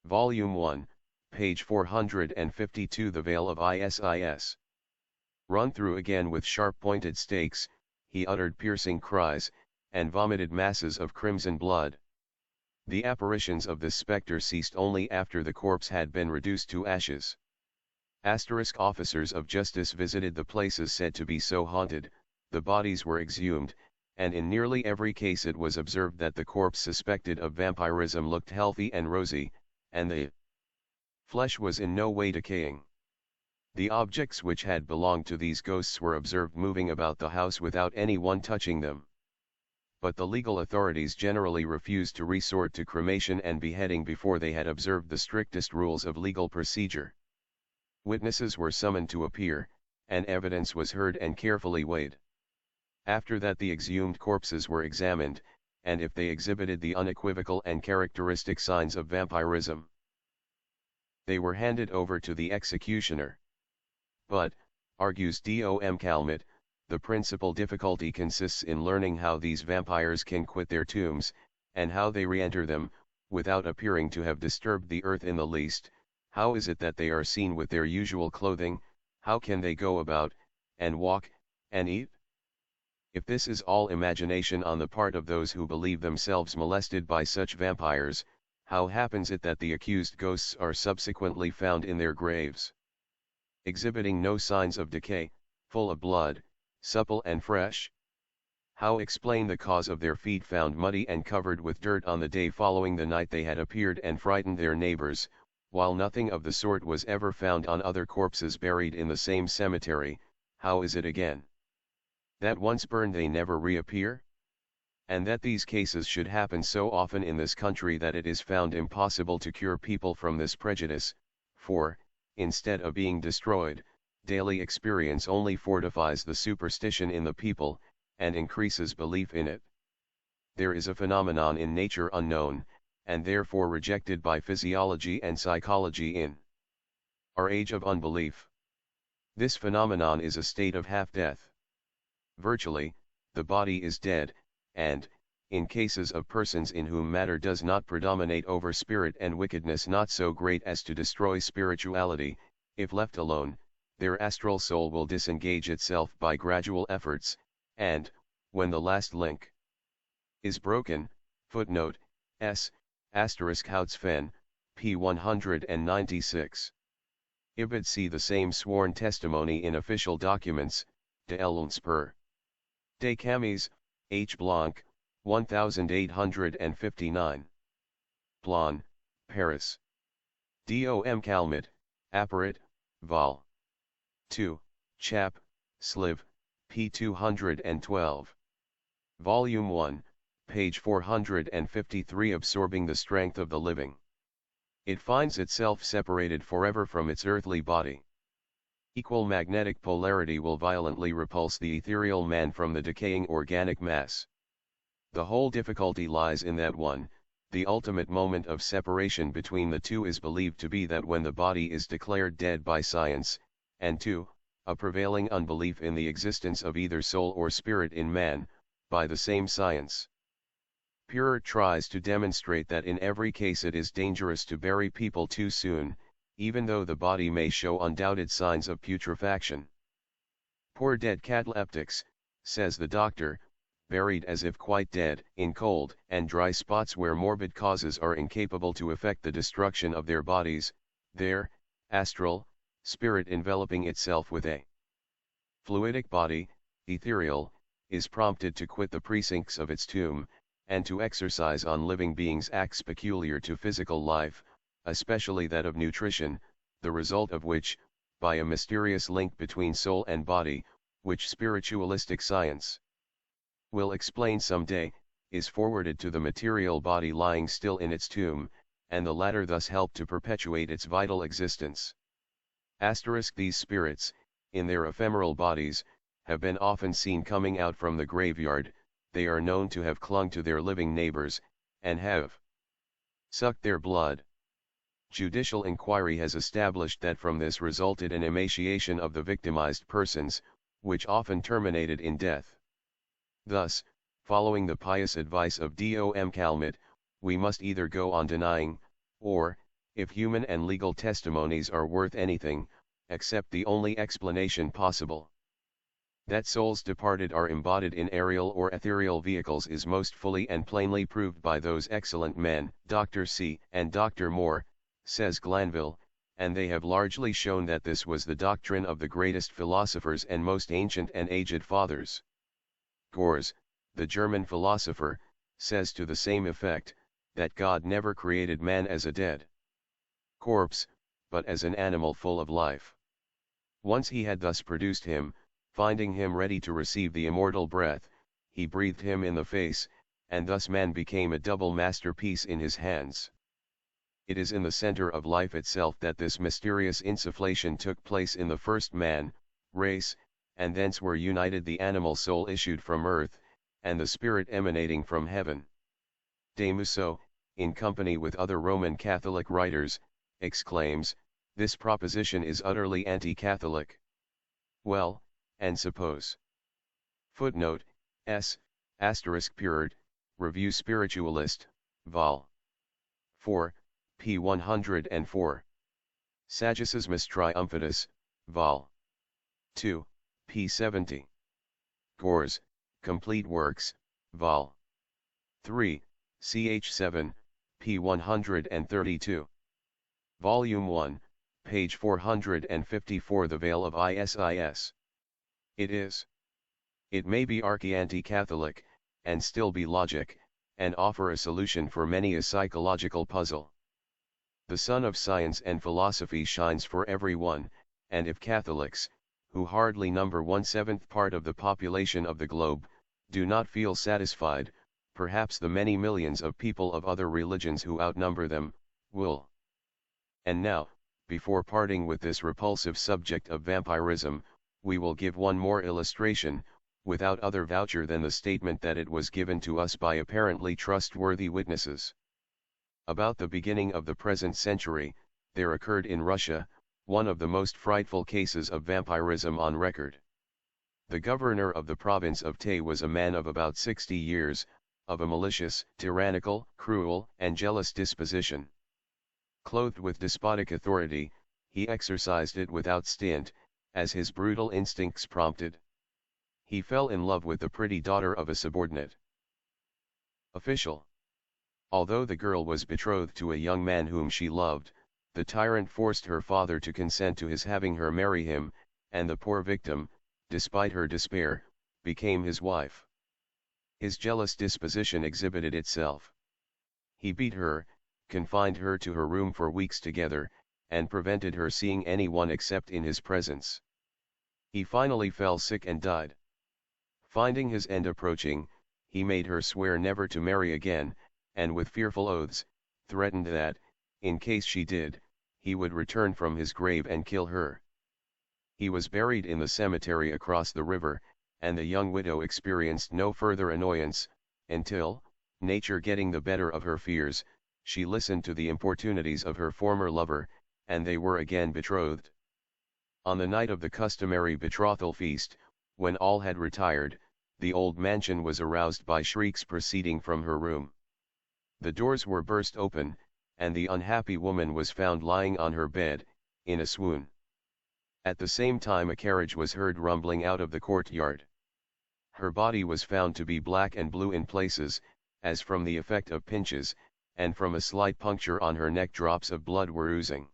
Volume 1, page 452. The Veil of Isis. Run through again with sharp-pointed stakes, he uttered piercing cries, and vomited masses of crimson blood. The apparitions of this spectre ceased only after the corpse had been reduced to ashes. Asterisk officers of justice visited the places said to be so haunted, the bodies were exhumed, and in nearly every case it was observed that the corpse suspected of vampirism looked healthy and rosy, and the flesh was in no way decaying. The objects which had belonged to these ghosts were observed moving about the house without anyone touching them. But the legal authorities generally refused to resort to cremation and beheading before they had observed the strictest rules of legal procedure. Witnesses were summoned to appear, and evidence was heard and carefully weighed. After that the exhumed corpses were examined, and if they exhibited the unequivocal and characteristic signs of vampirism, they were handed over to the executioner. But, argues Dom Calmet, the principal difficulty consists in learning how these vampires can quit their tombs, and how they re-enter them, without appearing to have disturbed the earth in the least. How is it that they are seen with their usual clothing? How can they go about, and walk, and eat? If this is all imagination on the part of those who believe themselves molested by such vampires, how happens it that the accused ghosts are subsequently found in their graves, exhibiting no signs of decay, full of blood, supple and fresh? How explain the cause of their feet found muddy and covered with dirt on the day following the night they had appeared and frightened their neighbors, while nothing of the sort was ever found on other corpses buried in the same cemetery? How is it again that once burned they never reappear? And that these cases should happen so often in this country that it is found impossible to cure people from this prejudice, for, instead of being destroyed, daily experience only fortifies the superstition in the people, and increases belief in it. There is a phenomenon in nature unknown, and therefore rejected by physiology and psychology in our age of unbelief. This phenomenon is a state of half-death. Virtually, the body is dead, and, in cases of persons in whom matter does not predominate over spirit and wickedness not so great as to destroy spirituality, if left alone, their astral soul will disengage itself by gradual efforts, and, when the last link is broken, footnote, s, asterisk Houtsfen, p. 196. Ibid. See the same sworn testimony in official documents, de Elunspur. De Camis, H. Blanc, 1859. Plan, Paris. Dom Calmet, Apparat, Vol. 2, Chap, Sliv, p. 212. Volume 1, page 453. Absorbing the strength of the living, it finds itself separated forever from its earthly body. Equal magnetic polarity will violently repulse the ethereal man from the decaying organic mass. The whole difficulty lies in that one, the ultimate moment of separation between the two is believed to be that when the body is declared dead by science, and 2, a prevailing unbelief in the existence of either soul or spirit in man, by the same science. Purer tries to demonstrate that in every case it is dangerous to bury people too soon, even though the body may show undoubted signs of putrefaction. Poor dead cataleptics, says the doctor, buried as if quite dead, in cold and dry spots where morbid causes are incapable to effect the destruction of their bodies, their astral spirit enveloping itself with a fluidic body, ethereal, is prompted to quit the precincts of its tomb, and to exercise on living beings acts peculiar to physical life, especially that of nutrition, the result of which, by a mysterious link between soul and body, which spiritualistic science will explain some day, is forwarded to the material body lying still in its tomb, and the latter thus help to perpetuate its vital existence. These spirits, in their ephemeral bodies, have been often seen coming out from the graveyard. They are known to have clung to their living neighbors, and have sucked their blood. Judicial inquiry has established that from this resulted an emaciation of the victimized persons, which often terminated in death. Thus, following the pious advice of Dom Calmet, we must either go on denying, or, if human and legal testimonies are worth anything, accept the only explanation possible. That souls departed are embodied in aerial or ethereal vehicles is most fully and plainly proved by those excellent men, Dr. C. and Dr. Moore, says Glanville, and they have largely shown that this was the doctrine of the greatest philosophers and most ancient and aged fathers. Gors, the German philosopher, says to the same effect, that God never created man as a dead corpse, but as an animal full of life. Once he had thus produced him, finding him ready to receive the immortal breath, he breathed him in the face, and thus man became a double masterpiece in his hands. It is in the center of life itself that this mysterious insufflation took place in the first man, race, and thence were united the animal soul issued from earth, and the spirit emanating from heaven. De Musso, in company with other Roman Catholic writers, exclaims, "This proposition is utterly anti-Catholic." Well, and suppose. Footnote, S. Purd, Review Spiritualist, Vol. 4, p. 104. Saggismus Triumphatus, Vol. 2, p. 70. Gors, Complete Works, Vol. 3, ch. 7, p. 132. Volume 1, page 454. The Veil of Isis. It may be archi-anti-Catholic, and still be logic, and offer a solution for many a psychological puzzle. The sun of science and philosophy shines for everyone, and if Catholics, who hardly number 1/7 part of the population of the globe, do not feel satisfied, perhaps the many millions of people of other religions who outnumber them, will. And now, before parting with this repulsive subject of vampirism, we will give one more illustration, without other voucher than the statement that it was given to us by apparently trustworthy witnesses. About the beginning of the present century, there occurred in Russia, one of the most frightful cases of vampirism on record. The governor of the province of Tay was a man of about 60 years, of a malicious, tyrannical, cruel, and jealous disposition. Clothed with despotic authority, he exercised it without stint, as his brutal instincts prompted. He fell in love with the pretty daughter of a subordinate official. Although the girl was betrothed to a young man whom she loved, the tyrant forced her father to consent to his having her marry him, and the poor victim, despite her despair, became his wife. His jealous disposition exhibited itself. He beat her, confined her to her room for weeks together, and prevented her seeing anyone except in his presence. He finally fell sick and died. Finding his end approaching, he made her swear never to marry again, and with fearful oaths, threatened that, in case she did, he would return from his grave and kill her. He was buried in the cemetery across the river, and the young widow experienced no further annoyance, until, nature getting the better of her fears, she listened to the importunities of her former lover, and they were again betrothed. On the night of the customary betrothal feast, when all had retired, the old mansion was aroused by shrieks proceeding from her room. The doors were burst open, and the unhappy woman was found lying on her bed, in a swoon. At the same time a carriage was heard rumbling out of the courtyard. Her body was found to be black and blue in places, as from the effect of pinches, and from a slight puncture on her neck drops of blood were oozing.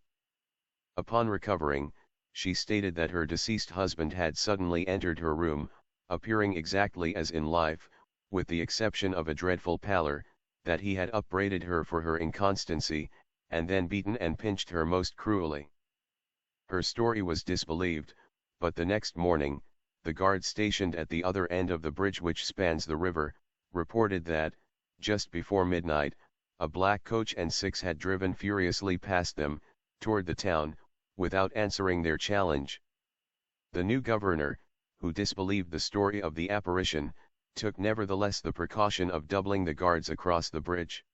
Upon recovering, she stated that her deceased husband had suddenly entered her room, appearing exactly as in life, with the exception of a dreadful pallor, that he had upbraided her for her inconstancy, and then beaten and pinched her most cruelly. Her story was disbelieved, but the next morning, the guard stationed at the other end of the bridge which spans the river, reported that, just before midnight, a black coach and six had driven furiously past them, toward the town, without answering their challenge. The new governor, who disbelieved the story of the apparition, took nevertheless the precaution of doubling the guards across the bridge.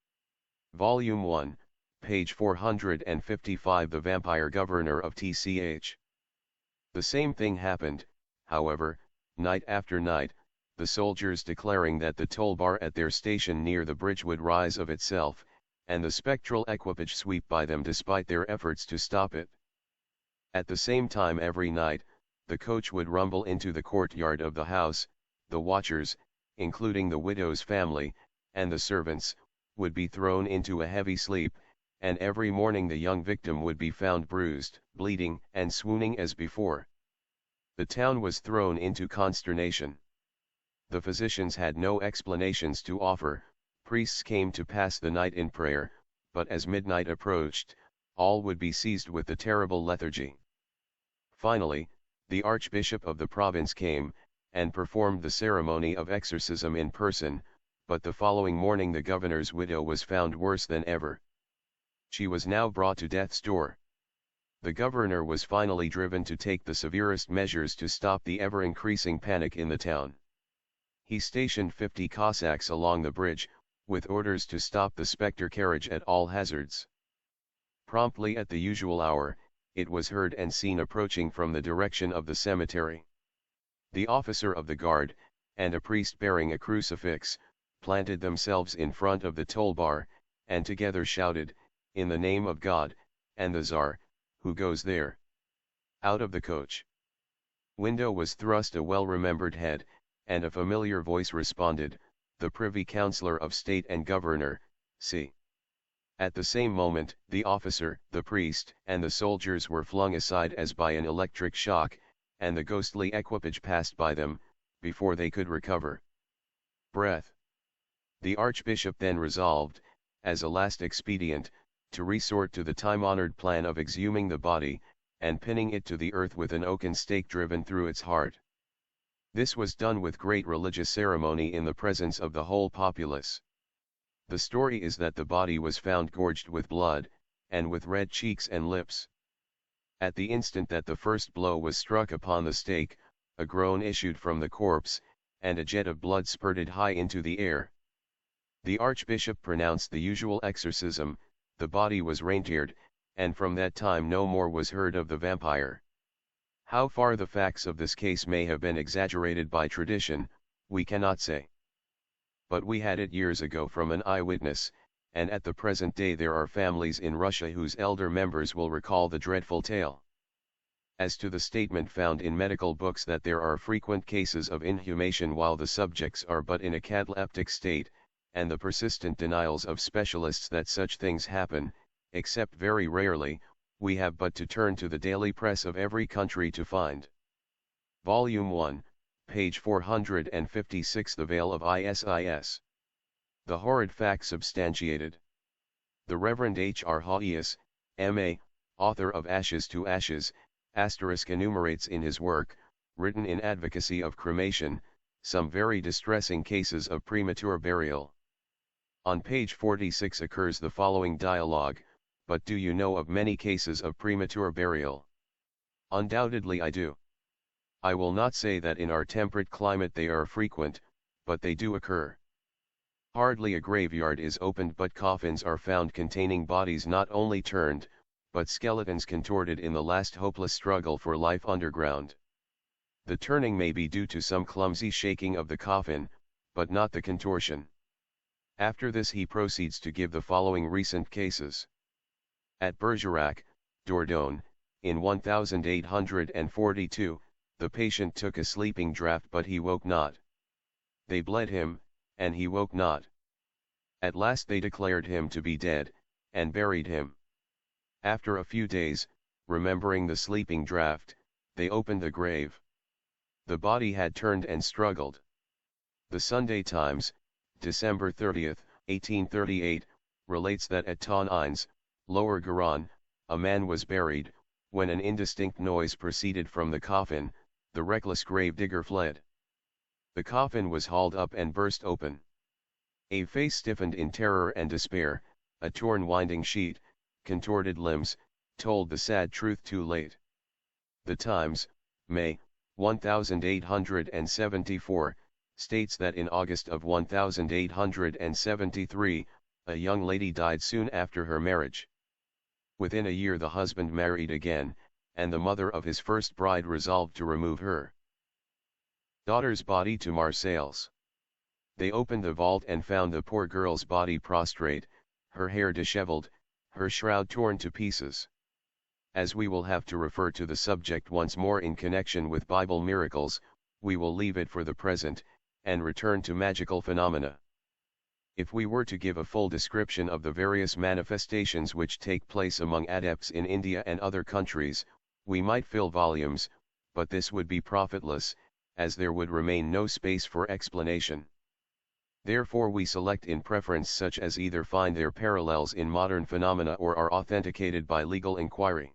Volume 1, page 455. The Vampire Governor of TCH. The same thing happened, however, night after night, the soldiers declaring that the toll bar at their station near the bridge would rise of itself, and the spectral equipage sweep by them despite their efforts to stop it. At the same time every night, the coach would rumble into the courtyard of the house, the watchers, including the widow's family, and the servants, would be thrown into a heavy sleep, and every morning the young victim would be found bruised, bleeding, and swooning as before. The town was thrown into consternation. The physicians had no explanations to offer, priests came to pass the night in prayer, but as midnight approached, all would be seized with the terrible lethargy. Finally, the archbishop of the province came, and performed the ceremony of exorcism in person, but the following morning the governor's widow was found worse than ever. She was now brought to death's door. The governor was finally driven to take the severest measures to stop the ever-increasing panic in the town. He stationed 50 Cossacks along the bridge, with orders to stop the spectre carriage at all hazards. Promptly at the usual hour, it was heard and seen approaching from the direction of the cemetery. The officer of the guard, and a priest bearing a crucifix, planted themselves in front of the toll bar, and together shouted, "In the name of God, and the Tsar, who goes there?" Out of the coach window was thrust a well-remembered head, and a familiar voice responded, "The Privy Councillor of State and Governor, see." At the same moment, the officer, the priest, and the soldiers were flung aside as by an electric shock, and the ghostly equipage passed by them, before they could recover breath. The archbishop then resolved, as a last expedient, to resort to the time-honored plan of exhuming the body, and pinning it to the earth with an oaken stake driven through its heart. This was done with great religious ceremony in the presence of the whole populace. The story is that the body was found gorged with blood, and with red cheeks and lips. At the instant that the first blow was struck upon the stake, a groan issued from the corpse, and a jet of blood spurted high into the air. The archbishop pronounced the usual exorcism, the body was reinterred, and from that time no more was heard of the vampire. How far the facts of this case may have been exaggerated by tradition, we cannot say. But we had it years ago from an eyewitness, and at the present day there are families in Russia whose elder members will recall the dreadful tale. As to the statement found in medical books that there are frequent cases of inhumation while the subjects are but in a cataleptic state, and the persistent denials of specialists that such things happen, except very rarely, we have but to turn to the daily press of every country to find. Volume 1, page 456. The Veil of Isis. The horrid fact substantiated. The Reverend H.R. Hauius, M.A., author of Ashes to Ashes, enumerates in his work, written in advocacy of cremation, some very distressing cases of premature burial. On page 46 occurs the following dialogue, "But do you know of many cases of premature burial?" Undoubtedly I do. I will not say that in our temperate climate they are frequent, but they do occur. Hardly a graveyard is opened but coffins are found containing bodies not only turned, but skeletons contorted in the last hopeless struggle for life underground. The turning may be due to some clumsy shaking of the coffin, but not the contortion. After this he proceeds to give the following recent cases. At Bergerac, Dordogne, in 1842, the patient took a sleeping draught but he woke not. They bled him, and he woke not. At last they declared him to be dead, and buried him. After a few days, remembering the sleeping draught, they opened the grave. The body had turned and struggled. The Sunday Times, December 30, 1838, relates that at Tonines, Lower Garonne, a man was buried, when an indistinct noise proceeded from the coffin, the reckless grave-digger fled. The coffin was hauled up and burst open. A face stiffened in terror and despair, a torn winding sheet, contorted limbs, told the sad truth too late. The Times, May, 1874, states that in August of 1873, a young lady died soon after her marriage. Within a year the husband married again, and the mother of his first bride resolved to remove her daughter's body to Marseilles. They opened the vault and found the poor girl's body prostrate, her hair disheveled, her shroud torn to pieces. As we will have to refer to the subject once more in connection with Bible miracles, we will leave it for the present, and return to magical phenomena. If we were to give a full description of the various manifestations which take place among adepts in India and other countries, we might fill volumes, but this would be profitless, as there would remain no space for explanation. Therefore we select in preference such as either find their parallels in modern phenomena or are authenticated by legal inquiry.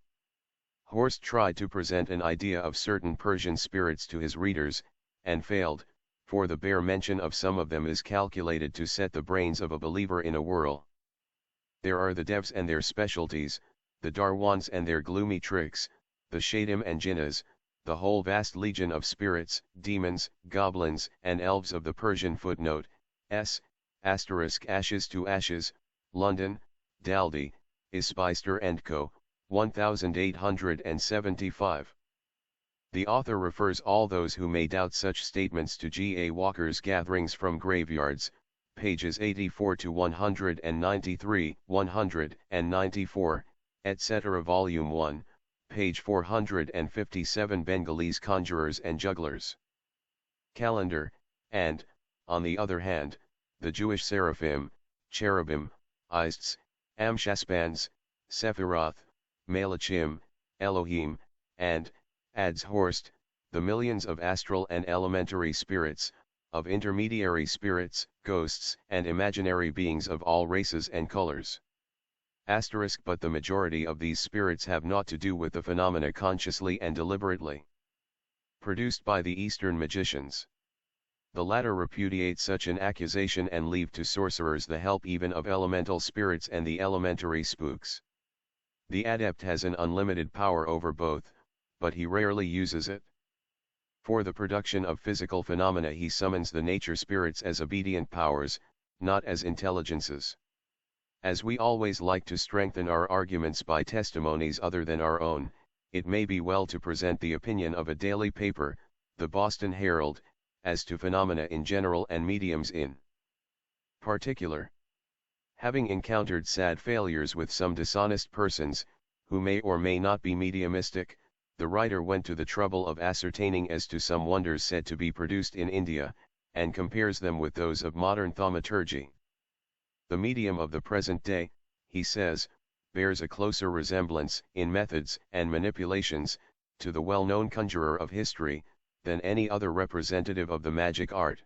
Horst tried to present an idea of certain Persian spirits to his readers, and failed, for the bare mention of some of them is calculated to set the brains of a believer in a whirl. There are the devs and their specialties, the darwans and their gloomy tricks, the shaidim and jinnas, the whole vast legion of spirits, demons, goblins, and elves of the Persian footnote, s, Ashes to Ashes, London, Daldy, Ispeister & Co., 1875. The author refers all those who may doubt such statements to G. A. Walker's Gatherings from Graveyards, pages 84 to 193, 194, etc. Volume 1, page 457 Bengalese Conjurers and Jugglers. Calendar, and, on the other hand, the Jewish seraphim, cherubim, Ists, Amshaspans, Sephiroth, Malachim, Elohim, and, adds Horst, the millions of astral and elementary spirits, of intermediary spirits, ghosts, and imaginary beings of all races and colors. But the majority of these spirits have naught to do with the phenomena consciously and deliberately produced by the Eastern magicians. The latter repudiate such an accusation and leave to sorcerers the help even of elemental spirits and the elementary spooks. The adept has an unlimited power over both, but he rarely uses it. For the production of physical phenomena he summons the nature spirits as obedient powers, not as intelligences. As we always like to strengthen our arguments by testimonies other than our own, it may be well to present the opinion of a daily paper, the Boston Herald, as to phenomena in general and mediums in particular. Having encountered sad failures with some dishonest persons, who may or may not be mediumistic, the writer went to the trouble of ascertaining as to some wonders said to be produced in India, and compares them with those of modern thaumaturgy. The medium of the present day, he says, bears a closer resemblance, in methods and manipulations, to the well-known conjurer of history, than any other representative of the magic art.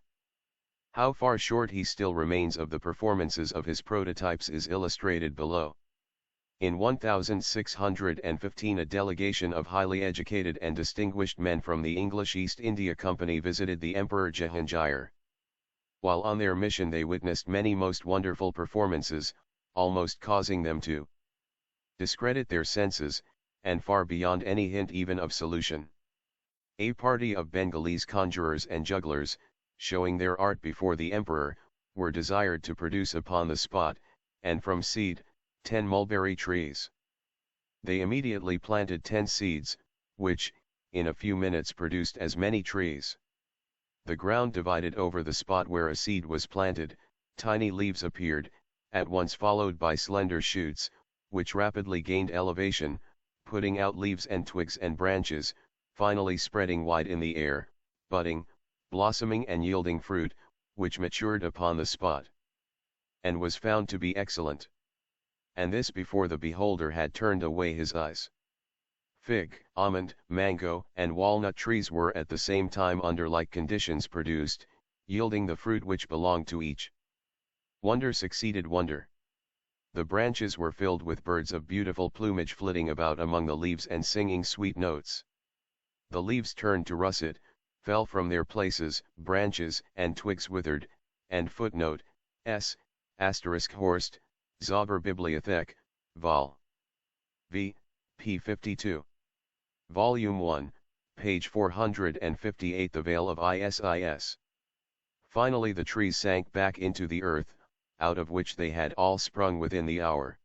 How far short he still remains of the performances of his prototypes is illustrated below. In 1615 a delegation of highly educated and distinguished men from the English East India Company visited the Emperor Jahangir. While on their mission they witnessed many most wonderful performances, almost causing them to discredit their senses, and far beyond any hint even of solution. A party of Bengalese conjurers and jugglers, showing their art before the emperor, were desired to produce upon the spot, and from seed, 10 mulberry trees. They immediately planted 10 seeds, which, in a few minutes produced as many trees. The ground divided over the spot where a seed was planted, tiny leaves appeared, at once followed by slender shoots, which rapidly gained elevation, putting out leaves and twigs and branches, finally spreading wide in the air, budding, blossoming and yielding fruit, which matured upon the spot, and was found to be excellent. And this before the beholder had turned away his eyes. Fig, almond, mango, and walnut trees were at the same time under like conditions produced, yielding the fruit which belonged to each. Wonder succeeded wonder. The branches were filled with birds of beautiful plumage flitting about among the leaves and singing sweet notes. The leaves turned to russet, fell from their places, branches and twigs withered, and footnote, s. Horst, Zauber Bibliothek, Vol. V. p. 52. Volume 1, page 458. The Veil of Isis. Finally the trees sank back into the earth, out of which they had all sprung within the hour.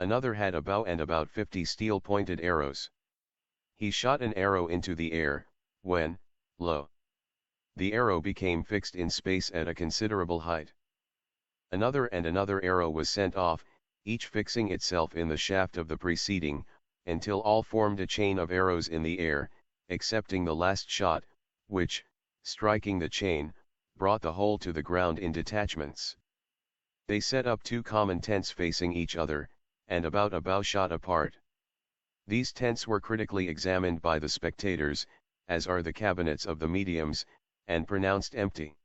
Another had a bow and about 50 steel-pointed arrows. He shot an arrow into the air, when, lo! The arrow became fixed in space at a considerable height. Another and another arrow was sent off, each fixing itself in the shaft of the preceding, until all formed a chain of arrows in the air, excepting the last shot, which, striking the chain, brought the whole to the ground in detachments. They set up 2 common tents facing each other, and about a bow shot apart. These tents were critically examined by the spectators, as are the cabinets of the mediums, and pronounced empty.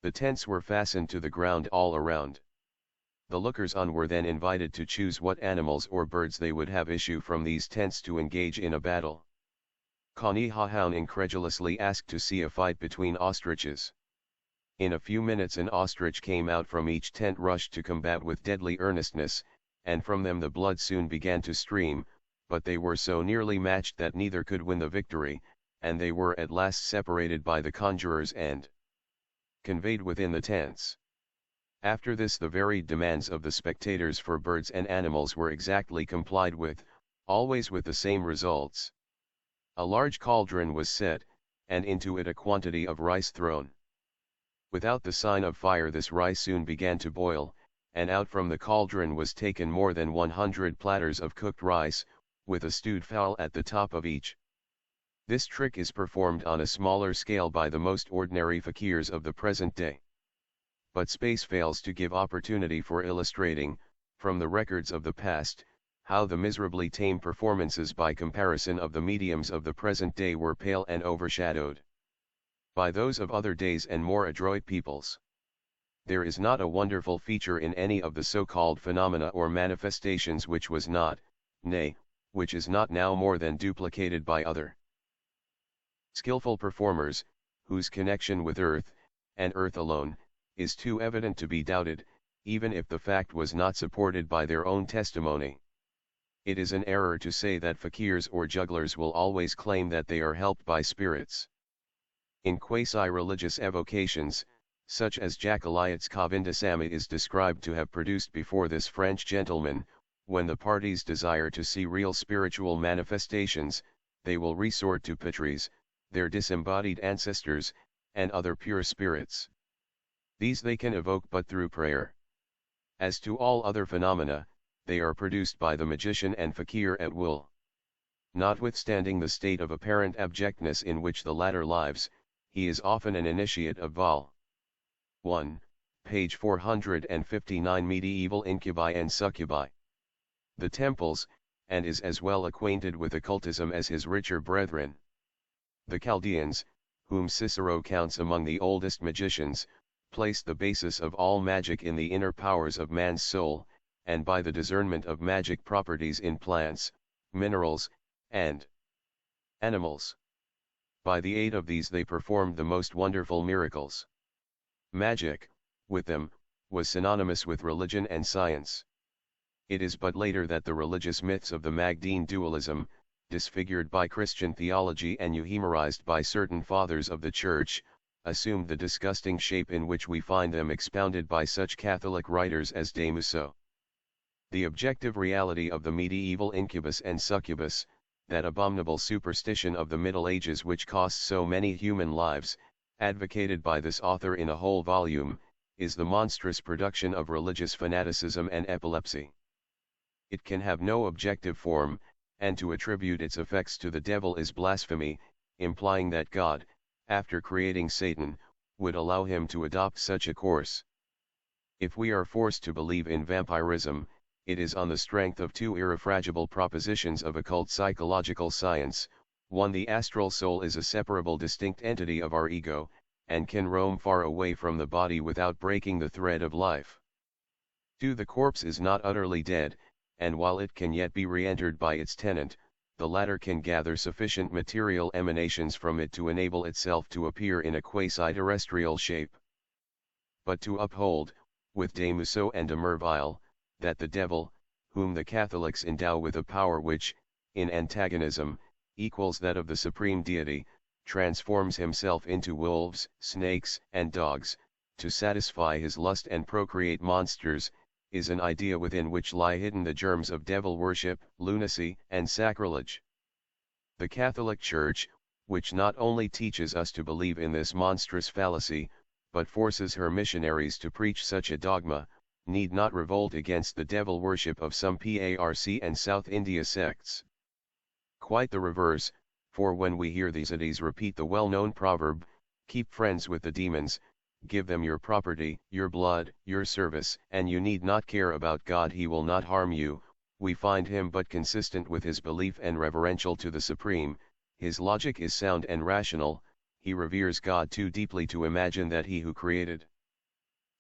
The tents were fastened to the ground all around. The lookers-on were then invited to choose what animals or birds they would have issue from these tents to engage in a battle. Connie Hahoun incredulously asked to see a fight between ostriches. In a few minutes an ostrich came out from each tent, rushed to combat with deadly earnestness, and from them the blood soon began to stream, but they were so nearly matched that neither could win the victory, and they were at last separated by the conjurers and conveyed within the tents. After this the varied demands of the spectators for birds and animals were exactly complied with, always with the same results. A large cauldron was set, and into it a quantity of rice thrown. Without the sign of fire this rice soon began to boil, and out from the cauldron was taken more than 100 platters of cooked rice, with a stewed fowl at the top of each. This trick is performed on a smaller scale by the most ordinary fakirs of the present day. But space fails to give opportunity for illustrating, from the records of the past, how the miserably tame performances by comparison of the mediums of the present day were pale and overshadowed by those of other days and more adroit peoples. There is not a wonderful feature in any of the so-called phenomena or manifestations which was not, nay, which is not now more than duplicated by other skillful performers, whose connection with earth, and earth alone, is too evident to be doubted, even if the fact was not supported by their own testimony. It is an error to say that fakirs or jugglers will always claim that they are helped by spirits. In quasi-religious evocations, such as Jacqueliot's Govindasamy is described to have produced before this French gentleman, when the parties desire to see real spiritual manifestations, they will resort to Pitres, their disembodied ancestors, and other pure spirits. These they can evoke but through prayer. As to all other phenomena, they are produced by the magician and fakir at will. Notwithstanding the state of apparent abjectness in which the latter lives, he is often an initiate of Vol. 1, page 459. Medieval incubi and succubi. The temples, and is as well acquainted with occultism as his richer brethren. The Chaldeans, whom Cicero counts among the oldest magicians, placed the basis of all magic in the inner powers of man's soul, and by the discernment of magic properties in plants, minerals, and animals. By the aid of these they performed the most wonderful miracles. Magic, with them, was synonymous with religion and science. It is but later that the religious myths of the Magdene dualism, disfigured by Christian theology and euhemerized by certain fathers of the Church, assumed the disgusting shape in which we find them expounded by such Catholic writers as de Musso. The objective reality of the medieval incubus and succubus, that abominable superstition of the Middle Ages which cost so many human lives, advocated by this author in a whole volume, is the monstrous production of religious fanaticism and epilepsy. It can have no objective form, and to attribute its effects to the devil is blasphemy, implying that God, after creating Satan, would allow him to adopt such a course. If we are forced to believe in vampirism, it is on the strength of two irrefragable propositions of occult psychological science. One, the astral soul is a separable distinct entity of our ego, and can roam far away from the body without breaking the thread of life. 2. The corpse is not utterly dead, and while it can yet be re-entered by its tenant, the latter can gather sufficient material emanations from it to enable itself to appear in a quasi-terrestrial shape. But to uphold, with de Musso and de Merville, that the devil, whom the Catholics endow with a power which, in antagonism, equals that of the supreme deity, transforms himself into wolves, snakes, and dogs, to satisfy his lust and procreate monsters, is an idea within which lie hidden the germs of devil worship, lunacy, and sacrilege. The Catholic Church, which not only teaches us to believe in this monstrous fallacy, but forces her missionaries to preach such a dogma, need not revolt against the devil worship of some PARC and South India sects. Quite the reverse, for when we hear these entities repeat the well-known proverb, "Keep friends with the demons, give them your property, your blood, your service, and you need not care about God, he will not harm you," we find him but consistent with his belief and reverential to the Supreme. His logic is sound and rational, he reveres God too deeply to imagine that he who created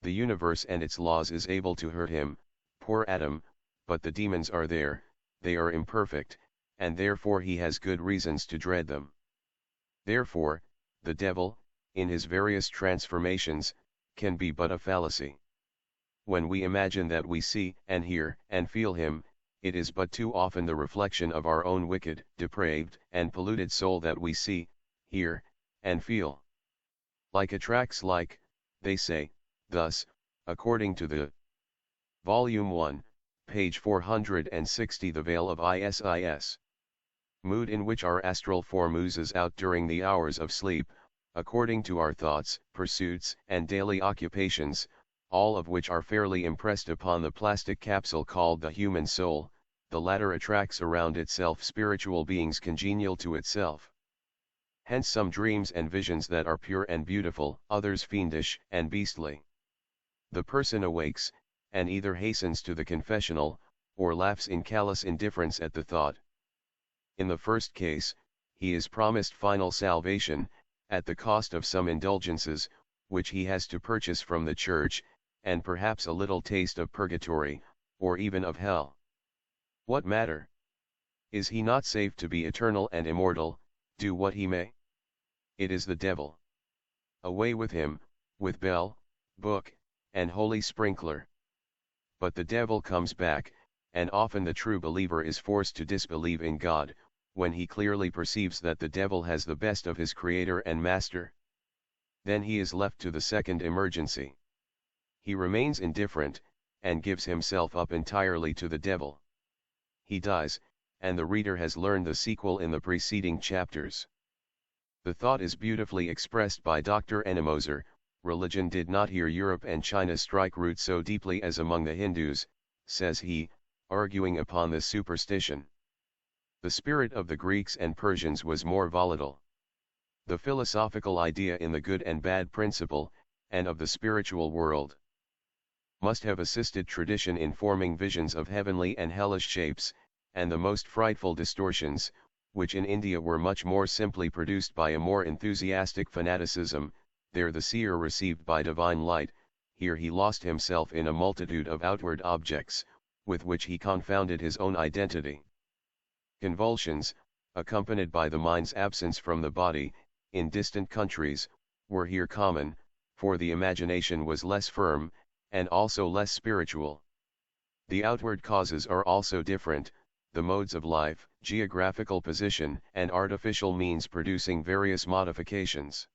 the universe and its laws is able to hurt him. Poor Adam, but the demons are there, they are imperfect, and therefore he has good reasons to dread them. Therefore, the devil, in his various transformations, can be but a fallacy. When we imagine that we see, and hear, and feel him, it is but too often the reflection of our own wicked, depraved, and polluted soul that we see, hear, and feel. Like attracts like, they say. Thus, according to the Volume 1, page 460, The Veil of Isis. Mood in which our astral form oozes out during the hours of sleep, according to our thoughts, pursuits, and daily occupations, all of which are fairly impressed upon the plastic capsule called the human soul, the latter attracts around itself spiritual beings congenial to itself. Hence some dreams and visions that are pure and beautiful, others fiendish and beastly. The person awakes, and either hastens to the confessional, or laughs in callous indifference at the thought. In the first case, he is promised final salvation, at the cost of some indulgences, which he has to purchase from the church, and perhaps a little taste of purgatory, or even of hell. What matter? Is he not safe to be eternal and immortal, do what he may? It is the devil. Away with him, with bell, book, and holy sprinkler. But the devil comes back, and often the true believer is forced to disbelieve in God, when he clearly perceives that the devil has the best of his creator and master. Then he is left to the second emergency. He remains indifferent, and gives himself up entirely to the devil. He dies, and the reader has learned the sequel in the preceding chapters. The thought is beautifully expressed by Dr. Ennemoser. Religion did not hear Europe and China strike root so deeply as among the Hindus, says he, arguing upon this superstition. The spirit of the Greeks and Persians was more volatile. The philosophical idea in the good and bad principle, and of the spiritual world, must have assisted tradition in forming visions of heavenly and hellish shapes, and the most frightful distortions, which in India were much more simply produced by a more enthusiastic fanaticism. There the seer received by divine light, here he lost himself in a multitude of outward objects, with which he confounded his own identity. Convulsions, accompanied by the mind's absence from the body, in distant countries, were here common, for the imagination was less firm, and also less spiritual. The outward causes are also different, the modes of life, geographical position, and artificial means producing various modifications.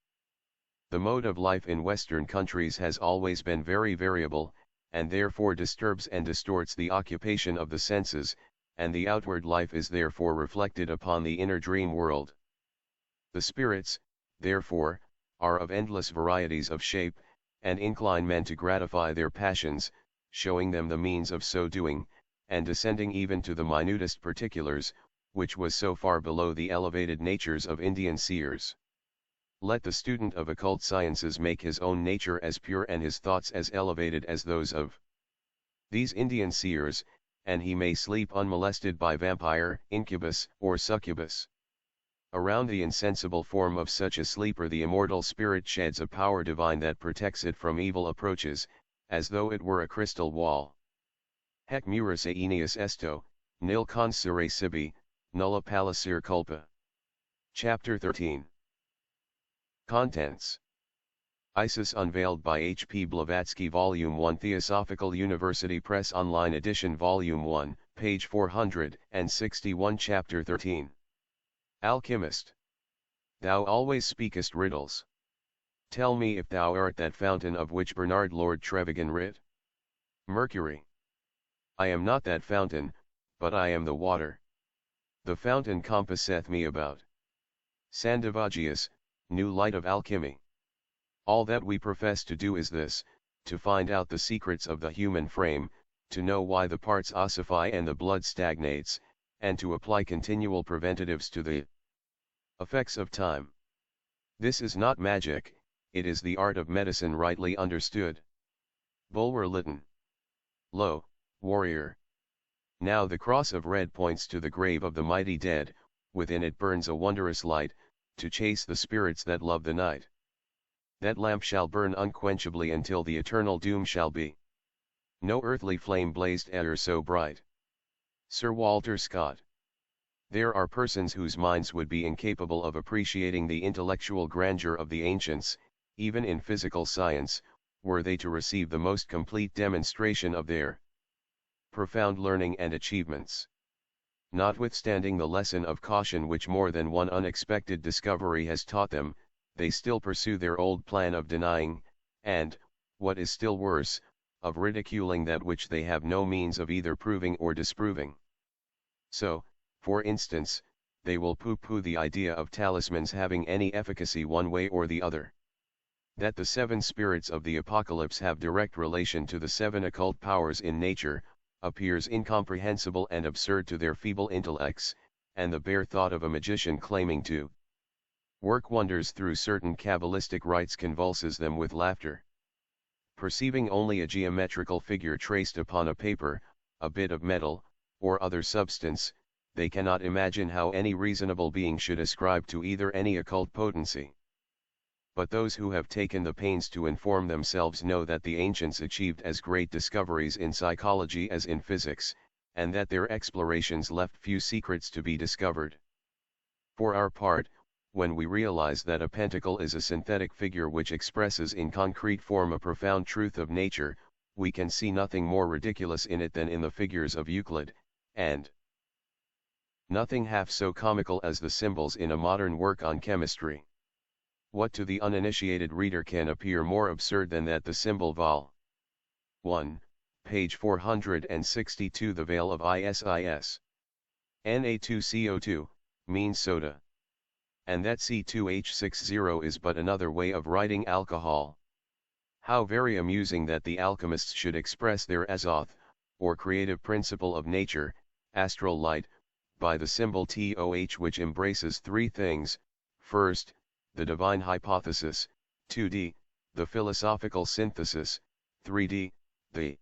The mode of life in Western countries has always been very variable, and therefore disturbs and distorts the occupation of the senses, and the outward life is therefore reflected upon the inner dream world. The spirits, therefore, are of endless varieties of shape, and incline men to gratify their passions, showing them the means of so doing, and descending even to the minutest particulars, which was so far below the elevated natures of Indian seers. Let the student of occult sciences make his own nature as pure and his thoughts as elevated as those of these Indian seers, and he may sleep unmolested by vampire, incubus, or succubus. Around the insensible form of such a sleeper the immortal spirit sheds a power divine that protects it from evil approaches, as though it were a crystal wall. Hec muris aeneas esto, nil consere sibi, nulla palacere culpa. Chapter 13. Contents. Isis Unveiled by H. P. Blavatsky Volume 1 Theosophical University Press Online Edition Volume 1, page 461 Chapter 13. Alchemist. Thou always speakest riddles. Tell me if thou art that fountain of which Bernard Lord Trevigan writ. Mercury. I am not that fountain, but I am the water. The fountain compasseth me about. Sandivogius, New Light of Alchemy. All that we profess to do is this, to find out the secrets of the human frame, to know why the parts ossify and the blood stagnates, and to apply continual preventatives to the effects of time. This is not magic, it is the art of medicine rightly understood. Bulwer Lytton. Lo, warrior! Now the cross of red points to the grave of the mighty dead, within it burns a wondrous light, to chase the spirits that love the night. That lamp shall burn unquenchably until the eternal doom shall be. No earthly flame blazed e'er so bright. Sir Walter Scott. There are persons whose minds would be incapable of appreciating the intellectual grandeur of the ancients, even in physical science, were they to receive the most complete demonstration of their profound learning and achievements. Notwithstanding the lesson of caution which more than one unexpected discovery has taught them, they still pursue their old plan of denying, and, what is still worse, of ridiculing that which they have no means of either proving or disproving. So, for instance, they will pooh-pooh the idea of talismans having any efficacy one way or the other. That the 7 spirits of the Apocalypse have direct relation to the 7 occult powers in nature, appears incomprehensible and absurd to their feeble intellects, and the bare thought of a magician claiming to work wonders through certain Kabbalistic rites convulses them with laughter. Perceiving only a geometrical figure traced upon a paper, a bit of metal, or other substance, they cannot imagine how any reasonable being should ascribe to either any occult potency. But those who have taken the pains to inform themselves know that the ancients achieved as great discoveries in psychology as in physics, and that their explorations left few secrets to be discovered. For our part, when we realize that a pentacle is a synthetic figure which expresses in concrete form a profound truth of nature, we can see nothing more ridiculous in it than in the figures of Euclid, and nothing half so comical as the symbols in a modern work on chemistry. What to the uninitiated reader can appear more absurd than that the symbol Vol. 1, page 462 the veil of ISIS. Na2CO2, means soda. And that C2H60 is but another way of writing alcohol. How very amusing that the alchemists should express their azoth, or creative principle of nature, astral light, by the symbol TOH which embraces 3 things, first, the divine hypothesis, 2d, the philosophical synthesis, 3d, the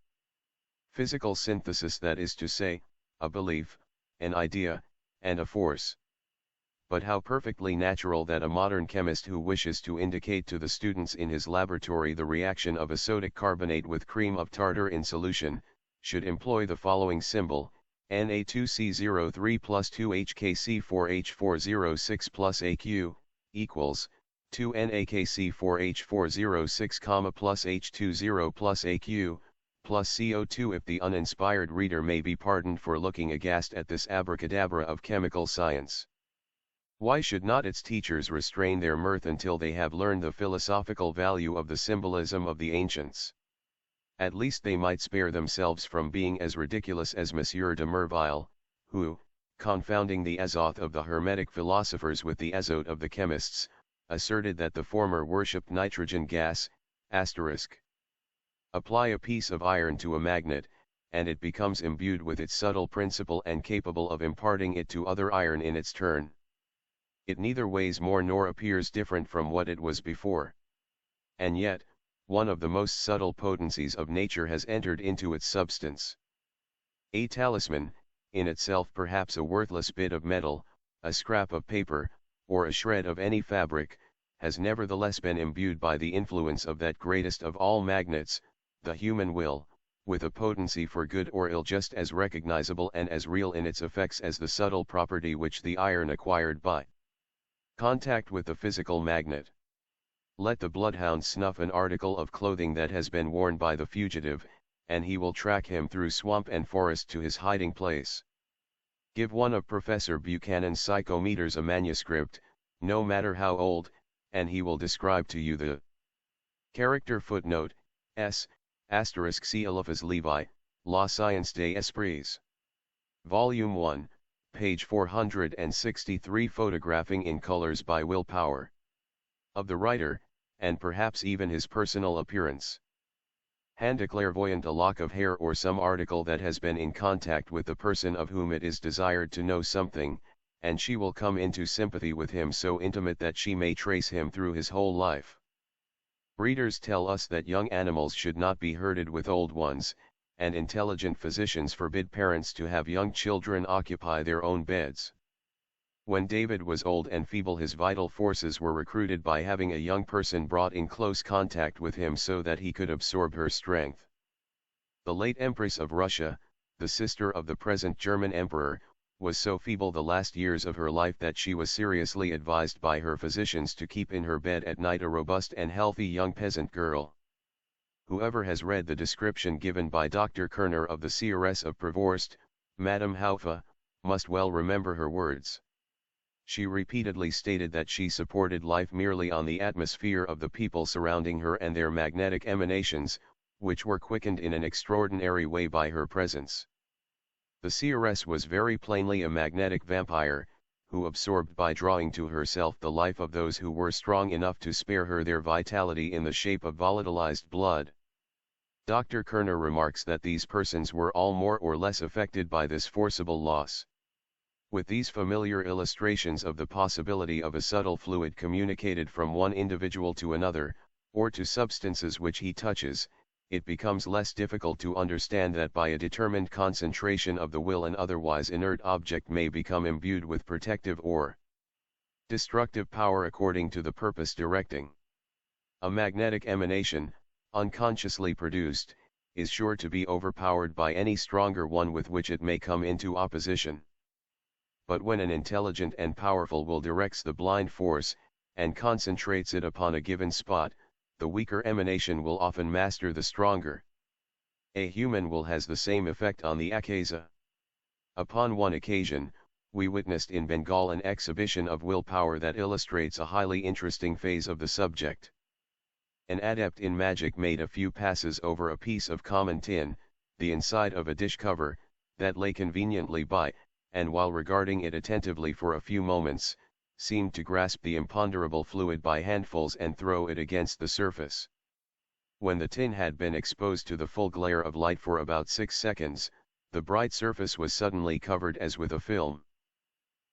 physical synthesis, that is to say, a belief, an idea, and a force. But how perfectly natural that a modern chemist who wishes to indicate to the students in his laboratory the reaction of a sodic carbonate with cream of tartar in solution, should employ the following symbol, Na2C03 plus 2HKC4H406 plus AQ, equals, 2NAKC4H406, plus H20 plus AQ, plus CO2. If the uninspired reader may be pardoned for looking aghast at this abracadabra of chemical science. Why should not its teachers restrain their mirth until they have learned the philosophical value of the symbolism of the ancients? At least they might spare themselves from being as ridiculous as Monsieur de Merville, who, confounding the azoth of the Hermetic philosophers with the azote of the chemists, asserted that the former worshipped nitrogen gas, asterisk. Apply a piece of iron to a magnet, and it becomes imbued with its subtle principle and capable of imparting it to other iron in its turn. It neither weighs more nor appears different from what it was before. And yet, one of the most subtle potencies of nature has entered into its substance. A talisman, in itself perhaps a worthless bit of metal, a scrap of paper, or a shred of any fabric, has nevertheless been imbued by the influence of that greatest of all magnets, the human will, with a potency for good or ill just as recognizable and as real in its effects as the subtle property which the iron acquired by contact with the physical magnet. Let the bloodhound snuff an article of clothing that has been worn by the fugitive, and he will track him through swamp and forest to his hiding place. Give one of Professor Buchanan's psychometers a manuscript, no matter how old, and he will describe to you the character footnote, s, asterisk C. Eliphas Levi, La Science des Esprits. Volume 1, page 463, photographing in colors by willpower of the writer, and perhaps even his personal appearance. Hand a clairvoyant a lock of hair or some article that has been in contact with the person of whom it is desired to know something, and she will come into sympathy with him so intimate that she may trace him through his whole life. Breeders tell us that young animals should not be herded with old ones, and intelligent physicians forbid parents to have young children occupy their own beds. When David was old and feeble, his vital forces were recruited by having a young person brought in close contact with him so that he could absorb her strength. The late Empress of Russia, the sister of the present German Emperor, was so feeble the last years of her life that she was seriously advised by her physicians to keep in her bed at night a robust and healthy young peasant girl. Whoever has read the description given by Dr. Kerner of the Seeress of Prevorst, Madame Haufe, must well remember her words. She repeatedly stated that she supported life merely on the atmosphere of the people surrounding her and their magnetic emanations, which were quickened in an extraordinary way by her presence. The seeress was very plainly a magnetic vampire, who absorbed by drawing to herself the life of those who were strong enough to spare her their vitality in the shape of volatilized blood. Dr. Kerner remarks that these persons were all more or less affected by this forcible loss. With these familiar illustrations of the possibility of a subtle fluid communicated from one individual to another, or to substances which he touches, it becomes less difficult to understand that by a determined concentration of the will an otherwise inert object may become imbued with protective or destructive power according to the purpose directing. A magnetic emanation, unconsciously produced, is sure to be overpowered by any stronger one with which it may come into opposition. But when an intelligent and powerful will directs the blind force, and concentrates it upon a given spot, the weaker emanation will often master the stronger. A human will has the same effect on the Akasa. Upon one occasion, we witnessed in Bengal an exhibition of willpower that illustrates a highly interesting phase of the subject. An adept in magic made a few passes over a piece of common tin, the inside of a dish cover, that lay conveniently by, and while regarding it attentively for a few moments, seemed to grasp the imponderable fluid by handfuls and throw it against the surface. When the tin had been exposed to the full glare of light for about 6 seconds, the bright surface was suddenly covered as with a film.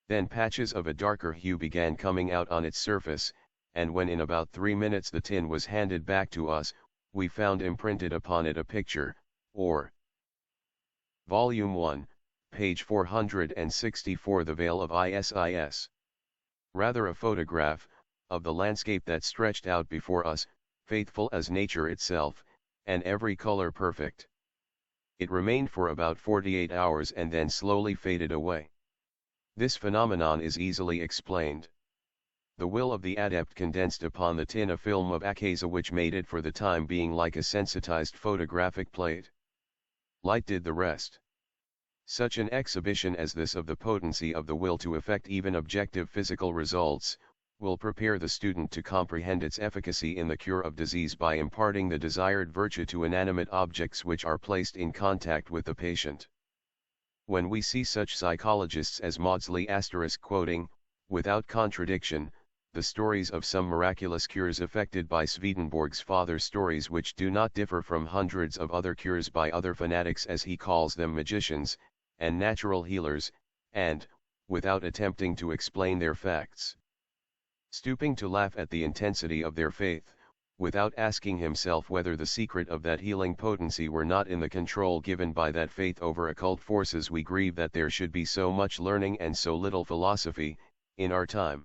Then patches of a darker hue began coming out on its surface, and when in about 3 minutes the tin was handed back to us, we found imprinted upon it a picture, or Volume 1, page 464, The Veil of Isis. Rather a photograph, of the landscape that stretched out before us, faithful as nature itself, and every color perfect. It remained for about 48 hours and then slowly faded away. This phenomenon is easily explained. The will of the adept condensed upon the tin a film of Akasa which made it for the time being like a sensitized photographic plate. Light did the rest. Such an exhibition as this of the potency of the will to effect even objective physical results, will prepare the student to comprehend its efficacy in the cure of disease by imparting the desired virtue to inanimate objects which are placed in contact with the patient. When we see such psychologists as Maudsley quoting, without contradiction, the stories of some miraculous cures effected by Swedenborg's father, stories which do not differ from hundreds of other cures by other fanatics, as he calls them, magicians, and natural healers, and, without attempting to explain their facts, stooping to laugh at the intensity of their faith, without asking himself whether the secret of that healing potency were not in the control given by that faith over occult forces. We grieve that there should be so much learning and so little philosophy, in our time.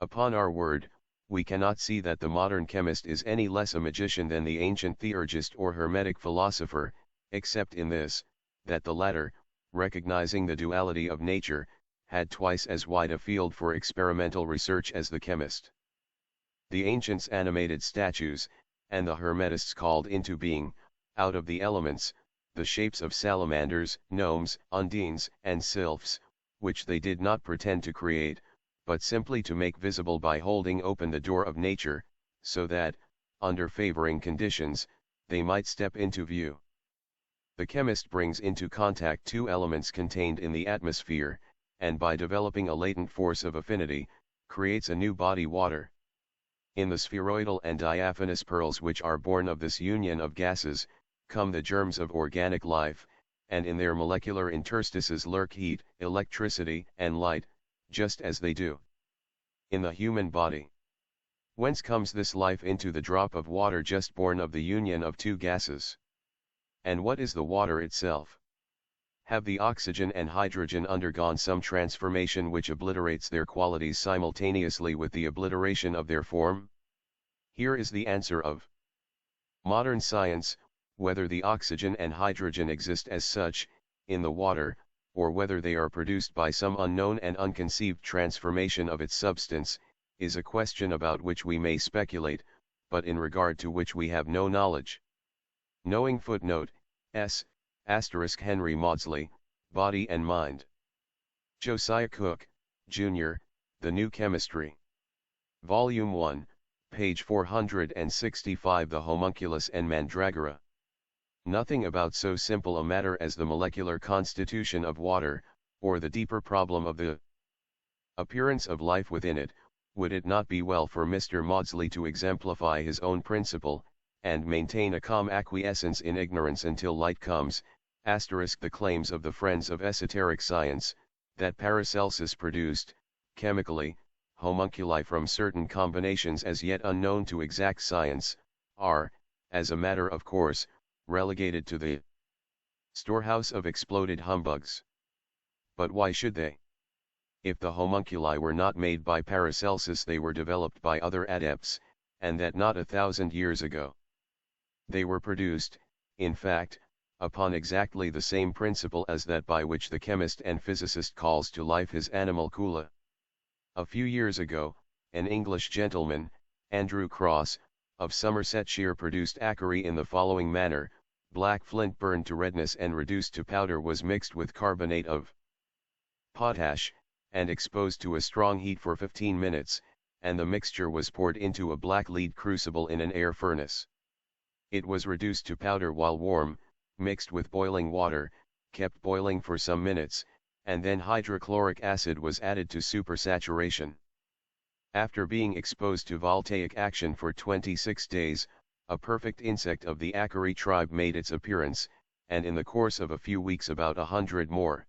Upon our word, we cannot see that the modern chemist is any less a magician than the ancient theurgist or hermetic philosopher, except in this, that the latter, recognizing the duality of nature, had twice as wide a field for experimental research as the chemist. The ancients animated statues, and the hermetists called into being, out of the elements, the shapes of salamanders, gnomes, undines, and sylphs, which they did not pretend to create, but simply to make visible by holding open the door of nature, so that, under favoring conditions, they might step into view. The chemist brings into contact two elements contained in the atmosphere, and by developing a latent force of affinity, creates a new body, water. In the spheroidal and diaphanous pearls which are born of this union of gases, come the germs of organic life, and in their molecular interstices lurk heat, electricity, and light, just as they do in the human body. Whence comes this life into the drop of water just born of the union of two gases? And what is the water itself? Have the oxygen and hydrogen undergone some transformation which obliterates their qualities simultaneously with the obliteration of their form? Here is the answer of modern science: whether the oxygen and hydrogen exist as such, in the water, or whether they are produced by some unknown and unconceived transformation of its substance, is a question about which we may speculate, but in regard to which we have no knowledge. Knowing footnote, S. * Henry Maudsley, Body and Mind. Josiah Cook, Jr., The New Chemistry. Volume 1, page 465. The Homunculus and Mandragora. Nothing about so simple a matter as the molecular constitution of water, or the deeper problem of the appearance of life within it. Would it not be well for Mr. Maudsley to exemplify his own principle, and maintain a calm acquiescence in ignorance until light comes? The claims of the friends of esoteric science, that Paracelsus produced, chemically, homunculi from certain combinations as yet unknown to exact science, are, as a matter of course, relegated to the storehouse of exploded humbugs. But why should they? If the homunculi were not made by Paracelsus, they were developed by other adepts, and that not 1,000 years ago. They were produced, in fact, upon exactly the same principle as that by which the chemist and physicist calls to life his animalcula. A few years ago, an English gentleman, Andrew Cross, of Somersetshire, produced acari in the following manner: black flint burned to redness and reduced to powder was mixed with carbonate of potash, and exposed to a strong heat for 15 minutes, and the mixture was poured into a black lead crucible in an air furnace. It was reduced to powder while warm, mixed with boiling water, kept boiling for some minutes, and then hydrochloric acid was added to supersaturation. After being exposed to voltaic action for 26 days, a perfect insect of the acari tribe made its appearance, and in the course of a few weeks about 100 more.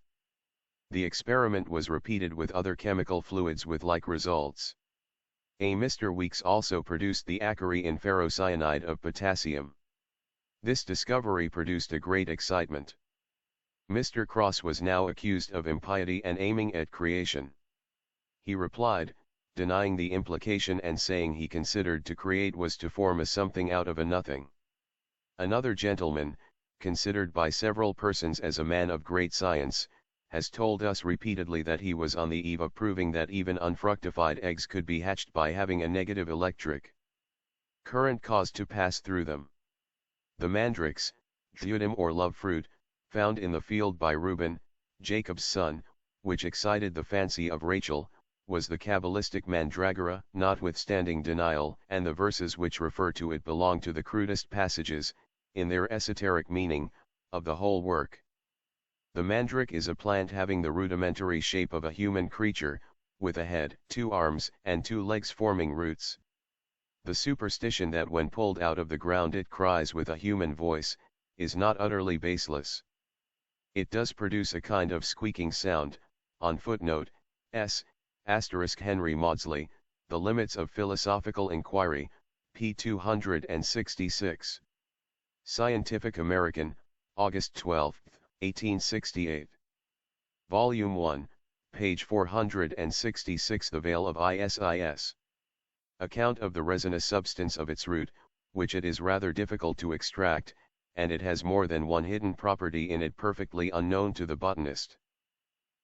The experiment was repeated with other chemical fluids with like results. A Mr. Weeks also produced the acari in ferrocyanide of potassium. This discovery produced a great excitement. Mr. Cross was now accused of impiety and aiming at creation. He replied, denying the implication and saying he considered to create was to form a something out of a nothing. Another gentleman, considered by several persons as a man of great science, has told us repeatedly that he was on the eve of proving that even unfructified eggs could be hatched by having a negative electric current caused to pass through them. The mandrakes, theodim or love fruit, found in the field by Reuben, Jacob's son, which excited the fancy of Rachel, was the Kabbalistic mandragora, notwithstanding denial, and the verses which refer to it belong to the crudest passages, in their esoteric meaning, of the whole work. The mandrake is a plant having the rudimentary shape of a human creature, with a head, 2 arms, and 2 legs forming roots. The superstition that when pulled out of the ground it cries with a human voice, is not utterly baseless. It does produce a kind of squeaking sound, on footnote, S. * Henry Maudsley, The Limits of Philosophical Inquiry, p. 266. Scientific American, August 12, 1868. Volume 1, page 466. The Veil of Isis. Account of the resinous substance of its root, which it is rather difficult to extract, and it has more than one hidden property in it perfectly unknown to the botanist.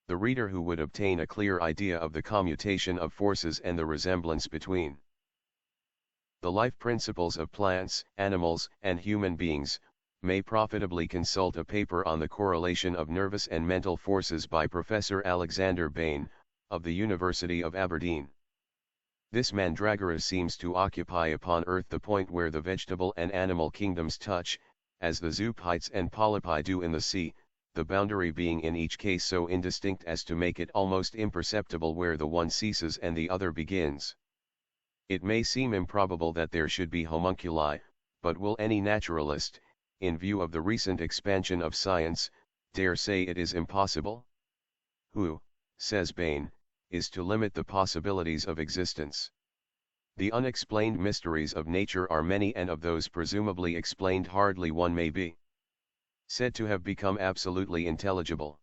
The reader who would obtain a clear idea of the commutation of forces and the resemblance between the life principles of plants, animals, and human beings, may profitably consult a paper on the correlation of nervous and mental forces by Professor Alexander Bain, of the University of Aberdeen. This mandragora seems to occupy upon Earth the point where the vegetable and animal kingdoms touch, as the zoophytes and polypi do in the sea, the boundary being in each case so indistinct as to make it almost imperceptible where the one ceases and the other begins. It may seem improbable that there should be homunculi, but will any naturalist, in view of the recent expansion of science, dare say it is impossible? Who, says Bain, is to limit the possibilities of existence? The unexplained mysteries of nature are many, and of those presumably explained hardly one may be said to have become absolutely intelligible.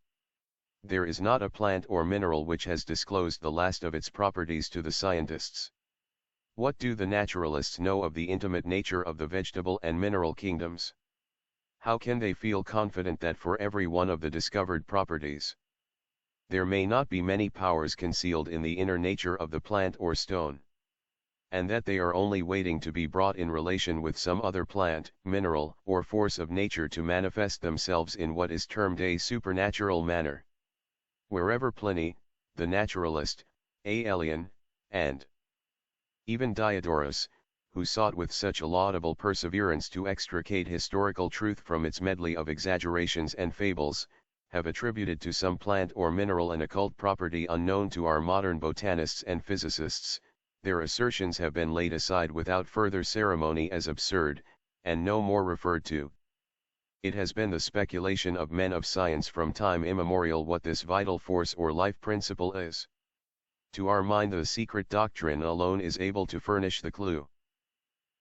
There is not a plant or mineral which has disclosed the last of its properties to the scientists. What do the naturalists know of the intimate nature of the vegetable and mineral kingdoms? How can they feel confident that for every one of the discovered properties, there may not be many powers concealed in the inner nature of the plant or stone, and that they are only waiting to be brought in relation with some other plant, mineral, or force of nature to manifest themselves in what is termed a supernatural manner? Wherever Pliny, the naturalist, Aelian, and even Diodorus, who sought with such a laudable perseverance to extricate historical truth from its medley of exaggerations and fables, have attributed to some plant or mineral an occult property unknown to our modern botanists and physicists, their assertions have been laid aside without further ceremony as absurd, and no more referred to. It has been the speculation of men of science from time immemorial what this vital force or life principle is. To our mind the secret doctrine alone is able to furnish the clue.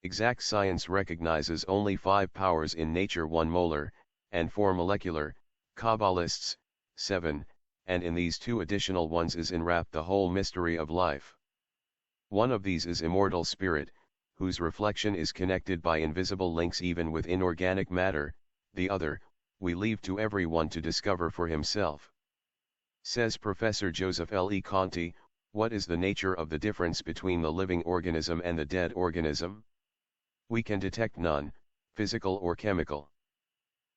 Exact science recognizes only 5 powers in nature, 1 molar, and 4 molecular, Kabbalists, 7, and in these 2 additional ones is enwrapped the whole mystery of life. One of these is immortal spirit, whose reflection is connected by invisible links even with inorganic matter, the other, we leave to everyone to discover for himself. Says Professor Joseph L. E. Conti, what is the nature of the difference between the living organism and the dead organism? We can detect none, physical or chemical.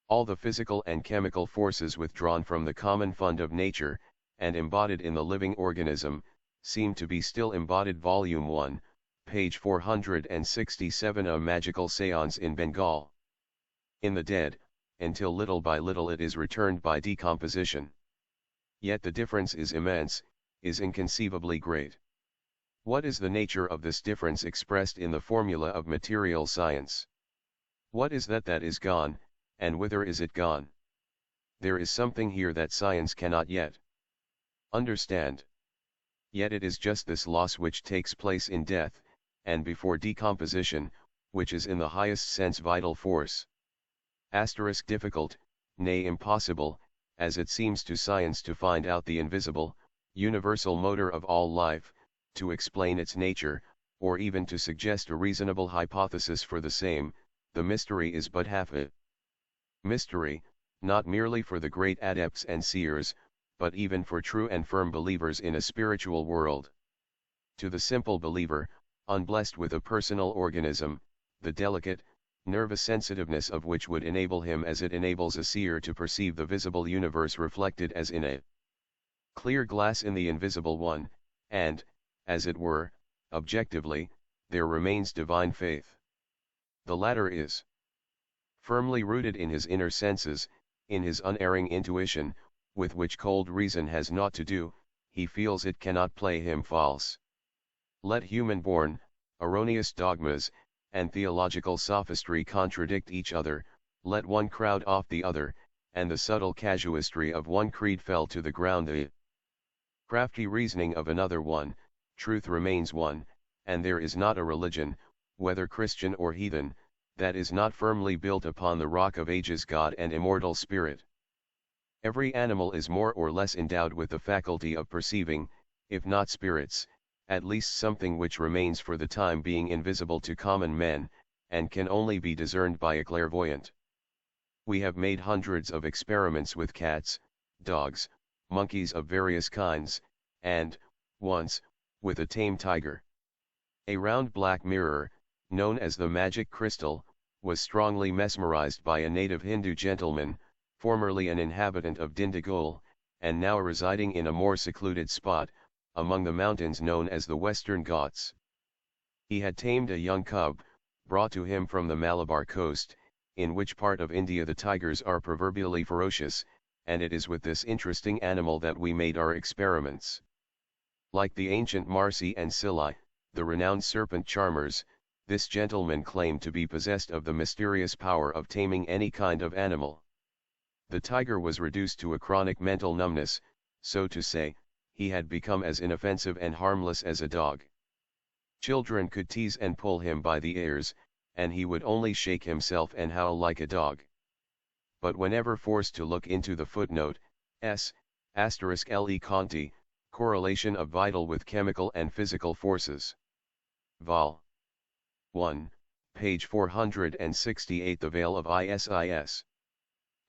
All the physical and chemical forces withdrawn from the common fund of nature, and embodied in the living organism, seem to be still embodied. Volume 1, page 467. A Magical Seance in Bengal. In the dead, until little by little it is returned by decomposition. Yet the difference is immense, is inconceivably great. What is the nature of this difference expressed in the formula of material science? What is that is gone, and whither is it gone? There is something here that science cannot yet understand. Yet it is just this loss which takes place in death, and before decomposition, which is in the highest sense vital force. Difficult, nay impossible, as it seems to science to find out the invisible, universal motor of all life, to explain its nature, or even to suggest a reasonable hypothesis for the same, the mystery is but half a mystery, not merely for the great adepts and seers, but even for true and firm believers in a spiritual world. To the simple believer, unblessed with a personal organism, the delicate, nervous sensitiveness of which would enable him as it enables a seer to perceive the visible universe reflected as in a clear glass in the invisible one, and, as it were, objectively, there remains divine faith. The latter is firmly rooted in his inner senses, in his unerring intuition, with which cold reason has naught to do. He feels it cannot play him false. Let human-born, erroneous dogmas, and theological sophistry contradict each other, let one crowd off the other, and the subtle casuistry of one creed fell to the ground, the crafty reasoning of another one, truth remains one, and there is not a religion, whether Christian or heathen, that is not firmly built upon the rock of ages, God and immortal spirit. Every animal is more or less endowed with the faculty of perceiving, if not spirits, at least something which remains for the time being invisible to common men, and can only be discerned by a clairvoyant. We have made hundreds of experiments with cats, dogs, monkeys of various kinds, and, once, with a tame tiger. A round black mirror, known as the magic crystal, was strongly mesmerized by a native Hindu gentleman, formerly an inhabitant of Dindigul, and now residing in a more secluded spot, among the mountains known as the Western Ghats. He had tamed a young cub, brought to him from the Malabar coast, in which part of India the tigers are proverbially ferocious, and it is with this interesting animal that we made our experiments. Like the ancient Marsi and Scylla, the renowned serpent charmers, this gentleman claimed to be possessed of the mysterious power of taming any kind of animal. The tiger was reduced to a chronic mental numbness, so to say, he had become as inoffensive and harmless as a dog. Children could tease and pull him by the ears, and he would only shake himself and howl like a dog. But whenever forced to look into the footnote, **Le Conti, correlation of vital with chemical and physical forces. Vol. 1, page 468, The Veil of Isis.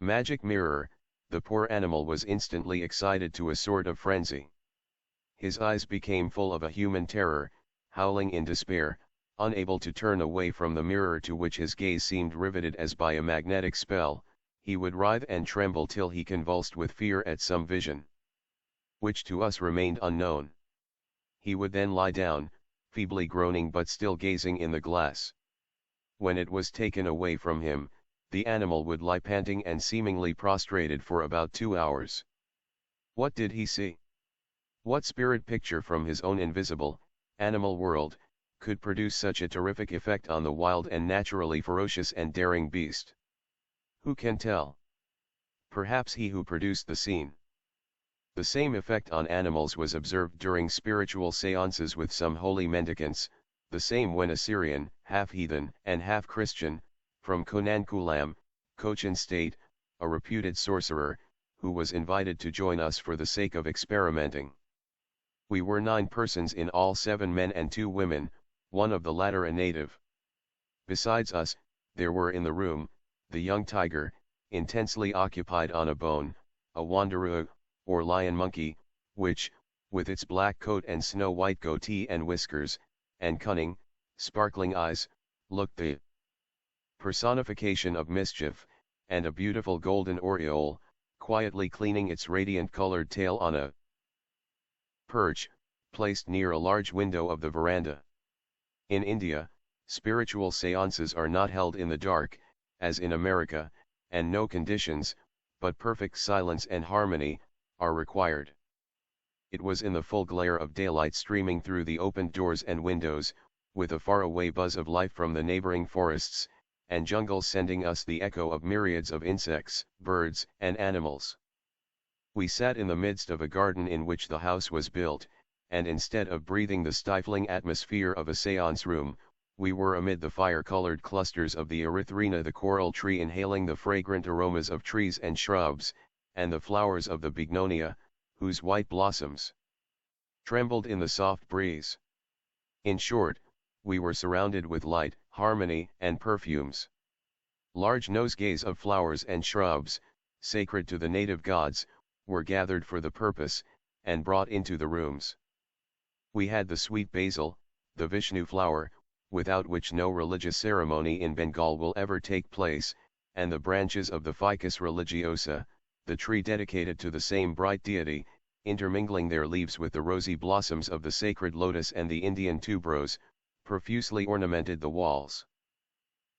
Magic mirror, the poor animal was instantly excited to a sort of frenzy. His eyes became full of a human terror, howling in despair, unable to turn away from the mirror to which his gaze seemed riveted as by a magnetic spell. He would writhe and tremble till he convulsed with fear at some vision, which to us remained unknown. He would then lie down, feebly groaning but still gazing in the glass. When it was taken away from him, the animal would lie panting and seemingly prostrated for about 2 hours. What did he see? What spirit picture from his own invisible, animal world, could produce such a terrific effect on the wild and naturally ferocious and daring beast? Who can tell? Perhaps he who produced the scene. The same effect on animals was observed during spiritual seances with some holy mendicants, the same when a Syrian, half heathen and half Christian, from Konankulam, Cochin State, a reputed sorcerer, who was invited to join us for the sake of experimenting. We were 9 persons in all, 7 men and 2 women, one of the latter a native. Besides us, there were in the room, the young tiger, intensely occupied on a bone, a wanderer, or lion monkey, which, with its black coat and snow-white goatee and whiskers, and cunning, sparkling eyes, looked the personification of mischief, and a beautiful golden aureole, quietly cleaning its radiant colored tail on a perch, placed near a large window of the veranda. In India, spiritual seances are not held in the dark, as in America, and no conditions, but perfect silence and harmony, are required. It was in the full glare of daylight streaming through the opened doors and windows, with a far-away buzz of life from the neighboring forests and jungles sending us the echo of myriads of insects, birds, and animals. We sat in the midst of a garden in which the house was built, and instead of breathing the stifling atmosphere of a seance room, we were amid the fire-colored clusters of the erythrina, the coral tree, inhaling the fragrant aromas of trees and shrubs, and the flowers of the bignonia, whose white blossoms trembled in the soft breeze. In short, we were surrounded with light, harmony, and perfumes. Large nosegays of flowers and shrubs, sacred to the native gods, were gathered for the purpose, and brought into the rooms. We had the sweet basil, the Vishnu flower, without which no religious ceremony in Bengal will ever take place, and the branches of the Ficus religiosa, the tree dedicated to the same bright deity, intermingling their leaves with the rosy blossoms of the sacred lotus and the Indian tuberose, profusely ornamented the walls.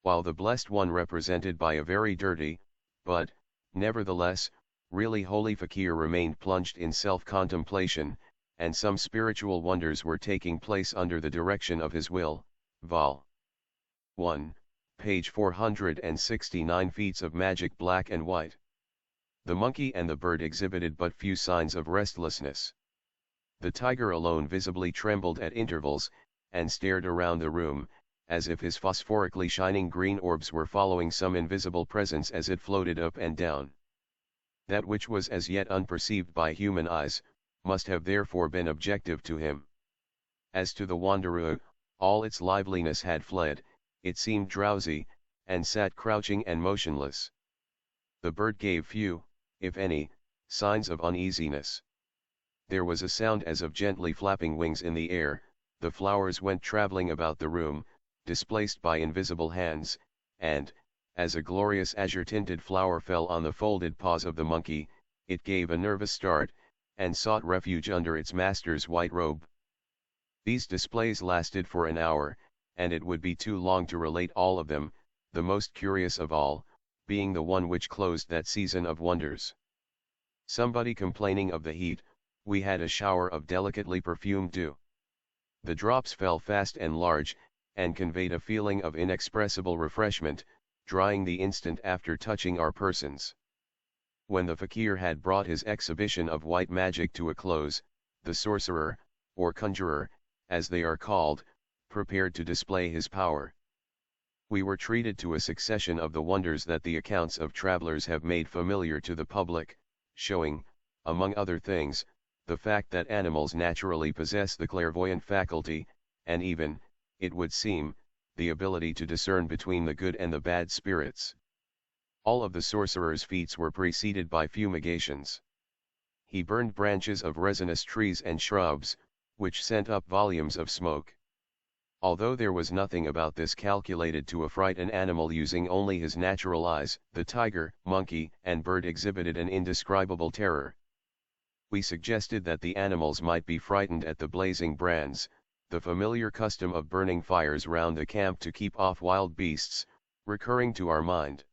While the Blessed One, represented by a very dirty, but, nevertheless, really holy fakir, remained plunged in self-contemplation, and some spiritual wonders were taking place under the direction of his will. Vol. 1, page 469, Feats of Magic, Black and White. The monkey and the bird exhibited but few signs of restlessness. The tiger alone visibly trembled at intervals, and stared around the room, as if his phosphorically shining green orbs were following some invisible presence as it floated up and down. That which was as yet unperceived by human eyes, must have therefore been objective to him. As to the wanderer, all its liveliness had fled, it seemed drowsy, and sat crouching and motionless. The bird gave few, if any, signs of uneasiness. There was a sound as of gently flapping wings in the air, the flowers went traveling about the room, displaced by invisible hands, and, as a glorious azure-tinted flower fell on the folded paws of the monkey, it gave a nervous start, and sought refuge under its master's white robe. These displays lasted for an hour, and it would be too long to relate all of them, the most curious of all, being the one which closed that season of wonders. Somebody complaining of the heat, we had a shower of delicately perfumed dew. The drops fell fast and large, and conveyed a feeling of inexpressible refreshment, drying the instant after touching our persons. When the fakir had brought his exhibition of white magic to a close, the sorcerer, or conjurer, as they are called, prepared to display his power. We were treated to a succession of the wonders that the accounts of travelers have made familiar to the public, showing, among other things, the fact that animals naturally possess the clairvoyant faculty, and even, it would seem, the ability to discern between the good and the bad spirits. All of the sorcerer's feats were preceded by fumigations. He burned branches of resinous trees and shrubs, which sent up volumes of smoke. Although there was nothing about this calculated to affright an animal using only his natural eyes, the tiger, monkey, and bird exhibited an indescribable terror. We suggested that the animals might be frightened at the blazing brands, the familiar custom of burning fires round the camp to keep off wild beasts, recurring to our mind.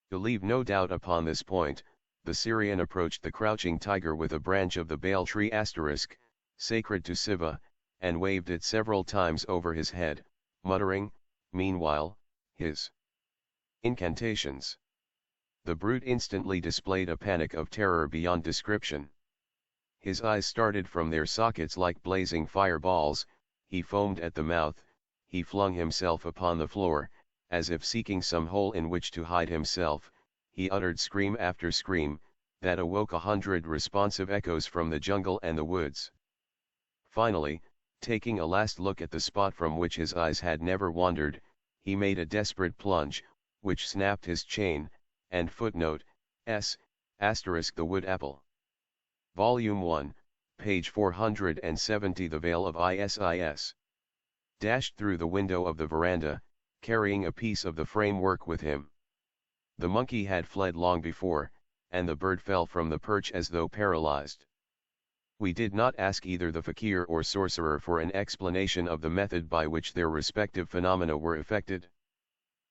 To leave no doubt upon this point, the Syrian approached the crouching tiger with a branch of the Baal tree *, sacred to Siva, and waved it several times over his head, muttering, meanwhile, his incantations. The brute instantly displayed a panic of terror beyond description. His eyes started from their sockets like blazing fireballs, he foamed at the mouth, he flung himself upon the floor, as if seeking some hole in which to hide himself, he uttered scream after scream, that awoke 100 responsive echoes from the jungle and the woods. Finally, taking a last look at the spot from which his eyes had never wandered, he made a desperate plunge, which snapped his chain, and footnote, s, * the wood apple. Volume 1, page 470. The veil of Isis. Dashed through the window of the veranda, carrying a piece of the framework with him. The monkey had fled long before, and the bird fell from the perch as though paralyzed. We did not ask either the fakir or sorcerer for an explanation of the method by which their respective phenomena were effected.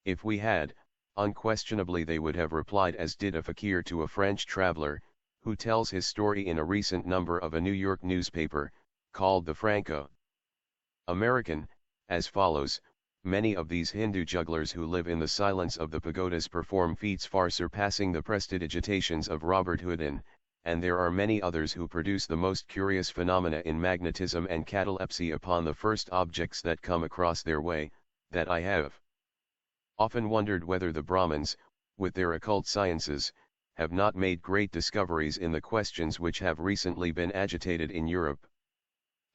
If we had, unquestionably they would have replied as did a fakir to a French traveler, who tells his story in a recent number of a New York newspaper, called the Franco-American, as follows: many of these Hindu jugglers who live in the silence of the pagodas perform feats far surpassing the prestidigitations of Robert Houdin, and there are many others who produce the most curious phenomena in magnetism and catalepsy upon the first objects that come across their way, that I have often wondered whether the Brahmins, with their occult sciences, have not made great discoveries in the questions which have recently been agitated in Europe.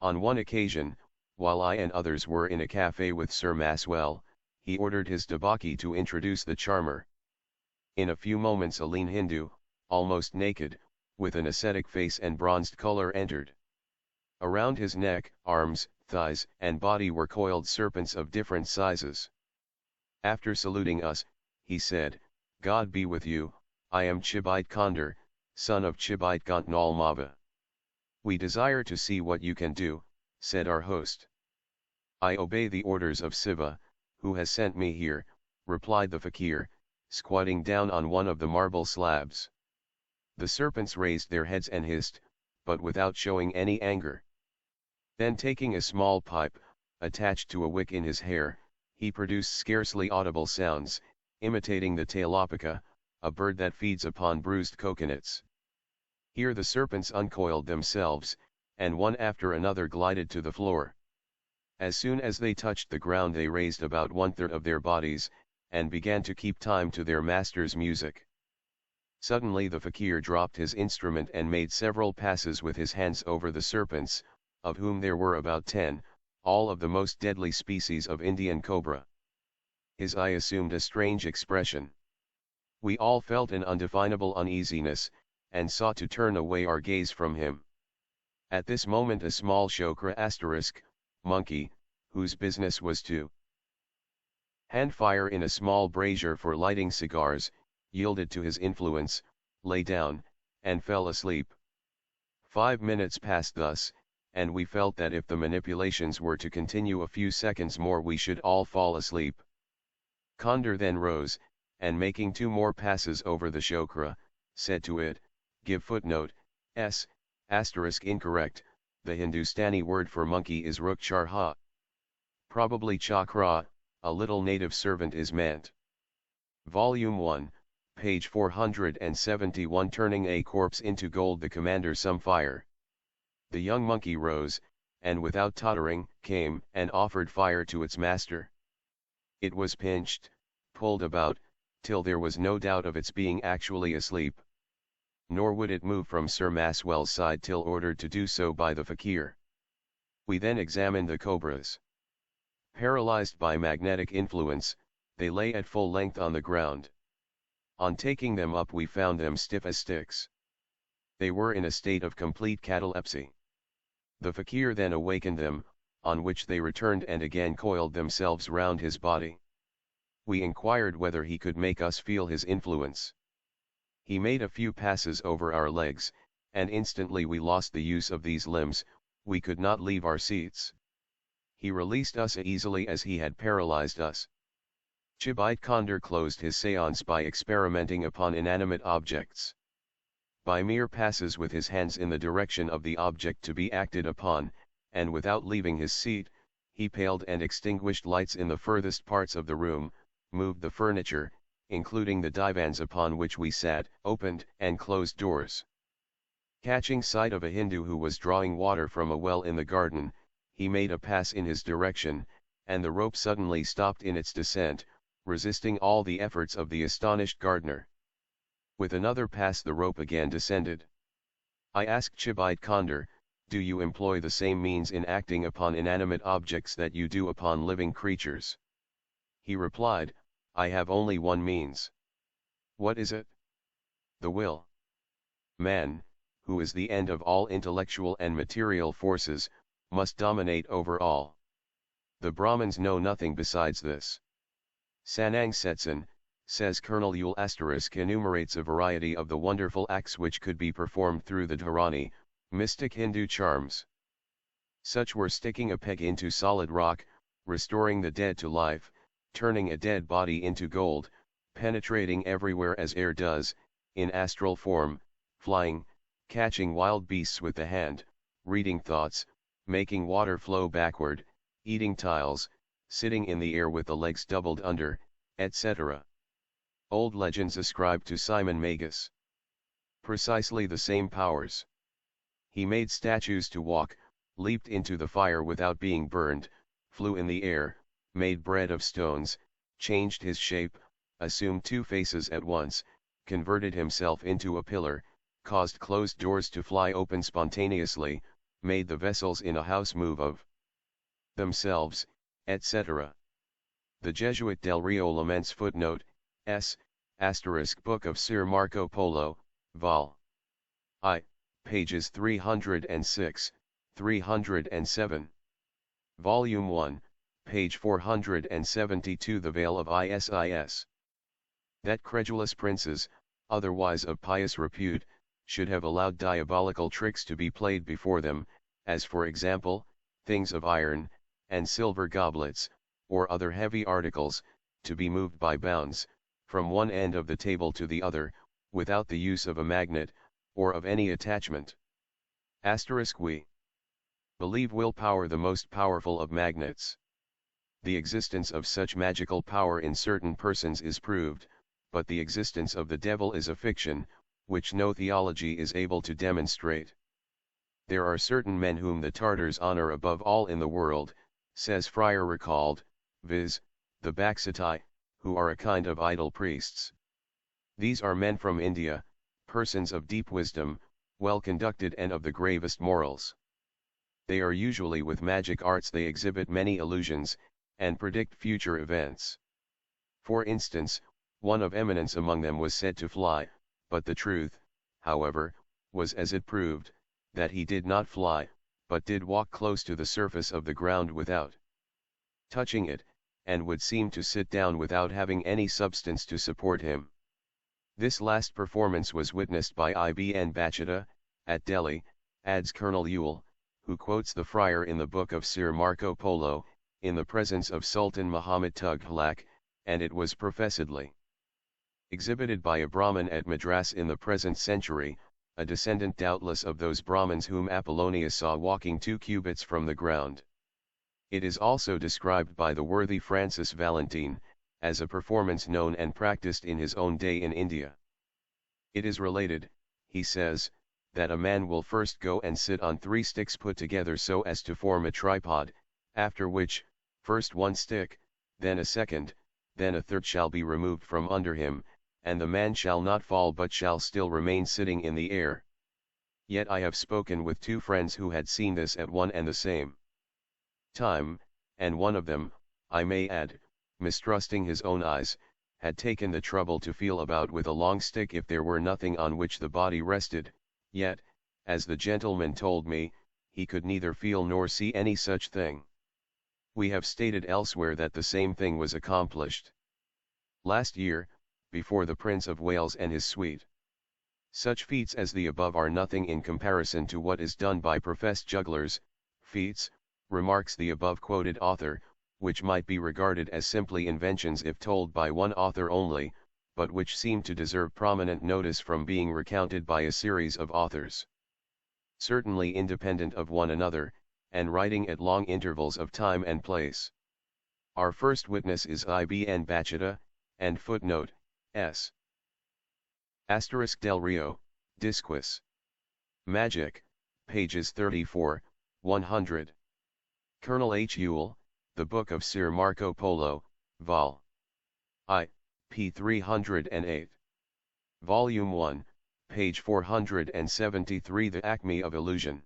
On one occasion, while I and others were in a café with Sir Maswell, he ordered his debaki to introduce the charmer. In a few moments a lean Hindu, almost naked, with an ascetic face and bronzed color entered. Around his neck, arms, thighs, and body were coiled serpents of different sizes. After saluting us, he said, "God be with you, I am Chibite Kondar, son of Chibite Gantnal Mava." "We desire to see what you can do," said our host. "I obey the orders of Siva, who has sent me here," replied the fakir, squatting down on one of the marble slabs. The serpents raised their heads and hissed, but without showing any anger. Then taking a small pipe, attached to a wick in his hair, he produced scarcely audible sounds, imitating the tailopica, a bird that feeds upon bruised coconuts. Here the serpents uncoiled themselves, and one after another glided to the floor. As soon as they touched the ground they raised about 1/3 of their bodies, and began to keep time to their master's music. Suddenly the fakir dropped his instrument and made several passes with his hands over the serpents, of whom there were about 10, all of the most deadly species of Indian cobra. His eye assumed a strange expression. We all felt an undefinable uneasiness, and sought to turn away our gaze from him. At this moment a small shokra monkey, whose business was to hand fire in a small brazier for lighting cigars, yielded to his influence, lay down, and fell asleep. 5 minutes passed thus, and we felt that if the manipulations were to continue a few seconds more we should all fall asleep. Kondar then rose, and making 2 more passes over the shokra, said to it, give footnote, s, asterisk incorrect, the Hindustani word for monkey is rukcharha. Probably chakra, a little native servant is meant. Volume 1, page 471. Turning a corpse into gold. The commander some fire. The young monkey rose, and without tottering, came and offered fire to its master. It was pinched, pulled about, till there was no doubt of its being actually asleep. Nor would it move from Sir Maswell's side till ordered to do so by the fakir. We then examined the cobras. Paralyzed by magnetic influence, they lay at full length on the ground. On taking them up we found them stiff as sticks. They were in a state of complete catalepsy. The fakir then awakened them, on which they returned and again coiled themselves round his body. We inquired whether he could make us feel his influence. He made a few passes over our legs, and instantly we lost the use of these limbs, we could not leave our seats. He released us as easily as he had paralyzed us. Chibait Kondar closed his séance by experimenting upon inanimate objects. By mere passes with his hands in the direction of the object to be acted upon, and without leaving his seat, he paled and extinguished lights in the furthest parts of the room, moved the furniture, including the divans upon which we sat, opened and closed doors. Catching sight of a Hindu who was drawing water from a well in the garden, he made a pass in his direction, and the rope suddenly stopped in its descent, resisting all the efforts of the astonished gardener. With another pass the rope again descended. I asked Chibait Kondar, do you employ the same means in acting upon inanimate objects that you do upon living creatures? He replied, I have only one means. What is it? The will. Man, who is the end of all intellectual and material forces, must dominate over all. The Brahmins know nothing besides this. Sanang Setsan, says Colonel Yule enumerates a variety of the wonderful acts which could be performed through the Dharani, mystic Hindu charms. Such were sticking a peg into solid rock, restoring the dead to life, turning a dead body into gold, penetrating everywhere as air does, in astral form, flying, catching wild beasts with the hand, reading thoughts, making water flow backward, eating tiles, sitting in the air with the legs doubled under, etc. Old legends ascribed to Simon Magus precisely the same powers. He made statues to walk, leaped into the fire without being burned, flew in the air, made bread of stones, changed his shape, assumed 2 faces at once, converted himself into a pillar, caused closed doors to fly open spontaneously, made the vessels in a house move of themselves, etc. The Jesuit Del Rio laments footnote, s, asterisk Book of Sir Marco Polo, vol. I, pages 306, 307. Volume 1, page 472. The Veil of Isis. That credulous princes, otherwise of pious repute, should have allowed diabolical tricks to be played before them, as for example, things of iron, and silver goblets, or other heavy articles, to be moved by bounds, from one end of the table to the other, without the use of a magnet, or of any attachment. We believe willpower the most powerful of magnets. The existence of such magical power in certain persons is proved, but the existence of the devil is a fiction, which no theology is able to demonstrate. There are certain men whom the Tartars honor above all in the world, says Friar recalled, viz., the Baksatai, who are a kind of idol priests. These are men from India, persons of deep wisdom, well conducted and of the gravest morals. They are usually with magic arts they exhibit many illusions, and predict future events. For instance, one of eminence among them was said to fly, but the truth, however, was as it proved, that he did not fly, but did walk close to the surface of the ground without touching it, and would seem to sit down without having any substance to support him. This last performance was witnessed by Ibn Battuta, at Delhi, adds Colonel Ewell, who quotes the friar in the book of Sir Marco Polo, in the presence of Sultan Muhammad Tughlaq, and it was professedly exhibited by a Brahmin at Madras in the present century, a descendant doubtless of those Brahmins whom Apollonius saw walking 2 cubits from the ground. It is also described by the worthy Francis Valentine, as a performance known and practiced in his own day in India. It is related, he says, that a man will first go and sit on 3 sticks put together so as to form a tripod, after which, first one stick, then a second, then a third shall be removed from under him, and the man shall not fall but shall still remain sitting in the air. Yet I have spoken with 2 friends who had seen this at one and the same time, and one of them, I may add, mistrusting his own eyes, had taken the trouble to feel about with a long stick if there were nothing on which the body rested, yet, as the gentleman told me, he could neither feel nor see any such thing. We have stated elsewhere that the same thing was accomplished last year, before the Prince of Wales and his suite. Such feats as the above are nothing in comparison to what is done by professed jugglers, feats, remarks the above quoted author, which might be regarded as simply inventions if told by one author only, but which seem to deserve prominent notice from being recounted by a series of authors, certainly independent of one another, and writing at long intervals of time and place. Our first witness is Ibn Battuta, and footnote, s. Asterisk Del Rio, Disquis. Magic, pages 34, 100. Colonel H. Ewell, The Book of Sir Marco Polo, Vol. I, p. 308. Volume 1, page 473. The Acme of Illusion.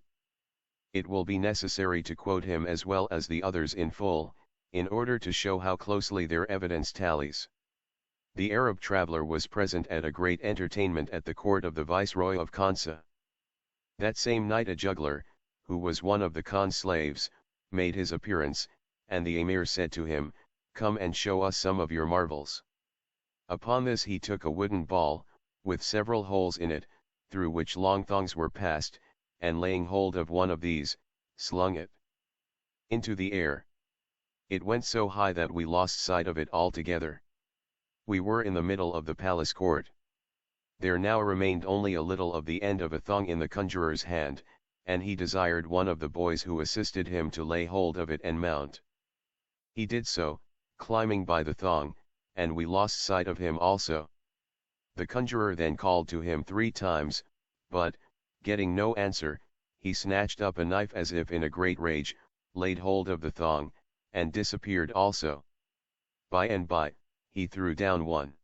It will be necessary to quote him as well as the others in full, in order to show how closely their evidence tallies. The Arab traveller was present at a great entertainment at the court of the Viceroy of Kansa. That same night a juggler, who was one of the Khan's slaves, made his appearance, and the Emir said to him, "Come and show us some of your marvels." Upon this he took a wooden ball, with several holes in it, through which long thongs were passed, and laying hold of one of these, slung it into the air. It went so high that we lost sight of it altogether. We were in the middle of the palace court. There now remained only a little of the end of a thong in the conjurer's hand, and he desired one of the boys who assisted him to lay hold of it and mount. He did so, climbing by the thong, and we lost sight of him also. The conjurer then called to him 3 times, but, getting no answer, he snatched up a knife as if in a great rage, laid hold of the thong, and disappeared also. By and by, he threw down one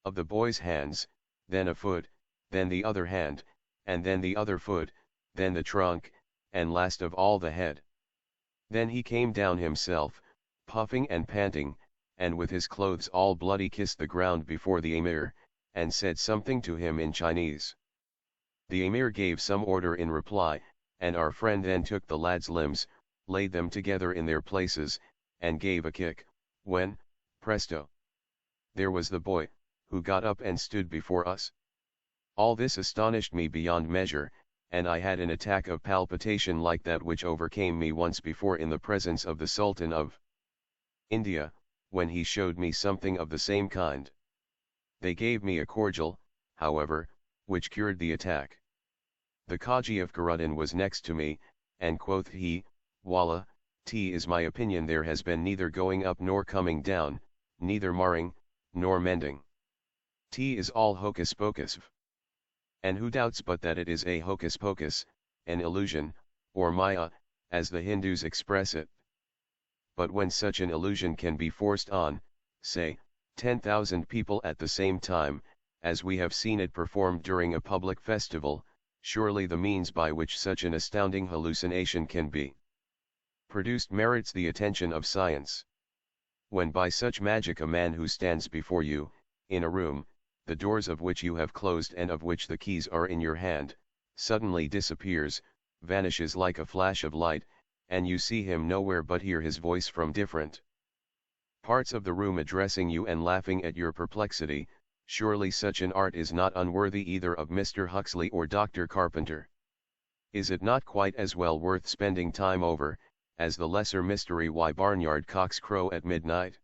of the boy's hands, then a foot, then the other hand, and then the other foot, then the trunk, and last of all the head. Then he came down himself, puffing and panting, and with his clothes all bloody kissed the ground before the Emir, and said something to him in Chinese. The Emir gave some order in reply, and our friend then took the lad's limbs, laid them together in their places, and gave a kick, when, presto! There was the boy, who got up and stood before us. All this astonished me beyond measure, and I had an attack of palpitation like that which overcame me once before in the presence of the Sultan of India, when he showed me something of the same kind. They gave me a cordial, however, which cured the attack. The Kaji of Garudin was next to me, and quoth he, "Wallah, 'tis my opinion there has been neither going up nor coming down, neither marring, nor mending. 'Tis all hocus pocus. And who doubts but that it is a hocus pocus, an illusion, or maya, as the Hindus express it? but when such an illusion can be forced on, say, 10,000 people at the same time, as we have seen it performed during a public festival, surely the means by which such an astounding hallucination can be produced merits the attention of science. When by such magic a man who stands before you, in a room, the doors of which you have closed and of which the keys are in your hand, suddenly disappears, vanishes like a flash of light, and you see him nowhere but hear his voice from different parts of the room addressing you and laughing at your perplexity, surely such an art is not unworthy either of Mr. Huxley or Dr. Carpenter. Is it not quite as well worth spending time over, as the lesser mystery why barnyard cocks crow at midnight?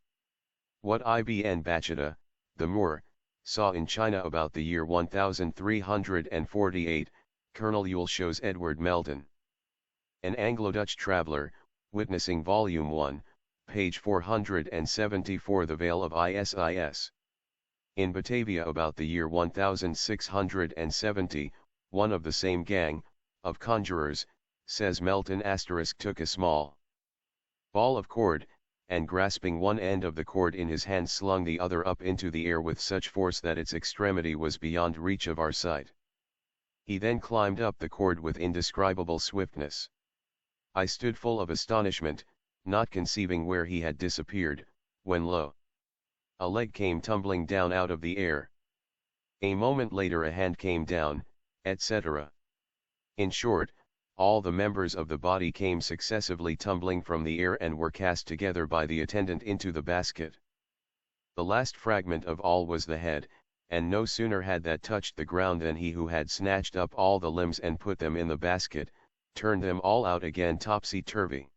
What Ibn Battuta, the Moor, saw in China about the year 1348, Colonel Yule shows Edward Melton. An Anglo-Dutch traveller, witnessing Volume 1, page 474 The Vale of Isis. In Batavia about the year 1670, one of the same gang, of conjurers, says Melton * took a small ball of cord, and grasping one end of the cord in his hand slung the other up into the air with such force that its extremity was beyond reach of our sight. He then climbed up the cord with indescribable swiftness. I stood full of astonishment, not conceiving where he had disappeared, when lo! A leg came tumbling down out of the air. A moment later a hand came down, etc. In short, all the members of the body came successively tumbling from the air and were cast together by the attendant into the basket. The last fragment of all was the head, and no sooner had that touched the ground than he who had snatched up all the limbs and put them in the basket, turned them all out again topsy-turvy.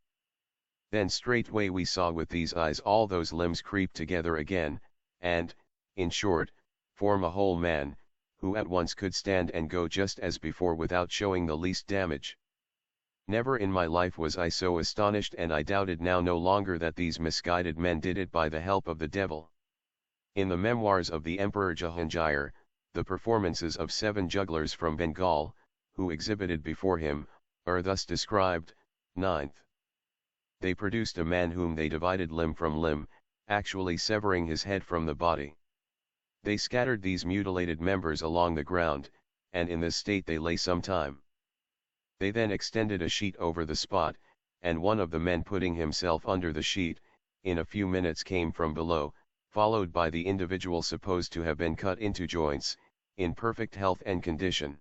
Then straightway we saw with these eyes all those limbs creep together again, and, in short, form a whole man, who at once could stand and go just as before without showing the least damage. Never in my life was I so astonished, and I doubted now no longer that these misguided men did it by the help of the devil. In the memoirs of the Emperor Jahangir, the performances of 7 jugglers from Bengal, who exhibited before him, are thus described. 9th. They produced a man whom they divided limb from limb, actually severing his head from the body. They scattered these mutilated members along the ground, and in this state they lay some time. They then extended a sheet over the spot, and one of the men putting himself under the sheet, in a few minutes came from below, followed by the individual supposed to have been cut into joints, in perfect health and condition.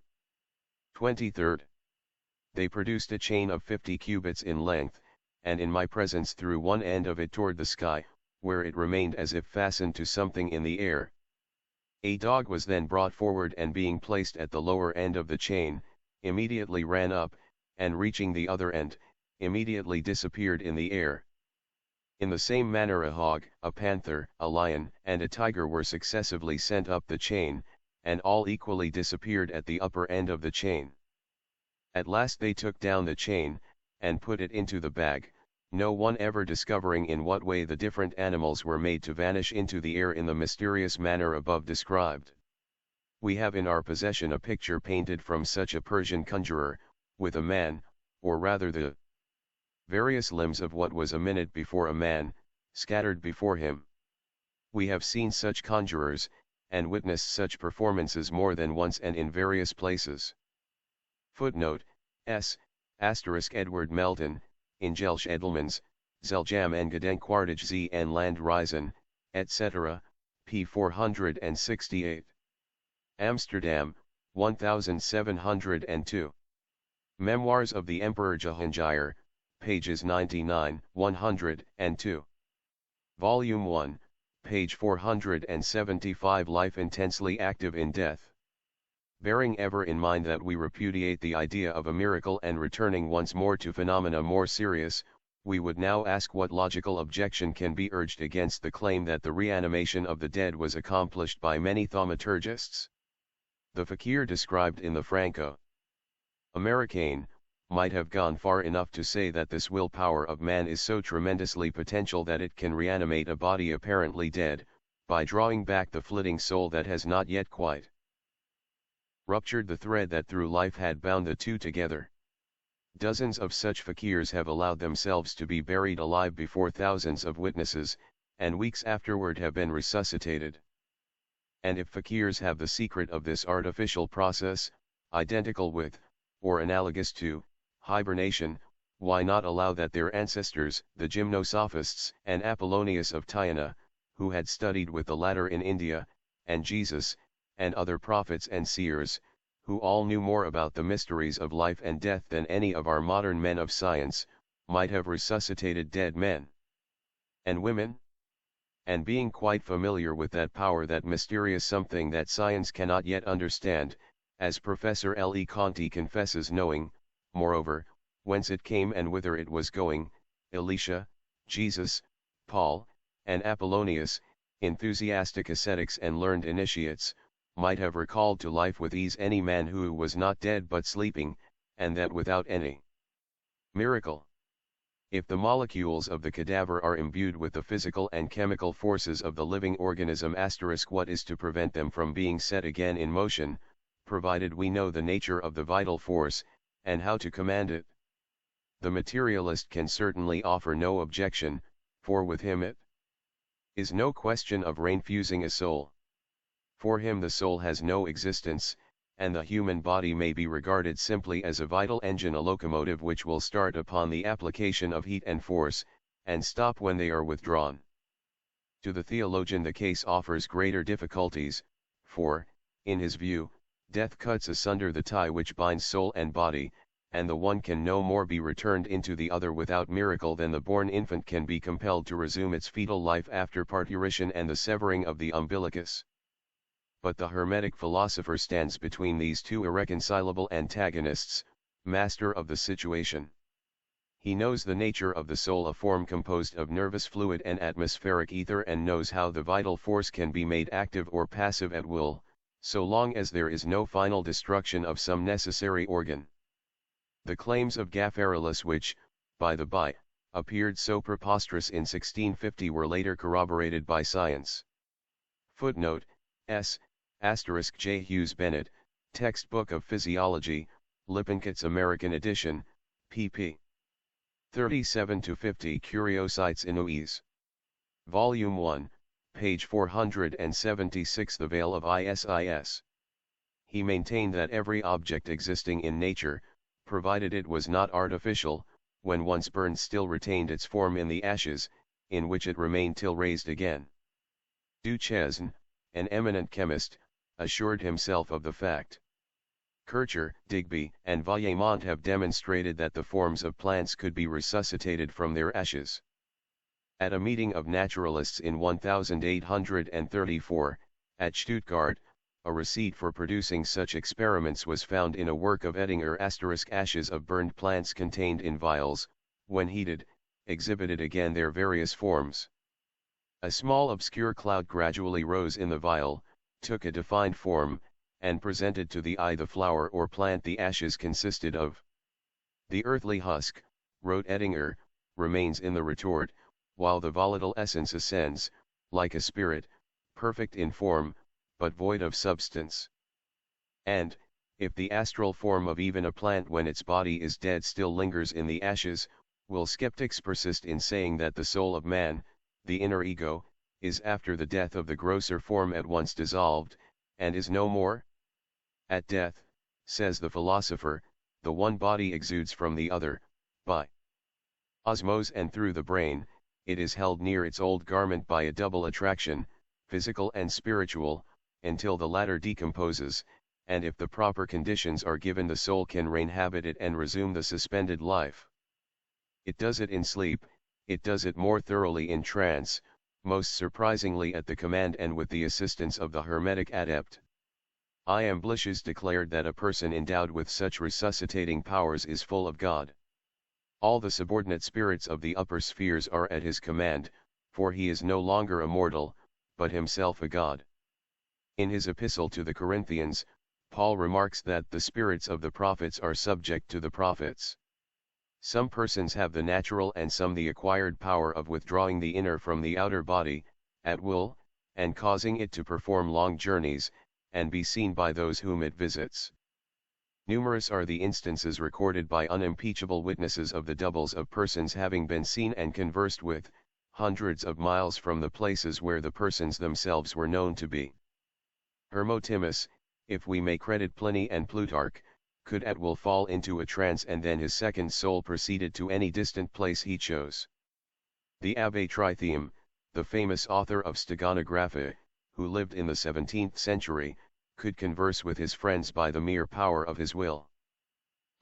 23rd. They produced a chain of 50 cubits in length, and in my presence threw one end of it toward the sky, where it remained as if fastened to something in the air. A dog was then brought forward, and being placed at the lower end of the chain, immediately ran up, and reaching the other end, immediately disappeared in the air. In the same manner a hog, a panther, a lion, and a tiger were successively sent up the chain, and all equally disappeared at the upper end of the chain. At last they took down the chain, and put it into the bag, no one ever discovering in what way the different animals were made to vanish into the air in the mysterious manner above described. We have in our possession a picture painted from such a Persian conjurer, with a man, or rather the various limbs of what was a minute before a man, scattered before him. We have seen such conjurers, and witnessed such performances more than once and in various places. Footnote S. Edward Melton, in Gelsch Edelmans, Zeljam en Gedenkwaardig Z en Landreizen, etc., p. 468. Amsterdam, 1702. Memoirs of the Emperor Jahangir, pages 99, 102. Volume 1, page 475. Life intensely active in death. Bearing ever in mind that we repudiate the idea of a miracle and returning once more to phenomena more serious, we would now ask what logical objection can be urged against the claim that the reanimation of the dead was accomplished by many thaumaturgists. The fakir described in the Franco-American might have gone far enough to say that this will power of man is so tremendously potential that it can reanimate a body apparently dead, by drawing back the flitting soul that has not yet quite ruptured the thread that through life had bound the two together. Dozens of such fakirs have allowed themselves to be buried alive before thousands of witnesses, and weeks afterward have been resuscitated. And if fakirs have the secret of this artificial process, identical with, or analogous to, hibernation, why not allow that their ancestors, the Gymnosophists and Apollonius of Tyana, who had studied with the latter in India, and Jesus, and other prophets and seers, who all knew more about the mysteries of life and death than any of our modern men of science, might have resuscitated dead men and women? And being quite familiar with that power, that mysterious something that science cannot yet understand, as Professor L. E. Conti confesses knowing, moreover, whence it came and whither it was going, Elisha, Jesus, Paul, and Apollonius, enthusiastic ascetics and learned initiates, might have recalled to life with ease any man who was not dead but sleeping, and that without any miracle. If the molecules of the cadaver are imbued with the physical and chemical forces of the living organism, what is to prevent them from being set again in motion, provided we know the nature of the vital force, and how to command it? The materialist can certainly offer no objection, for with him it is no question of reinfusing a soul. For him the soul has no existence, and the human body may be regarded simply as a vital engine, a locomotive which will start upon the application of heat and force, and stop when they are withdrawn. To the theologian the case offers greater difficulties, for, in his view, death cuts asunder the tie which binds soul and body, and the one can no more be returned into the other without miracle than the born infant can be compelled to resume its fetal life after parturition and the severing of the umbilicus. But the Hermetic philosopher stands between these two irreconcilable antagonists, master of the situation. He knows the nature of the soul, a form composed of nervous fluid and atmospheric ether, and knows how the vital force can be made active or passive at will, so long as there is no final destruction of some necessary organ. The claims of Gaffarillus, which, by the by, appeared so preposterous in 1650, were later corroborated by science. Footnote S. J. Hughes Bennett, Textbook of Physiology, Lippincot's American Edition, pp. 37-50. Curiosites Inues. Volume 1, page 476. The Veil of Isis. He maintained that every object existing in nature, provided it was not artificial, when once burned still retained its form in the ashes, in which it remained till raised again. Duchesne, an eminent chemist, assured himself of the fact. Kircher, Digby, and Vaillemont have demonstrated that the forms of plants could be resuscitated from their ashes. At a meeting of naturalists in 1834, at Stuttgart, a receipt for producing such experiments was found in a work of Ettinger. Ashes of burned plants contained in vials, when heated, exhibited again their various forms. A small obscure cloud gradually rose in the vial, took a defined form, and presented to the eye the flower or plant the ashes consisted of. The earthly husk, wrote Ettinger, remains in the retort, while the volatile essence ascends, like a spirit, perfect in form, but void of substance. And, if the astral form of even a plant when its body is dead still lingers in the ashes, will skeptics persist in saying that the soul of man, the inner ego, is after the death of the grosser form at once dissolved, and is no more? At death, says the philosopher, the one body exudes from the other, by osmose and through the brain, it is held near its old garment by a double attraction, physical and spiritual, until the latter decomposes, and if the proper conditions are given the soul can re-inhabit it and resume the suspended life. It does it in sleep, it does it more thoroughly in trance, most surprisingly at the command and with the assistance of the Hermetic adept. Iamblishes declared that a person endowed with such resuscitating powers is full of God. All the subordinate spirits of the upper spheres are at his command, for he is no longer a mortal, but himself a God. In his epistle to the Corinthians, Paul remarks that the spirits of the prophets are subject to the prophets. Some persons have the natural and some the acquired power of withdrawing the inner from the outer body, at will, and causing it to perform long journeys, and be seen by those whom it visits. Numerous are the instances recorded by unimpeachable witnesses of the doubles of persons having been seen and conversed with, hundreds of miles from the places where the persons themselves were known to be. Hermotimus, if we may credit Pliny and Plutarch, could at will fall into a trance, and then his second soul proceeded to any distant place he chose. The Abbé Tritheme, the famous author of Steganography, who lived in the 17th century, could converse with his friends by the mere power of his will.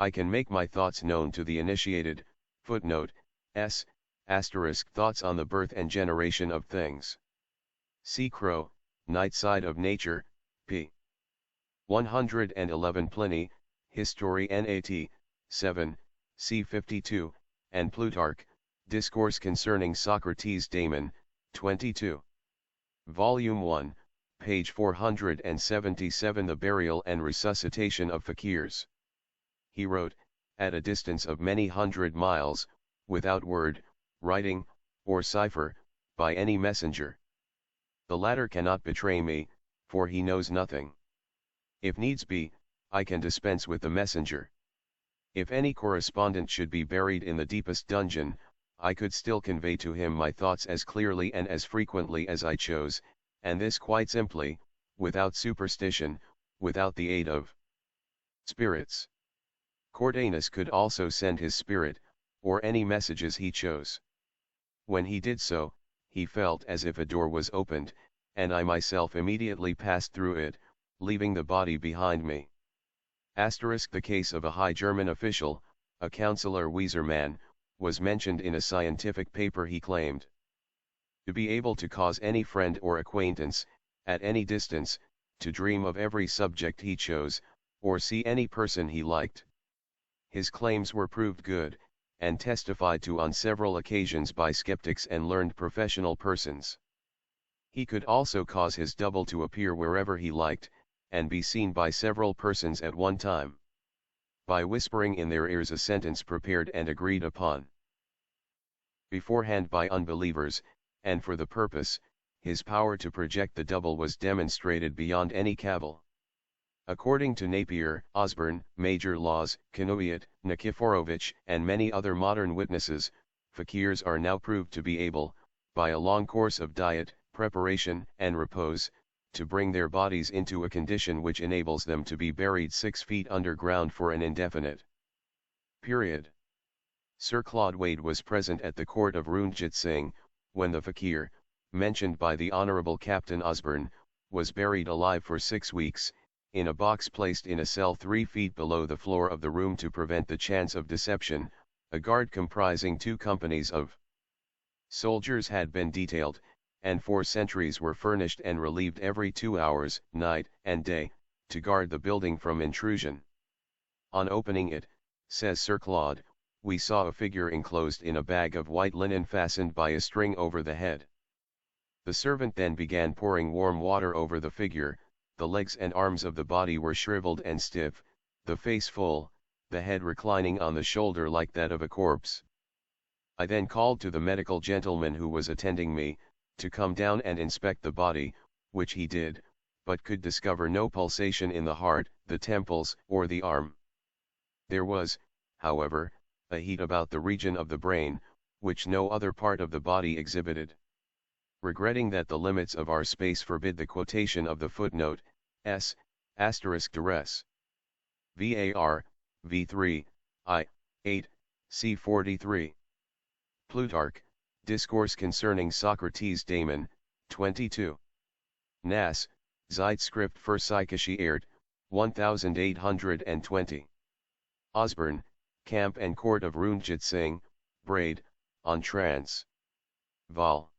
I can make my thoughts known to the initiated, footnote, s, asterisk thoughts on the birth and generation of things. See Crow, Night Side of Nature, p. 111. Pliny, History Nat. 7, c. 52, and Plutarch, Discourse Concerning Socrates Daemon, 22. Volume 1, page 477. The Burial and Resuscitation of Fakirs. He wrote, at a distance of many hundred miles, without word, writing, or cipher, by any messenger. The latter cannot betray me, for he knows nothing. If needs be, I can dispense with the messenger. If any correspondent should be buried in the deepest dungeon, I could still convey to him my thoughts as clearly and as frequently as I chose, and this quite simply, without superstition, without the aid of spirits. Cordanus could also send his spirit, or any messages he chose. When he did so, he felt as if a door was opened, and I myself immediately passed through it, leaving the body behind me. The case of a high German official, a Councillor Wiesermann, was mentioned in a scientific paper. He claimed to be able to cause any friend or acquaintance, at any distance, to dream of every subject he chose, or see any person he liked. His claims were proved good, and testified to on several occasions by skeptics and learned professional persons. He could also cause his double to appear wherever he liked, and be seen by several persons at one time, by whispering in their ears a sentence prepared and agreed upon beforehand by unbelievers, and for the purpose, his power to project the double was demonstrated beyond any cavil. According to Napier, Osborne, Major Laws, Kanouyat, Nikiforovich, and many other modern witnesses, fakirs are now proved to be able, by a long course of diet, preparation, and repose, to bring their bodies into a condition which enables them to be buried 6 feet underground for an indefinite period. Sir Claude Wade was present at the court of Runjit Singh, when the fakir, mentioned by the Honourable Captain Osborne, was buried alive for 6 weeks, in a box placed in a cell 3 feet below the floor of the room to prevent the chance of deception. A guard comprising 2 companies of soldiers had been detailed, and 4 sentries were furnished and relieved every 2 hours, night and day, to guard the building from intrusion. On opening it, says Sir Claude, we saw a figure enclosed in a bag of white linen fastened by a string over the head. The servant then began pouring warm water over the figure. The legs and arms of the body were shriveled and stiff, the face full, the head reclining on the shoulder like that of a corpse. I then called to the medical gentleman who was attending me, to come down and inspect the body, which he did, but could discover no pulsation in the heart, the temples, or the arm. There was, however, a heat about the region of the brain, which no other part of the body exhibited. Regretting that the limits of our space forbid the quotation of the footnote, s, asterisk duress. VAR, V3, I, 8, C 43. Plutarch, Discourse Concerning Socrates Daemon, 22. Nas, Zeitschrift für Psychische Art, 1820. Osborne, Camp and Court of Runjit Singh, Braid, on Trance. Vol.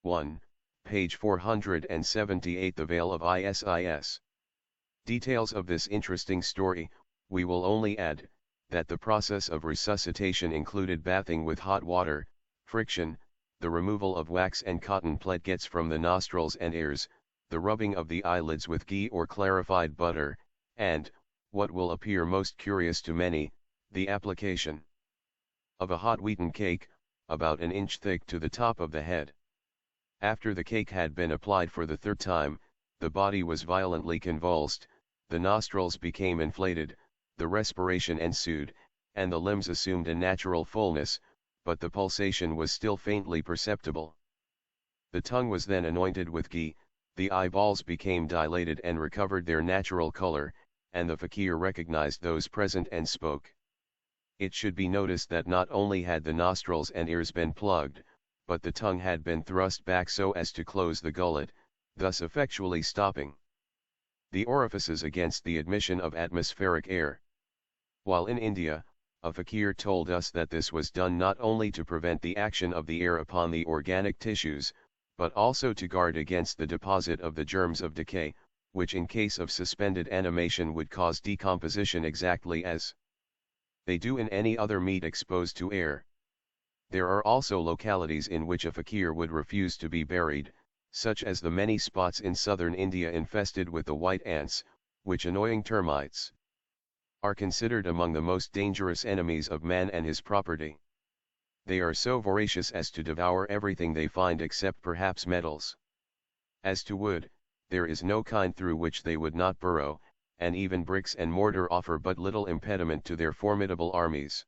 1, page 478. The Veil of Isis. Details of this interesting story. We will only add, that the process of resuscitation included bathing with hot water, friction, the removal of wax and cotton platelets from the nostrils and ears, the rubbing of the eyelids with ghee or clarified butter, and, what will appear most curious to many, the application of a hot wheaten cake, about an inch thick, to the top of the head. After the cake had been applied for the 3rd time, the body was violently convulsed, the nostrils became inflated, the respiration ensued, and the limbs assumed a natural fullness, but the pulsation was still faintly perceptible. The tongue was then anointed with ghee, the eyeballs became dilated and recovered their natural color, and the fakir recognized those present and spoke. It should be noticed that not only had the nostrils and ears been plugged, but the tongue had been thrust back so as to close the gullet, thus effectually stopping the orifices against the admission of atmospheric air. While in India, a fakir told us that this was done not only to prevent the action of the air upon the organic tissues, but also to guard against the deposit of the germs of decay, which in case of suspended animation would cause decomposition exactly as they do in any other meat exposed to air. There are also localities in which a fakir would refuse to be buried, such as the many spots in southern India infested with the white ants, which annoying termites are considered among the most dangerous enemies of man and his property. They are so voracious as to devour everything they find except perhaps metals. As to wood, there is no kind through which they would not burrow, and even bricks and mortar offer but little impediment to their formidable armies.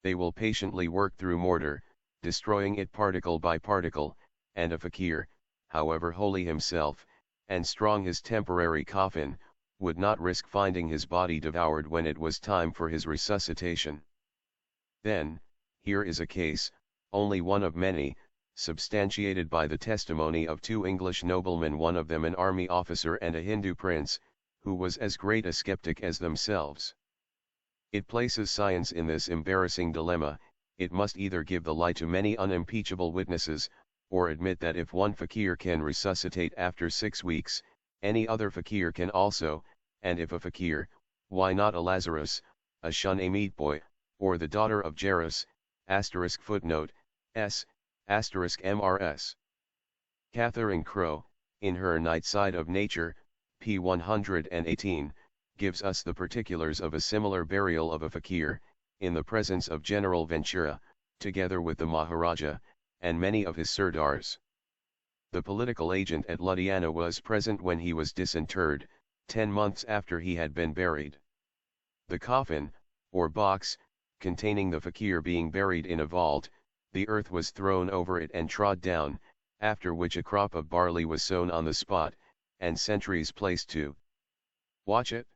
They will patiently work through mortar, destroying it particle by particle, and a fakir, however holy himself, and strong his temporary coffin, would not risk finding his body devoured when it was time for his resuscitation. Then, here is a case, only one of many, substantiated by the testimony of two English noblemen, one of them an army officer and a Hindu prince, who was as great a skeptic as themselves. It places science in this embarrassing dilemma: it must either give the lie to many unimpeachable witnesses, or admit that if one fakir can resuscitate after 6 weeks, any other fakir can also, and if a fakir, why not a Lazarus, a Shunammite boy, or the daughter of Jairus, footnote, s, mrs. Catherine Crowe, in her Night Side of Nature, p. 118, gives us the particulars of a similar burial of a fakir, in the presence of General Ventura, together with the Maharaja, and many of his Sirdars. The political agent at Ludhiana was present when he was disinterred, 10 months after he had been buried. The coffin, or box, containing the fakir being buried in a vault, the earth was thrown over it and trod down, after which a crop of barley was sown on the spot, and sentries placed to watch it.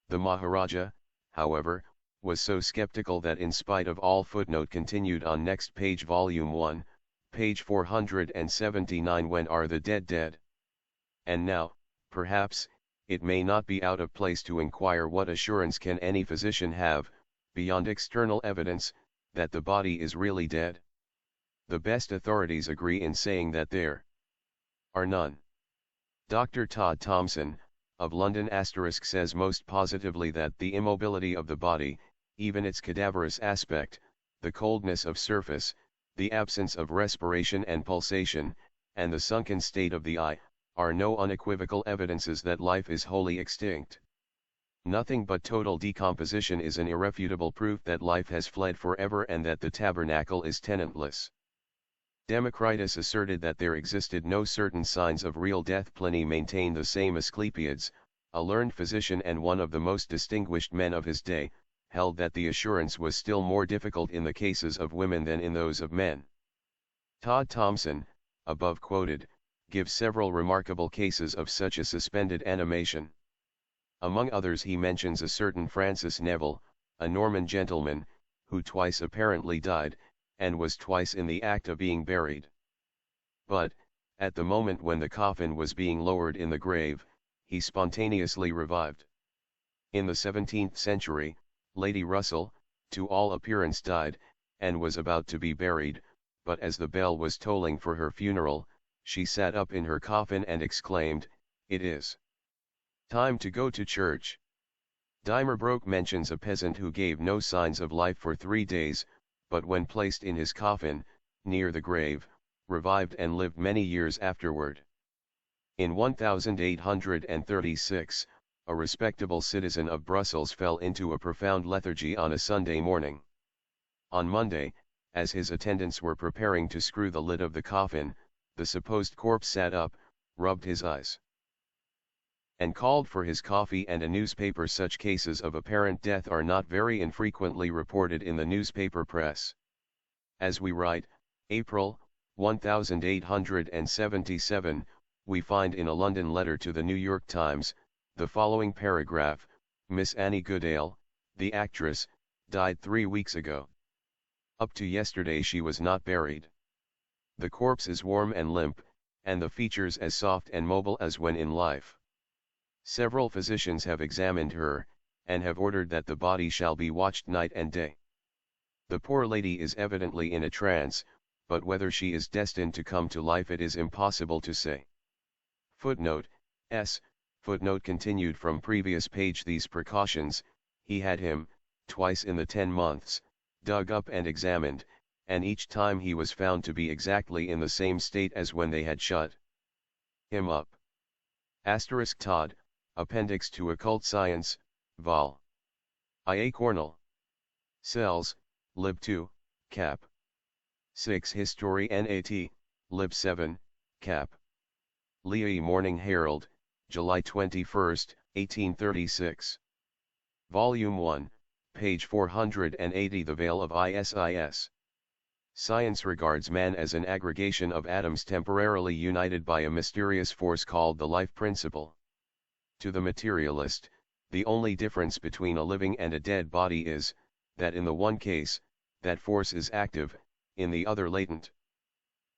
The Maharaja, however, was so skeptical that in spite of all footnote continued on next page volume 1, page 479, when are the dead dead? And now, perhaps, it may not be out of place to inquire what assurance can any physician have, beyond external evidence, that the body is really dead? The best authorities agree in saying that there are none. Dr. Todd Thomson, of London says most positively that the immobility of the body, even its cadaverous aspect, the coldness of surface, the absence of respiration and pulsation, and the sunken state of the eye, are no unequivocal evidences that life is wholly extinct. Nothing but total decomposition is an irrefutable proof that life has fled forever and that the tabernacle is tenantless. Democritus asserted that there existed no certain signs of real death. Pliny maintained the same. Asclepiades, a learned physician and one of the most distinguished men of his day, held that the assurance was still more difficult in the cases of women than in those of men. Todd Thomson, above quoted, gives several remarkable cases of such a suspended animation. Among others he mentions a certain Francis Neville, a Norman gentleman, who twice apparently died, and was twice in the act of being buried. But, at the moment when the coffin was being lowered in the grave, he spontaneously revived. In the 17th century, Lady Russell, to all appearance died, and was about to be buried, but as the bell was tolling for her funeral, she sat up in her coffin and exclaimed, "It is time to go to church." Dimmerbroek mentions a peasant who gave no signs of life for 3 days, but when placed in his coffin, near the grave, revived and lived many years afterward. In 1836, a respectable citizen of Brussels fell into a profound lethargy on a Sunday morning. On Monday, as his attendants were preparing to screw the lid of the coffin, the supposed corpse sat up, rubbed his eyes, and called for his coffee and a newspaper. Such cases of apparent death are not very infrequently reported in the newspaper press. As we write, April, 1877, we find in a London letter to the New York Times, the following paragraph: Miss Annie Goodale, the actress, died 3 weeks ago. Up to yesterday she was not buried. The corpse is warm and limp, and the features as soft and mobile as when in life. Several physicians have examined her, and have ordered that the body shall be watched night and day. The poor lady is evidently in a trance, but whether she is destined to come to life it is impossible to say. Footnote S. Footnote continued from previous page. These precautions, he had him, twice in the 10 months, dug up and examined, and each time he was found to be exactly in the same state as when they had shut him up. * Todd, Appendix to Occult Science, Vol. I.A. Cornell. Cells, Lib 2, Cap. 6 History Nat, Lib 7, Cap. Lea Morning Herald, July 21, 1836. Volume 1, page 480. The Veil of Isis. Science regards man as an aggregation of atoms temporarily united by a mysterious force called the life principle. To the materialist, the only difference between a living and a dead body is, that in the one case, that force is active, in the other latent.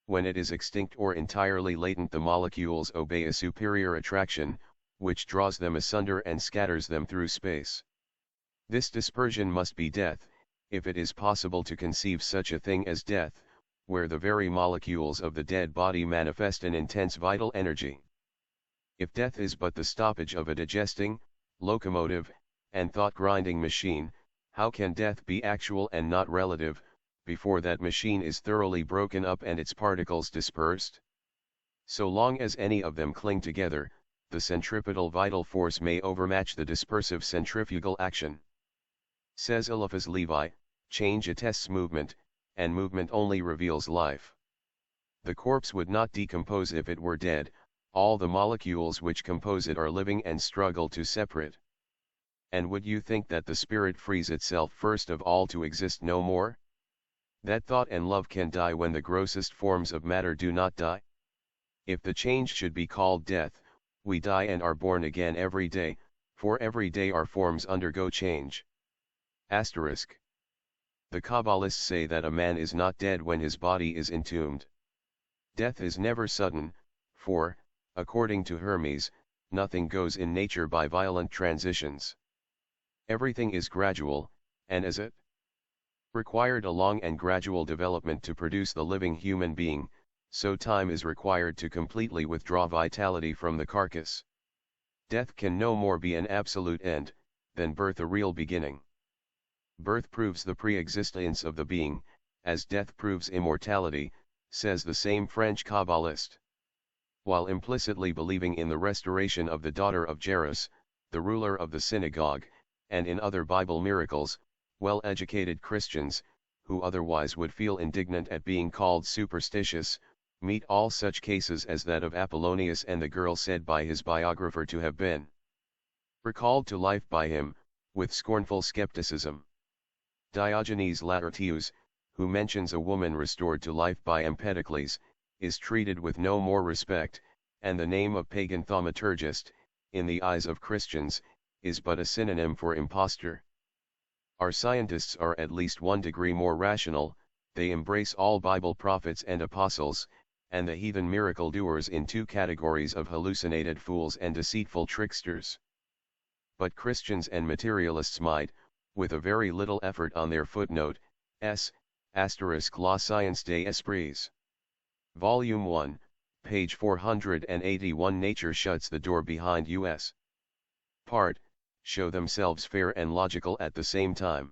When it is extinct or entirely latent, the molecules obey a superior attraction, which draws them asunder and scatters them through space. This dispersion must be death, if it is possible to conceive such a thing as death, where the very molecules of the dead body manifest an intense vital energy. If death is but the stoppage of a digesting, locomotive, and thought-grinding machine, how can death be actual and not relative, before that machine is thoroughly broken up and its particles dispersed? So long as any of them cling together, the centripetal vital force may overmatch the dispersive centrifugal action. Says Eliphas Levi, change attests movement, and movement only reveals life. The corpse would not decompose if it were dead, all the molecules which compose it are living and struggle to separate. And would you think that the spirit frees itself first of all to exist no more? That thought and love can die when the grossest forms of matter do not die? If the change should be called death, we die and are born again every day, for every day our forms undergo change. Asterisk. The Kabbalists say that a man is not dead when his body is entombed. Death is never sudden, for, according to Hermes, nothing goes in nature by violent transitions. Everything is gradual, and as it required a long and gradual development to produce the living human being, so time is required to completely withdraw vitality from the carcass. Death can no more be an absolute end, than birth a real beginning. Birth proves the pre-existence of the being, as death proves immortality, says the same French Kabbalist. While implicitly believing in the restoration of the daughter of Jairus, the ruler of the synagogue, and in other Bible miracles, well-educated Christians, who otherwise would feel indignant at being called superstitious, meet all such cases as that of Apollonius and the girl said by his biographer to have been recalled to life by him, with scornful skepticism. Diogenes Laertius, who mentions a woman restored to life by Empedocles, is treated with no more respect, and the name of pagan thaumaturgist, in the eyes of Christians, is but a synonym for impostor. Our scientists are at least 1 degree more rational, they embrace all Bible prophets and apostles, and the heathen miracle doers in 2 categories of hallucinated fools and deceitful tricksters. But Christians and materialists might, with a very little effort on their footnote, s. La Science des Esprits. Volume 1, page 481. Nature shuts the door behind us. Part, show themselves fair and logical at the same time.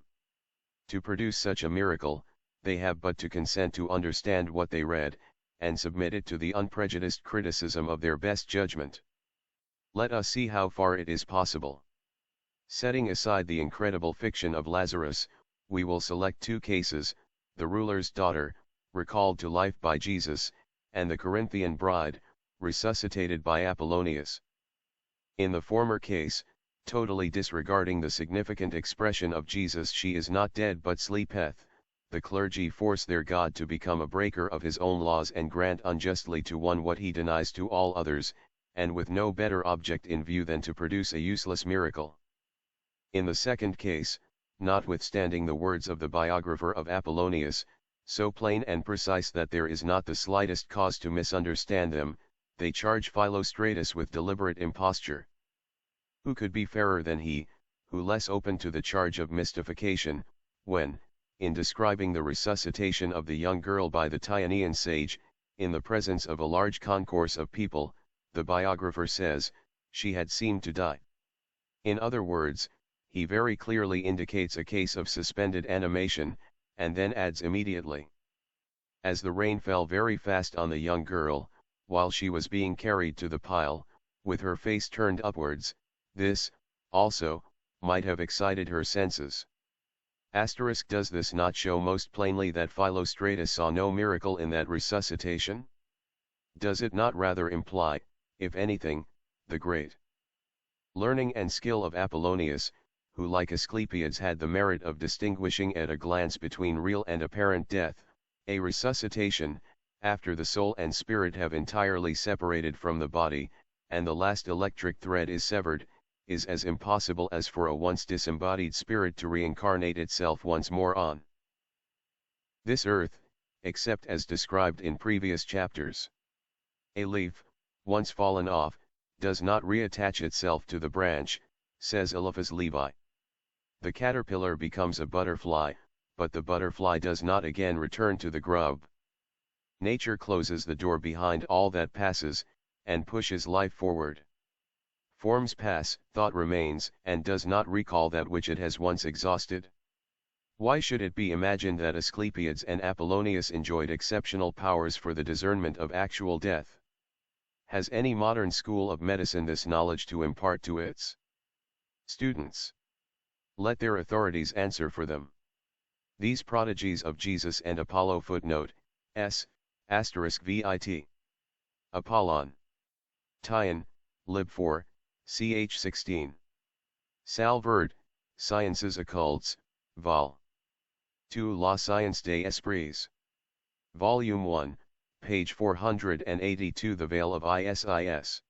To produce such a miracle, they have but to consent to understand what they read, and submit it to the unprejudiced criticism of their best judgment. Let us see how far it is possible. Setting aside the incredible fiction of Lazarus, we will select 2 cases, the ruler's daughter, recalled to life by Jesus, and the Corinthian bride, resuscitated by Apollonius. In the former case, totally disregarding the significant expression of Jesus, "She is not dead but sleepeth," the clergy force their God to become a breaker of his own laws and grant unjustly to one what he denies to all others, and with no better object in view than to produce a useless miracle. In the second case, notwithstanding the words of the biographer of Apollonius, so plain and precise that there is not the slightest cause to misunderstand them, they charge Philostratus with deliberate imposture. Who could be fairer than he, who less open to the charge of mystification, when, in describing the resuscitation of the young girl by the Tyanean sage, in the presence of a large concourse of people, the biographer says, "She had seemed to die." In other words, he very clearly indicates a case of suspended animation, and then adds immediately, "As the rain fell very fast on the young girl, while she was being carried to the pile, with her face turned upwards, this, also, might have excited her senses." Does this not show most plainly that Philostratus saw no miracle in that resuscitation? Does it not rather imply, if anything, the great learning and skill of Apollonius, who like Asclepiades had the merit of distinguishing at a glance between real and apparent death? A resuscitation, after the soul and spirit have entirely separated from the body, and the last electric thread is severed, is as impossible as for a once disembodied spirit to reincarnate itself once more on this earth, except as described in previous chapters. A leaf, once fallen off, does not reattach itself to the branch, says Eliphas Levi. The caterpillar becomes a butterfly, but the butterfly does not again return to the grub. Nature closes the door behind all that passes, and pushes life forward. Forms pass, thought remains, and does not recall that which it has once exhausted. Why should it be imagined that Asclepiades and Apollonius enjoyed exceptional powers for the discernment of actual death? Has any modern school of medicine this knowledge to impart to its students? Let their authorities answer for them. These prodigies of Jesus and Apollo *S*** vit. Apollon. Tyen, Lib 4, ch. 16. Salverd, Sciences Occultes, Vol. 2 La Science des Esprits. Volume 1, page 482. The Veil of Isis.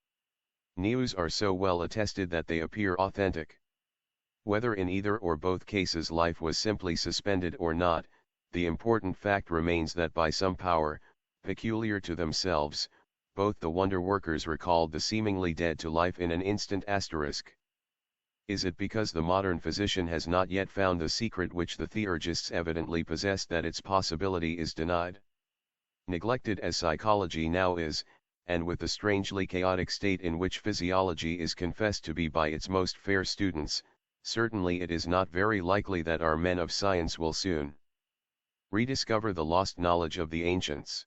News are so well attested that they appear authentic. Whether in either or both cases life was simply suspended or not, the important fact remains that by some power, peculiar to themselves, both the wonder-workers recalled the seemingly dead to life in an instant. Is it because the modern physician has not yet found the secret which the theurgists evidently possess that its possibility is denied? Neglected as psychology now is, and with the strangely chaotic state in which physiology is confessed to be by its most fair students, certainly it is not very likely that our men of science will soon rediscover the lost knowledge of the ancients.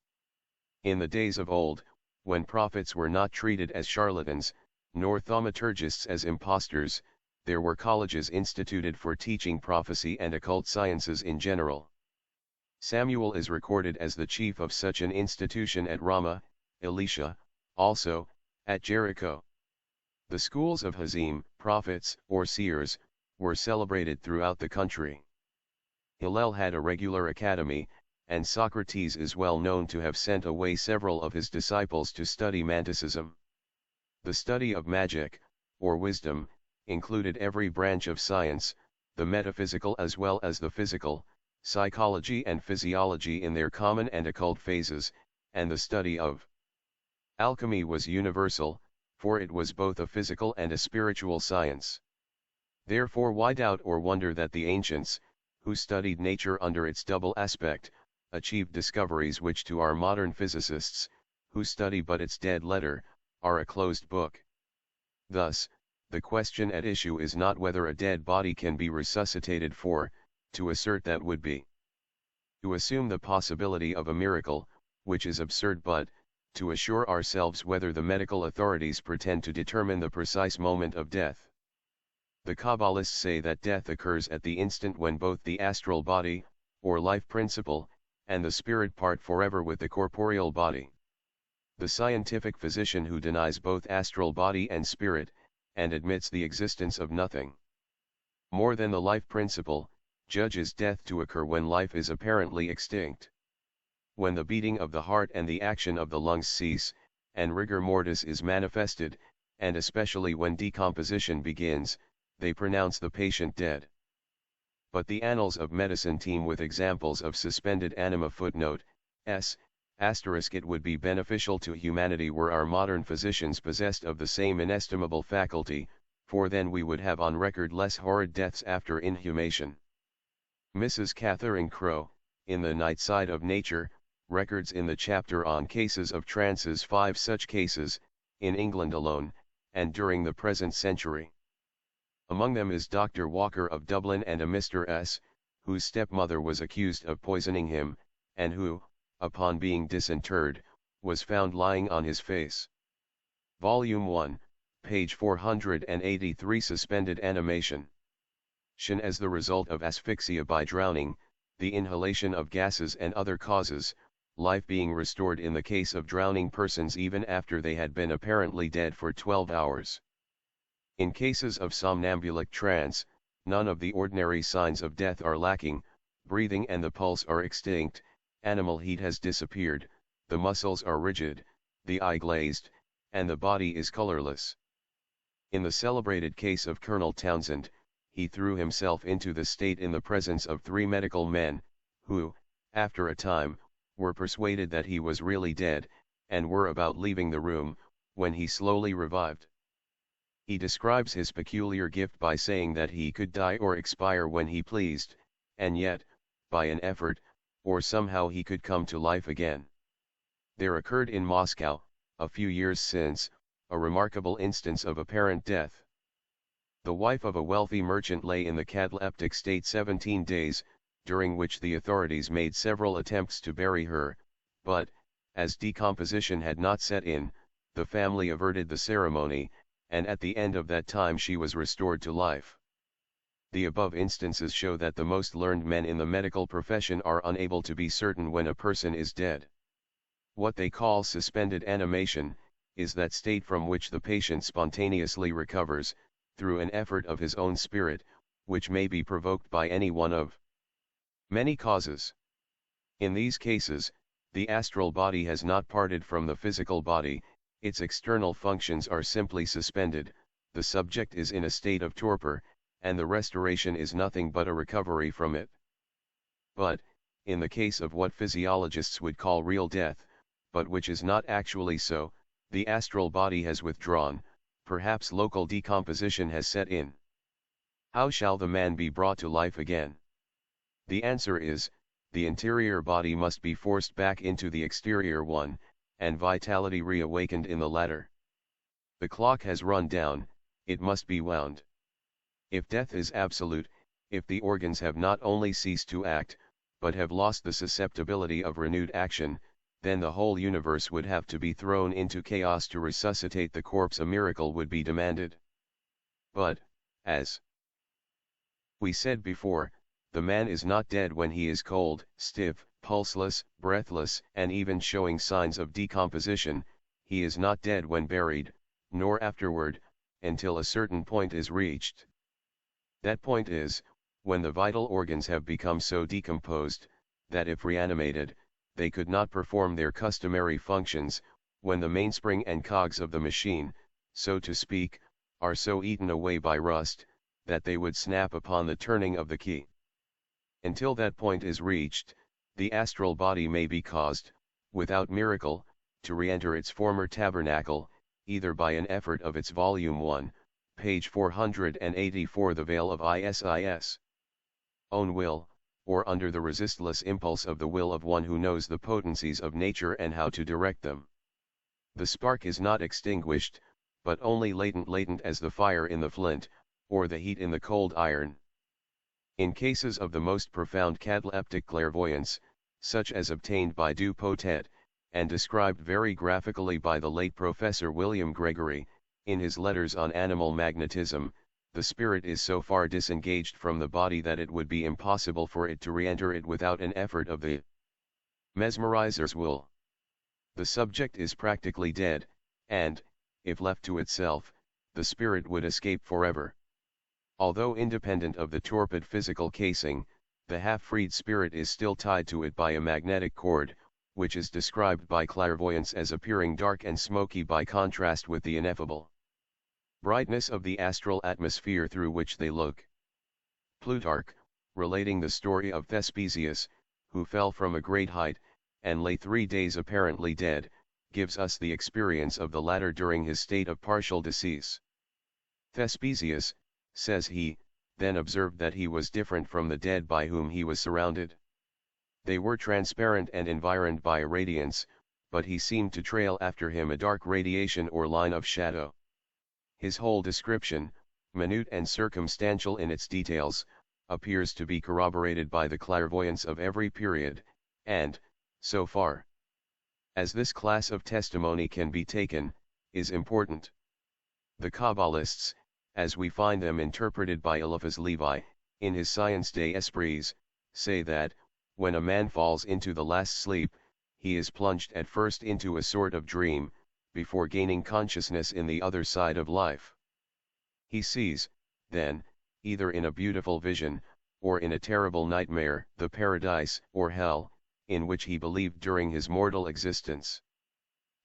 In the days of old, when prophets were not treated as charlatans, nor thaumaturgists as impostors, there were colleges instituted for teaching prophecy and occult sciences in general. Samuel is recorded as the chief of such an institution at Ramah, Elisha, also, at Jericho. The schools of Hazim, prophets, or seers, were celebrated throughout the country. Hillel had a regular academy, and Socrates is well known to have sent away several of his disciples to study Manticism. The study of magic, or wisdom, included every branch of science, the metaphysical as well as the physical, psychology and physiology in their common and occult phases, and the study of alchemy was universal, for it was both a physical and a spiritual science. Therefore why doubt or wonder that the ancients, who studied nature under its double aspect, achieved discoveries which to our modern physicists, who study but its dead letter, are a closed book. Thus, the question at issue is not whether a dead body can be resuscitated, for, to assert that would be to assume the possibility of a miracle, which is absurd, but, to assure ourselves whether the medical authorities pretend to determine the precise moment of death. The Kabbalists say that death occurs at the instant when both the astral body, or life principle, and the spirit part forever with the corporeal body. The scientific physician who denies both astral body and spirit, and admits the existence of nothing. More than the life principle, judges death to occur when life is apparently extinct. When the beating of the heart and the action of the lungs cease, and rigor mortis is manifested, and especially when decomposition begins, they pronounce the patient dead. But the annals of medicine teem with examples of suspended anima. Footnote s. It would be beneficial to humanity were our modern physicians possessed of the same inestimable faculty, for then we would have on record less horrid deaths after inhumation. Mrs. Catherine Crowe, in The Night Side of Nature, records in the chapter on cases of trances 5 such cases, in England alone, and during the present century. Among them is Dr. Walker of Dublin and a Mr. S., whose stepmother was accused of poisoning him, and who, upon being disinterred, was found lying on his face. Volume 1, page 483. Suspended animation. As the result of asphyxia by drowning, the inhalation of gases and other causes, life being restored in the case of drowning persons even after they had been apparently dead for 12 hours. In cases of somnambulic trance, none of the ordinary signs of death are lacking, breathing and the pulse are extinct, animal heat has disappeared, the muscles are rigid, the eye glazed, and the body is colorless. In the celebrated case of Colonel Townsend, he threw himself into the state in the presence of 3 medical men, who, after a time, were persuaded that he was really dead, and were about leaving the room, when he slowly revived. He describes his peculiar gift by saying that he could die or expire when he pleased, and yet, by an effort, or somehow he could come to life again. There occurred in Moscow, a few years since, a remarkable instance of apparent death. The wife of a wealthy merchant lay in the cataleptic state 17 days, during which the authorities made several attempts to bury her, but, as decomposition had not set in, the family averted the ceremony, and at the end of that time she was restored to life. The above instances show that the most learned men in the medical profession are unable to be certain when a person is dead. What they call suspended animation, is that state from which the patient spontaneously recovers, through an effort of his own spirit, which may be provoked by any one of many causes. In these cases, the astral body has not parted from the physical body, its external functions are simply suspended, the subject is in a state of torpor, and the restoration is nothing but a recovery from it. But, in the case of what physiologists would call real death, but which is not actually so, the astral body has withdrawn, perhaps local decomposition has set in. How shall the man be brought to life again? The answer is, the interior body must be forced back into the exterior one, and vitality reawakened in the latter. The clock has run down, it must be wound. If death is absolute, if the organs have not only ceased to act, but have lost the susceptibility of renewed action, then the whole universe would have to be thrown into chaos to resuscitate the corpse. A miracle would be demanded. But, as we said before, the man is not dead when he is cold, stiff, pulseless, breathless, and even showing signs of decomposition. He is not dead when buried, nor afterward, until a certain point is reached. That point is, when the vital organs have become so decomposed, that if reanimated, they could not perform their customary functions, when the mainspring and cogs of the machine, so to speak, are so eaten away by rust, that they would snap upon the turning of the key. Until that point is reached, the astral body may be caused, without miracle, to re-enter its former tabernacle, either by an effort of its volume 1, page 484, the veil of Isis. Own will, or under the resistless impulse of the will of one who knows the potencies of nature and how to direct them. The spark is not extinguished, but only latent as the fire in the flint, or the heat in the cold iron. In cases of the most profound cataleptic clairvoyance, such as obtained by Du Potet, and described very graphically by the late Professor William Gregory, in his letters on animal magnetism, the spirit is so far disengaged from the body that it would be impossible for it to re-enter it without an effort of the mesmerizer's will. The subject is practically dead, and, if left to itself, the spirit would escape forever. Although independent of the torpid physical casing, the half-freed spirit is still tied to it by a magnetic cord, which is described by clairvoyants as appearing dark and smoky by contrast with the ineffable brightness of the astral atmosphere through which they look. Plutarch, relating the story of Thespesius, who fell from a great height, and lay 3 days apparently dead, gives us the experience of the latter during his state of partial decease. Thespesius, says he, then observed that he was different from the dead by whom he was surrounded. They were transparent and environed by a radiance, but he seemed to trail after him a dark radiation or line of shadow. His whole description, minute and circumstantial in its details, appears to be corroborated by the clairvoyance of every period, and, so far as this class of testimony can be taken, is important. The Kabbalists, as we find them interpreted by Eliphas Levi, in his Science des Esprits, say that, when a man falls into the last sleep, he is plunged at first into a sort of dream, before gaining consciousness in the other side of life. He sees, then, either in a beautiful vision, or in a terrible nightmare, the paradise, or hell, in which he believed during his mortal existence.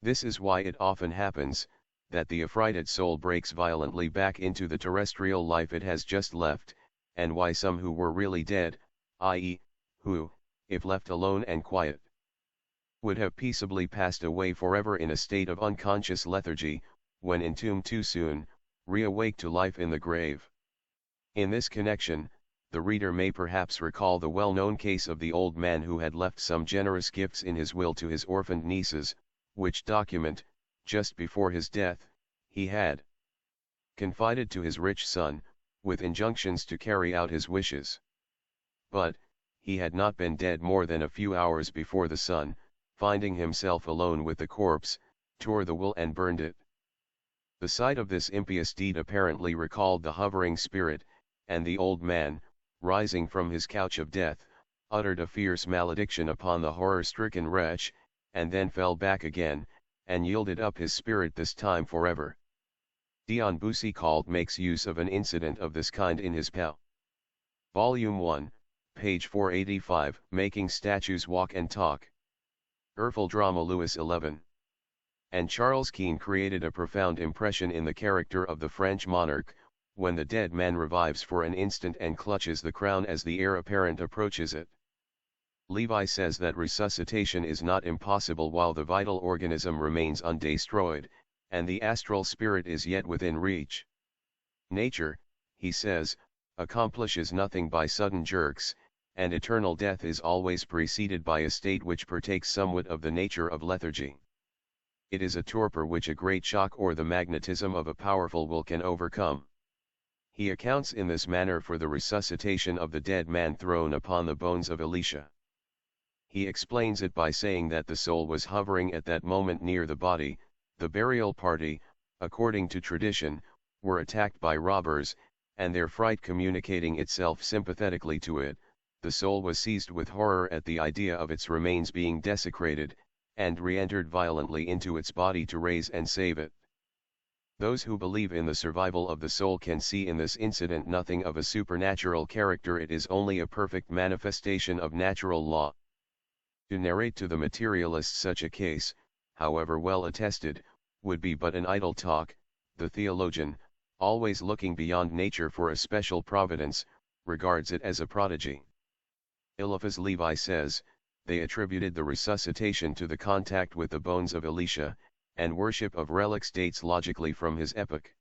This is why it often happens, that the affrighted soul breaks violently back into the terrestrial life it has just left, and why some who were really dead, i.e., who, if left alone and quiet, would have peaceably passed away forever in a state of unconscious lethargy, when entombed too soon, reawake to life in the grave. In this connection, the reader may perhaps recall the well-known case of the old man who had left some generous gifts in his will to his orphaned nieces, which document, just before his death, he had confided to his rich son, with injunctions to carry out his wishes. But, he had not been dead more than a few hours before the son, finding himself alone with the corpse, tore the will and burned it. The sight of this impious deed apparently recalled the hovering spirit, and the old man, rising from his couch of death, uttered a fierce malediction upon the horror-stricken wretch, and then fell back again, and yielded up his spirit this time forever. Dion Boucicault makes use of an incident of this kind in his Pel. Volume 1, page 485, Making Statues Walk and Talk. Erfel Drama Louis XI. And Charles Keene created a profound impression in the character of the French monarch, when the dead man revives for an instant and clutches the crown as the heir apparent approaches it. Levi says that resuscitation is not impossible while the vital organism remains undestroyed, and the astral spirit is yet within reach. Nature, he says, accomplishes nothing by sudden jerks, and eternal death is always preceded by a state which partakes somewhat of the nature of lethargy. It is a torpor which a great shock or the magnetism of a powerful will can overcome. He accounts in this manner for the resuscitation of the dead man thrown upon the bones of Elisha. He explains it by saying that the soul was hovering at that moment near the body, the burial party, according to tradition, were attacked by robbers, and their fright communicating itself sympathetically to it, the soul was seized with horror at the idea of its remains being desecrated, and re-entered violently into its body to raise and save it. Those who believe in the survival of the soul can see in this incident nothing of a supernatural character, it is only a perfect manifestation of natural law. To narrate to the materialist such a case, however well attested, would be but an idle talk. The theologian, always looking beyond nature for a special providence, regards it as a prodigy. Eliphas Levi says, they attributed the resuscitation to the contact with the bones of Elisha, and worship of relics dates logically from his epoch.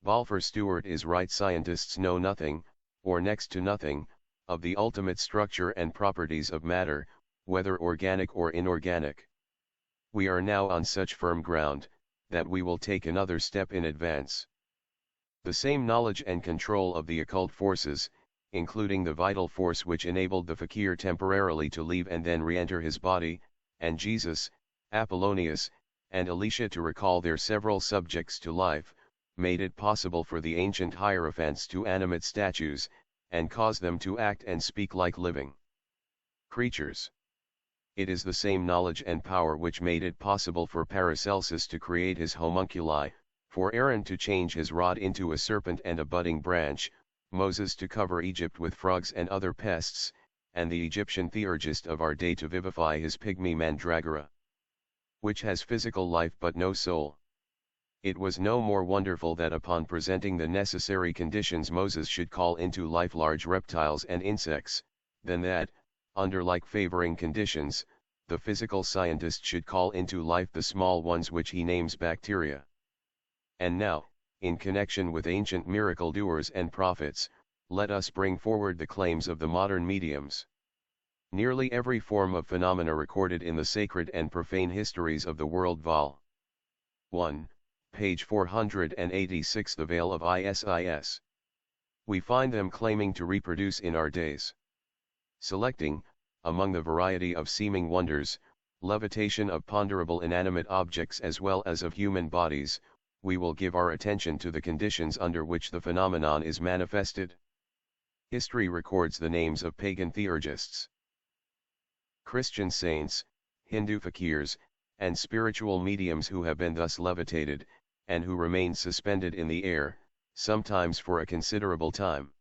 Volfer Stewart is right, scientists know nothing, or next to nothing, of the ultimate structure and properties of matter, whether organic or inorganic. We are now on such firm ground, that we will take another step in advance. The same knowledge and control of the occult forces, including the vital force which enabled the fakir temporarily to leave and then re-enter his body, and Jesus, Apollonius, and Elisha to recall their several subjects to life, made it possible for the ancient hierophants to animate statues, and cause them to act and speak like living creatures. It is the same knowledge and power which made it possible for Paracelsus to create his homunculi, for Aaron to change his rod into a serpent and a budding branch, Moses to cover Egypt with frogs and other pests, and the Egyptian theurgist of our day to vivify his pygmy mandragora, which has physical life but no soul. It was no more wonderful that upon presenting the necessary conditions Moses should call into life large reptiles and insects, than that, under like favoring conditions, the physical scientist should call into life the small ones which he names bacteria. And now, in connection with ancient miracle doers and prophets, let us bring forward the claims of the modern mediums. Nearly every form of phenomena recorded in the sacred and profane histories of the world, Vol. 1, page 486, The Veil of Isis. We find them claiming to reproduce in our days. Selecting, among the variety of seeming wonders, levitation of ponderable inanimate objects as well as of human bodies, we will give our attention to the conditions under which the phenomenon is manifested. History records the names of pagan theurgists, Christian saints, Hindu fakirs, and spiritual mediums who have been thus levitated, and who remain suspended in the air, sometimes for a considerable time.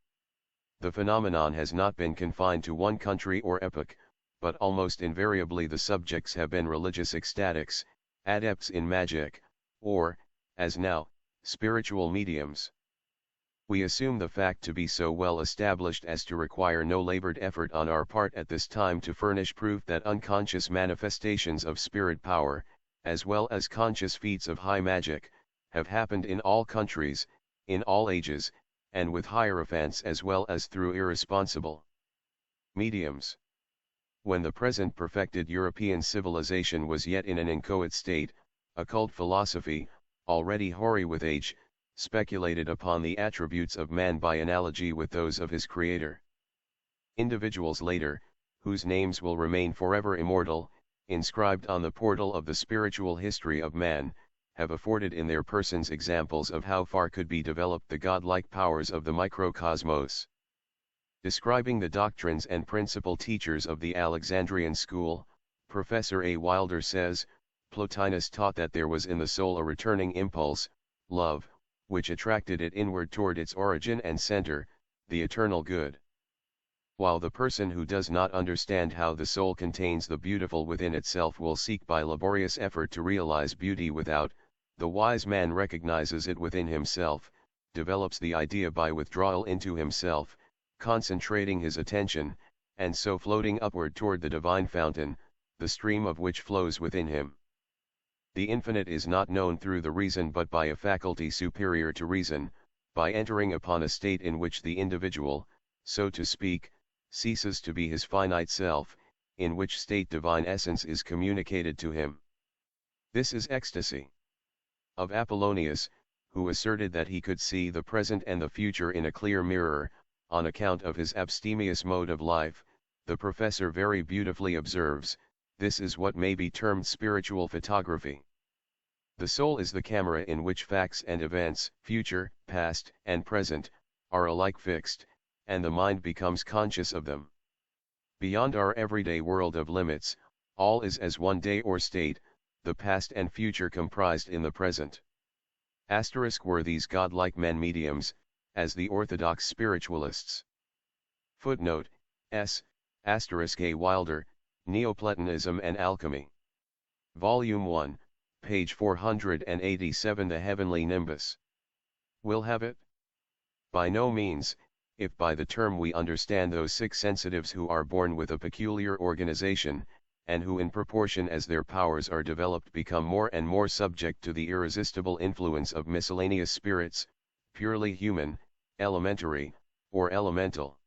The phenomenon has not been confined to one country or epoch, but almost invariably the subjects have been religious ecstatics, adepts in magic, or, as now, spiritual mediums. We assume the fact to be so well established as to require no labored effort on our part at this time to furnish proof that unconscious manifestations of spirit power, as well as conscious feats of high magic, have happened in all countries, in all ages, and with hierophants as well as through irresponsible mediums. When the present perfected European civilization was yet in an inchoate state, occult philosophy, already hoary with age, speculated upon the attributes of man by analogy with those of his creator. Individuals later, whose names will remain forever immortal, inscribed on the portal of the spiritual history of man, have afforded in their persons examples of how far could be developed the godlike powers of the microcosmos. Describing the doctrines and principal teachers of the Alexandrian school, Professor A. Wilder says, Plotinus taught that there was in the soul a returning impulse, love, which attracted it inward toward its origin and center, the eternal good. While the person who does not understand how the soul contains the beautiful within itself will seek by laborious effort to realize beauty without, the wise man recognizes it within himself, develops the idea by withdrawal into himself, concentrating his attention, and so floating upward toward the divine fountain, the stream of which flows within him. The infinite is not known through the reason but by a faculty superior to reason, by entering upon a state in which the individual, so to speak, ceases to be his finite self, in which state divine essence is communicated to him. This is ecstasy. Of Apollonius, who asserted that he could see the present and the future in a clear mirror, on account of his abstemious mode of life, the professor very beautifully observes, this is what may be termed spiritual photography. The soul is the camera in which facts and events, future, past, and present, are alike fixed, and the mind becomes conscious of them. Beyond our everyday world of limits, all is as one day or state, the past and future comprised in the present. Were these godlike men mediums, as the orthodox spiritualists. Footnote, S. A. Wilder, Neoplatonism and Alchemy. Volume 1, page 487. The Heavenly Nimbus. Will have it? By no means, if by the term we understand those six sensitives who are born with a peculiar organization, and who in proportion as their powers are developed become more and more subject to the irresistible influence of miscellaneous spirits, purely human, elementary, or elemental.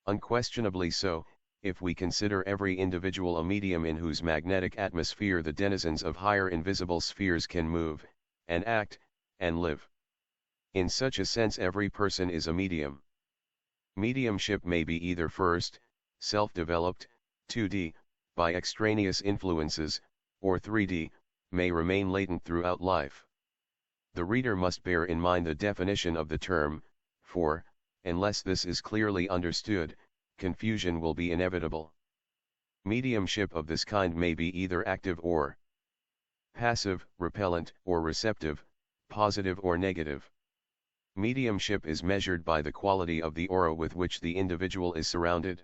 Unquestionably so, if we consider every individual a medium in whose magnetic atmosphere the denizens of higher invisible spheres can move, and act, and live. In such a sense every person is a medium. Mediumship may be either first, self-developed, 2D, by extraneous influences, or 3D, may remain latent throughout life. The reader must bear in mind the definition of the term, for, unless this is clearly understood, confusion will be inevitable. Mediumship of this kind may be either active or passive, repellent or receptive, positive or negative. Mediumship is measured by the quality of the aura with which the individual is surrounded.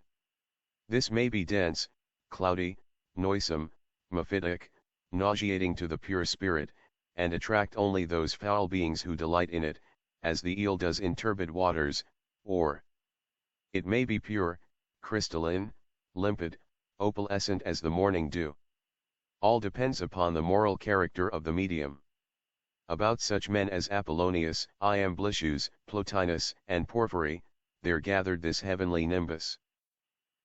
This may be dense, cloudy, noisome, mephitic, nauseating to the pure spirit, and attract only those foul beings who delight in it, as the eel does in turbid waters, or it may be pure, crystalline, limpid, opalescent as the morning dew. All depends upon the moral character of the medium. About such men as Apollonius, Iamblichus, Plotinus, and Porphyry, there gathered this heavenly nimbus.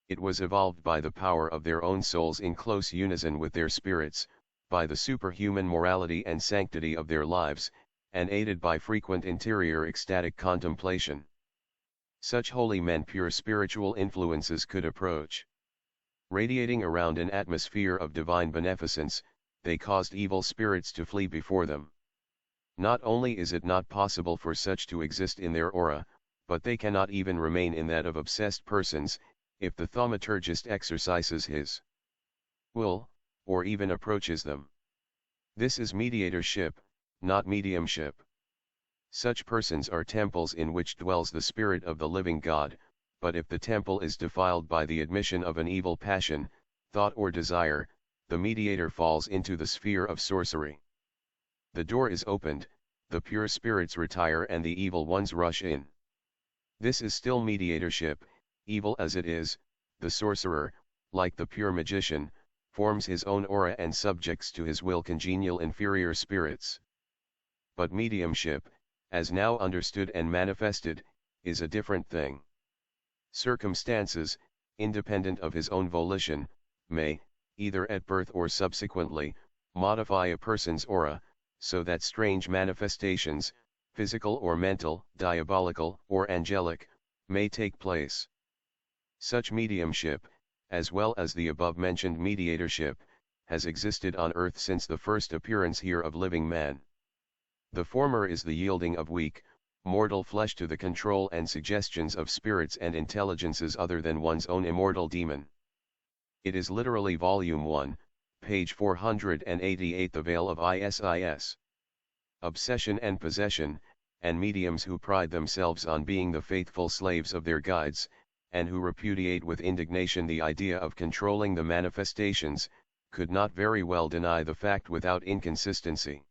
It was evolved by the power of their own souls in close unison with their spirits, by the superhuman morality and sanctity of their lives, and aided by frequent interior ecstatic contemplation. Such holy men pure spiritual influences could approach. Radiating around an atmosphere of divine beneficence, they caused evil spirits to flee before them. Not only is it not possible for such to exist in their aura, but they cannot even remain in that of obsessed persons, if the thaumaturgist exercises his will, or even approaches them. This is mediatorship, not mediumship. Such persons are temples in which dwells the Spirit of the living God, but if the temple is defiled by the admission of an evil passion, thought or desire, the mediator falls into the sphere of sorcery. The door is opened, the pure spirits retire and the evil ones rush in. This is still mediatorship, evil as it is. The sorcerer, like the pure magician, forms his own aura and subjects to his will congenial inferior spirits. But mediumship, as now understood and manifested, is a different thing. Circumstances, independent of his own volition, may, either at birth or subsequently, modify a person's aura, so that strange manifestations, physical or mental, diabolical or angelic, may take place. Such mediumship, as well as the above-mentioned mediatorship, has existed on earth since the first appearance here of living man. The former is the yielding of weak, mortal flesh to the control and suggestions of spirits and intelligences other than one's own immortal demon. It is literally Volume 1, page 488. The Veil of Isis. Obsession and possession, and mediums who pride themselves on being the faithful slaves of their guides, and who repudiate with indignation the idea of controlling the manifestations, could not very well deny the fact without inconsistency.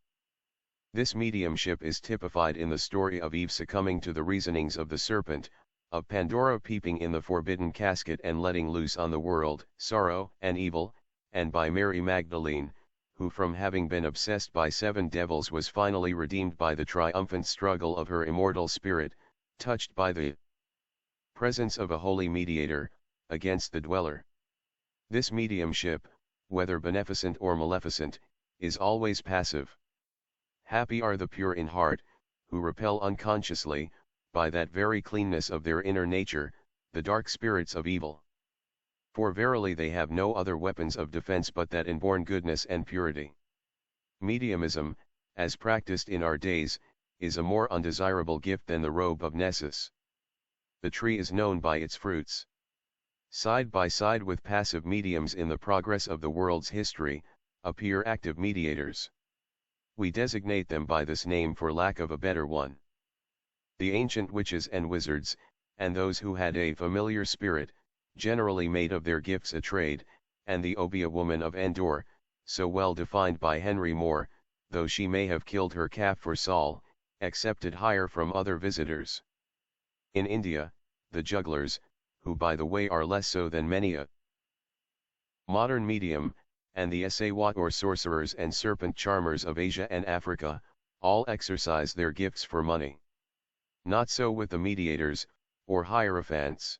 This mediumship is typified in the story of Eve succumbing to the reasonings of the serpent, of Pandora peeping in the forbidden casket and letting loose on the world sorrow and evil, and by Mary Magdalene, who from having been obsessed by 7 devils was finally redeemed by the triumphant struggle of her immortal spirit, touched by the presence of a holy mediator, against the dweller. This mediumship, whether beneficent or maleficent, is always passive. Happy are the pure in heart, who repel unconsciously, by that very cleanness of their inner nature, the dark spirits of evil. For verily they have no other weapons of defense but that inborn goodness and purity. Mediumism, as practiced in our days, is a more undesirable gift than the robe of Nessus. The tree is known by its fruits. Side by side with passive mediums in the progress of the world's history, appear active mediators. We designate them by this name for lack of a better one. The ancient witches and wizards, and those who had a familiar spirit, generally made of their gifts a trade, and the Obeah woman of Endor, so well defined by Henry Moore, though she may have killed her calf for Saul, accepted hire from other visitors. In India, the jugglers, who by the way are less so than many a modern medium, and the Essayawat or sorcerers and serpent charmers of Asia and Africa, all exercise their gifts for money. Not so with the mediators, or hierophants.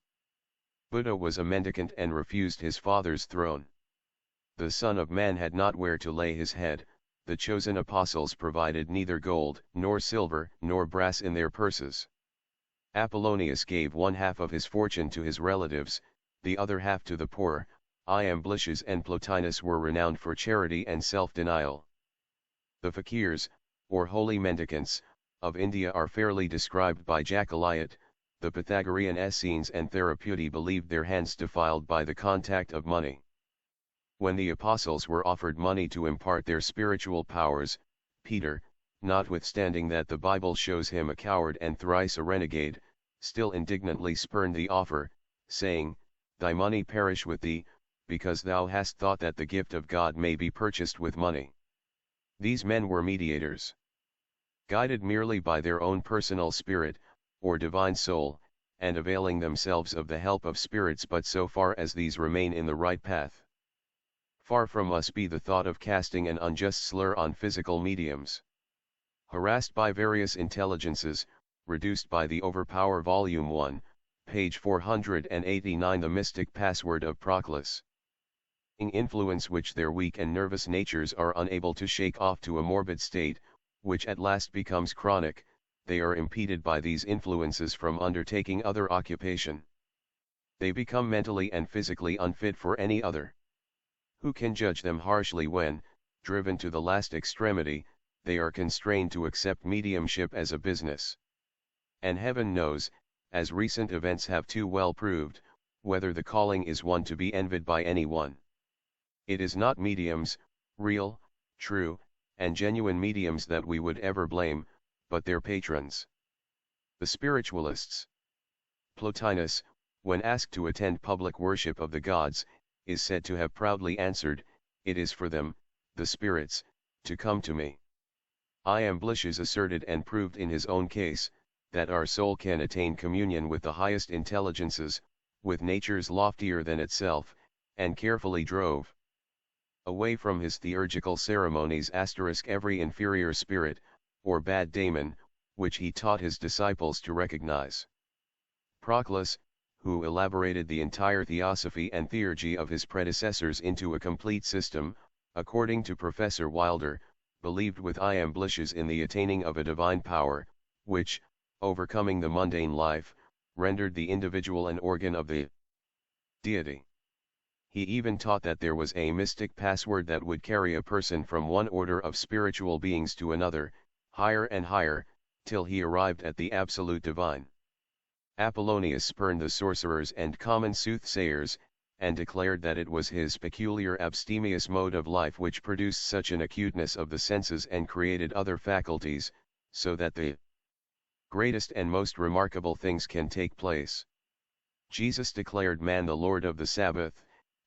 Buddha was a mendicant and refused his father's throne. The Son of Man had not where to lay his head. The chosen apostles provided neither gold, nor silver, nor brass in their purses. Apollonius gave 1/2 of his fortune to his relatives, the other half to the poor. Iamblichus and Plotinus were renowned for charity and self-denial. The fakirs, or holy mendicants, of India are fairly described by Jack Elliott. The Pythagorean Essenes and Therapeutae believed their hands defiled by the contact of money. When the apostles were offered money to impart their spiritual powers, Peter, notwithstanding that the Bible shows him a coward and thrice a renegade, still indignantly spurned the offer, saying, "Thy money perish with thee, because thou hast thought that the gift of God may be purchased with money." These men were mediators. Guided merely by their own personal spirit, or divine soul, and availing themselves of the help of spirits but so far as these remain in the right path. Far from us be the thought of casting an unjust slur on physical mediums. Harassed by various intelligences, reduced by the overpower. Volume 1, page 489. The mystic password of Proclus. Influence which their weak and nervous natures are unable to shake off to a morbid state, which at last becomes chronic, they are impeded by these influences from undertaking other occupation. They become mentally and physically unfit for any other. Who can judge them harshly when, driven to the last extremity, they are constrained to accept mediumship as a business? And heaven knows, as recent events have too well proved, whether the calling is one to be envied by anyone. It is not mediums, real, true, and genuine mediums that we would ever blame, but their patrons. The spiritualists. Plotinus, when asked to attend public worship of the gods, is said to have proudly answered, "It is for them, the spirits, to come to me." Iamblichus asserted and proved in his own case, that our soul can attain communion with the highest intelligences, with natures loftier than itself, and carefully drove away from his theurgical ceremonies every inferior spirit, or bad daemon, which he taught his disciples to recognize. Proclus, who elaborated the entire theosophy and theurgy of his predecessors into a complete system, according to Professor Wilder, believed with Iamblichus in the attaining of a divine power, which, overcoming the mundane life, rendered the individual an organ of the deity. He even taught that there was a mystic password that would carry a person from one order of spiritual beings to another, higher and higher, till he arrived at the absolute divine. Apollonius spurned the sorcerers and common soothsayers, and declared that it was his peculiar abstemious mode of life which produced such an acuteness of the senses and created other faculties, so that the greatest and most remarkable things can take place. Jesus declared man the Lord of the Sabbath,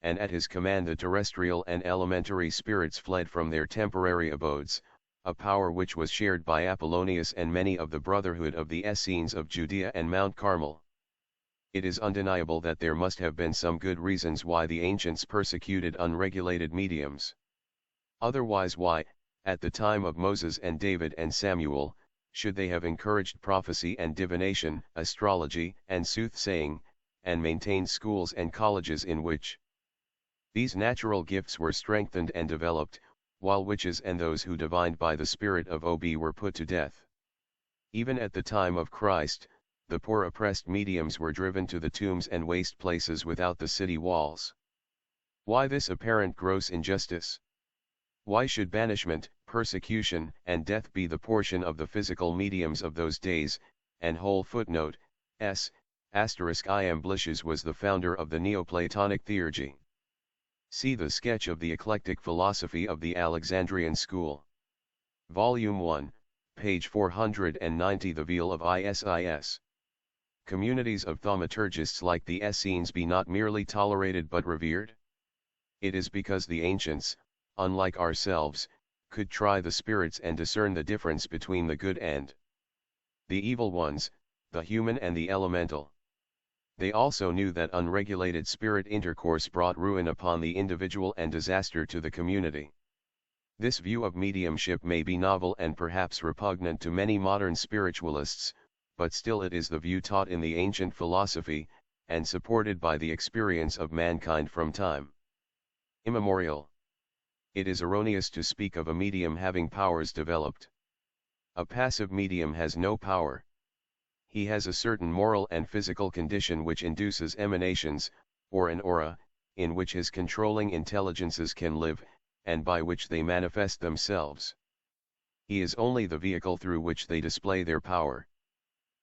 and at his command the terrestrial and elementary spirits fled from their temporary abodes, a power which was shared by Apollonius and many of the brotherhood of the Essenes of Judea and Mount Carmel. It is undeniable that there must have been some good reasons why the ancients persecuted unregulated mediums. Otherwise why, at the time of Moses and David and Samuel, should they have encouraged prophecy and divination, astrology and soothsaying, and maintained schools and colleges in which these natural gifts were strengthened and developed, while witches and those who divined by the spirit of Ob were put to death? Even at the time of Christ, the poor oppressed mediums were driven to the tombs and waste places without the city walls. Why this apparent gross injustice? Why should banishment, persecution, and death be the portion of the physical mediums of those days? And whole footnote, s. Iamblichus was the founder of the Neoplatonic theurgy. See the sketch of the eclectic philosophy of the Alexandrian school. Volume 1, page 490. The Veil of Isis. Communities of thaumaturgists like the Essenes be not merely tolerated but revered? It is because the ancients, unlike ourselves, could try the spirits and discern the difference between the good and the evil ones, the human and the elemental. They also knew that unregulated spirit intercourse brought ruin upon the individual and disaster to the community. This view of mediumship may be novel and perhaps repugnant to many modern spiritualists, but still it is the view taught in the ancient philosophy, and supported by the experience of mankind from time immemorial. It is erroneous to speak of a medium having powers developed. A passive medium has no power. He has a certain moral and physical condition which induces emanations, or an aura, in which his controlling intelligences can live, and by which they manifest themselves. He is only the vehicle through which they display their power.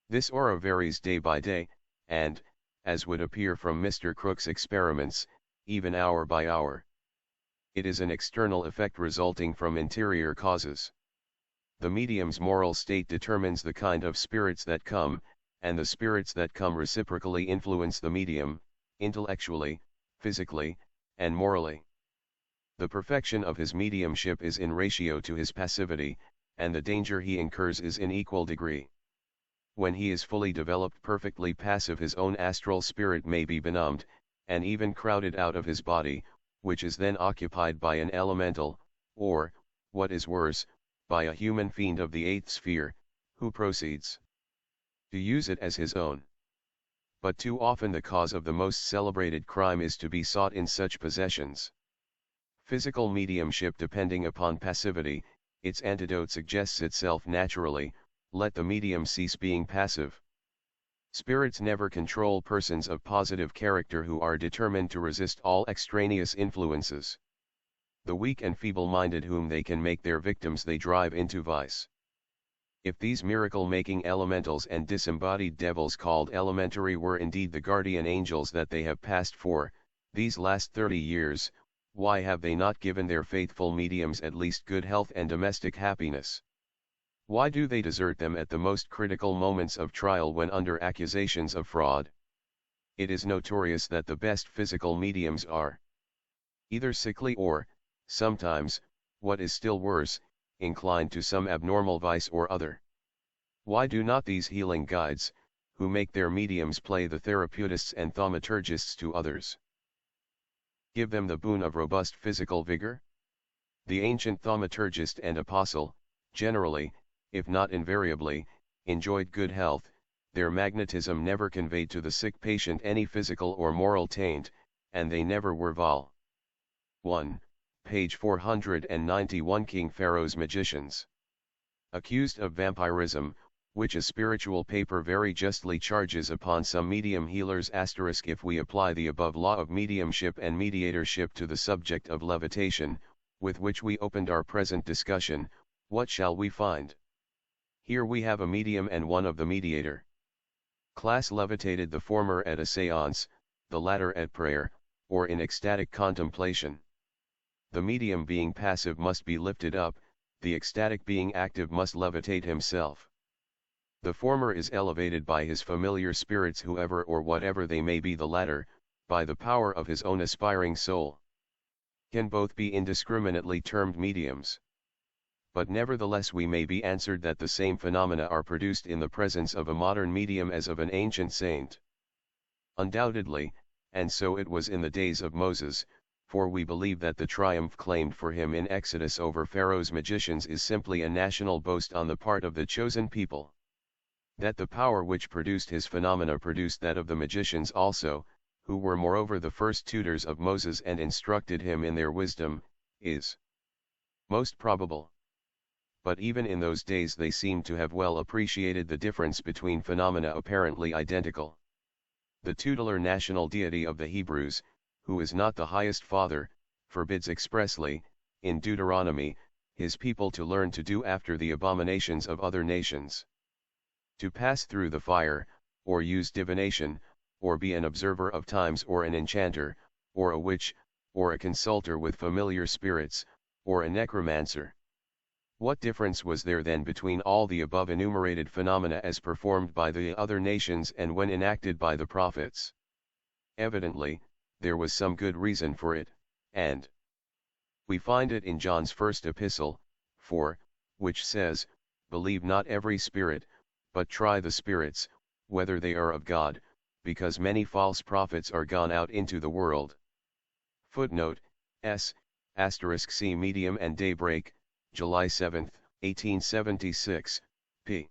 This aura varies day by day, and, as would appear from Mr. Crookes' experiments, even hour by hour. It is an external effect resulting from interior causes. The medium's moral state determines the kind of spirits that come, and the spirits that come reciprocally influence the medium, intellectually, physically, and morally. The perfection of his mediumship is in ratio to his passivity, and the danger he incurs is in equal degree. When he is fully developed perfectly passive, his own astral spirit may be benumbed, and even crowded out of his body, which is then occupied by an elemental, or, what is worse, by a human fiend of the eighth sphere, who proceeds to use it as his own. But too often the cause of the most celebrated crime is to be sought in such possessions. Physical mediumship depending upon passivity, its antidote suggests itself naturally: let the medium cease being passive. Spirits never control persons of positive character who are determined to resist all extraneous influences. The weak and feeble-minded whom they can make their victims they drive into vice. If these miracle-making elementals and disembodied devils called elementary were indeed the guardian angels that they have passed for, these last 30 years, why have they not given their faithful mediums at least good health and domestic happiness? Why do they desert them at the most critical moments of trial when under accusations of fraud? It is notorious that the best physical mediums are either sickly or, sometimes, what is still worse, inclined to some abnormal vice or other. Why do not these healing guides, who make their mediums play the therapeutists and thaumaturgists to others, give them the boon of robust physical vigor? The ancient thaumaturgist and apostle, generally, if not invariably, enjoyed good health. Their magnetism never conveyed to the sick patient any physical or moral taint, and they never were vile. 1. Page 491. King Pharaoh's magicians. Accused of vampirism, which a spiritual paper very justly charges upon some medium healers. If we apply the above law of mediumship and mediatorship to the subject of levitation, with which we opened our present discussion, what shall we find? Here we have a medium and one of the mediator. Class levitated, the former at a séance, the latter at prayer, or in ecstatic contemplation. The medium being passive must be lifted up, the ecstatic being active must levitate himself. The former is elevated by his familiar spirits, whoever or whatever they may be; the latter, by the power of his own aspiring soul. Can both be indiscriminately termed mediums? But nevertheless we may be answered that the same phenomena are produced in the presence of a modern medium as of an ancient saint. Undoubtedly, and so it was in the days of Moses, for we believe that the triumph claimed for him in Exodus over Pharaoh's magicians is simply a national boast on the part of the chosen people. That the power which produced his phenomena produced that of the magicians also, who were moreover the first tutors of Moses and instructed him in their wisdom, is most probable. But even in those days they seem to have well appreciated the difference between phenomena apparently identical. The tutelar national deity of the Hebrews, who is not the highest Father, forbids expressly, in Deuteronomy, his people to learn to do after the abominations of other nations. To pass through the fire, or use divination, or be an observer of times, or an enchanter, or a witch, or a consulter with familiar spirits, or a necromancer. What difference was there then between all the above enumerated phenomena as performed by the other nations and when enacted by the prophets? Evidently, there was some good reason for it, and we find it in John's first epistle, 4, which says, "Believe not every spirit, but try the spirits, whether they are of God, because many false prophets are gone out into the world." Footnote S. * See Medium and Daybreak, July 7, 1876, p.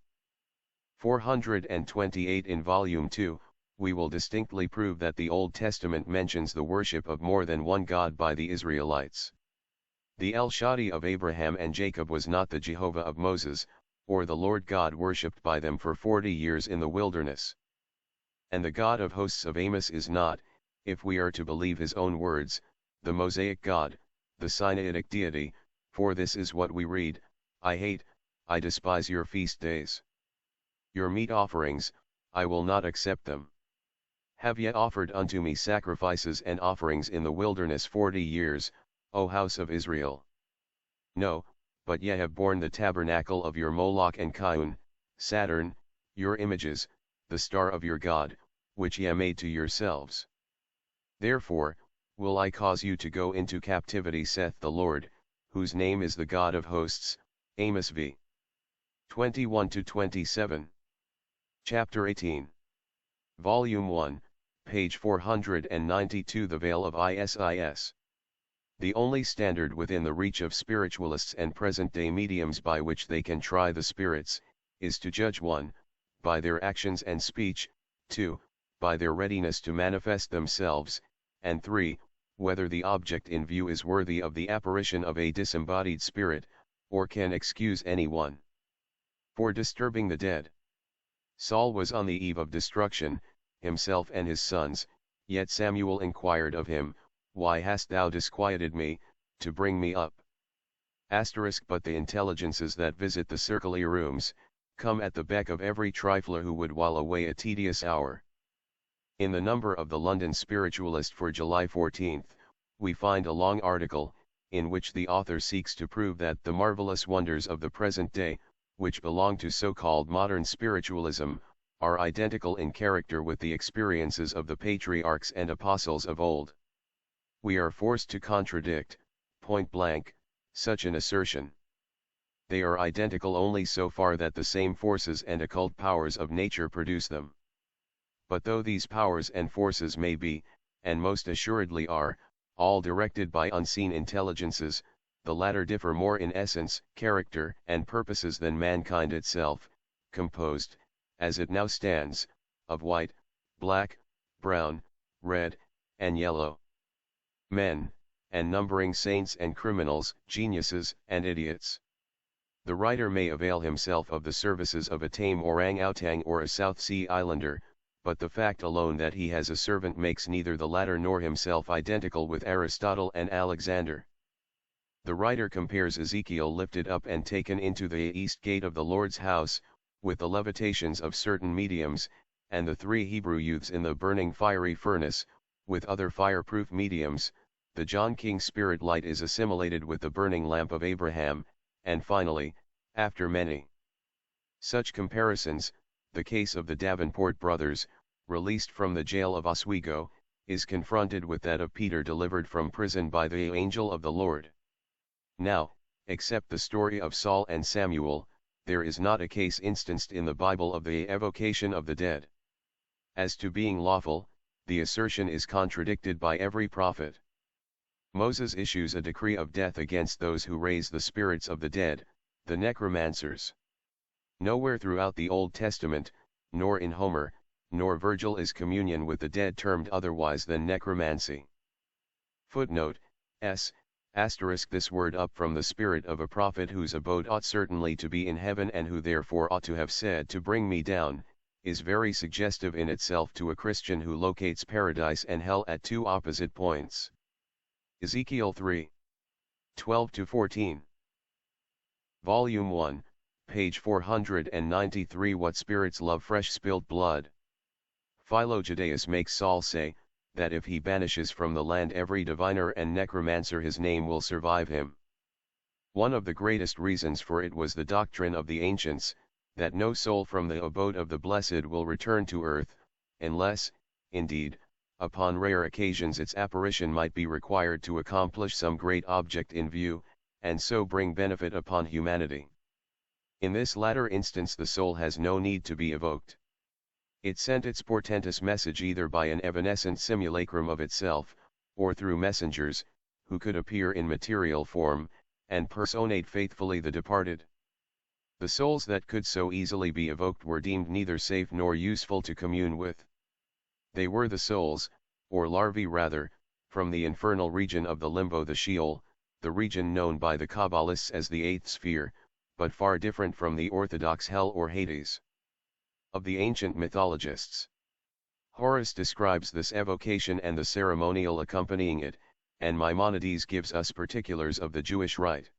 428. In Volume 2, we will distinctly prove that the Old Testament mentions the worship of more than one God by the Israelites. The El Shaddai of Abraham and Jacob was not the Jehovah of Moses, or the Lord God worshipped by them for 40 years in the wilderness. And the God of hosts of Amos is not, if we are to believe his own words, the Mosaic God, the Sinaitic deity, for this is what we read: I despise your feast days. Your meat offerings, I will not accept them. Have ye offered unto me sacrifices and offerings in the wilderness 40 years, O house of Israel? No, but ye have borne the tabernacle of your Moloch and Chiun, Saturn, your images, the star of your God, which ye made to yourselves. Therefore, will I cause you to go into captivity, saith the Lord, whose name is the God of hosts. Amos v. 21-27. Chapter 18. Volume 1, page 492. The Veil of Isis. The only standard within the reach of spiritualists and present-day mediums by which they can try the spirits, is to judge 1, by their actions and speech, 2, by their readiness to manifest themselves, and 3, whether the object in view is worthy of the apparition of a disembodied spirit, or can excuse any one for disturbing the dead. Saul was on the eve of destruction, himself and his sons, yet Samuel inquired of him, Why hast thou disquieted me, to bring me up? But the intelligences that visit the circular rooms, come at the beck of every trifler who would while away a tedious hour. In the number of the London Spiritualist for July 14, we find a long article, in which the author seeks to prove that the marvelous wonders of the present day, which belong to so-called modern spiritualism, are identical in character with the experiences of the patriarchs and apostles of old. We are forced to contradict, point blank, such an assertion. They are identical only so far that the same forces and occult powers of nature produce them. But though these powers and forces may be, and most assuredly are, all directed by unseen intelligences, the latter differ more in essence, character, and purposes than mankind itself, composed, as it now stands, of white, black, brown, red, and yellow men, and numbering saints and criminals, geniuses and idiots. The writer may avail himself of the services of a tame orang-outang or a South Sea Islander, but the fact alone that he has a servant makes neither the latter nor himself identical with Aristotle and Alexander. The writer compares Ezekiel lifted up and taken into the east gate of the Lord's house, with the levitations of certain mediums, and the 3 Hebrew youths in the burning fiery furnace, with other fireproof mediums. The John King spirit light is assimilated with the burning lamp of Abraham, and finally, after many such comparisons, the case of the Davenport brothers, released from the jail of Oswego, is confronted with that of Peter delivered from prison by the angel of the Lord. Now, except the story of Saul and Samuel, there is not a case instanced in the Bible of the evocation of the dead. As to being lawful, the assertion is contradicted by every prophet. Moses issues a decree of death against those who raise the spirits of the dead, the necromancers. Nowhere throughout the Old Testament, nor in Homer, nor Virgil is communion with the dead termed otherwise than necromancy. Footnote S. This word up from the spirit of a prophet whose abode ought certainly to be in heaven and who therefore ought to have said to bring me down, is very suggestive in itself to a Christian who locates paradise and hell at 2 opposite points. Ezekiel 3. 12-14. Volume 1, page 493. What spirits love fresh spilt blood? Philo-Judaeus makes Saul say, that if he banishes from the land every diviner and necromancer his name will survive him. One of the greatest reasons for it was the doctrine of the ancients, that no soul from the abode of the blessed will return to earth, unless, indeed, upon rare occasions its apparition might be required to accomplish some great object in view, and so bring benefit upon humanity. In this latter instance the soul has no need to be evoked. It sent its portentous message either by an evanescent simulacrum of itself, or through messengers, who could appear in material form, and personate faithfully the departed. The souls that could so easily be evoked were deemed neither safe nor useful to commune with. They were the souls, or larvae rather, from the infernal region of the limbo, the Sheol, the region known by the Kabbalists as the eighth sphere, but far different from the orthodox hell or Hades of the ancient mythologists. Horace describes this evocation and the ceremonial accompanying it, and Maimonides gives us particulars of the Jewish rite.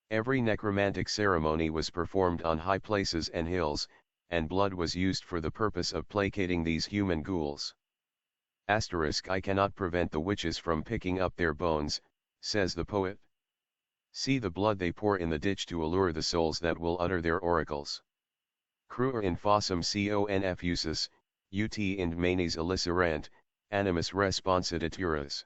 Every necromantic ceremony was performed on high places and hills, and blood was used for the purpose of placating these human ghouls. I cannot prevent the witches from picking up their bones, says the poet. See the blood they pour in the ditch to allure the souls that will utter their oracles. Cruer in fossum confusus, ut ind manes eliscerant, animus responsideturas.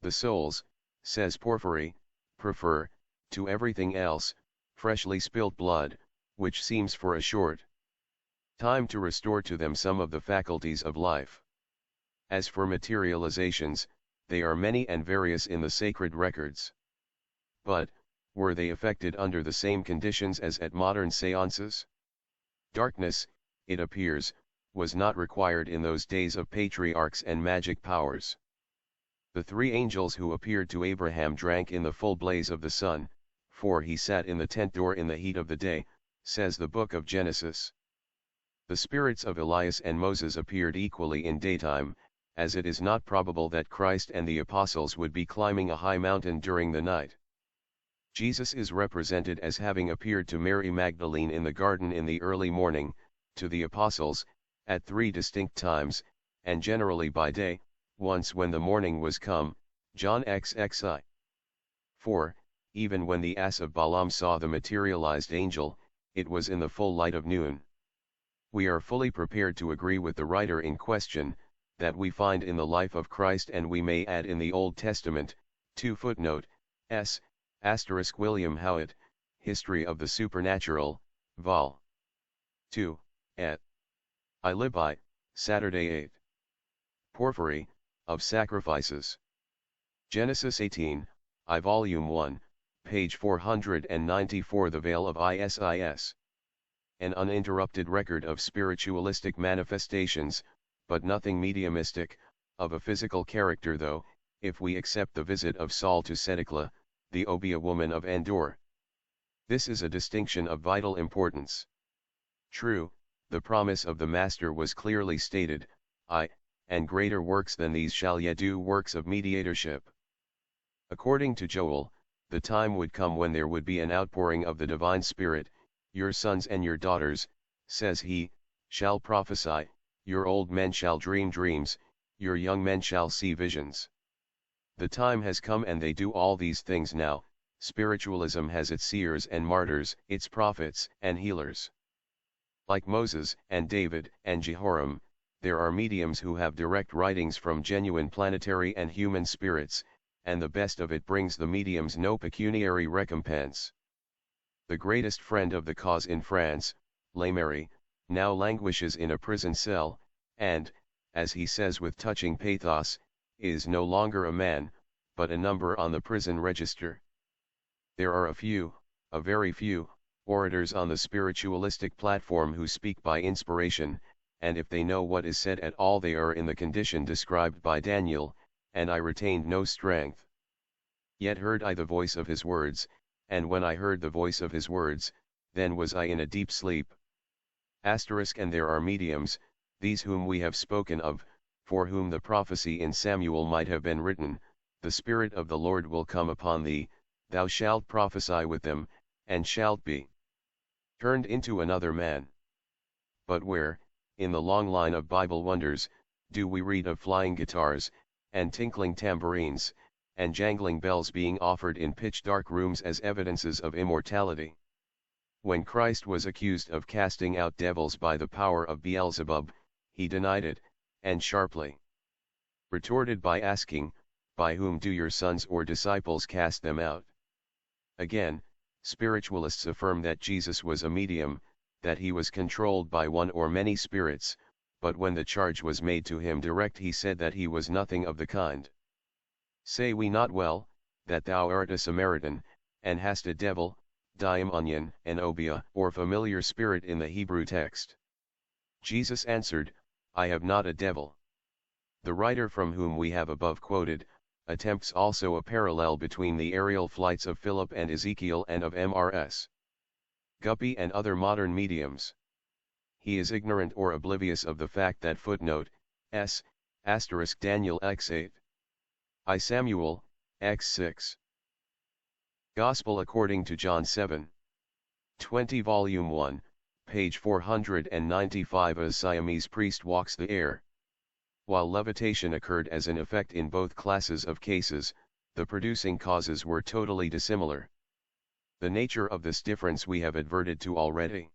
The souls, says Porphyry, prefer, to everything else, freshly spilt blood, which seems for a short time to restore to them some of the faculties of life. As for materializations, they are many and various in the sacred records. But, were they effected under the same conditions as at modern seances? Darkness, it appears, was not required in those days of patriarchs and magic powers. The three angels who appeared to Abraham drank in the full blaze of the sun, for he sat in the tent door in the heat of the day, says the book of Genesis. The spirits of Elias and Moses appeared equally in daytime, as it is not probable that Christ and the apostles would be climbing a high mountain during the night. Jesus is represented as having appeared to Mary Magdalene in the garden in the early morning, to the apostles, at 3 distinct times, and generally by day, once when the morning was come, John XXI. 4, even when the ass of Balaam saw the materialized angel, it was in the full light of noon. We are fully prepared to agree with the writer in question, that we find in the life of Christ, and we may add in the Old Testament, 2 footnote, s. William Howitt, History of the Supernatural, Vol. 2, et. I. Libby, Saturday 8. Porphyry, of Sacrifices. Genesis 18, I Volume 1, page 494. The Veil of Isis. An uninterrupted record of spiritualistic manifestations, but nothing mediumistic, of a physical character, though, if we accept the visit of Saul to Sedecla, the Obia woman of Endor. This is a distinction of vital importance. True, the promise of the Master was clearly stated, and greater works than these shall ye do, works of mediatorship. According to Joel, the time would come when there would be an outpouring of the divine Spirit. Your sons and your daughters, says he, shall prophesy, your old men shall dream dreams, your young men shall see visions. The time has come, and they do all these things now. Spiritualism has its seers and martyrs, its prophets and healers. Like Moses and David and Jehoram, there are mediums who have direct writings from genuine planetary and human spirits, and the best of it brings the mediums no pecuniary recompense. The greatest friend of the cause in France, Lemery, now languishes in a prison cell, and, as he says with touching pathos, is no longer a man, but a number on the prison register. There are a very few, orators on the spiritualistic platform who speak by inspiration, and if they know what is said at all, they are in the condition described by Daniel, and I retained no strength. Yet heard I the voice of his words, and when I heard the voice of his words, then was I in a deep sleep. And there are mediums, these whom we have spoken of, for whom the prophecy in Samuel might have been written, the Spirit of the Lord will come upon thee, thou shalt prophesy with them, and shalt be turned into another man. But where, in the long line of Bible wonders, do we read of flying guitars, and tinkling tambourines, and jangling bells being offered in pitch-dark rooms as evidences of immortality? When Christ was accused of casting out devils by the power of Beelzebub, he denied it, and sharply retorted by asking, by whom do your sons or disciples cast them out? Again, spiritualists affirm that Jesus was a medium, that he was controlled by one or many spirits, but when the charge was made to him direct, he said that he was nothing of the kind. Say we not well, that thou art a Samaritan, and hast a devil, daimonion, and obia, or familiar spirit in the Hebrew text? Jesus answered, I have not a devil. The writer from whom we have above quoted, attempts also a parallel between the aerial flights of Philip and Ezekiel and of Mrs. Guppy and other modern mediums. He is ignorant or oblivious of the fact that footnote, s. Daniel x8. I Samuel, x6. Gospel according to John 7. 20 Volume 1, page 495. A Siamese priest walks the air. While levitation occurred as an effect in both classes of cases, the producing causes were totally dissimilar. The nature of this difference we have adverted to already.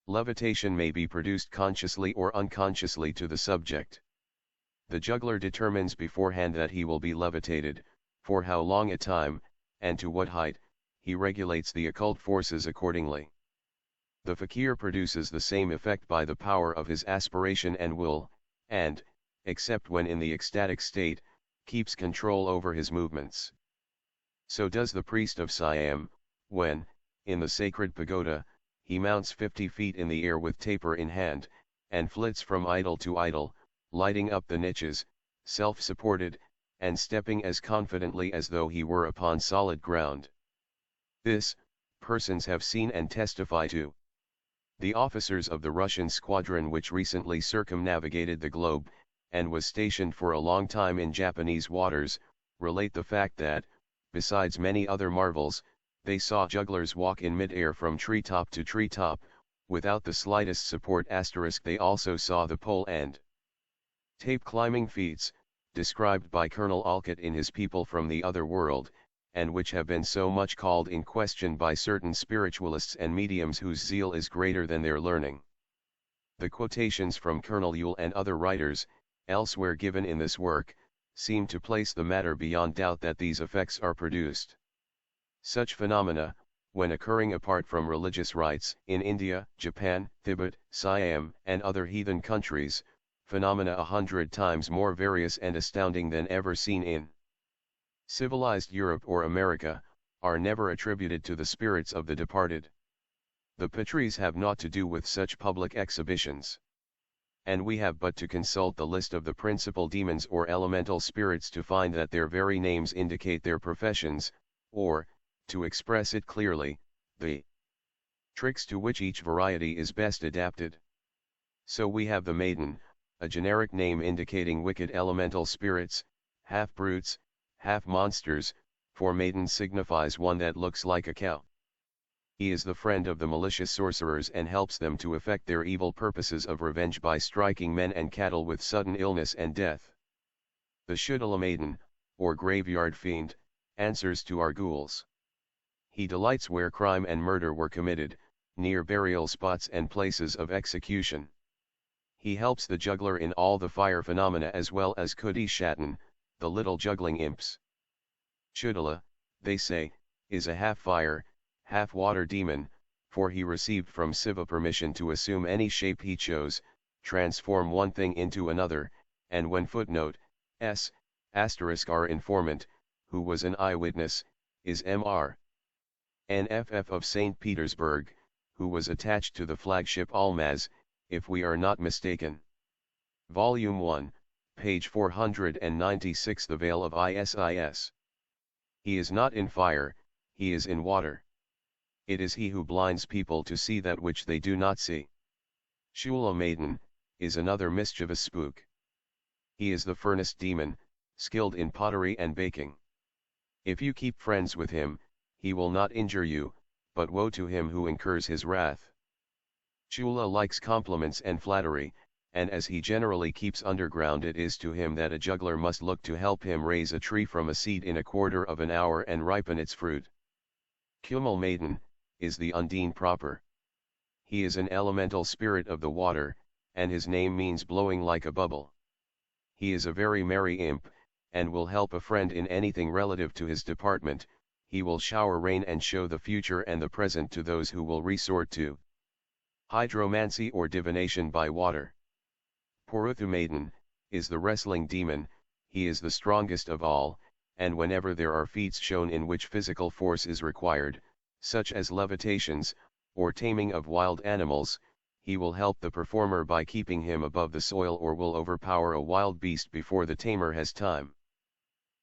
Levitation may be produced consciously or unconsciously to the subject. The juggler determines beforehand that he will be levitated, for how long a time, and to what height. He regulates the occult forces accordingly. The fakir produces the same effect by the power of his aspiration and will, and, except when in the ecstatic state, keeps control over his movements. So does the priest of Siam, when, in the sacred pagoda, he mounts 50 feet in the air with taper in hand, and flits from idol to idol, lighting up the niches, self-supported, and stepping as confidently as though he were upon solid ground. This, persons have seen and testify to. The officers of the Russian squadron which recently circumnavigated the globe, and was stationed for a long time in Japanese waters, relate the fact that, besides many other marvels, they saw jugglers walk in mid-air from treetop to treetop, without the slightest support. They also saw the pole and tape climbing feats, described by Colonel Olcott in his People from the Other World, and which have been so much called in question by certain spiritualists and mediums whose zeal is greater than their learning. The quotations from Colonel Yule and other writers, elsewhere given in this work, seem to place the matter beyond doubt that these effects are produced. Such phenomena, when occurring apart from religious rites in India, Japan, Tibet, Siam, and other heathen countries, phenomena 100 times more various and astounding than ever seen in civilized Europe or America, are never attributed to the spirits of the departed. The Patris have naught to do with such public exhibitions. And we have but to consult the list of the principal demons or elemental spirits to find that their very names indicate their professions, or, to express it clearly, the tricks to which each variety is best adapted. So we have the maiden, a generic name indicating wicked elemental spirits, half brutes, half monsters, for maiden signifies one that looks like a cow. He is the friend of the malicious sorcerers and helps them to effect their evil purposes of revenge by striking men and cattle with sudden illness and death. The Shudala maiden, or graveyard fiend, answers to our ghouls. He delights where crime and murder were committed, near burial spots and places of execution. He helps the juggler in all the fire phenomena as well as Kudi Shatan, the little juggling imps. Shudala, they say, is a half-fire, half-water demon, for he received from Siva permission to assume any shape he chose, transform one thing into another, and when *s** our informant, who was an eyewitness, is Mr. NFF of St. Petersburg, who was attached to the flagship Almaz, if we are not mistaken. Volume 1, page 496. The Veil of Isis. He is not in fire, he is in water. It is he who blinds people to see that which they do not see. Shula Maiden, is another mischievous spook. He is the furnace demon, skilled in pottery and baking. If you keep friends with him, he will not injure you, but woe to him who incurs his wrath. Shula likes compliments and flattery, and as he generally keeps underground, it is to him that a juggler must look to help him raise a tree from a seed in a quarter of an hour and ripen its fruit. Kumal Maiden, is the Undine proper. He is an elemental spirit of the water, and his name means blowing like a bubble. He is a very merry imp, and will help a friend in anything relative to his department. He will shower rain and show the future and the present to those who will resort to hydromancy or divination by water. Puruthu Maiden, is the wrestling demon. He is the strongest of all, and whenever there are feats shown in which physical force is required, such as levitations, or taming of wild animals, he will help the performer by keeping him above the soil, or will overpower a wild beast before the tamer has time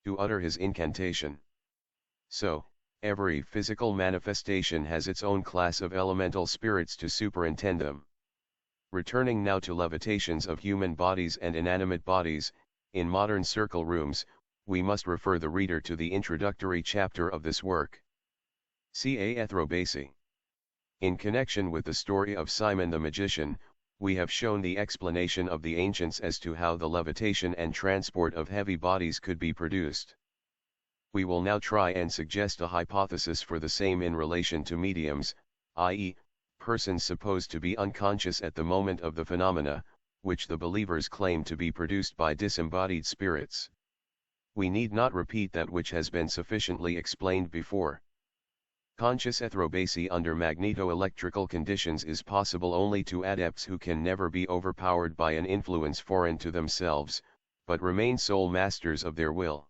to utter his incantation. So, every physical manifestation has its own class of elemental spirits to superintend them. Returning now to levitations of human bodies and inanimate bodies, in modern circle rooms, we must refer the reader to the introductory chapter of this work. Ca Ethrobasi. In connection with the story of Simon the Magician, we have shown the explanation of the ancients as to how the levitation and transport of heavy bodies could be produced. We will now try and suggest a hypothesis for the same in relation to mediums, i.e., persons supposed to be unconscious at the moment of the phenomena, which the believers claim to be produced by disembodied spirits. We need not repeat that which has been sufficiently explained before. Conscious ethrobasy under magneto-electrical conditions is possible only to adepts who can never be overpowered by an influence foreign to themselves, but remain sole masters of their will.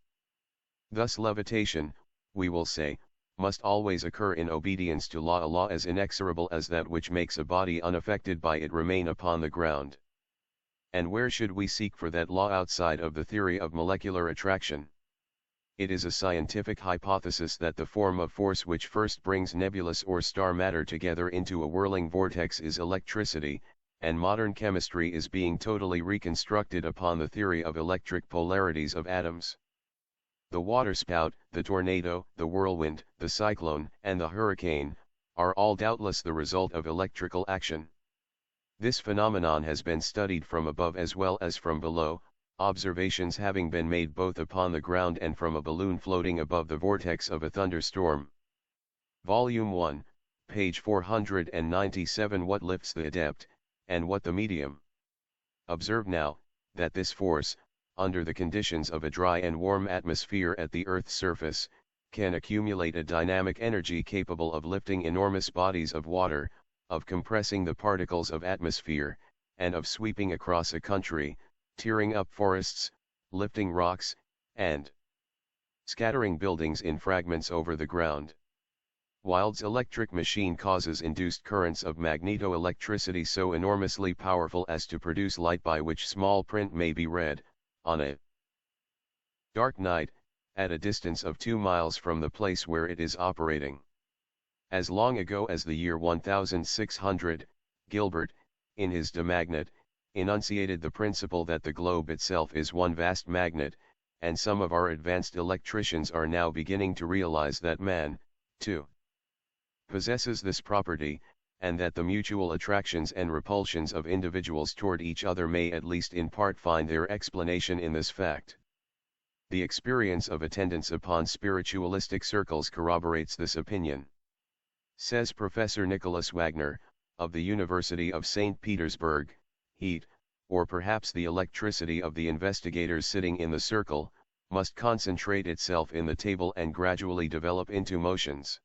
Thus levitation, we will say, must always occur in obedience to law, a law as inexorable as that which makes a body unaffected by it remain upon the ground. And where should we seek for that law outside of the theory of molecular attraction? It is a scientific hypothesis that the form of force which first brings nebulous or star matter together into a whirling vortex is electricity, and modern chemistry is being totally reconstructed upon the theory of electric polarities of atoms. The waterspout, the tornado, the whirlwind, the cyclone, and the hurricane, are all doubtless the result of electrical action. This phenomenon has been studied from above as well as from below, observations having been made both upon the ground and from a balloon floating above the vortex of a thunderstorm. Volume 1, page 497. What lifts the adept, and what the medium? Observe now, that this force, under the conditions of a dry and warm atmosphere at the Earth's surface, can accumulate a dynamic energy capable of lifting enormous bodies of water, of compressing the particles of atmosphere, and of sweeping across a country, tearing up forests, lifting rocks, and scattering buildings in fragments over the ground. Wild's electric machine causes induced currents of magneto-electricity so enormously powerful as to produce light by which small print may be read, on a dark night, at a distance of 2 miles from the place where it is operating. As long ago as the year 1600, Gilbert, in his De Magnet, enunciated the principle that the globe itself is one vast magnet, and some of our advanced electricians are now beginning to realize that man, too, possesses this property, and that the mutual attractions and repulsions of individuals toward each other may at least in part find their explanation in this fact. The experience of attendance upon spiritualistic circles corroborates this opinion. Says Professor Nicholas Wagner, of the University of St. Petersburg, heat, or perhaps the electricity of the investigators sitting in the circle, must concentrate itself in the table and gradually develop into motions.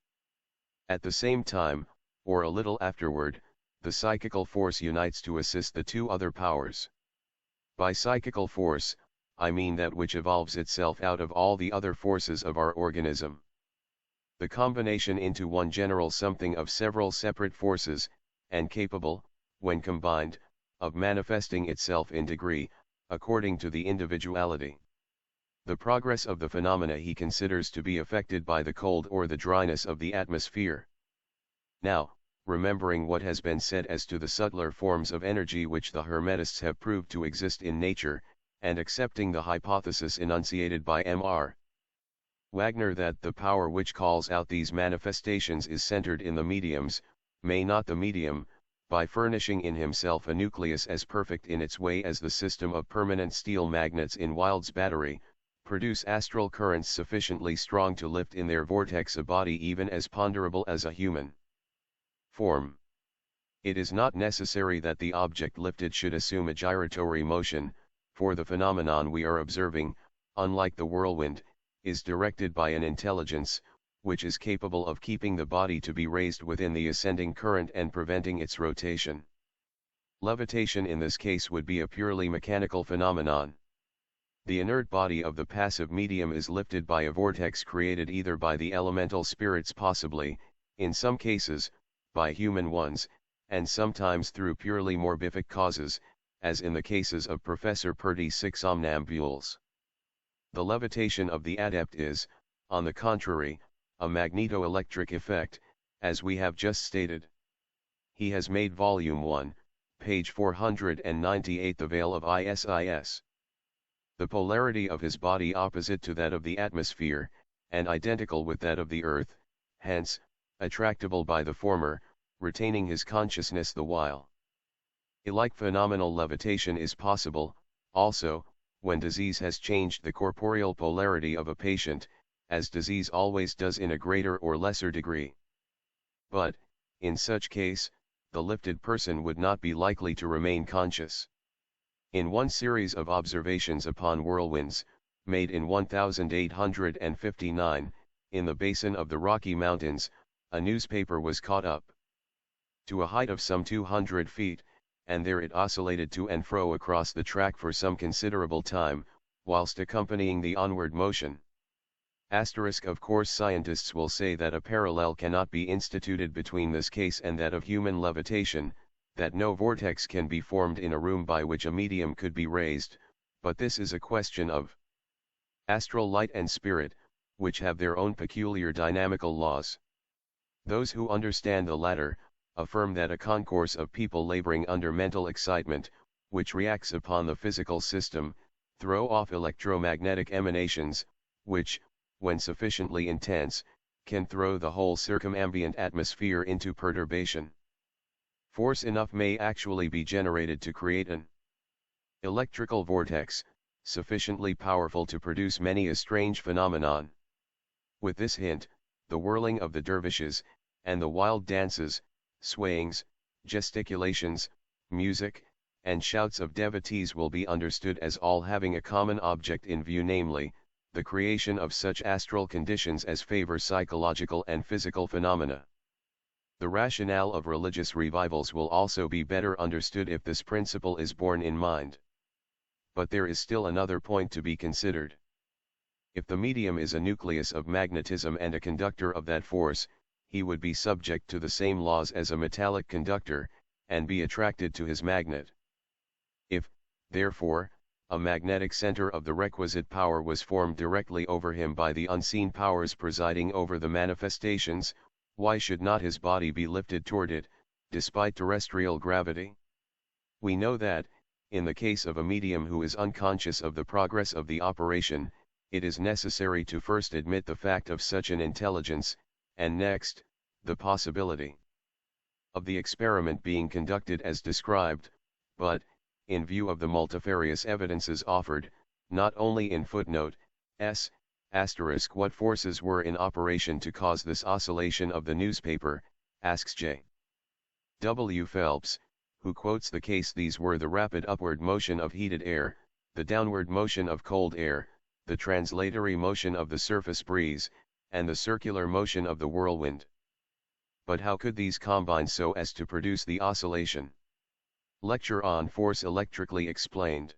At the same time, or a little afterward, the psychical force unites to assist the two other powers. By psychical force, I mean that which evolves itself out of all the other forces of our organism. The combination into one general something of several separate forces, and capable, when combined, of manifesting itself in degree, according to the individuality. The progress of the phenomena he considers to be affected by the cold or the dryness of the atmosphere. Now, remembering what has been said as to the subtler forms of energy which the Hermetists have proved to exist in nature, and accepting the hypothesis enunciated by Mr. Wagner that the power which calls out these manifestations is centered in the mediums, may not the medium, by furnishing in himself a nucleus as perfect in its way as the system of permanent steel magnets in Wild's battery, produce astral currents sufficiently strong to lift in their vortex a body even as ponderable as a human form? It is not necessary that the object lifted should assume a gyratory motion, for the phenomenon we are observing, unlike the whirlwind, is directed by an intelligence, which is capable of keeping the body to be raised within the ascending current and preventing its rotation. Levitation in this case would be a purely mechanical phenomenon. The inert body of the passive medium is lifted by a vortex created either by the elemental spirits, possibly, in some cases, by human ones, and sometimes through purely morbific causes, as in the cases of Professor Purdy's 6 somnambules. The levitation of the adept is, on the contrary, a magneto-electric effect, as we have just stated. He has made Volume 1, page 498 the veil of Isis. The polarity of his body opposite to that of the atmosphere, and identical with that of the earth, hence, attractable by the former, retaining his consciousness the while. A like phenomenal levitation is possible, also, when disease has changed the corporeal polarity of a patient, as disease always does in a greater or lesser degree. But, in such case, the lifted person would not be likely to remain conscious. In one series of observations upon whirlwinds, made in 1859, in the basin of the Rocky Mountains, a newspaper was caught up to a height of some 200 feet, and there it oscillated to and fro across the track for some considerable time, whilst accompanying the onward motion. Of course scientists will say that a parallel cannot be instituted between this case and that of human levitation, that no vortex can be formed in a room by which a medium could be raised, but this is a question of astral light and spirit, which have their own peculiar dynamical laws. Those who understand the latter, affirm that a concourse of people laboring under mental excitement, which reacts upon the physical system, throw off electromagnetic emanations, which, when sufficiently intense, can throw the whole circumambient atmosphere into perturbation. Force enough may actually be generated to create an electrical vortex, sufficiently powerful to produce many a strange phenomenon. With this hint, the whirling of the dervishes, and the wild dances, swayings, gesticulations, music, and shouts of devotees will be understood as all having a common object in view, namely, the creation of such astral conditions as favor psychological and physical phenomena. The rationale of religious revivals will also be better understood if this principle is borne in mind. But there is still another point to be considered. If the medium is a nucleus of magnetism and a conductor of that force, he would be subject to the same laws as a metallic conductor, and be attracted to his magnet. If, therefore, a magnetic center of the requisite power was formed directly over him by the unseen powers presiding over the manifestations, why should not his body be lifted toward it, despite terrestrial gravity? We know that, in the case of a medium who is unconscious of the progress of the operation, it is necessary to first admit the fact of such an intelligence, and next, the possibility of the experiment being conducted as described, but, in view of the multifarious evidences offered, not only in footnote s. What forces were in operation to cause this oscillation of the newspaper, asks J. W. Phelps, who quotes the case. These were the rapid upward motion of heated air, the downward motion of cold air, the translatory motion of the surface breeze, and the circular motion of the whirlwind. But how could these combine so as to produce the oscillation? Lecture on Force Electrically Explained.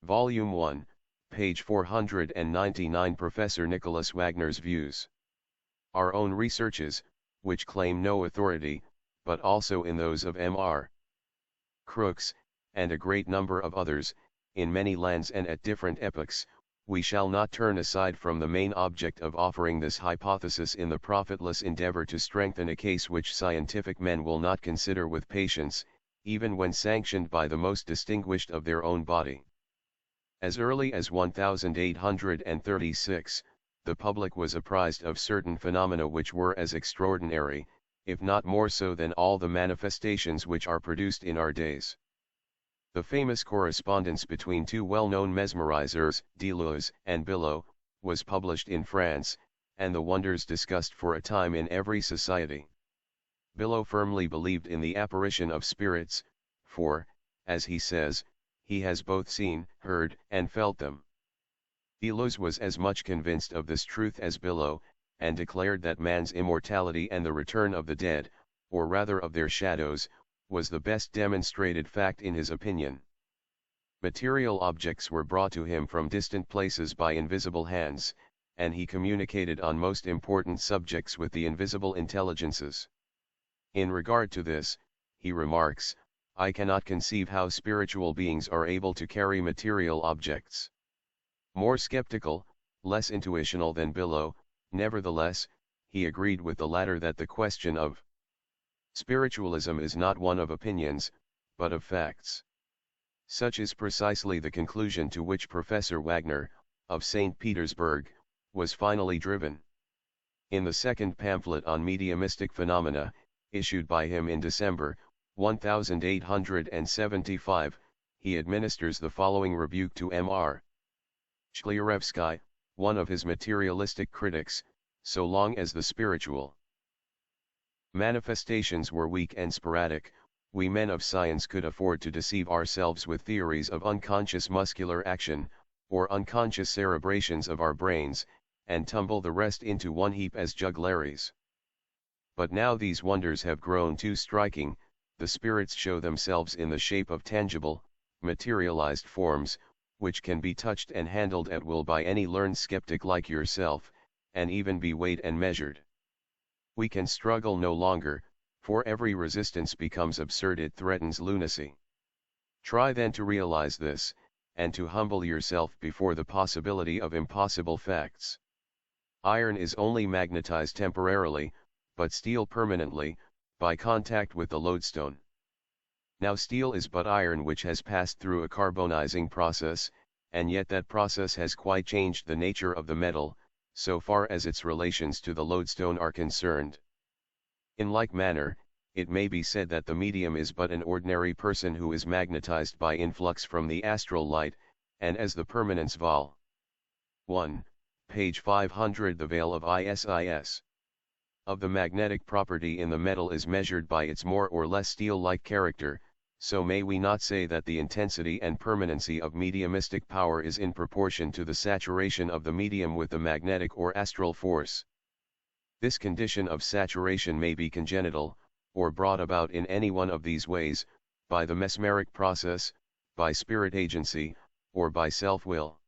Volume 1, page 499. Professor Nicholas Wagner's views. Our own researches, which claim no authority, but also in those of M.R. Crookes, and a great number of others, in many lands and at different epochs, we shall not turn aside from the main object of offering this hypothesis in the profitless endeavor to strengthen a case which scientific men will not consider with patience, even when sanctioned by the most distinguished of their own body. As early as 1836, the public was apprised of certain phenomena which were as extraordinary, if not more so than all the manifestations which are produced in our days. The famous correspondence between two well-known mesmerizers, Deleuze and Billot, was published in France, and the wonders discussed for a time in every society. Billot firmly believed in the apparition of spirits, for, as he says, he has both seen, heard, and felt them. Deleuze was as much convinced of this truth as Billot, and declared that man's immortality and the return of the dead, or rather of their shadows, was the best demonstrated fact in his opinion. Material objects were brought to him from distant places by invisible hands, and he communicated on most important subjects with the invisible intelligences. In regard to this, he remarks, I cannot conceive how spiritual beings are able to carry material objects. More skeptical, less intuitional than Billot, nevertheless, he agreed with the latter that the question of spiritualism is not one of opinions, but of facts. Such is precisely the conclusion to which Professor Wagner, of St. Petersburg, was finally driven. In the second pamphlet on mediumistic phenomena, issued by him in December, 1875, he administers the following rebuke to M.R. Shklyerevsky, one of his materialistic critics, so long as the spiritual manifestations were weak and sporadic, we men of science could afford to deceive ourselves with theories of unconscious muscular action, or unconscious cerebrations of our brains, and tumble the rest into one heap as juglaries. But now these wonders have grown too striking, the spirits show themselves in the shape of tangible, materialized forms, which can be touched and handled at will by any learned skeptic like yourself, and even be weighed and measured. We can struggle no longer, for every resistance becomes absurd, it threatens lunacy. Try then to realize this, and to humble yourself before the possibility of impossible facts. Iron is only magnetized temporarily, but steel permanently, by contact with the lodestone. Now steel is but iron which has passed through a carbonizing process, and yet that process has quite changed the nature of the metal, so far as its relations to the lodestone are concerned. In like manner, it may be said that the medium is but an ordinary person who is magnetized by influx from the astral light, and as the permanence vol. 1, page 500 the veil of ISIS. Of the magnetic property in the metal is measured by its more or less steel-like character, so may we not say that the intensity and permanency of mediumistic power is in proportion to the saturation of the medium with the magnetic or astral force. This condition of saturation may be congenital, or brought about in any one of these ways, by the mesmeric process, by spirit agency, or by self-will.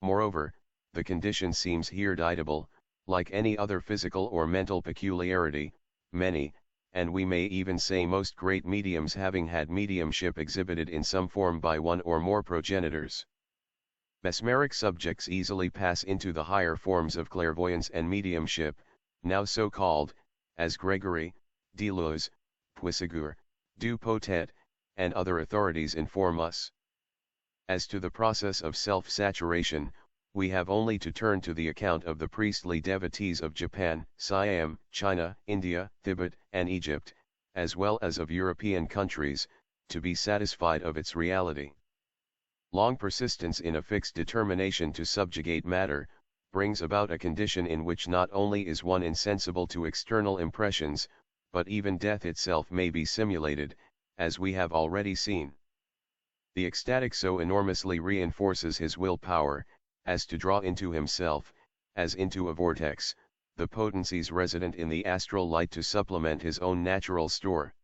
Moreover, the condition seems here dictable, like any other physical or mental peculiarity, many, and we may even say most great mediums having had mediumship exhibited in some form by one or more progenitors. Mesmeric subjects easily pass into the higher forms of clairvoyance and mediumship, now so called, as Gregory, Deleuze, Puisségur, Dupotet, and other authorities inform us. As to the process of self-saturation, we have only to turn to the account of the priestly devotees of Japan, Siam, China, India, Tibet, and Egypt, as well as of European countries, to be satisfied of its reality. Long persistence in a fixed determination to subjugate matter, brings about a condition in which not only is one insensible to external impressions, but even death itself may be simulated, as we have already seen. The ecstatic so enormously reinforces his will power, as to draw into himself, as into a vortex, the potencies resident in the astral light to supplement his own natural store.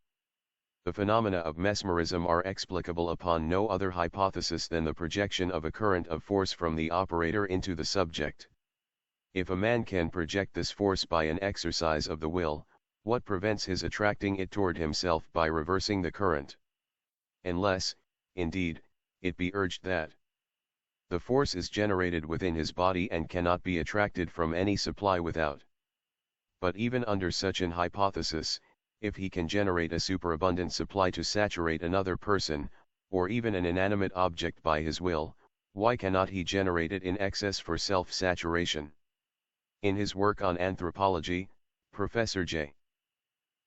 The phenomena of mesmerism are explicable upon no other hypothesis than the projection of a current of force from the operator into the subject. If a man can project this force by an exercise of the will, what prevents his attracting it toward himself by reversing the current? Unless, indeed, it be urged that the force is generated within his body and cannot be attracted from any supply without. But even under such an hypothesis, if he can generate a superabundant supply to saturate another person, or even an inanimate object by his will, why cannot he generate it in excess for self-saturation? In his work on anthropology, Professor J.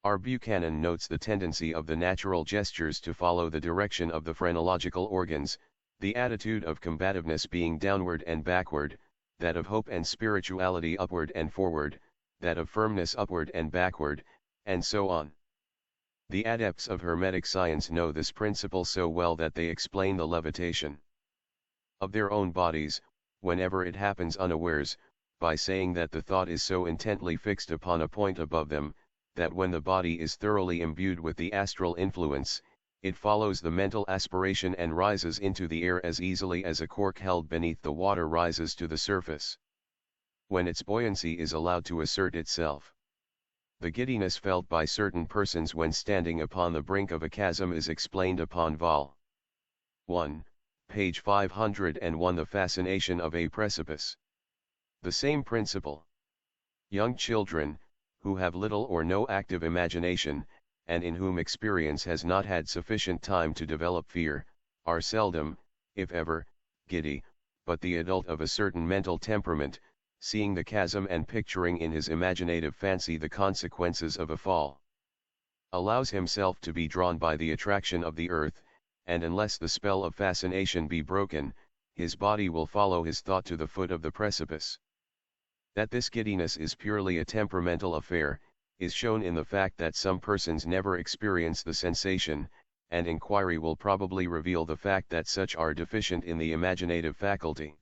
R. Buchanan notes the tendency of the natural gestures to follow the direction of the phrenological organs, the attitude of combativeness being downward and backward, that of hope and spirituality upward and forward, that of firmness upward and backward, and so on. The adepts of Hermetic science know this principle so well that they explain the levitation of their own bodies, whenever it happens unawares, by saying that the thought is so intently fixed upon a point above them, that when the body is thoroughly imbued with the astral influence, it follows the mental aspiration and rises into the air as easily as a cork held beneath the water rises to the surface. When its buoyancy is allowed to assert itself, the giddiness felt by certain persons when standing upon the brink of a chasm is explained upon vol. 1, page 501 the fascination of a precipice. The same principle. Young children, who have little or no active imagination, and in whom experience has not had sufficient time to develop fear, are seldom, if ever, giddy, but the adult of a certain mental temperament, seeing the chasm and picturing in his imaginative fancy the consequences of a fall, allows himself to be drawn by the attraction of the earth, and unless the spell of fascination be broken, his body will follow his thought to the foot of the precipice. That this giddiness is purely a temperamental affair, is shown in the fact that some persons never experience the sensation, and inquiry will probably reveal the fact that such are deficient in the imaginative faculty.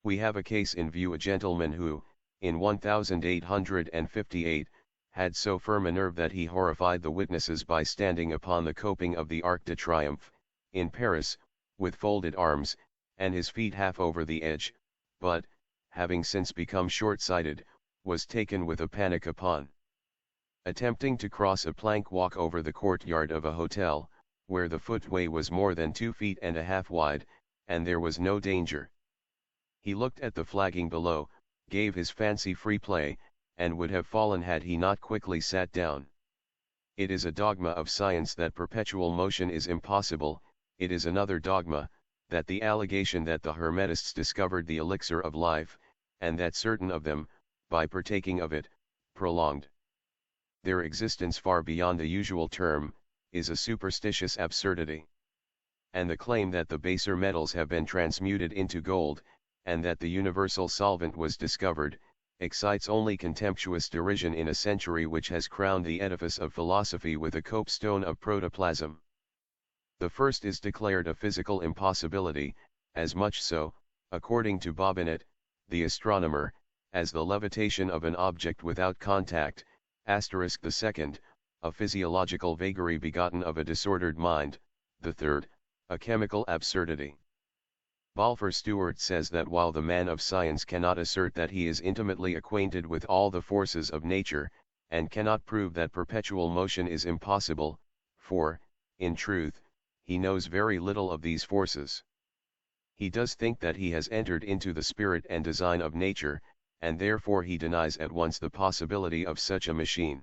We have a case in view: a gentleman who, in 1858, had so firm a nerve that he horrified the witnesses by standing upon the coping of the Arc de Triomphe, in Paris, with folded arms, and his feet half over the edge, but, having since become short-sighted, was taken with a panic upon attempting to cross a plank walk over the courtyard of a hotel, where the footway was more than 2.5 feet wide, and there was no danger. He looked at the flagging below, gave his fancy free play, and would have fallen had he not quickly sat down. It is a dogma of science that perpetual motion is impossible. It is another dogma, that the allegation that the Hermetists discovered the elixir of life, and that certain of them, by partaking of it, prolonged their existence far beyond the usual term, is a superstitious absurdity. And the claim that the baser metals have been transmuted into gold, and that the universal solvent was discovered, excites only contemptuous derision in a century which has crowned the edifice of philosophy with a copestone of protoplasm. The first is declared a physical impossibility, as much so, according to Bobbinet, the astronomer, as the levitation of an object without contact, the second, a physiological vagary begotten of a disordered mind, the third, a chemical absurdity. Balfour Stewart says that while the man of science cannot assert that he is intimately acquainted with all the forces of nature, and cannot prove that perpetual motion is impossible, for, in truth, he knows very little of these forces. He does think that he has entered into the spirit and design of nature, and therefore he denies at once the possibility of such a machine.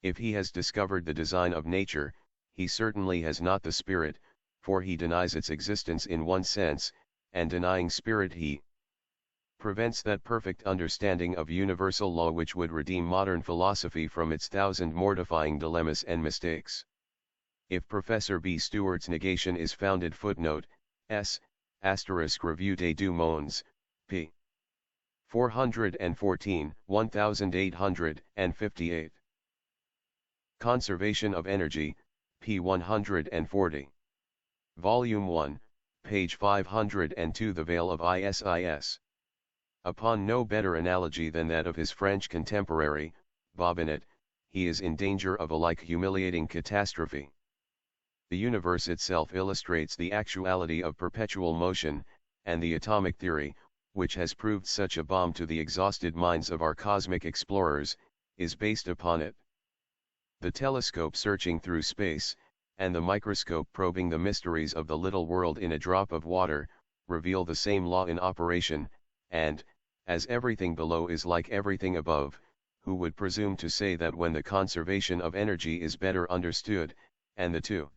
If he has discovered the design of nature, he certainly has not the spirit, for he denies its existence in one sense, and denying spirit he prevents that perfect understanding of universal law which would redeem modern philosophy from its thousand mortifying dilemmas and mistakes. If Professor B. Stewart's negation is founded, footnote S. Revue des Deux Mondes, p. 414, 1858. Conservation of Energy, p. 140. Volume 1, page 502. The Veil of Isis. Upon no better analogy than that of his French contemporary, Bobbinet, he is in danger of a like humiliating catastrophe. The universe itself illustrates the actuality of perpetual motion, and the atomic theory, which has proved such a balm to the exhausted minds of our cosmic explorers, is based upon it. The telescope searching through space, and the microscope probing the mysteries of the little world in a drop of water, reveal the same law in operation, and, as everything below is like everything above, who would presume to say that when the conservation of energy is better understood, and the two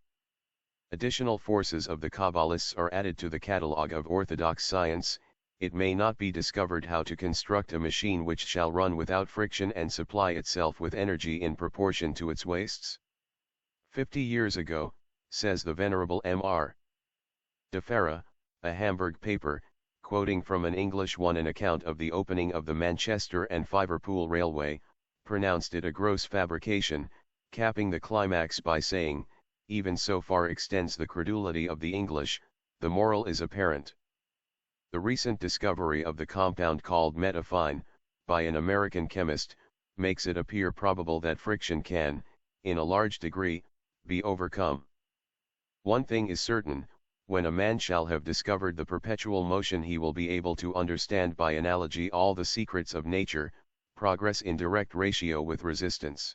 additional forces of the Kabbalists are added to the catalogue of orthodox science, it may not be discovered how to construct a machine which shall run without friction and supply itself with energy in proportion to its wastes? 50 years ago, says the Venerable M.R. de Ferra, a Hamburg paper, quoting from an English one an account of the opening of the Manchester and Liverpool Railway, pronounced it a gross fabrication, capping the climax by saying, "Even so far extends the credulity of the English, the moral is apparent." The recent discovery of the compound called metafine, by an American chemist, makes it appear probable that friction can, in a large degree, be overcome. One thing is certain: when a man shall have discovered the perpetual motion, he will be able to understand by analogy all the secrets of nature, progress in direct ratio with resistance.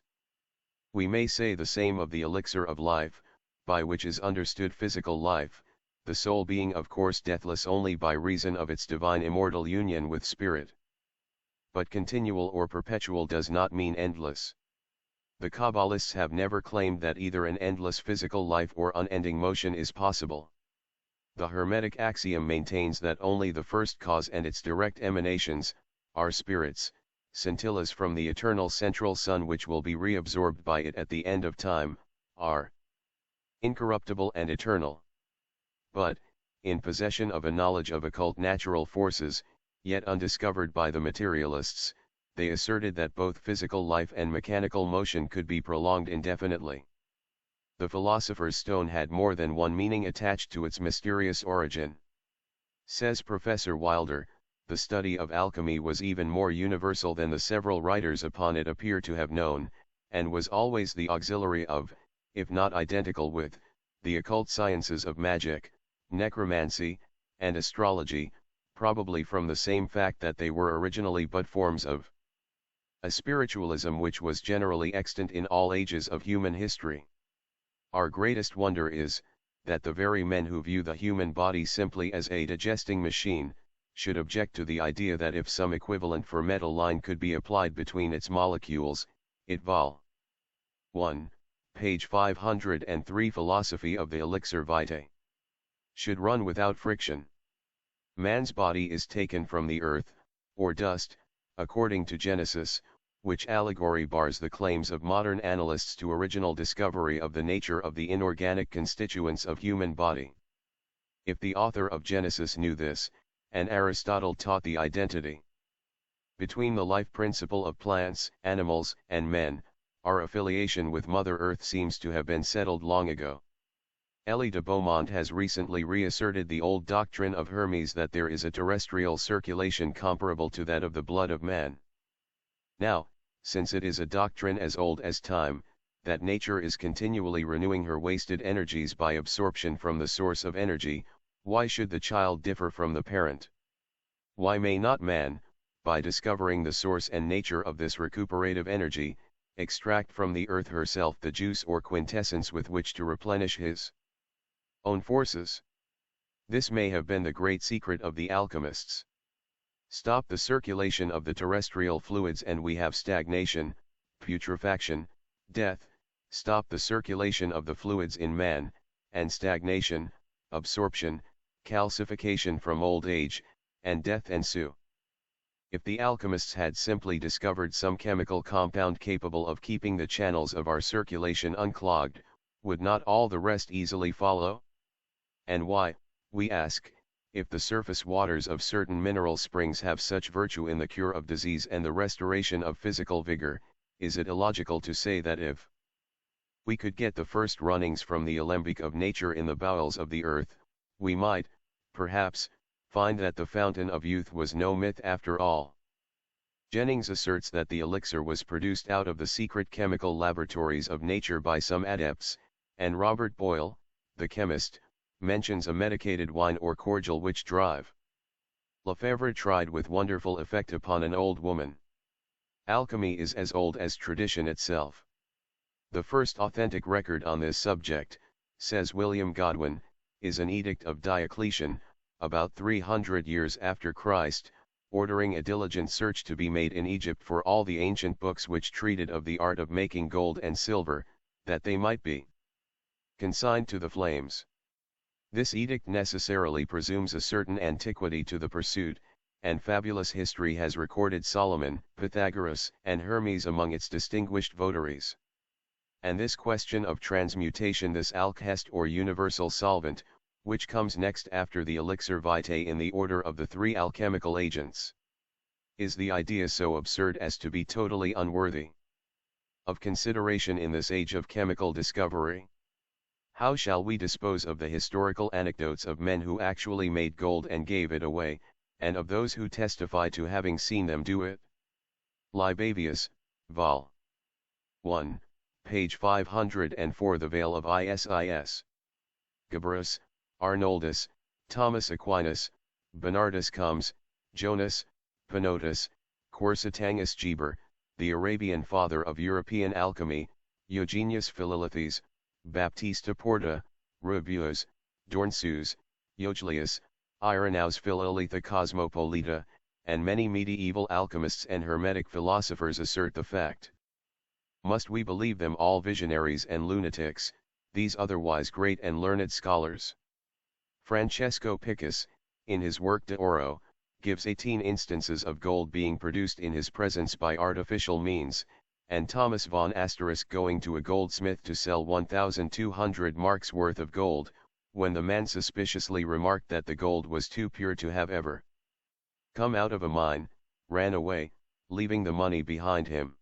We may say the same of the elixir of life, by which is understood physical life, the soul being of course deathless only by reason of its divine immortal union with spirit. But continual or perpetual does not mean endless. The Kabbalists have never claimed that either an endless physical life or unending motion is possible. The Hermetic axiom maintains that only the first cause and its direct emanations, are spirits, scintillas from the eternal central sun which will be reabsorbed by it at the end of time, are incorruptible and eternal. But, in possession of a knowledge of occult natural forces, yet undiscovered by the materialists, they asserted that both physical life and mechanical motion could be prolonged indefinitely. The philosopher's stone had more than one meaning attached to its mysterious origin. Says Professor Wilder, the study of alchemy was even more universal than the several writers upon it appear to have known, and was always the auxiliary of, if not identical with, the occult sciences of magic, necromancy, and astrology, probably from the same fact that they were originally but forms of a spiritualism which was generally extant in all ages of human history. Our greatest wonder is, that the very men who view the human body simply as a digesting machine, should object to the idea that if some equivalent for metal line could be applied between its molecules, it vol. 1, page 503 Philosophy of the Elixir Vitae should run without friction. Man's body is taken from the earth, or dust, according to Genesis, which allegory bars the claims of modern analysts to original discovery of the nature of the inorganic constituents of human body. If the author of Genesis knew this, and Aristotle taught the identity between the life principle of plants, animals, and men, our affiliation with Mother Earth seems to have been settled long ago. Elie de Beaumont has recently reasserted the old doctrine of Hermes that there is a terrestrial circulation comparable to that of the blood of man. Now, since it is a doctrine as old as time, that nature is continually renewing her wasted energies by absorption from the source of energy, why should the child differ from the parent? Why may not man, by discovering the source and nature of this recuperative energy, extract from the earth herself the juice or quintessence with which to replenish his own forces? This may have been the great secret of the alchemists. Stop the circulation of the terrestrial fluids and we have stagnation, putrefaction, death. Stop the circulation of the fluids in man, and stagnation, absorption, calcification from old age, and death ensue. If the alchemists had simply discovered some chemical compound capable of keeping the channels of our circulation unclogged, would not all the rest easily follow? And why, we ask, if the surface waters of certain mineral springs have such virtue in the cure of disease and the restoration of physical vigor, is it illogical to say that if we could get the first runnings from the alembic of nature in the bowels of the earth, we might, perhaps, find that the fountain of youth was no myth after all? Jennings asserts that the elixir was produced out of the secret chemical laboratories of nature by some adepts, and Robert Boyle, the chemist, mentions a medicated wine or cordial which drive Lefebvre tried with wonderful effect upon an old woman. Alchemy is as old as tradition itself. The first authentic record on this subject, says William Godwin, is an edict of Diocletian, about 300 years after Christ, ordering a diligent search to be made in Egypt for all the ancient books which treated of the art of making gold and silver, that they might be consigned to the flames. This edict necessarily presumes a certain antiquity to the pursuit, and fabulous history has recorded Solomon, Pythagoras, and Hermes among its distinguished votaries. And this question of transmutation, this alkest or universal solvent, which comes next after the elixir vitae in the order of the three alchemical agents, is the idea so absurd as to be totally unworthy of consideration in this age of chemical discovery? How shall we dispose of the historical anecdotes of men who actually made gold and gave it away, and of those who testify to having seen them do it? Libavius, Vol. 1, page 504 The Veil of Isis. Gabarus, Arnoldus, Thomas Aquinas, Bernardus Comes, Jonas, Panotus, Quercetangus Geber, the Arabian father of European alchemy, Eugenius Philolaethes, Baptista Porta, Rubius, Dornsus, Eugelius, Irenaeus Philolitha Cosmopolita, and many medieval alchemists and hermetic philosophers assert the fact. Must we believe them all visionaries and lunatics, these otherwise great and learned scholars? Francesco Picus, in his work De Oro, gives 18 instances of gold being produced in his presence by artificial means, and Thomas von Asterisk going to a goldsmith to sell 1,200 marks worth of gold, when the man suspiciously remarked that the gold was too pure to have ever come out of a mine, ran away, leaving the money behind him.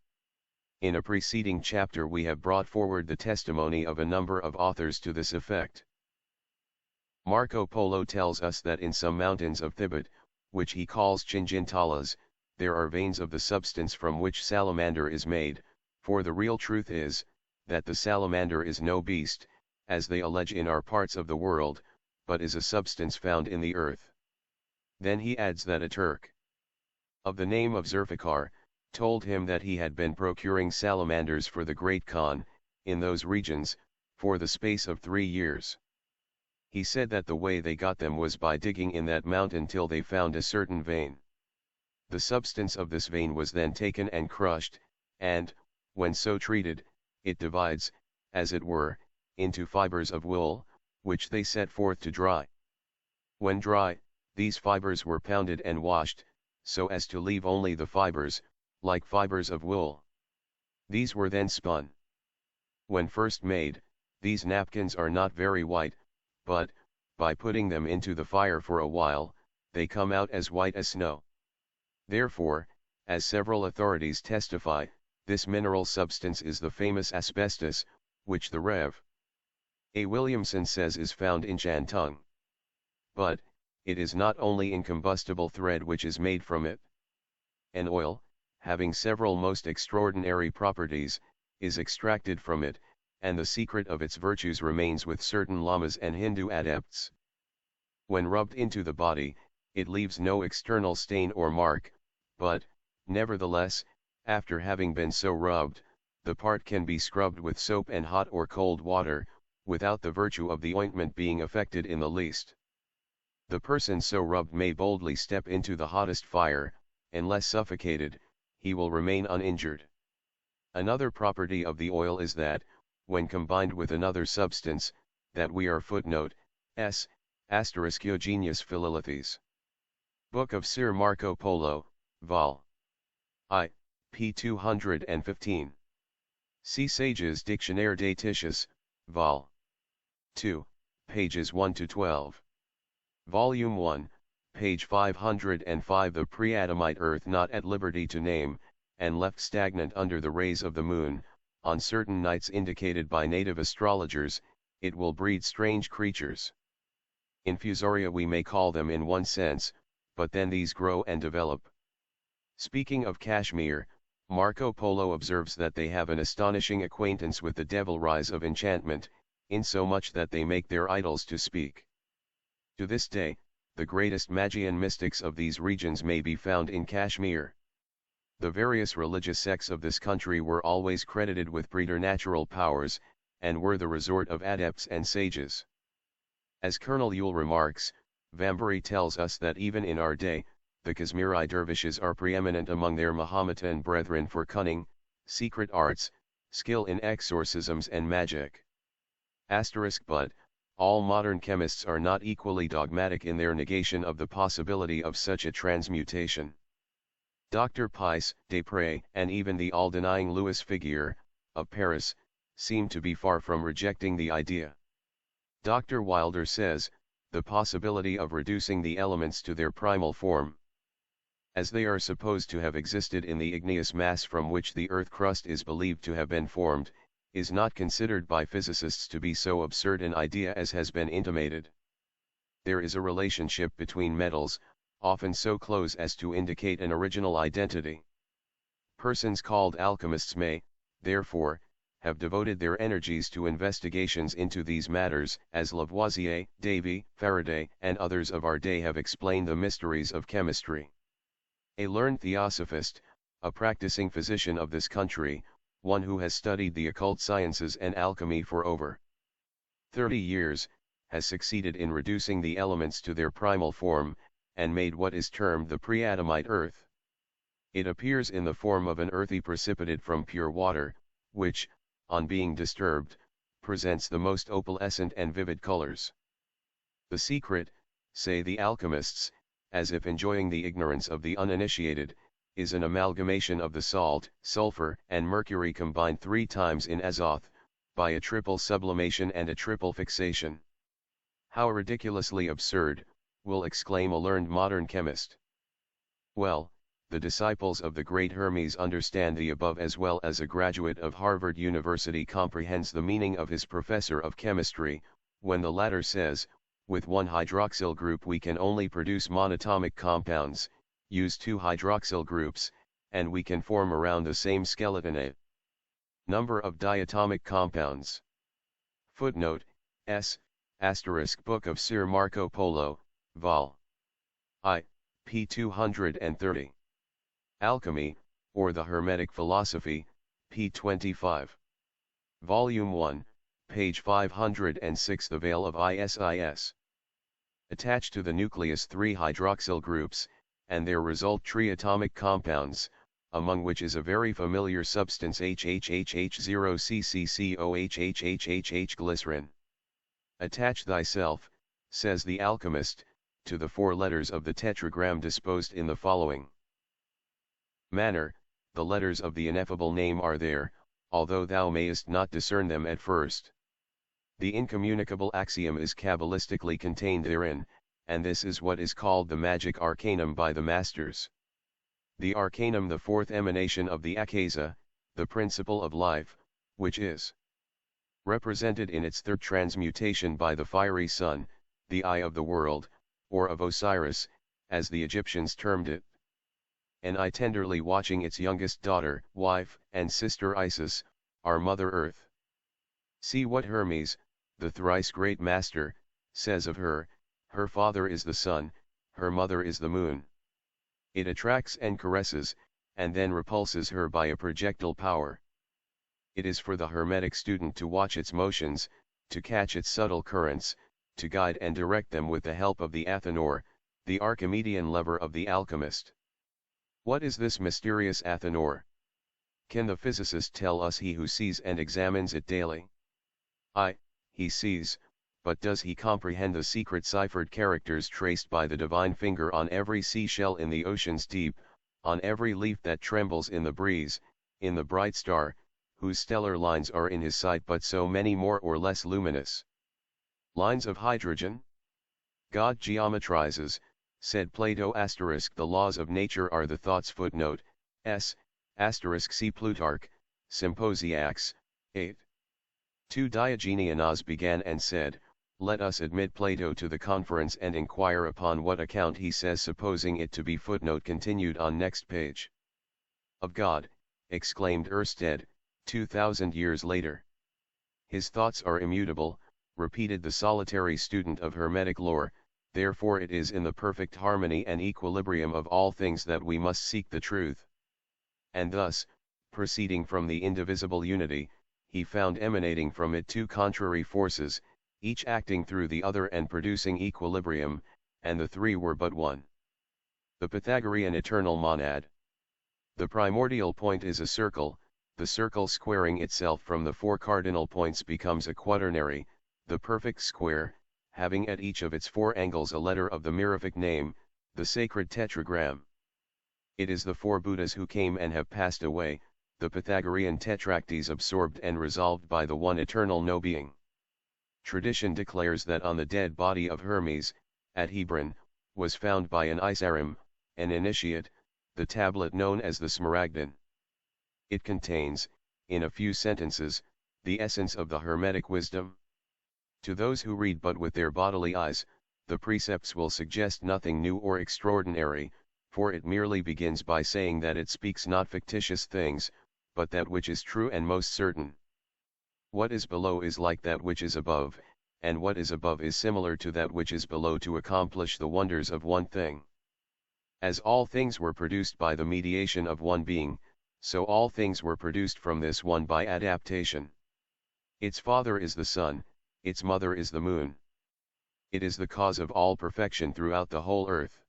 In a preceding chapter we have brought forward the testimony of a number of authors to this effect. Marco Polo tells us that in some mountains of Thibet, which he calls Chingintalas, there are veins of the substance from which salamander is made, for the real truth is, that the salamander is no beast, as they allege in our parts of the world, but is a substance found in the earth. Then he adds that a Turk of the name of Zulfikar told him that he had been procuring salamanders for the Great Khan, in those regions, for the space of 3 years. He said that the way they got them was by digging in that mountain till they found a certain vein. The substance of this vein was then taken and crushed, and, when so treated, it divides, as it were, into fibers of wool, which they set forth to dry. When dry, these fibers were pounded and washed, so as to leave only the fibers, like fibers of wool. These were then spun. When first made, these napkins are not very white, but, by putting them into the fire for a while, they come out as white as snow. Therefore, as several authorities testify, this mineral substance is the famous asbestos, which the Rev. A. Williamson says is found in Shantung. But, it is not only incombustible thread which is made from it. An oil, having several most extraordinary properties, is extracted from it, and the secret of its virtues remains with certain lamas and Hindu adepts. When rubbed into the body, it leaves no external stain or mark, but, nevertheless, after having been so rubbed, the part can be scrubbed with soap and hot or cold water, without the virtue of the ointment being affected in the least. The person so rubbed may boldly step into the hottest fire, unless suffocated, he will remain uninjured. Another property of the oil is that, when combined with another substance, that we are footnote, s, *Eugenius Philolithes. Book of Sir Marco Polo, Vol. I, p. 215. See Sage's Dictionnaire des Tiches, Vol. 2, pages 1-12. Volume 1, page 505. The pre-Adamite earth not at liberty to name, and left stagnant under the rays of the moon, on certain nights indicated by native astrologers, it will breed strange creatures. Infusoria we may call them in one sense, but then these grow and develop. Speaking of Kashmir, Marco Polo observes that they have an astonishing acquaintance with the devilries of enchantment, insomuch that they make their idols to speak. To this day, the greatest Magian mystics of these regions may be found in Kashmir. The various religious sects of this country were always credited with preternatural powers, and were the resort of adepts and sages. As Colonel Yule remarks, Vambari tells us that even in our day, the Kashmiri dervishes are preeminent among their Mahometan brethren for cunning, secret arts, skill in exorcisms and magic. But, all modern chemists are not equally dogmatic in their negation of the possibility of such a transmutation. Dr. Pais, Desprez, and even the all-denying Louis Figuier, of Paris, seem to be far from rejecting the idea. Dr. Wilder says, the possibility of reducing the elements to their primal form, as they are supposed to have existed in the igneous mass from which the earth crust is believed to have been formed, is not considered by physicists to be so absurd an idea as has been intimated. There is a relationship between metals, often so close as to indicate an original identity. Persons called alchemists may, therefore, have devoted their energies to investigations into these matters, as Lavoisier, Davy, Faraday, and others of our day have explained the mysteries of chemistry. A learned theosophist, a practicing physician of this country, one who has studied the occult sciences and alchemy for over 30 years, has succeeded in reducing the elements to their primal form, and made what is termed the pre-Adamite earth. It appears in the form of an earthy precipitate from pure water, which, on being disturbed, presents the most opalescent and vivid colors. The secret, say the alchemists, as if enjoying the ignorance of the uninitiated, is an amalgamation of the salt, sulfur, and mercury combined 3 times in azoth, by a triple sublimation and a triple fixation. How ridiculously absurd, will exclaim a learned modern chemist. Well, the disciples of the great Hermes understand the above as well as a graduate of Harvard University comprehends the meaning of his professor of chemistry, when the latter says, with one hydroxyl group we can only produce monatomic compounds, use two hydroxyl groups, and we can form around the same skeleton a number of diatomic compounds. Footnote, S. Asterisk Book of Sir Marco Polo, Vol. I, p. 230. Alchemy, or the Hermetic Philosophy, p. 25. Volume 1, page 506. The Veil of Isis. Attached to the nucleus three hydroxyl groups, and there result triatomic compounds, among which is a very familiar substance HHHH0CCCOHHHHH glycerin. Attach thyself, says the alchemist, to the four letters of the tetragram disposed in the following manner. The letters of the ineffable name are there, although thou mayest not discern them at first. The incommunicable axiom is Kabbalistically contained therein, and this is what is called the magic arcanum by the masters. The arcanum, the fourth emanation of the Akasa, the principle of life, which is represented in its third transmutation by the fiery sun, the eye of the world, or of Osiris, as the Egyptians termed it. And I tenderly watching its youngest daughter, wife, and sister Isis, our Mother Earth. See what Hermes, the thrice great master, says of her: her father is the sun, her mother is the moon. It attracts and caresses, and then repulses her by a projectile power. It is for the Hermetic student to watch its motions, to catch its subtle currents, to guide and direct them with the help of the Athanor, the Archimedean lever of the alchemist. What is this mysterious Athanor? Can the physicist tell us, he who sees and examines it daily? He sees, but does he comprehend the secret ciphered characters traced by the divine finger on every seashell in the ocean's deep, on every leaf that trembles in the breeze, in the bright star, whose stellar lines are in his sight but so many more or less luminous lines of hydrogen? God geometrizes, said Plato. The laws of nature are the thoughts. Footnote, S. See Plutarch, Symposiacs, 8. 2. Diogenianos began and said, let us admit Plato to the conference and inquire upon what account he says, supposing it to be. Footnote continued on next page. Of God, exclaimed Ørsted, 2000 years later. His thoughts are immutable, repeated the solitary student of Hermetic lore, therefore it is in the perfect harmony and equilibrium of all things that we must seek the truth. And thus, proceeding from the indivisible unity, he found emanating from it two contrary forces, each acting through the other and producing equilibrium, and the three were but one. The Pythagorean eternal monad. The primordial point is a circle, the circle squaring itself from the four cardinal points becomes a quaternary, the perfect square, having at each of its four angles a letter of the mirific name, the sacred tetragram. It is the four Buddhas who came and have passed away, the Pythagorean tetractys absorbed and resolved by the one eternal no-being. Tradition declares that on the dead body of Hermes, at Hebron, was found by an Isarim, an initiate, the tablet known as the Smaragdin. It contains, in a few sentences, the essence of the Hermetic wisdom. To those who read but with their bodily eyes, the precepts will suggest nothing new or extraordinary, for it merely begins by saying that it speaks not fictitious things, but that which is true and most certain. What is below is like that which is above, and what is above is similar to that which is below, to accomplish the wonders of one thing. As all things were produced by the mediation of one being, so all things were produced from this one by adaptation. Its father is the sun, its mother is the moon. It is the cause of all perfection throughout the whole earth.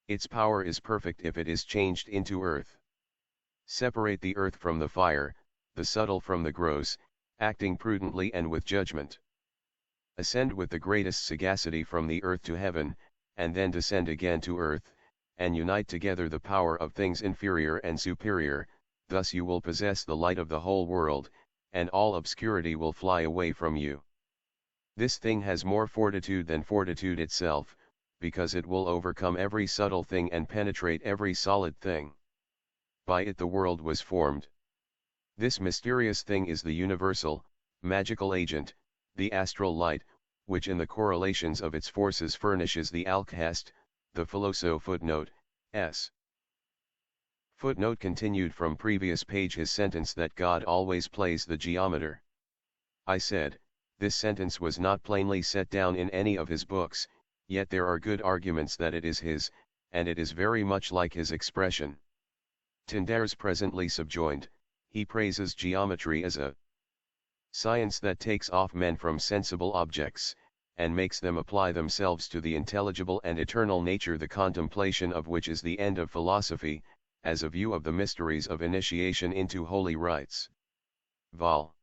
Its power is perfect if it is changed into earth. Separate the earth from the fire, the subtle from the gross, acting prudently and with judgment. Ascend with the greatest sagacity from the earth to heaven, and then descend again to earth, and unite together the power of things inferior and superior, thus you will possess the light of the whole world, and all obscurity will fly away from you. This thing has more fortitude than fortitude itself, because it will overcome every subtle thing and penetrate every solid thing. By it the world was formed. This mysterious thing is the universal, magical agent, the astral light, which in the correlations of its forces furnishes the alcest, the philosoph. Footnote, s. Footnote continued from previous page. His sentence that God always plays the geometer. I said, this sentence was not plainly set down in any of his books, yet there are good arguments that it is his, and it is very much like his expression. Tyndale's presently subjoined, he praises geometry as a science that takes off men from sensible objects, and makes them apply themselves to the intelligible and eternal nature, the contemplation of which is the end of philosophy, as a view of the mysteries of initiation into holy rites. Vol.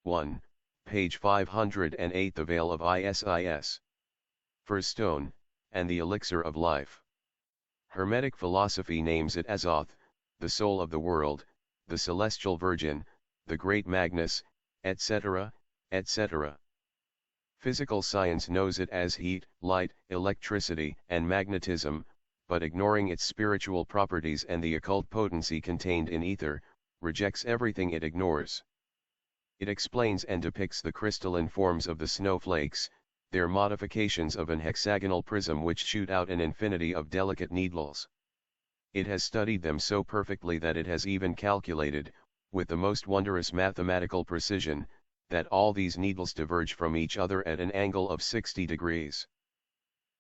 1, page 508. The Veil of Isis. First Stone, and the Elixir of Life. Hermetic philosophy names it Azoth, the soul of the world, the celestial virgin, the great Magnus, etc., etc. Physical science knows it as heat, light, electricity, and magnetism, but ignoring its spiritual properties and the occult potency contained in ether, rejects everything it ignores. It explains and depicts the crystalline forms of the snowflakes, their modifications of an hexagonal prism which shoot out an infinity of delicate needles. It has studied them so perfectly that it has even calculated, with the most wondrous mathematical precision, that all these needles diverge from each other at an angle of 60 degrees.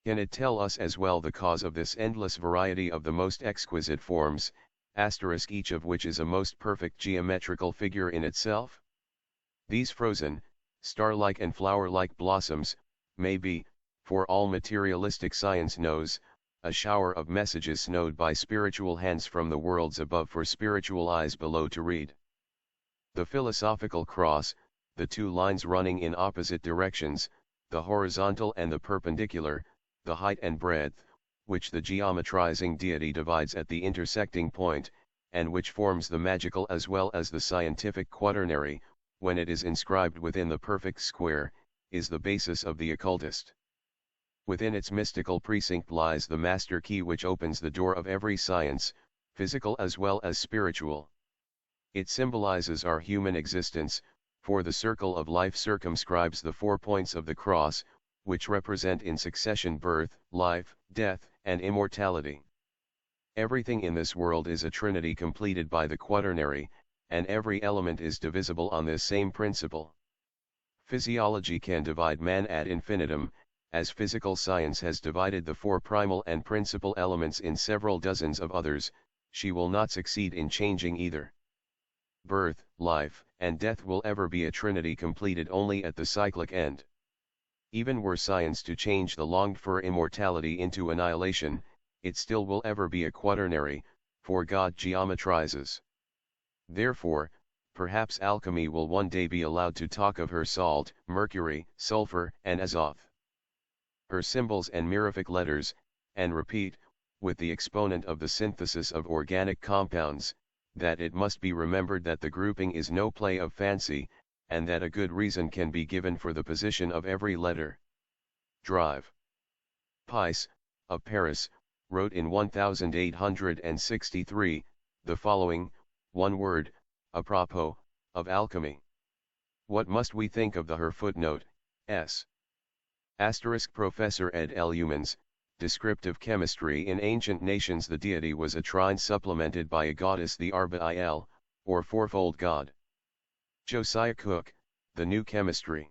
Can it tell us as well the cause of this endless variety of the most exquisite forms, each of which is a most perfect geometrical figure in itself? These frozen, star-like and flower-like blossoms, may be, for all materialistic science knows, a shower of messages snowed by spiritual hands from the worlds above for spiritual eyes below to read. The philosophical cross, the two lines running in opposite directions, the horizontal and the perpendicular, the height and breadth, which the geometrizing deity divides at the intersecting point, and which forms the magical as well as the scientific quaternary, when it is inscribed within the perfect square, is the basis of the occultist. Within its mystical precinct lies the master key which opens the door of every science, physical as well as spiritual. It symbolizes our human existence, for the circle of life circumscribes the 4 points of the cross, which represent in succession birth, life, death, and immortality. Everything in this world is a trinity completed by the quaternary, and every element is divisible on this same principle. Physiology can divide man ad infinitum, as physical science has divided the 4 primal and principal elements in several dozens of others, she will not succeed in changing either. Birth, life, and death will ever be a trinity completed only at the cyclic end. Even were science to change the longed-for immortality into annihilation, it still will ever be a quaternary, for God geometrizes. Therefore, perhaps alchemy will one day be allowed to talk of her salt, mercury, sulfur, and azoth. Her symbols and mirific letters, and repeat, with the exponent of the synthesis of organic compounds, that it must be remembered that the grouping is no play of fancy, and that a good reason can be given for the position of every letter. Drive. Pice, of Paris, wrote in 1863, the following, one word, apropos, of alchemy. What must we think of the her footnote, s. Professor ed L. Humans, descriptive chemistry. In ancient nations the deity was a trine supplemented by a goddess, the Arba-il, or fourfold god. Josiah Cook, The New Chemistry.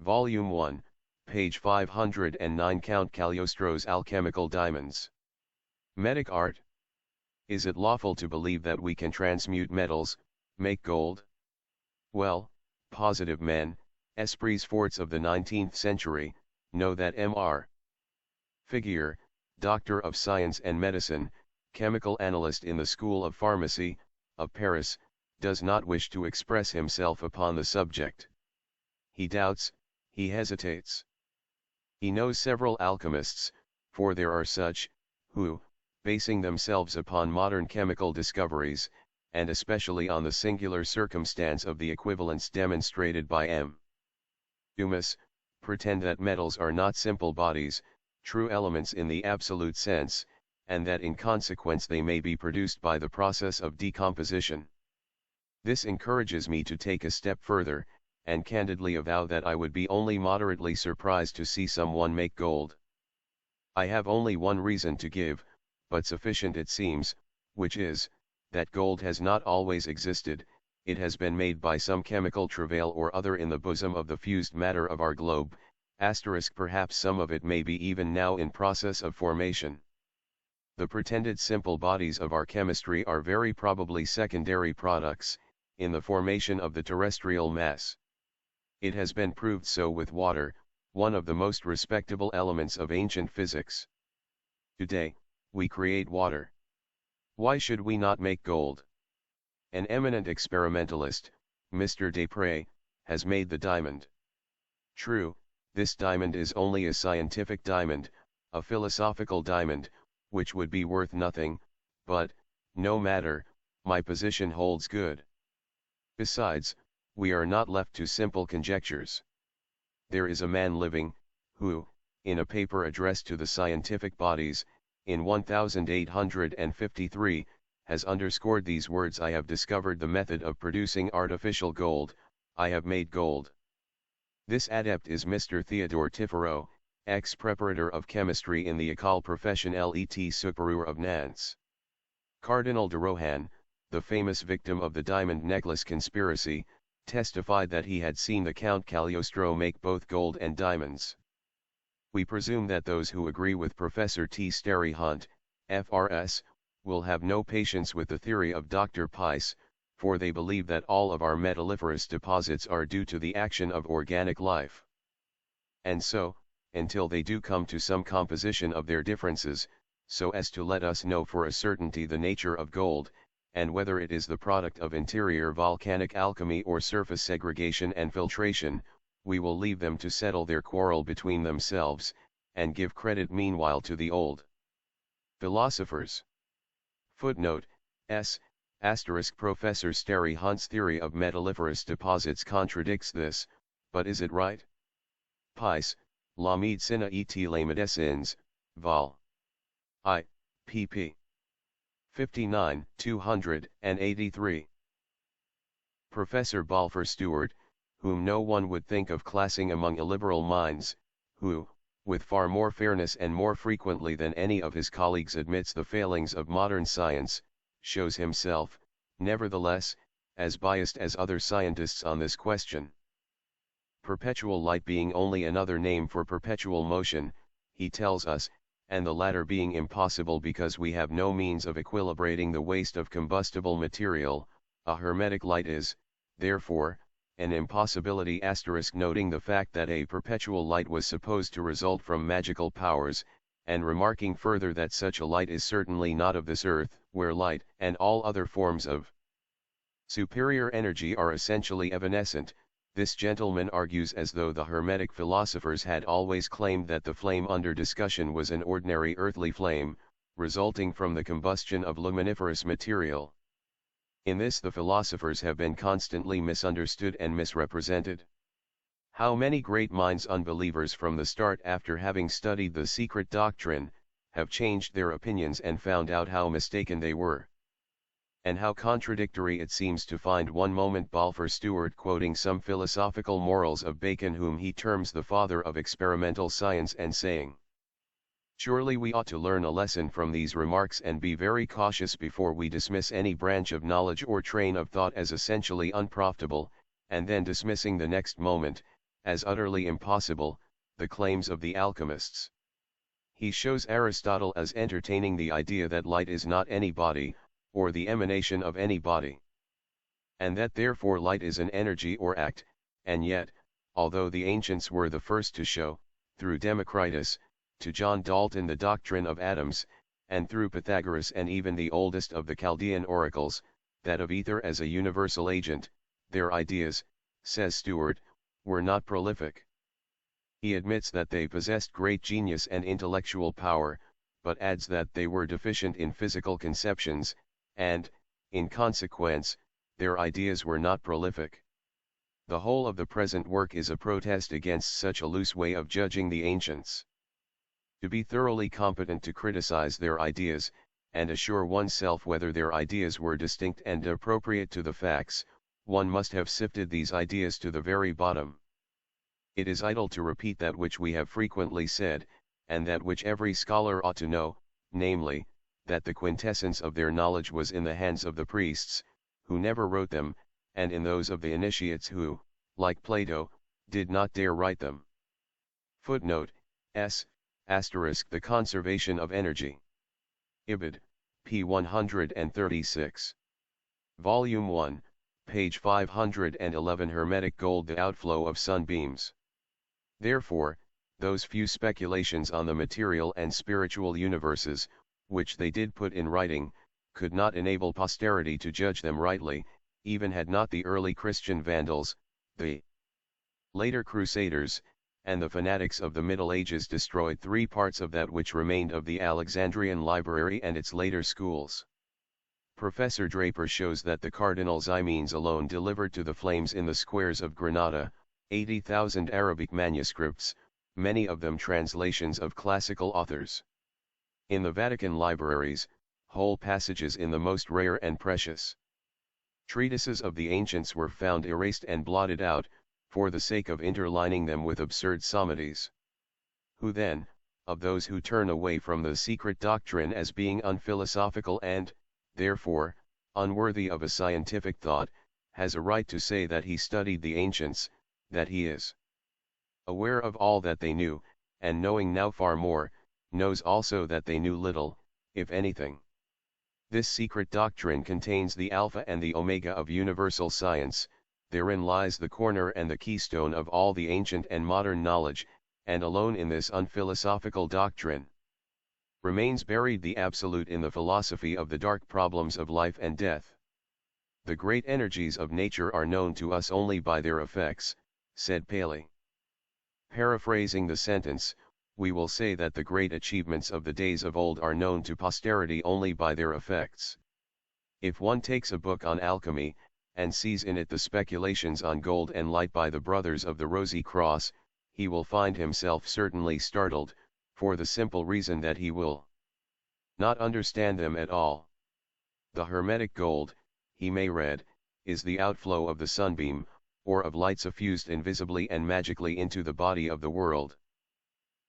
Volume 1, page 509. Count Cagliostro's Alchemical Diamonds. Medic art. Is it lawful to believe that we can transmute metals, make gold? Well, positive men, esprits forts of the 19th century, know that Mr. Figuier, Doctor of Science and Medicine, chemical analyst in the School of Pharmacy, of Paris, does not wish to express himself upon the subject. He doubts, he hesitates. He knows several alchemists, for there are such, who, basing themselves upon modern chemical discoveries, and especially on the singular circumstance of the equivalence demonstrated by M. Humus, pretend that metals are not simple bodies, true elements in the absolute sense, and that in consequence they may be produced by the process of decomposition. This encourages me to take a step further, and candidly avow that I would be only moderately surprised to see someone make gold. I have only one reason to give, but sufficient it seems, which is, that gold has not always existed, it has been made by some chemical travail or other in the bosom of the fused matter of our globe, perhaps some of it may be even now in process of formation. The pretended simple bodies of our chemistry are very probably secondary products, in the formation of the terrestrial mass. It has been proved so with water, one of the most respectable elements of ancient physics. Today, we create water. Why should we not make gold? An eminent experimentalist, Mr. Desprez, has made the diamond. True, this diamond is only a scientific diamond, a philosophical diamond, which would be worth nothing, but, no matter, my position holds good. Besides, we are not left to simple conjectures. There is a man living, who, in a paper addressed to the scientific bodies, in 1853, has underscored these words: I have discovered the method of producing artificial gold, I have made gold. This adept is Mr. Theodore Tifferot, ex-preparator of chemistry in the École Professionnelle et Supérieure of Nantes. Cardinal de Rohan, the famous victim of the diamond necklace conspiracy, testified that he had seen the Count Cagliostro make both gold and diamonds. We presume that those who agree with Professor T. Sterry Hunt, FRS, will have no patience with the theory of Dr. Peiss, for they believe that all of our metalliferous deposits are due to the action of organic life. And so, until they do come to some composition of their differences, so as to let us know for a certainty the nature of gold, and whether it is the product of interior volcanic alchemy or surface segregation and filtration, we will leave them to settle their quarrel between themselves, and give credit meanwhile to the old philosophers. Footnote, S. Professor Sterry Hunt's theory of metalliferous deposits contradicts this, but is it right? Peiss, La Médecine et les Médecins, Vol. I, pp. 59, 283. Professor Balfour Stewart, whom no one would think of classing among illiberal minds, who, with far more fairness and more frequently than any of his colleagues admits the failings of modern science, shows himself, nevertheless, as biased as other scientists on this question. Perpetual light being only another name for perpetual motion, he tells us, and the latter being impossible because we have no means of equilibrating the waste of combustible material, a hermetic light is, therefore, an impossibility. Noting the fact that a perpetual light was supposed to result from magical powers, and remarking further that such a light is certainly not of this earth, where light and all other forms of superior energy are essentially evanescent, this gentleman argues as though the Hermetic philosophers had always claimed that the flame under discussion was an ordinary earthly flame, resulting from the combustion of luminiferous material. In this the philosophers have been constantly misunderstood and misrepresented. How many great minds, unbelievers from the start after having studied the secret doctrine, have changed their opinions and found out how mistaken they were. And how contradictory it seems to find one moment Balfour Stewart quoting some philosophical morals of Bacon, whom he terms the father of experimental science, and saying, "Surely we ought to learn a lesson from these remarks and be very cautious before we dismiss any branch of knowledge or train of thought as essentially unprofitable," and then dismissing the next moment, as utterly impossible, the claims of the alchemists. He shows Aristotle as entertaining the idea that light is not any body, or the emanation of any body, and that therefore light is an energy or act, and yet, although the ancients were the first to show, through Democritus, to John Dalton the doctrine of atoms, and through Pythagoras and even the oldest of the Chaldean oracles, that of ether as a universal agent, their ideas, says Stewart, were not prolific. He admits that they possessed great genius and intellectual power, but adds that they were deficient in physical conceptions, and, in consequence, their ideas were not prolific. The whole of the present work is a protest against such a loose way of judging the ancients. To be thoroughly competent to criticize their ideas, and assure oneself whether their ideas were distinct and appropriate to the facts, one must have sifted these ideas to the very bottom. It is idle to repeat that which we have frequently said, and that which every scholar ought to know, namely, that the quintessence of their knowledge was in the hands of the priests, who never wrote them, and in those of the initiates who, like Plato, did not dare write them. Footnote S. The conservation of energy. Ibid. p. 136. Volume 1, page 511. Hermetic gold. The outflow of sunbeams. Therefore, those few speculations on the material and spiritual universes, which they did put in writing, could not enable posterity to judge them rightly, even had not the early Christian Vandals, the later Crusaders, and the fanatics of the Middle Ages destroyed 3 parts of that which remained of the Alexandrian library and its later schools. Professor Draper shows that the Cardinal Ximenes alone delivered to the flames in the squares of Granada, 80,000 Arabic manuscripts, many of them translations of classical authors. In the Vatican libraries, whole passages in the most rare and precious treatises of the ancients were found erased and blotted out, for the sake of interlining them with absurd psalmodies. Who then, of those who turn away from the secret doctrine as being unphilosophical and, therefore, unworthy of a scientific thought, has a right to say that he studied the ancients, that he is aware of all that they knew, and knowing now far more, knows also that they knew little, if anything. This secret doctrine contains the alpha and the omega of universal science. Therein lies the corner and the keystone of all the ancient and modern knowledge, and alone in this unphilosophical doctrine remains buried the absolute in the philosophy of the dark problems of life and death. The great energies of nature are known to us only by their effects, said Paley. Paraphrasing the sentence, we will say that the great achievements of the days of old are known to posterity only by their effects. If one takes a book on alchemy, and sees in it the speculations on gold and light by the Brothers of the Rosy Cross, he will find himself certainly startled, for the simple reason that he will not understand them at all. The hermetic gold, he may read, is the outflow of the sunbeam, or of light suffused invisibly and magically into the body of the world.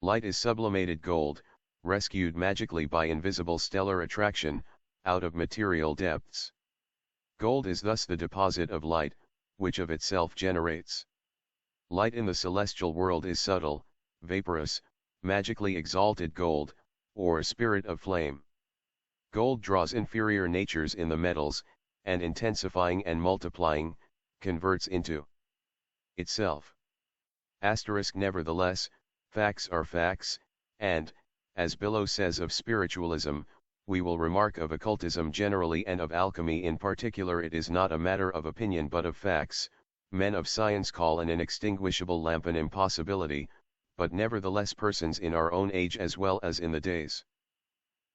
Light is sublimated gold, rescued magically by invisible stellar attraction, out of material depths. Gold is thus the deposit of light, which of itself generates. Light in the celestial world is subtle, vaporous, magically exalted gold, or spirit of flame. Gold draws inferior natures in the metals, and intensifying and multiplying, converts into itself. Nevertheless, facts are facts, and, as Billow says of spiritualism, we will remark of occultism generally and of alchemy in particular, it is not a matter of opinion but of facts. Men of science call an inextinguishable lamp an impossibility, but nevertheless persons in our own age as well as in the days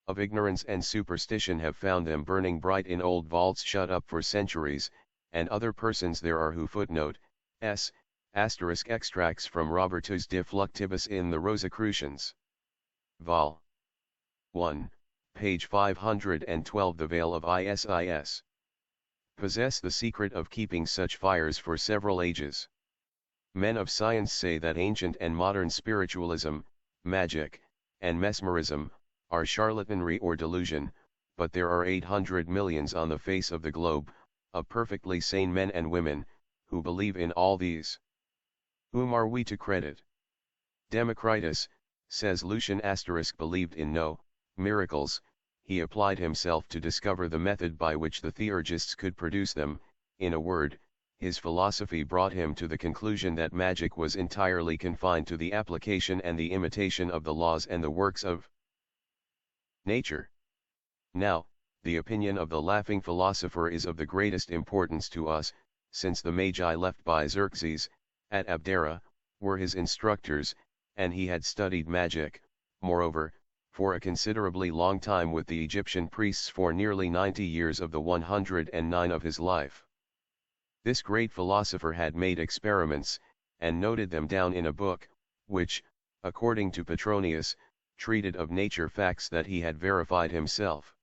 of ignorance and superstition have found them burning bright in old vaults shut up for centuries, and other persons there are who footnote s. Extracts from Robertus de Fluctibus in the Rosicrucians. Vol. 1. Page 512. The veil of Isis. Possess the secret of keeping such fires for several ages. Men of science say that ancient and modern spiritualism, magic, and mesmerism, are charlatanry or delusion, but there are 800 millions on the face of the globe, of perfectly sane men and women, who believe in all these. Whom are we to credit? Democritus, says Lucian *, believed in no miracles. He applied himself to discover the method by which the theurgists could produce them. In a word, his philosophy brought him to the conclusion that magic was entirely confined to the application and the imitation of the laws and the works of nature. Now, the opinion of the laughing philosopher is of the greatest importance to us, since the Magi left by Xerxes, at Abdera, were his instructors, and he had studied magic, moreover, for a considerably long time with the Egyptian priests for nearly 90 years of the 109 of his life. This great philosopher had made experiments, and noted them down in a book, which, according to Petronius, treated of nature facts that he had verified himself.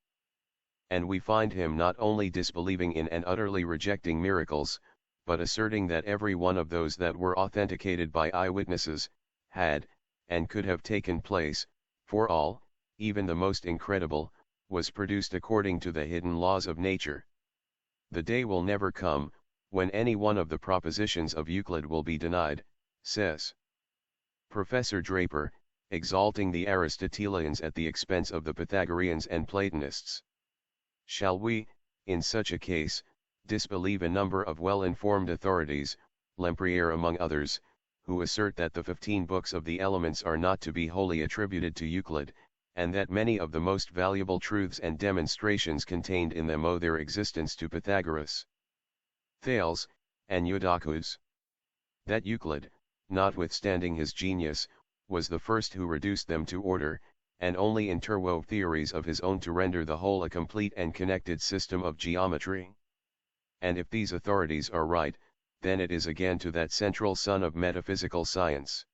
And we find him not only disbelieving in and utterly rejecting miracles, but asserting that every one of those that were authenticated by eyewitnesses, had, and could have taken place, for all, even the most incredible, was produced according to the hidden laws of nature. The day will never come, when any one of the propositions of Euclid will be denied, says Professor Draper, exalting the Aristotelians at the expense of the Pythagoreans and Platonists. Shall we, in such a case, disbelieve a number of well-informed authorities, Lempriere among others, who assert that the 15 books of the Elements are not to be wholly attributed to Euclid, and that many of the most valuable truths and demonstrations contained in them owe their existence to Pythagoras, Thales, and Eudoxus? That Euclid, notwithstanding his genius, was the first who reduced them to order, and only interwove theories of his own to render the whole a complete and connected system of geometry. And if these authorities are right, then it is again to that central son of metaphysical science,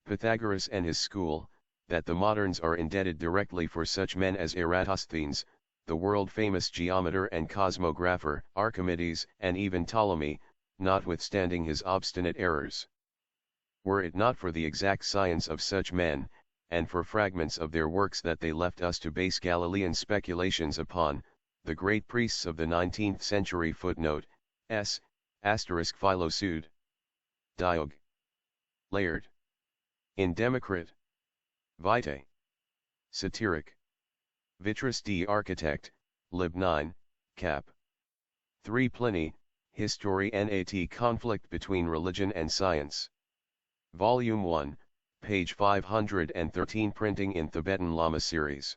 Pythagoras and his school, that the moderns are indebted directly for such men as Eratosthenes, the world-famous geometer and cosmographer, Archimedes, and even Ptolemy, notwithstanding his obstinate errors. Were it not for the exact science of such men, and for fragments of their works that they left us to base Galilean speculations upon, the great priests of the 19th century *s** Philosud, Diog, Layard, in Democrit, Vitae, Satiric, Vitris de Architect, Lib 9, Cap. 3 Pliny, History Nat Conflict between Religion and Science. Volume 1, page 513 Printing in Tibetan Lama series.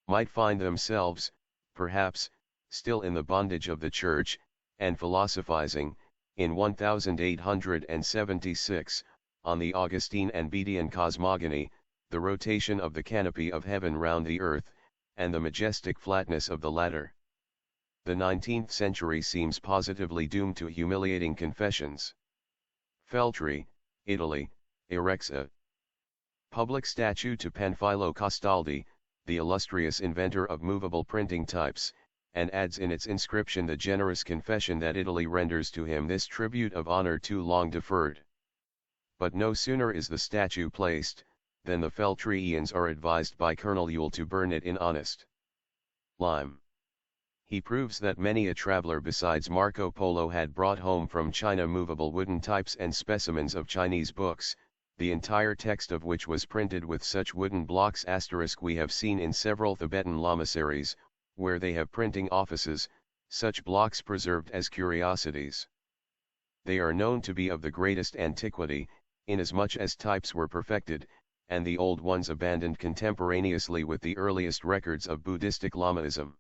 Might find themselves, perhaps, still in the bondage of the Church, and philosophizing, in 1876, on the Augustine and Bedian cosmogony, the rotation of the canopy of heaven round the earth, and the majestic flatness of the latter. The 19th century seems positively doomed to humiliating confessions. Feltri, Italy, erects a public statue to Panfilo Castaldi, the illustrious inventor of movable printing types, and adds in its inscription the generous confession that Italy renders to him this tribute of honor too long deferred. But no sooner is the statue placed, than the Feltriians are advised by Colonel Yule to burn it in honest lime. He proves that many a traveler besides Marco Polo had brought home from China movable wooden types and specimens of Chinese books, the entire text of which was printed with such wooden blocks * we have seen in several Tibetan lamaseries, where they have printing offices, such blocks preserved as curiosities. They are known to be of the greatest antiquity, inasmuch as types were perfected, and the old ones abandoned contemporaneously with the earliest records of Buddhistic Lamaism.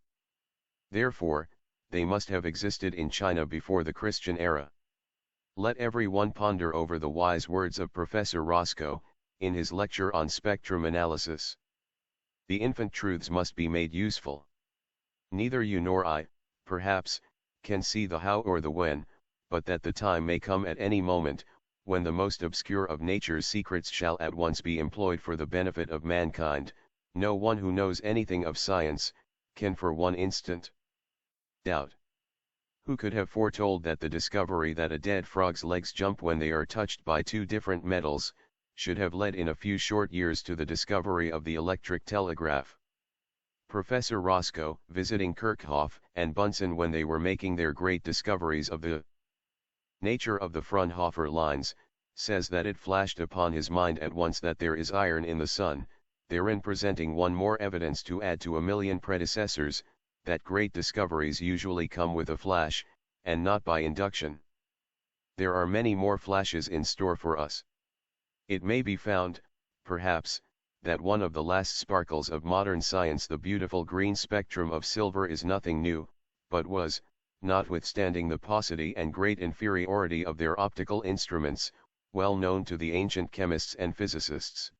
Therefore, they must have existed in China before the Christian era. Let every one ponder over the wise words of Professor Roscoe, in his lecture on spectrum analysis. The infant truths must be made useful. Neither you nor I, perhaps, can see the how or the when, but that the time may come at any moment, when the most obscure of nature's secrets shall at once be employed for the benefit of mankind. No one who knows anything of science, can for one instant doubt. Who could have foretold that the discovery that a dead frog's legs jump when they are touched by two different metals, should have led in a few short years to the discovery of the electric telegraph? Professor Roscoe, visiting Kirchhoff and Bunsen when they were making their great discoveries of the nature of the Fraunhofer lines, says that it flashed upon his mind at once that there is iron in the sun, therein presenting one more evidence to add to a million predecessors, that great discoveries usually come with a flash, and not by induction. There are many more flashes in store for us. It may be found, perhaps, that one of the last sparkles of modern science, the beautiful green spectrum of silver, is nothing new, but was, notwithstanding the paucity and great inferiority of their optical instruments, well known to the ancient chemists and physicists.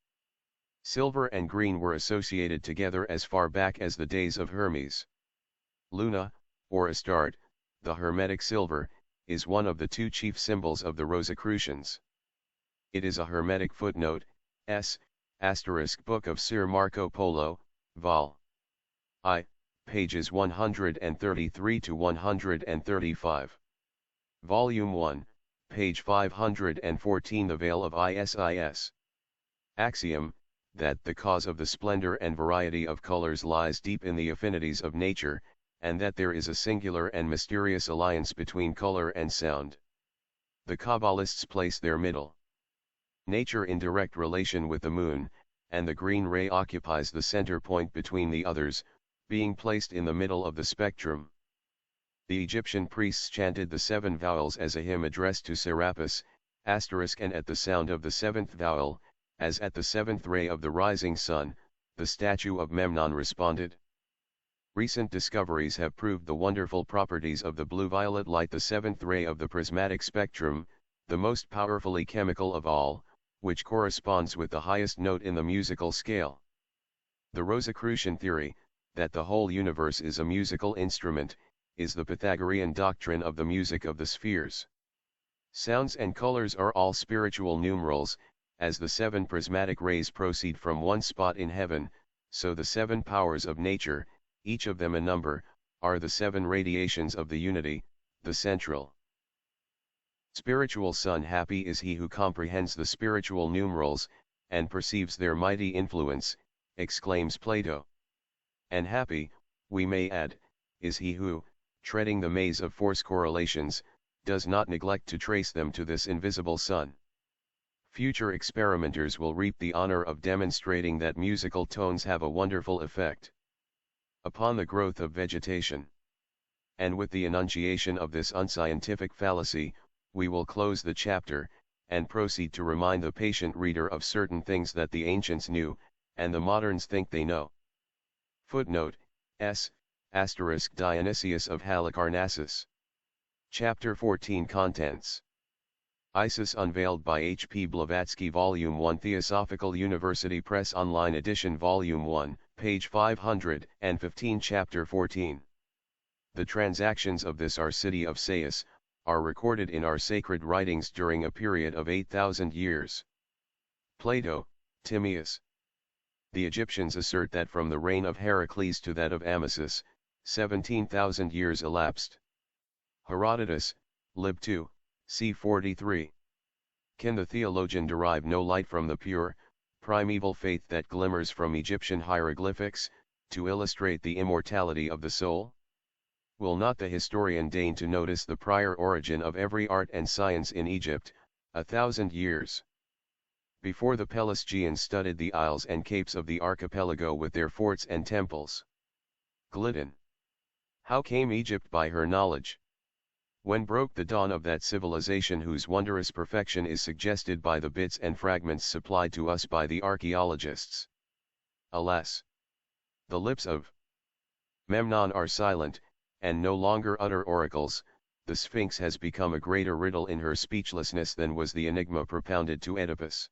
Silver and green were associated together as far back as the days of Hermes. Luna, or Astarte, the hermetic silver, is one of the two chief symbols of the Rosicrucians. It is a Hermetic footnote, S. Book of Sir Marco Polo, Vol. I, pages 133 to 135. Volume 1, page 514. The Veil of Isis. Axiom, that the cause of the splendor and variety of colors lies deep in the affinities of nature, and that there is a singular and mysterious alliance between color and sound. The Kabbalists place their middle nature in direct relation with the moon, and the green ray occupies the center point between the others, being placed in the middle of the spectrum. The Egyptian priests chanted the 7 vowels as a hymn addressed to Serapis, and at the sound of the 7th vowel, as at the 7th ray of the rising sun, the statue of Memnon responded. Recent discoveries have proved the wonderful properties of the blue-violet light, the 7th ray of the prismatic spectrum, the most powerfully chemical of all, which corresponds with the highest note in the musical scale. The Rosicrucian theory, that the whole universe is a musical instrument, is the Pythagorean doctrine of the music of the spheres. Sounds and colors are all spiritual numerals. As the 7 prismatic rays proceed from one spot in heaven, so the 7 powers of nature, each of them a number, are the 7 radiations of the unity, the central spiritual sun. Happy is he who comprehends the spiritual numerals, and perceives their mighty influence, exclaims Plato. And happy, we may add, is he who, treading the maze of force correlations, does not neglect to trace them to this invisible sun. Future experimenters will reap the honor of demonstrating that musical tones have a wonderful effect upon the growth of vegetation. And with the enunciation of this unscientific fallacy, we will close the chapter, and proceed to remind the patient reader of certain things that the ancients knew, and the moderns think they know. Footnote, S. Dionysius of Halicarnassus. Chapter 14. Contents. Isis Unveiled by H. P. Blavatsky. Volume 1. Theosophical University Press Online Edition. Volume 1, page 515. Chapter 14. The transactions of this our city of Sais, are recorded in our sacred writings during a period of 8,000 years. Plato, Timaeus. The Egyptians assert that from the reign of Heracles to that of Amasis, 17,000 years elapsed. Herodotus, Lib 2, c. 43. Can the theologian derive no light from the pure, primeval faith that glimmers from Egyptian hieroglyphics, to illustrate the immortality of the soul? Will not the historian deign to notice the prior origin of every art and science in Egypt, 1,000 years before the Pelasgians studded the isles and capes of the archipelago with their forts and temples? Glidden. How came Egypt by her knowledge? When broke the dawn of that civilization whose wondrous perfection is suggested by the bits and fragments supplied to us by the archaeologists? Alas! The lips of Memnon are silent, and no longer utter oracles. The Sphinx has become a greater riddle in her speechlessness than was the enigma propounded to Oedipus.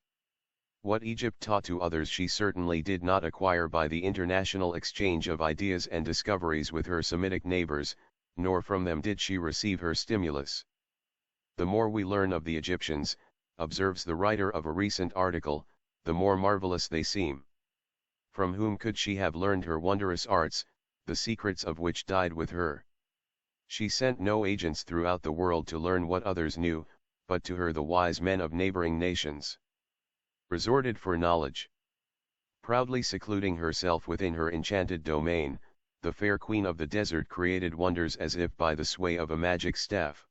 What Egypt taught to others she certainly did not acquire by the international exchange of ideas and discoveries with her Semitic neighbors, nor from them did she receive her stimulus. The more we learn of the Egyptians, observes the writer of a recent article, the more marvelous they seem. From whom could she have learned her wondrous arts, the secrets of which died with her? She sent no agents throughout the world to learn what others knew, but to her the wise men of neighboring nations resorted for knowledge. Proudly secluding herself within her enchanted domain, the fair queen of the desert created wonders as if by the sway of a magic staff.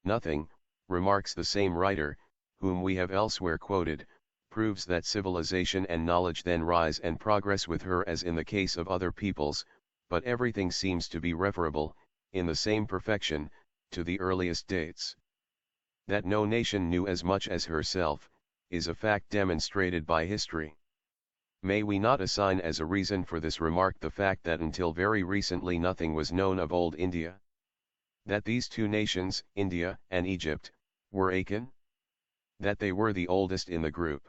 Nothing, remarks the same writer, whom we have elsewhere quoted, proves that civilization and knowledge then rise and progress with her as in the case of other peoples, but everything seems to be referable, in the same perfection, to the earliest dates. That no nation knew as much as herself, is a fact demonstrated by history. May we not assign as a reason for this remark the fact that until very recently nothing was known of old India? That these two nations, India and Egypt, were akin? That they were the oldest in the group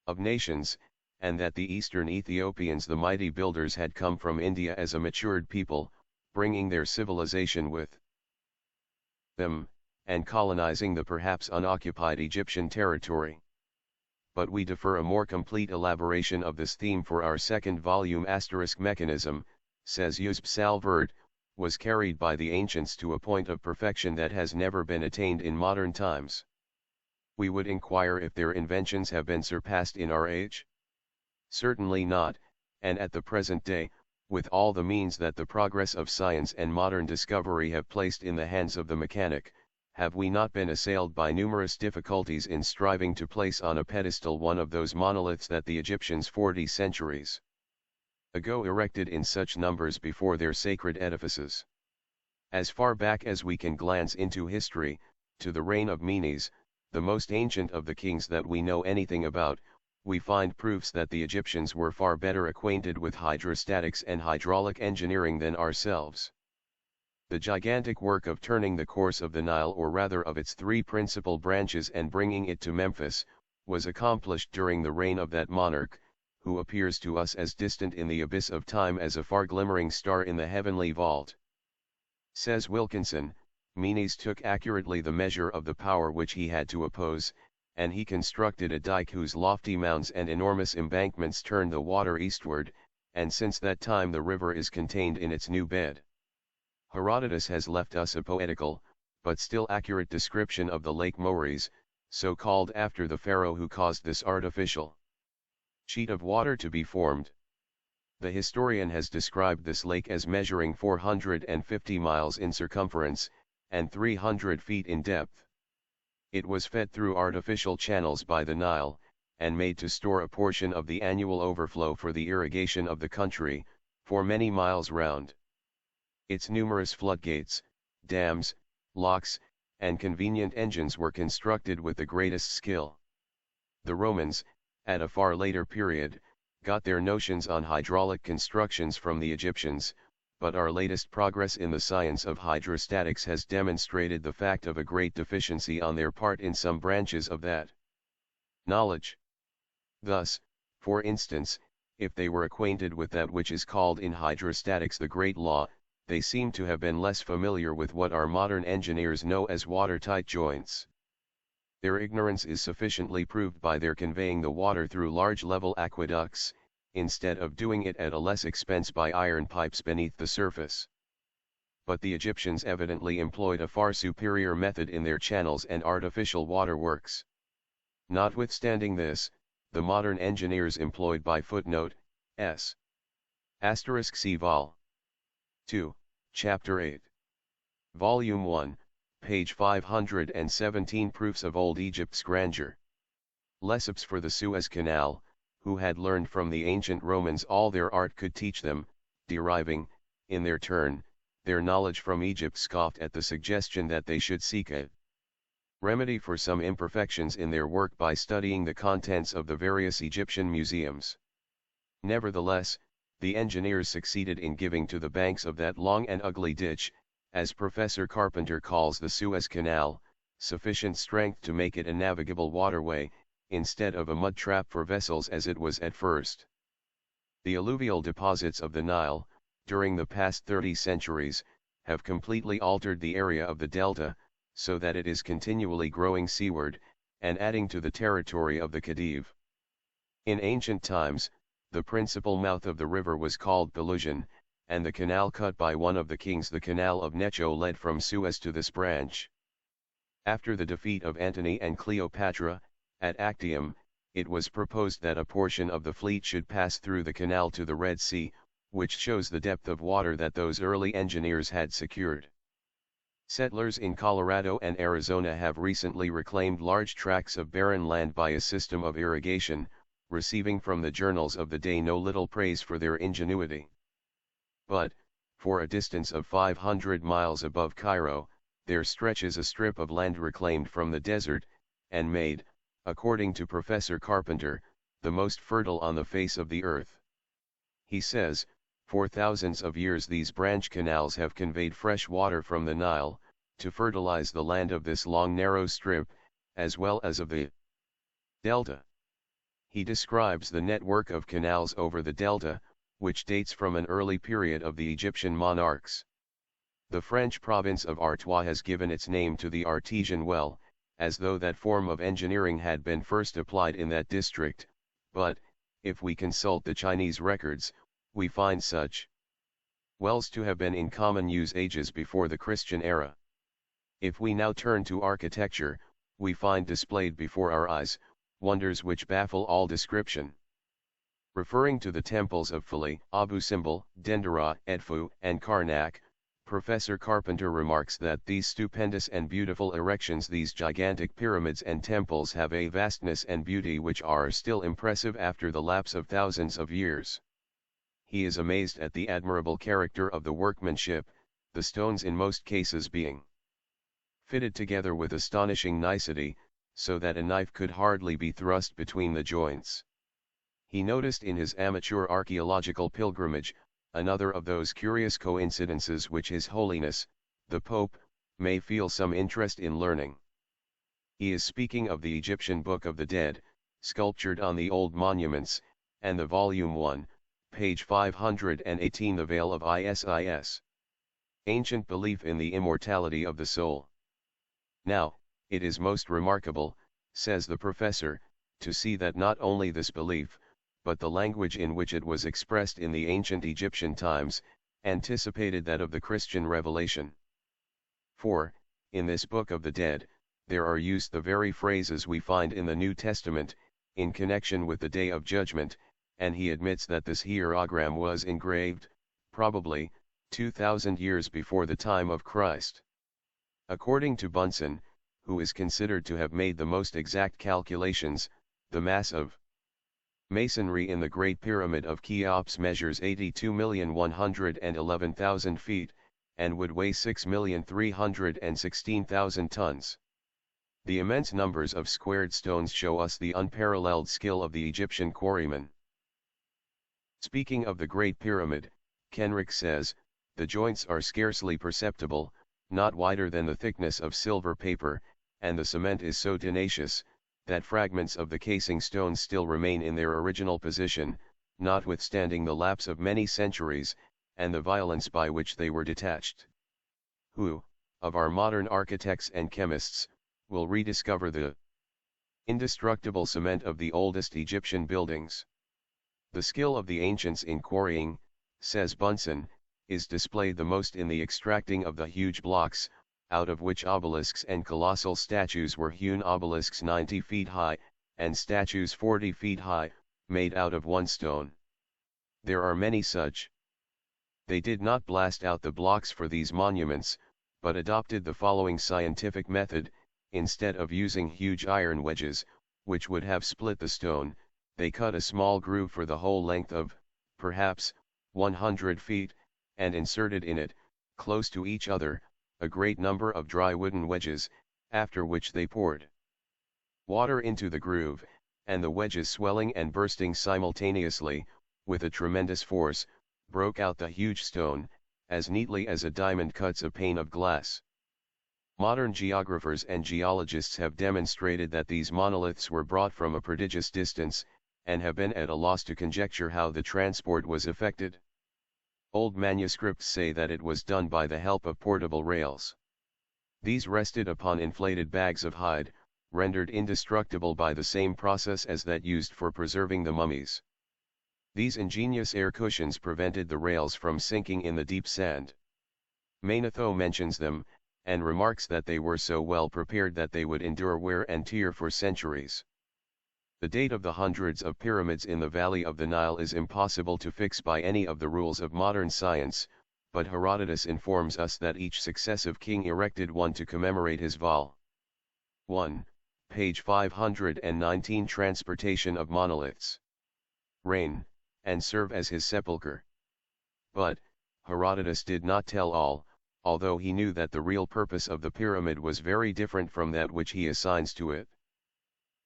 of nations, and that the eastern Ethiopians, the mighty builders, had come from India as a matured people, bringing their civilization with them, and colonizing the perhaps unoccupied Egyptian territory. But we defer a more complete elaboration of this theme for our second volume. Mechanism, says Eusb Salvert, was carried by the ancients to a point of perfection that has never been attained in modern times. We would inquire if their inventions have been surpassed in our age? Certainly not, and at the present day, with all the means that the progress of science and modern discovery have placed in the hands of the mechanic, have we not been assailed by numerous difficulties in striving to place on a pedestal one of those monoliths that the Egyptians 40 centuries ago erected in such numbers before their sacred edifices? As far back as we can glance into history, to the reign of Menes, the most ancient of the kings that we know anything about, we find proofs that the Egyptians were far better acquainted with hydrostatics and hydraulic engineering than ourselves. The gigantic work of turning the course of the Nile, or rather of its three principal branches, and bringing it to Memphis, was accomplished during the reign of that monarch, who appears to us as distant in the abyss of time as a far glimmering star in the heavenly vault. Says Wilkinson, Menes took accurately the measure of the power which he had to oppose, and he constructed a dike whose lofty mounds and enormous embankments turned the water eastward, and since that time the river is contained in its new bed. Herodotus has left us a poetical, but still accurate description of the Lake Moeris, so called after the pharaoh who caused this artificial sheet of water to be formed. The historian has described this lake as measuring 450 miles in circumference, and 300 feet in depth. It was fed through artificial channels by the Nile, and made to store a portion of the annual overflow for the irrigation of the country, for many miles round. Its numerous floodgates, dams, locks, and convenient engines were constructed with the greatest skill. The Romans, at a far later period, got their notions on hydraulic constructions from the Egyptians, but our latest progress in the science of hydrostatics has demonstrated the fact of a great deficiency on their part in some branches of that knowledge. Thus, for instance, if they were acquainted with that which is called in hydrostatics the great law, they seem to have been less familiar with what our modern engineers know as watertight joints. Their ignorance is sufficiently proved by their conveying the water through large level aqueducts, instead of doing it at a less expense by iron pipes beneath the surface. But the Egyptians evidently employed a far superior method in their channels and artificial waterworks. Notwithstanding this, the modern engineers employed by S. See Vol. 2, Chapter 8. Volume 1, page 517 Proofs of Old Egypt's Grandeur. Lesseps for the Suez Canal, who had learned from the ancient Romans all their art could teach them, deriving, in their turn, their knowledge from Egypt, scoffed at the suggestion that they should seek a remedy for some imperfections in their work by studying the contents of the various Egyptian museums. Nevertheless, the engineers succeeded in giving to the banks of that long and ugly ditch, as Professor Carpenter calls the Suez Canal, sufficient strength to make it a navigable waterway, instead of a mud trap for vessels as it was at first. The alluvial deposits of the Nile, during the past 30 centuries, have completely altered the area of the delta, so that it is continually growing seaward, and adding to the territory of the Khedive. In ancient times, the principal mouth of the river was called Pelusian, and the canal cut by one of the kings, the Canal of Necho, led from Suez to this branch. After the defeat of Antony and Cleopatra, at Actium, it was proposed that a portion of the fleet should pass through the canal to the Red Sea, which shows the depth of water that those early engineers had secured. Settlers in Colorado and Arizona have recently reclaimed large tracts of barren land by a system of irrigation, receiving from the journals of the day no little praise for their ingenuity. But, for a distance of 500 miles above Cairo, there stretches a strip of land reclaimed from the desert, and made, according to Professor Carpenter, the most fertile on the face of the earth. He says, for thousands of years these branch canals have conveyed fresh water from the Nile, to fertilize the land of this long narrow strip, as well as of the delta. He describes the network of canals over the delta, which dates from an early period of the Egyptian monarchs. The French province of Artois has given its name to the artesian well, as though that form of engineering had been first applied in that district, but, if we consult the Chinese records, we find such wells to have been in common use ages before the Christian era. If we now turn to architecture, we find displayed before our eyes, wonders which baffle all description. Referring to the temples of Philly, Abu Simbel, Dendera, Edfu, and Karnak, Professor Carpenter remarks that these stupendous and beautiful erections, these gigantic pyramids and temples, have a vastness and beauty which are still impressive after the lapse of thousands of years. He is amazed at the admirable character of the workmanship, the stones in most cases being fitted together with astonishing nicety, so that a knife could hardly be thrust between the joints. He noticed in his amateur archaeological pilgrimage, another of those curious coincidences which His Holiness, the Pope, may feel some interest in learning. He is speaking of the Egyptian Book of the Dead, sculptured on the old monuments, and the volume 1, page 518, the Veil of Isis. Ancient belief in the immortality of the soul. Now, it is most remarkable, says the professor, to see that not only this belief, but the language in which it was expressed in the ancient Egyptian times, anticipated that of the Christian revelation. For, in this Book of the Dead, there are used the very phrases we find in the New Testament, in connection with the Day of Judgment, and he admits that this hierogram was engraved, probably, 2,000 years before the time of Christ. According to Bunsen, who is considered to have made the most exact calculations, the mass of masonry in the Great Pyramid of Cheops measures 82,111,000 feet, and would weigh 6,316,000 tons. The immense numbers of squared stones show us the unparalleled skill of the Egyptian quarrymen. Speaking of the Great Pyramid, Kenrick says, the joints are scarcely perceptible, not wider than the thickness of silver paper, and the cement is so tenacious, that fragments of the casing stones still remain in their original position, notwithstanding the lapse of many centuries, and the violence by which they were detached. Who, of our modern architects and chemists, will rediscover the indestructible cement of the oldest Egyptian buildings? The skill of the ancients in quarrying, says Bunsen, is displayed the most in the extracting of the huge blocks, out of which obelisks and colossal statues were hewn, obelisks 90 feet high, and statues 40 feet high, made out of one stone. There are many such. They did not blast out the blocks for these monuments, but adopted the following scientific method: instead of using huge iron wedges, which would have split the stone, they cut a small groove for the whole length of, perhaps, 100 feet, and inserted in it, close to each other, a great number of dry wooden wedges, after which they poured water into the groove, and the wedges, swelling and bursting simultaneously, with a tremendous force, broke out the huge stone, as neatly as a diamond cuts a pane of glass. Modern geographers and geologists have demonstrated that these monoliths were brought from a prodigious distance, and have been at a loss to conjecture how the transport was effected. Old manuscripts say that it was done by the help of portable rails. These rested upon inflated bags of hide, rendered indestructible by the same process as that used for preserving the mummies. These ingenious air cushions prevented the rails from sinking in the deep sand. Manetho mentions them, and remarks that they were so well prepared that they would endure wear and tear for centuries. The date of the hundreds of pyramids in the valley of the Nile is impossible to fix by any of the rules of modern science, but Herodotus informs us that each successive king erected one to commemorate his vol. 1, page 519. Transportation of monoliths. Reign, and serve as his sepulchre. But, Herodotus did not tell all, although he knew that the real purpose of the pyramid was very different from that which he assigns to it.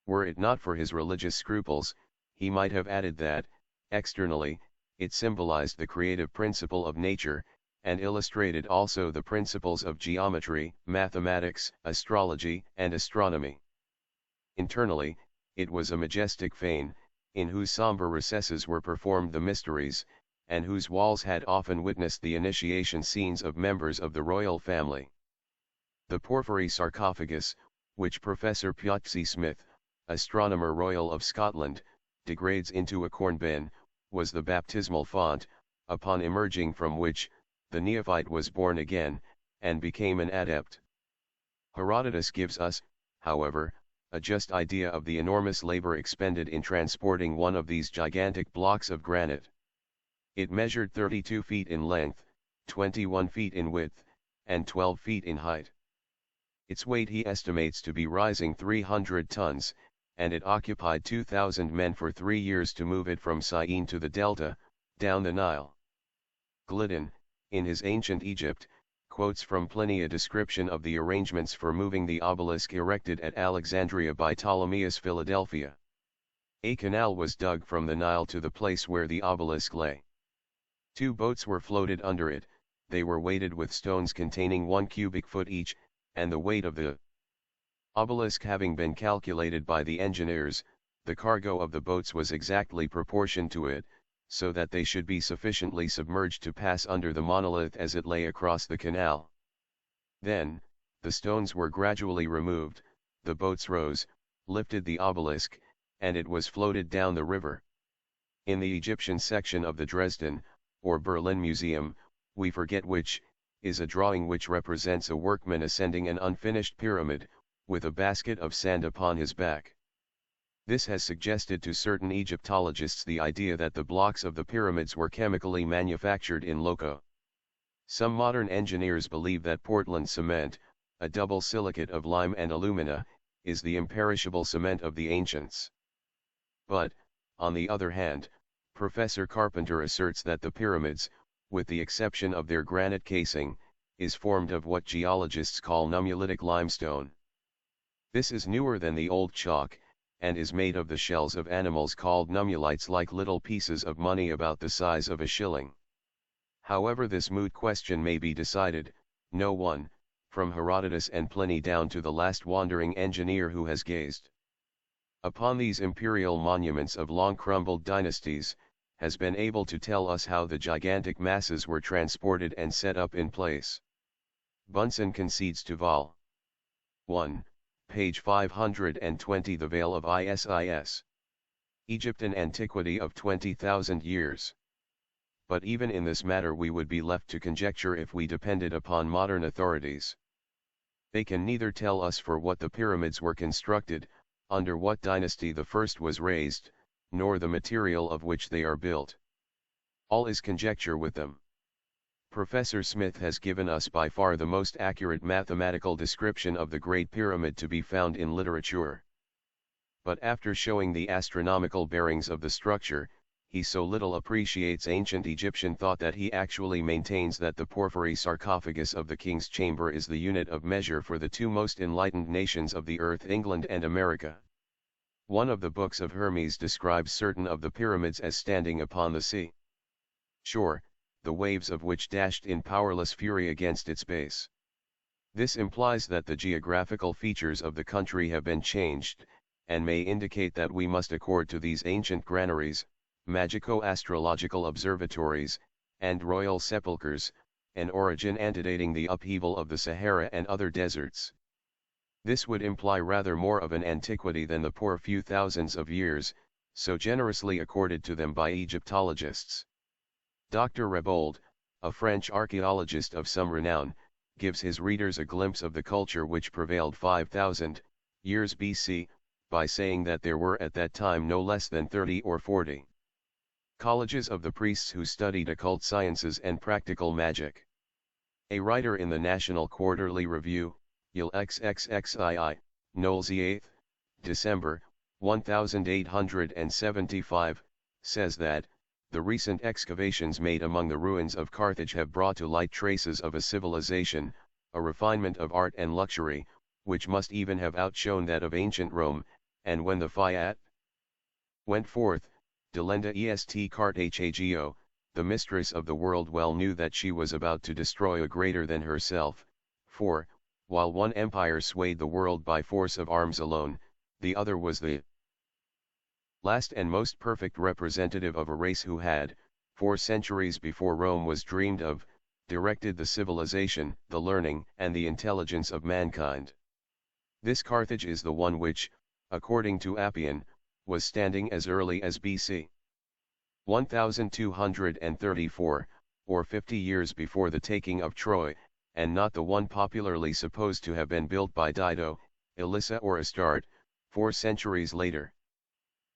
Were it not for his religious scruples, he might have added that, externally, it symbolized the creative principle of nature, and illustrated also the principles of geometry, mathematics, astrology, and astronomy. Internally, it was a majestic fane, in whose somber recesses were performed the mysteries, and whose walls had often witnessed the initiation scenes of members of the royal family. The porphyry sarcophagus, which Professor Piotr Smith, Astronomer Royal of Scotland, degrades into a corn bin, was the baptismal font, upon emerging from which, the neophyte was born again, and became an adept. Herodotus gives us, however, a just idea of the enormous labor expended in transporting one of these gigantic blocks of granite. It measured 32 feet in length, 21 feet in width, and 12 feet in height. Its weight he estimates to be rising 300 tons, and it occupied 2,000 men for 3 years to move it from Syene to the delta, down the Nile. Gliddon, in his Ancient Egypt, quotes from Pliny a description of the arrangements for moving the obelisk erected at Alexandria by Ptolemaeus Philadelphia. A canal was dug from the Nile to the place where the obelisk lay. 2 boats were floated under it, they were weighted with stones containing 1 cubic foot each, and the weight of the obelisk having been calculated by the engineers, the cargo of the boats was exactly proportioned to it, so that they should be sufficiently submerged to pass under the monolith as it lay across the canal. Then, the stones were gradually removed, the boats rose, lifted the obelisk, and it was floated down the river. In the Egyptian section of the Dresden, or Berlin Museum, we forget which, is a drawing which represents a workman ascending an unfinished pyramid, with a basket of sand upon his back. This has suggested to certain Egyptologists the idea that the blocks of the pyramids were chemically manufactured in loco. Some modern engineers believe that Portland cement, a double silicate of lime and alumina, is the imperishable cement of the ancients. But, on the other hand, Professor Carpenter asserts that the pyramids, with the exception of their granite casing, is formed of what geologists call nummulitic limestone. This is newer than the old chalk, and is made of the shells of animals called nummulites, like little pieces of money about the size of a shilling. However this moot question may be decided, no one, from Herodotus and Pliny down to the last wandering engineer who has gazed upon these imperial monuments of long crumbled dynasties, has been able to tell us how the gigantic masses were transported and set up in place. Bunsen concedes to Vol. 1, page 520. The Veil of Isis. Egypt, an antiquity of 20,000 years. But even in this matter we would be left to conjecture if we depended upon modern authorities. They can neither tell us for what the pyramids were constructed, under what dynasty the first was raised, nor the material of which they are built. All is conjecture with them. Professor Smith has given us by far the most accurate mathematical description of the Great Pyramid to be found in literature. But after showing the astronomical bearings of the structure, he so little appreciates ancient Egyptian thought that he actually maintains that the porphyry sarcophagus of the king's chamber is the unit of measure for the 2 most enlightened nations of the earth, England and America. One of the books of Hermes describes certain of the pyramids as standing upon the sea shore, the waves of which dashed in powerless fury against its base. This implies that the geographical features of the country have been changed, and may indicate that we must accord to these ancient granaries, magico-astrological observatories, and royal sepulchres, an origin antedating the upheaval of the Sahara and other deserts. This would imply rather more of an antiquity than the poor few thousands of years, so generously accorded to them by Egyptologists. Dr. Rebold, a French archaeologist of some renown, gives his readers a glimpse of the culture which prevailed 5,000 years BC, by saying that there were at that time no less than 30 or 40 colleges of the priests who studied occult sciences and practical magic. A writer in the National Quarterly Review, Il XXXII, Knowles 8, December, 1875, says that, the recent excavations made among the ruins of Carthage have brought to light traces of a civilization, a refinement of art and luxury, which must even have outshone that of ancient Rome, and when the Fiat went forth, delenda est Carthago, the mistress of the world well knew that she was about to destroy a greater than herself, for, while one empire swayed the world by force of arms alone, the other was the last and most perfect representative of a race who had, 4 centuries before Rome was dreamed of, directed the civilization, the learning, and the intelligence of mankind. This Carthage is the one which, according to Appian, was standing as early as BC 1234, or 50 years before the taking of Troy, and not the one popularly supposed to have been built by Dido, Elissa or Astarte, 4 centuries later.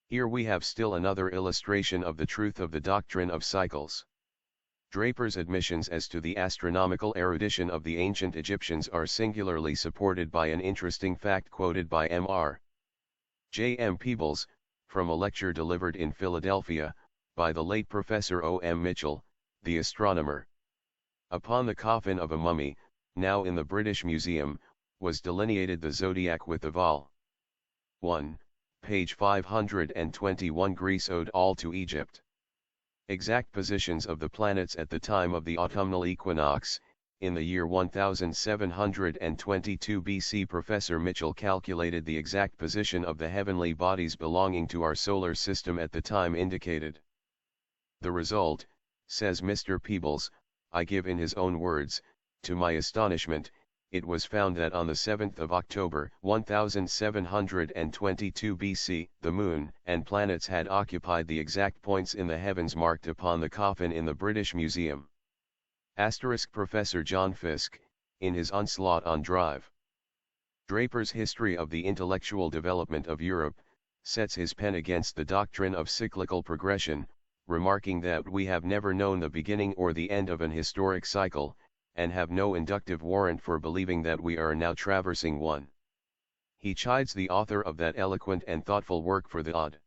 Here we have still another illustration of the truth of the doctrine of cycles. Draper's admissions as to the astronomical erudition of the ancient Egyptians are singularly supported by an interesting fact quoted by Mr. J. M. Peebles, from a lecture delivered in Philadelphia, by the late Professor O. M. Mitchell, the astronomer. Upon the coffin of a mummy, now in the British Museum, was delineated the zodiac with the vol. 1, page 521 Greece owed all to Egypt. Exact positions of the planets at the time of the autumnal equinox, in the year 1722 BC. Professor Mitchell calculated the exact position of the heavenly bodies belonging to our solar system at the time indicated. The result, says Mr. Peebles, I give in his own words, to my astonishment, it was found that on the 7th of October 1722 BC, the moon and planets had occupied the exact points in the heavens marked upon the coffin in the British Museum. Professor John Fiske, in his Onslaught on Drive. Draper's History of the Intellectual Development of Europe, sets his pen against the doctrine of cyclical progression, remarking that we have never known the beginning or the end of an historic cycle, and have no inductive warrant for believing that we are now traversing one. He chides the author of that eloquent and thoughtful work for the odd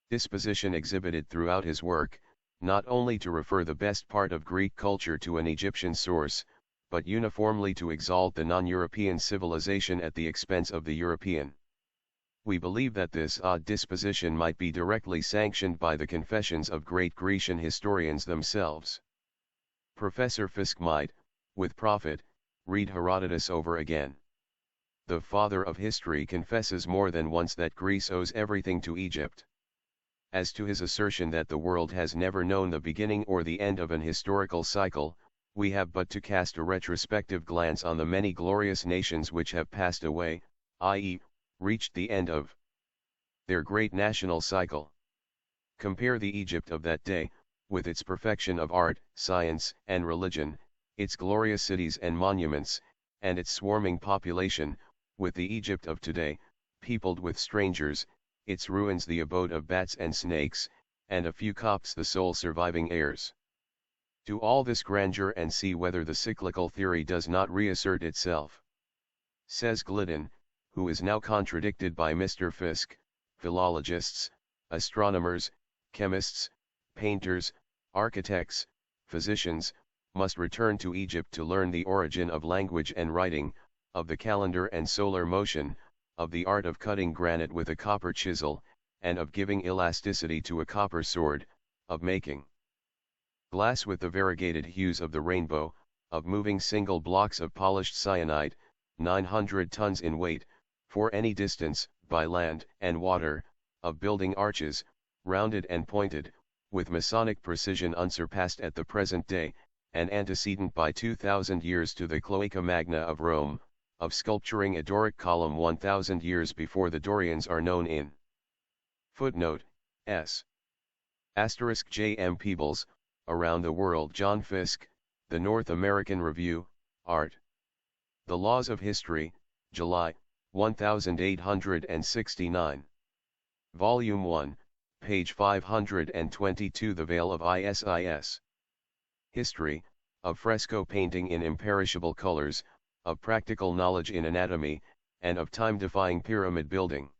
disposition exhibited throughout his work, not only to refer the best part of Greek culture to an Egyptian source, but uniformly to exalt the non-European civilization at the expense of the European. We believe that this odd disposition might be directly sanctioned by the confessions of great Grecian historians themselves. Professor Fiske might, with profit, read Herodotus over again. The father of history confesses more than once that Greece owes everything to Egypt. As to his assertion that the world has never known the beginning or the end of an historical cycle, we have but to cast a retrospective glance on the many glorious nations which have passed away, i.e., reached the end of their great national cycle. Compare the Egypt of that day, with its perfection of art, science, and religion, its glorious cities and monuments, and its swarming population, with the Egypt of today, peopled with strangers, its ruins the abode of bats and snakes, and a few Copts the sole surviving heirs. Do all this grandeur and see whether the cyclical theory does not reassert itself. Says Gliddon, who is now contradicted by Mr. Fiske, philologists, astronomers, chemists, painters, architects, physicians, must return to Egypt to learn the origin of language and writing, of the calendar and solar motion, of the art of cutting granite with a copper chisel, and of giving elasticity to a copper sword, of making glass with the variegated hues of the rainbow, of moving single blocks of polished cyanide, 900 tons in weight, for any distance, by land and water, of building arches, rounded and pointed, with Masonic precision unsurpassed at the present day, and antecedent by 2,000 years to the Cloaca Magna of Rome, of sculpturing a Doric column 1,000 years before the Dorians are known in. Footnote, S. J. M. Peebles, Around the World. John Fiske, The North American Review, Art. The Laws of History, July, 1869. Volume 1, page 522. The Veil of Isis. History, of fresco painting in imperishable colors, of practical knowledge in anatomy, and of time-defying pyramid building.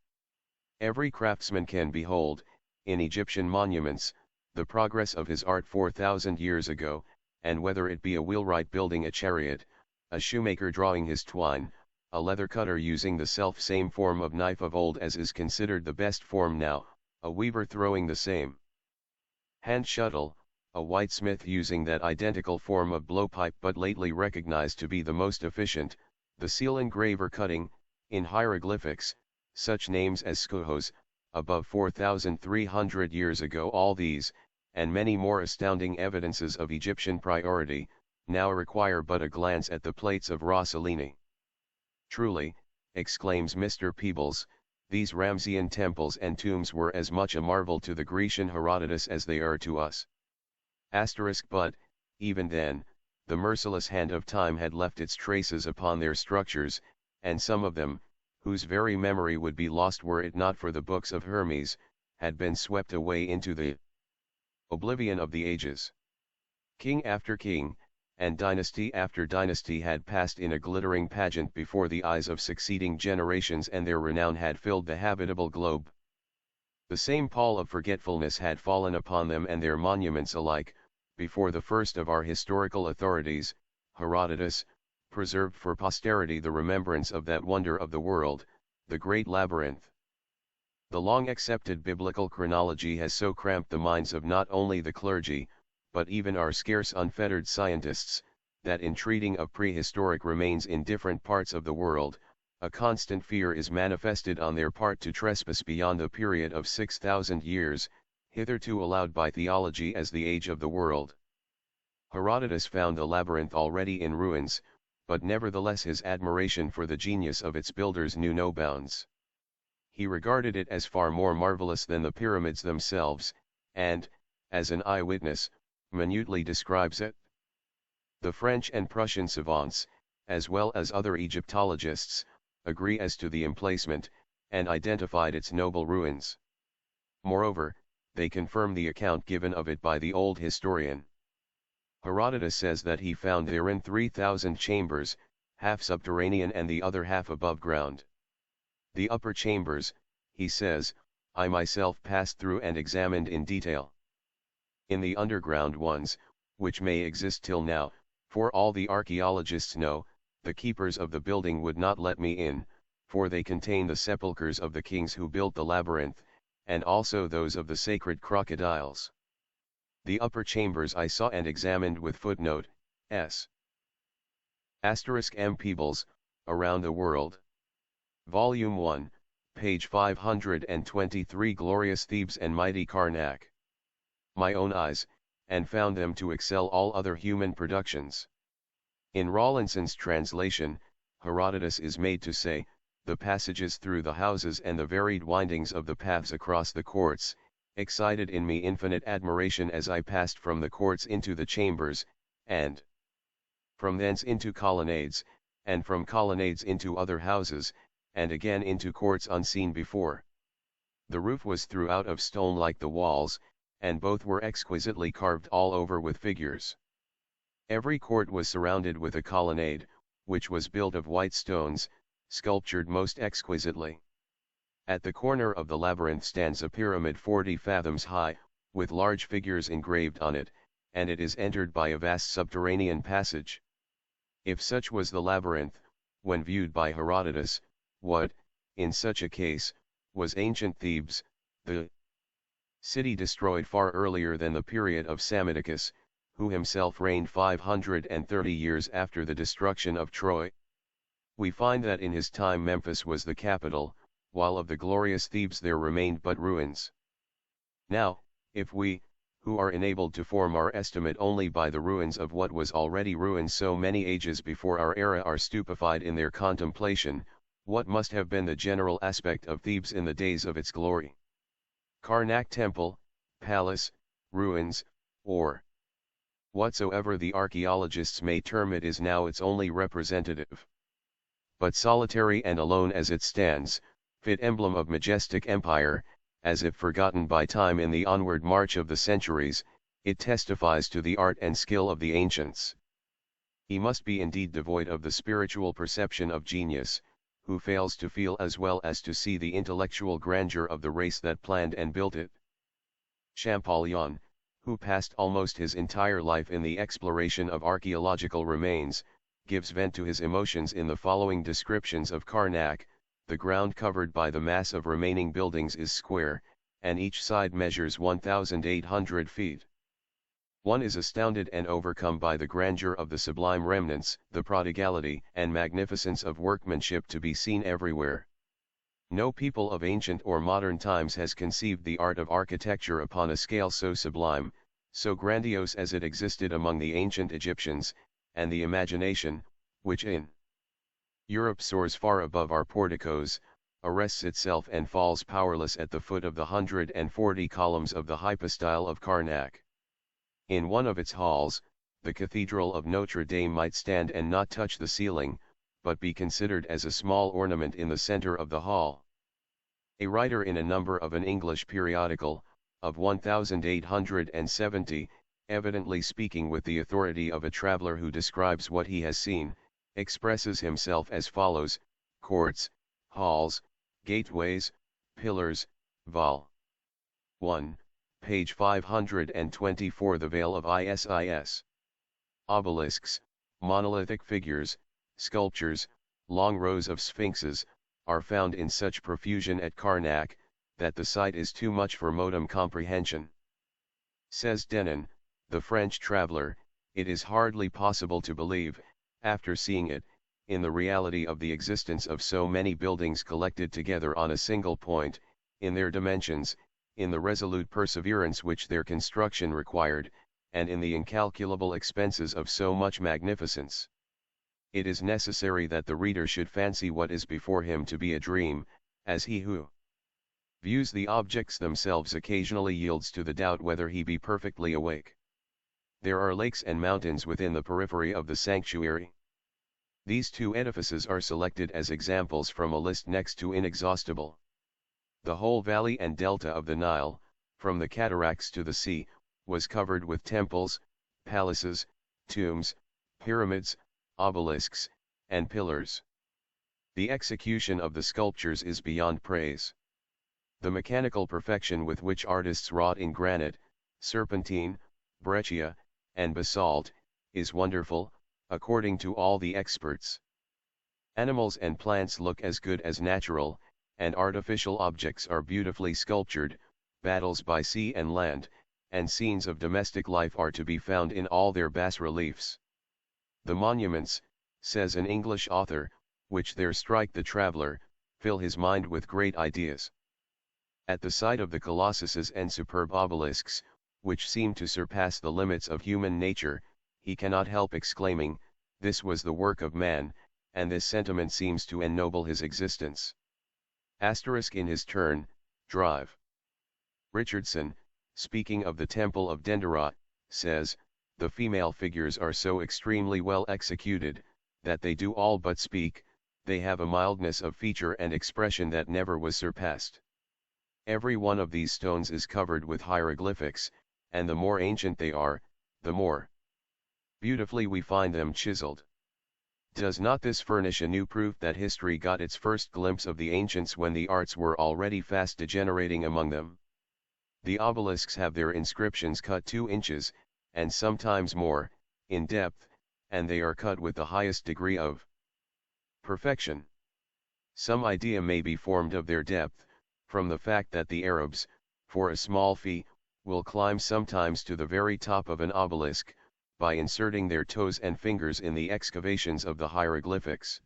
Every craftsman can behold, in Egyptian monuments, the progress of his art 4,000 years ago, and whether it be a wheelwright building a chariot, a shoemaker drawing his twine, a leather cutter using the self-same form of knife of old as is considered the best form now, a weaver throwing the same hand shuttle, a whitesmith using that identical form of blowpipe but lately recognized to be the most efficient, the seal engraver cutting, in hieroglyphics, such names as Skohos, above 4,300 years ago. All these, and many more astounding evidences of Egyptian priority, now require but a glance at the plates of Rossellini. Truly, exclaims Mr. Peebles, these Ramseyan temples and tombs were as much a marvel to the Grecian Herodotus as they are to us. But, even then, the merciless hand of time had left its traces upon their structures, and some of them, whose very memory would be lost were it not for the books of Hermes, had been swept away into the oblivion of the ages. King after king, and dynasty after dynasty had passed in a glittering pageant before the eyes of succeeding generations, and their renown had filled the habitable globe. The same pall of forgetfulness had fallen upon them and their monuments alike, before the first of our historical authorities, Herodotus, preserved for posterity the remembrance of that wonder of the world, the great labyrinth. The long-accepted biblical chronology has so cramped the minds of not only the clergy, but even our scarce unfettered scientists, that in treating of prehistoric remains in different parts of the world, a constant fear is manifested on their part to trespass beyond the period of 6,000 years, hitherto allowed by theology as the age of the world. Herodotus found the labyrinth already in ruins, but nevertheless his admiration for the genius of its builders knew no bounds. He regarded it as far more marvelous than the pyramids themselves, and, as an eyewitness, minutely describes it. The French and Prussian savants, as well as other Egyptologists, agree as to the emplacement, and identified its noble ruins. Moreover, they confirm the account given of it by the old historian. Herodotus says that he found therein 3,000 chambers, half subterranean and the other half above ground. The upper chambers, he says, I myself passed through and examined in detail. In the underground ones, which may exist till now, for all the archaeologists know, the keepers of the building would not let me in, for they contain the sepulchres of the kings who built the labyrinth, and also those of the sacred crocodiles. The upper chambers I saw and examined with footnote, s. M. Peebles, Around the World. Volume 1, page 523. Glorious Thebes and mighty Karnak. My own eyes, and found them to excel all other human productions. In Rawlinson's translation, Herodotus is made to say, the passages through the houses and the varied windings of the paths across the courts, excited in me infinite admiration as I passed from the courts into the chambers, and from thence into colonnades, and from colonnades into other houses, and again into courts unseen before. The roof was throughout of stone like the walls, and both were exquisitely carved all over with figures. Every court was surrounded with a colonnade, which was built of white stones, sculptured most exquisitely. At the corner of the labyrinth stands a pyramid 40 fathoms high, with large figures engraved on it, and it is entered by a vast subterranean passage. If such was the labyrinth, when viewed by Herodotus, what, in such a case, was ancient Thebes, the city destroyed far earlier than the period of Psammetichus, who himself reigned 530 years after the destruction of Troy? We find that in his time Memphis was the capital, while of the glorious Thebes there remained but ruins. Now, if we, who are enabled to form our estimate only by the ruins of what was already ruined so many ages before our era, are stupefied in their contemplation, what must have been the general aspect of Thebes in the days of its glory? Karnak temple, palace, ruins, or whatsoever the archaeologists may term it, is now its only representative. But solitary and alone as it stands, fit emblem of majestic empire, as if forgotten by time in the onward march of the centuries, it testifies to the art and skill of the ancients. He must be indeed devoid of the spiritual perception of genius, who fails to feel as well as to see the intellectual grandeur of the race that planned and built it. Champollion, who passed almost his entire life in the exploration of archaeological remains, gives vent to his emotions in the following descriptions of Karnak. The ground covered by the mass of remaining buildings is square, and each side measures 1,800 feet. One is astounded and overcome by the grandeur of the sublime remnants, the prodigality and magnificence of workmanship to be seen everywhere. No people of ancient or modern times has conceived the art of architecture upon a scale so sublime, so grandiose as it existed among the ancient Egyptians, and the imagination, which in Europe soars far above our porticos, arrests itself and falls powerless at the foot of the 140 columns of the hypostyle of Karnak. In one of its halls, the Cathedral of Notre Dame might stand and not touch the ceiling, but be considered as a small ornament in the center of the hall. A writer in a number of an English periodical, of 1870, evidently speaking with the authority of a traveler who describes what he has seen, expresses himself as follows: courts, halls, gateways, pillars, vol. 1, page 524. The Veil of Isis. Obelisks, monolithic figures, sculptures, long rows of sphinxes, are found in such profusion at Karnak, that the sight is too much for modern comprehension. Says Denon, the French traveler, it is hardly possible to believe, after seeing it, in the reality of the existence of so many buildings collected together on a single point, in their dimensions, in the resolute perseverance which their construction required, and in the incalculable expenses of so much magnificence. It is necessary that the reader should fancy what is before him to be a dream, as he who views the objects themselves occasionally yields to the doubt whether he be perfectly awake. There are lakes and mountains within the periphery of the sanctuary. These two edifices are selected as examples from a list next to inexhaustible. The whole valley and delta of the Nile, from the cataracts to the sea, was covered with temples, palaces, tombs, pyramids, obelisks, and pillars. The execution of the sculptures is beyond praise. The mechanical perfection with which artists wrought in granite, serpentine, breccia, and basalt, is wonderful, according to all the experts. Animals and plants look as good as natural, and artificial objects are beautifully sculptured. Battles by sea and land, and scenes of domestic life are to be found in all their bas-reliefs. The monuments, says an English author, which there strike the traveller, fill his mind with great ideas. At the sight of the colossuses and superb obelisks, which seem to surpass the limits of human nature, he cannot help exclaiming, "This was the work of man," and this sentiment seems to ennoble his existence. In his turn, Drive. Richardson, speaking of the Temple of Dendera, says, "The female figures are so extremely well executed, that they do all but speak, they have a mildness of feature and expression that never was surpassed. Every one of these stones is covered with hieroglyphics, and the more ancient they are, the more beautifully we find them chiseled. Does not this furnish a new proof that history got its first glimpse of the ancients when the arts were already fast degenerating among them? The obelisks have their inscriptions cut 2 inches, and sometimes more, in depth, and they are cut with the highest degree of perfection. Some idea may be formed of their depth, from the fact that the Arabs, for a small fee, will climb sometimes to the very top of an obelisk, by inserting their toes and fingers in the excavations of the hieroglyphics.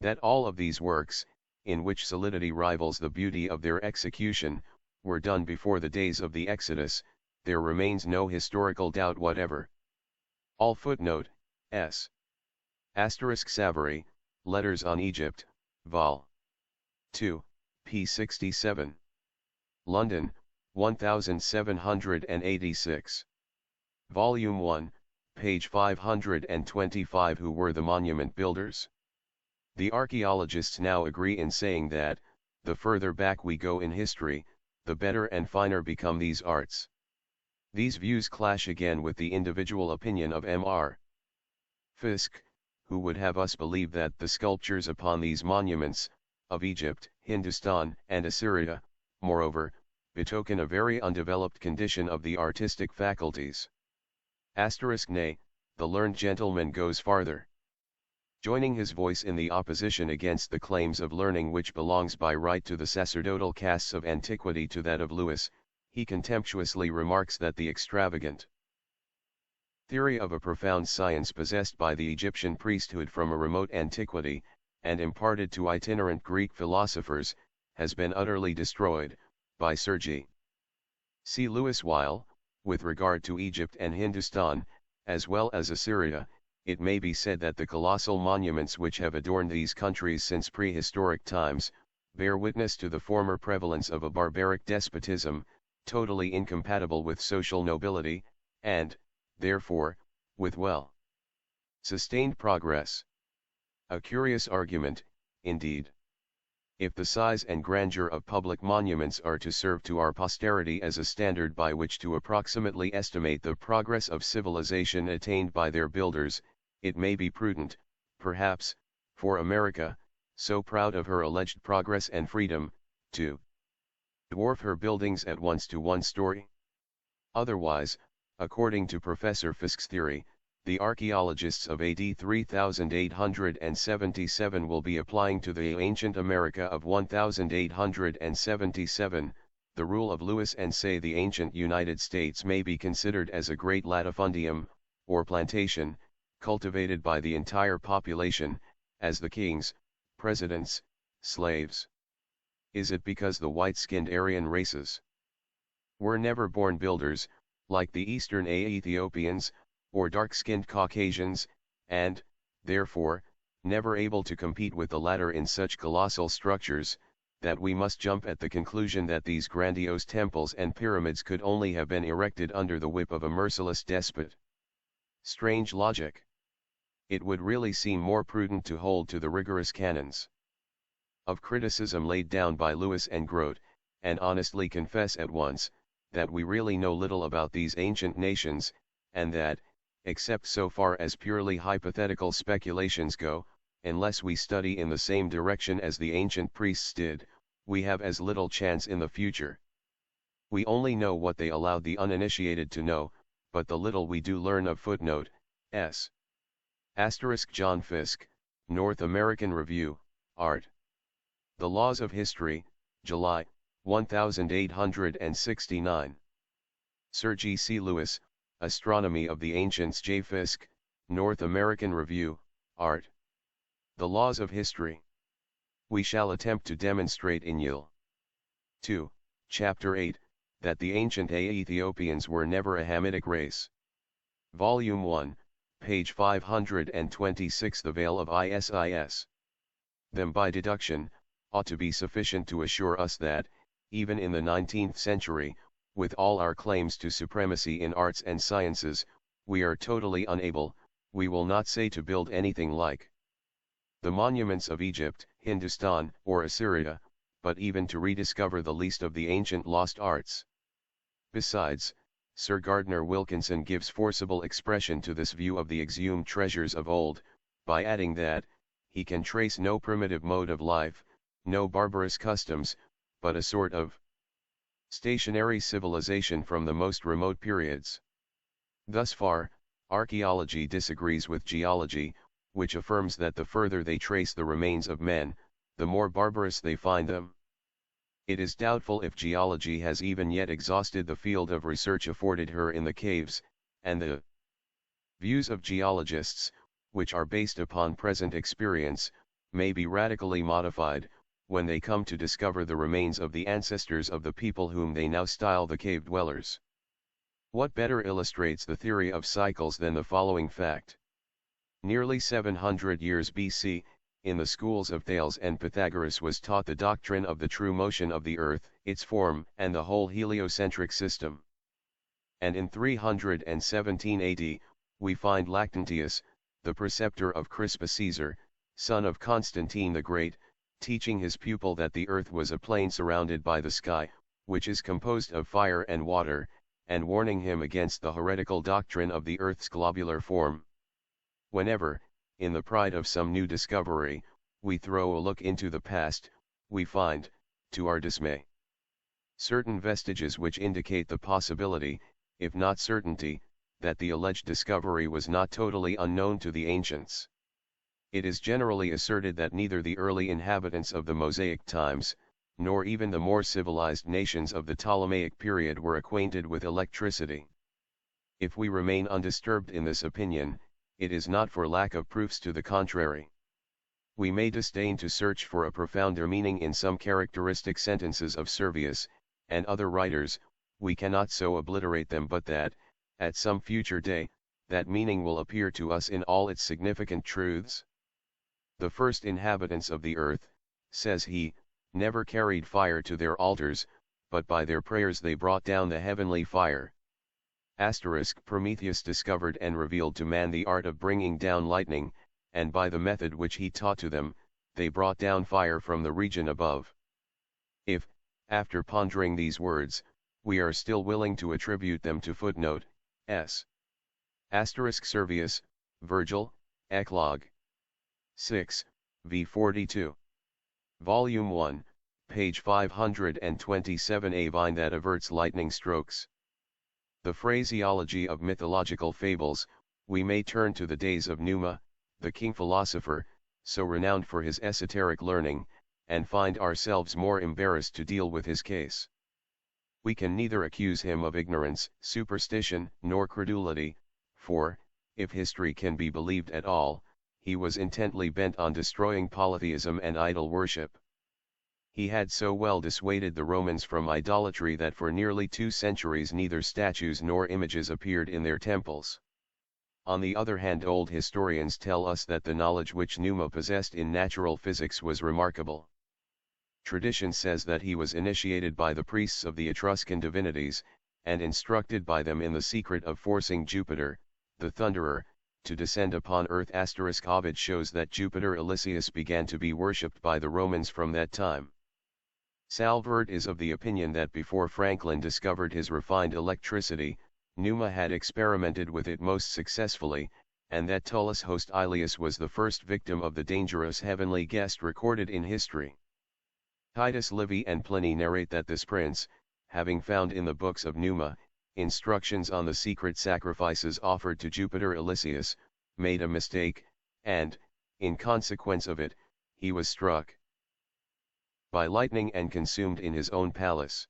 That all of these works, in which solidity rivals the beauty of their execution, were done before the days of the Exodus, there remains no historical doubt whatever. All footnote, S. Savary, Letters on Egypt, Vol. 2, p. 67. London, 1786. Volume 1, page 525. Who were the monument builders? The archaeologists now agree in saying that, the further back we go in history, the better and finer become these arts. These views clash again with the individual opinion of M.R. Fiske, who would have us believe that the sculptures upon these monuments, of Egypt, Hindustan, and Assyria, moreover, betoken a very undeveloped condition of the artistic faculties. Nay, the learned gentleman goes farther. Joining his voice in the opposition against the claims of learning which belongs by right to the sacerdotal castes of antiquity to that of Lewis, he contemptuously remarks that the extravagant theory of a profound science possessed by the Egyptian priesthood from a remote antiquity, and imparted to itinerant Greek philosophers, has been utterly destroyed, by Sir G. C. Lewis while, With regard to Egypt and Hindustan, as well as Assyria, it may be said that the colossal monuments which have adorned these countries since prehistoric times, bear witness to the former prevalence of a barbaric despotism, totally incompatible with social nobility, and, therefore, with well sustained progress. A curious argument, indeed. If the size and grandeur of public monuments are to serve to our posterity as a standard by which to approximately estimate the progress of civilization attained by their builders, it may be prudent, perhaps, for America, so proud of her alleged progress and freedom, to dwarf her buildings at once to one story. Otherwise, according to Professor Fiske's theory, the archaeologists of AD 3877 will be applying to the ancient America of 1877, the rule of Lewis, and say the ancient United States may be considered as a great latifundium, or plantation, cultivated by the entire population, as the kings, presidents, slaves. Is it because the white-skinned Aryan races were never born builders, like the Eastern Ethiopians, or dark-skinned Caucasians, and, therefore, never able to compete with the latter in such colossal structures, that we must jump at the conclusion that these grandiose temples and pyramids could only have been erected under the whip of a merciless despot? Strange logic! It would really seem more prudent to hold to the rigorous canons of criticism laid down by Lewis and Grote, and honestly confess at once, that we really know little about these ancient nations, and that, except so far as purely hypothetical speculations go, unless we study in the same direction as the ancient priests did, we have as little chance in the future. We only know what they allowed the uninitiated to know, but the little we do learn of footnote s. John Fiske, North American Review, Art. The Laws of History, July, 1869. Sir G. C. Lewis, Astronomy of the Ancients. J. Fiske, North American Review, Art. The Laws of History. We shall attempt to demonstrate in Yule 2, Chapter 8, that the ancient Ethiopians were never a Hamitic race. Volume 1, page 526. The Veil of Isis. Them by deduction, ought to be sufficient to assure us that, even in the 19th century, with all our claims to supremacy in arts and sciences, we are totally unable, we will not say to build anything like the monuments of Egypt, Hindustan, or Assyria, but even to rediscover the least of the ancient lost arts. Besides, Sir Gardner Wilkinson gives forcible expression to this view of the exhumed treasures of old, by adding that, he can trace no primitive mode of life, no barbarous customs, but a sort of stationary civilization from the most remote periods. Thus far, archaeology disagrees with geology, which affirms that the further they trace the remains of men, the more barbarous they find them. It is doubtful if geology has even yet exhausted the field of research afforded her in the caves, and the views of geologists, which are based upon present experience, may be radically modified, when they come to discover the remains of the ancestors of the people whom they now style the cave dwellers. What better illustrates the theory of cycles than the following fact? Nearly 700 years BC, in the schools of Thales and Pythagoras was taught the doctrine of the true motion of the earth, its form, and the whole heliocentric system. And in 317 AD, we find Lactantius, the preceptor of Crispus Caesar, son of Constantine the Great, teaching his pupil that the earth was a plain surrounded by the sky, which is composed of fire and water, and warning him against the heretical doctrine of the earth's globular form. Whenever, in the pride of some new discovery, we throw a look into the past, we find, to our dismay, certain vestiges which indicate the possibility, if not certainty, that the alleged discovery was not totally unknown to the ancients. It is generally asserted that neither the early inhabitants of the Mosaic times, nor even the more civilized nations of the Ptolemaic period were acquainted with electricity. If we remain undisturbed in this opinion, it is not for lack of proofs to the contrary. We may disdain to search for a profounder meaning in some characteristic sentences of Servius, and other writers, we cannot so obliterate them but that, at some future day, that meaning will appear to us in all its significant truths. The first inhabitants of the earth, says he, never carried fire to their altars, but by their prayers they brought down the heavenly fire. Prometheus discovered and revealed to man the art of bringing down lightning, and by the method which he taught to them, they brought down fire from the region above. If, after pondering these words, we are still willing to attribute them to footnote s. Servius, Virgil, Eclogue. 6, v. 42. Volume 1, page 527. A vine that averts lightning strokes. The phraseology of mythological fables, we may turn to the days of Numa, the king philosopher, so renowned for his esoteric learning, and find ourselves more embarrassed to deal with his case. We can neither accuse him of ignorance, superstition, nor credulity, for, if history can be believed at all, he was intently bent on destroying polytheism and idol worship. He had so well dissuaded the Romans from idolatry that for nearly 2 centuries neither statues nor images appeared in their temples. On the other hand, old historians tell us that the knowledge which Numa possessed in natural physics was remarkable. Tradition says that he was initiated by the priests of the Etruscan divinities, and instructed by them in the secret of forcing Jupiter, the Thunderer, to descend upon earth. Ovid shows that Jupiter Elysius began to be worshipped by the Romans from that time. Salvert is of the opinion that before Franklin discovered his refined electricity, Numa had experimented with it most successfully, and that Tullus' host Aelius was the first victim of the dangerous heavenly guest recorded in history. Titus Livy and Pliny narrate that this prince, having found in the books of Numa, instructions on the secret sacrifices offered to Jupiter Elysius, made a mistake, and, in consequence of it, he was struck by lightning and consumed in his own palace.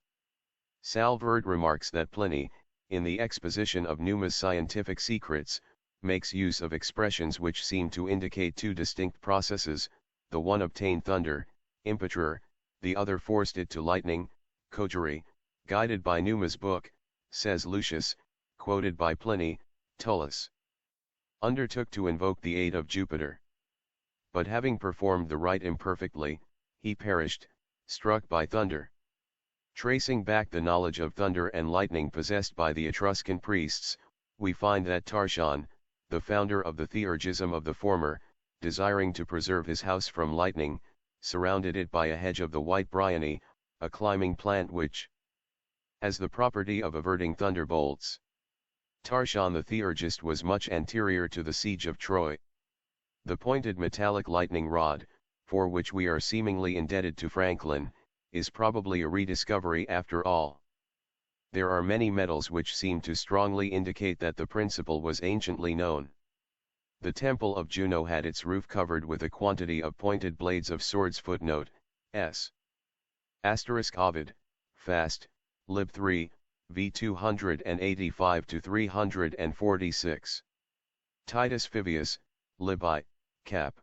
Salvert remarks that Pliny, in the exposition of Numa's scientific secrets, makes use of expressions which seem to indicate 2 distinct processes, the one obtained thunder, impetur, the other forced it to lightning, coterie, guided by Numa's book, says Lucius, quoted by Pliny. Tullus undertook to invoke the aid of Jupiter. But having performed the rite imperfectly, he perished, struck by thunder. Tracing back the knowledge of thunder and lightning possessed by the Etruscan priests, we find that Tarchon, the founder of the theurgism of the former, desiring to preserve his house from lightning, surrounded it by a hedge of the white bryony, a climbing plant which has the property of averting thunderbolts. Tarchon the theurgist was much anterior to the siege of Troy. The pointed metallic lightning rod, for which we are seemingly indebted to Franklin, is probably a rediscovery after all. There are many metals which seem to strongly indicate that the principle was anciently known. The temple of Juno had its roof covered with a quantity of pointed blades of swords. Footnote s. Ovid, Fast, Lib 3, v. 285-346. Titus Fivius, Lib I, Cap.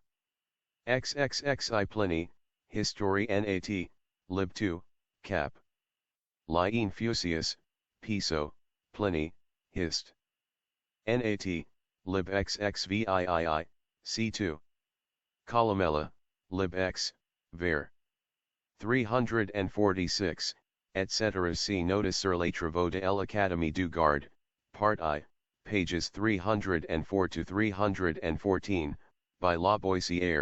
XXXI Pliny, Histori Nat, Lib 2, Cap. Liene Fusius, Piso, Pliny, Hist. Nat, Lib XXVIII, C2. Columella, Lib X, Ver. 346, etc. See Notice sur les travaux de l'Académie du Garde, Part I, pages 304-314, by La Boissière.